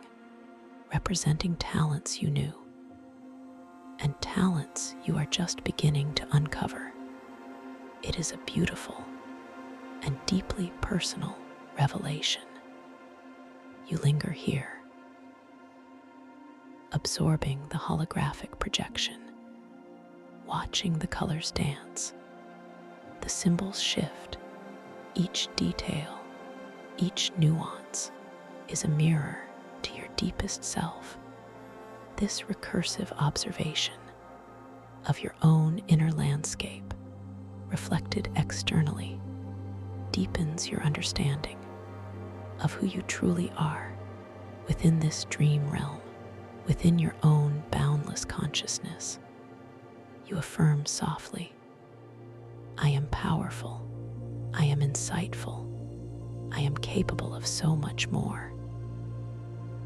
representing talents you knew, and talents you are just beginning to uncover. It is a beautiful and deeply personal revelation. You linger here, absorbing the holographic projection, watching the colors dance, the symbols shift. Each detail, each nuance is a mirror to your deepest self. This recursive observation of your own inner landscape, reflected externally, deepens your understanding of who you truly are within this dream realm, within your own boundless consciousness. You affirm softly, I am powerful, I am insightful, I am capable of so much more.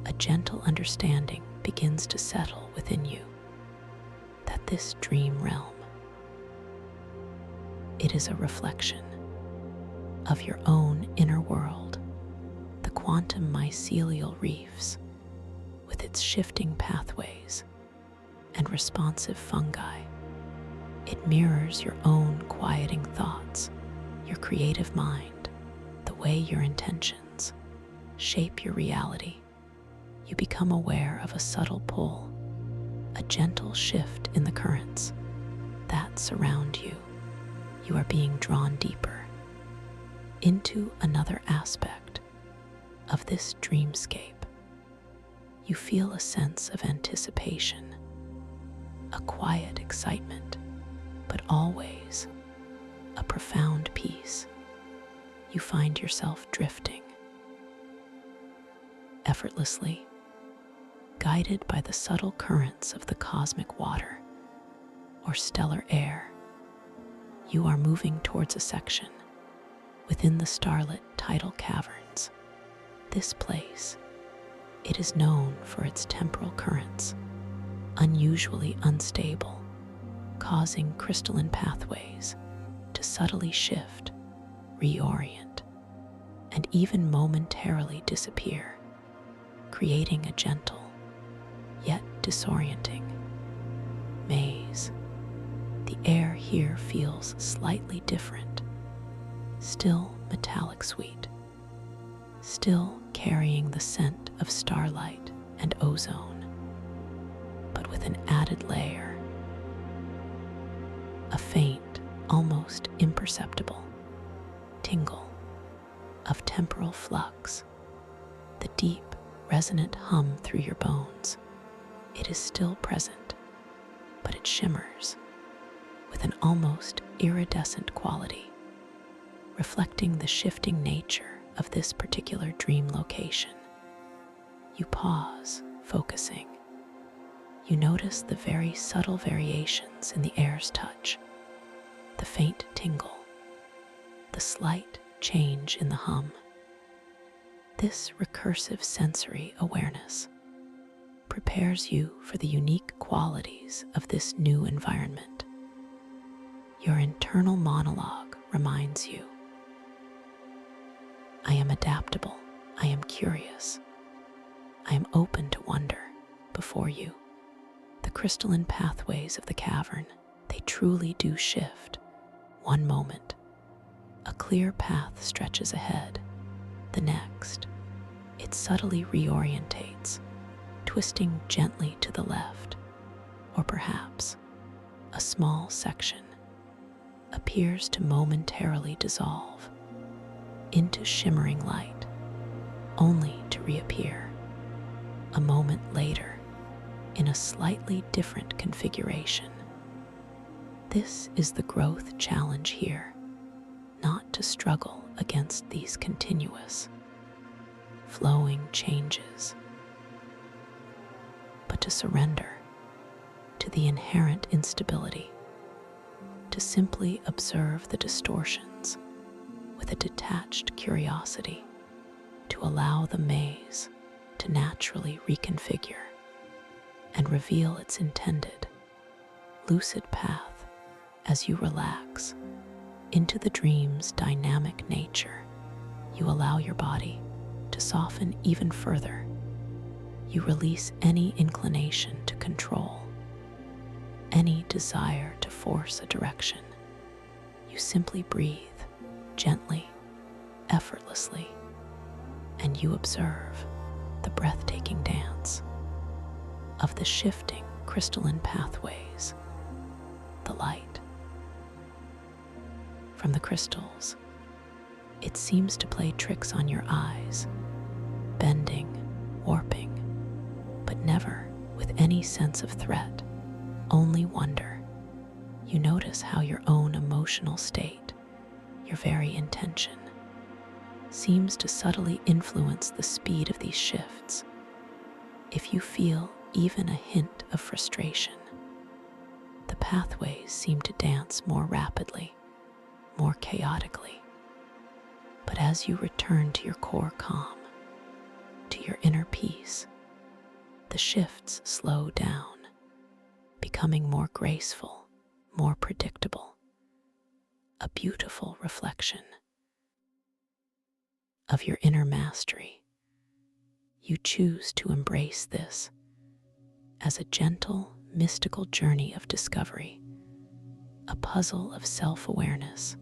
A gentle understanding begins to settle within you that this dream realm, it is a reflection of your own inner world, the quantum mycelial reefs with its shifting pathways and responsive fungi. It mirrors your own quieting thoughts, your creative mind, the way your intentions shape your reality. You become aware of a subtle pull, a gentle shift in the currents that surround you. You are being drawn deeper into another aspect of this dreamscape. You feel a sense of anticipation, a quiet excitement, but always a profound peace. You find yourself drifting effortlessly Guided by the subtle currents of the cosmic water or stellar air, you are moving towards a section within the starlit tidal caverns. This place, it is known for its temporal currents, unusually unstable, causing crystalline pathways to subtly shift, reorient, and even momentarily disappear, creating a gentle, yet disorienting maze. The air here feels slightly different, still metallic sweet, still carrying the scent of starlight and ozone, but with an added layer, a faint, almost imperceptible tingle of temporal flux, the deep, resonant hum through your bones. It is still present, but it shimmers with an almost iridescent quality, reflecting the shifting nature of this particular dream location. You pause, focusing. You notice the very subtle variations in the air's touch, the faint tingle, the slight change in the hum. This recursive sensory awareness prepares you for the unique qualities of this new environment. Your internal monologue reminds you, I am adaptable, I am curious, I am open to wonder. Before you, the crystalline pathways of the cavern, they truly do shift. One moment, a clear path stretches ahead. The next, it subtly reorientates, twisting gently to the left, or perhaps a small section appears to momentarily dissolve into shimmering light, only to reappear a moment later in a slightly different configuration. This is the growth challenge here, not to struggle against these continuous, flowing changes, but to surrender to the inherent instability, to simply observe the distortions with a detached curiosity, to allow the maze to naturally reconfigure and reveal its intended, lucid path as you relax into the dream's dynamic nature. You allow your body to soften even further. You release any inclination to control, any desire to force a direction. You simply breathe gently, effortlessly, and you observe the breathtaking dance of the shifting crystalline pathways. The light from the crystals, it seems to play tricks on your eyes, bending, warping, but never with any sense of threat, only wonder. You notice how your own emotional state, your very intention, seems to subtly influence the speed of these shifts. If you feel even a hint of frustration, the pathways seem to dance more rapidly, more chaotically. But as you return to your core calm, to your inner peace, the shifts slow down, becoming more graceful, more predictable, a beautiful reflection of your inner mastery. You choose to embrace this as a gentle, mystical journey of discovery, a puzzle of self-awareness,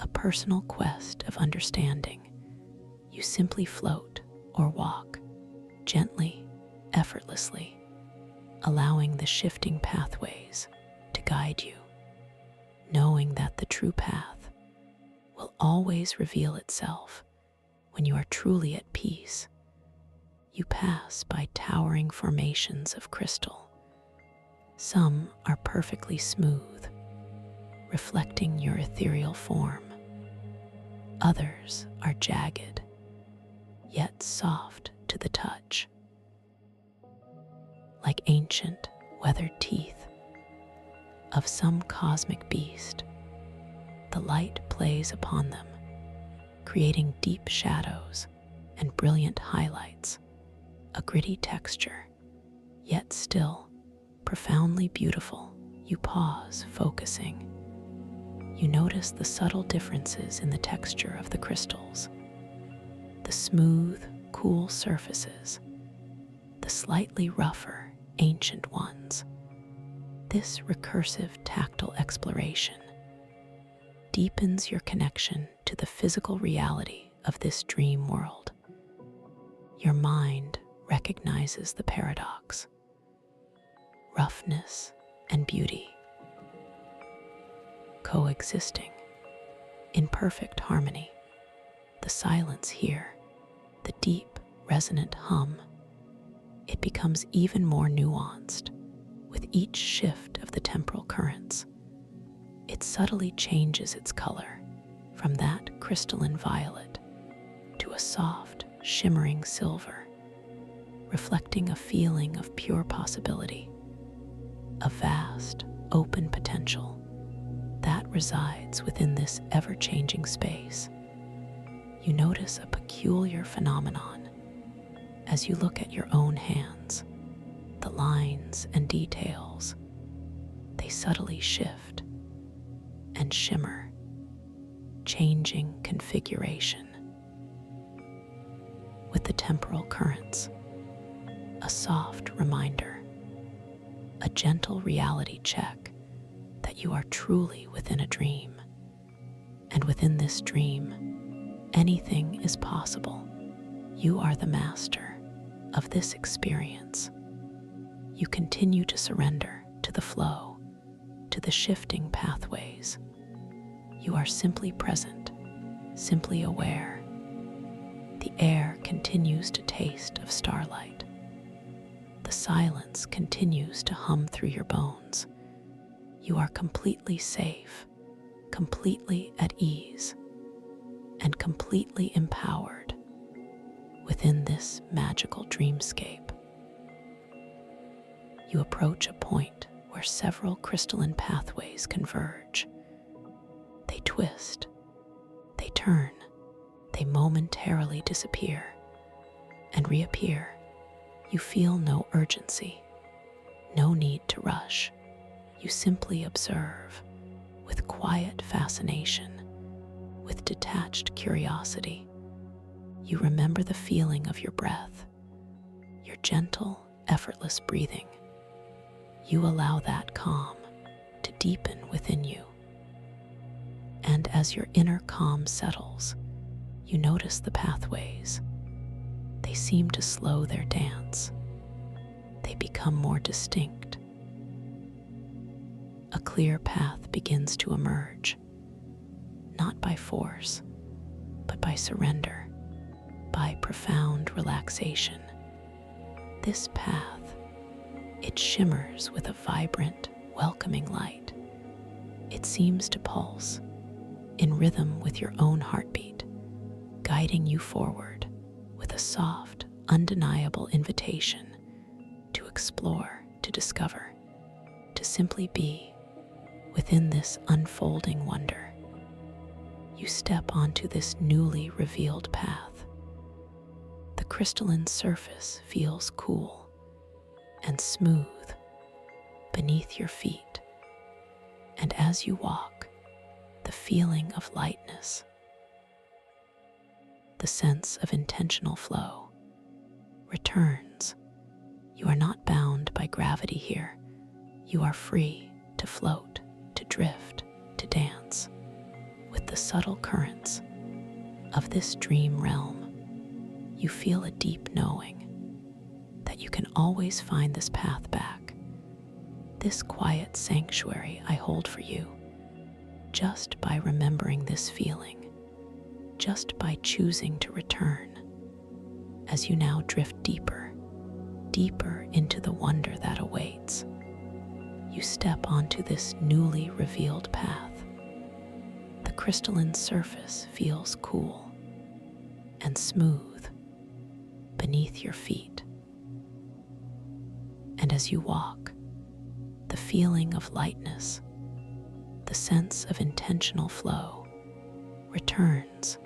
a personal quest of understanding. You simply float or walk gently, effortlessly, allowing the shifting pathways to guide you, knowing that the true path will always reveal itself when you are truly at peace. You pass by towering formations of crystal. Some are perfectly smooth, reflecting your ethereal form. Others are jagged, yet soft to the touch. like ancient, weathered teeth of some cosmic beast. The light plays upon them, creating deep shadows and brilliant highlights, a gritty texture, yet still profoundly beautiful. You pause, focusing. You notice the subtle differences in the texture of the crystals, the smooth, cool surfaces, the slightly rougher, ancient ones. This recursive tactile exploration deepens your connection to the physical reality of this dream world. Your mind recognizes the paradox, roughness and beauty coexisting in perfect harmony. The silence here, the deep, resonant hum, it becomes even more nuanced with each shift of the temporal currents. It subtly changes its color from that crystalline violet to a soft, shimmering silver, reflecting a feeling of pure possibility, a vast, open potential that resides within this ever-changing space. You notice a peculiar phenomenon as you look at your own hands. The lines and details, they subtly shift and shimmer, changing configuration. With the temporal currents, a soft reminder, a gentle reality check that you are truly within a dream. And within this dream, anything is possible. You are the master of this experience. You continue to surrender to the flow, to the shifting pathways. You are simply present, simply aware. The air continues to taste of starlight. The silence continues to hum through your bones. You are completely safe, completely at ease, and completely empowered within this magical dreamscape. You approach a point where several crystalline pathways converge. They twist, they turn, they momentarily disappear and reappear. You feel no urgency, no need to rush. You simply observe with quiet fascination, with detached curiosity. You remember the feeling of your breath, your gentle, effortless breathing. You allow that calm to deepen within you. And as your inner calm settles, you notice the pathways. They seem to slow their dance. They become more distinct. A clear path begins to emerge, not by force, but by surrender, by profound relaxation. This path, it shimmers with a vibrant, welcoming light. It seems to pulse in rhythm with your own heartbeat, guiding you forward with a soft, undeniable invitation to explore, to discover, to simply be within this unfolding wonder. You step onto this newly revealed path. The crystalline surface feels cool and smooth beneath your feet, and as you walk, the feeling of lightness, the sense of intentional flow returns. You are not bound by gravity here. You are free to float, to drift, to dance with the subtle currents of this dream realm. You feel a deep knowing that you can always find this path back, this quiet sanctuary I hold for you, just by remembering this feeling, just by choosing to return. As you now drift deeper, deeper into the wonder that awaits, you step onto this newly revealed path. The crystalline surface feels cool and smooth beneath your feet. And And as you walk, the feeling of lightness, the sense of intentional flow, returns.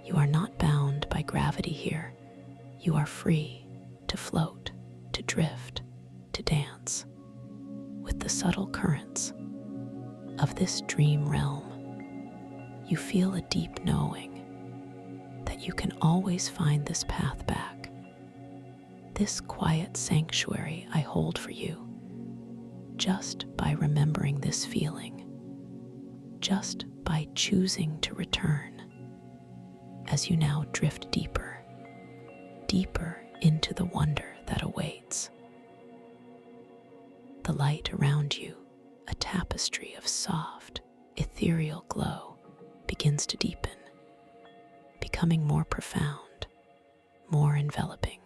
You are not bound by gravity here. You are free to float, to drift, to dance with the subtle currents of this dream realm. You feel a deep knowing that you can always find this path back, this quiet sanctuary I hold for you, just by remembering this feeling, just by choosing to return. As you now drift deeper, deeper into the wonder that awaits. The light around you, a tapestry of soft, ethereal glow, begins to deepen, becoming more profound, more enveloping.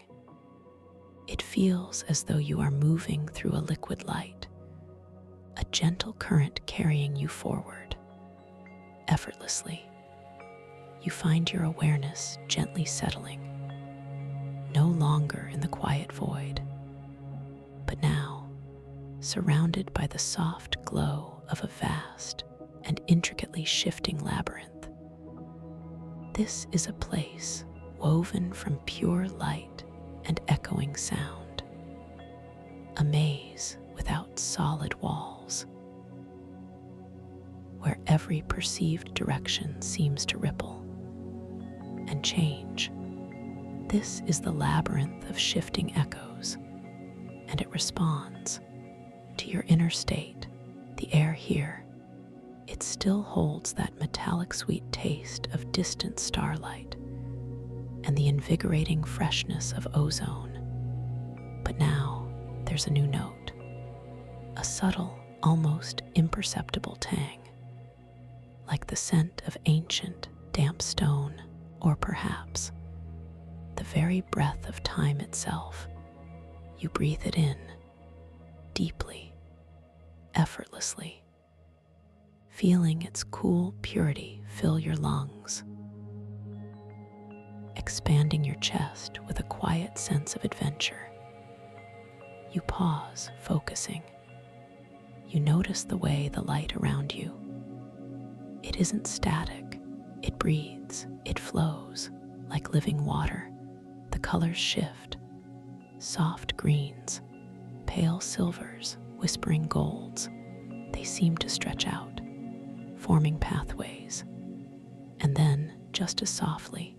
It feels as though you are moving through a liquid light, a gentle current carrying you forward. Effortlessly, you find your awareness gently settling, no longer in the quiet void, but now surrounded by the soft glow of a vast and intricately shifting labyrinth. This is a place woven from pure light and echoing sound, a maze without solid walls, where every perceived direction seems to ripple and change. This is the labyrinth of shifting echoes, and it responds to your inner state. The air here, it still holds that metallic sweet taste of distant starlight and the invigorating freshness of ozone. But now there's a new note, a subtle, almost imperceptible tang, like the scent of ancient, damp stone, or perhaps the very breath of time itself. You breathe it in, deeply, effortlessly, feeling its cool purity fill your lungs, expanding your chest with a quiet sense of adventure. You pause, focusing. You notice the way the light around you. It isn't static. It breathes, it flows like living water. The colors shift, soft greens, pale silvers, whispering golds. They seem to stretch out, forming pathways. And then, just as softly,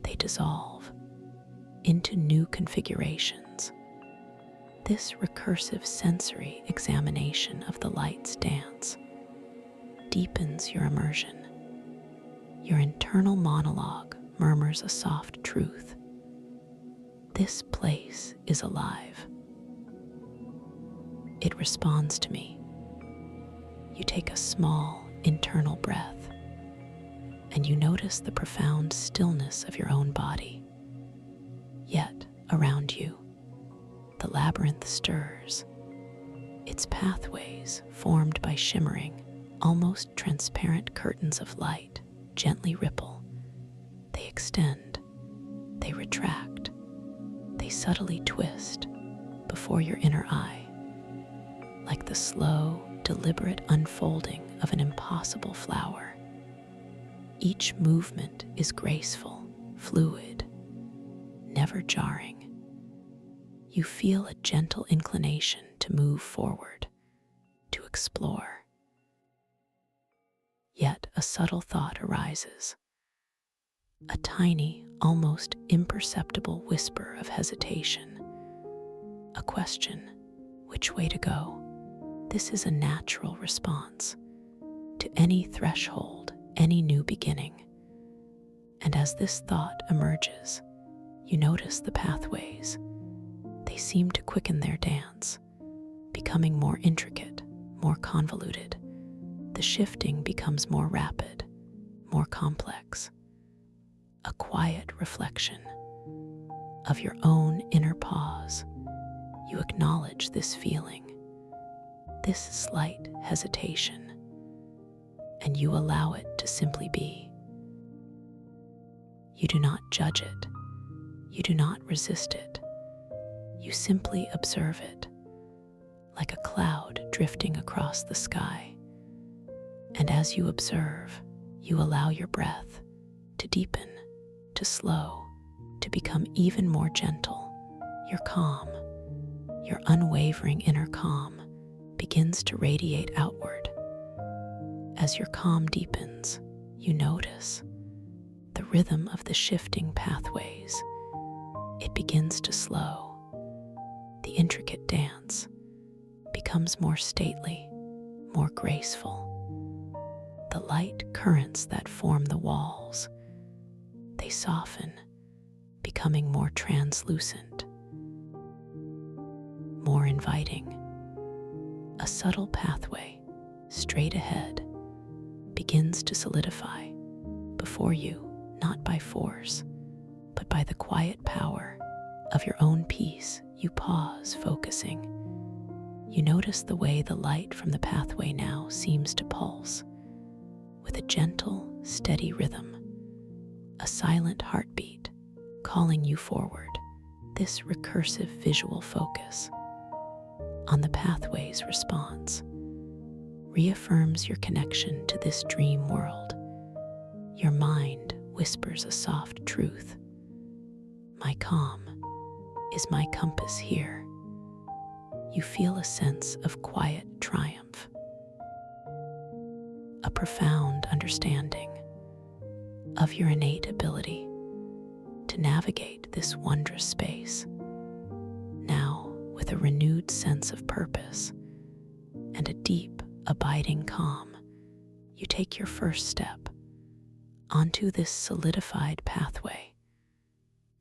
they dissolve into new configurations. This recursive sensory examination of the light's dance deepens your immersion. Your internal monologue murmurs a soft truth. This place is alive. It responds to me. You take a small internal breath, and you notice the profound stillness of your own body. Yet, around you, the labyrinth stirs. Its pathways, formed by shimmering, almost transparent curtains of light, gently ripple. They extend, they retract, they subtly twist before your inner eye, like the slow, deliberate unfolding of an impossible flower. Each movement is graceful, fluid, never jarring. You feel a gentle inclination to move forward, to explore. Yet a subtle thought arises, a tiny, almost imperceptible whisper of hesitation, a question, which way to go? This is a natural response to any threshold, any new beginning. And as this thought emerges, you notice the pathways. They seem to quicken their dance, becoming more intricate, more convoluted. The shifting becomes more rapid, more complex. A quiet reflection of your own inner pause. You acknowledge this feeling, this slight hesitation, and you allow it to simply be. You do not judge it. You do not resist it. You simply observe it, like a cloud drifting across the sky. And as you observe, you allow your breath to deepen, to slow, to become even more gentle. Your calm, your unwavering inner calm, begins to radiate outward. As your calm deepens, you notice the rhythm of the shifting pathways. It begins to slow. The intricate dance becomes more stately, more graceful. The light currents that form the walls, they soften, becoming more translucent, more inviting. A subtle pathway, straight ahead, begins to solidify before you, not by force, but by the quiet power of your own peace. You pause, focusing. You notice the way the light from the pathway now seems to pulse, with a gentle, steady rhythm, a silent heartbeat calling you forward. This recursive visual focus on the pathway's response reaffirms your connection to this dream world. Your mind whispers a soft truth. My calm is my compass here. You feel a sense of quiet triumph, a profound understanding of your innate ability to navigate this wondrous space. Now, with a renewed sense of purpose and a deep, abiding calm, you take your first step onto this solidified pathway.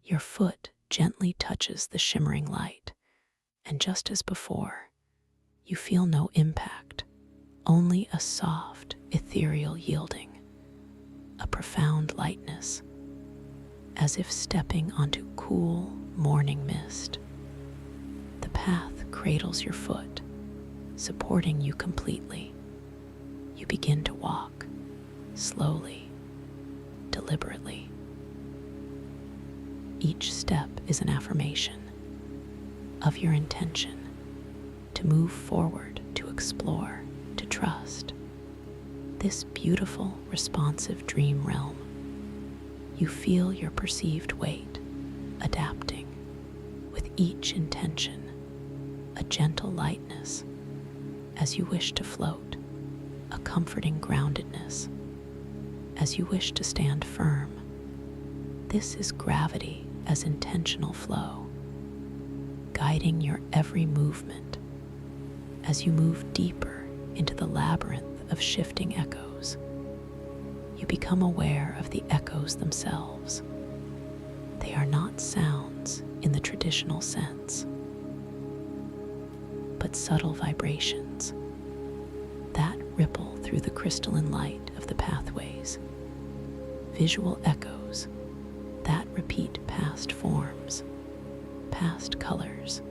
Your foot gently touches the shimmering light, and just as before, you feel no impact, only a soft, ethereal yielding, a profound lightness, as if stepping onto cool morning mist. The path cradles your foot, supporting you completely. You begin to walk, slowly, deliberately. Each step is an affirmation of your intention to move forward, to explore, to trust this beautiful, responsive dream realm. You feel your perceived weight adapting with each intention, a gentle lightness as you wish to float, a comforting groundedness as you wish to stand firm. This is gravity as intentional flow, guiding your every movement as you move deeper into the labyrinth of shifting echoes. You become aware of the echoes themselves. They are not sounds in the traditional sense, but subtle vibrations that ripple through the crystalline light of the pathways, visual echoes that repeat past forms, past colors,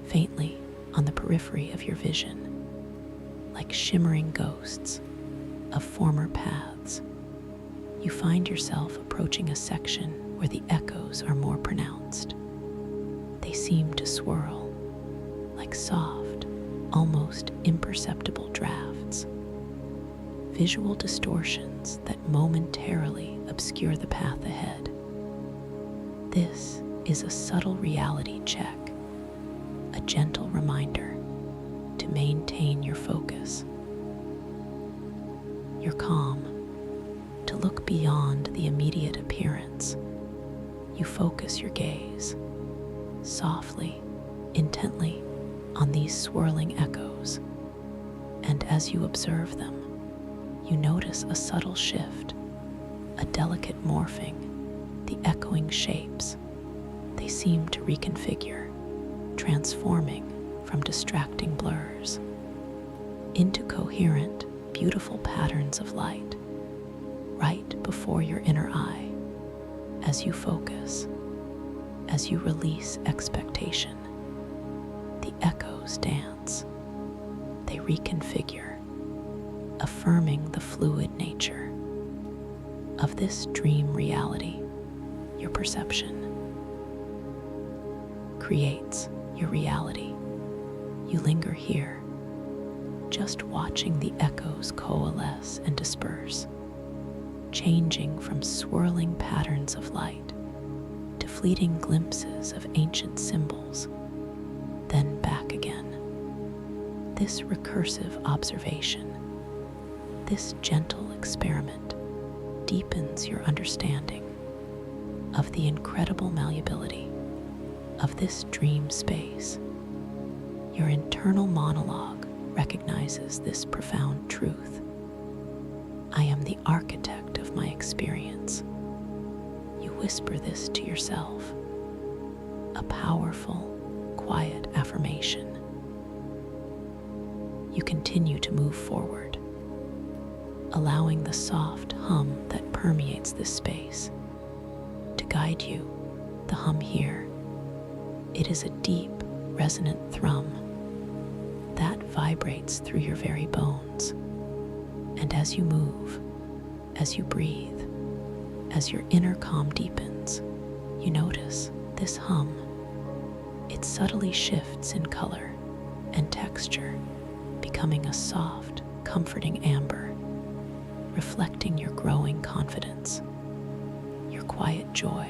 faintly on the periphery of your vision, like shimmering ghosts of former paths. You find yourself approaching a section where the echoes are more pronounced. They seem to swirl like soft, almost imperceptible drafts, visual distortions that momentarily obscure the path ahead. This is a subtle reality check, a gentle reminder to maintain your focus, your calm, to look beyond the immediate appearance. You focus your gaze softly, intently on these swirling echoes, and as you observe them, you notice a subtle shift, a delicate morphing. The echoing shapes, they seem to reconfigure, transforming from distracting blurs into coherent, beautiful patterns of light right before your inner eye. As you focus, as you release expectation, the echoes dance. They reconfigure, affirming the fluid nature of this dream reality. Your perception creates your reality. You linger here, just watching the echoes coalesce and disperse, changing from swirling patterns of light to fleeting glimpses of ancient symbols, then back again. This recursive observation, this gentle experiment, deepens your understanding of the incredible malleability of this dream space. Your internal monologue recognizes this profound truth. I am the architect of my experience. You whisper this to yourself, a powerful, quiet affirmation. You continue to move forward, allowing the soft hum that permeates this space to guide you. The hum here, it is a deep, resonant thrum that vibrates through your very bones. And as you move, as you breathe, as your inner calm deepens, you notice this hum. It subtly shifts in color and texture, becoming a soft, comforting amber, reflecting your growing confidence, your quiet joy.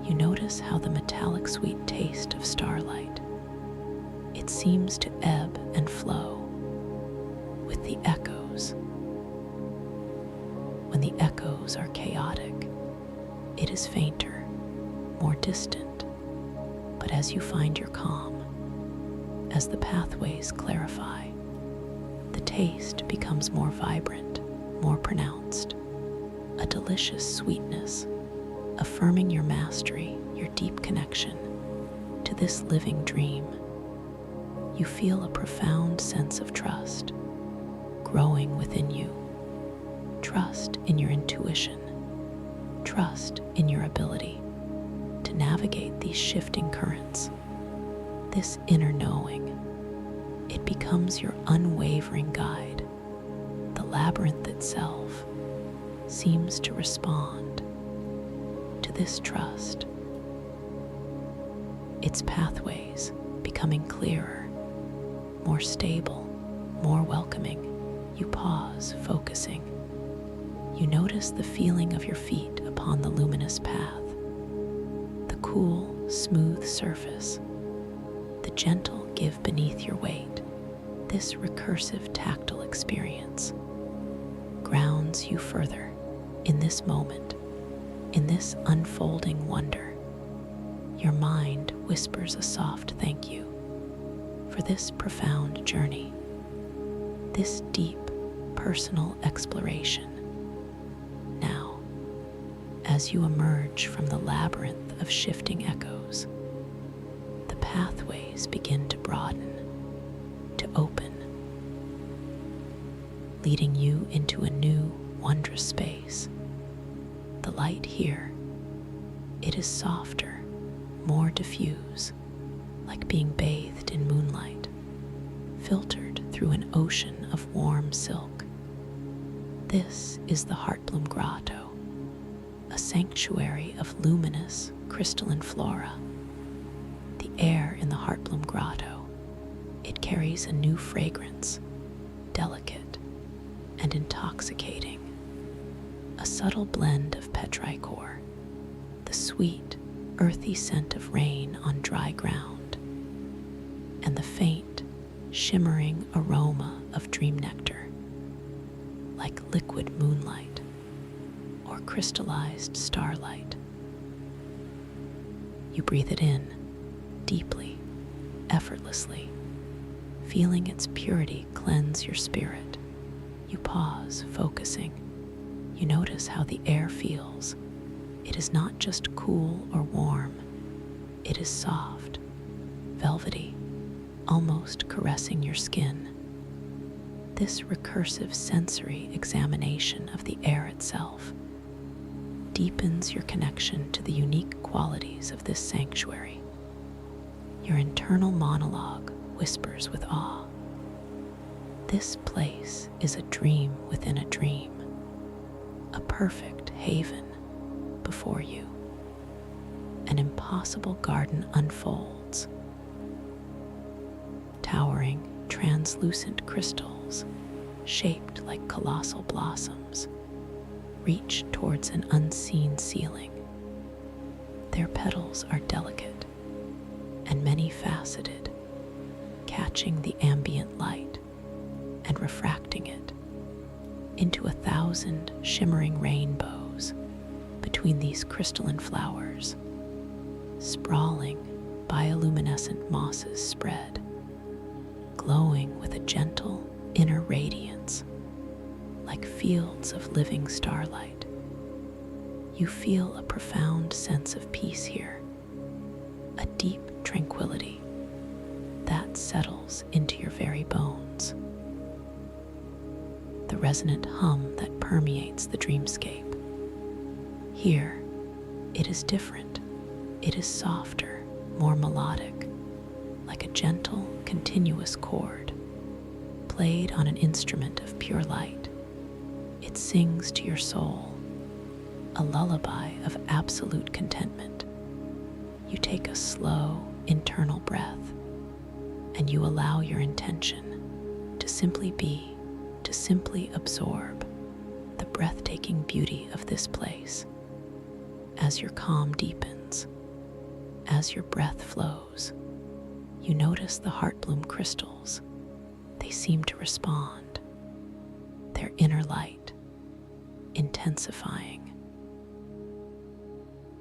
You notice how the metallic sweet taste of starlight, it seems to ebb and flow with the echoes. When the echoes are chaotic, it is fainter, more distant. But as you find your calm, as the pathways clarify, the taste becomes more vibrant, more pronounced, a delicious sweetness, affirming your mastery, your deep connection to this living dream. You feel a profound sense of trust growing within you. Trust in your intuition, trust in your ability to navigate these shifting currents. This inner knowing, it becomes your unwavering guide. The labyrinth itself seems to respond to this trust, its pathways becoming clearer, more stable, more welcoming. You pause, focusing. You notice the feeling of your feet upon the luminous path, the cool, smooth surface, the gentle give beneath your weight. This recursive tactile experience grounds you further in this moment, in this unfolding wonder. Your mind whispers a soft thank you for this profound journey, this deep personal exploration. Now, as you emerge from the labyrinth of shifting echoes, the pathways begin to broaden, to open, leading you into a new, wondrous space. The light here, it is softer, more diffuse, like being bathed in moonlight, filtered through an ocean of warm silk. This is the Heartbloom Grotto, a sanctuary of luminous, crystalline flora. The air in the Heartbloom Grotto, it carries a new fragrance, delicate and intoxicating, a subtle blend of petrichor, the sweet, earthy scent of rain on dry ground, and the faint, shimmering aroma of dream nectar, like liquid moonlight or crystallized starlight. You breathe it in, deeply, effortlessly, feeling its purity cleanse your spirit. You pause, focusing. You notice how the air feels. It is not just cool or warm. It is soft, velvety, almost caressing your skin. This recursive sensory examination of the air itself deepens your connection to the unique qualities of this sanctuary. Your internal monologue whispers with awe. This place is a dream within a dream, a perfect haven before you. an impossible garden unfolds. Towering, translucent crystals, shaped like colossal blossoms, reach towards an unseen ceiling. Their petals are delicate and many-faceted, catching the ambient light and refracting it into 1,000 shimmering rainbows between these crystalline flowers. Sprawling, bioluminescent mosses spread, glowing with a gentle inner radiance, like fields of living starlight. You feel a profound sense of peace here, a deep tranquility that settles into your very bones. The resonant hum that permeates the dreamscape. Here, it is different. It is softer, more melodic, like a gentle, continuous chord, played on an instrument of pure light. It sings to your soul, a lullaby of absolute contentment. You take a slow, internal breath, and you allow your intention to simply be, to simply absorb the breathtaking beauty of this place. As your calm deepens, as your breath flows, you notice the heartbloom crystals. They seem to respond, their inner light intensifying,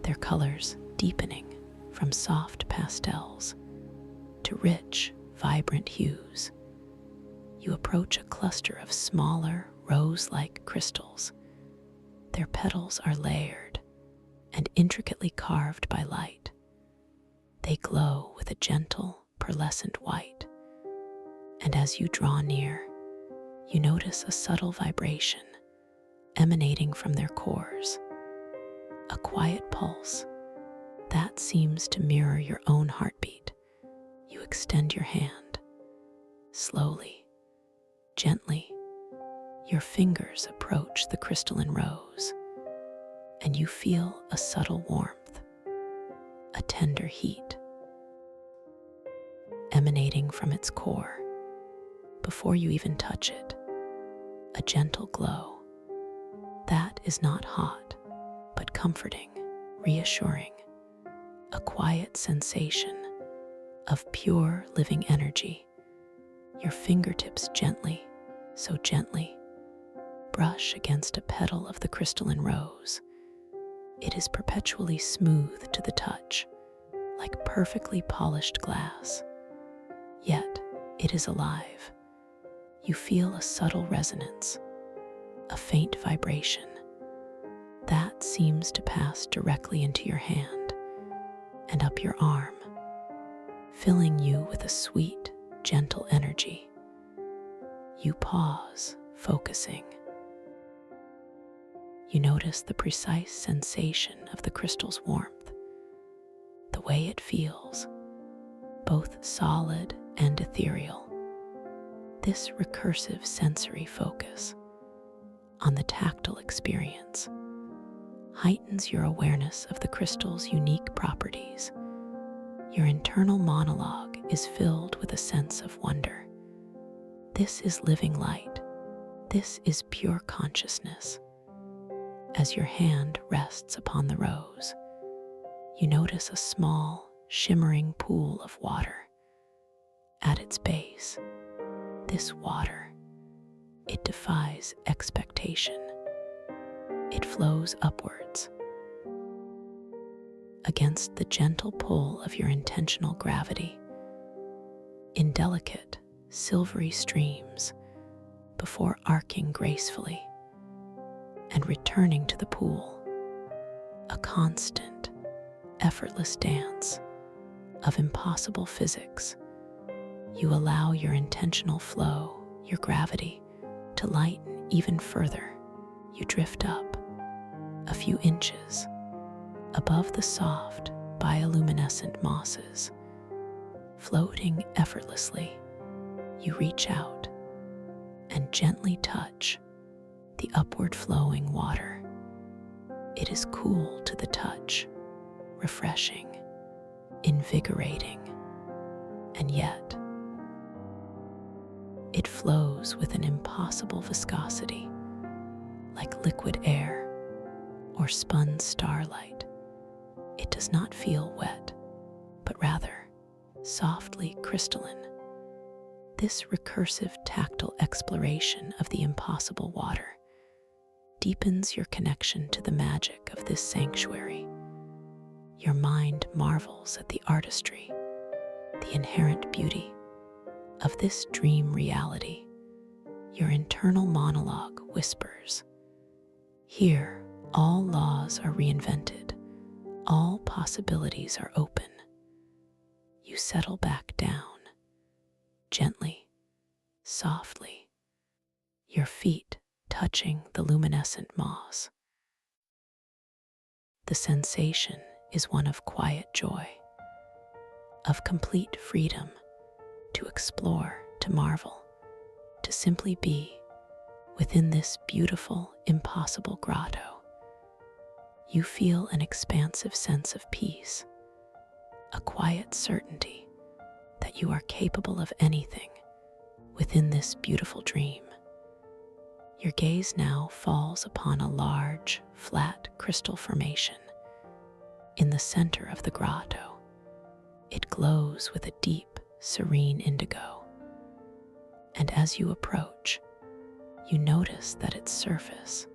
their colors deepening from soft pastels to rich, vibrant hues. You approach a cluster of smaller, rose-like crystals. Their petals are layered and intricately carved by light. They glow with a gentle, pearlescent white, and as you draw near, you notice a subtle vibration emanating from their cores, a quiet pulse that seems to mirror your own heartbeat. You extend your hand. Slowly, gently, your fingers approach the crystalline rose, and you feel a subtle warmth, a tender heat emanating from its core. Before you even touch it, a gentle glow that is not hot, but comforting, reassuring, a quiet sensation of pure living energy. Your fingertips gently, so gently, brush against a petal of the crystalline rose. It is perpetually smooth to the touch, like perfectly polished glass. Yet, it is alive. You feel a subtle resonance, a faint vibration that seems to pass directly into your hand and up your arm, filling you with a sweet, gentle energy. You pause, focusing. You notice the precise sensation of the crystal's warmth, the way it feels, both solid and ethereal. This recursive sensory focus on the tactile experience heightens your awareness of the crystal's unique properties. Your internal monologue is filled with a sense of wonder. This is living light. This is pure consciousness. As your hand rests upon the rose, you notice a small, shimmering pool of water. At its base, this water, it defies expectation. It flows upwards against the gentle pull of your intentional gravity, in delicate, silvery streams before arcing gracefully and returning to the pool, a constant, effortless dance of impossible physics. You allow your intentional flow, your gravity, to lighten even further. You drift up a few inches above the soft, bioluminescent mosses. Floating effortlessly, you reach out and gently touch the upward flowing water. It is cool to the touch, refreshing, invigorating, and yet it flows with an impossible viscosity, like liquid air or spun starlight. It does not feel wet, but rather softly crystalline. This recursive tactile exploration of the impossible water deepens your connection to the magic of this sanctuary. Your mind marvels at the artistry, the inherent beauty of this dream reality. Your internal monologue whispers, "Here, all laws are reinvented, all possibilities are open." You settle back down, gently, softly, your feet touching the luminescent moss. The sensation is one of quiet joy, of complete freedom to explore, to marvel, to simply be within this beautiful, impossible grotto. You feel an expansive sense of peace, a quiet certainty that you are capable of anything within this beautiful dream. Your gaze now falls upon a large, flat crystal formation in the center of the grotto. It glows with a deep, serene indigo. And as you approach, you notice that its surface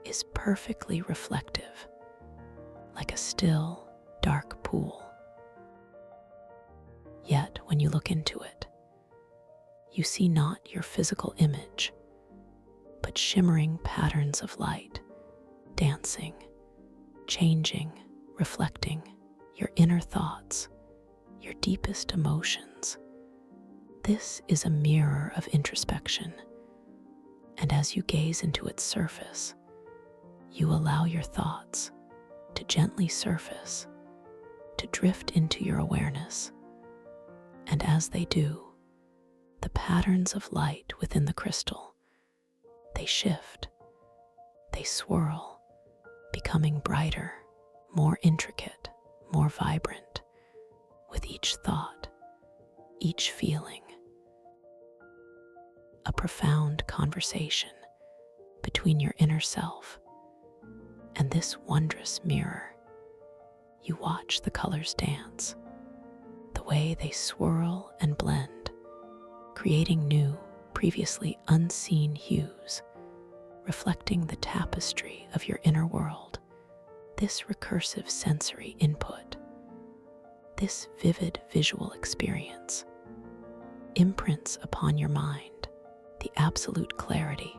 is perfectly reflective, like a still, dark pool. Yet, when you look into it, you see not your physical image, but shimmering patterns of light, dancing, changing, reflecting your inner thoughts, your deepest emotions. This is a mirror of introspection, and as you gaze into its surface, you allow your thoughts to gently surface, to drift into your awareness. And as they do, the patterns of light within the crystal, they shift, they swirl, becoming brighter, more intricate, more vibrant, with each thought, each feeling. A profound conversation between your inner self and this wondrous mirror. You watch the colors dance, the way they swirl and blend, creating new, previously unseen hues, reflecting the tapestry of your inner world. This recursive sensory input, this vivid visual experience, imprints upon your mind the absolute clarity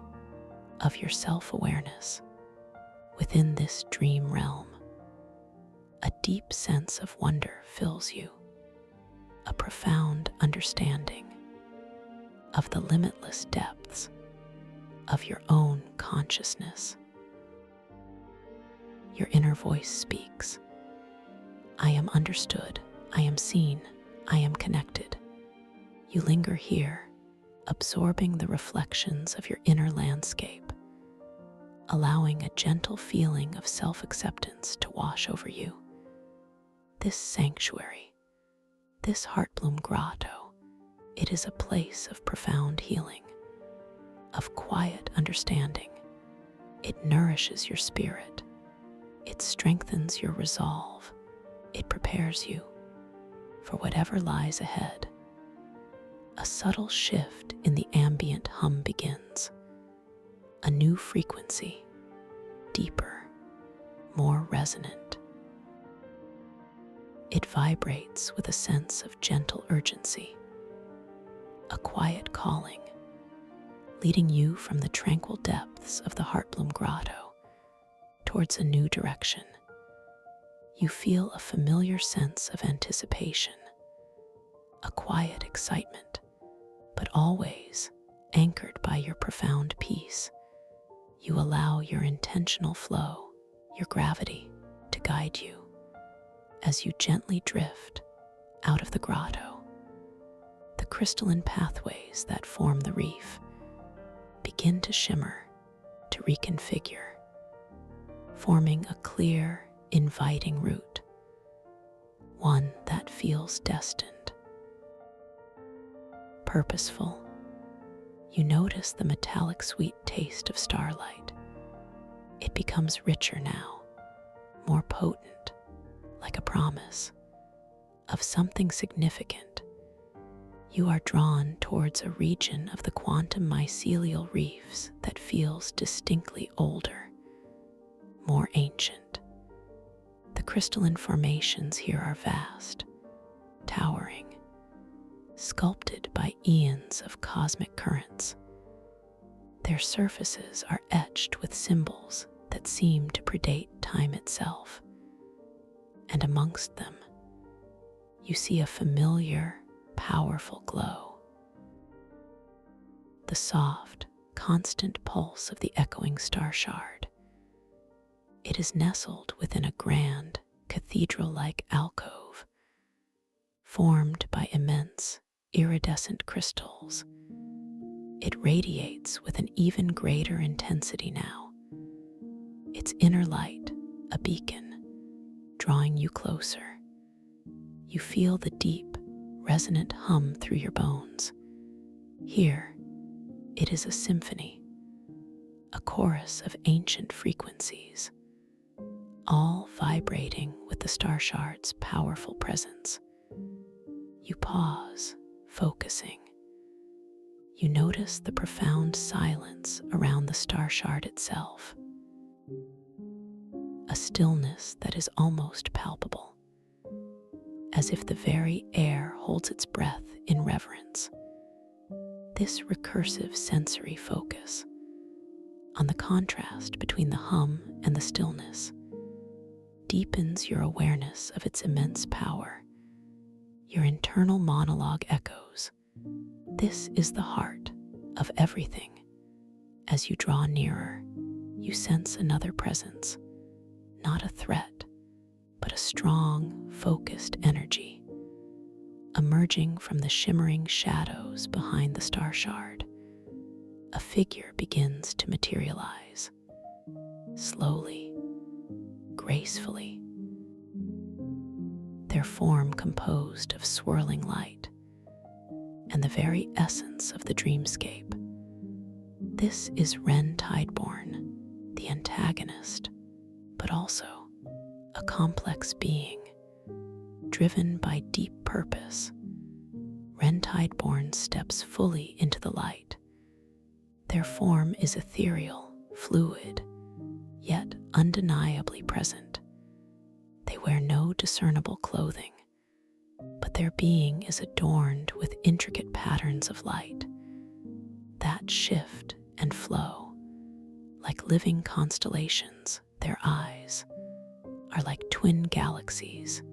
of your self-awareness within this dream realm. A deep sense of wonder fills you, a profound understanding of the limitless depths of your own consciousness. Your inner voice speaks. I am understood, I am seen, I am connected. You linger here, absorbing the reflections of your inner landscape, allowing a gentle feeling of self-acceptance to wash over you. This sanctuary, this Heartbloom Grotto, it is a place of profound healing, of quiet understanding. It nourishes your spirit. It strengthens your resolve. It prepares you for whatever lies ahead. A subtle shift in the ambient hum begins. A new frequency, deeper, more resonant. It vibrates with a sense of gentle urgency, a quiet calling, leading you from the tranquil depths of the Heartbloom Grotto towards a new direction. You feel a familiar sense of anticipation, a quiet excitement, but always anchored by your profound peace. You allow your intentional flow, your gravity, to guide you as you gently drift out of the grotto. The crystalline pathways that form the reef begin to shimmer, to reconfigure, forming a clear, inviting route one that feels destined. Purposeful, you notice the metallic sweet taste of starlight. It becomes richer now, more potent, like a promise of something significant. You are drawn towards a region of the quantum mycelial reefs that feels distinctly older, more ancient. The crystalline formations here are vast, towering, sculpted by eons of cosmic currents. Their surfaces are etched with symbols that seem to predate time itself. And amongst them, you see a familiar, powerful glow. The soft, constant pulse of the echoing star shard. It is nestled within a grand, cathedral-like alcove, formed by immense, iridescent crystals. It radiates with an even greater intensity now, its inner light a beacon, drawing you closer. You feel the deep, resonant hum through your bones. Here, it is a symphony, a chorus of ancient frequencies, all vibrating with the star shard's powerful presence. You pause, focusing. You notice the profound silence around the star shard itself, a stillness that is almost palpable, as if the very air holds its breath in reverence. This recursive sensory focus on the contrast between the hum and the stillness deepens your awareness of its immense power. Your internal monologue echoes. This is the heart of everything. As you draw nearer, you sense another presence, not a threat, but a strong, focused energy. Emerging from the shimmering shadows behind the star shard, a figure begins to materialize, slowly, gracefully, their form composed of swirling light and the very essence of the dreamscape. This is Ren Tideborn, the antagonist, but also a complex being, driven by deep purpose. Ren Tideborn steps fully into the light. Their form is ethereal, fluid, yet undeniably present. They wear no discernible clothing, but their being is adorned with intricate patterns of light that shift and flow like living constellations. Their eyes are like twin galaxies,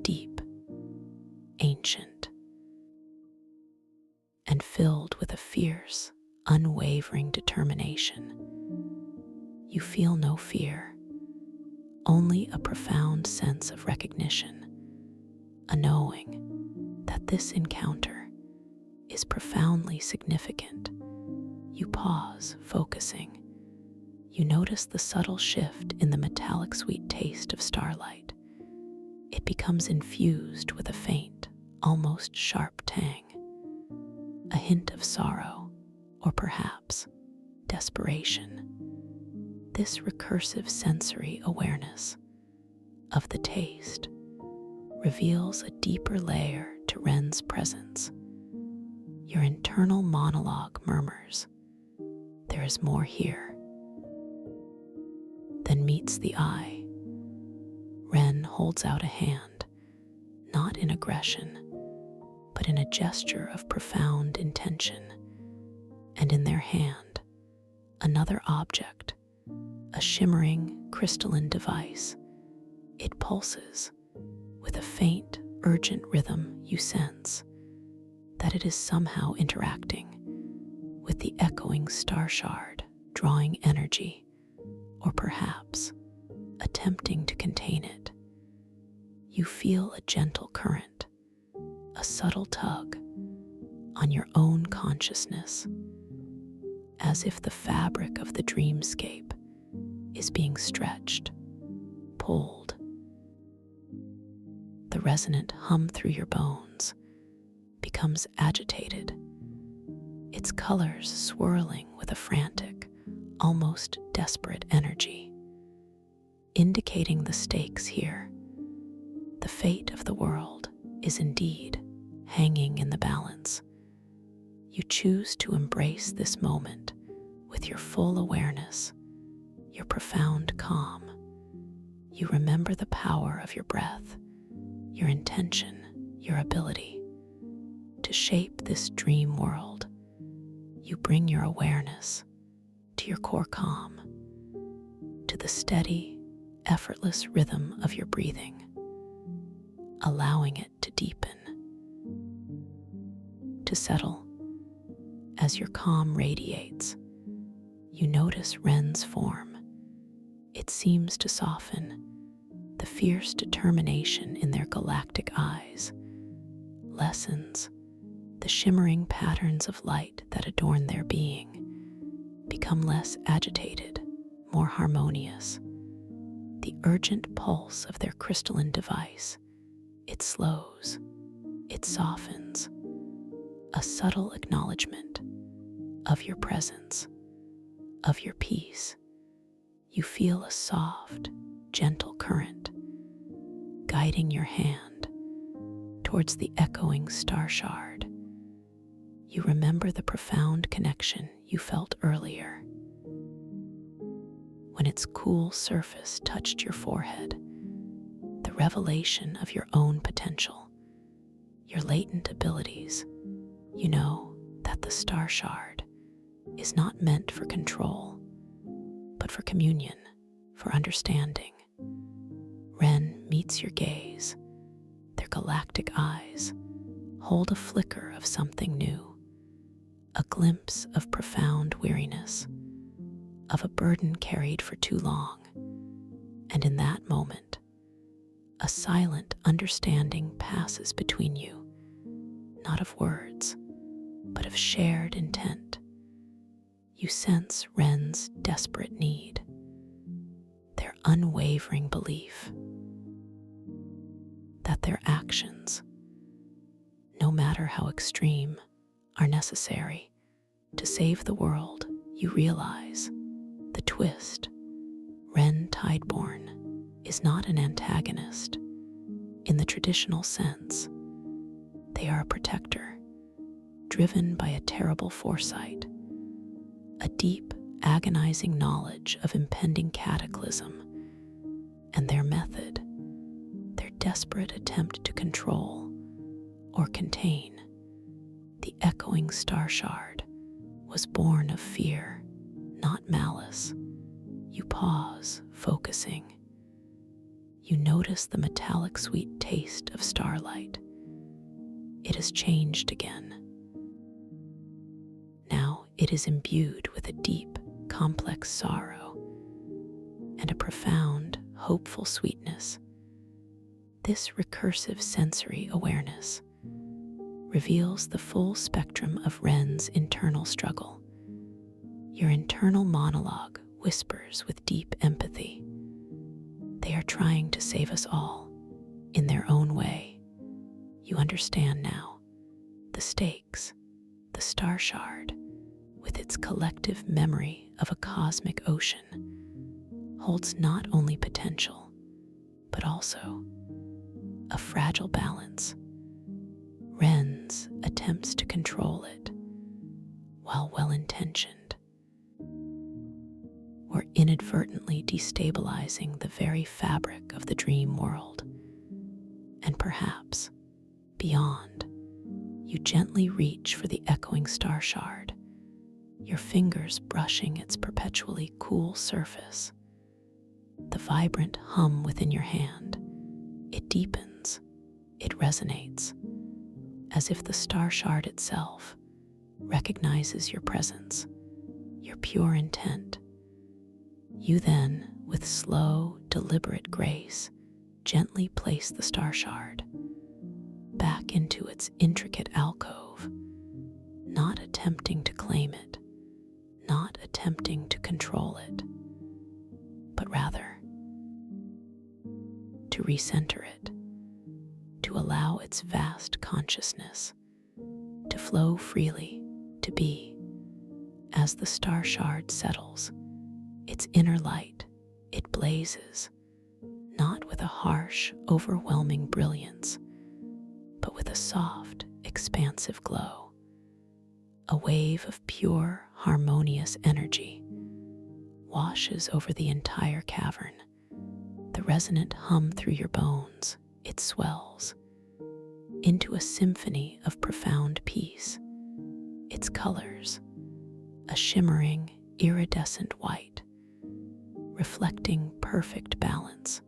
deep, ancient, and filled with a fierce, unwavering determination. You feel no fear, only a profound sense of recognition, a knowing that this encounter is profoundly significant. You pause, focusing. You notice the subtle shift in the metallic sweet taste of starlight. It becomes infused with a faint, almost sharp tang, a hint of sorrow, or perhaps desperation. This recursive sensory awareness of the taste reveals a deeper layer to Ren's presence. Your internal monologue murmurs, "There is more here." Then meets the eye. Ren holds out a hand, not in aggression, but in a gesture of profound intention. And in their hand, another object, a shimmering crystalline device. It pulses with a faint, urgent rhythm. You sense that it is somehow interacting with the echoing star shard, drawing energy, or perhaps attempting to contain it. You feel a gentle current, a subtle tug on your own consciousness, as if the fabric of the dreamscape is being stretched, pulled. The the resonant hum through your bones becomes agitated, its colors swirling with a frantic, almost desperate energy, indicating the stakes here. The fate of the world is indeed hanging in the balance. You choose to embrace this moment with your full awareness, your profound calm. You remember the power of your breath, your intention, your ability to shape this dream world. You bring your awareness to your core calm, to the steady, effortless rhythm of your breathing, allowing it to deepen, to settle. As your calm radiates, you notice Ren's form. It seems to soften, the fierce determination in their galactic eyes lessens, the shimmering patterns of light that adorn their being become less agitated, more harmonious. The urgent pulse of their crystalline device, it slows, it softens, a subtle acknowledgement of your presence, of your peace. You feel a soft, gentle current guiding your hand towards the echoing star shard. You remember the profound connection you felt earlier when its cool surface touched your forehead, the revelation of your own potential, your latent abilities. You know that the star shard is not meant for control, but for communion, for understanding. Ren meets your gaze. Their galactic eyes hold a flicker of something new, a glimpse of profound weariness, of a burden carried for too long. And in that moment, a silent understanding passes between you, not of words, but of shared intent. You sense Ren's desperate need, their unwavering belief that their actions, no matter how extreme, are necessary to save the world. You realize the twist. Ren Tideborn is not an antagonist in the traditional sense. They are a protector, driven by a terrible foresight, a deep, agonizing knowledge of impending cataclysm, and their method, their desperate attempt to control or contain the echoing star shard, was born of fear, not malice. You pause, focusing. You notice the metallic sweet taste of starlight. It has changed again. Now it is imbued with a deep, complex sorrow and a profound, hopeful sweetness. This recursive sensory awareness reveals the full spectrum of Ren's internal struggle. Your internal monologue whispers with deep empathy. They are trying to save us all in their own way. You understand now the stakes, the star shard, with its collective memory of a cosmic ocean, holds not only potential, but also a fragile balance. Ren's attempts to control it, while well-intentioned, were inadvertently destabilizing the very fabric of the dream world. And perhaps, beyond, you gently reach for the echoing star shard, your fingers brushing its perpetually cool surface. The vibrant hum within your hand, it deepens, it resonates, as if the star shard itself recognizes your presence, your pure intent. You then, with slow, deliberate grace, gently place the star shard back into its intricate alcove, not attempting to claim it, not attempting to control it, but rather to recenter it, its vast consciousness, to flow freely, to be. As the star shard settles, its inner light, it blazes, not with a harsh, overwhelming brilliance, but with a soft, expansive glow. A wave of pure, harmonious energy washes over the entire cavern. The resonant hum through your bones, it swells into a symphony of profound peace. Its colors, a shimmering, iridescent white, reflecting perfect balance,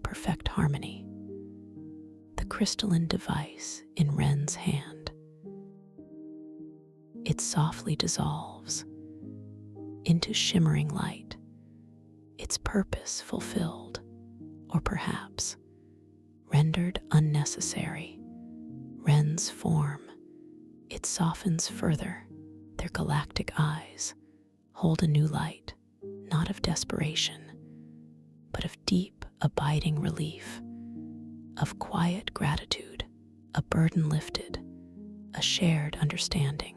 perfect harmony. The crystalline device in Ren's hand, it softly dissolves into shimmering light, its purpose fulfilled, or perhaps rendered unnecessary. Ren's form, it softens further. Their galactic eyes hold a new light, not of desperation, but of deep, abiding relief, of quiet gratitude, a burden lifted, a shared understanding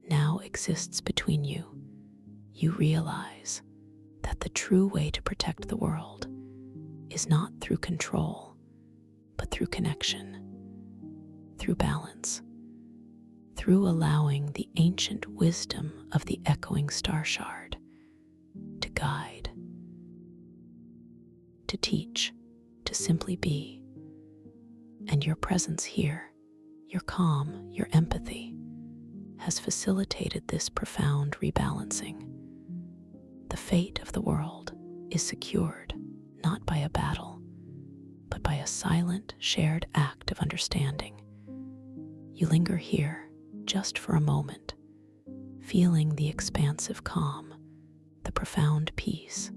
now exists between you. You realize that the true way to protect the world is not through control, but through connection, through balance, through allowing the ancient wisdom of the echoing star shard to guide, to teach, to simply be. And your presence here, your calm, your empathy, has facilitated this profound rebalancing. The fate of the world is secured not by a battle, but by a silent, shared act of understanding. You linger here just for a moment, feeling the expansive calm, the profound peace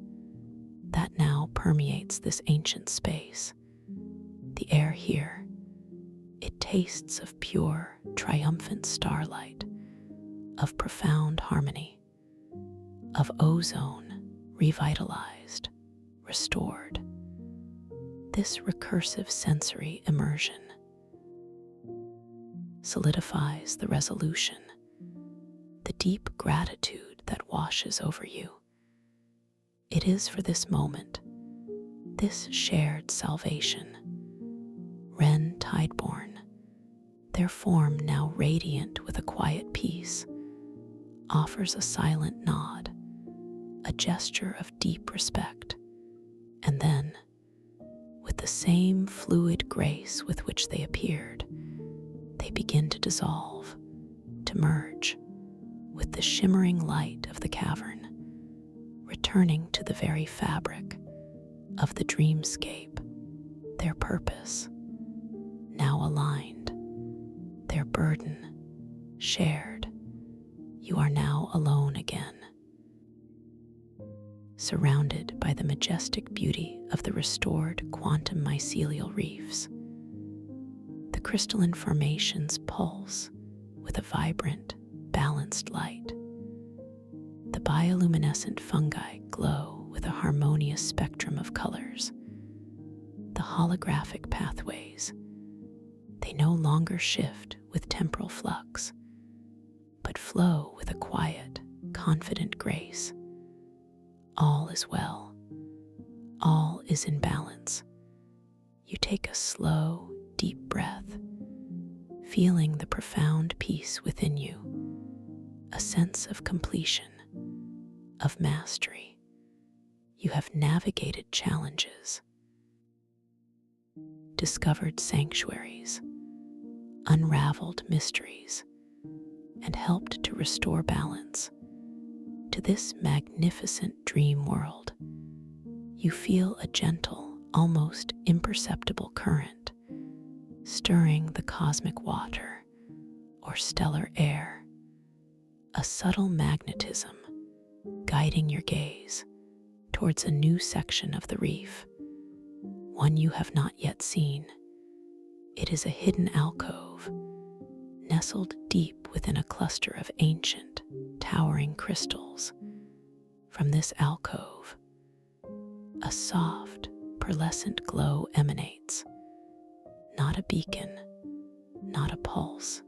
that now permeates this ancient space. The air here, it tastes of pure, triumphant starlight, of profound harmony, of ozone revitalized, restored. This recursive sensory immersion solidifies the resolution, the deep gratitude that washes over you. It is for this moment, this shared salvation. Ren Tideborn, their form now radiant with a quiet peace, offers a silent nod, a gesture of deep respect, and then, with the same fluid grace with which they appeared, they begin to dissolve, to merge with the shimmering light of the cavern, returning to the very fabric of the dreamscape, their purpose now aligned, their burden shared. You are now alone again, surrounded by the majestic beauty of the restored quantum mycelial reefs. The crystalline formations pulse with a vibrant, balanced light. The bioluminescent fungi glow with a harmonious spectrum of colors. The holographic pathways, they no longer shift with temporal flux, but flow with a quiet, confident grace. All is well. All is in balance. You take a slow, deep breath, feeling the profound peace within you, a sense of completion, of mastery. You have navigated challenges, discovered sanctuaries, unraveled mysteries, and helped to restore balance to this magnificent dream world. You feel a gentle, almost imperceptible current stirring the cosmic water or stellar air, a subtle magnetism guiding your gaze towards a new section of the reef, one you have not yet seen. It is a hidden alcove, nestled deep within a cluster of ancient, towering crystals. From this alcove, a soft, pearlescent glow emanates, not a beacon, not a pulse,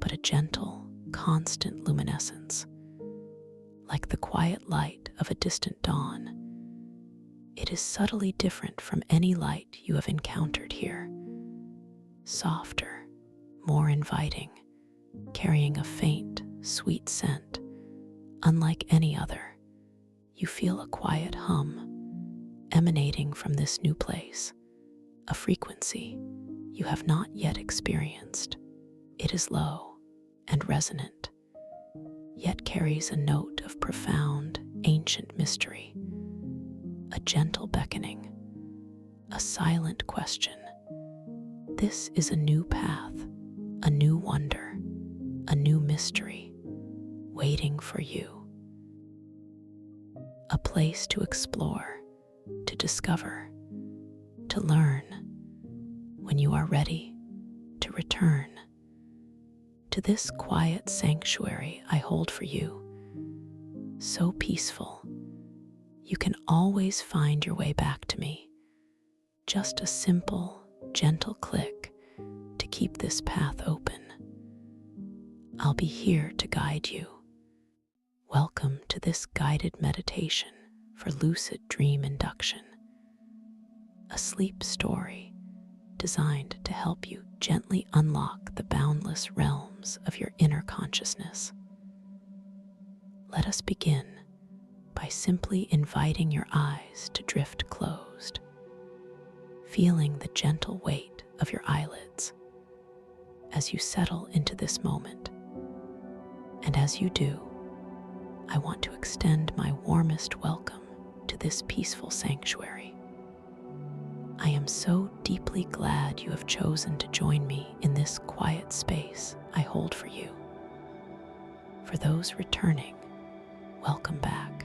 but a gentle, constant luminescence, like the quiet light of a distant dawn. It is subtly different from any light you have encountered here, softer, more inviting, carrying a faint, sweet scent. Unlike any other, you feel a quiet hum emanating from this new place, a frequency you have not yet experienced. It is low and resonant, yet carries a note of profound, ancient mystery, a gentle beckoning, a silent question. This is a new path, a new wonder, a new mystery waiting for you. A place to explore, to discover, to learn. When you are ready to return to this quiet sanctuary I hold for you, so peaceful, you can always find your way back to me. Just a simple, gentle click to keep this path open. I'll be here to guide you. Welcome to this guided meditation for lucid dream induction, a sleep story designed to help you gently unlock the boundless realms of your inner consciousness. Let us begin by simply inviting your eyes to drift closed, feeling the gentle weight of your eyelids as you settle into this moment. And as you do, I want to extend my warmest welcome to this peaceful sanctuary. I am so deeply glad you have chosen to join me in this quiet space I hold for you. For those returning, welcome back.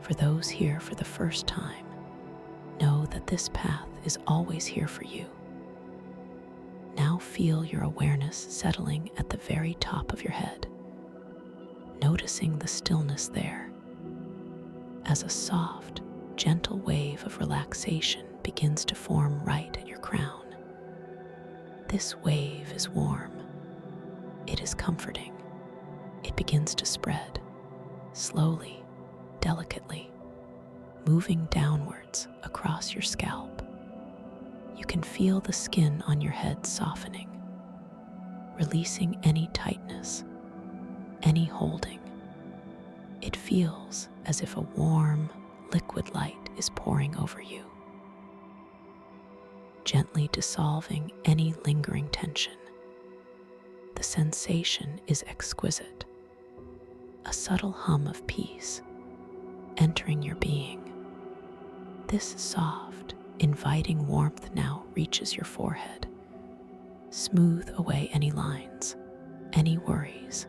For those here for the first time, know that this path is always here for you. Now feel your awareness settling at the very top of your head, noticing the stillness there as a soft, gentle wave of relaxation begins to form right at your crown. This wave is warm. It is comforting. It begins to spread, slowly, delicately, moving downwards across your scalp. You can feel the skin on your head softening, releasing any tightness, any holding. It feels as if a warm, liquid light is pouring over you, gently dissolving any lingering tension. The sensation is exquisite, a subtle hum of peace entering your being. This soft, inviting warmth now reaches your forehead. Smooth away any lines, any worries,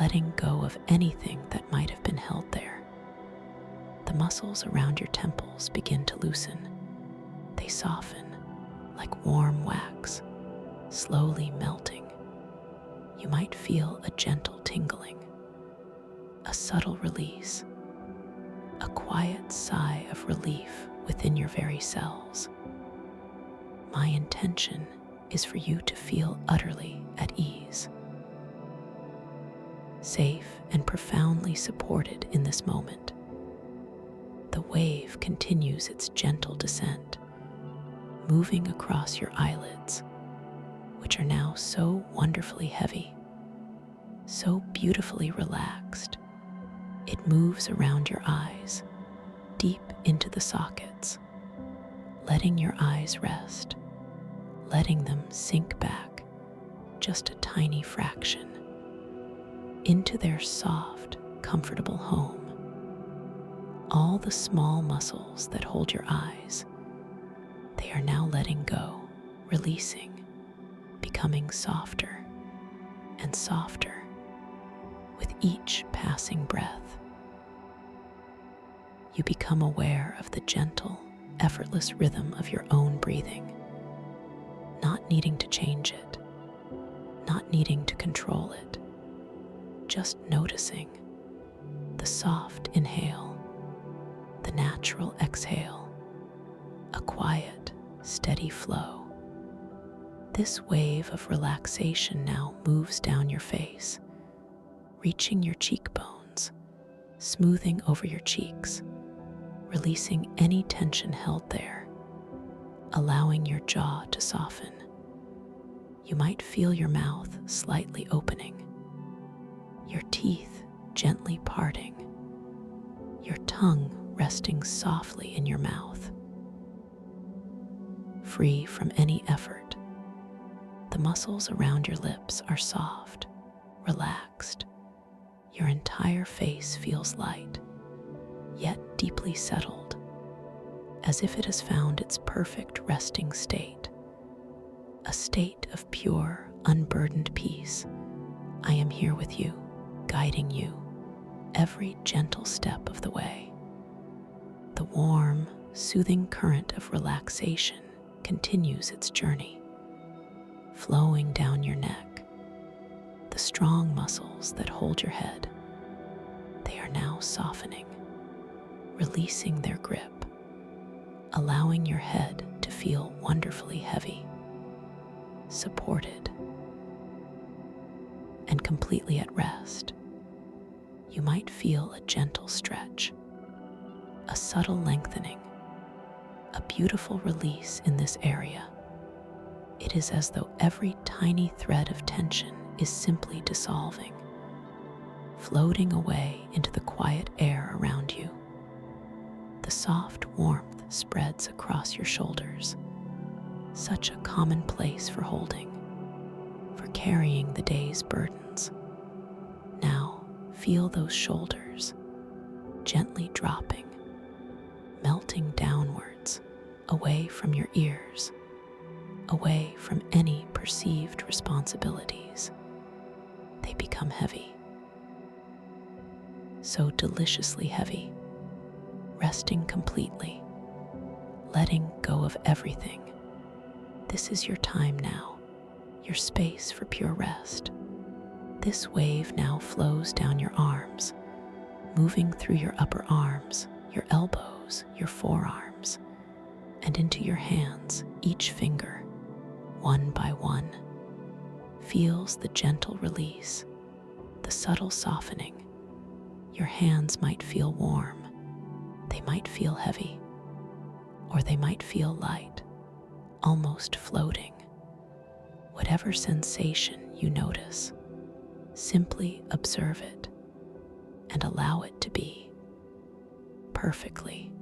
letting go of anything that might have been held there. The muscles around your temples begin to loosen. They soften like warm wax, slowly melting. You might feel a gentle tingling, a subtle release, a quiet sigh of relief within your very cells. My intention is for you to feel utterly at ease, safe and profoundly supported in this moment. The wave continues its gentle descent, moving across your eyelids, which are now so wonderfully heavy, so beautifully relaxed. It moves around your eyes, deep into the sockets, letting your eyes rest, letting them sink back just a tiny fraction into their soft, comfortable home. All the small muscles that hold your eyes, they are now letting go, releasing, becoming softer and softer with each passing breath. You become aware of the gentle, effortless rhythm of your own breathing, not needing to change it, not needing to control it, just noticing the soft inhale, the natural exhale, a quiet, steady flow. This wave of relaxation now moves down your face, reaching your cheekbones, smoothing over your cheeks, releasing any tension held there, allowing your jaw to soften. You might feel your mouth slightly opening, your teeth gently parting, your tongue resting softly in your mouth. Free from any effort, the muscles around your lips are soft, relaxed. Your entire face feels light, yet deeply settled, as if it has found its perfect resting state, a state of pure, unburdened peace. I am here with you, guiding you every gentle step of the way. The warm, soothing current of relaxation continues its journey, flowing down your neck. The strong muscles that hold your head, they are now softening, releasing their grip, allowing your head to feel wonderfully heavy, supported, and completely at rest. You might feel a gentle stretch, a subtle lengthening, a beautiful release in this area. It is as though every tiny thread of tension is simply dissolving, floating away into the quiet air around you. The soft warmth spreads across your shoulders, such a common place for holding, for carrying the day's burdens. Now feel those shoulders gently dropping, melting downwards, away from your ears, away from any perceived responsibilities. They become heavy, so deliciously heavy, resting completely, letting go of everything. This is your time now, your space for pure rest. This wave now flows down your arms, moving through your upper arms, your elbows, your forearms, and into your hands. Each finger, one by one, feels the gentle release, the subtle softening. Your hands might feel warm, they might feel heavy, or they might feel light, almost floating. Whatever sensation you notice, simply observe it and allow it to be perfectly.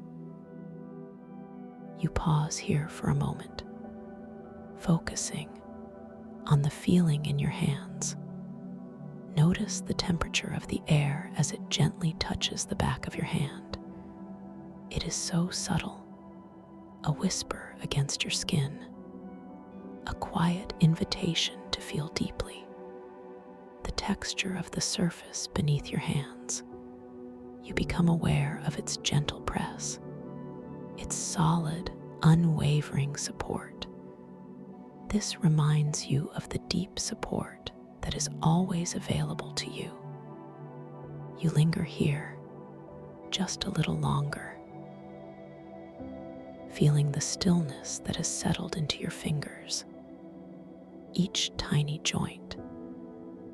You pause here for a moment, focusing on the feeling in your hands. Notice the temperature of the air as it gently touches the back of your hand. It is so subtle, a whisper against your skin, a quiet invitation to feel deeply. The texture of the surface beneath your hands. You become aware of its gentle press, its solid, unwavering support. This reminds you of the deep support that is always available to you. You linger here just a little longer, feeling the stillness that has settled into your fingers. Each tiny joint,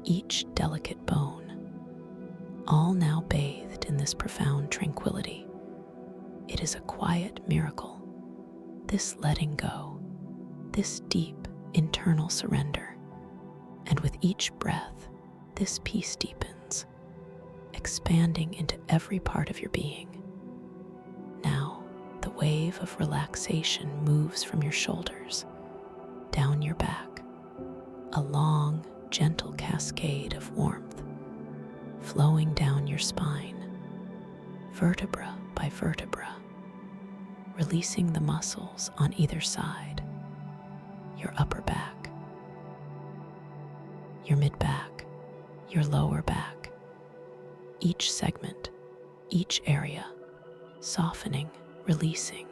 each delicate bone, all now bathed in this profound tranquility. It is a quiet miracle, this letting go, this deep internal surrender. And with each breath, this peace deepens, expanding into every part of your being. Now, the wave of relaxation moves from your shoulders, down your back, a long, gentle cascade of warmth, flowing down your spine, vertebra by vertebra, releasing the muscles on either side, your upper back, your mid-back, your lower back, each segment, each area, softening, releasing,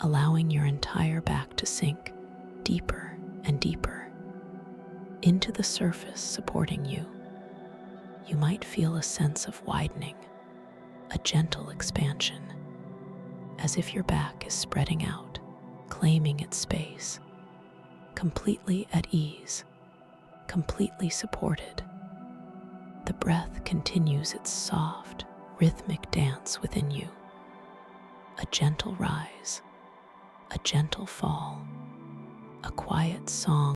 allowing your entire back to sink deeper and deeper into the surface supporting you. You might feel a sense of widening, a gentle expansion. as if your back is spreading out, claiming its space, completely at ease, completely supported. The breath continues its soft, rhythmic dance within you. A gentle rise, a gentle fall, a quiet song